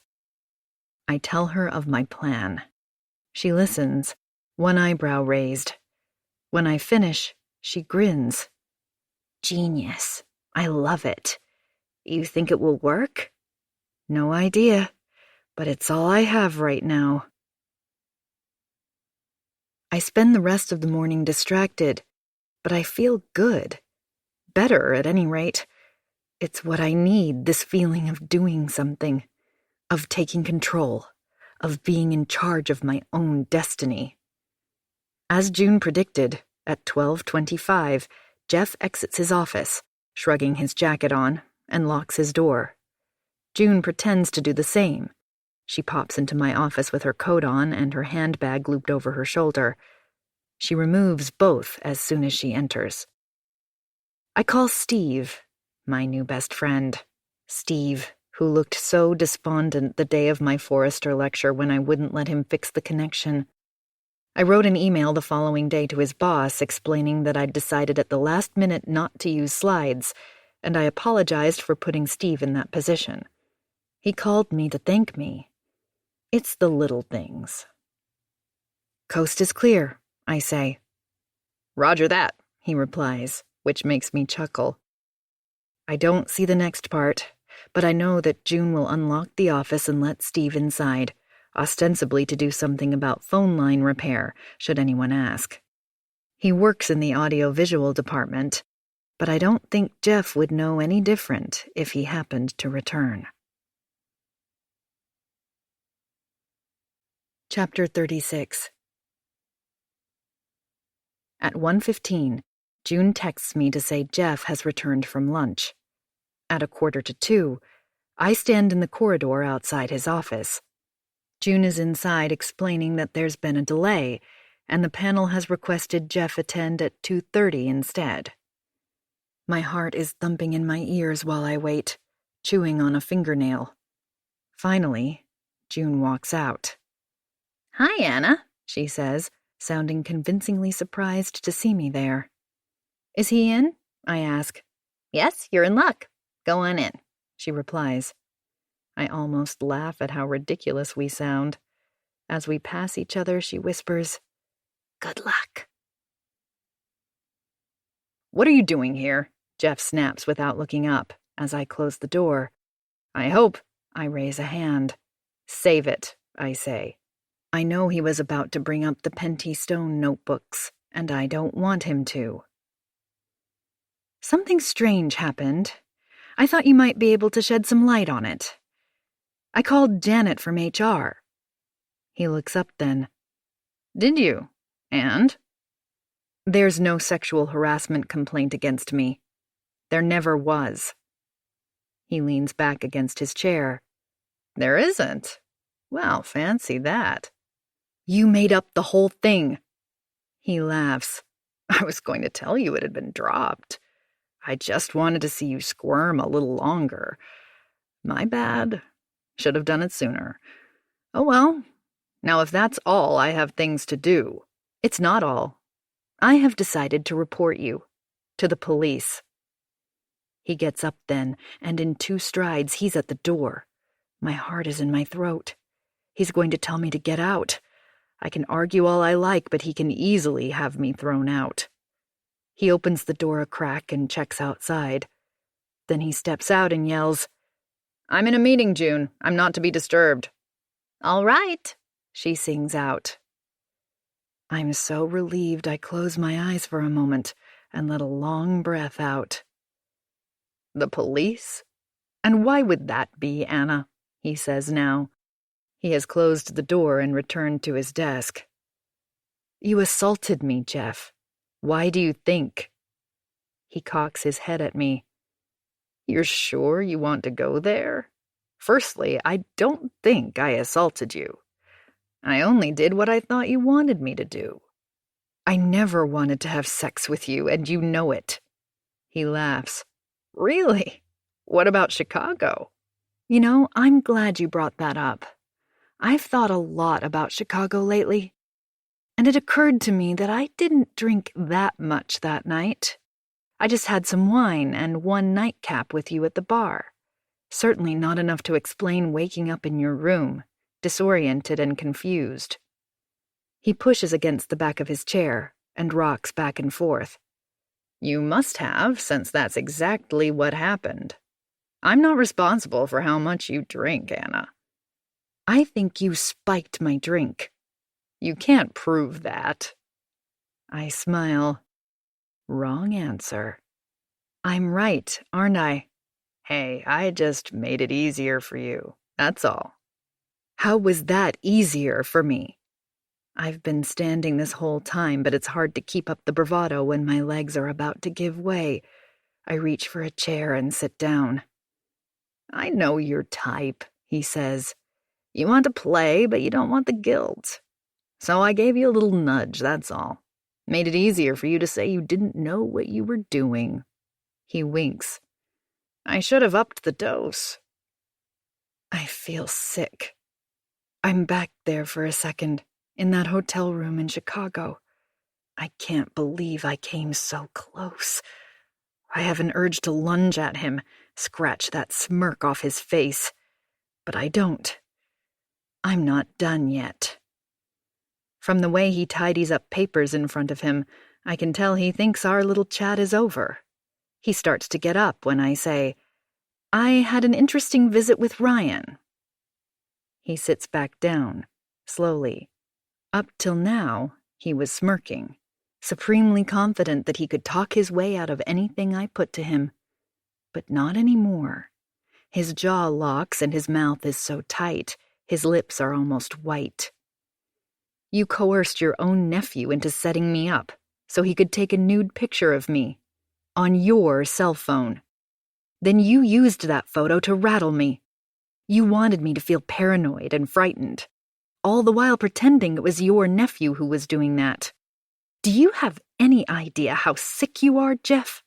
I tell her of my plan. She listens, one eyebrow raised. When I finish, she grins. Genius. I love it. You think it will work? No idea, but it's all I have right now. I spend the rest of the morning distracted, but I feel good. Better, at any rate. It's what I need, this feeling of doing something, of taking control, of being in charge of my own destiny. As June predicted, at 12:25, Jeff exits his office, shrugging his jacket on, and locks his door. June pretends to do the same. She pops into my office with her coat on and her handbag looped over her shoulder. She removes both as soon as she enters. I call Steve, my new best friend. Steve, who looked so despondent the day of my Forrester lecture when I wouldn't let him fix the connection. I wrote an email the following day to his boss explaining that I'd decided at the last minute not to use slides, and I apologized for putting Steve in that position. He called me to thank me. It's the little things. Coast is clear, I say. Roger that, he replies, which makes me chuckle. I don't see the next part, but I know that June will unlock the office and let Steve inside, ostensibly to do something about phone line repair, should anyone ask. He works in the audio-visual department, but I don't think Jeff would know any different if he happened to return. Chapter 36. At 1:15, June texts me to say Jeff has returned from lunch. At 1:45, I stand in the corridor outside his office. June is inside explaining that there's been a delay, and the panel has requested Jeff attend at 2:30 instead. My heart is thumping in my ears while I wait, chewing on a fingernail. Finally, June walks out. Hi, Anna, she says, sounding convincingly surprised to see me there. Is he in? I ask. Yes, you're in luck. Go on in, she replies. I almost laugh at how ridiculous we sound. As we pass each other, she whispers, Good luck. What are you doing here? Jeff snaps without looking up as I close the door. I hope. I raise a hand. Save it, I say. I know he was about to bring up the Penty Stone notebooks, and I don't want him to. Something strange happened. I thought you might be able to shed some light on it. I called Janet from HR. He looks up then. Did you? And? There's no sexual harassment complaint against me. There never was. He leans back against his chair. There isn't? Well, fancy that. You made up the whole thing. He laughs. I was going to tell you it had been dropped. I just wanted to see you squirm a little longer. My bad. Should have done it sooner. Oh well. Now if that's all, I have things to do. It's not all. I have decided to report you. To the police. He gets up then, and in 2 strides he's at the door. My heart is in my throat. He's going to tell me to get out. I can argue all I like, but he can easily have me thrown out. He opens the door a crack and checks outside. Then he steps out and yells, "I'm in a meeting, June. I'm not to be disturbed." "All right," she sings out. I'm so relieved I close my eyes for a moment and let a long breath out. "The police? And why would that be, Anna?" he says now. He has closed the door and returned to his desk. "You assaulted me, Jeff. Why do you think?" He cocks his head at me. "You're sure you want to go there? Firstly, I don't think I assaulted you. I only did what I thought you wanted me to do. I never wanted to have sex with you, and you know it." He laughs. "Really? What about Chicago?" "You know, I'm glad you brought that up. I've thought a lot about Chicago lately, and it occurred to me that I didn't drink that much that night. I just had some wine and 1 nightcap with you at the bar. Certainly not enough to explain waking up in your room, disoriented and confused." He pushes against the back of his chair and rocks back and forth. "You must have, since that's exactly what happened. I'm not responsible for how much you drink, Anna." "I think you spiked my drink." "You can't prove that." I smile. Wrong answer. I'm right, aren't I? Hey, I just made it easier for you, that's all. How was that easier for me? I've been standing this whole time, but it's hard to keep up the bravado when my legs are about to give way. I reach for a chair and sit down. "I know your type," he says. "You want to play, but you don't want the guilt. So I gave you a little nudge, that's all. Made it easier for you to say you didn't know what you were doing." He winks. "I should have upped the dose." I feel sick. I'm back there for a second, in that hotel room in Chicago. I can't believe I came so close. I have an urge to lunge at him, scratch that smirk off his face. But I don't. I'm not done yet. From the way he tidies up papers in front of him, I can tell he thinks our little chat is over. He starts to get up when I say, "I had an interesting visit with Ryan." He sits back down, slowly. Up till now, he was smirking, supremely confident that he could talk his way out of anything I put to him. But not anymore. His jaw locks and his mouth is so tight, his lips are almost white. "You coerced your own nephew into setting me up so he could take a nude picture of me on your cell phone. Then you used that photo to rattle me. You wanted me to feel paranoid and frightened, all the while pretending it was your nephew who was doing that. Do you have any idea how sick you are, Jeff?"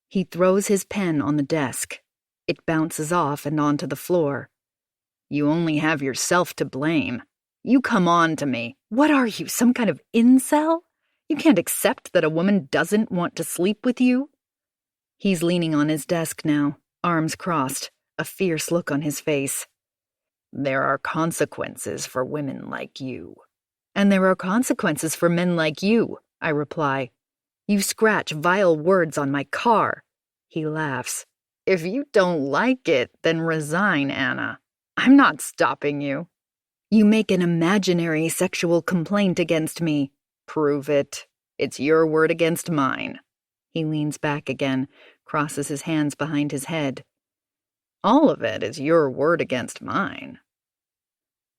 He throws his pen on the desk. It bounces off and onto the floor. "You only have yourself to blame. You come on to me. What are you, some kind of incel? You can't accept that a woman doesn't want to sleep with you?" He's leaning on his desk now, arms crossed, a fierce look on his face. "There are consequences for women like you." "And there are consequences for men like you," I reply. "You scratch vile words on my car." He laughs. "If you don't like it, then resign, Anna. I'm not stopping you." "You make an imaginary sexual complaint against me." "Prove it. It's your word against mine." He leans back again, crosses his hands behind his head. "All of it is your word against mine."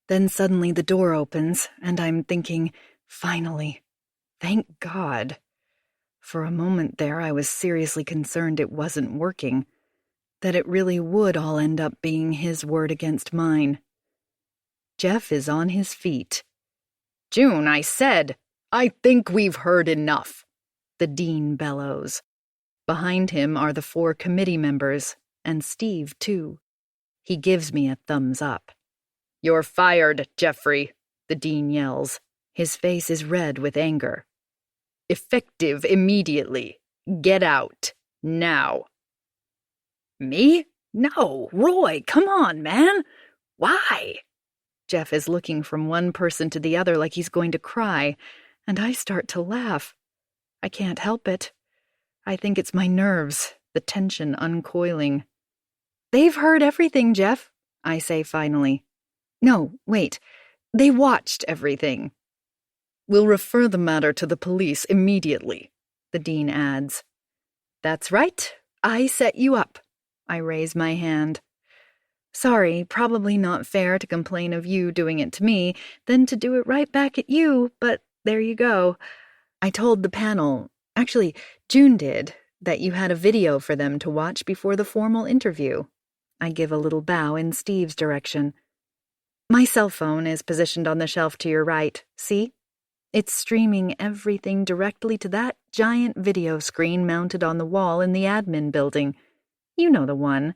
Then suddenly the door opens, and I'm thinking, finally, thank God. For a moment there I was seriously concerned it wasn't working, that it really would all end up being his word against mine. Jeff is on his feet. "June, I said, I think we've heard enough," the dean bellows. Behind him are the 4 committee members, and Steve, too. He gives me a thumbs up. "You're fired, Jeffrey," the dean yells. His face is red with anger. "Effective immediately. Get out. Now. Me? No, Roy, come on, man. Why? Jeff is looking from one person to the other like he's going to cry, and I start to laugh. I can't help it. I think it's my nerves, the tension uncoiling. They've heard everything, Jeff, I say finally. No, wait. They watched everything. We'll refer the matter to the police immediately, the dean adds. That's right. I set you up. I raise my hand. Sorry, probably not fair to complain of you doing it to me, then to do it right back at you, but there you go. I told the panel, actually, June did, that you had a video for them to watch before the formal interview. I give a little bow in Steve's direction. My cell phone is positioned on the shelf to your right, see? It's streaming everything directly to that giant video screen mounted on the wall in the admin building. You know the one.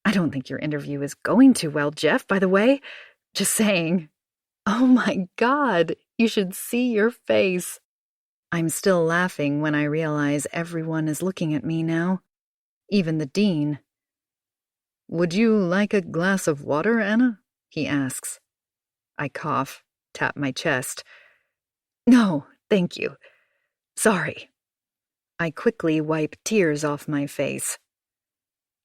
I don't think your interview is going too well, Jeff, by the way. Just saying. Oh my God, you should see your face. I'm still laughing when I realize everyone is looking at me now. Even the dean. Would you like a glass of water, Anna? He asks. I cough, tap my chest. No, thank you. Sorry. I quickly wipe tears off my face.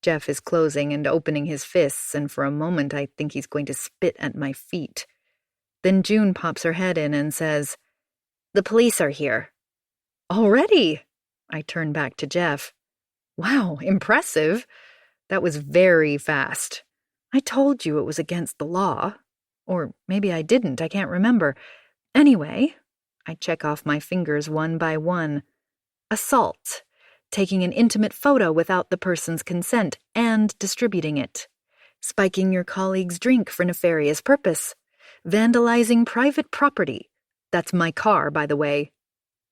Jeff is closing and opening his fists, and for a moment I think he's going to spit at my feet. Then June pops her head in and says, "The police are here." Already? I turn back to Jeff. Wow, impressive. That was very fast. I told you it was against the law. Or maybe I didn't, I can't remember. Anyway, I check off my fingers one by one. Assault. Taking an intimate photo without the person's consent and distributing it. Spiking your colleague's drink for nefarious purpose. Vandalizing private property. That's my car, by the way.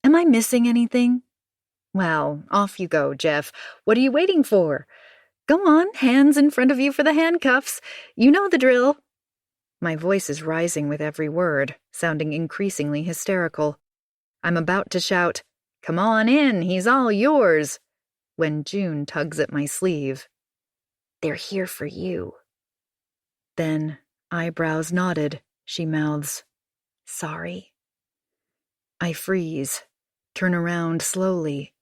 Am I missing anything? Well, off you go, Jeff. What are you waiting for? Go on, hands in front of you for the handcuffs. You know the drill. My voice is rising with every word, sounding increasingly hysterical. I'm about to shout, "Come on in, he's all yours," when June tugs at my sleeve. "They're here for you." Then, eyebrows knotted, she mouths, "Sorry." I freeze, turn around slowly,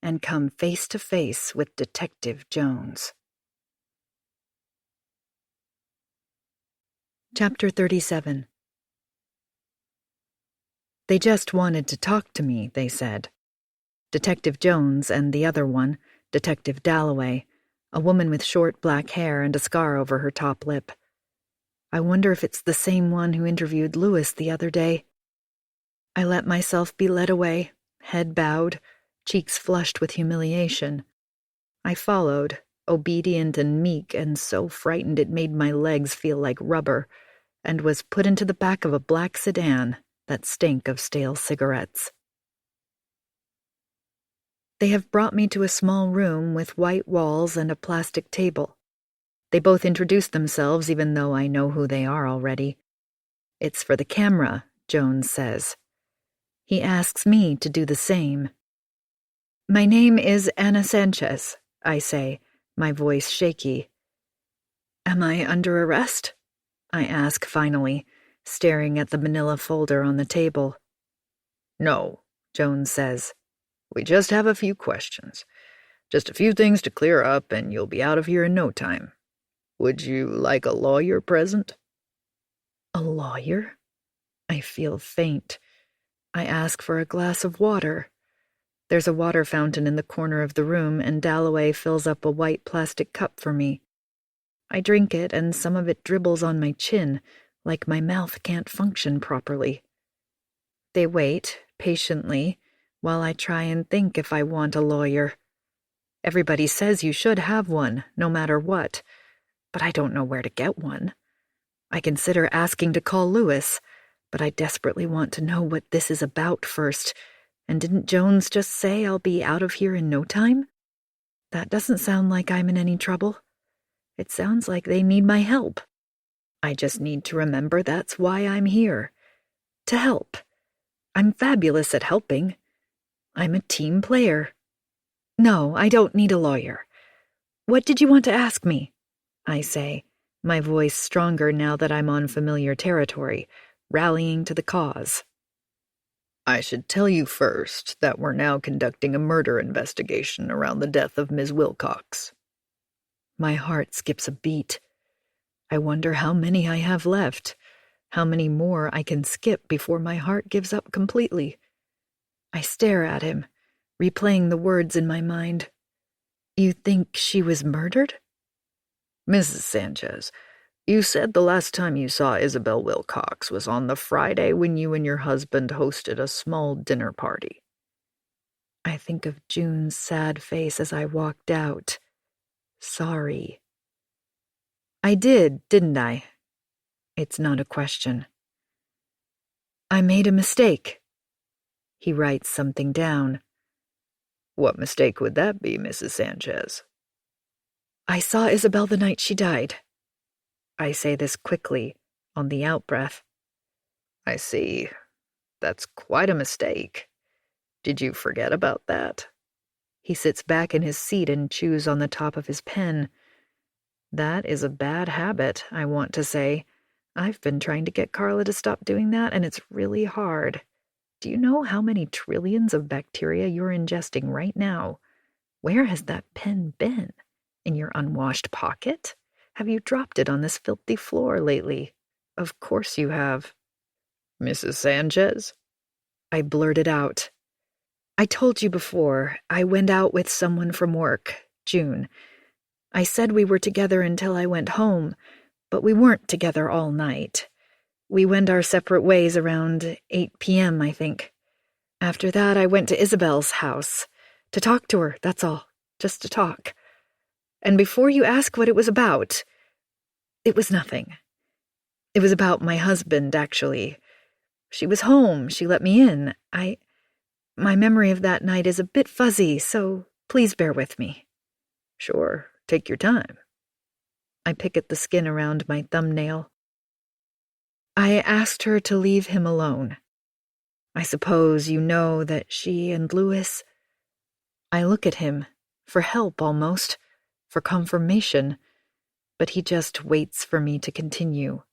and come face to face with Detective Jones. Chapter 37. They just wanted to talk to me, they said. Detective Jones and the other one, Detective Dalloway, a woman with short black hair and a scar over her top lip. I wonder if it's the same one who interviewed Lewis the other day. I let myself be led away, head bowed, cheeks flushed with humiliation. I followed, obedient and meek and so frightened it made my legs feel like rubber, and was put into the back of a black sedan that stank of stale cigarettes. They have brought me to a small room with white walls and a plastic table. They both introduce themselves even though I know who they are already. It's for the camera, Jones says. He asks me to do the same. My name is Anna Sanchez, I say, my voice shaky. Am I under arrest? I ask finally, staring at the manila folder on the table. No, Jones says. We just have a few questions. Just a few things to clear up and you'll be out of here in no time. Would you like a lawyer present? A lawyer? I feel faint. I ask for a glass of water. There's a water fountain in the corner of the room, and Dalloway fills up a white plastic cup for me. I drink it, and some of it dribbles on my chin, like my mouth can't function properly. They wait, patiently, while I try and think if I want a lawyer. Everybody says you should have one, no matter what, but I don't know where to get one. I consider asking to call Lewis, but I desperately want to know what this is about first. And didn't Jones just say I'll be out of here in no time? That doesn't sound like I'm in any trouble. It sounds like they need my help. I just need to remember that's why I'm here. To help. I'm fabulous at helping. I'm a team player. No, I don't need a lawyer. What did you want to ask me? I say, my voice stronger now that I'm on familiar territory, rallying to the cause. I should tell you first that we're now conducting a murder investigation around the death of Ms. Wilcox. My heart skips a beat. I wonder how many I have left, how many more I can skip before my heart gives up completely. I stare at him, replaying the words in my mind. You think she was murdered? Mrs. Sanchez, you said the last time you saw Isabel Wilcox was on the Friday when you and your husband hosted a small dinner party. I think of June's sad face as I walked out. Sorry. I did, didn't I? It's not a question. I made a mistake. He writes something down. What mistake would that be, Mrs. Sanchez? I saw Isabel the night she died. I say this quickly, on the outbreath. I see. That's quite a mistake. Did you forget about that? He sits back in his seat and chews on the top of his pen. That is a bad habit, I want to say. I've been trying to get Carla to stop doing that, and it's really hard. Do you know how many trillions of bacteria you're ingesting right now? Where has that pen been? In your unwashed pocket? Have you dropped it on this filthy floor lately? Of course you have. Mrs. Sanchez? I blurted out. I told you before, I went out with someone from work, June. I said we were together until I went home, but we weren't together all night. We went our separate ways around 8 p.m., I think. After that, I went to Isabel's house. To talk to her, that's all. Just to talk. And before you ask what it was about, it was nothing. It was about my husband, actually. She was home. She let me in. My memory of that night is a bit fuzzy, so please bear with me. Sure, take your time. I pick at the skin around my thumbnail. I asked her to leave him alone. I suppose you know that she and Louis... I look at him, for help almost, for confirmation, but he just waits for me to continue.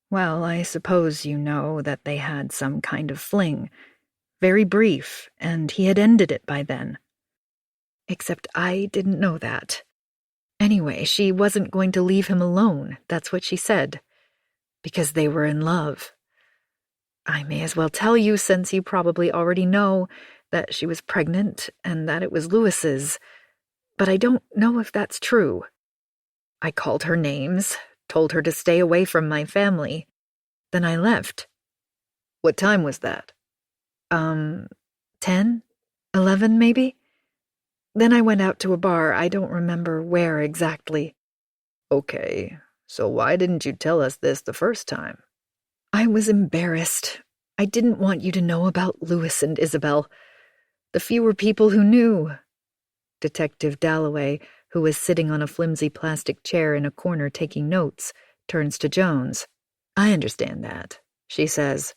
Well, I suppose you know that they had some kind of fling, very brief, and he had ended it by then. Except I didn't know that. Anyway, she wasn't going to leave him alone, that's what she said, because they were in love. I may as well tell you, since you probably already know, that she was pregnant and that it was Louis's, but I don't know if that's true. I called her names, told her to stay away from my family. Then I left. What time was that? 10? 11, maybe? Then I went out to a bar. I don't remember where exactly. Okay, so why didn't you tell us this the first time? I was embarrassed. I didn't want you to know about Louis and Isabel. The fewer people who knew. Detective Dalloway, who was sitting on a flimsy plastic chair in a corner taking notes, turns to Jones. I understand that, she says.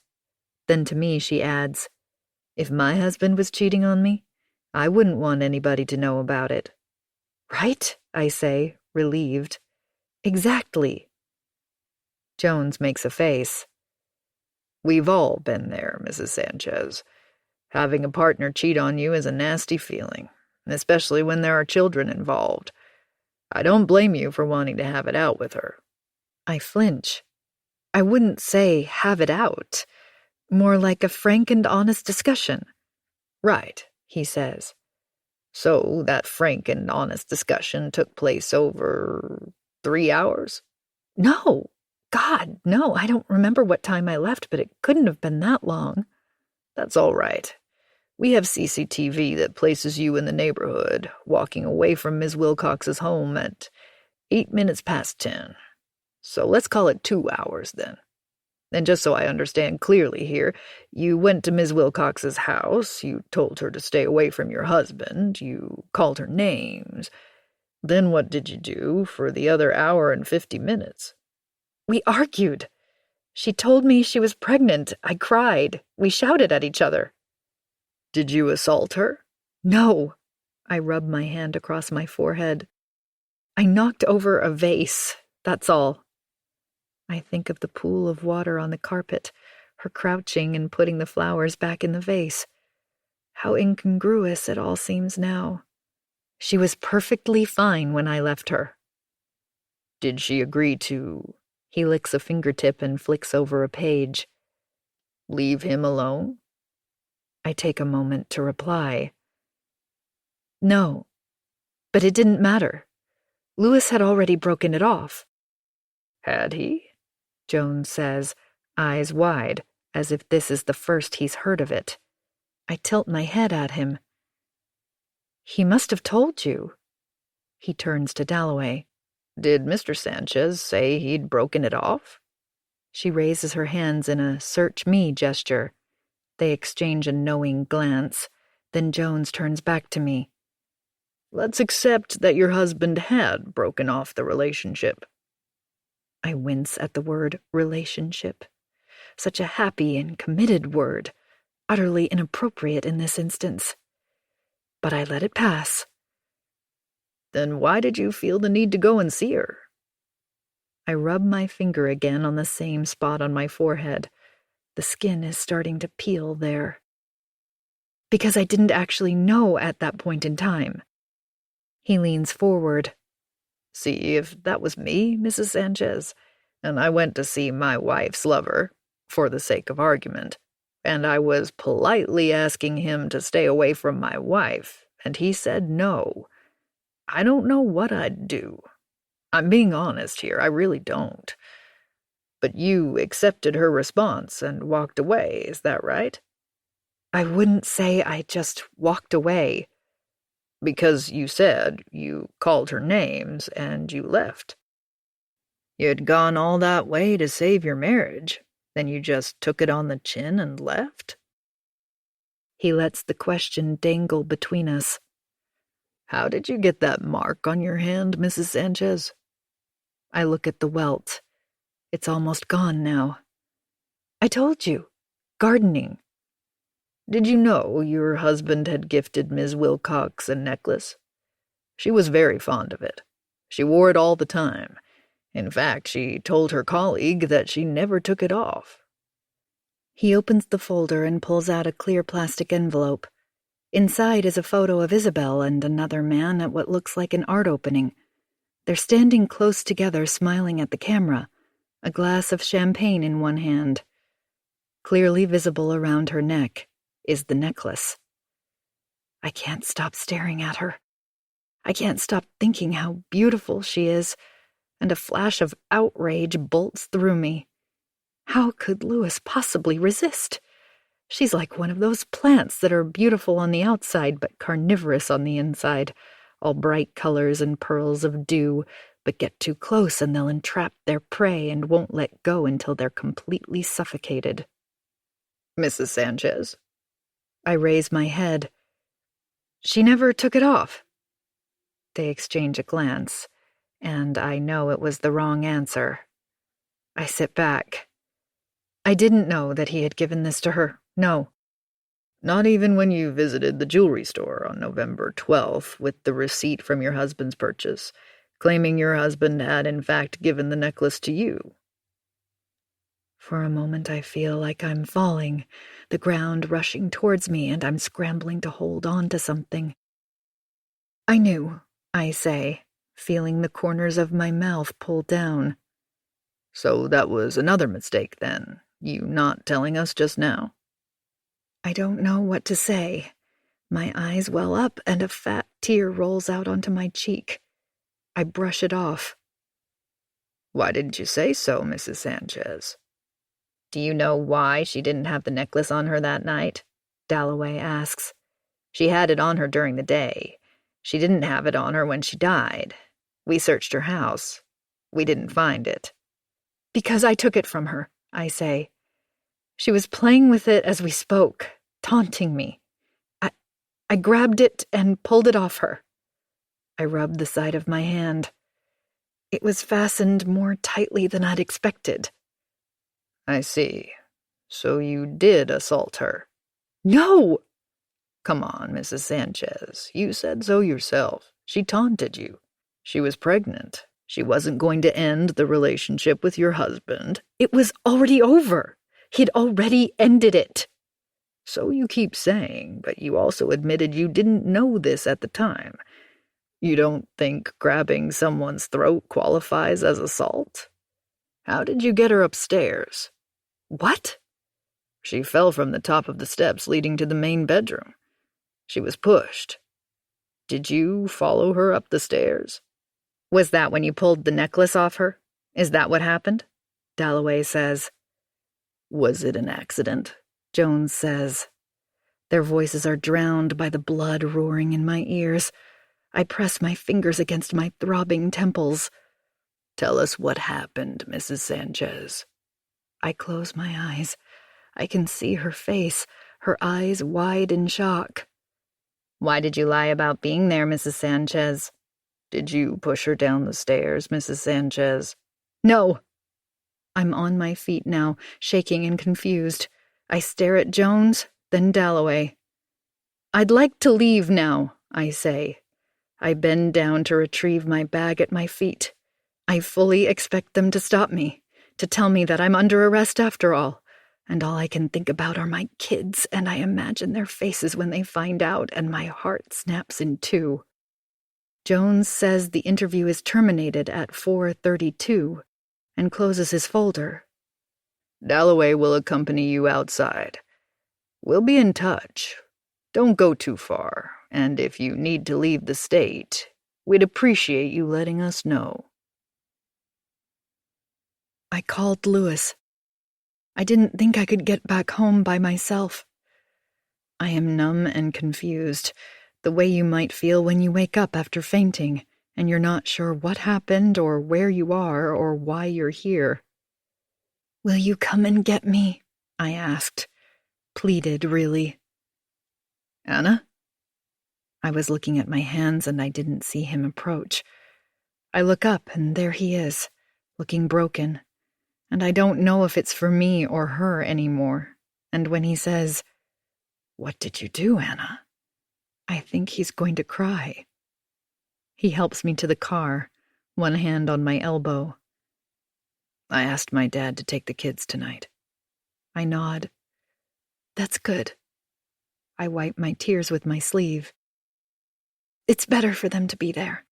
Then to me she adds, if my husband was cheating on me, I wouldn't want anybody to know about it. Right, I say, relieved. Exactly. Jones makes a face. We've all been there, Mrs. Sanchez. Having a partner cheat on you is a nasty feeling, especially when there are children involved. I don't blame you for wanting to have it out with her. I flinch. I wouldn't say have it out. More like a frank and honest discussion. Right, he says. So that frank and honest discussion took place over 3 hours? No. God, no. I don't remember what time I left, but it couldn't have been that long. That's all right. We have CCTV that places you in the neighborhood, walking away from Ms. Wilcox's home at 8 minutes past 10. So let's call it 2 hours then. And just so I understand clearly here, you went to Ms. Wilcox's house, you told her to stay away from your husband, you called her names. Then what did you do for the other hour and 50 minutes? We argued. She told me she was pregnant. I cried. We shouted at each other. Did you assault her? No. I rub my hand across my forehead. I knocked over a vase, that's all. I think of the pool of water on the carpet, her crouching and putting the flowers back in the vase. How incongruous it all seems now. She was perfectly fine when I left her. Did she agree to... He licks a fingertip and flicks over a page. Leave him alone? I take a moment to reply. No, but it didn't matter. Louis had already broken it off. Had he? Jones says, eyes wide, as if this is the first he's heard of it. I tilt my head at him. He must have told you. He turns to Dalloway. Did Mr. Sanchez say he'd broken it off? She raises her hands in a search me gesture. They exchange a knowing glance. Then Jones turns back to me. Let's accept that your husband had broken off the relationship. I wince at the word relationship. Such a happy and committed word, utterly inappropriate in this instance. But I let it pass. Then why did you feel the need to go and see her? I rub my finger again on the same spot on my forehead. The skin is starting to peel there. Because I didn't actually know at that point in time. He leans forward. See, if that was me, Mrs. Sanchez, and I went to see my wife's lover, for the sake of argument, and I was politely asking him to stay away from my wife, and he said no, I don't know what I'd do. I'm being honest here, I really don't. But you accepted her response and walked away, is that right? I wouldn't say I just walked away. Because you said you called her names and you left. You'd gone all that way to save your marriage, then you just took it on the chin and left? He lets the question dangle between us. How did you get that mark on your hand, Mrs. Sanchez? I look at the welt. It's almost gone now. I told you. Gardening. Did you know your husband had gifted Ms. Wilcox a necklace? She was very fond of it. She wore it all the time. In fact, she told her colleague that she never took it off. He opens the folder and pulls out a clear plastic envelope. Inside is a photo of Isabel and another man at what looks like an art opening. They're standing close together, smiling at the camera, a glass of champagne in one hand. Clearly visible around her neck is the necklace. I can't stop staring at her. I can't stop thinking how beautiful she is, and a flash of outrage bolts through me. How could Louis possibly resist? She's like one of those plants that are beautiful on the outside but carnivorous on the inside, all bright colors and pearls of dew, but get too close and they'll entrap their prey and won't let go until they're completely suffocated. Mrs. Sanchez? I raise my head. She never took it off. They exchange a glance, and I know it was the wrong answer. I sit back. I didn't know that he had given this to her, no. Not even when you visited the jewelry store on November 12th with the receipt from your husband's purchase, claiming your husband had in fact given the necklace to you. For a moment I feel like I'm falling, the ground rushing towards me, and I'm scrambling to hold on to something. I knew, I say, feeling the corners of my mouth pull down. So that was another mistake then, you not telling us just now? I don't know what to say. My eyes well up and a fat tear rolls out onto my cheek. I brush it off. Why didn't you say so, Mrs. Sanchez? Do you know why she didn't have the necklace on her that night? Dalloway asks. She had it on her during the day. She didn't have it on her when she died. We searched her house. We didn't find it. Because I took it from her, I say. She was playing with it as we spoke, taunting me. I grabbed it and pulled it off her. I rubbed the side of my hand. It was fastened more tightly than I'd expected. I see. So you did assault her? No! Come on, Mrs. Sanchez. You said so yourself. She taunted you. She was pregnant. She wasn't going to end the relationship with your husband. It was already over. He'd already ended it. So you keep saying, but you also admitted you didn't know this at the time. You don't think grabbing someone's throat qualifies as assault? How did you get her upstairs? What? She fell from the top of the steps leading to the main bedroom. She was pushed. Did you follow her up the stairs? Was that when you pulled the necklace off her? Is that what happened? Dalloway says. Was it an accident? Jones says. Their voices are drowned by the blood roaring in my ears. I press my fingers against my throbbing temples. Tell us what happened, Mrs. Sanchez. I close my eyes. I can see her face, her eyes wide in shock. Why did you lie about being there, Mrs. Sanchez? Did you push her down the stairs, Mrs. Sanchez? No. I'm on my feet now, shaking and confused. I stare at Jones, then Dalloway. I'd like to leave now, I say. I bend down to retrieve my bag at my feet. I fully expect them to stop me, to tell me that I'm under arrest after all, and all I can think about are my kids, and I imagine their faces when they find out, and my heart snaps in two. Jones says the interview is terminated at 4:32 and closes his folder. Dalloway will accompany you outside. We'll be in touch. Don't go too far, and if you need to leave the state, we'd appreciate you letting us know. I called Lewis. I didn't think I could get back home by myself. I am numb and confused, the way you might feel when you wake up after fainting, and you're not sure what happened or where you are or why you're here. Will you come and get me? I asked. Pleaded, really. Anna? I was looking at my hands and I didn't see him approach. I look up and there he is, looking broken. And I don't know if it's for me or her anymore. And when he says, "What did you do, Anna?" I think he's going to cry. He helps me to the car, one hand on my elbow. I asked my dad to take the kids tonight. I nod. That's good. I wipe my tears with my sleeve. It's better for them to be there.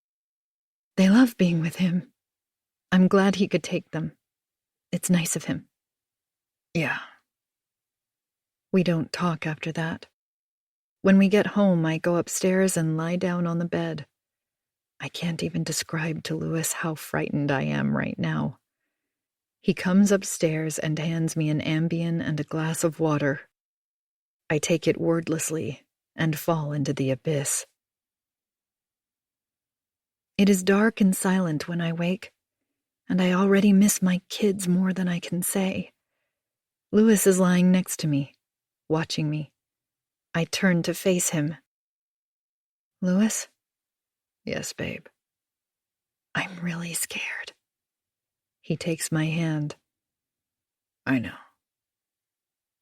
They love being with him. I'm glad he could take them. It's nice of him. Yeah. We don't talk after that. When we get home, I go upstairs and lie down on the bed. I can't even describe to Lewis how frightened I am right now. He comes upstairs and hands me an Ambien and a glass of water. I take it wordlessly and fall into the abyss. It is dark and silent when I wake, and I already miss my kids more than I can say. Lewis is lying next to me, watching me. I turn to face him. Lewis? Yes, babe. I'm really scared. He takes my hand. I know.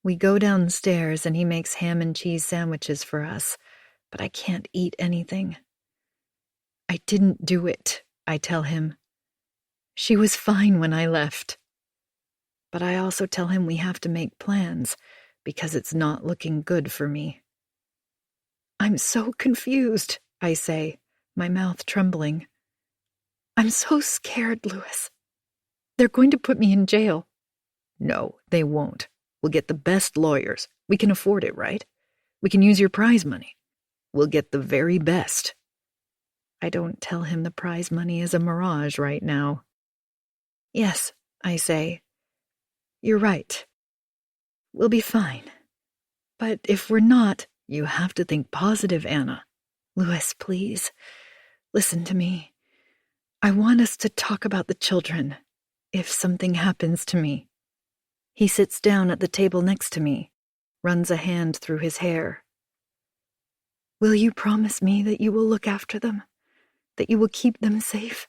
We go downstairs and he makes ham and cheese sandwiches for us, but I can't eat anything. I didn't do it, I tell him. She was fine when I left. But I also tell him we have to make plans, because it's not looking good for me. I'm so confused, I say, my mouth trembling. I'm so scared, Lewis. They're going to put me in jail. No, they won't. We'll get the best lawyers. We can afford it, right? We can use your prize money. We'll get the very best. I don't tell him the prize money is a mirage right now. Yes, I say. You're right. We'll be fine. But if we're not, you have to think positive, Anna. Lewis, please, listen to me. I want us to talk about the children, if something happens to me. He sits down at the table next to me, runs a hand through his hair. Will you promise me that you will look after them, that you will keep them safe?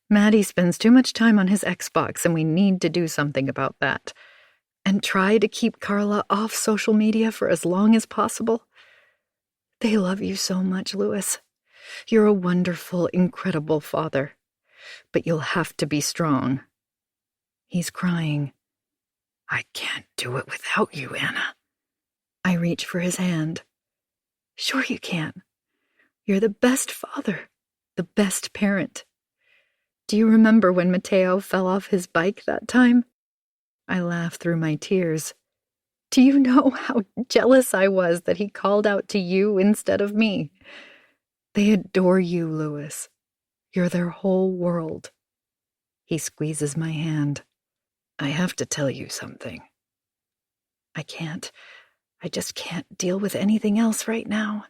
Maddie spends too much time on his Xbox, and we need to do something about that. And try to keep Carla off social media for as long as possible. They love you so much, Louis. You're a wonderful, incredible father. But you'll have to be strong. He's crying. I can't do it without you, Anna. I reach for his hand. Sure you can. You're the best father, the best parent. Do you remember when Mateo fell off his bike that time? I laugh through my tears. Do you know how jealous I was that he called out to you instead of me? They adore you, Louis. You're their whole world. He squeezes my hand. I have to tell you something. I can't. I just can't deal with anything else right now.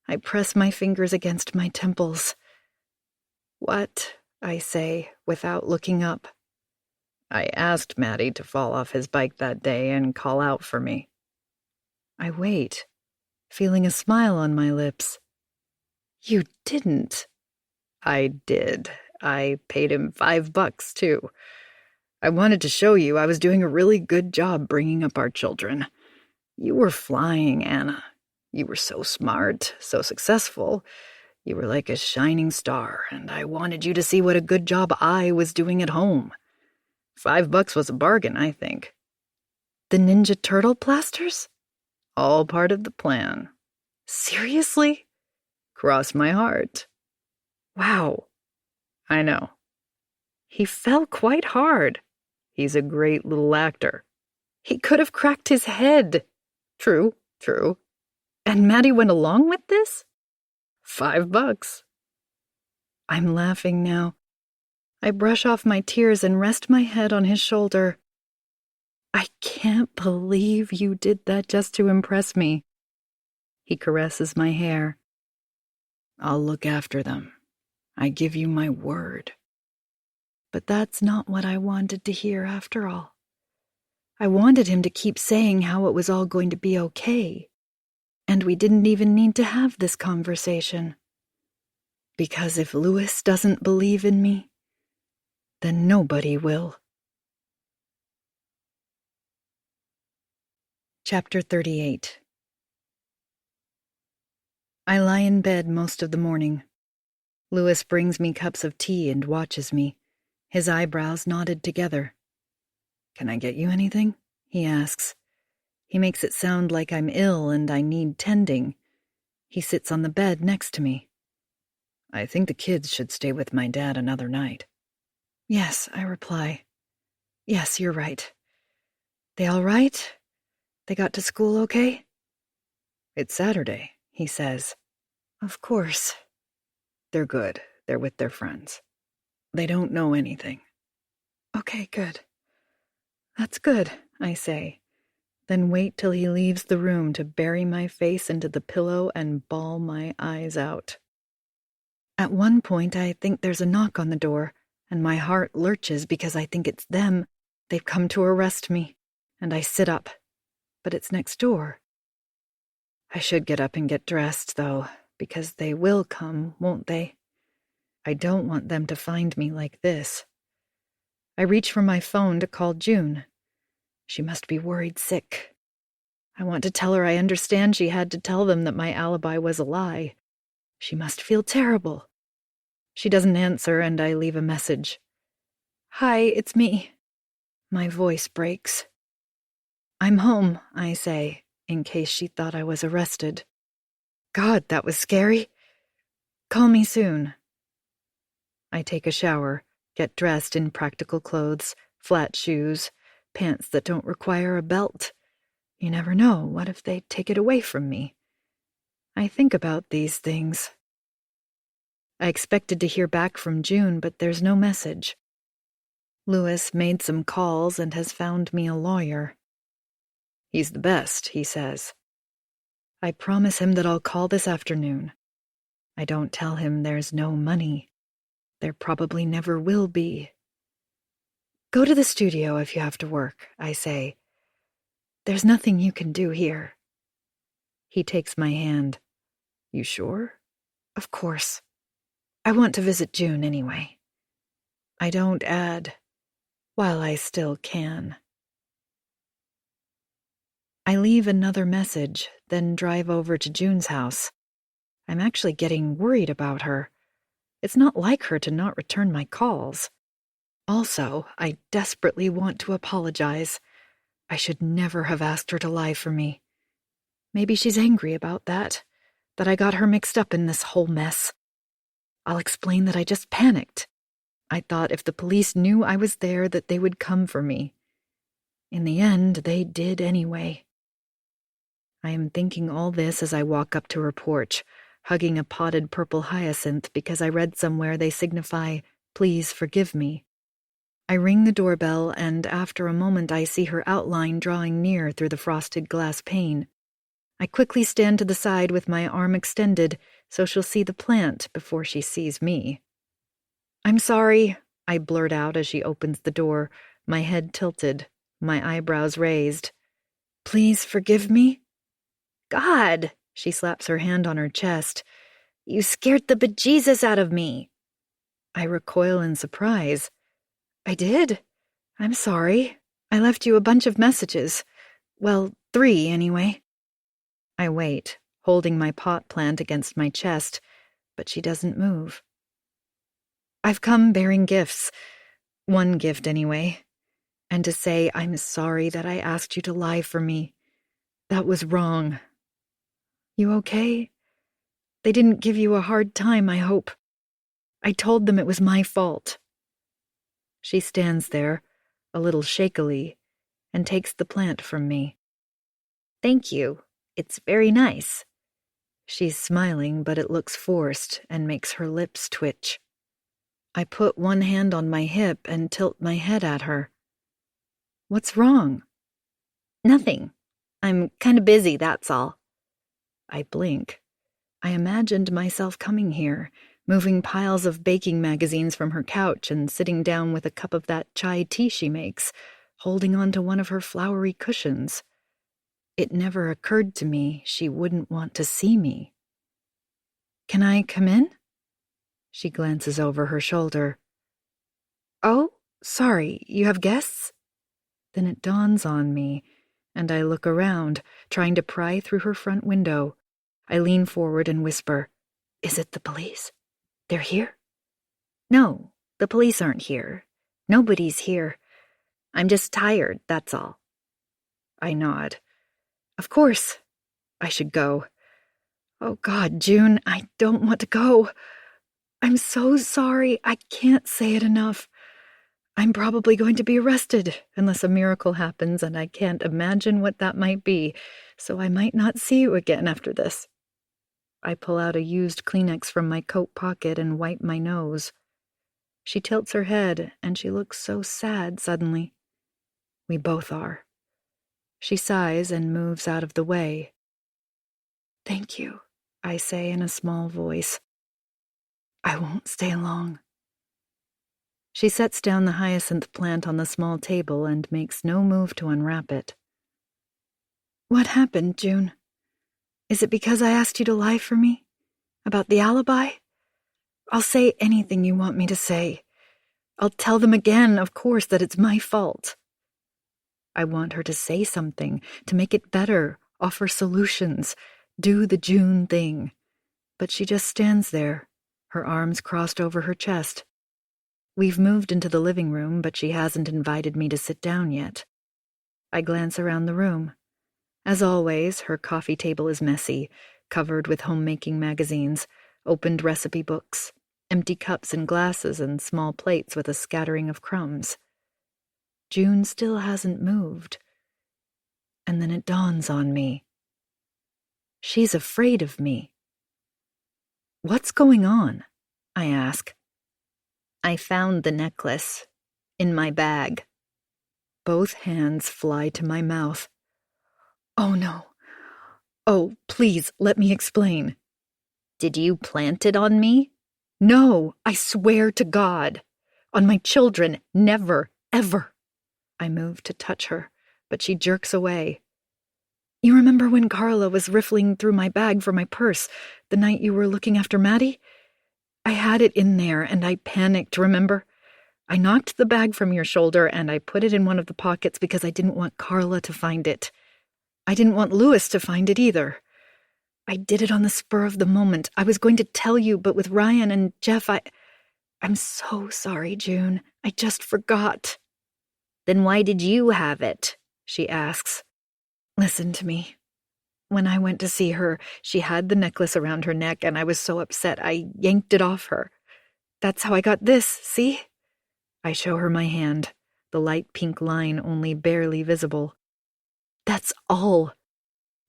I press my fingers against my temples. What? I say, without looking up. I asked Matty to fall off his bike that day and call out for me. I wait, feeling a smile on my lips. You didn't. I did. I paid him $5, too. I wanted to show you I was doing a really good job bringing up our children. You were flying, Anna. You were so smart, so successful. You were like a shining star, and I wanted you to see what a good job I was doing at home. $5 was a bargain, I think. The Ninja Turtle plasters? All part of the plan. Seriously? Cross my heart. Wow. I know. He fell quite hard. He's a great little actor. He could have cracked his head. True. And Matty went along with this? $5. I'm laughing now. I brush off my tears and rest my head on his shoulder. I can't believe you did that just to impress me. He caresses my hair. I'll look after them. I give you my word. But that's not what I wanted to hear after all. I wanted him to keep saying how it was all going to be okay. And we didn't even need to have this conversation. Because if Louis doesn't believe in me, then nobody will. Chapter 38. I lie in bed most of the morning. Louis brings me cups of tea and watches me, his eyebrows knotted together. Can I get you anything? He asks. He makes it sound like I'm ill and I need tending. He sits on the bed next to me. I think the kids should stay with my dad another night. Yes, I reply. Yes, you're right. They all right? They got to school okay? It's Saturday, he says. Of course. They're good. They're with their friends. They don't know anything. Okay, good. That's good, I say, then wait till he leaves the room to bury my face into the pillow and bawl my eyes out. At one point, I think there's a knock on the door, and my heart lurches because I think it's them. They've come to arrest me, and I sit up, but it's next door. I should get up and get dressed, though, because they will come, won't they? I don't want them to find me like this. I reach for my phone to call June. She must be worried sick. I want to tell her I understand she had to tell them that my alibi was a lie. She must feel terrible. She doesn't answer, and I leave a message. Hi, it's me. My voice breaks. I'm home, I say, in case she thought I was arrested. God, that was scary. Call me soon. I take a shower, get dressed in practical clothes, flat shoes, pants that don't require a belt. You never know, what if they take it away from me? I think about these things. I expected to hear back from June, but there's no message. Louis made some calls and has found me a lawyer. He's the best, he says. I promise him that I'll call this afternoon. I don't tell him there's no money. There probably never will be. Go to the studio if you have to work, I say. There's nothing you can do here. He takes my hand. You sure? Of course. I want to visit June anyway. I don't add, while I still can. I leave another message, then drive over to June's house. I'm actually getting worried about her. It's not like her to not return my calls. Also, I desperately want to apologize. I should never have asked her to lie for me. Maybe she's angry about that I got her mixed up in this whole mess. I'll explain that I just panicked. I thought if the police knew I was there that they would come for me. In the end, they did anyway. I am thinking all this as I walk up to her porch, hugging a potted purple hyacinth because I read somewhere they signify, "Please forgive me." I ring the doorbell, and after a moment I see her outline drawing near through the frosted glass pane. I quickly stand to the side with my arm extended so she'll see the plant before she sees me. "I'm sorry," I blurt out as she opens the door, my head tilted, my eyebrows raised. "Please forgive me?" God, she slaps her hand on her chest. You scared the bejesus out of me. I recoil in surprise. I did. I'm sorry. I left you a bunch of messages. Well, 3 anyway. I wait, holding my pot plant against my chest, but she doesn't move. I've come bearing gifts. 1 gift anyway. And to say I'm sorry that I asked you to lie for me. That was wrong. You okay? They didn't give you a hard time, I hope. I told them it was my fault. She stands there, a little shakily, and takes the plant from me. Thank you. It's very nice. She's smiling, but it looks forced and makes her lips twitch. I put 1 hand on my hip and tilt my head at her. What's wrong? Nothing. I'm kind of busy, that's all. I blink. I imagined myself coming here, moving piles of baking magazines from her couch and sitting down with a cup of that chai tea she makes, holding on to one of her flowery cushions. It never occurred to me she wouldn't want to see me. Can I come in? She glances over her shoulder. Oh, sorry, you have guests? Then it dawns on me, and I look around, trying to pry through her front window. I lean forward and whisper, Is it the police? They're here? No, the police aren't here. Nobody's here. I'm just tired, that's all. I nod. Of course. I should go. Oh God, June, I don't want to go. I'm so sorry. I can't say it enough. I'm probably going to be arrested unless a miracle happens, and I can't imagine what that might be, so I might not see you again after this. I pull out a used Kleenex from my coat pocket and wipe my nose. She tilts her head, and she looks so sad suddenly. We both are. She sighs and moves out of the way. Thank you, I say in a small voice. I won't stay long. She sets down the hyacinth plant on the small table and makes no move to unwrap it. What happened, June? Is it because I asked you to lie for me? About the alibi? I'll say anything you want me to say. I'll tell them again, of course, that it's my fault. I want her to say something, to make it better, offer solutions, do the June thing. But she just stands there, her arms crossed over her chest. We've moved into the living room, but she hasn't invited me to sit down yet. I glance around the room. As always, her coffee table is messy, covered with homemaking magazines, opened recipe books, empty cups and glasses, and small plates with a scattering of crumbs. June still hasn't moved. And then it dawns on me. She's afraid of me. What's going on? I ask. I found the necklace in my bag. Both hands fly to my mouth. Oh no. Oh, please, let me explain. Did you plant it on me? No, I swear to God. On my children, never, ever. I move to touch her, but she jerks away. You remember when Carla was riffling through my bag for my purse the night you were looking after Maddie? I had it in there and I panicked, remember? I knocked the bag from your shoulder and I put it in one of the pockets because I didn't want Carla to find it. I didn't want Louis to find it either. I did it on the spur of the moment. I was going to tell you, but with Ryan and Jeff, I'm so sorry, June. I just forgot." "Then why did you have it?" she asks. "Listen to me. When I went to see her, she had the necklace around her neck, and I was so upset I yanked it off her. That's how I got this, see?" I show her my hand, the light pink line only barely visible. "That's all.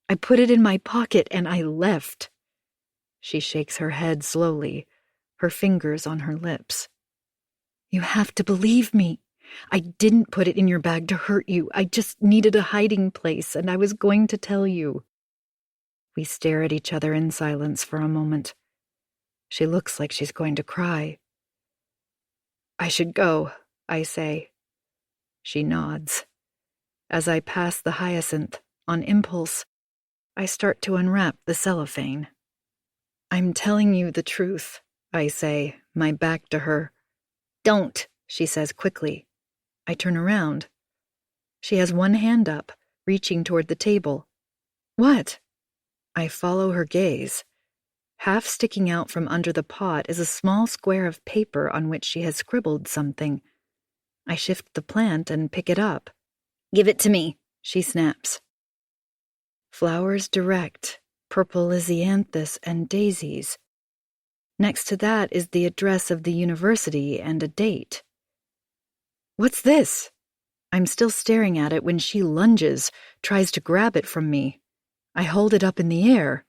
I put it in my pocket and I left." She shakes her head slowly, her fingers on her lips. "You have to believe me. I didn't put it in your bag to hurt you. I just needed a hiding place, and I was going to tell you." We stare at each other in silence for a moment. She looks like she's going to cry. "I should go," I say. She nods. As I pass the hyacinth, on impulse, I start to unwrap the cellophane. "I'm telling you the truth," I say, my back to her. "Don't," she says quickly. I turn around. She has one hand up, reaching toward the table. "What?" I follow her gaze. Half sticking out from under the pot is a small square of paper on which she has scribbled something. I shift the plant and pick it up. "Give it to me," she snaps. Flowers direct, purple lisianthus and daisies. Next to that is the address of the university and a date. "What's this?" I'm still staring at it when she lunges, tries to grab it from me. I hold it up in the air.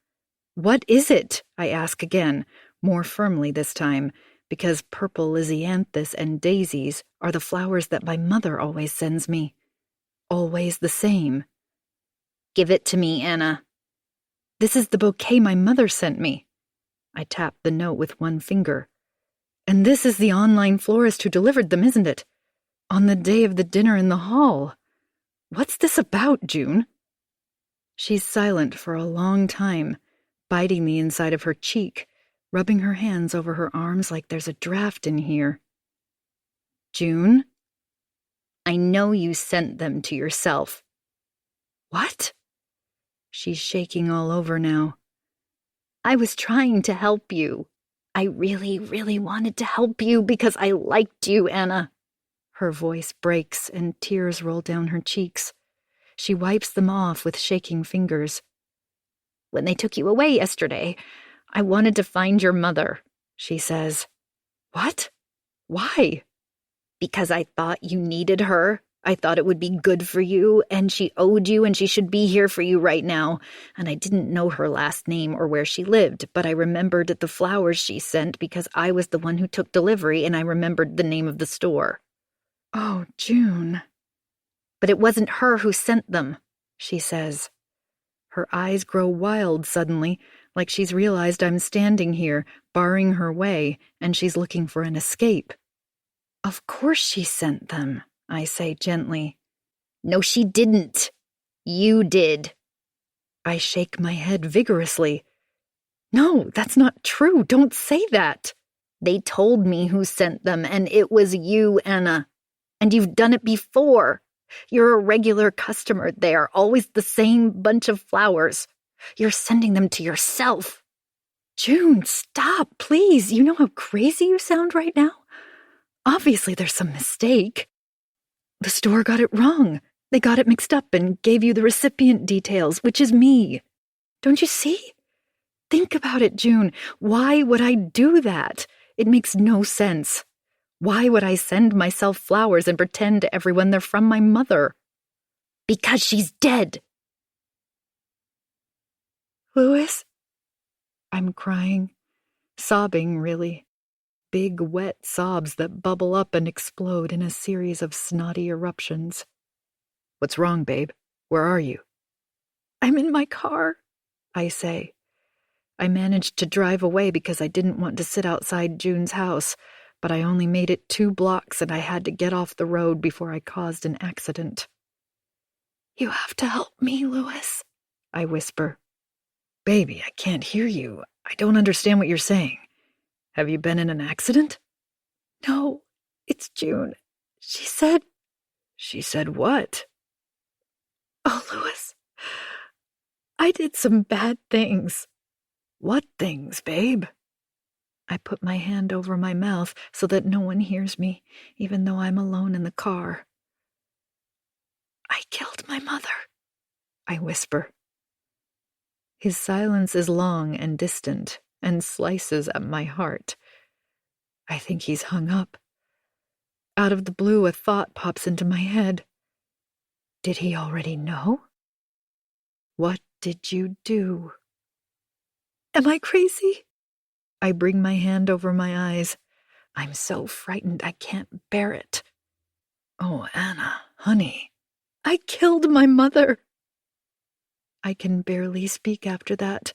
"What is it?" I ask again, more firmly this time, because purple lisianthus and daisies are the flowers that my mother always sends me. Always the same. "Give it to me, Anna." "This is the bouquet my mother sent me." I tap the note with one finger. "And this is the online florist who delivered them, isn't it? On the day of the dinner in the hall. What's this about, June?" She's silent for a long time, biting the inside of her cheek, rubbing her hands over her arms like there's a draft in here. "June?" "I know you sent them to yourself." "What?" She's shaking all over now. "I was trying to help you. I really, really wanted to help you because I liked you, Anna." Her voice breaks and tears roll down her cheeks. She wipes them off with shaking fingers. "When they took you away yesterday, I wanted to find your mother," she says. "What? Why?" "Because I thought you needed her. I thought it would be good for you, and she owed you, and she should be here for you right now. And I didn't know her last name or where she lived, but I remembered the flowers she sent because I was the one who took delivery, and I remembered the name of the store." "Oh, June." "But it wasn't her who sent them," she says. Her eyes grow wild suddenly, like she's realized I'm standing here, barring her way, and she's looking for an escape. "Of course she sent them," I say gently. "No, she didn't. You did." I shake my head vigorously. "No, that's not true. Don't say that." "They told me who sent them, and it was you, Anna. And you've done it before. You're a regular customer there, always the same bunch of flowers. You're sending them to yourself." "June, stop, please. You know how crazy you sound right now? Obviously there's some mistake. The store got it wrong. They got it mixed up and gave you the recipient details, which is me. Don't you see? Think about it, June. Why would I do that? It makes no sense. Why would I send myself flowers and pretend to everyone they're from my mother?" "Because she's dead." "Louis?" I'm crying, sobbing, really. Big, wet sobs that bubble up and explode in a series of snotty eruptions. "What's wrong, babe? Where are you?" "I'm in my car," I say. I managed to drive away because I didn't want to sit outside June's house, but I only made it 2 blocks and I had to get off the road before I caused an accident. "You have to help me, Louis," I whisper. "Baby, I can't hear you. I don't understand what you're saying. Have you been in an accident?" "No, it's June. She said..." "She said what?" "Oh, Louis, I did some bad things. What things, babe? I put my hand over my mouth so that no one hears me, even though I'm alone in the car. I killed my mother, I whisper. His silence is long and distant and slices at my heart. I think he's hung up. Out of the blue, a thought pops into my head. Did he already know? What did you do? Am I crazy? I bring my hand over my eyes. I'm so frightened I can't bear it. Oh, Anna, honey. I killed my mother. I can barely speak after that.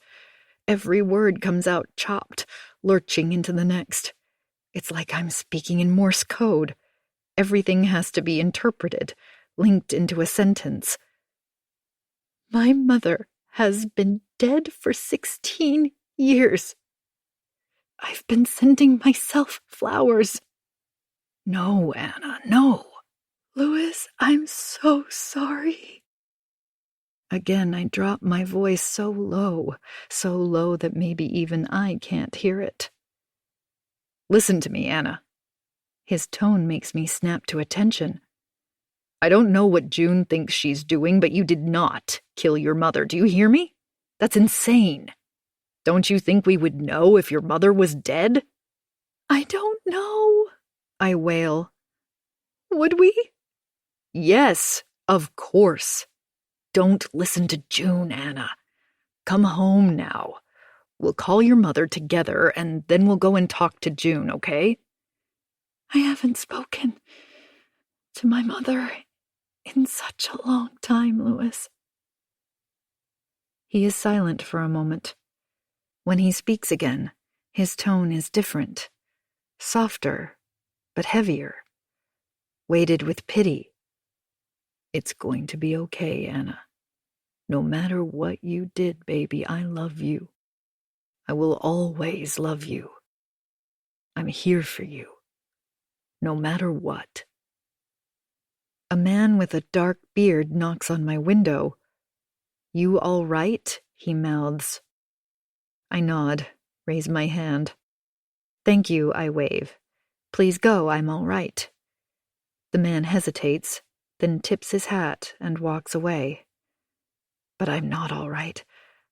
Every word comes out chopped, lurching into the next. It's like I'm speaking in Morse code. Everything has to be interpreted, linked into a sentence. My mother has been dead for 16 years. I've been sending myself flowers. No, Anna, no. Louis, I'm so sorry. Again, I drop my voice so low that maybe even I can't hear it. Listen to me, Anna. His tone makes me snap to attention. I don't know what June thinks she's doing, but you did not kill your mother. Do you hear me? That's insane. Don't you think we would know if your mother was dead? I don't know, I wail. Would we? Yes, of course. Don't listen to June, Anna. Come home now. We'll call your mother together, and then we'll go and talk to June, okay? I haven't spoken to my mother in such a long time, Louis. He is silent for a moment. When he speaks again, his tone is different, softer, but heavier, weighted with pity. It's going to be okay, Anna. No matter what you did, baby, I love you. I will always love you. I'm here for you. No matter what. A man with a dark beard knocks on my window. You all right? He mouths. I nod, raise my hand. Thank you, I wave. Please go, I'm all right. The man hesitates, then tips his hat and walks away. But I'm not all right.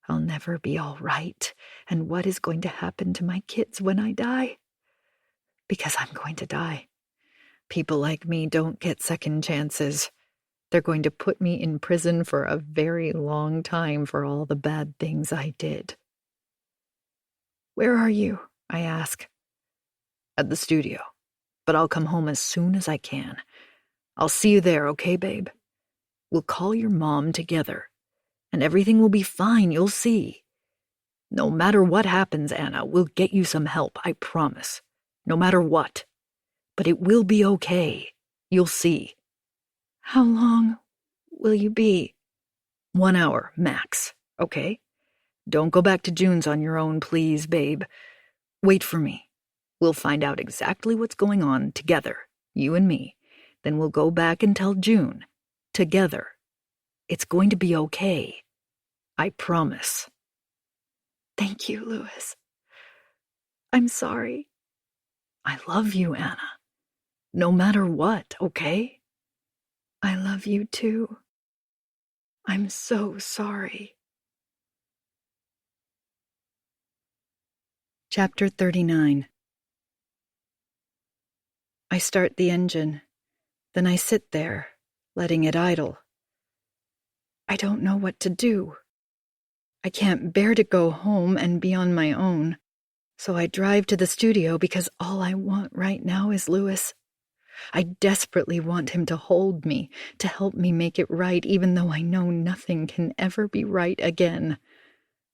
I'll never be all right. And what is going to happen to my kids when I die? Because I'm going to die. People like me don't get second chances. They're going to put me in prison for a very long time for all the bad things I did. Where are you? I ask. At the studio. But I'll come home as soon as I can. I'll see you there, okay, babe? We'll call your mom together. And everything will be fine, you'll see. No matter what happens, Anna, we'll get you some help, I promise. No matter what. But it will be okay. You'll see. How long will you be? 1 hour, max, okay? Don't go back to June's on your own, please, babe. Wait for me. We'll find out exactly what's going on together, you and me. Then we'll go back and tell June. Together. It's going to be okay. I promise. Thank you, Louis. I'm sorry. I love you, Anna. No matter what, okay? I love you too. I'm so sorry. Chapter 39. I start the engine. Then I sit there, letting it idle. I don't know what to do. I can't bear to go home and be on my own, so I drive to the studio because all I want right now is Louis. I desperately want him to hold me, to help me make it right, even though I know nothing can ever be right again.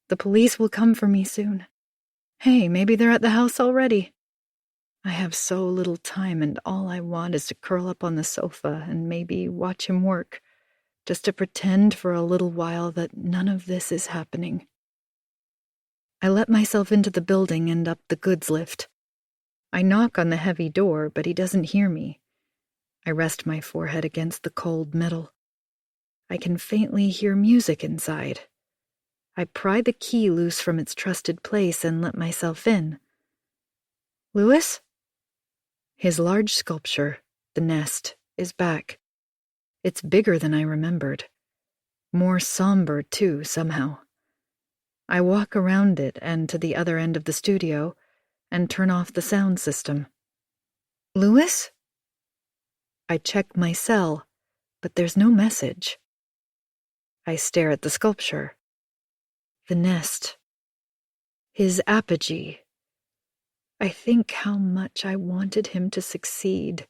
The police will come for me soon. Hey, maybe they're at the house already. I have so little time, and all I want is to curl up on the sofa and maybe watch him work, just to pretend for a little while that none of this is happening. I let myself into the building and up the goods lift. I knock on the heavy door, but he doesn't hear me. I rest my forehead against the cold metal. I can faintly hear music inside. I pry the key loose from its trusted place and let myself in. Louis? His large sculpture, the nest, is back. It's bigger than I remembered. More somber, too, somehow. I walk around it and to the other end of the studio and turn off the sound system. Louis? I check my cell, but there's no message. I stare at the sculpture. The nest. His apogee. I think how much I wanted him to succeed,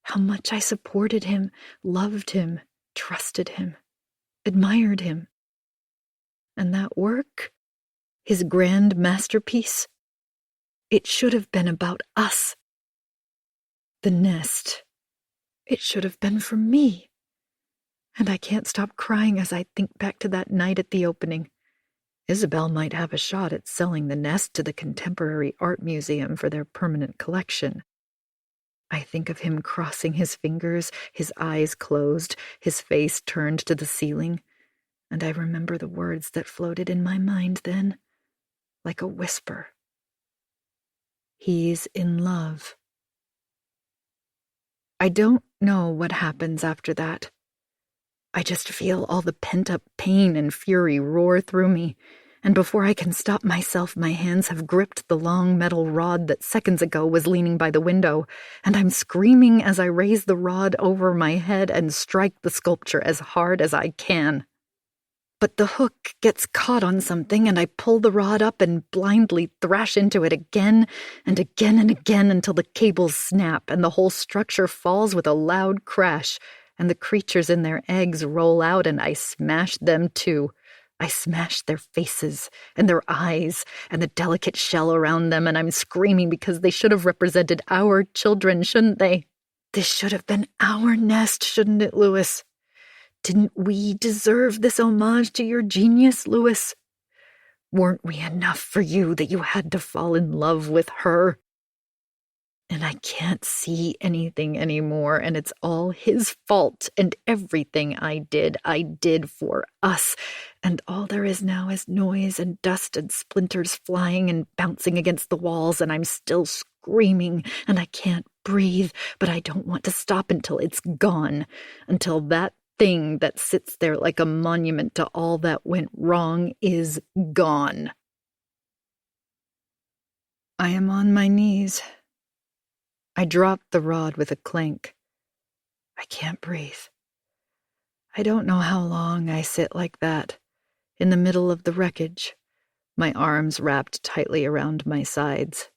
how much I supported him, loved him, trusted him, admired him. And that work, his grand masterpiece, it should have been about us. The nest, it should have been for me. And I can't stop crying as I think back to that night at the opening. Isabel might have a shot at selling the nest to the Contemporary Art Museum for their permanent collection. I think of him crossing his fingers, his eyes closed, his face turned to the ceiling, and I remember the words that floated in my mind then, like a whisper. He's in love. I don't know what happens after that. I just feel all the pent-up pain and fury roar through me, and before I can stop myself, my hands have gripped the long metal rod that seconds ago was leaning by the window, and I'm screaming as I raise the rod over my head and strike the sculpture as hard as I can. But the hook gets caught on something, and I pull the rod up and blindly thrash into it again and again and again until the cables snap and the whole structure falls with a loud crash, and the creatures in their eggs roll out, and I smash them too. I smash their faces and their eyes and the delicate shell around them, and I'm screaming because they should have represented our children, shouldn't they? This should have been our nest, shouldn't it, Louis? Didn't we deserve this homage to your genius, Louis? Weren't we enough for you that you had to fall in love with her? And I can't see anything anymore, and it's all his fault, and everything I did for us, and all there is now is noise and dust and splinters flying and bouncing against the walls, and I'm still screaming, and I can't breathe, but I don't want to stop until it's gone, until that thing that sits there like a monument to all that went wrong is gone. I am on my knees. I drop the rod with a clank. I can't breathe. I don't know how long I sit like that, in the middle of the wreckage, my arms wrapped tightly around my sides.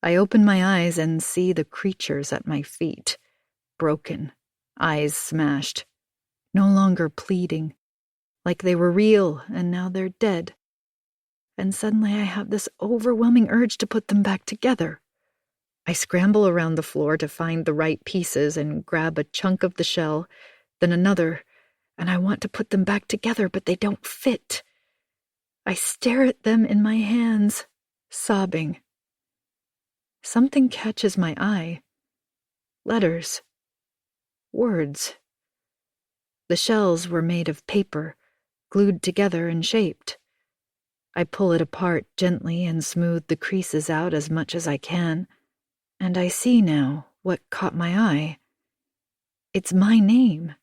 I open my eyes and see the creatures at my feet, broken, eyes smashed, no longer pleading, like they were real and now they're dead. And suddenly I have this overwhelming urge to put them back together. I scramble around the floor to find the right pieces and grab a chunk of the shell, then another, and I want to put them back together, but they don't fit. I stare at them in my hands, sobbing. Something catches my eye. Letters. Words. The shells were made of paper, glued together and shaped. I pull it apart gently and smooth the creases out as much as I can. And I see now what caught my eye. It's my name,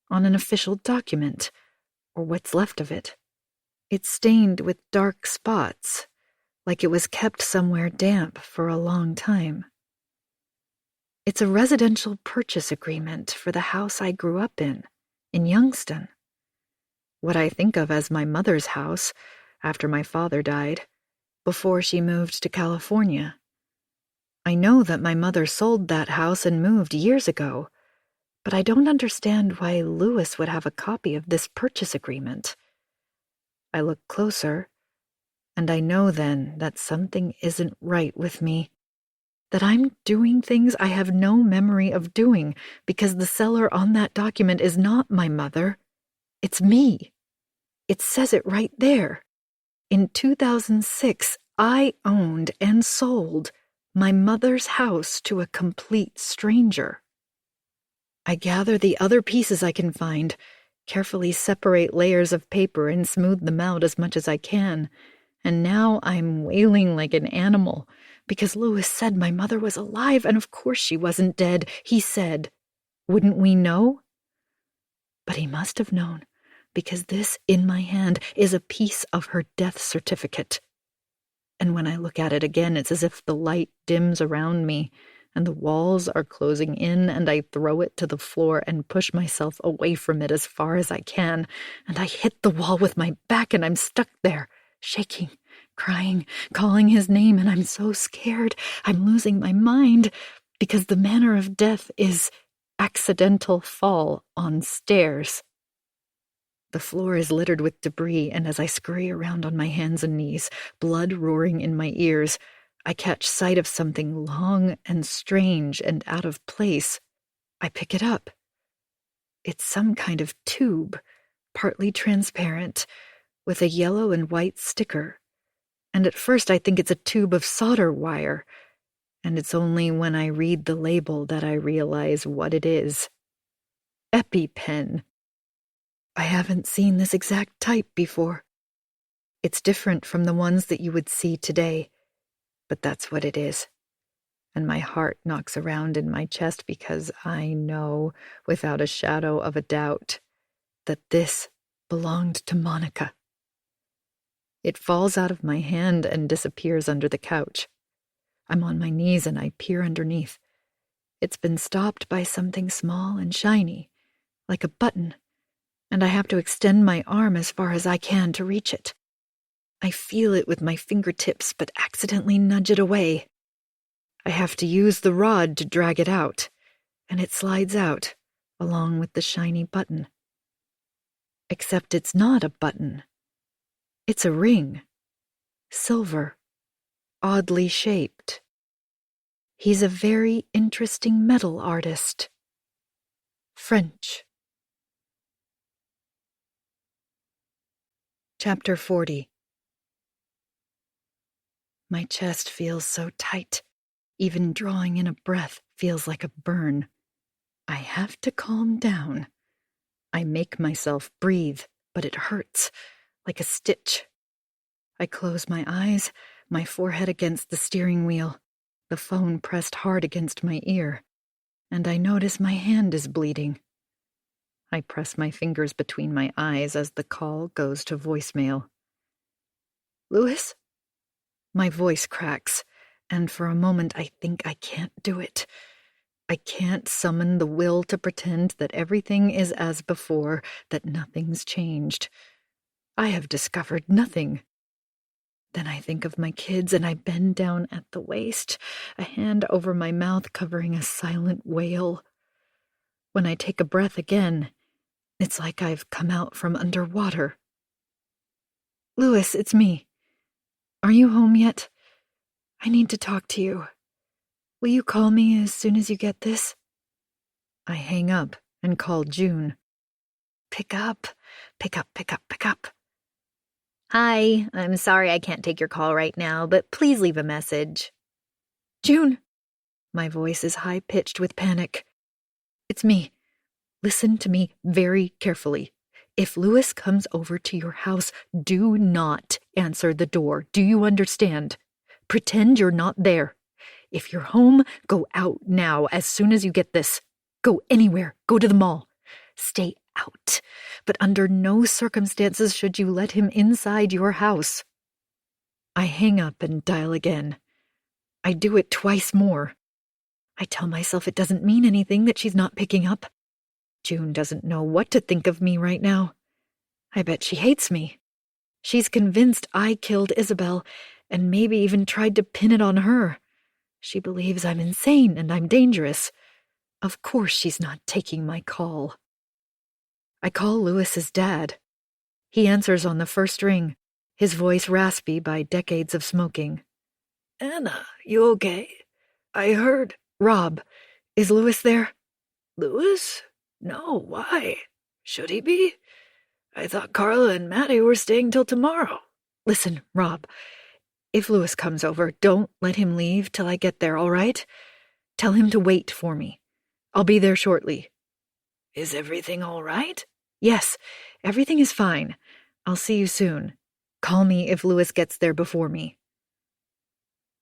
on an official document, or what's left of it. It's stained with dark spots, like it was kept somewhere damp for a long time. It's a residential purchase agreement for the house I grew up in Youngston. What I think of as my mother's house after my father died, before she moved to California. I know that my mother sold that house and moved years ago, but I don't understand why Louis would have a copy of this purchase agreement. I look closer, and I know then that something isn't right with me, that I'm doing things I have no memory of doing because the seller on that document is not my mother. It's me. It says it right there. In 2006, I owned and sold my mother's house to a complete stranger. I gather the other pieces I can find, carefully separate layers of paper and smooth them out as much as I can. And now I'm wailing like an animal, because Louis said my mother was alive, and of course she wasn't dead. He said, wouldn't we know? But he must have known, because this in my hand is a piece of her death certificate. And when I look at it again, it's as if the light dims around me, and the walls are closing in, and I throw it to the floor and push myself away from it as far as I can, and I hit the wall with my back, and I'm stuck there, shaking, crying, calling his name, and I'm so scared. I'm losing my mind, because the manner of death is accidental fall on stairs. The floor is littered with debris, and as I scurry around on my hands and knees, blood roaring in my ears, I catch sight of something long and strange and out of place. I pick it up. It's some kind of tube, partly transparent, with a yellow and white sticker. And at first I think it's a tube of solder wire, and it's only when I read the label that I realize what it is. EpiPen. I haven't seen this exact type before. It's different from the ones that you would see today, but that's what it is. And my heart knocks around in my chest because I know, without a shadow of a doubt, that this belonged to Monica. It falls out of my hand and disappears under the couch. I'm on my knees and I peer underneath. It's been stopped by something small and shiny, like a button, and I have to extend my arm as far as I can to reach it. I feel it with my fingertips, but accidentally nudge it away. I have to use the rod to drag it out, and it slides out, along with the shiny button. Except it's not a button. It's a ring. Silver. Oddly shaped. He's a very interesting metal artist. French. Chapter 40. My chest feels so tight. Even drawing in a breath feels like a burn. I have to calm down. I make myself breathe, but it hurts, like a stitch. I close my eyes, my forehead against the steering wheel, the phone pressed hard against my ear, and I notice my hand is bleeding. I press my fingers between my eyes as the call goes to voicemail. Louis? My voice cracks, and for a moment I think I can't do it. I can't summon the will to pretend that everything is as before, that nothing's changed. I have discovered nothing. Then I think of my kids and I bend down at the waist, a hand over my mouth covering a silent wail. When I take a breath again, it's like I've come out from underwater. Louis, it's me. Are you home yet? I need to talk to you. Will you call me as soon as you get this? I hang up and call June. Pick up, pick up, pick up, pick up. Hi, I'm sorry I can't take your call right now, but please leave a message. June! My voice is high-pitched with panic. It's me. Listen to me very carefully. If Louis comes over to your house, do not answer the door. Do you understand? Pretend you're not there. If you're home, go out now as soon as you get this. Go anywhere. Go to the mall. Stay out. But under no circumstances should you let him inside your house. I hang up and dial again. I do it twice more. I tell myself it doesn't mean anything that she's not picking up. June doesn't know what to think of me right now. I bet she hates me. She's convinced I killed Isabel, and maybe even tried to pin it on her. She believes I'm insane and I'm dangerous. Of course she's not taking my call. I call Louis's dad. He answers on the first ring, his voice raspy by decades of smoking. Anna, you okay? I heard. Rob, is Louis there? Louis? No, why? Should he be? I thought Carla and Maddie were staying till tomorrow. Listen, Rob, if Louis comes over, don't let him leave till I get there, all right? Tell him to wait for me. I'll be there shortly. Is everything all right? Yes, everything is fine. I'll see you soon. Call me if Louis gets there before me.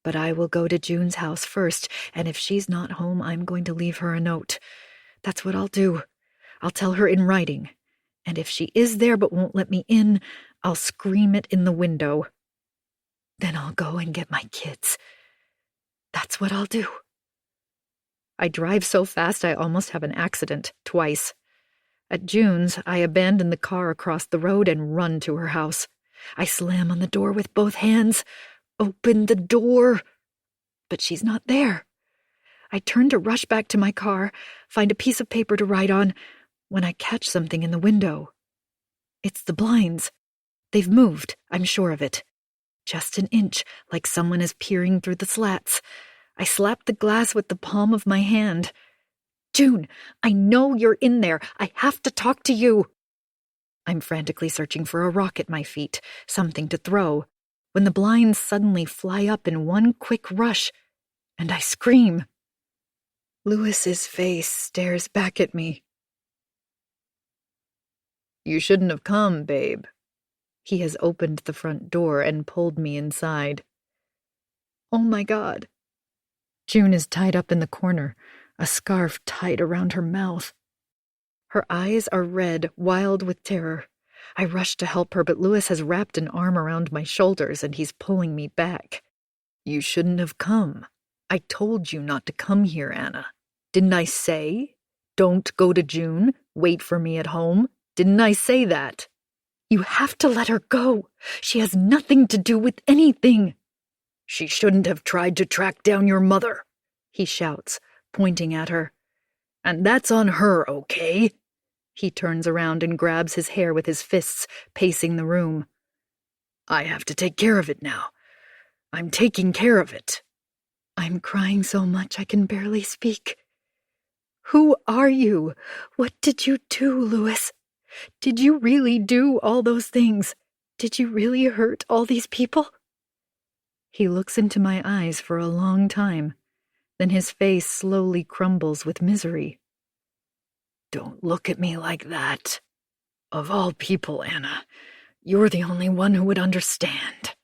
But I will go to June's house first, and if she's not home, I'm going to leave her a note. That's what I'll do. I'll tell her in writing. And if she is there but won't let me in, I'll scream it in the window. Then I'll go and get my kids. That's what I'll do. I drive so fast I almost have an accident, twice. At June's, I abandon the car across the road and run to her house. I slam on the door with both hands. Open the door. But she's not there. I turn to rush back to my car, find a piece of paper to write on, when I catch something in the window. It's the blinds. They've moved, I'm sure of it. Just an inch, like someone is peering through the slats. I slap the glass with the palm of my hand. June, I know you're in there. I have to talk to you. I'm frantically searching for a rock at my feet, something to throw, when the blinds suddenly fly up in one quick rush, and I scream. Louis's face stares back at me. You shouldn't have come, babe. He has opened the front door and pulled me inside. Oh my God. June is tied up in the corner, a scarf tied around her mouth. Her eyes are red, wild with terror. I rush to help her, but Louis has wrapped an arm around my shoulders and he's pulling me back. You shouldn't have come. I told you not to come here, Anna. Didn't I say? Don't go to June. Wait for me at home. Didn't I say that? You have to let her go. She has nothing to do with anything. She shouldn't have tried to track down your mother, he shouts, pointing at her. And that's on her, okay? He turns around and grabs his hair with his fists, pacing the room. I have to take care of it now. I'm taking care of it. I'm crying so much I can barely speak. Who are you? What did you do, Louis? Did you really do all those things? Did you really hurt all these people? He looks into my eyes for a long time. Then his face slowly crumbles with misery. Don't look at me like that. Of all people, Anna, you're the only one who would understand.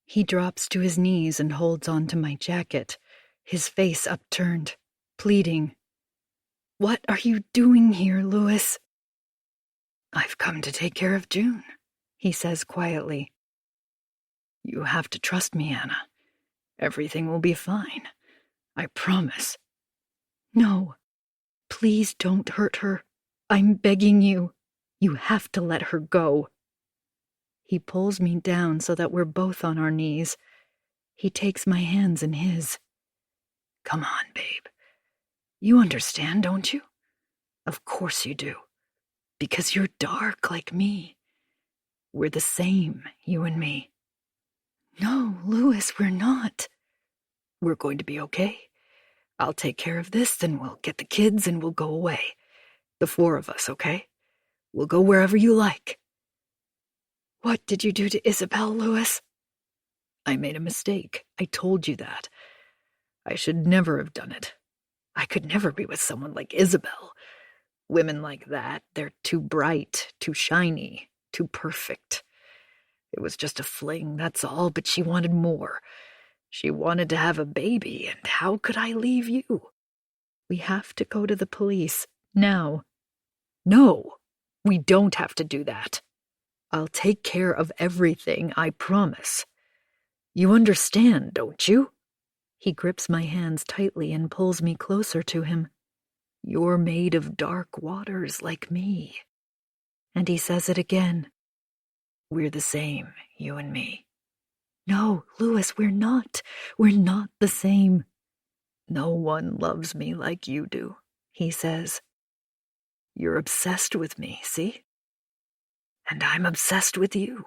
He drops to his knees and holds on to my jacket, his face upturned, pleading. What are you doing here, Louis? I've come to take care of June, he says quietly. You have to trust me, Anna. Everything will be fine. I promise. No, please don't hurt her. I'm begging you. You have to let her go. He pulls me down so that we're both on our knees. He takes my hands in his. Come on, babe. You understand, don't you? Of course you do. Because you're dark like me. We're the same, you and me. No, Louis, we're not. We're going to be okay. I'll take care of this, then we'll get the kids and we'll go away. The four of us, okay? We'll go wherever you like. What did you do to Isabel, Louis? I made a mistake. I told you that. I should never have done it. I could never be with someone like Isabel. Women like that, they're too bright, too shiny, too perfect. It was just a fling, that's all, but she wanted more. She wanted to have a baby, and how could I leave you? We have to go to the police, now. No, we don't have to do that. I'll take care of everything, I promise. You understand, don't you? He grips my hands tightly and pulls me closer to him. You're made of dark waters like me. And he says it again. We're the same, you and me. No, Louis, we're not. We're not the same. No one loves me like you do, he says. You're obsessed with me, see? And I'm obsessed with you.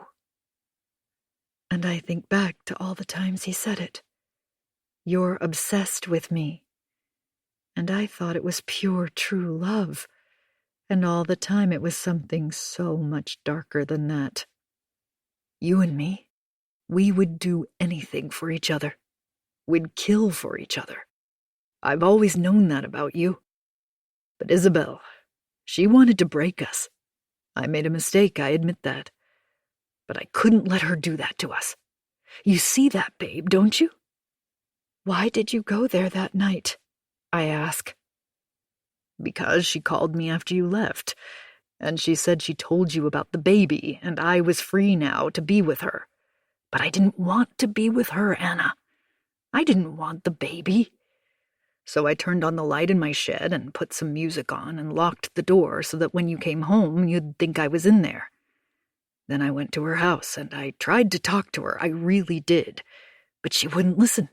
And I think back to all the times he said it. You're obsessed with me. And I thought it was pure, true love. And all the time it was something so much darker than that. You and me, we would do anything for each other. We'd kill for each other. I've always known that about you. But Isabel, she wanted to break us. I made a mistake, I admit that. But I couldn't let her do that to us. You see that, babe, don't you? Why did you go there that night? I ask. Because she called me after you left, and she said she told you about the baby, and I was free now to be with her. But I didn't want to be with her, Anna. I didn't want the baby. So I turned on the light in my shed and put some music on and locked the door so that when you came home, you'd think I was in there. Then I went to her house and I tried to talk to her, I really did, but she wouldn't listen.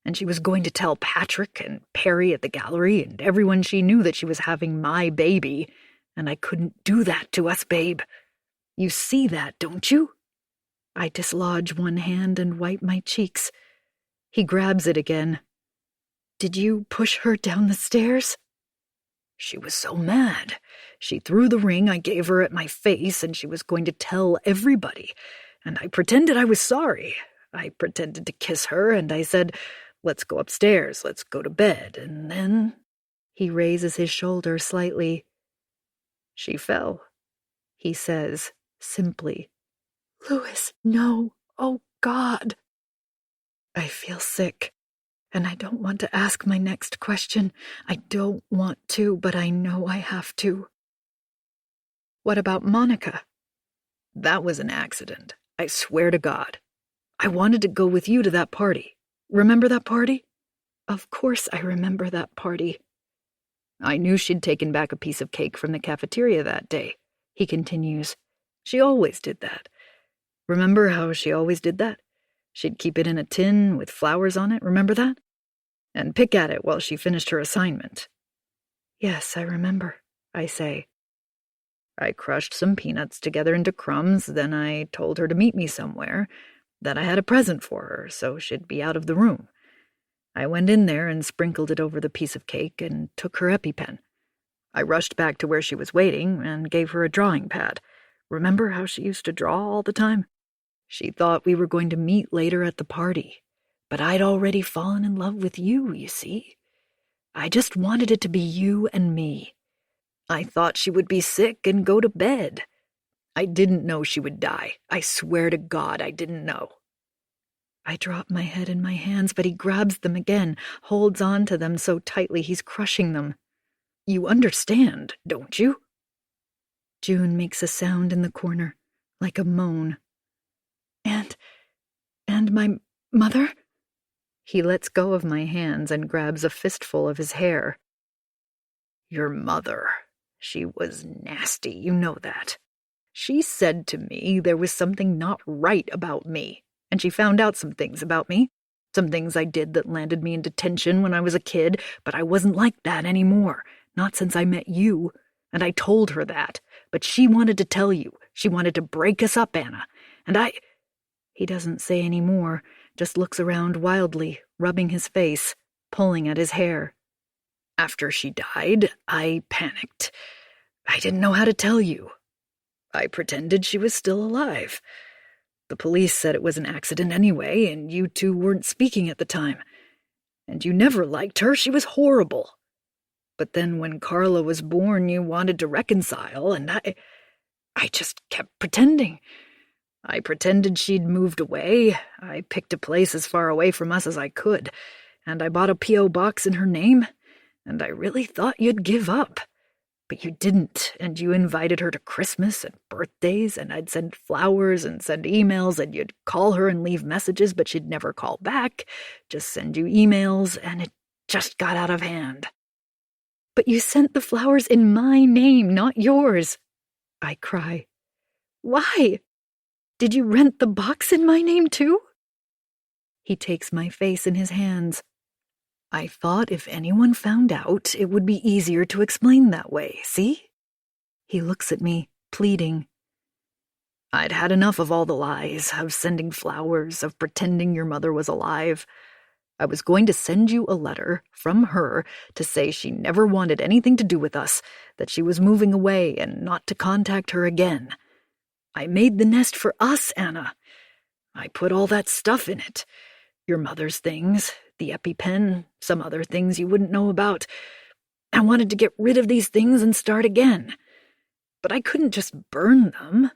And she was going to tell Patrick and Perry at the gallery and everyone she knew that she was having my baby, and I couldn't do that to us, babe. You see that, don't you? I dislodge one hand and wipe my cheeks. He grabs it again. Did you push her down the stairs? She was so mad. She threw the ring I gave her at my face, and she was going to tell everybody. And I pretended I was sorry. I pretended to kiss her, and I said, "Let's go upstairs, let's go to bed." And then he raises his shoulder slightly. She fell. He says, simply, "Louis, no. Oh, God." I feel sick. And I don't want to ask my next question. I don't want to, but I know I have to. What about Monica? That was an accident. I swear to God. I wanted to go with you to that party. Remember that party? Of course I remember that party. I knew she'd taken back a piece of cake from the cafeteria that day, he continues. She always did that. Remember how she always did that? She'd keep it in a tin with flowers on it, remember that? And pick at it while she finished her assignment. Yes, I remember, I say. I crushed some peanuts together into crumbs, then I told her to meet me somewhere, that I had a present for her, so she'd be out of the room. I went in there and sprinkled it over the piece of cake and took her EpiPen. I rushed back to where she was waiting and gave her a drawing pad. Remember how she used to draw all the time? She thought we were going to meet later at the party, but I'd already fallen in love with you, you see. I just wanted it to be you and me. I thought she would be sick and go to bed. I didn't know she would die. I swear to God I didn't know. I drop my head in my hands, but he grabs them again, holds on to them so tightly he's crushing them. You understand, don't you? June makes a sound in the corner, like a moan. And my mother? He lets go of my hands and grabs a fistful of his hair. Your mother. She was nasty, you know that. She said to me there was something not right about me, and she found out some things about me. Some things I did that landed me in detention when I was a kid, but I wasn't like that anymore. Not since I met you. And I told her that. But she wanted to tell you. She wanted to break us up, Anna. And I... He doesn't say any more, just looks around wildly, rubbing his face, pulling at his hair. After she died, I panicked. I didn't know how to tell you. I pretended she was still alive. The police said it was an accident anyway, and you two weren't speaking at the time. And you never liked her, she was horrible. But then when Carla was born, you wanted to reconcile, and I just kept pretending. I pretended she'd moved away. I picked a place as far away from us as I could, and I bought a P.O. box in her name, and I really thought you'd give up. But you didn't, and you invited her to Christmas and birthdays, and I'd send flowers and send emails, and you'd call her and leave messages, but she'd never call back, just send you emails, and it just got out of hand. But you sent the flowers in my name, not yours, I cry. Why? Did you rent the box in my name too? He takes my face in his hands. I thought if anyone found out, it would be easier to explain that way, see? He looks at me, pleading. I'd had enough of all the lies, of sending flowers, of pretending your mother was alive. I was going to send you a letter from her to say she never wanted anything to do with us, that she was moving away and not to contact her again. I made the nest for us, Anna. I put all that stuff in it. Your mother's things, the EpiPen, some other things you wouldn't know about. I wanted to get rid of these things and start again. But I couldn't just burn them.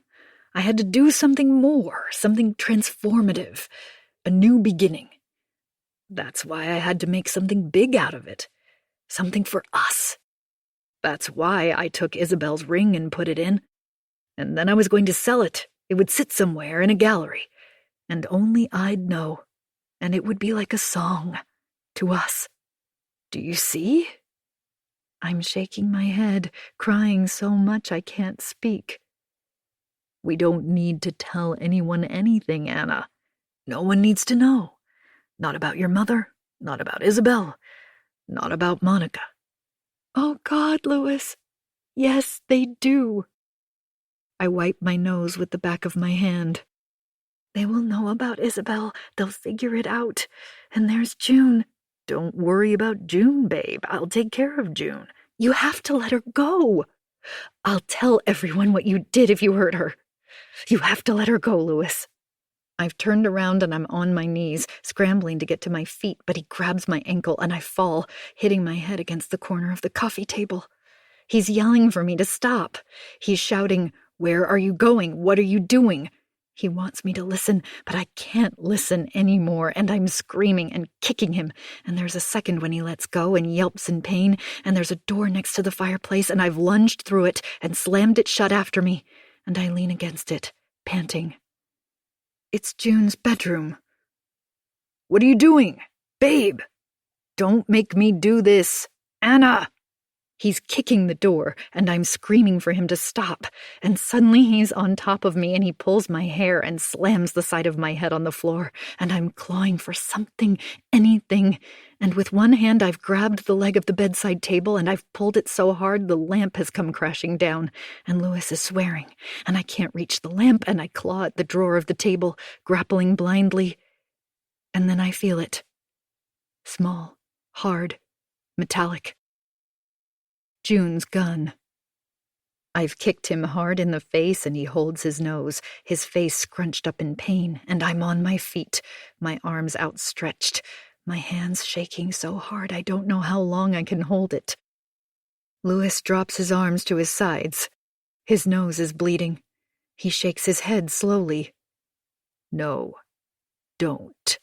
I had to do something more, something transformative, a new beginning. That's why I had to make something big out of it, something for us. That's why I took Isabel's ring and put it in. And then I was going to sell it. It would sit somewhere in a gallery, and only I'd know, and it would be like a song to us. Do you see? I'm shaking my head, crying so much I can't speak. We don't need to tell anyone anything, Anna. No one needs to know. Not about your mother, not about Isabel, not about Monica. Oh, God, Louis. Yes, they do. I wipe my nose with the back of my hand. They will know about Isabel. They'll figure it out. And there's June. Don't worry about June, babe. I'll take care of June. You have to let her go. I'll tell everyone what you did if you hurt her. You have to let her go, Louis. I've turned around and I'm on my knees, scrambling to get to my feet, but he grabs my ankle and I fall, hitting my head against the corner of the coffee table. He's yelling for me to stop. He's shouting, "Where are you going? What are you doing?" He wants me to listen, but I can't listen anymore, and I'm screaming and kicking him, and there's a second when he lets go and yelps in pain, and there's a door next to the fireplace, and I've lunged through it and slammed it shut after me, and I lean against it, panting. It's June's bedroom. What are you doing? Babe! Don't make me do this! Anna! He's kicking the door, and I'm screaming for him to stop, and suddenly he's on top of me and he pulls my hair and slams the side of my head on the floor, and I'm clawing for something, anything, and with one hand I've grabbed the leg of the bedside table and I've pulled it so hard the lamp has come crashing down, and Louis is swearing, and I can't reach the lamp, and I claw at the drawer of the table, grappling blindly, and then I feel it. Small, hard, metallic. June's gun. I've kicked him hard in the face and he holds his nose, his face scrunched up in pain, and I'm on my feet, my arms outstretched, my hands shaking so hard I don't know how long I can hold it. Louis drops his arms to his sides. His nose is bleeding. He shakes his head slowly. No, don't.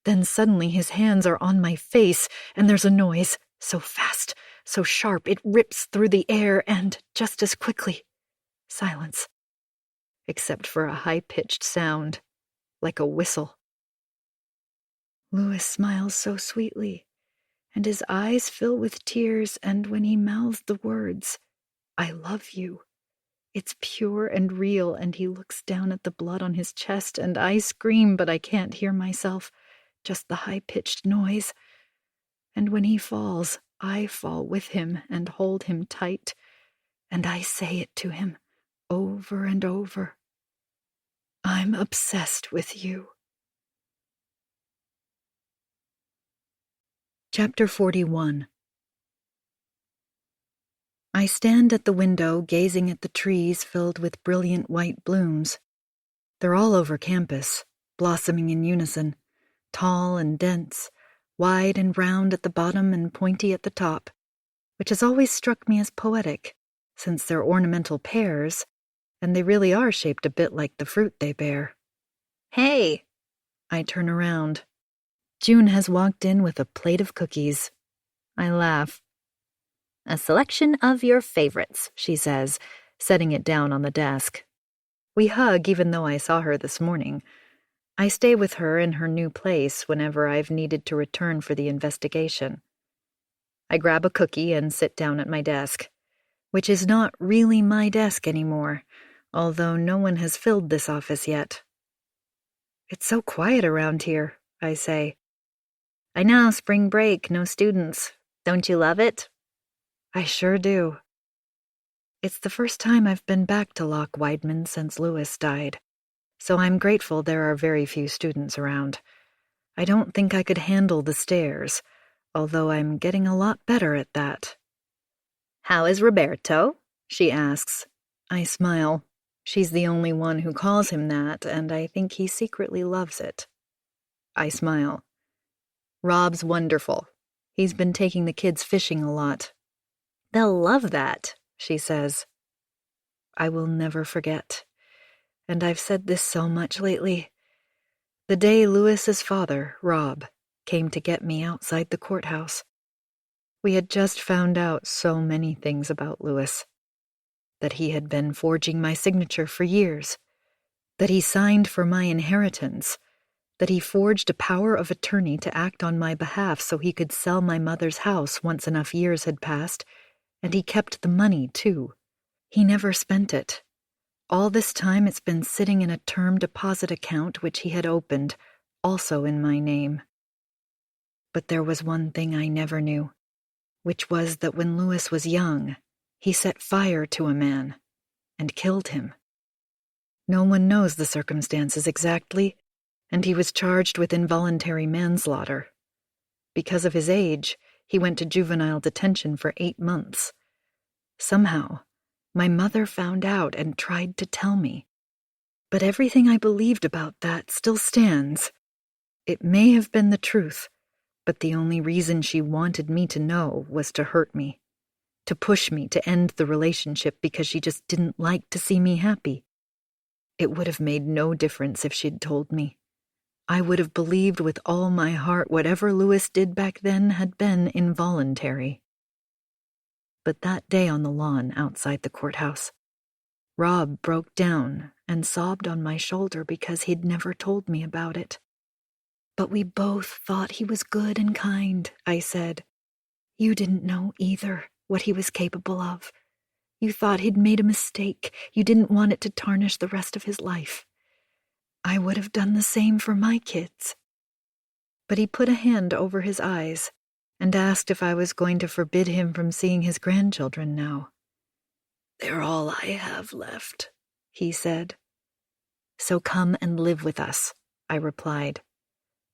Then suddenly his hands are on my face, and there's a noise, so fast, so sharp it rips through the air, and just as quickly, silence, except for a high-pitched sound, like a whistle. Louis smiles so sweetly, and his eyes fill with tears, and when he mouths the words, "I love you," it's pure and real, and he looks down at the blood on his chest, and I scream, but I can't hear myself, just the high-pitched noise. And when he falls, I fall with him and hold him tight, and I say it to him over and over. I'm obsessed with you. Chapter 41. I stand at the window gazing at the trees filled with brilliant white blooms. They're all over campus, blossoming in unison, tall and dense, wide and round at the bottom and pointy at the top, which has always struck me as poetic, since they're ornamental pears, and they really are shaped a bit like the fruit they bear. Hey! I turn around. June has walked in with a plate of cookies. I laugh. A selection of your favorites, she says, setting it down on the desk. We hug even though I saw her this morning. I stay with her in her new place whenever I've needed to return for the investigation. I grab a cookie and sit down at my desk, which is not really my desk anymore, although no one has filled this office yet. It's so quiet around here, I say. I know, spring break, no students. Don't you love it? I sure do. It's the first time I've been back to Loch Weidman since Louis died, so I'm grateful there are very few students around. I don't think I could handle the stairs, although I'm getting a lot better at that. How is Roberto? She asks. I smile. She's the only one who calls him that, and I think he secretly loves it. I smile. Rob's wonderful. He's been taking the kids fishing a lot. They'll love that, she says. I will never forget. And I've said this so much lately. The day Louis's father, Rob, came to get me outside the courthouse. We had just found out so many things about Louis. That he had been forging my signature for years. That he signed for my inheritance. That he forged a power of attorney to act on my behalf so he could sell my mother's house once enough years had passed, and he kept the money, too. He never spent it. All this time it's been sitting in a term deposit account which he had opened, also in my name. But there was one thing I never knew, which was that when Louis was young, he set fire to a man and killed him. No one knows the circumstances exactly, and he was charged with involuntary manslaughter. Because of his age, he went to juvenile detention for 8 months. Somehow, my mother found out and tried to tell me. But everything I believed about that still stands. It may have been the truth, but the only reason she wanted me to know was to hurt me, to push me to end the relationship because she just didn't like to see me happy. It would have made no difference if she'd told me. I would have believed with all my heart whatever Louis did back then had been involuntary. But that day on the lawn outside the courthouse, Rob broke down and sobbed on my shoulder because he'd never told me about it. But we both thought he was good and kind, I said. You didn't know either what he was capable of. You thought he'd made a mistake. You didn't want it to tarnish the rest of his life. I would have done the same for my kids. But he put a hand over his eyes and asked if I was going to forbid him from seeing his grandchildren now. They're all I have left, he said. So come and live with us, I replied.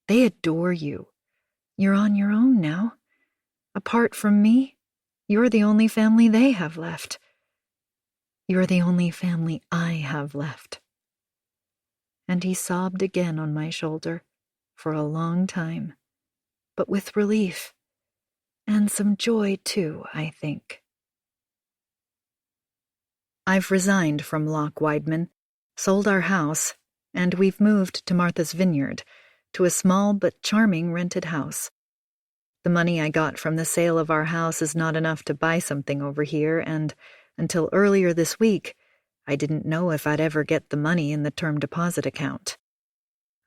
They adore you. You're on your own now. Apart from me, you're the only family they have left. You're the only family I have left. And he sobbed again on my shoulder for a long time, but with relief. And some joy, too, I think. I've resigned from Loch Weidman, sold our house, and we've moved to Martha's Vineyard, to a small but charming rented house. The money I got from the sale of our house is not enough to buy something over here, and until earlier this week, I didn't know if I'd ever get the money in the term deposit account.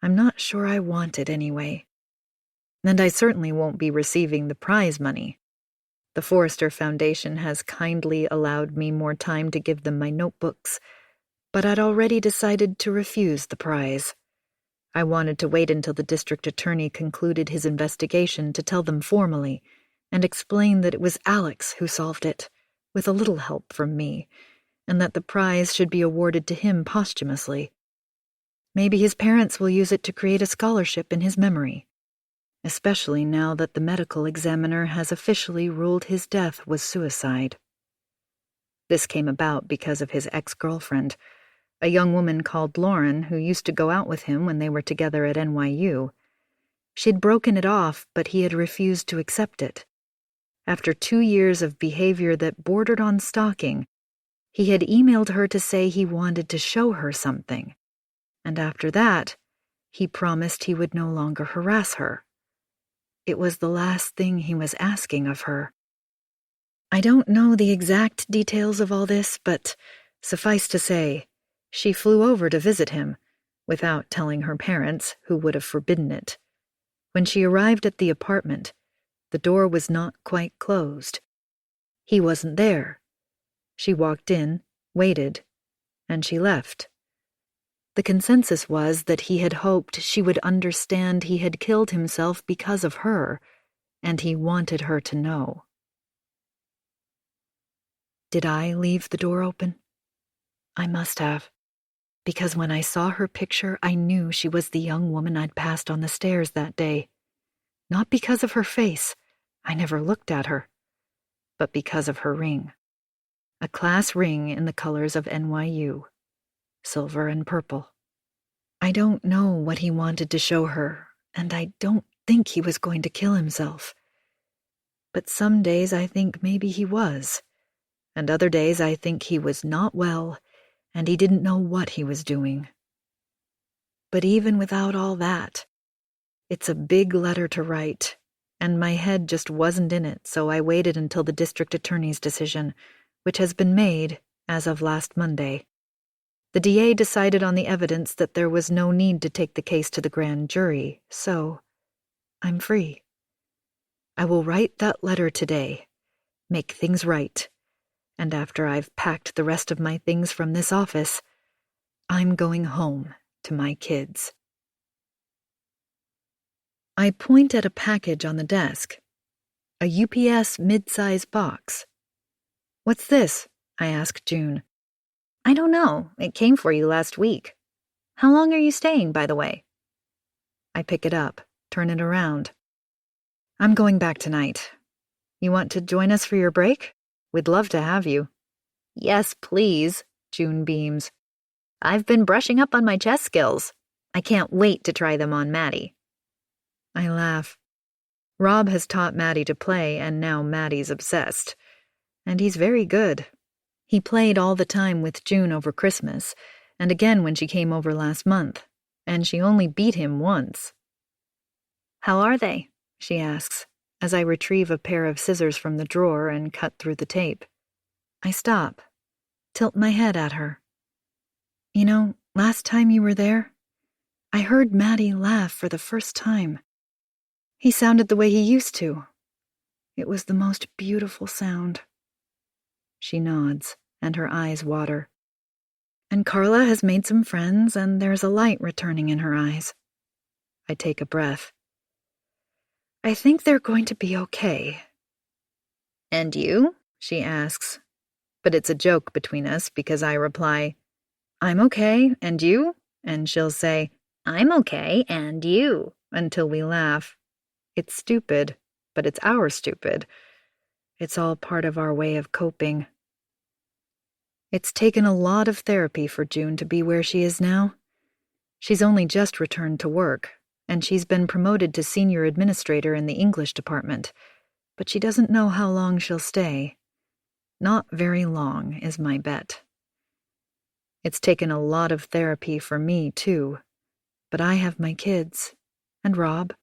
I'm not sure I want it anyway. And I certainly won't be receiving the prize money. The Forrester Foundation has kindly allowed me more time to give them my notebooks, but I'd already decided to refuse the prize. I wanted to wait until the district attorney concluded his investigation to tell them formally and explain that it was Alex who solved it, with a little help from me, and that the prize should be awarded to him posthumously. Maybe his parents will use it to create a scholarship in his memory, especially now that the medical examiner has officially ruled his death was suicide. This came about because of his ex-girlfriend, a young woman called Lauren who used to go out with him when they were together at NYU. She'd broken it off, but he had refused to accept it. After 2 years of behavior that bordered on stalking, he had emailed her to say he wanted to show her something. And after that, he promised he would no longer harass her. It was the last thing he was asking of her. I don't know the exact details of all this, but suffice to say, she flew over to visit him, without telling her parents, who would have forbidden it. When she arrived at the apartment, the door was not quite closed. He wasn't there. She walked in, waited, and she left. The consensus was that he had hoped she would understand he had killed himself because of her, and he wanted her to know. Did I leave the door open? I must have, because when I saw her picture, I knew she was the young woman I'd passed on the stairs that day. Not because of her face, I never looked at her, but because of her ring. A class ring in the colors of NYU, silver and purple. I don't know what he wanted to show her, and I don't think he was going to kill himself. But some days I think maybe he was, and other days I think he was not well and he didn't know what he was doing. But even without all that, it's a big letter to write, and my head just wasn't in it, so I waited until the district attorney's decision, which has been made as of last Monday. The DA decided on the evidence that there was no need to take the case to the grand jury, so I'm free. I will write that letter today, make things right, and after I've packed the rest of my things from this office, I'm going home to my kids. I point at a package on the desk, a UPS mid-size box. "What's this?" I ask June. I don't know. It came for you last week. How long are you staying, by the way? I pick it up, turn it around. "I'm going back tonight. You want to join us for your break? We'd love to have you." Yes, please, June beams. I've been brushing up on my chess skills. I can't wait to try them on Maddie. I laugh. Rob has taught Maddie to play, and now Maddie's obsessed. And he's very good. He played all the time with June over Christmas, and again when she came over last month, and she only beat him once. How are they? She asks, as I retrieve a pair of scissors from the drawer and cut through the tape. I stop, tilt my head at her. "You know, last time you were there, I heard Maddie laugh for the first time. He sounded the way he used to. It was the most beautiful sound." She nods, and her eyes water. "And Carla has made some friends, and there's a light returning in her eyes." I take a breath. "I think they're going to be okay." And you? She asks. But it's a joke between us because I reply, "I'm okay, and you?" And she'll say, "I'm okay, and you?" until we laugh. It's stupid, but it's our stupid. It's all part of our way of coping. It's taken a lot of therapy for June to be where she is now. She's only just returned to work, and she's been promoted to senior administrator in the English department, but she doesn't know how long she'll stay. Not very long, is my bet. It's taken a lot of therapy for me, too, but I have my kids, and Rob,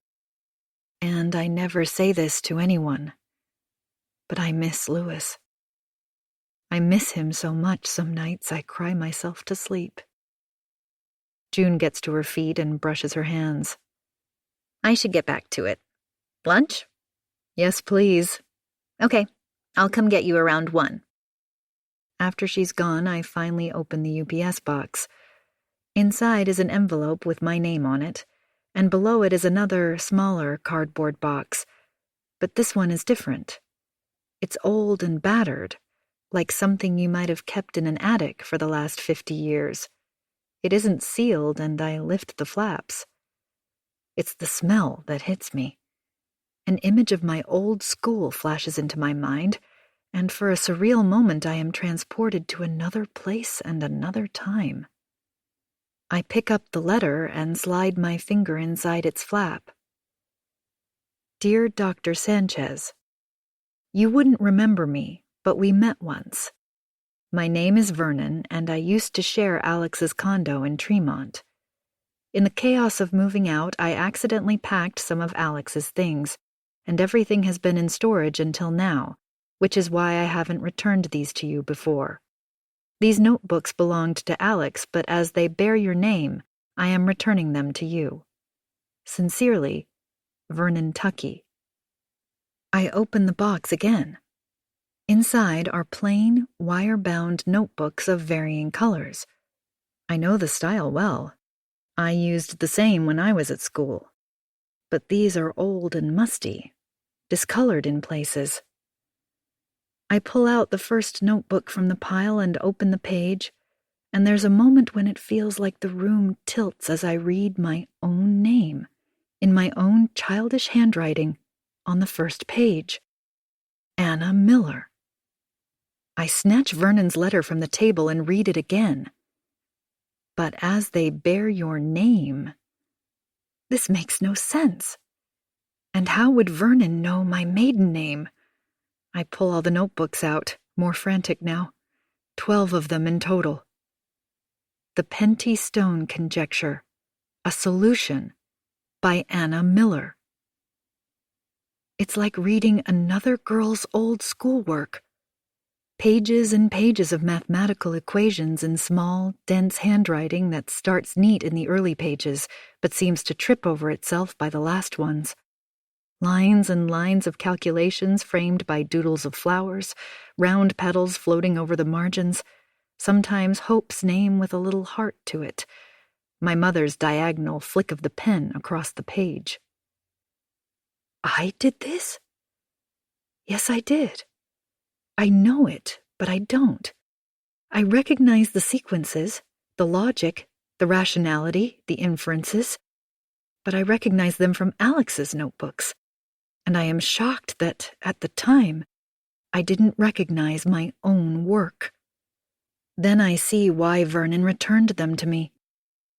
and I never say this to anyone, but I miss Louis. I miss him so much some nights I cry myself to sleep. June gets to her feet and brushes her hands. I should get back to it. Lunch? Yes, please. Okay, I'll come get you around 1. After she's gone, I finally open the UPS box. Inside is an envelope with my name on it, and below it is another, smaller cardboard box. But this one is different. It's old and battered, like something you might have kept in an attic for the last 50 years. It isn't sealed, and I lift the flaps. It's the smell that hits me. An image of my old school flashes into my mind, and for a surreal moment I am transported to another place and another time. I pick up the letter and slide my finger inside its flap. Dear Dr. Sanchez, you wouldn't remember me, but we met once. My name is Vernon, and I used to share Alex's condo in Tremont. In the chaos of moving out, I accidentally packed some of Alex's things, and everything has been in storage until now, which is why I haven't returned these to you before. These notebooks belonged to Alex, but as they bear your name, I am returning them to you. Sincerely, Vernon Tuckey. I open the box again. Inside are plain, wire-bound notebooks of varying colors. I know the style well. I used the same when I was at school. But these are old and musty, discolored in places. I pull out the first notebook from the pile and open the page, and there's a moment when it feels like the room tilts as I read my own name, in my own childish handwriting, on the first page. Anna Miller. I snatch Vernon's letter from the table and read it again. But as they bear your name, this makes no sense. And how would Vernon know my maiden name? I pull all the notebooks out, more frantic now. 12 of them in total. The Penty Stone Conjecture, A Solution, by Anna Miller. It's like reading another girl's old schoolwork. Pages and pages of mathematical equations in small, dense handwriting that starts neat in the early pages, but seems to trip over itself by the last ones. Lines and lines of calculations framed by doodles of flowers, round petals floating over the margins, sometimes Hope's name with a little heart to it, my mother's diagonal flick of the pen across the page. I did this? Yes, I did. I know it, but I don't. I recognize the sequences, the logic, the rationality, the inferences, but I recognize them from Alex's notebooks, and I am shocked that, at the time, I didn't recognize my own work. Then I see why Vernon returned them to me.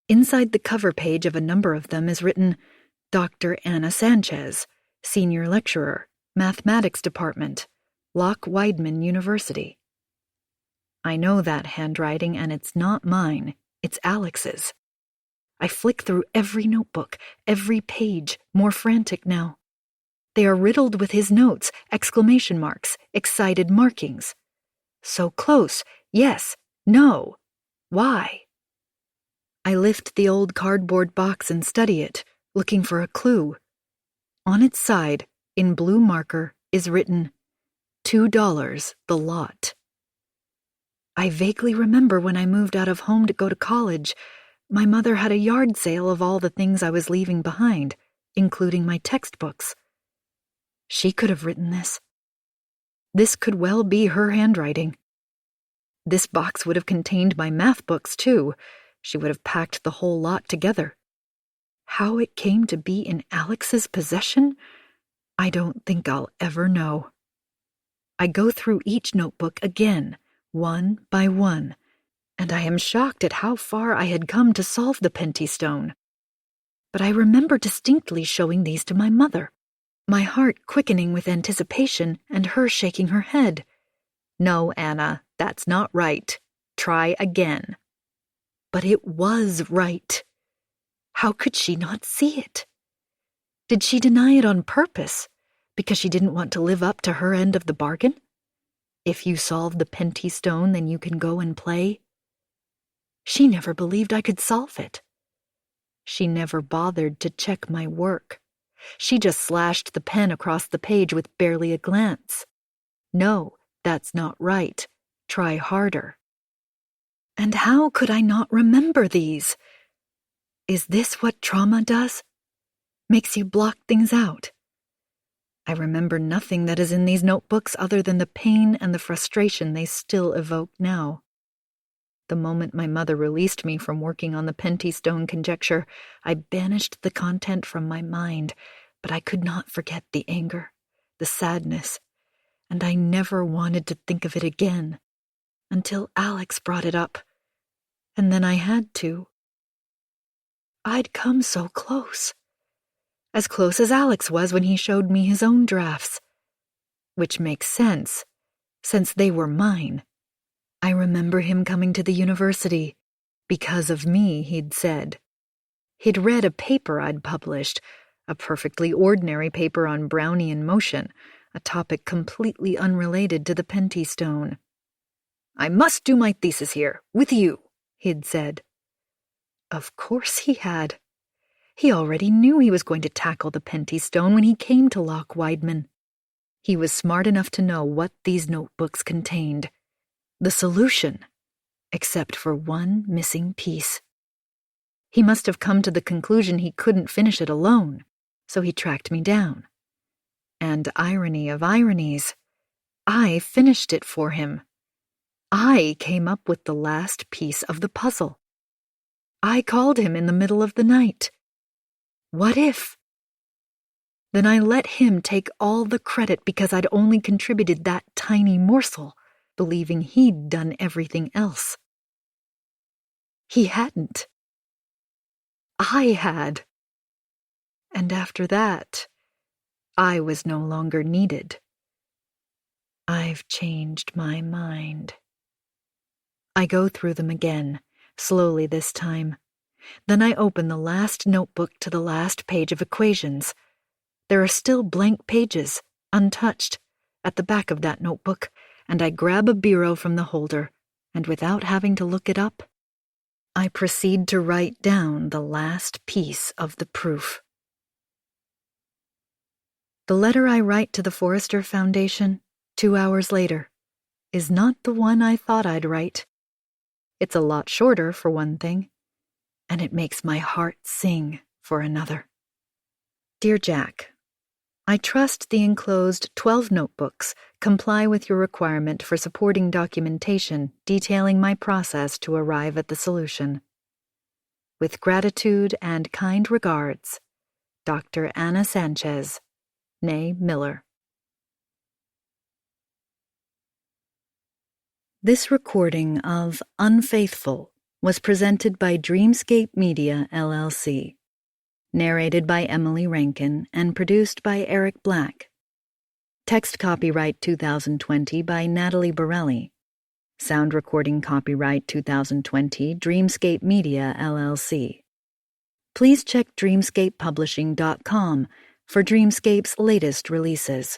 Inside the cover page of a number of them is written, Dr. Anna Sanchez, Senior Lecturer, Mathematics Department, Loch Wideman University. I know that handwriting, and it's not mine, it's Alex's. I flick through every notebook, every page, more frantic now. They are riddled with his notes, exclamation marks, excited markings. So close, yes, no, why? I lift the old cardboard box and study it, looking for a clue. On its side, in blue marker, is written, $2 the lot. I vaguely remember when I moved out of home to go to college, my mother had a yard sale of all the things I was leaving behind, including my textbooks. She could have written this. This could well be her handwriting. This box would have contained my math books, too. She would have packed the whole lot together. How it came to be in Alex's possession, I don't think I'll ever know. I go through each notebook again, one by one, and I am shocked at how far I had come to solve the Penty Stone. But I remember distinctly showing these to my mother, my heart quickening with anticipation and her shaking her head. No, Anna, that's not right. Try again. But it was right. How could she not see it? Did she deny it on purpose, because she didn't want to live up to her end of the bargain? If you solve the Penty Stone, then you can go and play. She never believed I could solve it. She never bothered to check my work. She just slashed the pen across the page with barely a glance. No, that's not right. Try harder. And how could I not remember these? Is this what trauma does? Makes you block things out? I remember nothing that is in these notebooks other than the pain and the frustration they still evoke now. The moment my mother released me from working on the Penty Stone conjecture, I banished the content from my mind, but I could not forget the anger, the sadness, and I never wanted to think of it again, until Alex brought it up, and then I had to. I'd come so close. As close as Alex was when he showed me his own drafts. Which makes sense, since they were mine. I remember him coming to the university. Because of me, he'd said. He'd read a paper I'd published, a perfectly ordinary paper on Brownian motion, a topic completely unrelated to the Penty Stone. I must do my thesis here, with you, he'd said. Of course he had. He already knew he was going to tackle the Penty Stone when he came to Loch Wideman. He was smart enough to know what these notebooks contained. The solution, except for one missing piece. He must have come to the conclusion he couldn't finish it alone, so he tracked me down. And irony of ironies, I finished it for him. I came up with the last piece of the puzzle. I called him in the middle of the night. What if? Then I let him take all the credit because I'd only contributed that tiny morsel, believing he'd done everything else. He hadn't. I had. And after that, I was no longer needed. I've changed my mind. I go through them again, slowly this time. Then I open the last notebook to the last page of equations. There are still blank pages, untouched, at the back of that notebook, and I grab a biro from the holder, and without having to look it up, I proceed to write down the last piece of the proof. The letter I write to the Forrester Foundation, 2 hours later, is not the one I thought I'd write. It's a lot shorter, for one thing, and it makes my heart sing for another. Dear Jack, I trust the enclosed 12 notebooks comply with your requirement for supporting documentation detailing my process to arrive at the solution. With gratitude and kind regards, Dr. Anna Sanchez, née Miller. This recording of Unfaithful was presented by Dreamscape Media, LLC, narrated by Emily Rankin and produced by Eric Black. Text copyright 2020 by Natalie Barelli. Sound recording copyright 2020 Dreamscape Media, LLC. Please check dreamscapepublishing.com for Dreamscape's latest releases.